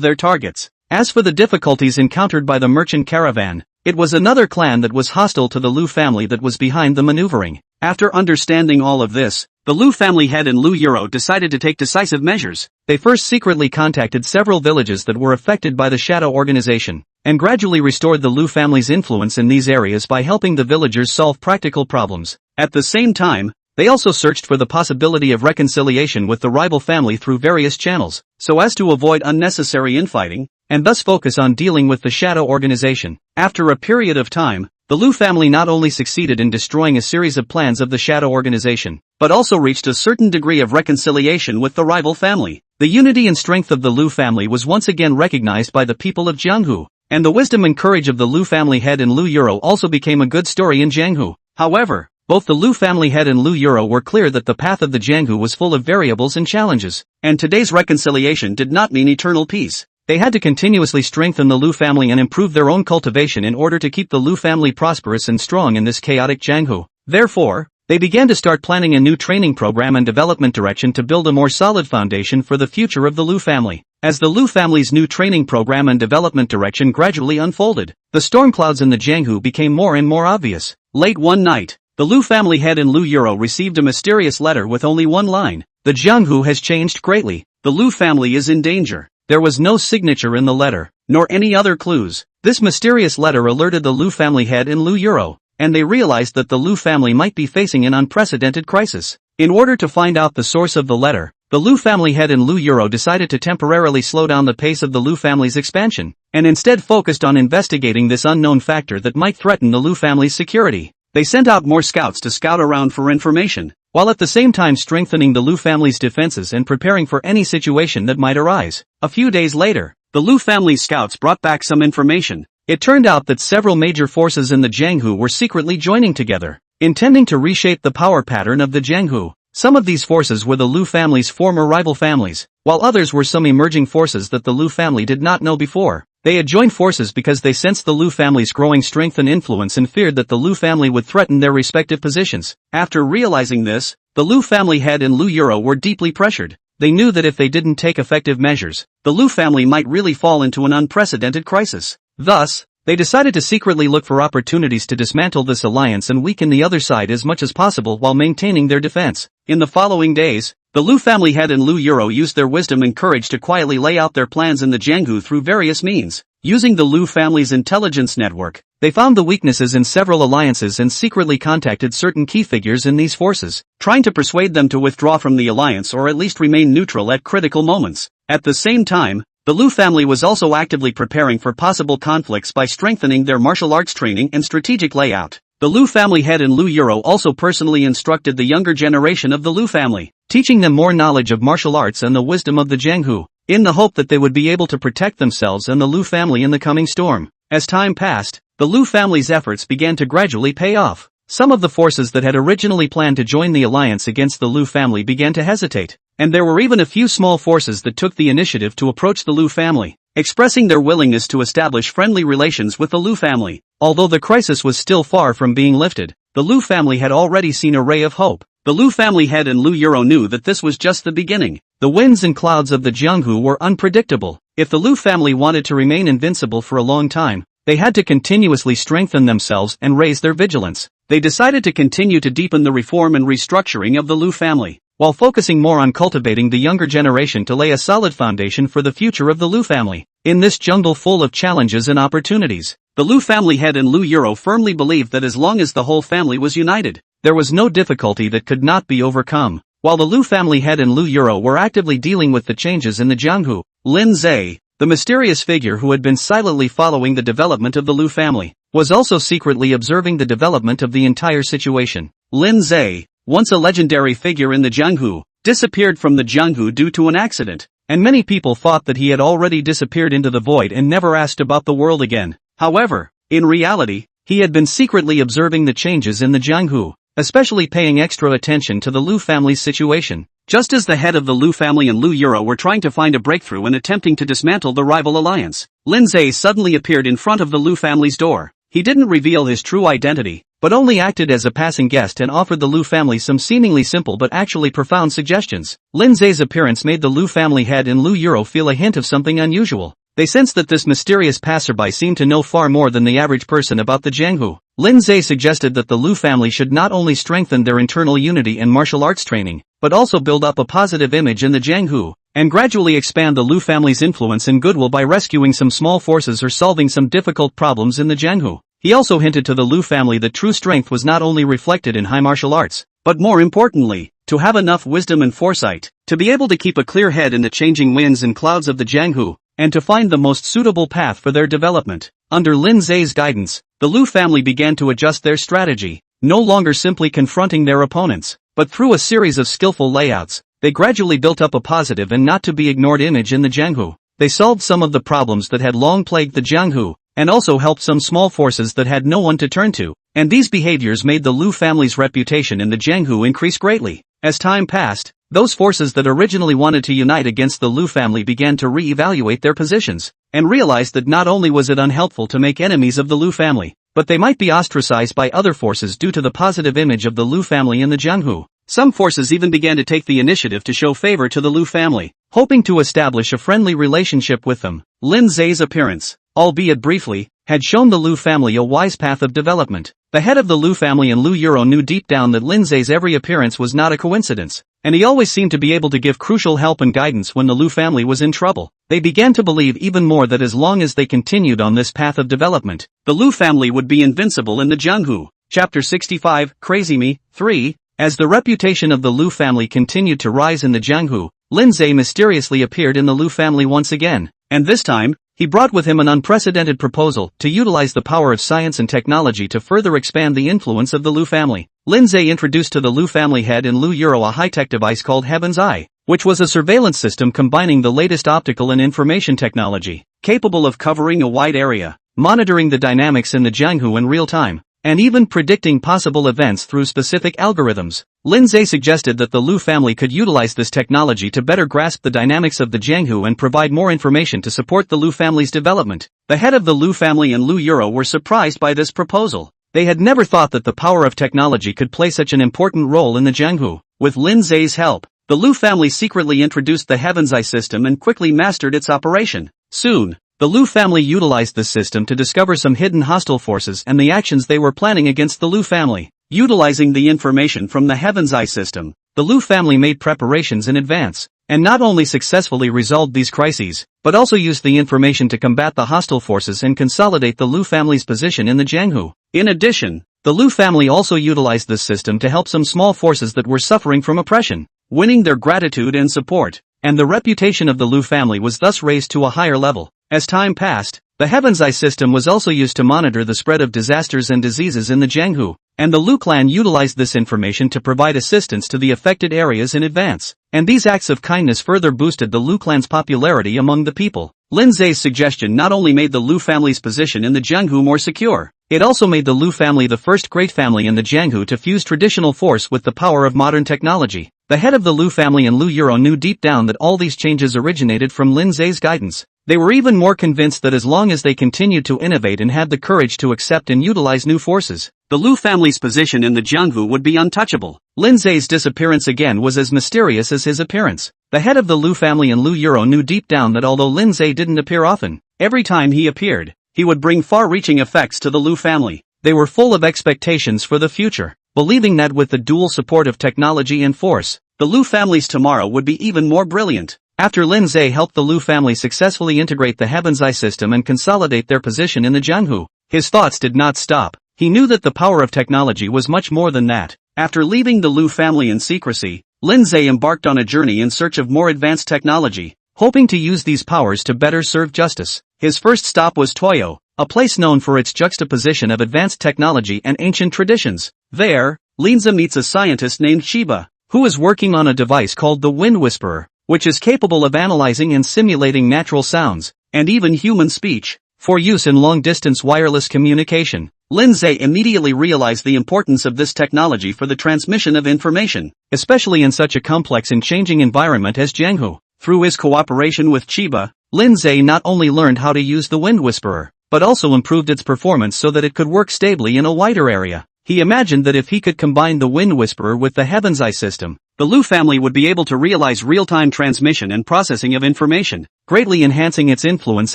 their targets. As for the difficulties encountered by the merchant caravan, It was another clan that was hostile to the Lu family that was behind the maneuvering. After understanding all of this, the Lu family head and Lu Euro decided to take decisive measures. They first secretly contacted several villages that were affected by the shadow organization, and gradually restored the Lu family's influence in these areas by helping the villagers solve practical problems. At the same time, they also searched for the possibility of reconciliation with the rival family through various channels, so as to avoid unnecessary infighting, and thus focus on dealing with the shadow organization. After a period of time, the Lu family not only succeeded in destroying a series of plans of the shadow organization, but also reached a certain degree of reconciliation with the rival family. The unity and strength of the Lu family was once again recognized by the people of Jianghu, and the wisdom and courage of the Lu family head and Lu Euro also became a good story in Jianghu. However, both the Lu family head and Lu Euro were clear that the path of the Jianghu was full of variables and challenges, and today's reconciliation did not mean eternal peace. They had to continuously strengthen the Lu family and improve their own cultivation in order to keep the Lu family prosperous and strong in this chaotic Jianghu. Therefore, they began to start planning a new training program and development direction to build a more solid foundation for the future of the Lu family. As the Lu family's new training program and development direction gradually unfolded, the storm clouds in the Jianghu became more and more obvious. Late one night, the Lu family head and Lu Euro received a mysterious letter with only one line. The Jianghu has changed greatly. The Lu family is in danger. There was no signature in the letter, nor any other clues. This mysterious letter alerted the Lu family head and Lu Euro, and they realized that the Lu family might be facing an unprecedented crisis. In order to find out the source of the letter, the Lu family head and Lu Euro decided to temporarily slow down the pace of the Lu family's expansion, and instead focused on investigating this unknown factor that might threaten the Lu family's security. They sent out more scouts to scout around for information, while at the same time strengthening the Lu family's defenses and preparing for any situation that might arise. A few days later, the Lu family's scouts brought back some information. It turned out that several major forces in the Jianghu were secretly joining together, intending to reshape the power pattern of the Jianghu. Some of these forces were the Lu family's former rival families, while others were some emerging forces that the Lu family did not know before. They had joined forces because they sensed the Lu family's growing strength and influence and feared that the Lu family would threaten their respective positions. After realizing this, the Lu family head and Lu Euro were deeply pressured. They knew that if they didn't take effective measures, the Lu family might really fall into an unprecedented crisis. Thus, they decided to secretly look for opportunities to dismantle this alliance and weaken the other side as much as possible while maintaining their defense. In the following days, the Lu family head and Lu Euro used their wisdom and courage to quietly lay out their plans in the Jianghu through various means. Using the Lu family's intelligence network, they found the weaknesses in several alliances and secretly contacted certain key figures in these forces, trying to persuade them to withdraw from the alliance or at least remain neutral at critical moments. At the same time, the Lu family was also actively preparing for possible conflicts by strengthening their martial arts training and strategic layout. The Lu family head and Lu Euro also personally instructed the younger generation of the Lu family, teaching them more knowledge of martial arts and the wisdom of the Jianghu, in the hope that they would be able to protect themselves and the Lu family in the coming storm. As time passed, the Lu family's efforts began to gradually pay off. Some of the forces that had originally planned to join the alliance against the Lu family began to hesitate, and there were even a few small forces that took the initiative to approach the Lu family, expressing their willingness to establish friendly relations with the Lu family. Although the crisis was still far from being lifted, the Lu family had already seen a ray of hope. The Lu family head and Lu Euro knew that this was just the beginning. The winds and clouds of the Jianghu were unpredictable. If the Lu family wanted to remain invincible for a long time, they had to continuously strengthen themselves and raise their vigilance. They decided to continue to deepen the reform and restructuring of the Lu family, while focusing more on cultivating the younger generation to lay a solid foundation for the future of the Lu family. In this jungle full of challenges and opportunities, the Lu family head and Lu Euro firmly believed that as long as the whole family was united, there was no difficulty that could not be overcome. While the Lu family head and Lu Euro were actively dealing with the changes in the Jianghu, Lin Ze, the mysterious figure who had been silently following the development of the Lu family, was also secretly observing the development of the entire situation. Lin Ze, once a legendary figure in the Jianghu, disappeared from the Jianghu due to an accident, and many people thought that he had already disappeared into the void and never asked about the world again. However, in reality, he had been secretly observing the changes in the Jianghu, especially paying extra attention to the Lu family's situation. Just as the head of the Lu family and Lu Euro were trying to find a breakthrough and attempting to dismantle the rival alliance, Lin Ze suddenly appeared in front of the Lu family's door. He didn't reveal his true identity, but only acted as a passing guest and offered the Lu family some seemingly simple but actually profound suggestions. Lin Ze's appearance made the Lu family head and Lu Euro feel a hint of something unusual. They sensed that this mysterious passerby seemed to know far more than the average person about the Jianghu. Lin Ze suggested that the Lu family should not only strengthen their internal unity and martial arts training, but also build up a positive image in the Jianghu, and gradually expand the Lu family's influence and goodwill by rescuing some small forces or solving some difficult problems in the Jianghu. He also hinted to the Lu family that true strength was not only reflected in high martial arts, but more importantly, to have enough wisdom and foresight, to be able to keep a clear head in the changing winds and clouds of the Jianghu, and to find the most suitable path for their development. Under Lin Ze's guidance, the Lu family began to adjust their strategy, no longer simply confronting their opponents, but through a series of skillful layouts, they gradually built up a positive and not to be ignored image in the Jianghu. They solved some of the problems that had long plagued the Jianghu, and also helped some small forces that had no one to turn to, and these behaviors made the Lu family's reputation in the Jianghu increase greatly. As time passed, those forces that originally wanted to unite against the Lu family began to re-evaluate their positions, and realized that not only was it unhelpful to make enemies of the Lu family, but they might be ostracized by other forces due to the positive image of the Lu family in the Jianghu. Some forces even began to take the initiative to show favor to the Lu family, hoping to establish a friendly relationship with them. Lin Ze's appearance, albeit briefly, had shown the Lu family a wise path of development. The head of the Lu family and Lu Yuro knew deep down that Lin Ze's every appearance was not a coincidence, and he always seemed to be able to give crucial help and guidance when the Lu family was in trouble. They began to believe even more that as long as they continued on this path of development, the Lu family would be invincible in the Jianghu. Chapter 65, Crazy Me, 3. As the reputation of the Lu family continued to rise in the Jianghu, Lin Ze mysteriously appeared in the Lu family once again, and this time, he brought with him an unprecedented proposal to utilize the power of science and technology to further expand the influence of the Lu family. Lin Ze introduced to the Lu family head and Lu Yuro a high-tech device called Heaven's Eye, which was a surveillance system combining the latest optical and information technology, capable of covering a wide area, monitoring the dynamics in the Jianghu in real time, and even predicting possible events through specific algorithms. Lin Ze suggested that the Lu family could utilize this technology to better grasp the dynamics of the Jianghu and provide more information to support the Lu family's development. The head of the Lu family and Lu Yuro were surprised by this proposal. They had never thought that the power of technology could play such an important role in the Jianghu. With Lin Ze's help, the Lu family secretly introduced the Heaven's Eye system and quickly mastered its operation. Soon, the Lu family utilized this system to discover some hidden hostile forces and the actions they were planning against the Lu family. Utilizing the information from the Heaven's Eye system, the Lu family made preparations in advance, and not only successfully resolved these crises, but also used the information to combat the hostile forces and consolidate the Lu family's position in the Jianghu. In addition, the Lu family also utilized this system to help some small forces that were suffering from oppression, winning their gratitude and support, and the reputation of the Lu family was thus raised to a higher level. As time passed, the Heaven's Eye system was also used to monitor the spread of disasters and diseases in the Jianghu, and the Lu clan utilized this information to provide assistance to the affected areas in advance, and these acts of kindness further boosted the Lu clan's popularity among the people. Lin Ze's suggestion not only made the Lu family's position in the Jianghu more secure, it also made the Lu family the first great family in the Jianghu to fuse traditional force with the power of modern technology. The head of the Lu family and Lu Yuro knew deep down that all these changes originated from Lin Ze's guidance. They were even more convinced that as long as they continued to innovate and had the courage to accept and utilize new forces, the Lu family's position in the Jianghu would be untouchable. Lin Ze's disappearance again was as mysterious as his appearance. The head of the Lu family and Lu Yuro knew deep down that although Lin Ze didn't appear often, every time he appeared, he would bring far-reaching effects to the Lu family. They were full of expectations for the future, believing that with the dual support of technology and force, the Lu family's tomorrow would be even more brilliant. After Lin Ze helped the Lu family successfully integrate the Heaven's Eye system and consolidate their position in the Jianghu, his thoughts did not stop. He knew that the power of technology was much more than that. After leaving the Lu family in secrecy, Lin Ze embarked on a journey in search of more advanced technology, hoping to use these powers to better serve justice. His first stop was Toyo, a place known for its juxtaposition of advanced technology and ancient traditions. There, Lin Ze meets a scientist named Shiba, who is working on a device called the Wind Whisperer, which is capable of analyzing and simulating natural sounds, and even human speech, for use in long-distance wireless communication. Lin Ze immediately realized the importance of this technology for the transmission of information, especially in such a complex and changing environment as Jianghu. Through his cooperation with Chiba, Lin Ze not only learned how to use the Wind Whisperer, but also improved its performance so that it could work stably in a wider area. He imagined that if he could combine the Wind Whisperer with the Heaven's Eye system, the Lu family would be able to realize real-time transmission and processing of information, greatly enhancing its influence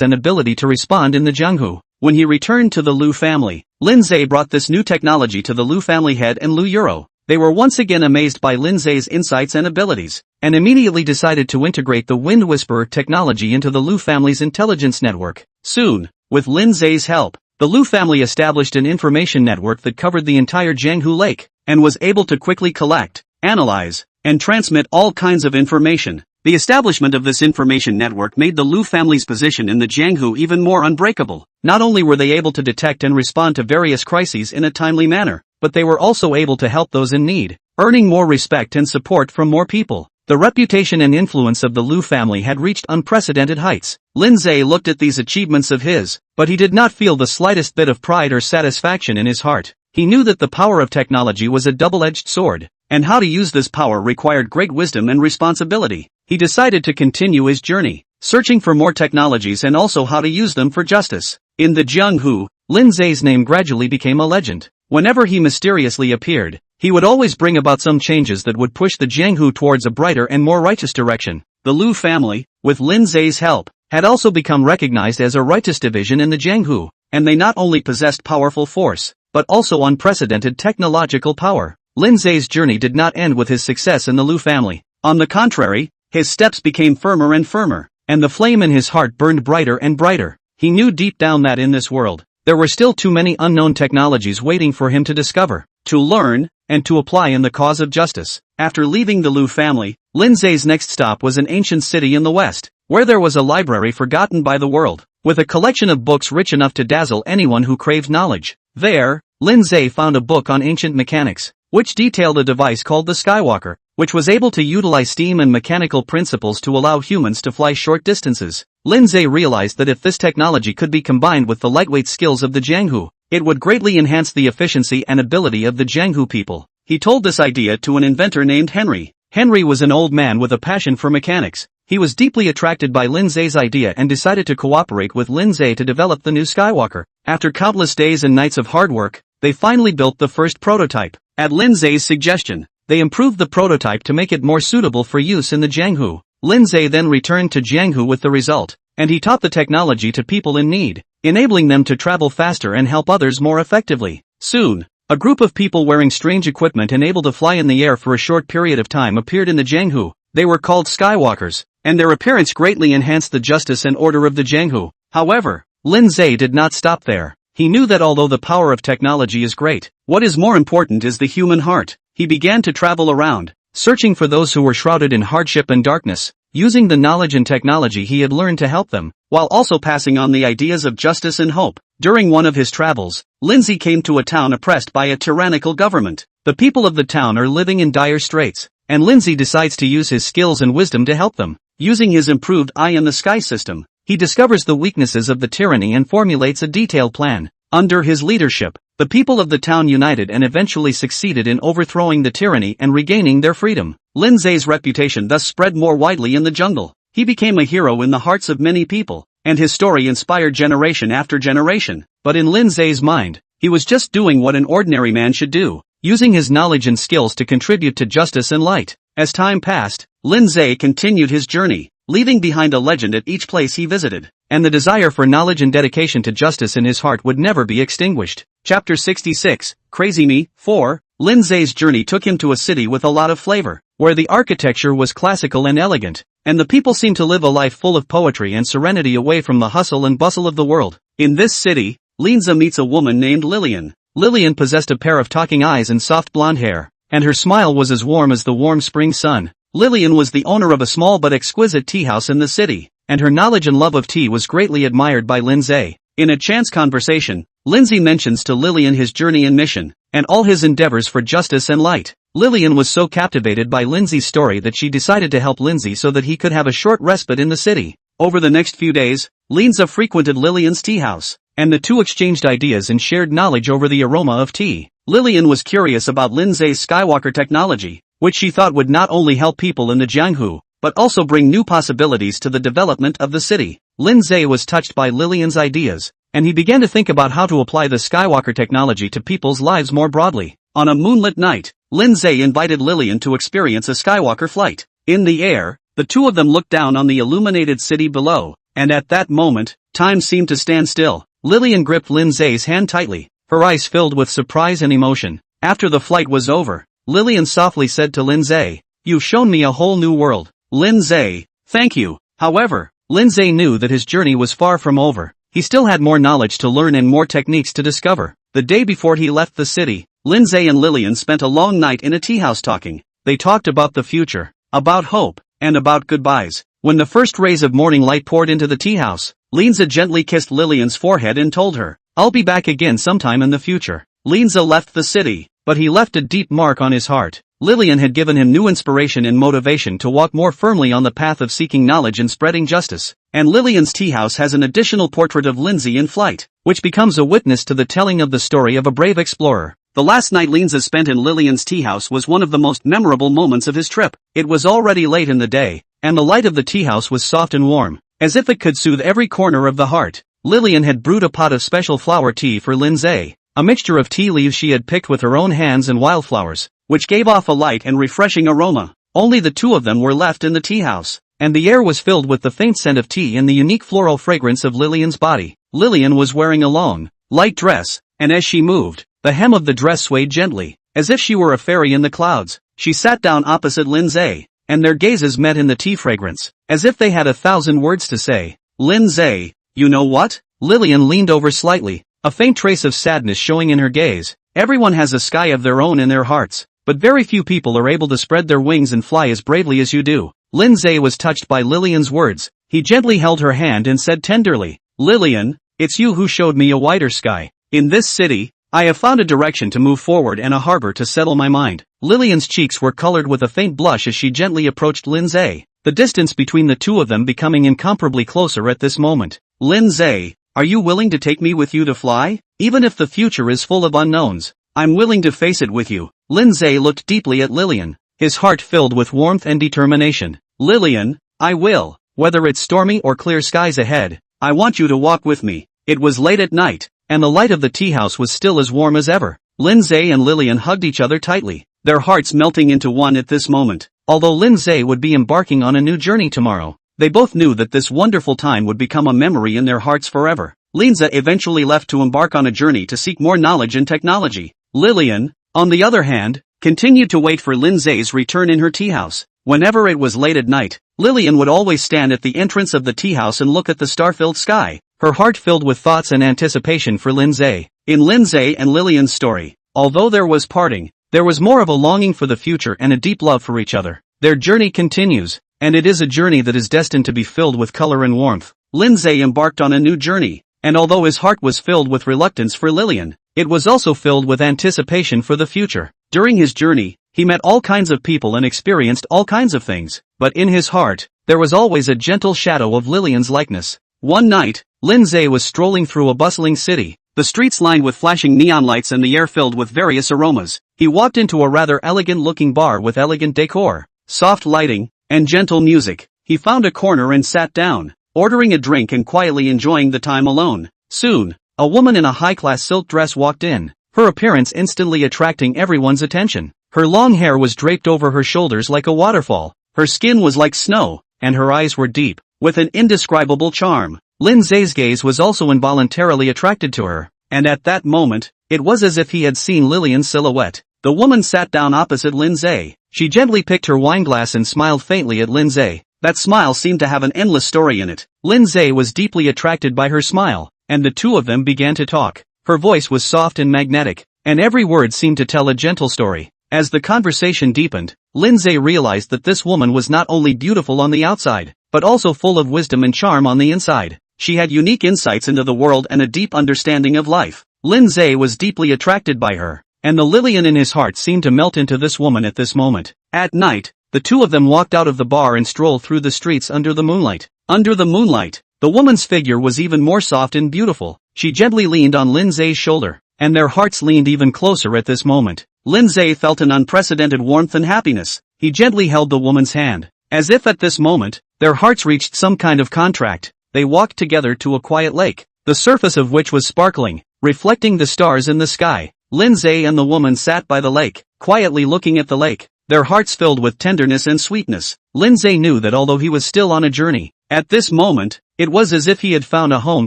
and ability to respond in the Jianghu. When he returned to the Lu family, Lin Ze brought this new technology to the Lu family head and Lu Euro. They were once again amazed by Lin Ze's insights and abilities, and immediately decided to integrate the Wind Whisperer technology into the Lu family's intelligence network. Soon, with Lin Ze's help, the Lu family established an information network that covered the entire Jianghu Lake, and was able to quickly collect, analyze, and transmit all kinds of information. The establishment of this information network made the Lu family's position in the Jianghu even more unbreakable. Not only were they able to detect and respond to various crises in a timely manner, but they were also able to help those in need, earning more respect and support from more people. The reputation and influence of the Lu family had reached unprecedented heights. Lin Ze looked at these achievements of his, but he did not feel the slightest bit of pride or satisfaction in his heart. He knew that the power of technology was a double-edged sword, and how to use this power required great wisdom and responsibility. He decided to continue his journey, searching for more technologies and also how to use them for justice. In the Jianghu, Lin Ze's name gradually became a legend. Whenever he mysteriously appeared, he would always bring about some changes that would push the Jianghu towards a brighter and more righteous direction. The Lu family, with Lin Ze's help, had also become recognized as a righteous division in the Jianghu, and they not only possessed powerful force, but also unprecedented technological power. Lin Ze's journey did not end with his success in the Lu family. On the contrary, his steps became firmer and firmer, and the flame in his heart burned brighter and brighter. He knew deep down that in this world, there were still too many unknown technologies waiting for him to discover, to learn, and to apply in the cause of justice. After leaving the Lu family, Lin Ze's next stop was an ancient city in the west, where there was a library forgotten by the world, with a collection of books rich enough to dazzle anyone who craved knowledge. There, Lin Ze found a book on ancient mechanics, which detailed a device called the Skywalker, which was able to utilize steam and mechanical principles to allow humans to fly short distances. Lin Ze realized that if this technology could be combined with the lightweight skills of the Jianghu, it would greatly enhance the efficiency and ability of the Jianghu people. He told this idea to an inventor named Henry. Henry was an old man with a passion for mechanics. He was deeply attracted by Lin Ze's idea and decided to cooperate with Lin Ze to develop the new Skywalker. After countless days and nights of hard work, they finally built the first prototype. At Lin Ze's suggestion, they improved the prototype to make it more suitable for use in the Jianghu. Lin Ze then returned to Jianghu with the result, and he taught the technology to people in need, enabling them to travel faster and help others more effectively. Soon, a group of people wearing strange equipment and able to fly in the air for a short period of time appeared in the Jianghu. They were called Skywalkers, and their appearance greatly enhanced the justice and order of the Jianghu. However, Lin Ze did not stop there. He knew that although the power of technology is great, what is more important is the human heart. He began to travel around, searching for those who were shrouded in hardship and darkness, using the knowledge and technology he had learned to help them, while also passing on the ideas of justice and hope. During one of his travels, Lin Ze came to a town oppressed by a tyrannical government. The people of the town are living in dire straits, and Lin Ze decides to use his skills and wisdom to help them. Using his improved eye in the sky system, he discovers the weaknesses of the tyranny and formulates a detailed plan. Under his leadership, the people of the town united and eventually succeeded in overthrowing the tyranny and regaining their freedom. Lin Ze's reputation thus spread more widely in the jungle. He became a hero in the hearts of many people, and his story inspired generation after generation. But in Lin Ze's mind, he was just doing what an ordinary man should do, using his knowledge and skills to contribute to justice and light. As time passed, Lin Ze continued his journey, leaving behind a legend at each place he visited, and the desire for knowledge and dedication to justice in his heart would never be extinguished. Chapter 66, Crazy Me, 4. Lin Ze's journey took him to a city with a lot of flavor, where the architecture was classical and elegant, and the people seemed to live a life full of poetry and serenity away from the hustle and bustle of the world. In this city, Lin Ze meets a woman named Lillian. Lillian possessed a pair of talking eyes and soft blonde hair, and her smile was as warm as the warm spring sun. Lillian was the owner of a small but exquisite tea house in the city, and her knowledge and love of tea was greatly admired by Lin Ze. In a chance conversation, Lin Ze mentions to Lillian his journey and mission, and all his endeavors for justice and light. Lillian was so captivated by Lin Ze's story that she decided to help Lin Ze so that he could have a short respite in the city. Over the next few days, Lin Ze frequented Lillian's tea house, and the two exchanged ideas and shared knowledge over the aroma of tea. Lillian was curious about Lin Ze's Skywalker technology, which she thought would not only help people in the Jianghu, but also bring new possibilities to the development of the city. Lin Ze was touched by Lillian's ideas, and he began to think about how to apply the Skywalker technology to people's lives more broadly. On a moonlit night, Lin Ze invited Lillian to experience a Skywalker flight. In the air, the two of them looked down on the illuminated city below, and at that moment, time seemed to stand still. Lillian gripped Lin Ze's hand tightly, her eyes filled with surprise and emotion. After the flight was over, Lillian softly said to Lin Ze, "You've shown me a whole new world." Lin Ze, "Thank you." However, Lin Ze knew that his journey was far from over. He still had more knowledge to learn and more techniques to discover. The day before he left the city, Lin Ze and Lillian spent a long night in a tea house talking. They talked about the future, about hope, and about goodbyes. When the first rays of morning light poured into the tea house, Lin Ze gently kissed Lillian's forehead and told her, "I'll be back again sometime in the future." Lin Ze left the city, but he left a deep mark on his heart. Lillian had given him new inspiration and motivation to walk more firmly on the path of seeking knowledge and spreading justice. And Lillian's tea house has an additional portrait of Lin Ze in flight, which becomes a witness to the telling of the story of a brave explorer. The last night Lin Ze spent in Lillian's tea house was one of the most memorable moments of his trip. It was already late in the day, and the light of the tea house was soft and warm, as if it could soothe every corner of the heart. Lillian had brewed a pot of special flower tea for Lin Ze, a mixture of tea leaves she had picked with her own hands and wildflowers, which gave off a light and refreshing aroma. Only the two of them were left in the tea house, and the air was filled with the faint scent of tea and the unique floral fragrance of Lillian's body. Lillian was wearing a long, light dress, and as she moved, the hem of the dress swayed gently, as if she were a fairy in the clouds. She sat down opposite Lin Ze, and their gazes met in the tea fragrance, as if they had 1,000 words to say. "Lin Ze, you know what?" Lillian leaned over slightly, a faint trace of sadness showing in her gaze. "Everyone has a sky of their own in their hearts, but very few people are able to spread their wings and fly as bravely as you do." Lin Ze was touched by Lillian's words. He gently held her hand and said tenderly, "Lillian, it's you who showed me a wider sky. In this city, I have found a direction to move forward and a harbor to settle my mind." Lillian's cheeks were colored with a faint blush as she gently approached Lin Ze, the distance between the two of them becoming incomparably closer at this moment. "Lin Ze, are you willing to take me with you to fly? Even if the future is full of unknowns, I'm willing to face it with you." Lin Ze looked deeply at Lillian, his heart filled with warmth and determination. "Lillian, I will. Whether it's stormy or clear skies ahead, I want you to walk with me." It was late at night, and the light of the tea house was still as warm as ever. Lin Ze and Lillian hugged each other tightly, their hearts melting into one at this moment. Although Lin Ze would be embarking on a new journey tomorrow, they both knew that this wonderful time would become a memory in their hearts forever. Lin Ze eventually left to embark on a journey to seek more knowledge and technology. Lillian, on the other hand, continued to wait for Lin Ze's return in her tea house. Whenever it was late at night, Lillian would always stand at the entrance of the tea house and look at the star-filled sky, her heart filled with thoughts and anticipation for Lin Ze. In Lin Ze and Lillian's story, although there was parting, there was more of a longing for the future and a deep love for each other. Their journey continues, and it is a journey that is destined to be filled with color and warmth. Lin Ze embarked on a new journey, and although his heart was filled with reluctance for Lillian, it was also filled with anticipation for the future. During his journey, he met all kinds of people and experienced all kinds of things, but in his heart, there was always a gentle shadow of Lillian's likeness. One night, Lin Ze was strolling through a bustling city, the streets lined with flashing neon lights and the air filled with various aromas. He walked into a rather elegant-looking bar with elegant decor, soft lighting, and gentle music. He found a corner and sat down, ordering a drink and quietly enjoying the time alone. Soon, a woman in a high-class silk dress walked in, her appearance instantly attracting everyone's attention. Her long hair was draped over her shoulders like a waterfall, her skin was like snow, and her eyes were deep, with an indescribable charm. Lin Ze's gaze was also involuntarily attracted to her, and at that moment, it was as if he had seen Lillian's silhouette. The woman sat down opposite Lin Ze. She gently picked her wineglass and smiled faintly at Lin Ze. That smile seemed to have an endless story in it. Lin Ze was deeply attracted by her smile, and the two of them began to talk. Her voice was soft and magnetic, and every word seemed to tell a gentle story. As the conversation deepened, Lin Ze realized that this woman was not only beautiful on the outside, but also full of wisdom and charm on the inside. She had unique insights into the world and a deep understanding of life. Lin Ze was deeply attracted by her, and the Lillian in his heart seemed to melt into this woman at this moment. At night, the two of them walked out of the bar and strolled through the streets under the moonlight. Under the moonlight, the woman's figure was even more soft and beautiful. She gently leaned on Lin Ze's shoulder, and their hearts leaned even closer at this moment. Lin Ze felt an unprecedented warmth and happiness. He gently held the woman's hand, as if at this moment, their hearts reached some kind of contract. They walked together to a quiet lake, the surface of which was sparkling, reflecting the stars in the sky. Lin Ze and the woman sat by the lake, quietly looking at the lake, their hearts filled with tenderness and sweetness. Lin Ze knew that although he was still on a journey, at this moment, it was as if he had found a home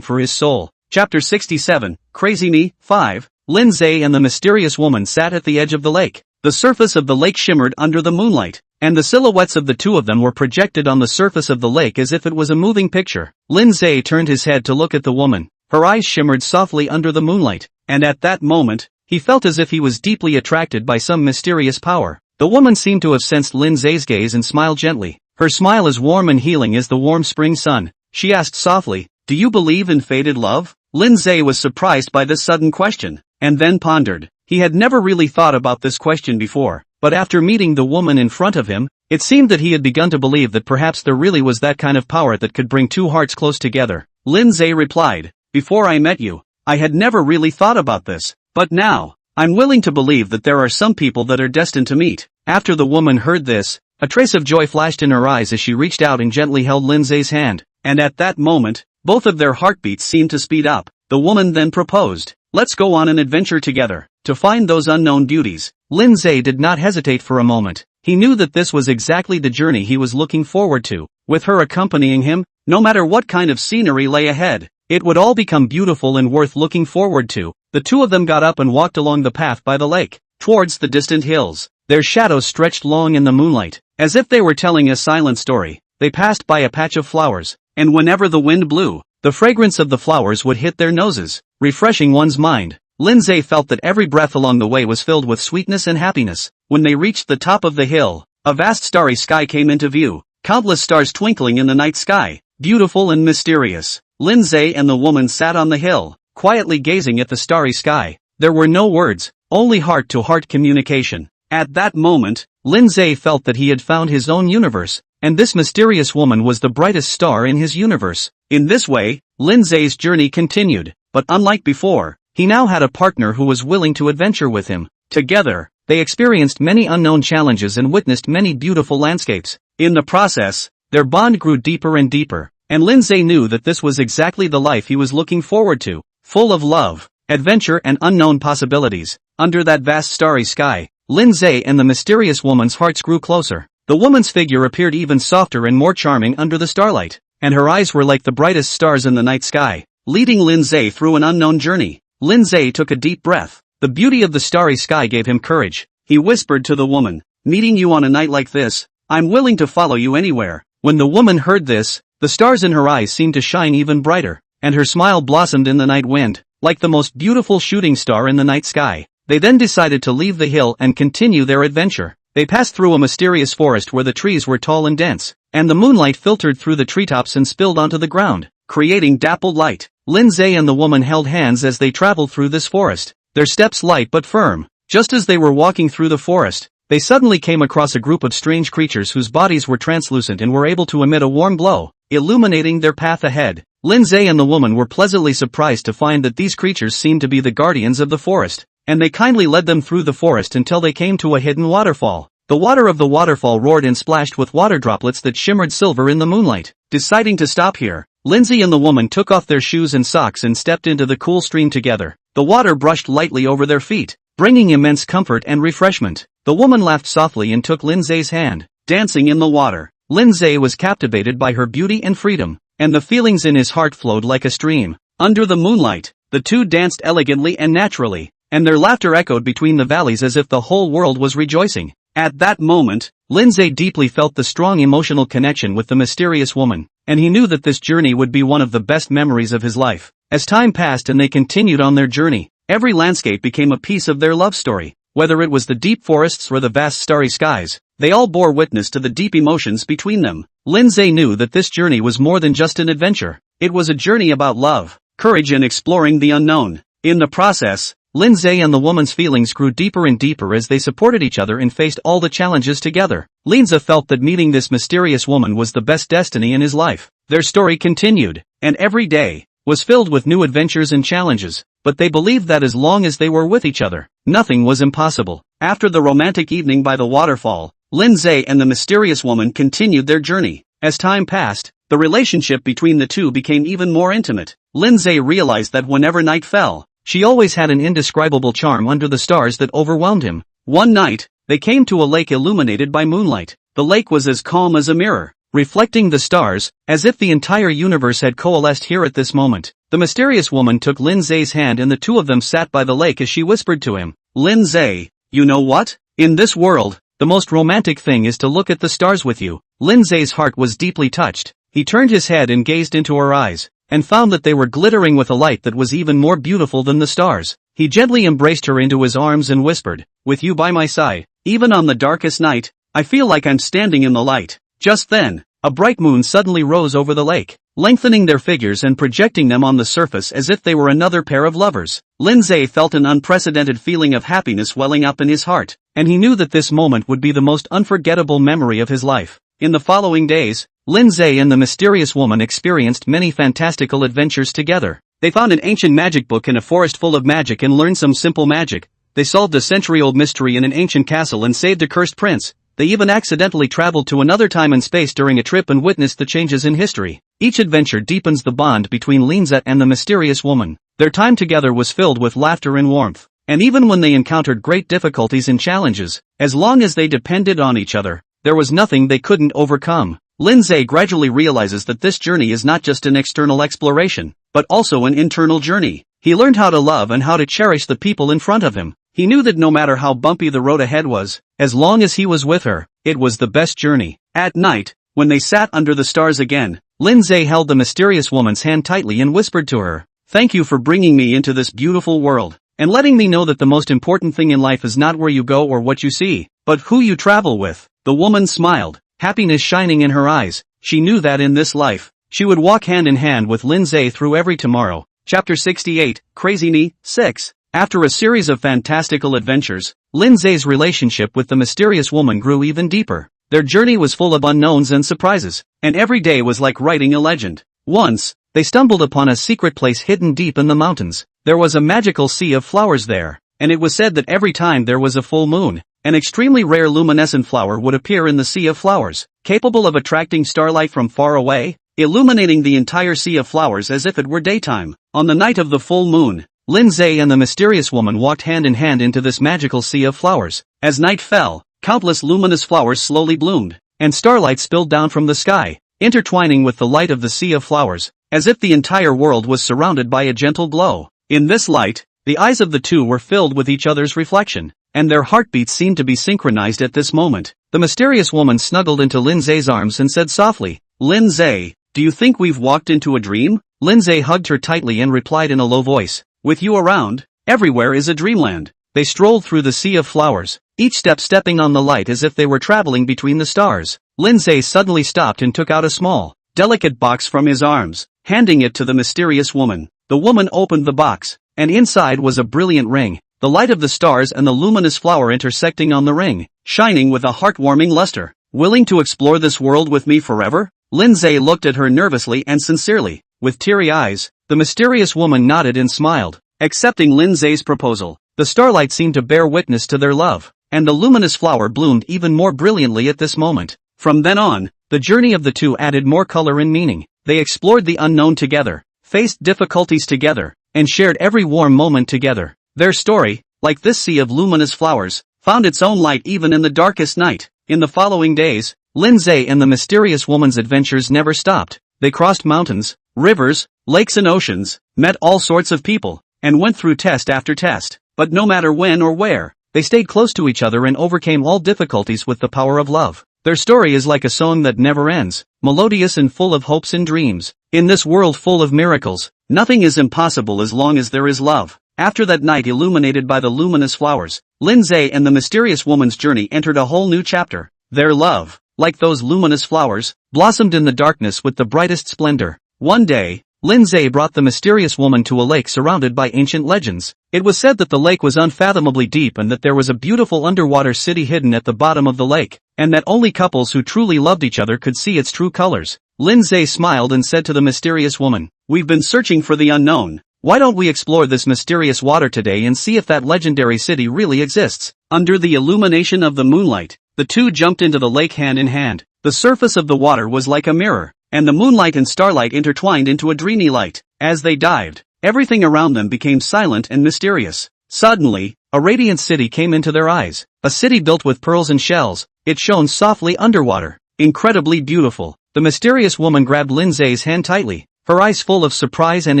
for his soul. Chapter 67, Crazy Me, 5. Lin Ze and the mysterious woman sat at the edge of the lake. The surface of the lake shimmered under the moonlight, and the silhouettes of the two of them were projected on the surface of the lake as if it was a moving picture. Lin Ze turned his head to look at the woman. Her eyes shimmered softly under the moonlight, and at that moment, he felt as if he was deeply attracted by some mysterious power. The woman seemed to have sensed Lin Ze's gaze and smiled gently. Her smile as warm and healing as the warm spring sun. She asked softly, "Do you believe in fated love?" Lin Ze was surprised by this sudden question, and then pondered. He had never really thought about this question before, but after meeting the woman in front of him, it seemed that he had begun to believe that perhaps there really was that kind of power that could bring two hearts close together. Lin Ze replied, "Before I met you, I had never really thought about this, but now, I'm willing to believe that there are some people that are destined to meet." After the woman heard this, a trace of joy flashed in her eyes as she reached out and gently held Lin Ze's hand, and at that moment, both of their heartbeats seemed to speed up. The woman then proposed, "Let's go on an adventure together, to find those unknown beauties." Lin Ze did not hesitate for a moment. He knew that this was exactly the journey he was looking forward to. With her accompanying him, no matter what kind of scenery lay ahead, it would all become beautiful and worth looking forward to. The two of them got up and walked along the path by the lake, towards the distant hills. Their shadows stretched long in the moonlight, as if they were telling a silent story. They passed by a patch of flowers, and whenever the wind blew, the fragrance of the flowers would hit their noses, refreshing one's mind. Lin Ze felt that every breath along the way was filled with sweetness and happiness. When they reached the top of the hill, a vast starry sky came into view, countless stars twinkling in the night sky, beautiful and mysterious. Lin Ze and the woman sat on the hill, quietly gazing at the starry sky. There were no words, only heart-to-heart communication. At that moment, Lin Ze felt that he had found his own universe, and this mysterious woman was the brightest star in his universe. In this way, Lin Ze's journey continued, but unlike before, he now had a partner who was willing to adventure with him. Together, they experienced many unknown challenges and witnessed many beautiful landscapes. In the process, their bond grew deeper and deeper, and Lin Ze knew that this was exactly the life he was looking forward to, full of love, adventure and unknown possibilities. Under that vast starry sky, Lin Ze and the mysterious woman's hearts grew closer. The woman's figure appeared even softer and more charming under the starlight, and her eyes were like the brightest stars in the night sky, leading Lin Ze through an unknown journey. Lin Ze took a deep breath. The beauty of the starry sky gave him courage. He whispered to the woman, "Meeting you on a night like this, I'm willing to follow you anywhere." When the woman heard this, the stars in her eyes seemed to shine even brighter, and her smile blossomed in the night wind, like the most beautiful shooting star in the night sky. They then decided to leave the hill and continue their adventure. They passed through a mysterious forest where the trees were tall and dense, and the moonlight filtered through the treetops and spilled onto the ground, creating dappled light. Lin Ze and the woman held hands as they traveled through this forest, their steps light but firm. Just as they were walking through the forest, they suddenly came across a group of strange creatures whose bodies were translucent and were able to emit a warm glow, illuminating their path ahead. Lin Ze and the woman were pleasantly surprised to find that these creatures seemed to be the guardians of the forest, and they kindly led them through the forest until they came to a hidden waterfall. The water of the waterfall roared and splashed with water droplets that shimmered silver in the moonlight. Deciding to stop here, Lin Ze and the woman took off their shoes and socks and stepped into the cool stream together. The water brushed lightly over their feet, bringing immense comfort and refreshment. The woman laughed softly and took Lin Ze's hand, dancing in the water. Lin Ze was captivated by her beauty and freedom, and the feelings in his heart flowed like a stream. Under the moonlight, the two danced elegantly and naturally, and their laughter echoed between the valleys as if the whole world was rejoicing. At that moment, Lin Ze deeply felt the strong emotional connection with the mysterious woman, and he knew that this journey would be one of the best memories of his life. As time passed and they continued on their journey, every landscape became a piece of their love story. Whether it was the deep forests or the vast starry skies, they all bore witness to the deep emotions between them. Lin Ze knew that this journey was more than just an adventure. It was a journey about love, courage and exploring the unknown. In the process, Lin Ze and the woman's feelings grew deeper and deeper as they supported each other and faced all the challenges together. Lin Ze felt that meeting this mysterious woman was the best destiny in his life. Their story continued, and every day was filled with new adventures and challenges, but they believed that as long as they were with each other, nothing was impossible. After the romantic evening by the waterfall, Lin Ze and the mysterious woman continued their journey. As time passed, the relationship between the two became even more intimate. Lin Ze realized that whenever night fell, She always had an indescribable charm under the stars that overwhelmed him. One night, they came to a lake illuminated by moonlight. The lake was as calm as a mirror, reflecting the stars, as if the entire universe had coalesced here at this moment. The mysterious woman took Lin Ze's hand and the two of them sat by the lake as she whispered to him, "Lin Ze, you know what? In this world, the most romantic thing is to look at the stars with you." Lin Ze's heart was deeply touched. He turned his head and gazed into her eyes, and found that they were glittering with a light that was even more beautiful than the stars. He gently embraced her into his arms and whispered, "With you by my side, even on the darkest night, I feel like I'm standing in the light." Just then, a bright moon suddenly rose over the lake, lengthening their figures and projecting them on the surface as if they were another pair of lovers. Lin Ze felt an unprecedented feeling of happiness welling up in his heart, and he knew that this moment would be the most unforgettable memory of his life. In the following days, Lin Ze and the mysterious woman experienced many fantastical adventures together. They found an ancient magic book in a forest full of magic and learned some simple magic. They solved a century-old mystery in an ancient castle and saved a cursed prince. They even accidentally traveled to another time and space during a trip and witnessed the changes in history. Each adventure deepens the bond between Lin Ze and the mysterious woman. Their time together was filled with laughter and warmth. And even when they encountered great difficulties and challenges, as long as they depended on each other, there was nothing they couldn't overcome. Lin Ze gradually realizes that this journey is not just an external exploration, but also an internal journey. He learned how to love and how to cherish the people in front of him. He knew that no matter how bumpy the road ahead was, as long as he was with her, it was the best journey. At night, when they sat under the stars again, Lin Ze held the mysterious woman's hand tightly and whispered to her, "Thank you for bringing me into this beautiful world, and letting me know that the most important thing in life is not where you go or what you see, but who you travel with." The woman smiled, happiness shining in her eyes. She knew that in this life, she would walk hand in hand with Lin Ze through every tomorrow. Chapter 68, Crazy Knee, 6. After a series of fantastical adventures, Lin Ze's relationship with the mysterious woman grew even deeper. Their journey was full of unknowns and surprises, and every day was like writing a legend. Once, they stumbled upon a secret place hidden deep in the mountains. There was a magical sea of flowers there, and it was said that every time there was a full moon, an extremely rare luminescent flower would appear in the sea of flowers, capable of attracting starlight from far away, illuminating the entire sea of flowers as if it were daytime. On the night of the full moon, Lin Ze and the mysterious woman walked hand in hand into this magical sea of flowers. As night fell, countless luminous flowers slowly bloomed, and starlight spilled down from the sky, intertwining with the light of the sea of flowers, as if the entire world was surrounded by a gentle glow. In this light, the eyes of the two were filled with each other's reflection, and their heartbeats seemed to be synchronized at this moment. The mysterious woman snuggled into Lin Ze's arms and said softly, "Lin Ze, do you think we've walked into a dream?" Lin Ze hugged her tightly and replied in a low voice, "With you around, everywhere is a dreamland." They strolled through the sea of flowers, each step stepping on the light as if they were traveling between the stars. Lin Ze suddenly stopped and took out a small, delicate box from his arms, handing it to the mysterious woman. The woman opened the box, and inside was a brilliant ring, the light of the stars and the luminous flower intersecting on the ring, shining with a heartwarming luster. "Willing to explore this world with me forever?" Lin Ze looked at her nervously and sincerely. With teary eyes, the mysterious woman nodded and smiled, accepting Lin Ze's proposal. The starlight seemed to bear witness to their love, and the luminous flower bloomed even more brilliantly at this moment. From then on, the journey of the two added more color and meaning. They explored the unknown together, faced difficulties together, and shared every warm moment together. Their story, like this sea of luminous flowers, found its own light even in the darkest night. In the following days, Lin Ze and the mysterious woman's adventures never stopped. They crossed mountains, rivers, lakes and oceans, met all sorts of people, and went through test after test. But no matter when or where, they stayed close to each other and overcame all difficulties with the power of love. Their story is like a song that never ends, melodious and full of hopes and dreams. In this world full of miracles, nothing is impossible as long as there is love. After that night illuminated by the luminous flowers, Lin Ze and the mysterious woman's journey entered a whole new chapter. Their love, like those luminous flowers, blossomed in the darkness with the brightest splendor. One day, Lin Ze brought the mysterious woman to a lake surrounded by ancient legends. It was said that the lake was unfathomably deep and that there was a beautiful underwater city hidden at the bottom of the lake, and that only couples who truly loved each other could see its true colors. Lin Ze smiled and said to the mysterious woman, "We've been searching for the unknown. Why don't we explore this mysterious water today and see if that legendary city really exists?" Under the illumination of the moonlight, the two jumped into the lake hand in hand. The surface of the water was like a mirror, and the moonlight and starlight intertwined into a dreamy light. As they dived, everything around them became silent and mysterious. Suddenly, a radiant city came into their eyes. A city built with pearls and shells. It shone softly underwater. Incredibly beautiful. The mysterious woman grabbed Lin Ze's hand tightly, her eyes full of surprise and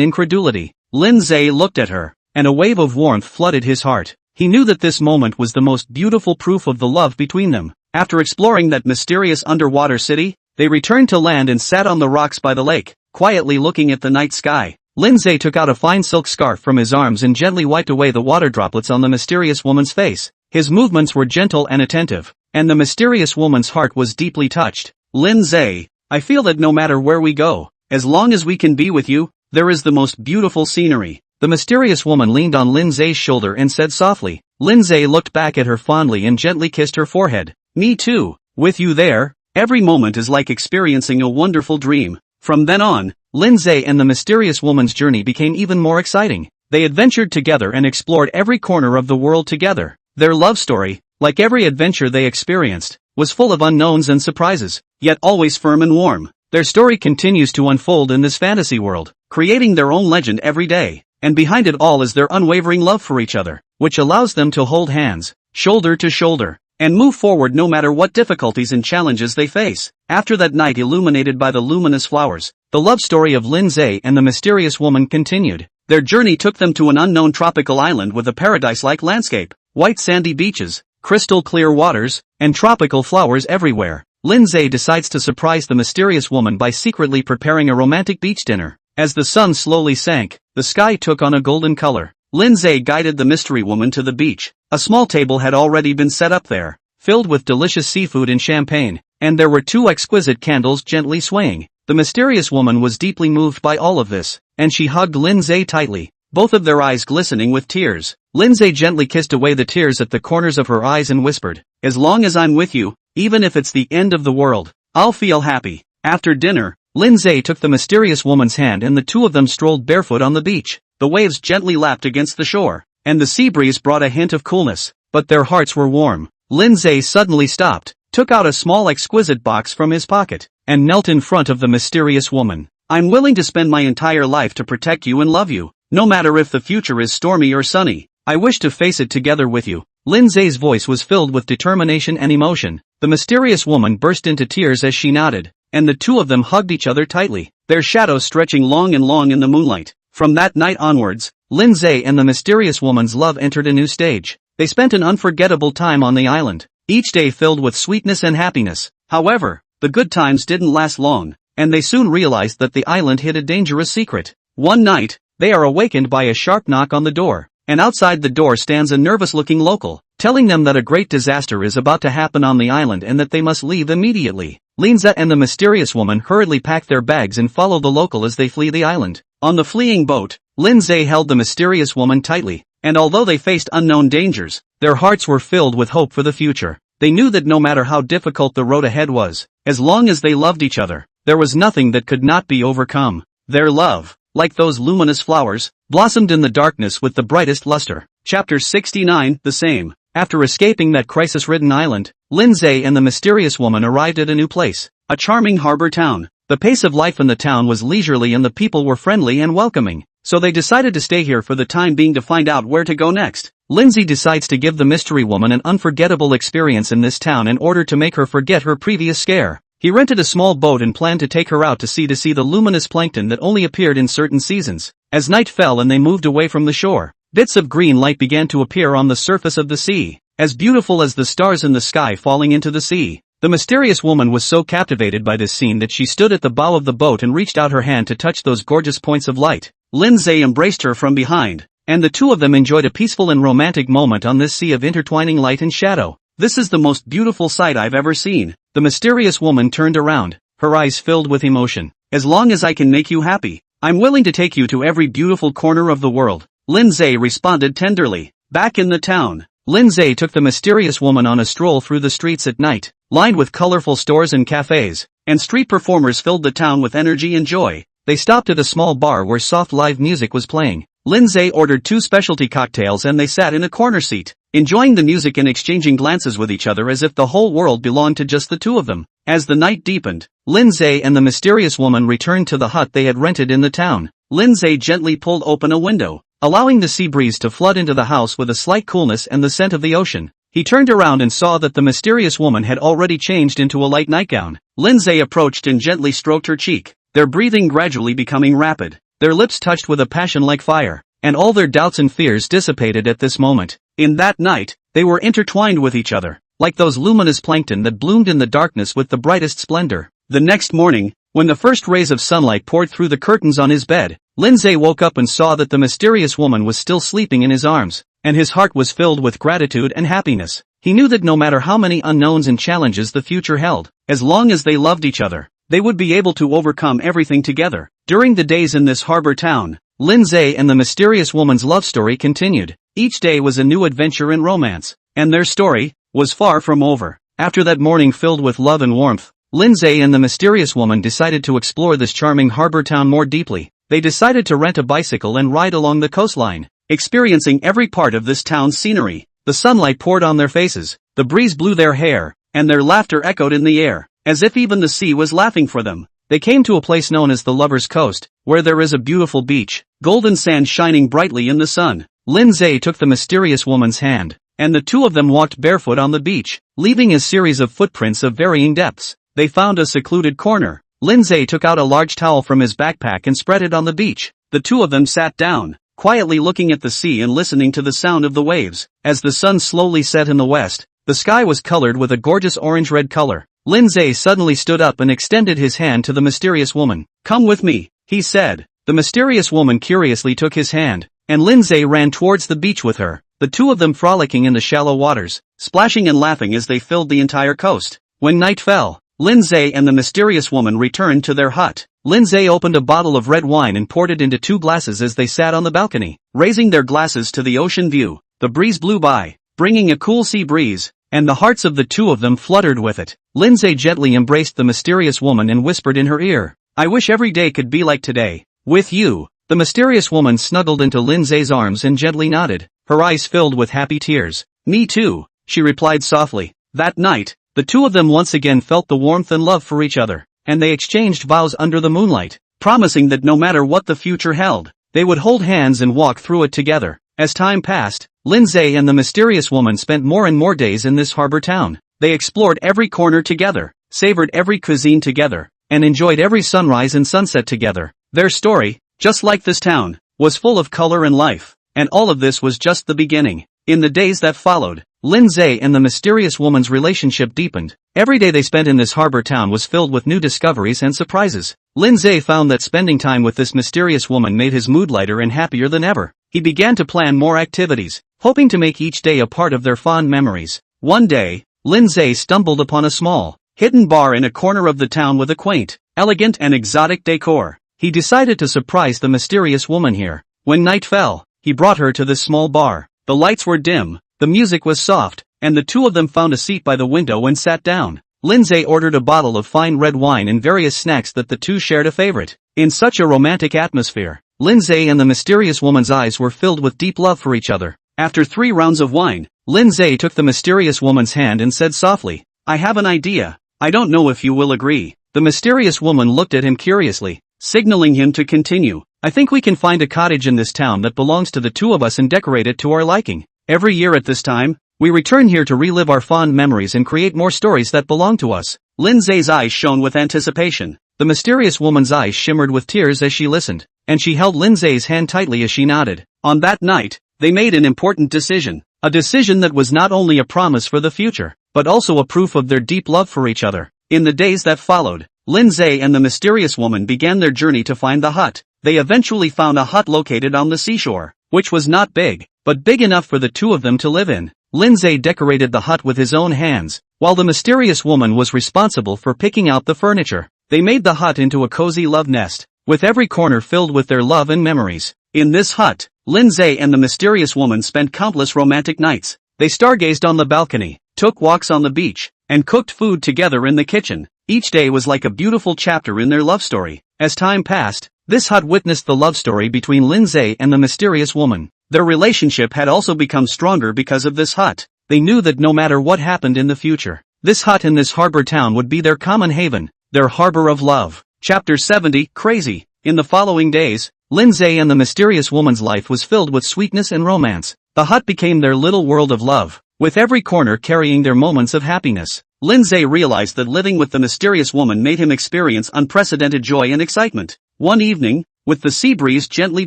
incredulity. Lin Ze looked at her, and a wave of warmth flooded his heart. He knew that this moment was the most beautiful proof of the love between them. After exploring that mysterious underwater city, they returned to land and sat on the rocks by the lake, quietly looking at the night sky. Lin Ze took out a fine silk scarf from his arms and gently wiped away the water droplets on the mysterious woman's face. His movements were gentle and attentive, and the mysterious woman's heart was deeply touched. Lin Ze, I feel that no matter where we go, as long as we can be with you, there is the most beautiful scenery. The mysterious woman leaned on Lin Ze's shoulder and said softly. Lin Ze looked back at her fondly and gently kissed her forehead. Me too, with you there, every moment is like experiencing a wonderful dream. From then on, Lin Ze and the mysterious woman's journey became even more exciting. They adventured together and explored every corner of the world together. Their love story, like every adventure they experienced, was full of unknowns and surprises, yet always firm and warm. Their story continues to unfold in this fantasy world, creating their own legend every day. And behind it all is their unwavering love for each other, which allows them to hold hands, shoulder to shoulder, and move forward no matter what difficulties and challenges they face. After that night illuminated by the luminous flowers, the love story of Lin Ze and the mysterious woman continued. Their journey took them to an unknown tropical island with a paradise-like landscape, white sandy beaches, crystal clear waters, and tropical flowers everywhere. Lin Ze decides to surprise the mysterious woman by secretly preparing a romantic beach dinner. As the sun slowly sank, the sky took on a golden color. Lin Ze guided the mystery woman to the beach. A small table had already been set up there, filled with delicious seafood and champagne, and there were 2 exquisite candles gently swaying. The mysterious woman was deeply moved by all of this, and she hugged Lin Ze tightly, both of their eyes glistening with tears. Lin Ze gently kissed away the tears at the corners of her eyes and whispered, "As long as I'm with you, even if it's the end of the world, I'll feel happy." After dinner, Lin Ze took the mysterious woman's hand and the two of them strolled barefoot on the beach. The waves gently lapped against the shore, and the sea breeze brought a hint of coolness, but their hearts were warm. Lin Ze suddenly stopped, took out a small exquisite box from his pocket, and knelt in front of the mysterious woman. "I'm willing to spend my entire life to protect you and love you, no matter if the future is stormy or sunny. I wish to face it together with you." Lin Ze's voice was filled with determination and emotion. The mysterious woman burst into tears as she nodded, and the two of them hugged each other tightly, their shadows stretching long and long in the moonlight. From that night onwards, Lin Ze and the mysterious woman's love entered a new stage. They spent an unforgettable time on the island, each day filled with sweetness and happiness. However, the good times didn't last long, and they soon realized that the island hid a dangerous secret. One night, they are awakened by a sharp knock on the door, and outside the door stands a nervous-looking local, telling them that a great disaster is about to happen on the island and that they must leave immediately. Lin Ze and the mysterious woman hurriedly pack their bags and follow the local as they flee the island. On the fleeing boat, Lin Ze held the mysterious woman tightly, and although they faced unknown dangers, their hearts were filled with hope for the future. They knew that no matter how difficult the road ahead was, as long as they loved each other, there was nothing that could not be overcome. Their love, like those luminous flowers, blossomed in the darkness with the brightest luster. Chapter 69, the same. After escaping that crisis-ridden island, Lin Ze and the mysterious woman arrived at a new place, a charming harbor town. The pace of life in the town was leisurely and the people were friendly and welcoming, so they decided to stay here for the time being to find out where to go next. Lin Ze decides to give the mystery woman an unforgettable experience in this town in order to make her forget her previous scare. He rented a small boat and planned to take her out to see the luminous plankton that only appeared in certain seasons. As night fell and they moved away from the shore, bits of green light began to appear on the surface of the sea, as beautiful as the stars in the sky falling into the sea. The mysterious woman was so captivated by this scene that she stood at the bow of the boat and reached out her hand to touch those gorgeous points of light. Lin Ze embraced her from behind, and the two of them enjoyed a peaceful and romantic moment on this sea of intertwining light and shadow. "This is the most beautiful sight I've ever seen." The mysterious woman turned around, her eyes filled with emotion. "As long as I can make you happy, I'm willing to take you to every beautiful corner of the world," Lin Ze responded tenderly. Back in the town, Lin Ze took the mysterious woman on a stroll through the streets at night, lined with colorful stores and cafes, and street performers filled the town with energy and joy. They stopped at a small bar where soft live music was playing. Lin Ze ordered 2 specialty cocktails and they sat in a corner seat, enjoying the music and exchanging glances with each other as if the whole world belonged to just the two of them. As the night deepened, Lin Ze and the mysterious woman returned to the hut they had rented in the town. Lin Ze gently pulled open a window, allowing the sea breeze to flood into the house with a slight coolness and the scent of the ocean. He turned around and saw that the mysterious woman had already changed into a light nightgown. Lin Ze approached and gently stroked her cheek, their breathing gradually becoming rapid, their lips touched with a passion like fire, and all their doubts and fears dissipated at this moment. In that night, they were intertwined with each other, like those luminous plankton that bloomed in the darkness with the brightest splendor. The next morning, when the first rays of sunlight poured through the curtains on his bed, Lin Ze woke up and saw that the mysterious woman was still sleeping in his arms, and his heart was filled with gratitude and happiness. He knew that no matter how many unknowns and challenges the future held, as long as they loved each other, they would be able to overcome everything together. During the days in this harbor town, Lin Ze and the mysterious woman's love story continued. Each day was a new adventure and romance, and their story was far from over. After that morning filled with love and warmth, Lin Ze and the mysterious woman decided to explore this charming harbor town more deeply. They decided to rent a bicycle and ride along the coastline, experiencing every part of this town's scenery. The sunlight poured on their faces, the breeze blew their hair, and their laughter echoed in the air, as if even the sea was laughing for them. They came to a place known as the Lover's Coast, where there is a beautiful beach, golden sand shining brightly in the sun. Lin Ze took the mysterious woman's hand, and the two of them walked barefoot on the beach, leaving a series of footprints of varying depths. They found a secluded corner. Lin Ze took out a large towel from his backpack and spread it on the beach. The two of them sat down, quietly looking at the sea and listening to the sound of the waves. As the sun slowly set in the west, the sky was colored with a gorgeous orange-red color. Lin Ze suddenly stood up and extended his hand to the mysterious woman. "Come with me," he said. The mysterious woman curiously took his hand, and Lin Ze ran towards the beach with her, the two of them frolicking in the shallow waters, splashing and laughing as they filled the entire coast. When night fell, Lin Ze and the mysterious woman returned to their hut. Lin Ze opened a bottle of red wine and poured it into 2 glasses as they sat on the balcony, raising their glasses to the ocean view. The breeze blew by, bringing a cool sea breeze, and the hearts of the two of them fluttered with it. Lin Ze gently embraced the mysterious woman and whispered in her ear, "I wish every day could be like today, with you." The mysterious woman snuggled into Lin Ze's arms and gently nodded, her eyes filled with happy tears. "Me too," she replied softly. That night, the two of them once again felt the warmth and love for each other, and they exchanged vows under the moonlight, promising that no matter what the future held, they would hold hands and walk through it together. As time passed, Lin Ze and the mysterious woman spent more and more days in this harbor town. They explored every corner together, savored every cuisine together, and enjoyed every sunrise and sunset together. Their story, just like this town, was full of color and life, and all of this was just the beginning. In the days that followed, Lin Ze and the mysterious woman's relationship deepened. Every day they spent in this harbor town was filled with new discoveries and surprises. Lin Ze found that spending time with this mysterious woman made his mood lighter and happier than ever. He began to plan more activities, hoping to make each day a part of their fond memories. One day, Lin Ze stumbled upon a small, hidden bar in a corner of the town with a quaint, elegant and exotic decor. He decided to surprise the mysterious woman here. When night fell, he brought her to this small bar. The lights were dim, the music was soft, and the two of them found a seat by the window and sat down. Lin Ze ordered a bottle of fine red wine and various snacks that the two shared a favorite. In such a romantic atmosphere, Lin Ze and the mysterious woman's eyes were filled with deep love for each other. After 3 rounds of wine, Lin Ze took the mysterious woman's hand and said softly, "I have an idea. I don't know if you will agree." The mysterious woman looked at him curiously, signaling him to continue. "I think we can find a cottage in this town that belongs to the two of us and decorate it to our liking. Every year at this time, we return here to relive our fond memories and create more stories that belong to us." Lin Ze's eyes shone with anticipation. The mysterious woman's eyes shimmered with tears as she listened, and she held Lin Ze's hand tightly as she nodded. On that night, they made an important decision. A decision that was not only a promise for the future, but also a proof of their deep love for each other. In the days that followed, Lin Ze and the mysterious woman began their journey to find the hut. They eventually found a hut located on the seashore, which was not big, but big enough for the two of them to live in. Lin Ze decorated the hut with his own hands, while the mysterious woman was responsible for picking out the furniture. They made the hut into a cozy love nest, with every corner filled with their love and memories. In this hut, Lin Ze and the mysterious woman spent countless romantic nights. They stargazed on the balcony, took walks on the beach, and cooked food together in the kitchen. Each day was like a beautiful chapter in their love story. As time passed, this hut witnessed the love story between Lin Ze and the mysterious woman. Their relationship had also become stronger because of this hut. They knew that no matter what happened in the future, this hut in this harbor town would be their common haven, their harbor of love. Chapter 70, Crazy. In the following days, Lin Ze and the mysterious woman's life was filled with sweetness and romance. The hut became their little world of love, with every corner carrying their moments of happiness. Lin Ze realized that living with the mysterious woman made him experience unprecedented joy and excitement. One evening, with the sea breeze gently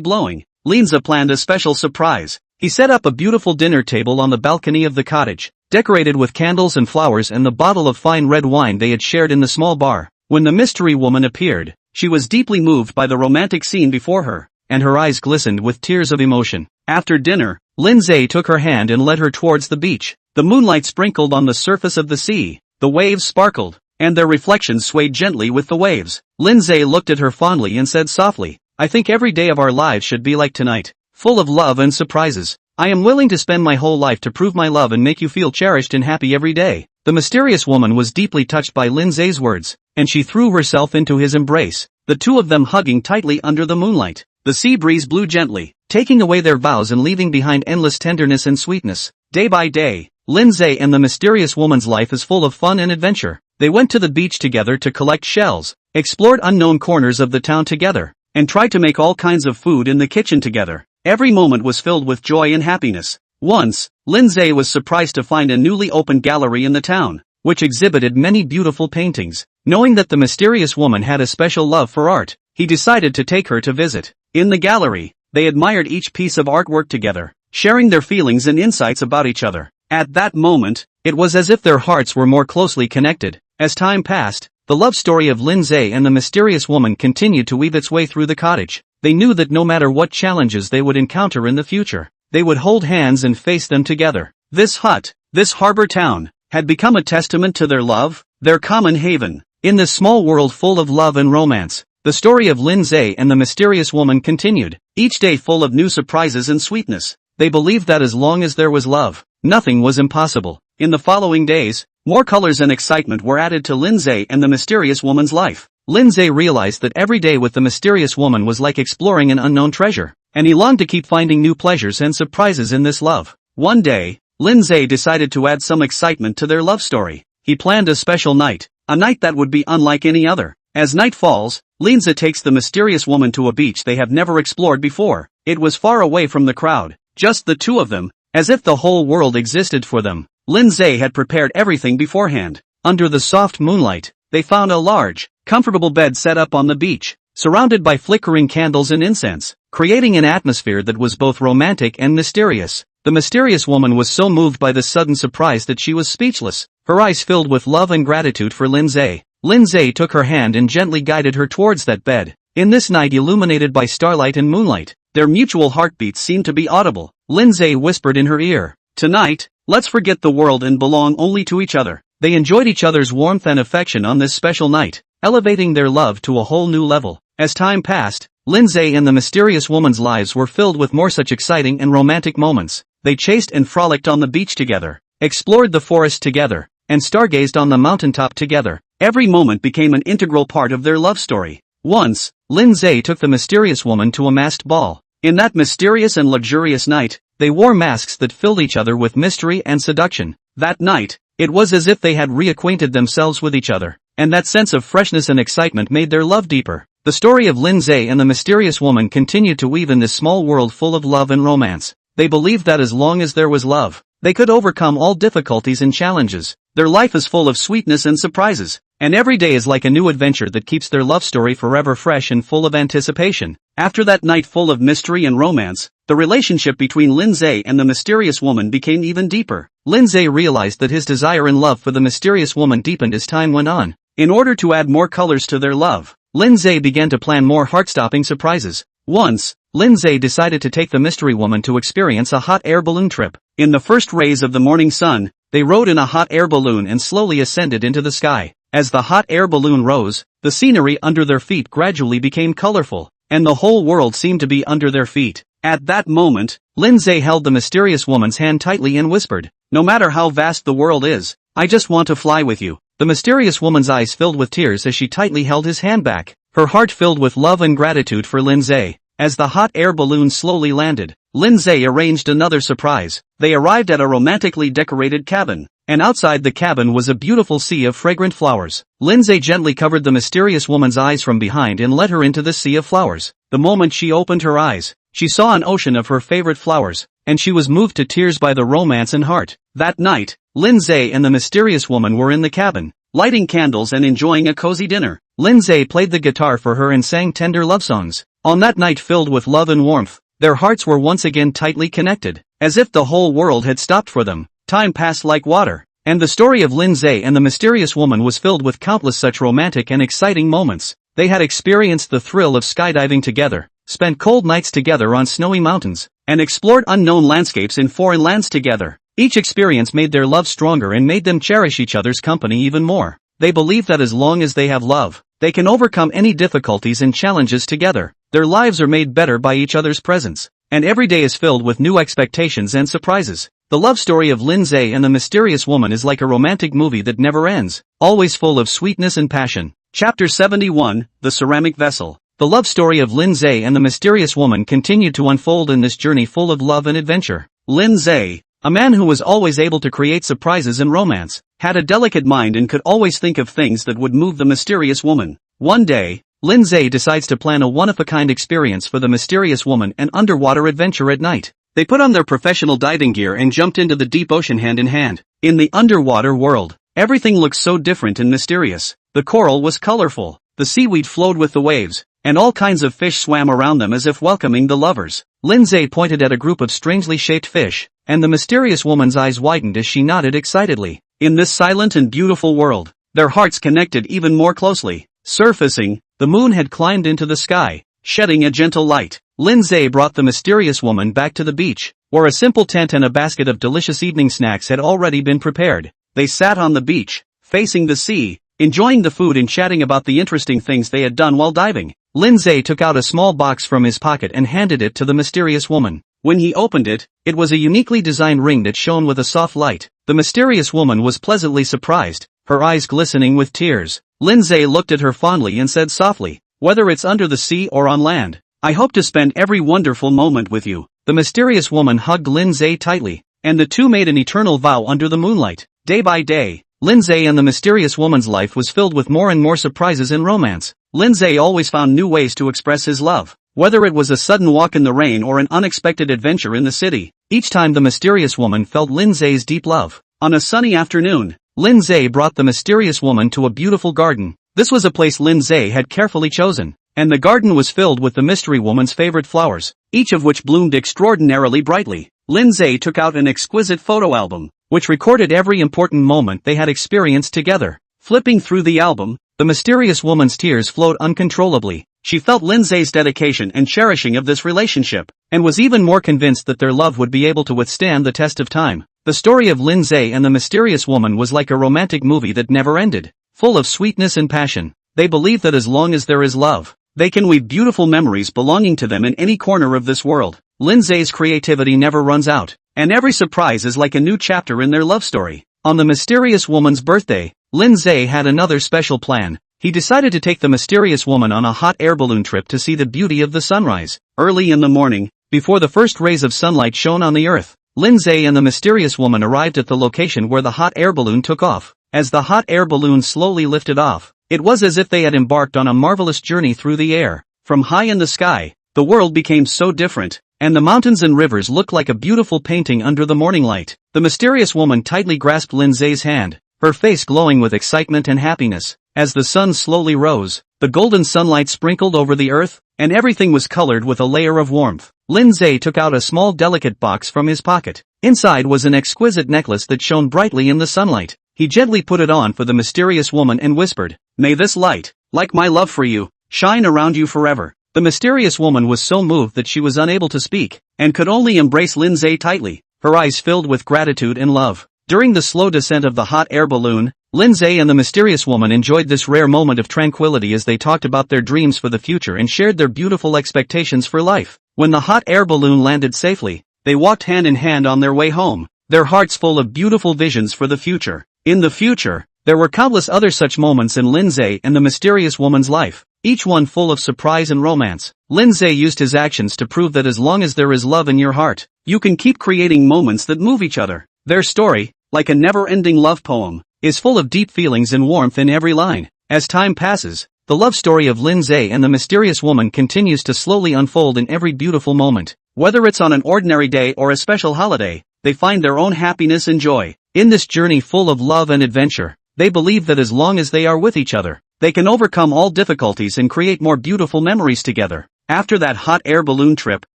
blowing, Lin Ze planned a special surprise. He set up a beautiful dinner table on the balcony of the cottage, decorated with candles and flowers and the bottle of fine red wine they had shared in the small bar. When the mystery woman appeared, she was deeply moved by the romantic scene before her, and her eyes glistened with tears of emotion. After dinner, Lin Ze took her hand and led her towards the beach. The moonlight sprinkled on the surface of the sea, the waves sparkled, and their reflections swayed gently with the waves. Lin Ze looked at her fondly and said softly, "I think every day of our lives should be like tonight, full of love and surprises. I am willing to spend my whole life to prove my love and make you feel cherished and happy every day." The mysterious woman was deeply touched by Lin Ze's words, and she threw herself into his embrace, the two of them hugging tightly under the moonlight. The sea breeze blew gently, taking away their vows and leaving behind endless tenderness and sweetness. Day by day, Lin Ze and the mysterious woman's life is full of fun and adventure. They went to the beach together to collect shells, explored unknown corners of the town together, and tried to make all kinds of food in the kitchen together. Every moment was filled with joy and happiness. Once, Lin Ze was surprised to find a newly opened gallery in the town, which exhibited many beautiful paintings. Knowing that the mysterious woman had a special love for art, he decided to take her to visit. In the gallery, they admired each piece of artwork together, sharing their feelings and insights about each other. At that moment, it was as if their hearts were more closely connected. As time passed, the love story of Lin Ze and the mysterious woman continued to weave its way through the cottage. They knew that no matter what challenges they would encounter in the future, they would hold hands and face them together. This hut, this harbor town, had become a testament to their love, their common haven. In this small world full of love and romance, the story of Lin Ze and the mysterious woman continued, each day full of new surprises and sweetness. They believed that as long as there was love, nothing was impossible. In the following days, more colors and excitement were added to Lin Ze and the mysterious woman's life. Lin Ze realized that every day with the mysterious woman was like exploring an unknown treasure, and he longed to keep finding new pleasures and surprises in this love. One day, Lin Ze decided to add some excitement to their love story. He planned a special night, a night that would be unlike any other. As night falls, Lin Ze takes the mysterious woman to a beach they have never explored before. It was far away from the crowd, just the two of them, as if the whole world existed for them. Lin Ze had prepared everything beforehand. Under the soft moonlight, they found a large, comfortable bed set up on the beach, surrounded by flickering candles and incense, creating an atmosphere that was both romantic and mysterious. The mysterious woman was so moved by this sudden surprise that she was speechless, her eyes filled with love and gratitude for Lin Ze. Lin Ze took her hand and gently guided her towards that bed. In this night illuminated by starlight and moonlight, their mutual heartbeats seemed to be audible. Lin Ze whispered in her ear, "Tonight, let's forget the world and belong only to each other." They enjoyed each other's warmth and affection on this special night, elevating their love to a whole new level. As time passed, Lin Ze and the mysterious woman's lives were filled with more such exciting and romantic moments. They chased and frolicked on the beach together, explored the forest together, and stargazed on the mountaintop together. Every moment became an integral part of their love story. Once, Lin Ze took the mysterious woman to a masked ball. In that mysterious and luxurious night, they wore masks that filled each other with mystery and seduction. That night, it was as if they had reacquainted themselves with each other, and that sense of freshness and excitement made their love deeper. The story of Lin Ze and the mysterious woman continued to weave in this small world full of love and romance. They believed that as long as there was love, they could overcome all difficulties and challenges. Their life is full of sweetness and surprises, and every day is like a new adventure that keeps their love story forever fresh and full of anticipation. After that night full of mystery and romance, the relationship between Lin Ze and the mysterious woman became even deeper. Lin Ze realized that his desire and love for the mysterious woman deepened as time went on. In order to add more colors to their love, Lin Ze began to plan more heart-stopping surprises. Once, Lin Ze decided to take the mystery woman to experience a hot air balloon trip. In the first rays of the morning sun, they rode in a hot air balloon and slowly ascended into the sky. As the hot air balloon rose, the scenery under their feet gradually became colorful, and the whole world seemed to be under their feet. At that moment, Lin Ze held the mysterious woman's hand tightly and whispered, "No matter how vast the world is, I just want to fly with you." The mysterious woman's eyes filled with tears as she tightly held his hand back, her heart filled with love and gratitude for Lin Ze. As the hot air balloon slowly landed, Lin Ze arranged another surprise. They arrived at a romantically decorated cabin. and outside the cabin was a beautiful sea of fragrant flowers. Lin Ze gently covered the mysterious woman's eyes from behind and let her into the sea of flowers. The moment she opened her eyes, she saw an ocean of her favorite flowers, and she was moved to tears by the romance and heart. That night, Lin Ze and the mysterious woman were in the cabin, lighting candles and enjoying a cozy dinner. Lin Ze played the guitar for her and sang tender love songs. On that night filled with love and warmth, their hearts were once again tightly connected, as if the whole world had stopped for them. Time passed like water, and the story of Lin Ze and the mysterious woman was filled with countless such romantic and exciting moments. They had experienced the thrill of skydiving together, spent cold nights together on snowy mountains, and explored unknown landscapes in foreign lands together. Each experience made their love stronger and made them cherish each other's company even more. They believe that as long as they have love, they can overcome any difficulties and challenges together. Their lives are made better by each other's presence, and every day is filled with new expectations and surprises. The love story of Lin Ze and the mysterious woman is like a romantic movie that never ends, always full of sweetness and passion. Chapter 71, The Ceramic Vessel. The love story of Lin Ze and the mysterious woman continued to unfold in this journey full of love and adventure. Lin Ze, a man who was always able to create surprises and romance, had a delicate mind and could always think of things that would move the mysterious woman. One day, Lin Ze decides to plan a one-of-a-kind experience for the mysterious woman, an underwater adventure at night. They put on their professional diving gear and jumped into the deep ocean hand in hand. In the underwater world, everything looked so different and mysterious. The coral was colorful, the seaweed flowed with the waves, and all kinds of fish swam around them as if welcoming the lovers. Lin Ze pointed at a group of strangely shaped fish, and the mysterious woman's eyes widened as she nodded excitedly. In this silent and beautiful world, their hearts connected even more closely. Surfacing, the moon had climbed into the sky, shedding a gentle light. Lin Ze brought the mysterious woman back to the beach, where a simple tent and a basket of delicious evening snacks had already been prepared. They sat on the beach, facing the sea, enjoying the food and chatting about the interesting things they had done while diving. Lin Ze took out a small box from his pocket and handed it to the mysterious woman. When he opened it, it was a uniquely designed ring that shone with a soft light. The mysterious woman was pleasantly surprised, her eyes glistening with tears. Lin Ze looked at her fondly and said softly, "Whether it's under the sea or on land, I hope to spend every wonderful moment with you." The mysterious woman hugged Lin Ze tightly, and the two made an eternal vow under the moonlight. Day by day, Lin Ze and the mysterious woman's life was filled with more and more surprises and romance. Lin Ze always found new ways to express his love, whether it was a sudden walk in the rain or an unexpected adventure in the city. Each time the mysterious woman felt Lin Ze's deep love. On a sunny afternoon, Lin Ze brought the mysterious woman to a beautiful garden. This was a place Lin Ze had carefully chosen, and the garden was filled with the mystery woman's favorite flowers, each of which bloomed extraordinarily brightly. Lin Ze took out an exquisite photo album, which recorded every important moment they had experienced together. Flipping through the album, the mysterious woman's tears flowed uncontrollably. She felt Lin Ze's dedication and cherishing of this relationship, and was even more convinced that their love would be able to withstand the test of time. The story of Lin Ze and the mysterious woman was like a romantic movie that never ended, full of sweetness and passion. They believe that as long as there is love, they can weave beautiful memories belonging to them in any corner of this world. Lin Ze's creativity never runs out, and every surprise is like a new chapter in their love story. On the mysterious woman's birthday, Lin Ze had another special plan. He decided to take the mysterious woman on a hot air balloon trip to see the beauty of the sunrise. Early in the morning, before the first rays of sunlight shone on the earth, Lin Ze and the mysterious woman arrived at the location where the hot air balloon took off. As the hot air balloon slowly lifted off, it was as if they had embarked on a marvelous journey through the air. From high in the sky, the world became so different, and the mountains and rivers looked like a beautiful painting under the morning light. The mysterious woman tightly grasped Lin Ze's hand, her face glowing with excitement and happiness. As the sun slowly rose, the golden sunlight sprinkled over the earth, and everything was colored with a layer of warmth. Lin Ze took out a small delicate box from his pocket. Inside was an exquisite necklace that shone brightly in the sunlight. He gently put it on for the mysterious woman and whispered, "May this light, like my love for you, shine around you forever." The mysterious woman was so moved that she was unable to speak, and could only embrace Lin Ze tightly, her eyes filled with gratitude and love. During the slow descent of the hot air balloon, Lin Ze and the mysterious woman enjoyed this rare moment of tranquility as they talked about their dreams for the future and shared their beautiful expectations for life. When the hot air balloon landed safely, they walked hand in hand on their way home, their hearts full of beautiful visions for the future. In the future, there were countless other such moments in Lin Ze and the mysterious woman's life, each one full of surprise and romance. Lin Ze used his actions to prove that as long as there is love in your heart, you can keep creating moments that move each other. Their story, like a never-ending love poem, is full of deep feelings and warmth in every line. As time passes, the love story of Lin Ze and the mysterious woman continues to slowly unfold in every beautiful moment. Whether it's on an ordinary day or a special holiday, they find their own happiness and joy. In this journey full of love and adventure, they believe that as long as they are with each other, they can overcome all difficulties and create more beautiful memories together. After that hot air balloon trip,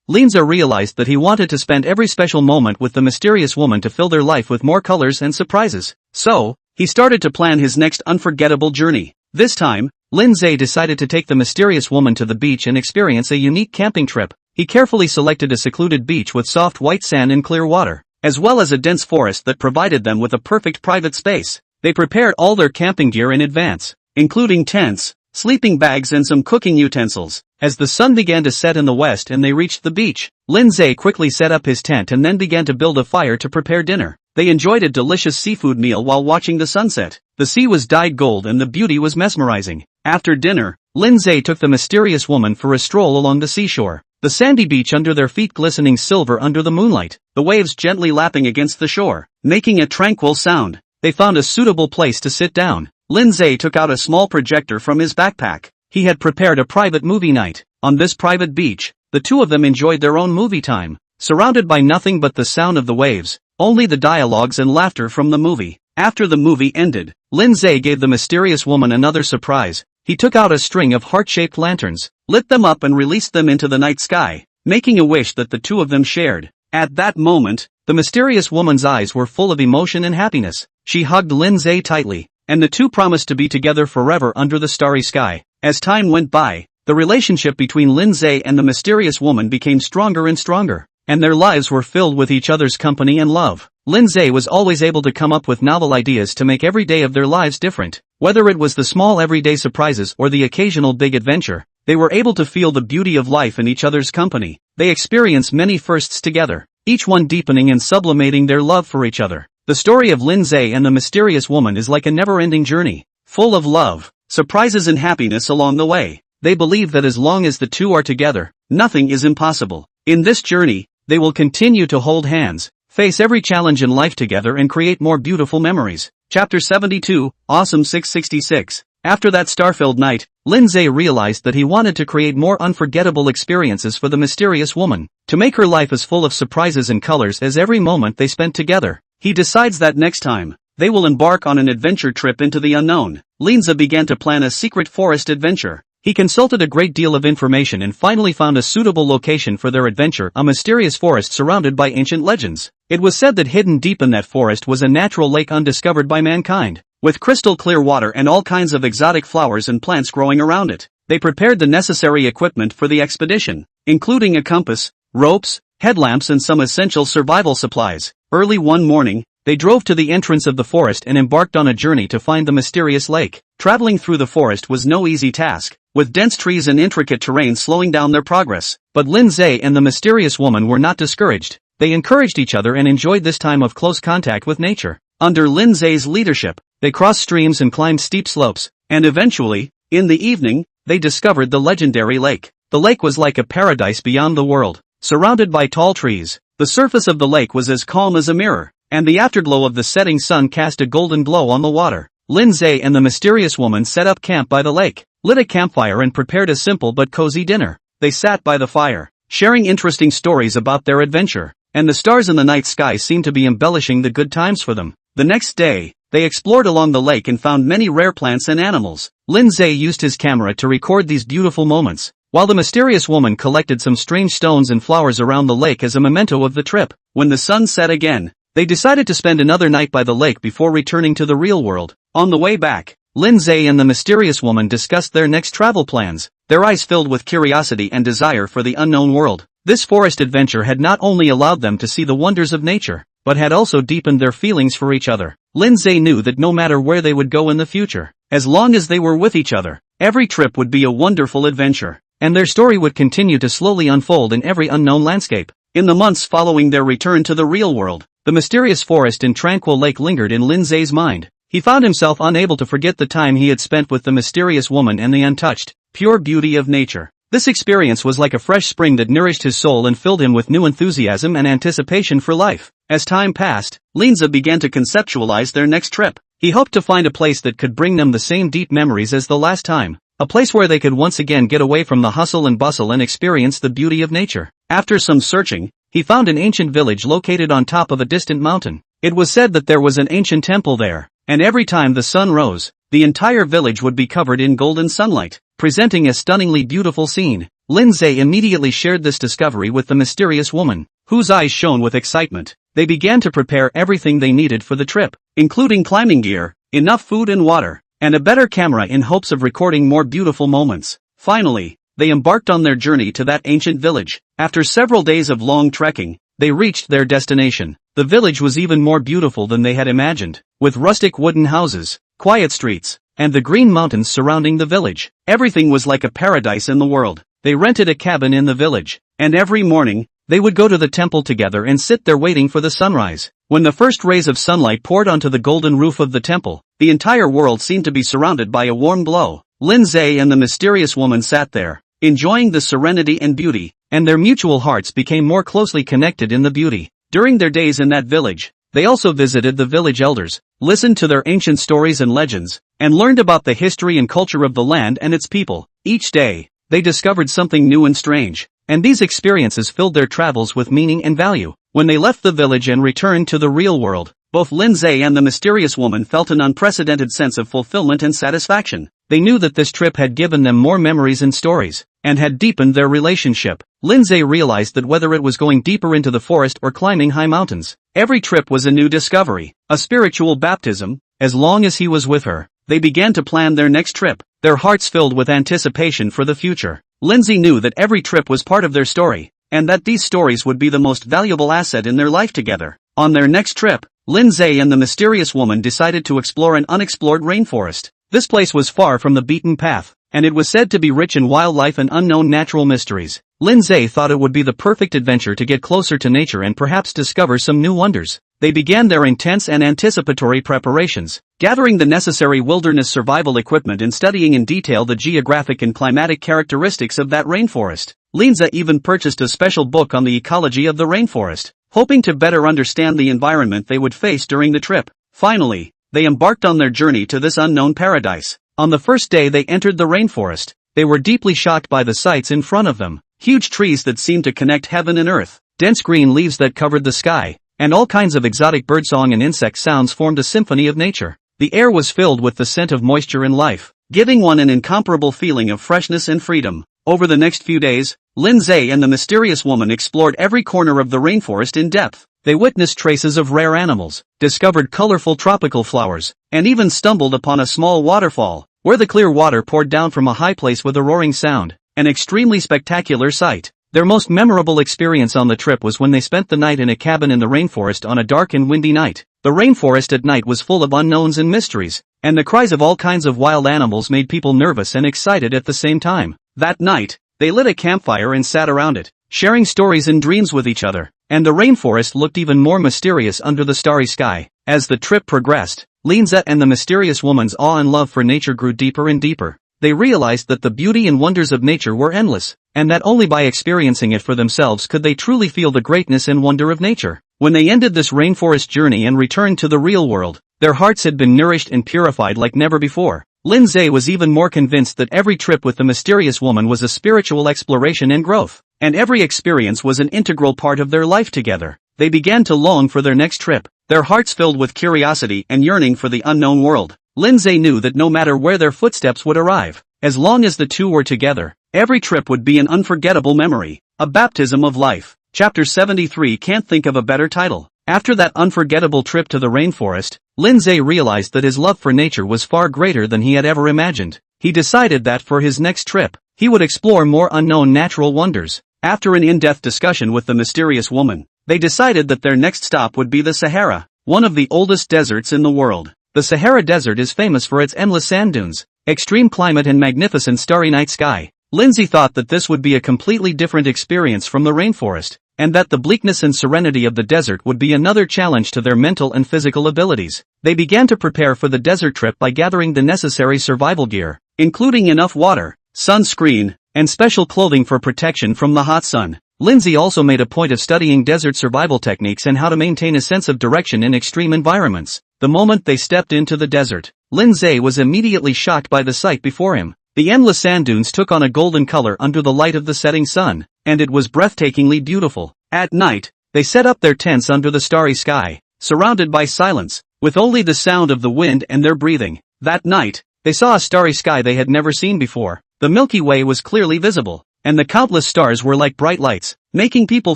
Lin Ze realized that he wanted to spend every special moment with the mysterious woman to fill their life with more colors and surprises. So, he started to plan his next unforgettable journey. This time, Lin Ze decided to take the mysterious woman to the beach and experience a unique camping trip. He carefully selected a secluded beach with soft white sand and clear water, as well as a dense forest that provided them with a perfect private space. They prepared all their camping gear in advance, including tents, sleeping bags and some cooking utensils. As the sun began to set in the west and they reached the beach, Lin Ze quickly set up his tent and then began to build a fire to prepare dinner. They enjoyed a delicious seafood meal while watching the sunset. The sea was dyed gold and the beauty was mesmerizing. After dinner, Lin Ze took the mysterious woman for a stroll along the seashore. The sandy beach under their feet glistening silver under the moonlight, the waves gently lapping against the shore, making a tranquil sound. They found a suitable place to sit down. Lin Ze took out a small projector from his backpack. He had prepared a private movie night. On this private beach, the two of them enjoyed their own movie time, surrounded by nothing but the sound of the waves, only the dialogues and laughter from the movie. After the movie ended, Lin Ze gave the mysterious woman another surprise. He took out a string of heart-shaped lanterns, lit them up and released them into the night sky, making a wish that the two of them shared. At that moment, the mysterious woman's eyes were full of emotion and happiness. She hugged Lin Ze tightly, and the two promised to be together forever under the starry sky. As time went by, the relationship between Lin Ze and the mysterious woman became stronger and stronger, and their lives were filled with each other's company and love. Lin Ze was always able to come up with novel ideas to make every day of their lives different. Whether it was the small everyday surprises or the occasional big adventure, they were able to feel the beauty of life in each other's company. They experienced many firsts together, each one deepening and sublimating their love for each other. The story of Lin Ze and the mysterious woman is like a never-ending journey, full of love, surprises and happiness along the way. They believe that as long as the two are together, nothing is impossible. In this journey, they will continue to hold hands, face every challenge in life together and create more beautiful memories. Chapter 72, Awesome 666. After that star-filled night, Lin Ze realized that he wanted to create more unforgettable experiences for the mysterious woman, to make her life as full of surprises and colors as every moment they spent together. He decides that next time, they will embark on an adventure trip into the unknown. Lin Ze began to plan a secret forest adventure. He consulted a great deal of information and finally found a suitable location for their adventure, a mysterious forest surrounded by ancient legends. It was said that hidden deep in that forest was a natural lake undiscovered by mankind, with crystal clear water and all kinds of exotic flowers and plants growing around it. They prepared the necessary equipment for the expedition, including a compass, ropes, headlamps and some essential survival supplies. Early one morning, they drove to the entrance of the forest and embarked on a journey to find the mysterious lake. Traveling through the forest was no easy task, with dense trees and intricate terrain slowing down their progress. But Lin Ze and the mysterious woman were not discouraged. They encouraged each other and enjoyed this time of close contact with nature. Under Lin Ze's leadership, they crossed streams and climbed steep slopes, and eventually, in the evening, they discovered the legendary lake. The lake was like a paradise beyond the world, surrounded by tall trees. The surface of the lake was as calm as a mirror, and the afterglow of the setting sun cast a golden glow on the water. Lin Ze and the mysterious woman set up camp by the lake, lit a campfire and prepared a simple but cozy dinner. They sat by the fire, sharing interesting stories about their adventure, and the stars in the night sky seemed to be embellishing the good times for them. The next day, they explored along the lake and found many rare plants and animals. Lin Ze used his camera to record these beautiful moments, while the mysterious woman collected some strange stones and flowers around the lake as a memento of the trip. When the sun set again, they decided to spend another night by the lake before returning to the real world. On the way back, Lin Ze and the mysterious woman discussed their next travel plans, their eyes filled with curiosity and desire for the unknown world. This forest adventure had not only allowed them to see the wonders of nature, but had also deepened their feelings for each other. Lin Ze knew that no matter where they would go in the future, as long as they were with each other, every trip would be a wonderful adventure, and their story would continue to slowly unfold in every unknown landscape. In the months following their return to the real world, the mysterious forest and tranquil lake lingered in Lin Ze's mind. He found himself unable to forget the time he had spent with the mysterious woman and the untouched, pure beauty of nature. This experience was like a fresh spring that nourished his soul and filled him with new enthusiasm and anticipation for life. As time passed, Lin Ze began to conceptualize their next trip. He hoped to find a place that could bring them the same deep memories as the last time. A place where they could once again get away from the hustle and bustle and experience the beauty of nature. After some searching, he found an ancient village located on top of a distant mountain. It was said that there was an ancient temple there, and every time the sun rose, the entire village would be covered in golden sunlight, presenting a stunningly beautiful scene. Lin Ze immediately shared this discovery with the mysterious woman, whose eyes shone with excitement. They began to prepare everything they needed for the trip, including climbing gear, enough food and water, and a better camera in hopes of recording more beautiful moments. Finally, they embarked on their journey to that ancient village. After several days of long trekking, they reached their destination. The village was even more beautiful than they had imagined, with rustic wooden houses, quiet streets, and the green mountains surrounding the village. Everything was like a paradise in the world. They rented a cabin in the village, and every morning, they would go to the temple together and sit there waiting for the sunrise. When the first rays of sunlight poured onto the golden roof of the temple, the entire world seemed to be surrounded by a warm glow. Lin Ze and the mysterious woman sat there, enjoying the serenity and beauty, and their mutual hearts became more closely connected in the beauty. During their days in that village, they also visited the village elders, listened to their ancient stories and legends, and learned about the history and culture of the land and its people. Each day, they discovered something new and strange, and these experiences filled their travels with meaning and value. When they left the village and returned to the real world, both Lin Ze and the mysterious woman felt an unprecedented sense of fulfillment and satisfaction. They knew that this trip had given them more memories and stories, and had deepened their relationship. Lin Ze realized that whether it was going deeper into the forest or climbing high mountains, every trip was a new discovery, a spiritual baptism. As long as he was with her, they began to plan their next trip, their hearts filled with anticipation for the future. Lin Ze knew that every trip was part of their story, and that these stories would be the most valuable asset in their life together. On their next trip, Lin Ze and the mysterious woman decided to explore an unexplored rainforest. This place was far from the beaten path, and it was said to be rich in wildlife and unknown natural mysteries. Lin Ze thought it would be the perfect adventure to get closer to nature and perhaps discover some new wonders. They began their intense and anticipatory preparations, gathering the necessary wilderness survival equipment and studying in detail the geographic and climatic characteristics of that rainforest. Lin Ze even purchased a special book on the ecology of the rainforest, hoping to better understand the environment they would face during the trip. Finally, they embarked on their journey to this unknown paradise. On the first day they entered the rainforest, they were deeply shocked by the sights in front of them. Huge trees that seemed to connect heaven and earth, dense green leaves that covered the sky, and all kinds of exotic birdsong and insect sounds formed a symphony of nature. The air was filled with the scent of moisture and life, giving one an incomparable feeling of freshness and freedom. Over the next few days, Lin Ze and the mysterious woman explored every corner of the rainforest in depth. They witnessed traces of rare animals, discovered colorful tropical flowers, and even stumbled upon a small waterfall, where the clear water poured down from a high place with a roaring sound, an extremely spectacular sight. Their most memorable experience on the trip was when they spent the night in a cabin in the rainforest on a dark and windy night. The rainforest at night was full of unknowns and mysteries, and the cries of all kinds of wild animals made people nervous and excited at the same time. That night, they lit a campfire and sat around it, sharing stories and dreams with each other, and the rainforest looked even more mysterious under the starry sky. As the trip progressed, Lin Ze and the mysterious woman's awe and love for nature grew deeper and deeper. They realized that the beauty and wonders of nature were endless, and that only by experiencing it for themselves could they truly feel the greatness and wonder of nature. When they ended this rainforest journey and returned to the real world, their hearts had been nourished and purified like never before. Lin Ze was even more convinced that every trip with the mysterious woman was a spiritual exploration and growth, and every experience was an integral part of their life together. They began to long for their next trip, their hearts filled with curiosity and yearning for the unknown world. Lin Ze knew that no matter where their footsteps would arrive, as long as the two were together, every trip would be an unforgettable memory, a baptism of life. Chapter 73 can't think of a better title. After that unforgettable trip to the rainforest, Lin Ze realized that his love for nature was far greater than he had ever imagined. He decided that for his next trip, he would explore more unknown natural wonders. After an in-depth discussion with the mysterious woman, they decided that their next stop would be the Sahara, one of the oldest deserts in the world. The Sahara Desert is famous for its endless sand dunes, extreme climate and magnificent starry night sky. Lin Ze thought that this would be a completely different experience from the rainforest, and that the bleakness and serenity of the desert would be another challenge to their mental and physical abilities. They began to prepare for the desert trip by gathering the necessary survival gear, including enough water, sunscreen, and special clothing for protection from the hot sun. Lin Ze also made a point of studying desert survival techniques and how to maintain a sense of direction in extreme environments. The moment they stepped into the desert, Lin Ze was immediately shocked by the sight before him. The endless sand dunes took on a golden color under the light of the setting sun, and it was breathtakingly beautiful. At night, they set up their tents under the starry sky, surrounded by silence, with only the sound of the wind and their breathing. That night, they saw a starry sky they had never seen before. The Milky Way was clearly visible, and the countless stars were like bright lights, making people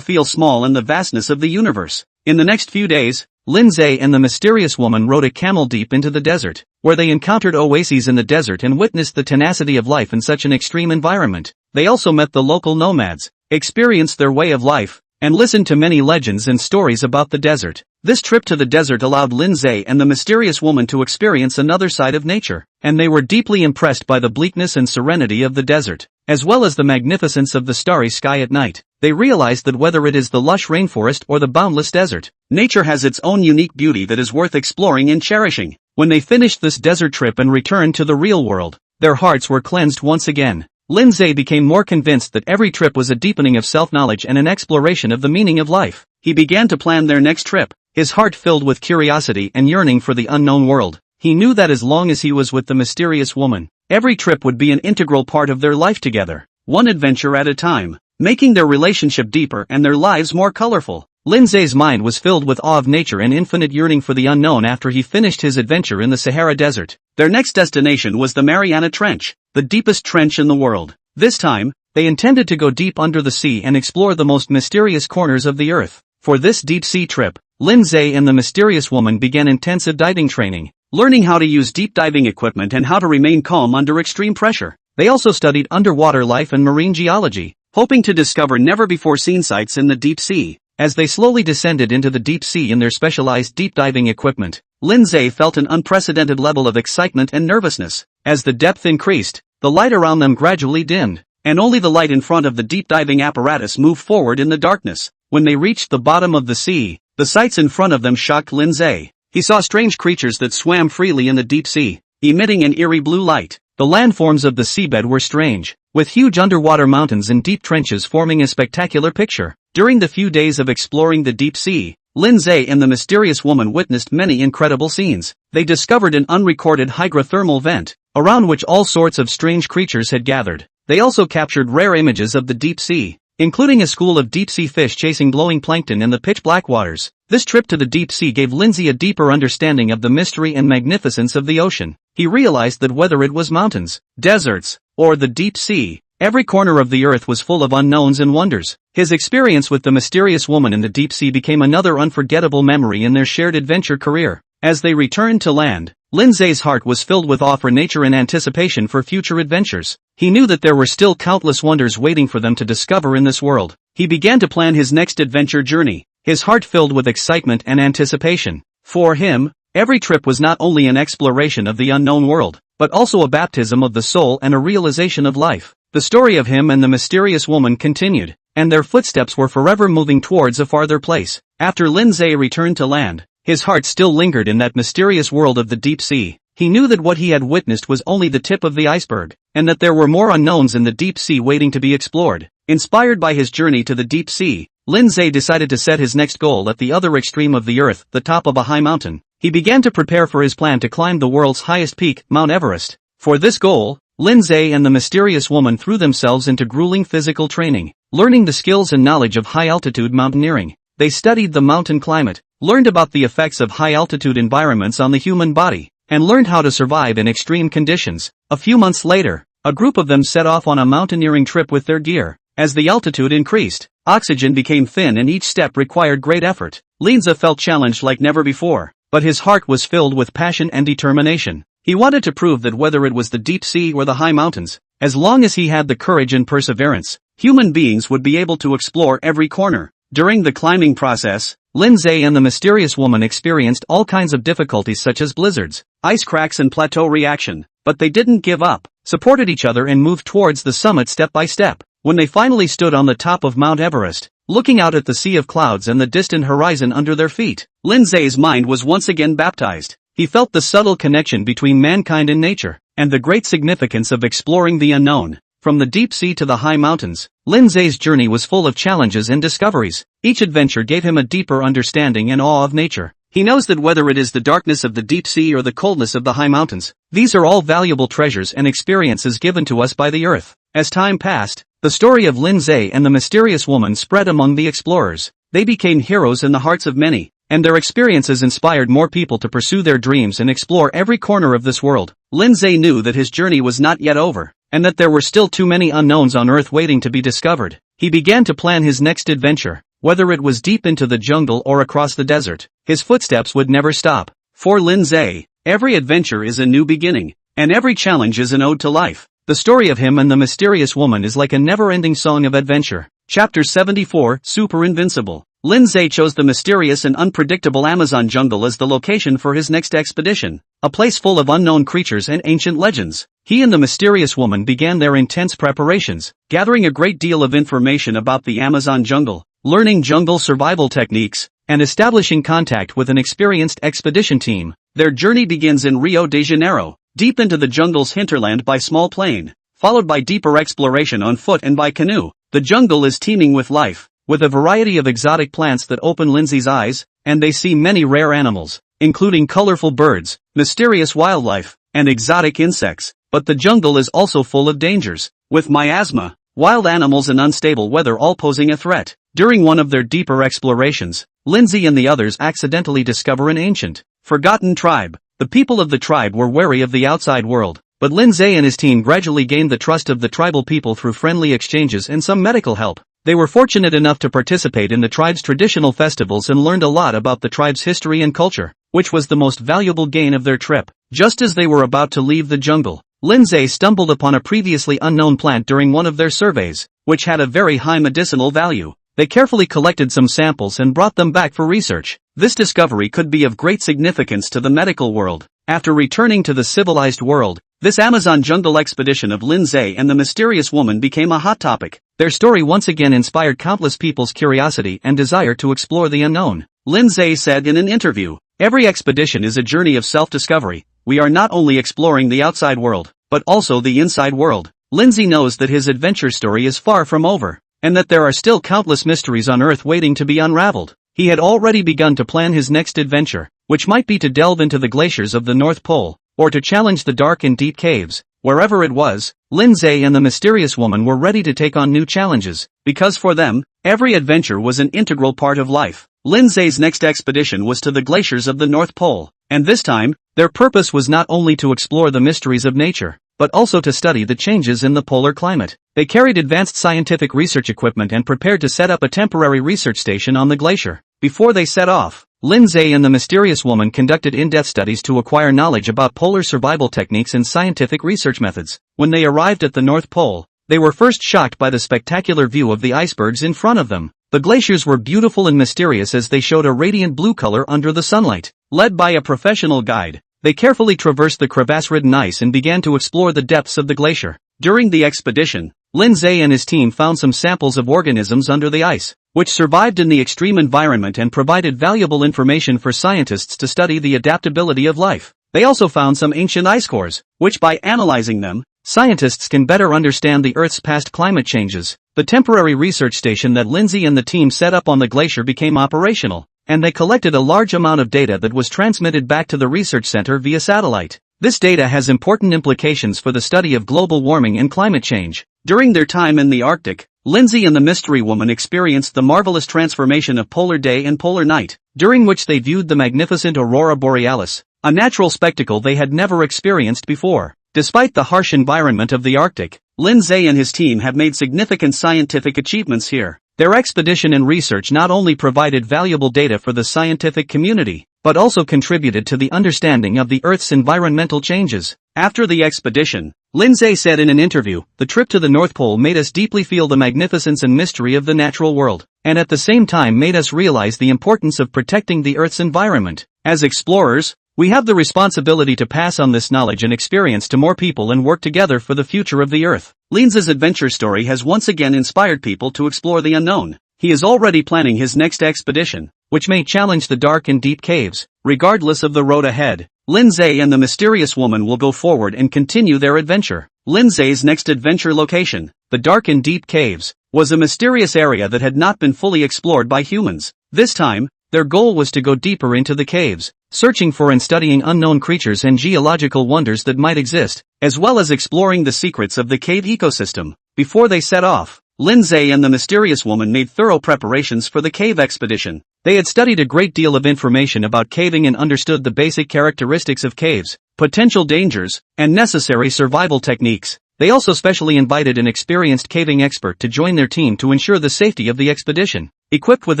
feel small in the vastness of the universe. In the next few days, Lin Ze and the mysterious woman rode a camel deep into the desert, where they encountered oases in the desert and witnessed the tenacity of life in such an extreme environment. They also met the local nomads, experienced their way of life, and listened to many legends and stories about the desert. This trip to the desert allowed Lin Ze and the mysterious woman to experience another side of nature, and they were deeply impressed by the bleakness and serenity of the desert, as well as the magnificence of the starry sky at night. They realized that whether it is the lush rainforest or the boundless desert, nature has its own unique beauty that is worth exploring and cherishing. When they finished this desert trip and returned to the real world, their hearts were cleansed once again. Lin Ze became more convinced that every trip was a deepening of self-knowledge and an exploration of the meaning of life. He began to plan their next trip, his heart filled with curiosity and yearning for the unknown world. He knew that as long as he was with the mysterious woman, every trip would be an integral part of their life together, one adventure at a time, making their relationship deeper and their lives more colorful. Lin Ze's mind was filled with awe of nature and infinite yearning for the unknown after he finished his adventure in the Sahara Desert. Their next destination was the Mariana Trench, the deepest trench in the world. This time, they intended to go deep under the sea and explore the most mysterious corners of the earth. For this deep-sea trip, Lin Ze and the mysterious woman began intensive diving training, learning how to use deep diving equipment and how to remain calm under extreme pressure. They also studied underwater life and marine geology, hoping to discover never-before-seen sights in the deep sea. As they slowly descended into the deep sea in their specialized deep diving equipment, Lin Ze felt an unprecedented level of excitement and nervousness. As the depth increased, the light around them gradually dimmed, and only the light in front of the deep diving apparatus moved forward in the darkness. When they reached the bottom of the sea, the sights in front of them shocked Lin Ze. He saw strange creatures that swam freely in the deep sea, emitting an eerie blue light. The landforms of the seabed were strange, with huge underwater mountains and deep trenches forming a spectacular picture. During the few days of exploring the deep sea, Lin Ze and the mysterious woman witnessed many incredible scenes. They discovered an unrecorded hydrothermal vent, around which all sorts of strange creatures had gathered. They also captured rare images of the deep sea, including a school of deep-sea fish chasing glowing plankton in the pitch-black waters. This trip to the deep sea gave Lin Ze a deeper understanding of the mystery and magnificence of the ocean. He realized that whether it was mountains, deserts, or the deep sea, every corner of the earth was full of unknowns and wonders. His experience with the mysterious woman in the deep sea became another unforgettable memory in their shared adventure career. As they returned to land, Lin Ze's heart was filled with awe for nature and anticipation for future adventures. He knew that there were still countless wonders waiting for them to discover in this world. He began to plan his next adventure journey, his heart filled with excitement and anticipation. For him, every trip was not only an exploration of the unknown world, but also a baptism of the soul and a realization of life. The story of him and the mysterious woman continued, and their footsteps were forever moving towards a farther place. After Lin Ze returned to land, his heart still lingered in that mysterious world of the deep sea. He knew that what he had witnessed was only the tip of the iceberg, and that there were more unknowns in the deep sea waiting to be explored. Inspired by his journey to the deep sea, Lin Ze decided to set his next goal at the other extreme of the earth, the top of a high mountain. He began to prepare for his plan to climb the world's highest peak, Mount Everest. For this goal, Lin Ze and the mysterious woman threw themselves into grueling physical training, learning the skills and knowledge of high-altitude mountaineering. They studied the mountain climate, learned about the effects of high-altitude environments on the human body, and learned how to survive in extreme conditions. A few months later, a group of them set off on a mountaineering trip with their gear. As the altitude increased, oxygen became thin and each step required great effort. Lin Ze felt challenged like never before, but his heart was filled with passion and determination. He wanted to prove that whether it was the deep sea or the high mountains, as long as he had the courage and perseverance, human beings would be able to explore every corner. During the climbing process, Lin Ze and the mysterious woman experienced all kinds of difficulties such as blizzards, ice cracks and plateau reaction, but they didn't give up, supported each other and moved towards the summit step by step. When they finally stood on the top of Mount Everest, looking out at the sea of clouds and the distant horizon under their feet, Lin Ze's mind was once again baptized. He felt the subtle connection between mankind and nature, and the great significance of exploring the unknown. From the deep sea to the high mountains, Lin Ze's journey was full of challenges and discoveries. Each adventure gave him a deeper understanding and awe of nature. He knows that whether it is the darkness of the deep sea or the coldness of the high mountains, these are all valuable treasures and experiences given to us by the earth. As time passed, the story of Lin Ze and the mysterious woman spread among the explorers. They became heroes in the hearts of many, and their experiences inspired more people to pursue their dreams and explore every corner of this world. Lin Ze knew that his journey was not yet over, and that there were still too many unknowns on Earth waiting to be discovered. He began to plan his next adventure. Whether it was deep into the jungle or across the desert, his footsteps would never stop. For Lin Ze, every adventure is a new beginning, and every challenge is an ode to life. The story of him and the mysterious woman is like a never-ending song of adventure. Chapter 74, Super Invincible. Lin Ze chose the mysterious and unpredictable Amazon jungle as the location for his next expedition, a place full of unknown creatures and ancient legends. He and the mysterious woman began their intense preparations, gathering a great deal of information about the Amazon jungle, learning jungle survival techniques, and establishing contact with an experienced expedition team. Their journey begins in Rio de Janeiro, deep into the jungle's hinterland by small plane, followed by deeper exploration on foot and by canoe. The jungle is teeming with life, with a variety of exotic plants that open Lin Ze's eyes, and they see many rare animals, including colorful birds, mysterious wildlife, and exotic insects. But the jungle is also full of dangers, with miasma, wild animals and unstable weather all posing a threat. During one of their deeper explorations, Lin Ze and the others accidentally discover an ancient, forgotten tribe. The people of the tribe were wary of the outside world, but Lin Ze and his team gradually gained the trust of the tribal people through friendly exchanges and some medical help. They were fortunate enough to participate in the tribe's traditional festivals and learned a lot about the tribe's history and culture, which was the most valuable gain of their trip. Just as they were about to leave the jungle, Lin Ze stumbled upon a previously unknown plant during one of their surveys, which had a very high medicinal value. They carefully collected some samples and brought them back for research. This discovery could be of great significance to the medical world. After returning to the civilized world, this Amazon jungle expedition of Lin Ze and the mysterious woman became a hot topic. Their story once again inspired countless people's curiosity and desire to explore the unknown. Lin Ze said in an interview, "Every expedition is a journey of self-discovery. We are not only exploring the outside world, but also the inside world." Lin Ze knows that his adventure story is far from over, and that there are still countless mysteries on Earth waiting to be unraveled. He had already begun to plan his next adventure, which might be to delve into the glaciers of the North Pole, or to challenge the dark and deep caves. Wherever it was, Lin Ze and the mysterious woman were ready to take on new challenges, because for them, every adventure was an integral part of life. Lin Ze's next expedition was to the glaciers of the North Pole, and this time, their purpose was not only to explore the mysteries of nature, but also to study the changes in the polar climate. They carried advanced scientific research equipment and prepared to set up a temporary research station on the glacier. Before they set off, Lin Ze and the mysterious woman conducted in-depth studies to acquire knowledge about polar survival techniques and scientific research methods. When they arrived at the North Pole, they were first shocked by the spectacular view of the icebergs in front of them. The glaciers were beautiful and mysterious as they showed a radiant blue color under the sunlight. Led by a professional guide, they carefully traversed the crevasse-ridden ice and began to explore the depths of the glacier. During the expedition, Lin Ze and his team found some samples of organisms under the ice, which survived in the extreme environment and provided valuable information for scientists to study the adaptability of life. They also found some ancient ice cores, which by analyzing them, scientists can better understand the Earth's past climate changes. The temporary research station that Lin Ze and the team set up on the glacier became operational, and they collected a large amount of data that was transmitted back to the research center via satellite. This data has important implications for the study of global warming and climate change. During their time in the Arctic, Lin Ze and the mystery woman experienced the marvelous transformation of polar day and polar night, during which they viewed the magnificent aurora borealis, a natural spectacle they had never experienced before. Despite the harsh environment of the Arctic, Lin Ze and his team have made significant scientific achievements here. Their expedition and research not only provided valuable data for the scientific community, but also contributed to the understanding of the Earth's environmental changes. After the expedition, Lin Ze said in an interview, "The trip to the North Pole made us deeply feel the magnificence and mystery of the natural world, and at the same time made us realize the importance of protecting the Earth's environment. As explorers, we have the responsibility to pass on this knowledge and experience to more people and work together for the future of the Earth." Lin Ze's adventure story has once again inspired people to explore the unknown. He is already planning his next expedition, which may challenge the dark and deep caves. Regardless of the road ahead, Lin Ze and the mysterious woman will go forward and continue their adventure. Lin Ze's next adventure location, the dark and deep caves, was a mysterious area that had not been fully explored by humans. This time, their goal was to go deeper into the caves, searching for and studying unknown creatures and geological wonders that might exist, as well as exploring the secrets of the cave ecosystem. Before they set off, Lin Ze and the mysterious woman made thorough preparations for the cave expedition. They had studied a great deal of information about caving and understood the basic characteristics of caves, potential dangers, and necessary survival techniques. They also specially invited an experienced caving expert to join their team to ensure the safety of the expedition. Equipped with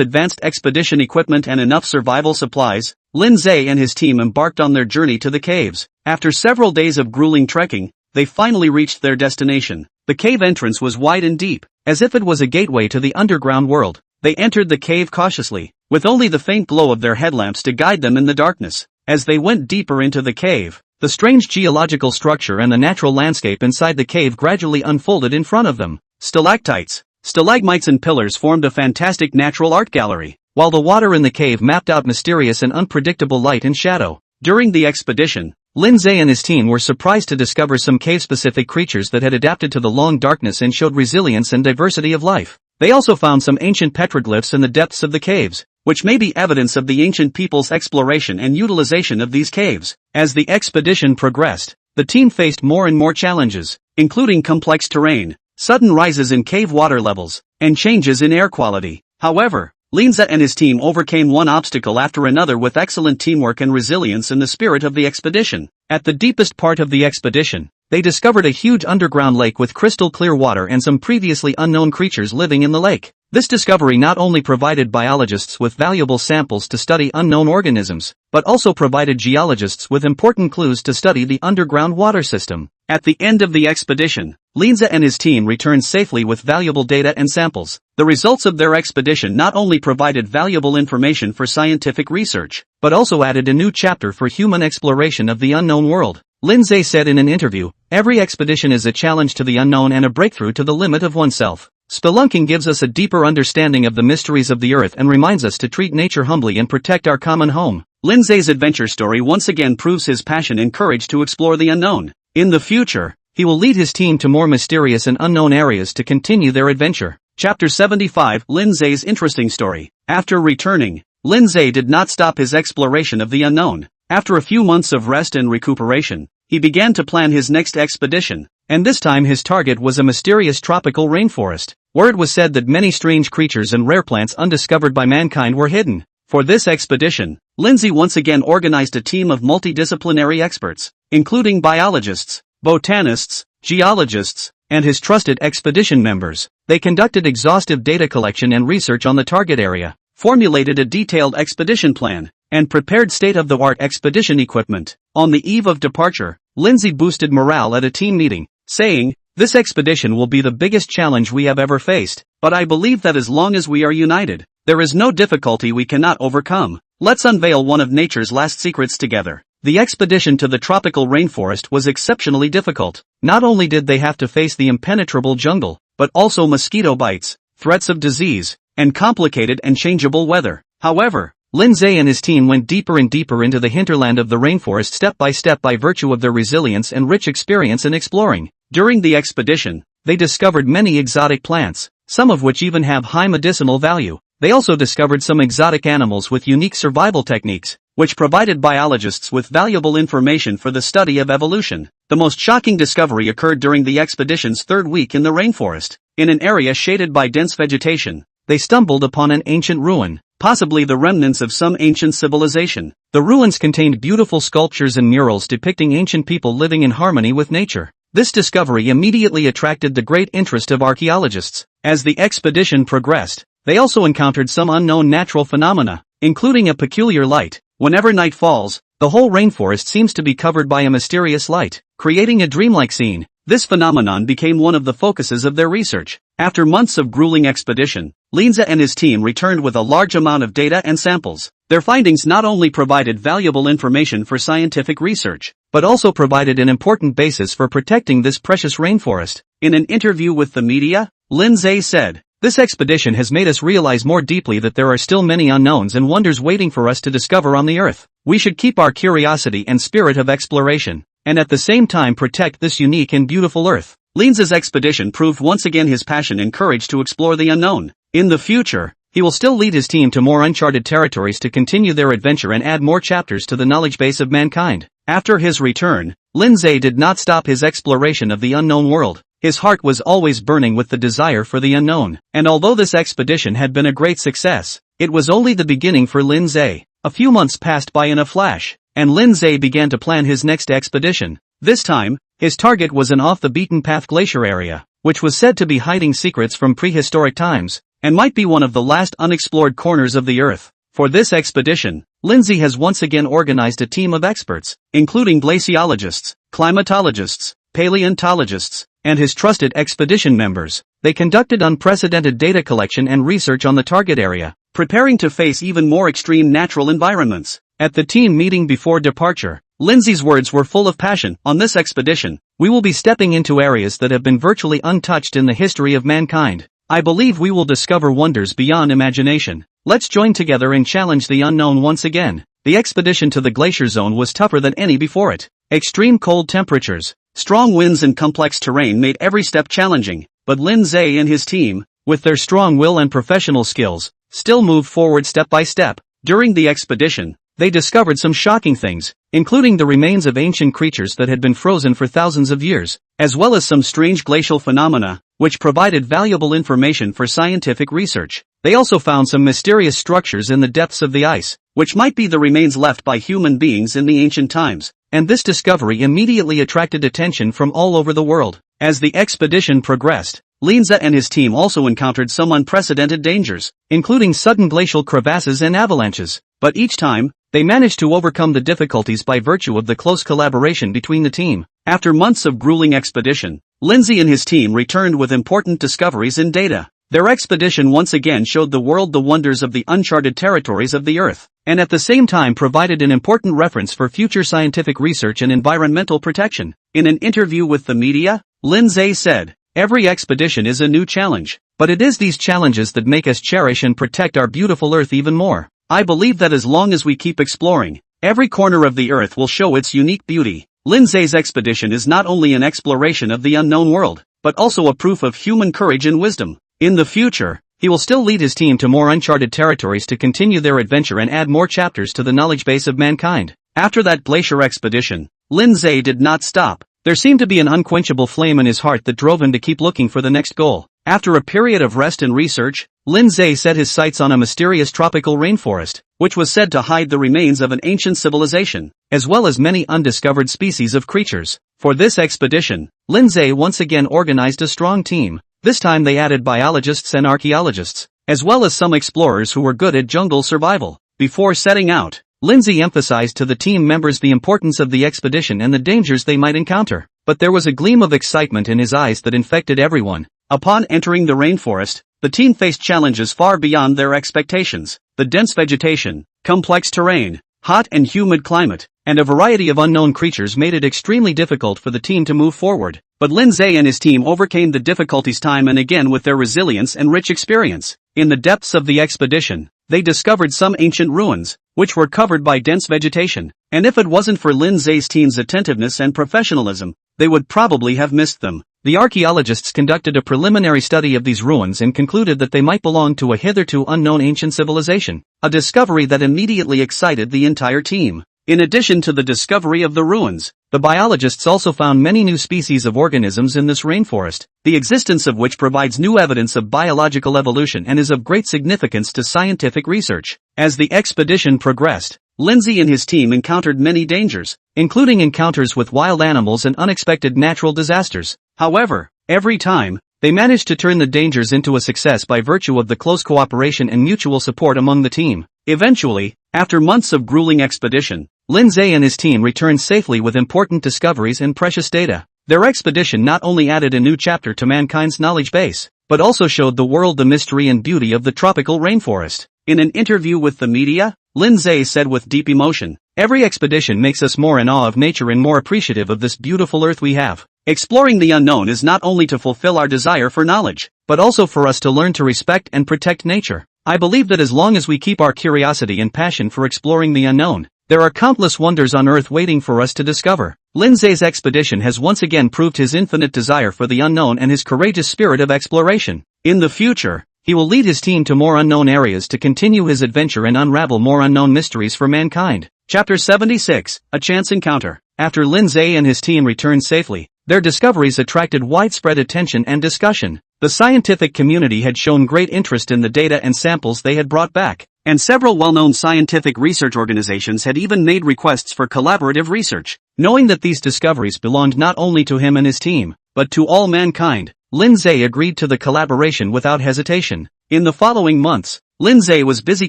advanced expedition equipment and enough survival supplies, Lin Ze and his team embarked on their journey to the caves. After several days of grueling trekking, they finally reached their destination. The cave entrance was wide and deep, as if it was a gateway to the underground world. They entered the cave cautiously, with only the faint glow of their headlamps to guide them in the darkness. As they went deeper into the cave, the strange geological structure and the natural landscape inside the cave gradually unfolded in front of them. Stalactites, stalagmites and pillars formed a fantastic natural art gallery, while the water in the cave mapped out mysterious and unpredictable light and shadow. During the expedition, Lin Ze and his team were surprised to discover some cave-specific creatures that had adapted to the long darkness and showed resilience and diversity of life. They also found some ancient petroglyphs in the depths of the caves, which may be evidence of the ancient people's exploration and utilization of these caves. As the expedition progressed, the team faced more and more challenges, including complex terrain, sudden rises in cave water levels, and changes in air quality. However, Lin Ze and his team overcame one obstacle after another with excellent teamwork and resilience in the spirit of the expedition. At the deepest part of the expedition, they discovered a huge underground lake with crystal clear water and some previously unknown creatures living in the lake. This discovery not only provided biologists with valuable samples to study unknown organisms, but also provided geologists with important clues to study the underground water system. At the end of the expedition, Lin Ze and his team returned safely with valuable data and samples. The results of their expedition not only provided valuable information for scientific research, but also added a new chapter for human exploration of the unknown world. Lin Ze said in an interview, "Every expedition is a challenge to the unknown and a breakthrough to the limit of oneself. Spelunking gives us a deeper understanding of the mysteries of the earth and reminds us to treat nature humbly and protect our common home." Lin Ze's adventure story once again proves his passion and courage to explore the unknown. In the future, he will lead his team to more mysterious and unknown areas to continue their adventure. Chapter 75, Lin Ze's interesting story. After returning, Lin Ze did not stop his exploration of the unknown. After a few months of rest and recuperation, he began to plan his next expedition, and this time his target was a mysterious tropical rainforest. Word was said that many strange creatures and rare plants undiscovered by mankind were hidden. For this expedition, Lin Ze once again organized a team of multidisciplinary experts, including biologists, botanists, geologists, and his trusted expedition members. They conducted exhaustive data collection and research on the target area, formulated a detailed expedition plan, and prepared state-of-the-art expedition equipment. On the eve of departure, Lin Ze boosted morale at a team meeting, saying, "This expedition will be the biggest challenge we have ever faced, but I believe that as long as we are united, there is no difficulty we cannot overcome. Let's unveil one of nature's last secrets together." The expedition to the tropical rainforest was exceptionally difficult. Not only did they have to face the impenetrable jungle, but also mosquito bites, threats of disease, and complicated and changeable weather. However, Lin Ze and his team went deeper and deeper into the hinterland of the rainforest step by virtue of their resilience and rich experience in exploring. During the expedition, they discovered many exotic plants, some of which even have high medicinal value. They also discovered some exotic animals with unique survival techniques, which provided biologists with valuable information for the study of evolution. The most shocking discovery occurred during the expedition's third week in the rainforest. In an area shaded by dense vegetation, they stumbled upon an ancient ruin, possibly the remnants of some ancient civilization. The ruins contained beautiful sculptures and murals depicting ancient people living in harmony with nature. This discovery immediately attracted the great interest of archaeologists. As the expedition progressed, they also encountered some unknown natural phenomena, including a peculiar light. Whenever night falls, the whole rainforest seems to be covered by a mysterious light, creating a dreamlike scene. This phenomenon became one of the focuses of their research. After months of grueling expedition, Lin Ze and his team returned with a large amount of data and samples. Their findings not only provided valuable information for scientific research, but also provided an important basis for protecting this precious rainforest. In an interview with the media, Lin Ze said, "This expedition has made us realize more deeply that there are still many unknowns and wonders waiting for us to discover on the earth. We should keep our curiosity and spirit of exploration, and at the same time protect this unique and beautiful Earth. Lin Ze's expedition proved once again his passion and courage to explore the unknown. In the future, he will still lead his team to more uncharted territories to continue their adventure and add more chapters to the knowledge base of mankind. After his return, Lin Ze did not stop his exploration of the unknown world. His heart was always burning with the desire for the unknown. And although this expedition had been a great success, it was only the beginning for Lin Ze. A few months passed by in a flash, and Lin Ze began to plan his next expedition. This time, his target was an off-the-beaten-path glacier area, which was said to be hiding secrets from prehistoric times, and might be one of the last unexplored corners of the Earth. For this expedition, Lin Ze has once again organized a team of experts, including glaciologists, climatologists, paleontologists, and his trusted expedition members. They conducted unprecedented data collection and research on the target area, preparing to face even more extreme natural environments. At the team meeting before departure, Lin Ze's words were full of passion. On this expedition, we will be stepping into areas that have been virtually untouched in the history of mankind. I believe we will discover wonders beyond imagination. Let's join together and challenge the unknown once again. The expedition to the glacier zone was tougher than any before it. Extreme cold temperatures, strong winds and complex terrain made every step challenging, but Lin Ze and his team, with their strong will and professional skills, still moved forward step by step. During the expedition, they discovered some shocking things, including the remains of ancient creatures that had been frozen for thousands of years, as well as some strange glacial phenomena, which provided valuable information for scientific research. They also found some mysterious structures in the depths of the ice, which might be the remains left by human beings in the ancient times. And this discovery immediately attracted attention from all over the world. As the expedition progressed, Lin Ze and his team also encountered some unprecedented dangers, including sudden glacial crevasses and avalanches. But each time, they managed to overcome the difficulties by virtue of the close collaboration between the team. After months of grueling expedition, Lin Ze and his team returned with important discoveries in data. Their expedition once again showed the world the wonders of the uncharted territories of the Earth, and at the same time provided an important reference for future scientific research and environmental protection. In an interview with the media, Lin Ze said, "Every expedition is a new challenge, but it is these challenges that make us cherish and protect our beautiful Earth even more. I believe that as long as we keep exploring, every corner of the Earth will show its unique beauty." Lin Ze's expedition is not only an exploration of the unknown world, but also a proof of human courage and wisdom. In the future, he will still lead his team to more uncharted territories to continue their adventure and add more chapters to the knowledge base of mankind. After that glacier expedition, Lin Ze did not stop. There seemed to be an unquenchable flame in his heart that drove him to keep looking for the next goal. After a period of rest and research, Lin Ze set his sights on a mysterious tropical rainforest, which was said to hide the remains of an ancient civilization, as well as many undiscovered species of creatures. For this expedition, Lin Ze once again organized a strong team. This time they added biologists and archaeologists, as well as some explorers who were good at jungle survival. Before setting out, Lin Ze emphasized to the team members the importance of the expedition and the dangers they might encounter. But there was a gleam of excitement in his eyes that infected everyone. Upon entering the rainforest, the team faced challenges far beyond their expectations. The dense vegetation, complex terrain, hot and humid climate, and a variety of unknown creatures made it extremely difficult for the team to move forward. But Lin Ze and his team overcame the difficulties time and again with their resilience and rich experience. In the depths of the expedition, they discovered some ancient ruins, which were covered by dense vegetation, and if it wasn't for Lin Ze's team's attentiveness and professionalism, they would probably have missed them. The archaeologists conducted a preliminary study of these ruins and concluded that they might belong to a hitherto unknown ancient civilization, a discovery that immediately excited the entire team. In addition to the discovery of the ruins, the biologists also found many new species of organisms in this rainforest, the existence of which provides new evidence of biological evolution and is of great significance to scientific research. As the expedition progressed, Lin Ze and his team encountered many dangers, including encounters with wild animals and unexpected natural disasters. However, every time, they managed to turn the dangers into a success by virtue of the close cooperation and mutual support among the team. Eventually, after months of grueling expedition, Lin Ze and his team returned safely with important discoveries and precious data. Their expedition not only added a new chapter to mankind's knowledge base, but also showed the world the mystery and beauty of the tropical rainforest. In an interview with the media, Lin Ze said with deep emotion, "Every expedition makes us more in awe of nature and more appreciative of this beautiful earth we have. Exploring the unknown is not only to fulfill our desire for knowledge, but also for us to learn to respect and protect nature. I believe that as long as we keep our curiosity and passion for exploring the unknown, There are countless wonders on Earth waiting for us to discover. Lin Ze's expedition has once again proved his infinite desire for the unknown and his courageous spirit of exploration. In the future, he will lead his team to more unknown areas to continue his adventure and unravel more unknown mysteries for mankind. Chapter 76, A Chance Encounter. After Lin Ze and his team returned safely, their discoveries attracted widespread attention and discussion. The scientific community had shown great interest in the data and samples they had brought back, and several well-known scientific research organizations had even made requests for collaborative research. Knowing that these discoveries belonged not only to him and his team, but to all mankind, Lin Ze agreed to the collaboration without hesitation. In the following months, Lin Ze was busy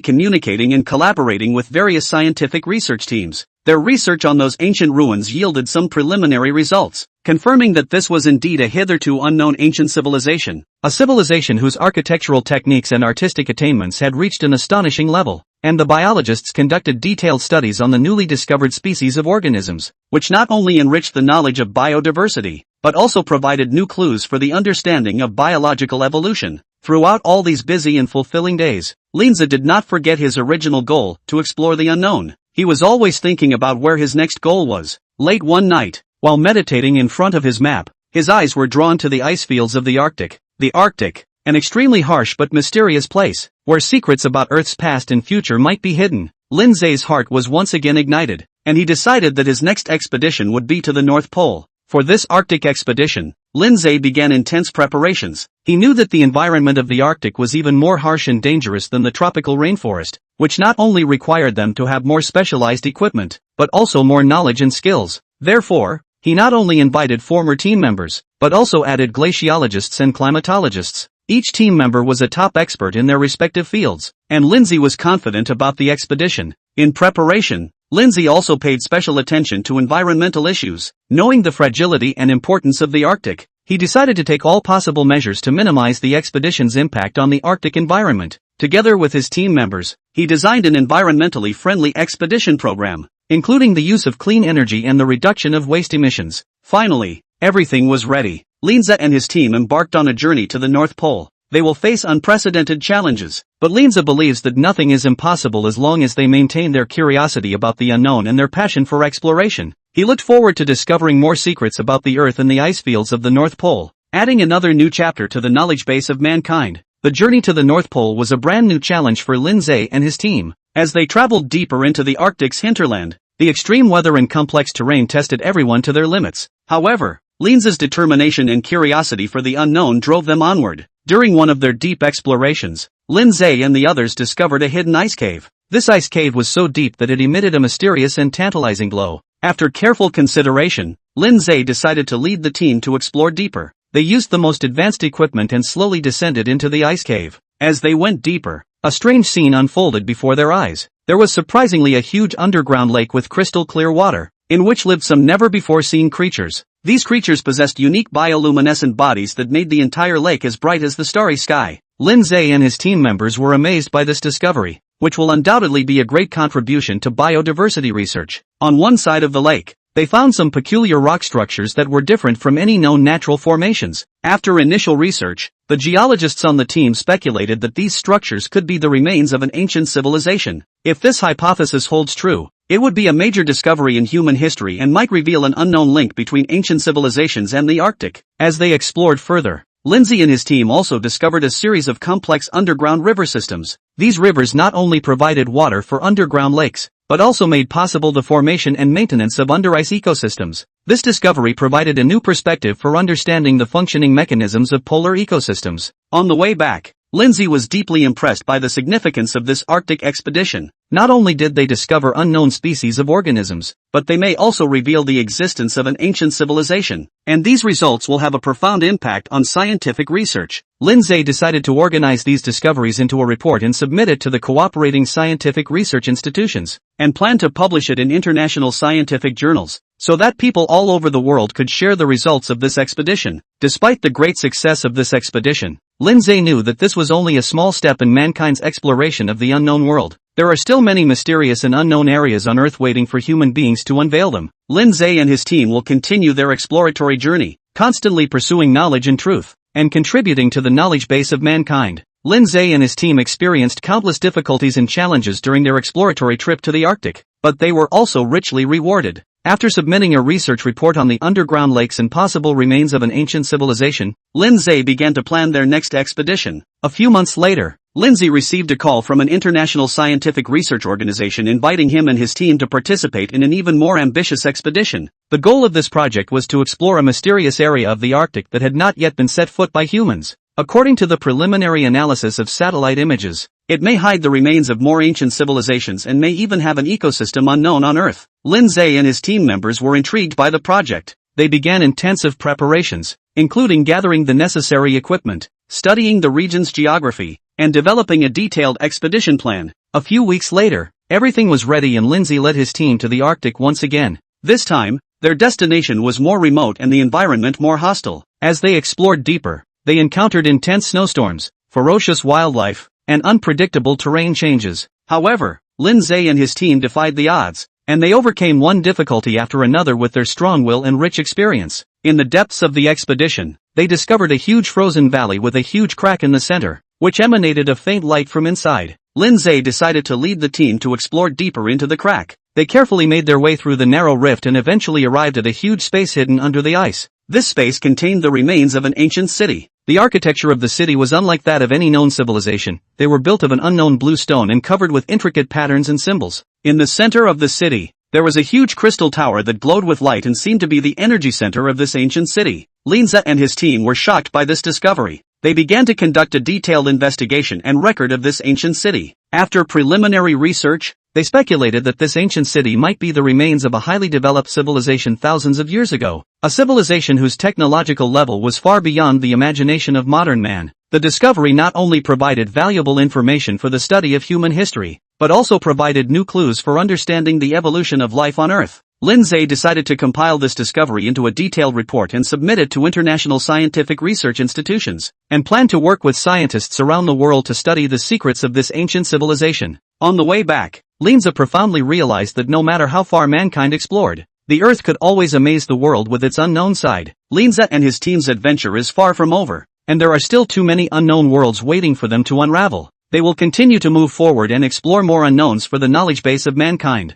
communicating and collaborating with various scientific research teams. Their research on those ancient ruins yielded some preliminary results, confirming that this was indeed a hitherto unknown ancient civilization. A civilization whose architectural techniques and artistic attainments had reached an astonishing level, and the biologists conducted detailed studies on the newly discovered species of organisms, which not only enriched the knowledge of biodiversity, but also provided new clues for the understanding of biological evolution. Throughout all these busy and fulfilling days, Lin Ze did not forget his original goal, to explore the unknown. He was always thinking about where his next goal was. Late one night, while meditating in front of his map, his eyes were drawn to the ice fields of the Arctic. The Arctic, an extremely harsh but mysterious place, where secrets about Earth's past and future might be hidden. Lin Ze's heart was once again ignited, and he decided that his next expedition would be to the North Pole. For this Arctic expedition, Lin Ze began intense preparations. He knew that the environment of the Arctic was even more harsh and dangerous than the tropical rainforest, which not only required them to have more specialized equipment, but also more knowledge and skills. Therefore, he not only invited former team members, but also added glaciologists and climatologists. Each team member was a top expert in their respective fields, and Lin Ze was confident about the expedition. In preparation, Lin Ze also paid special attention to environmental issues. Knowing the fragility and importance of the Arctic, he decided to take all possible measures to minimize the expedition's impact on the Arctic environment. Together with his team members, he designed an environmentally friendly expedition program, including the use of clean energy and the reduction of waste emissions. Finally, everything was ready. Lin Ze and his team embarked on a journey to the North Pole. They will face unprecedented challenges, but Lin Ze believes that nothing is impossible as long as they maintain their curiosity about the unknown and their passion for exploration. He looked forward to discovering more secrets about the Earth and the ice fields of the North Pole, adding another new chapter to the knowledge base of mankind. The journey to the North Pole was a brand new challenge for Lin Ze and his team. As they traveled deeper into the Arctic's hinterland, the extreme weather and complex terrain tested everyone to their limits. However, Lin Ze's determination and curiosity for the unknown drove them onward. During one of their deep explorations, Lin Ze and the others discovered a hidden ice cave. This ice cave was so deep that it emitted a mysterious and tantalizing glow. After careful consideration, Lin Ze decided to lead the team to explore deeper. They used the most advanced equipment and slowly descended into the ice cave. As they went deeper, a strange scene unfolded before their eyes. There was surprisingly a huge underground lake with crystal clear water, in which lived some never-before-seen creatures. These creatures possessed unique bioluminescent bodies that made the entire lake as bright as the starry sky. Lin Ze and his team members were amazed by this discovery, which will undoubtedly be a great contribution to biodiversity research. On one side of the lake, they found some peculiar rock structures that were different from any known natural formations. After initial research, the geologists on the team speculated that these structures could be the remains of an ancient civilization. If this hypothesis holds true, it would be a major discovery in human history and might reveal an unknown link between ancient civilizations and the Arctic. As they explored further, Lin Ze and his team also discovered a series of complex underground river systems. These rivers not only provided water for underground lakes, but also made possible the formation and maintenance of under-ice ecosystems. This discovery provided a new perspective for understanding the functioning mechanisms of polar ecosystems. On the way back, Lin Ze was deeply impressed by the significance of this Arctic expedition. Not only did they discover unknown species of organisms, but they may also reveal the existence of an ancient civilization, and these results will have a profound impact on scientific research. Lin Ze decided to organize these discoveries into a report and submit it to the cooperating scientific research institutions, and planned to publish it in international scientific journals, so that people all over the world could share the results of this expedition. Despite the great success of this expedition, Lin Ze knew that this was only a small step in mankind's exploration of the unknown world. There are still many mysterious and unknown areas on Earth waiting for human beings to unveil them. Lin Ze and his team will continue their exploratory journey, constantly pursuing knowledge and truth, and contributing to the knowledge base of mankind. Lin Ze and his team experienced countless difficulties and challenges during their exploratory trip to the Arctic, but they were also richly rewarded. After submitting a research report on the underground lakes and possible remains of an ancient civilization, Lin Ze began to plan their next expedition. A few months later, Lin Ze received a call from an international scientific research organization inviting him and his team to participate in an even more ambitious expedition. The goal of this project was to explore a mysterious area of the Arctic that had not yet been set foot by humans. According to the preliminary analysis of satellite images, it may hide the remains of more ancient civilizations and may even have an ecosystem unknown on Earth. Lin Ze and his team members were intrigued by the project. They began intensive preparations, including gathering the necessary equipment, studying the region's geography, and developing a detailed expedition plan. A few weeks later, everything was ready and Lin Ze led his team to the Arctic once again. This time, their destination was more remote and the environment more hostile. As they explored deeper, they encountered intense snowstorms, ferocious wildlife, and unpredictable terrain changes. However, Lin Ze and his team defied the odds, and they overcame one difficulty after another with their strong will and rich experience. In the depths of the expedition, they discovered a huge frozen valley with a huge crack in the center, which emanated a faint light from inside. Lin Ze decided to lead the team to explore deeper into the crack. They carefully made their way through the narrow rift and eventually arrived at a huge space hidden under the ice. This space contained the remains of an ancient city. The architecture of the city was unlike that of any known civilization. They were built of an unknown blue stone and covered with intricate patterns and symbols. In the center of the city, there was a huge crystal tower that glowed with light and seemed to be the energy center of this ancient city. Lin Ze and his team were shocked by this discovery. They began to conduct a detailed investigation and record of this ancient city. After preliminary research, they speculated that this ancient city might be the remains of a highly developed civilization thousands of years ago, a civilization whose technological level was far beyond the imagination of modern man. The discovery not only provided valuable information for the study of human history, but also provided new clues for understanding the evolution of life on Earth. Lin Ze decided to compile this discovery into a detailed report and submit it to international scientific research institutions, and planned to work with scientists around the world to study the secrets of this ancient civilization. On the way back, Lin Ze profoundly realized that no matter how far mankind explored, the Earth could always amaze the world with its unknown side. Lin Ze and his team's adventure is far from over, and there are still too many unknown worlds waiting for them to unravel. They will continue to move forward and explore more unknowns for the knowledge base of mankind.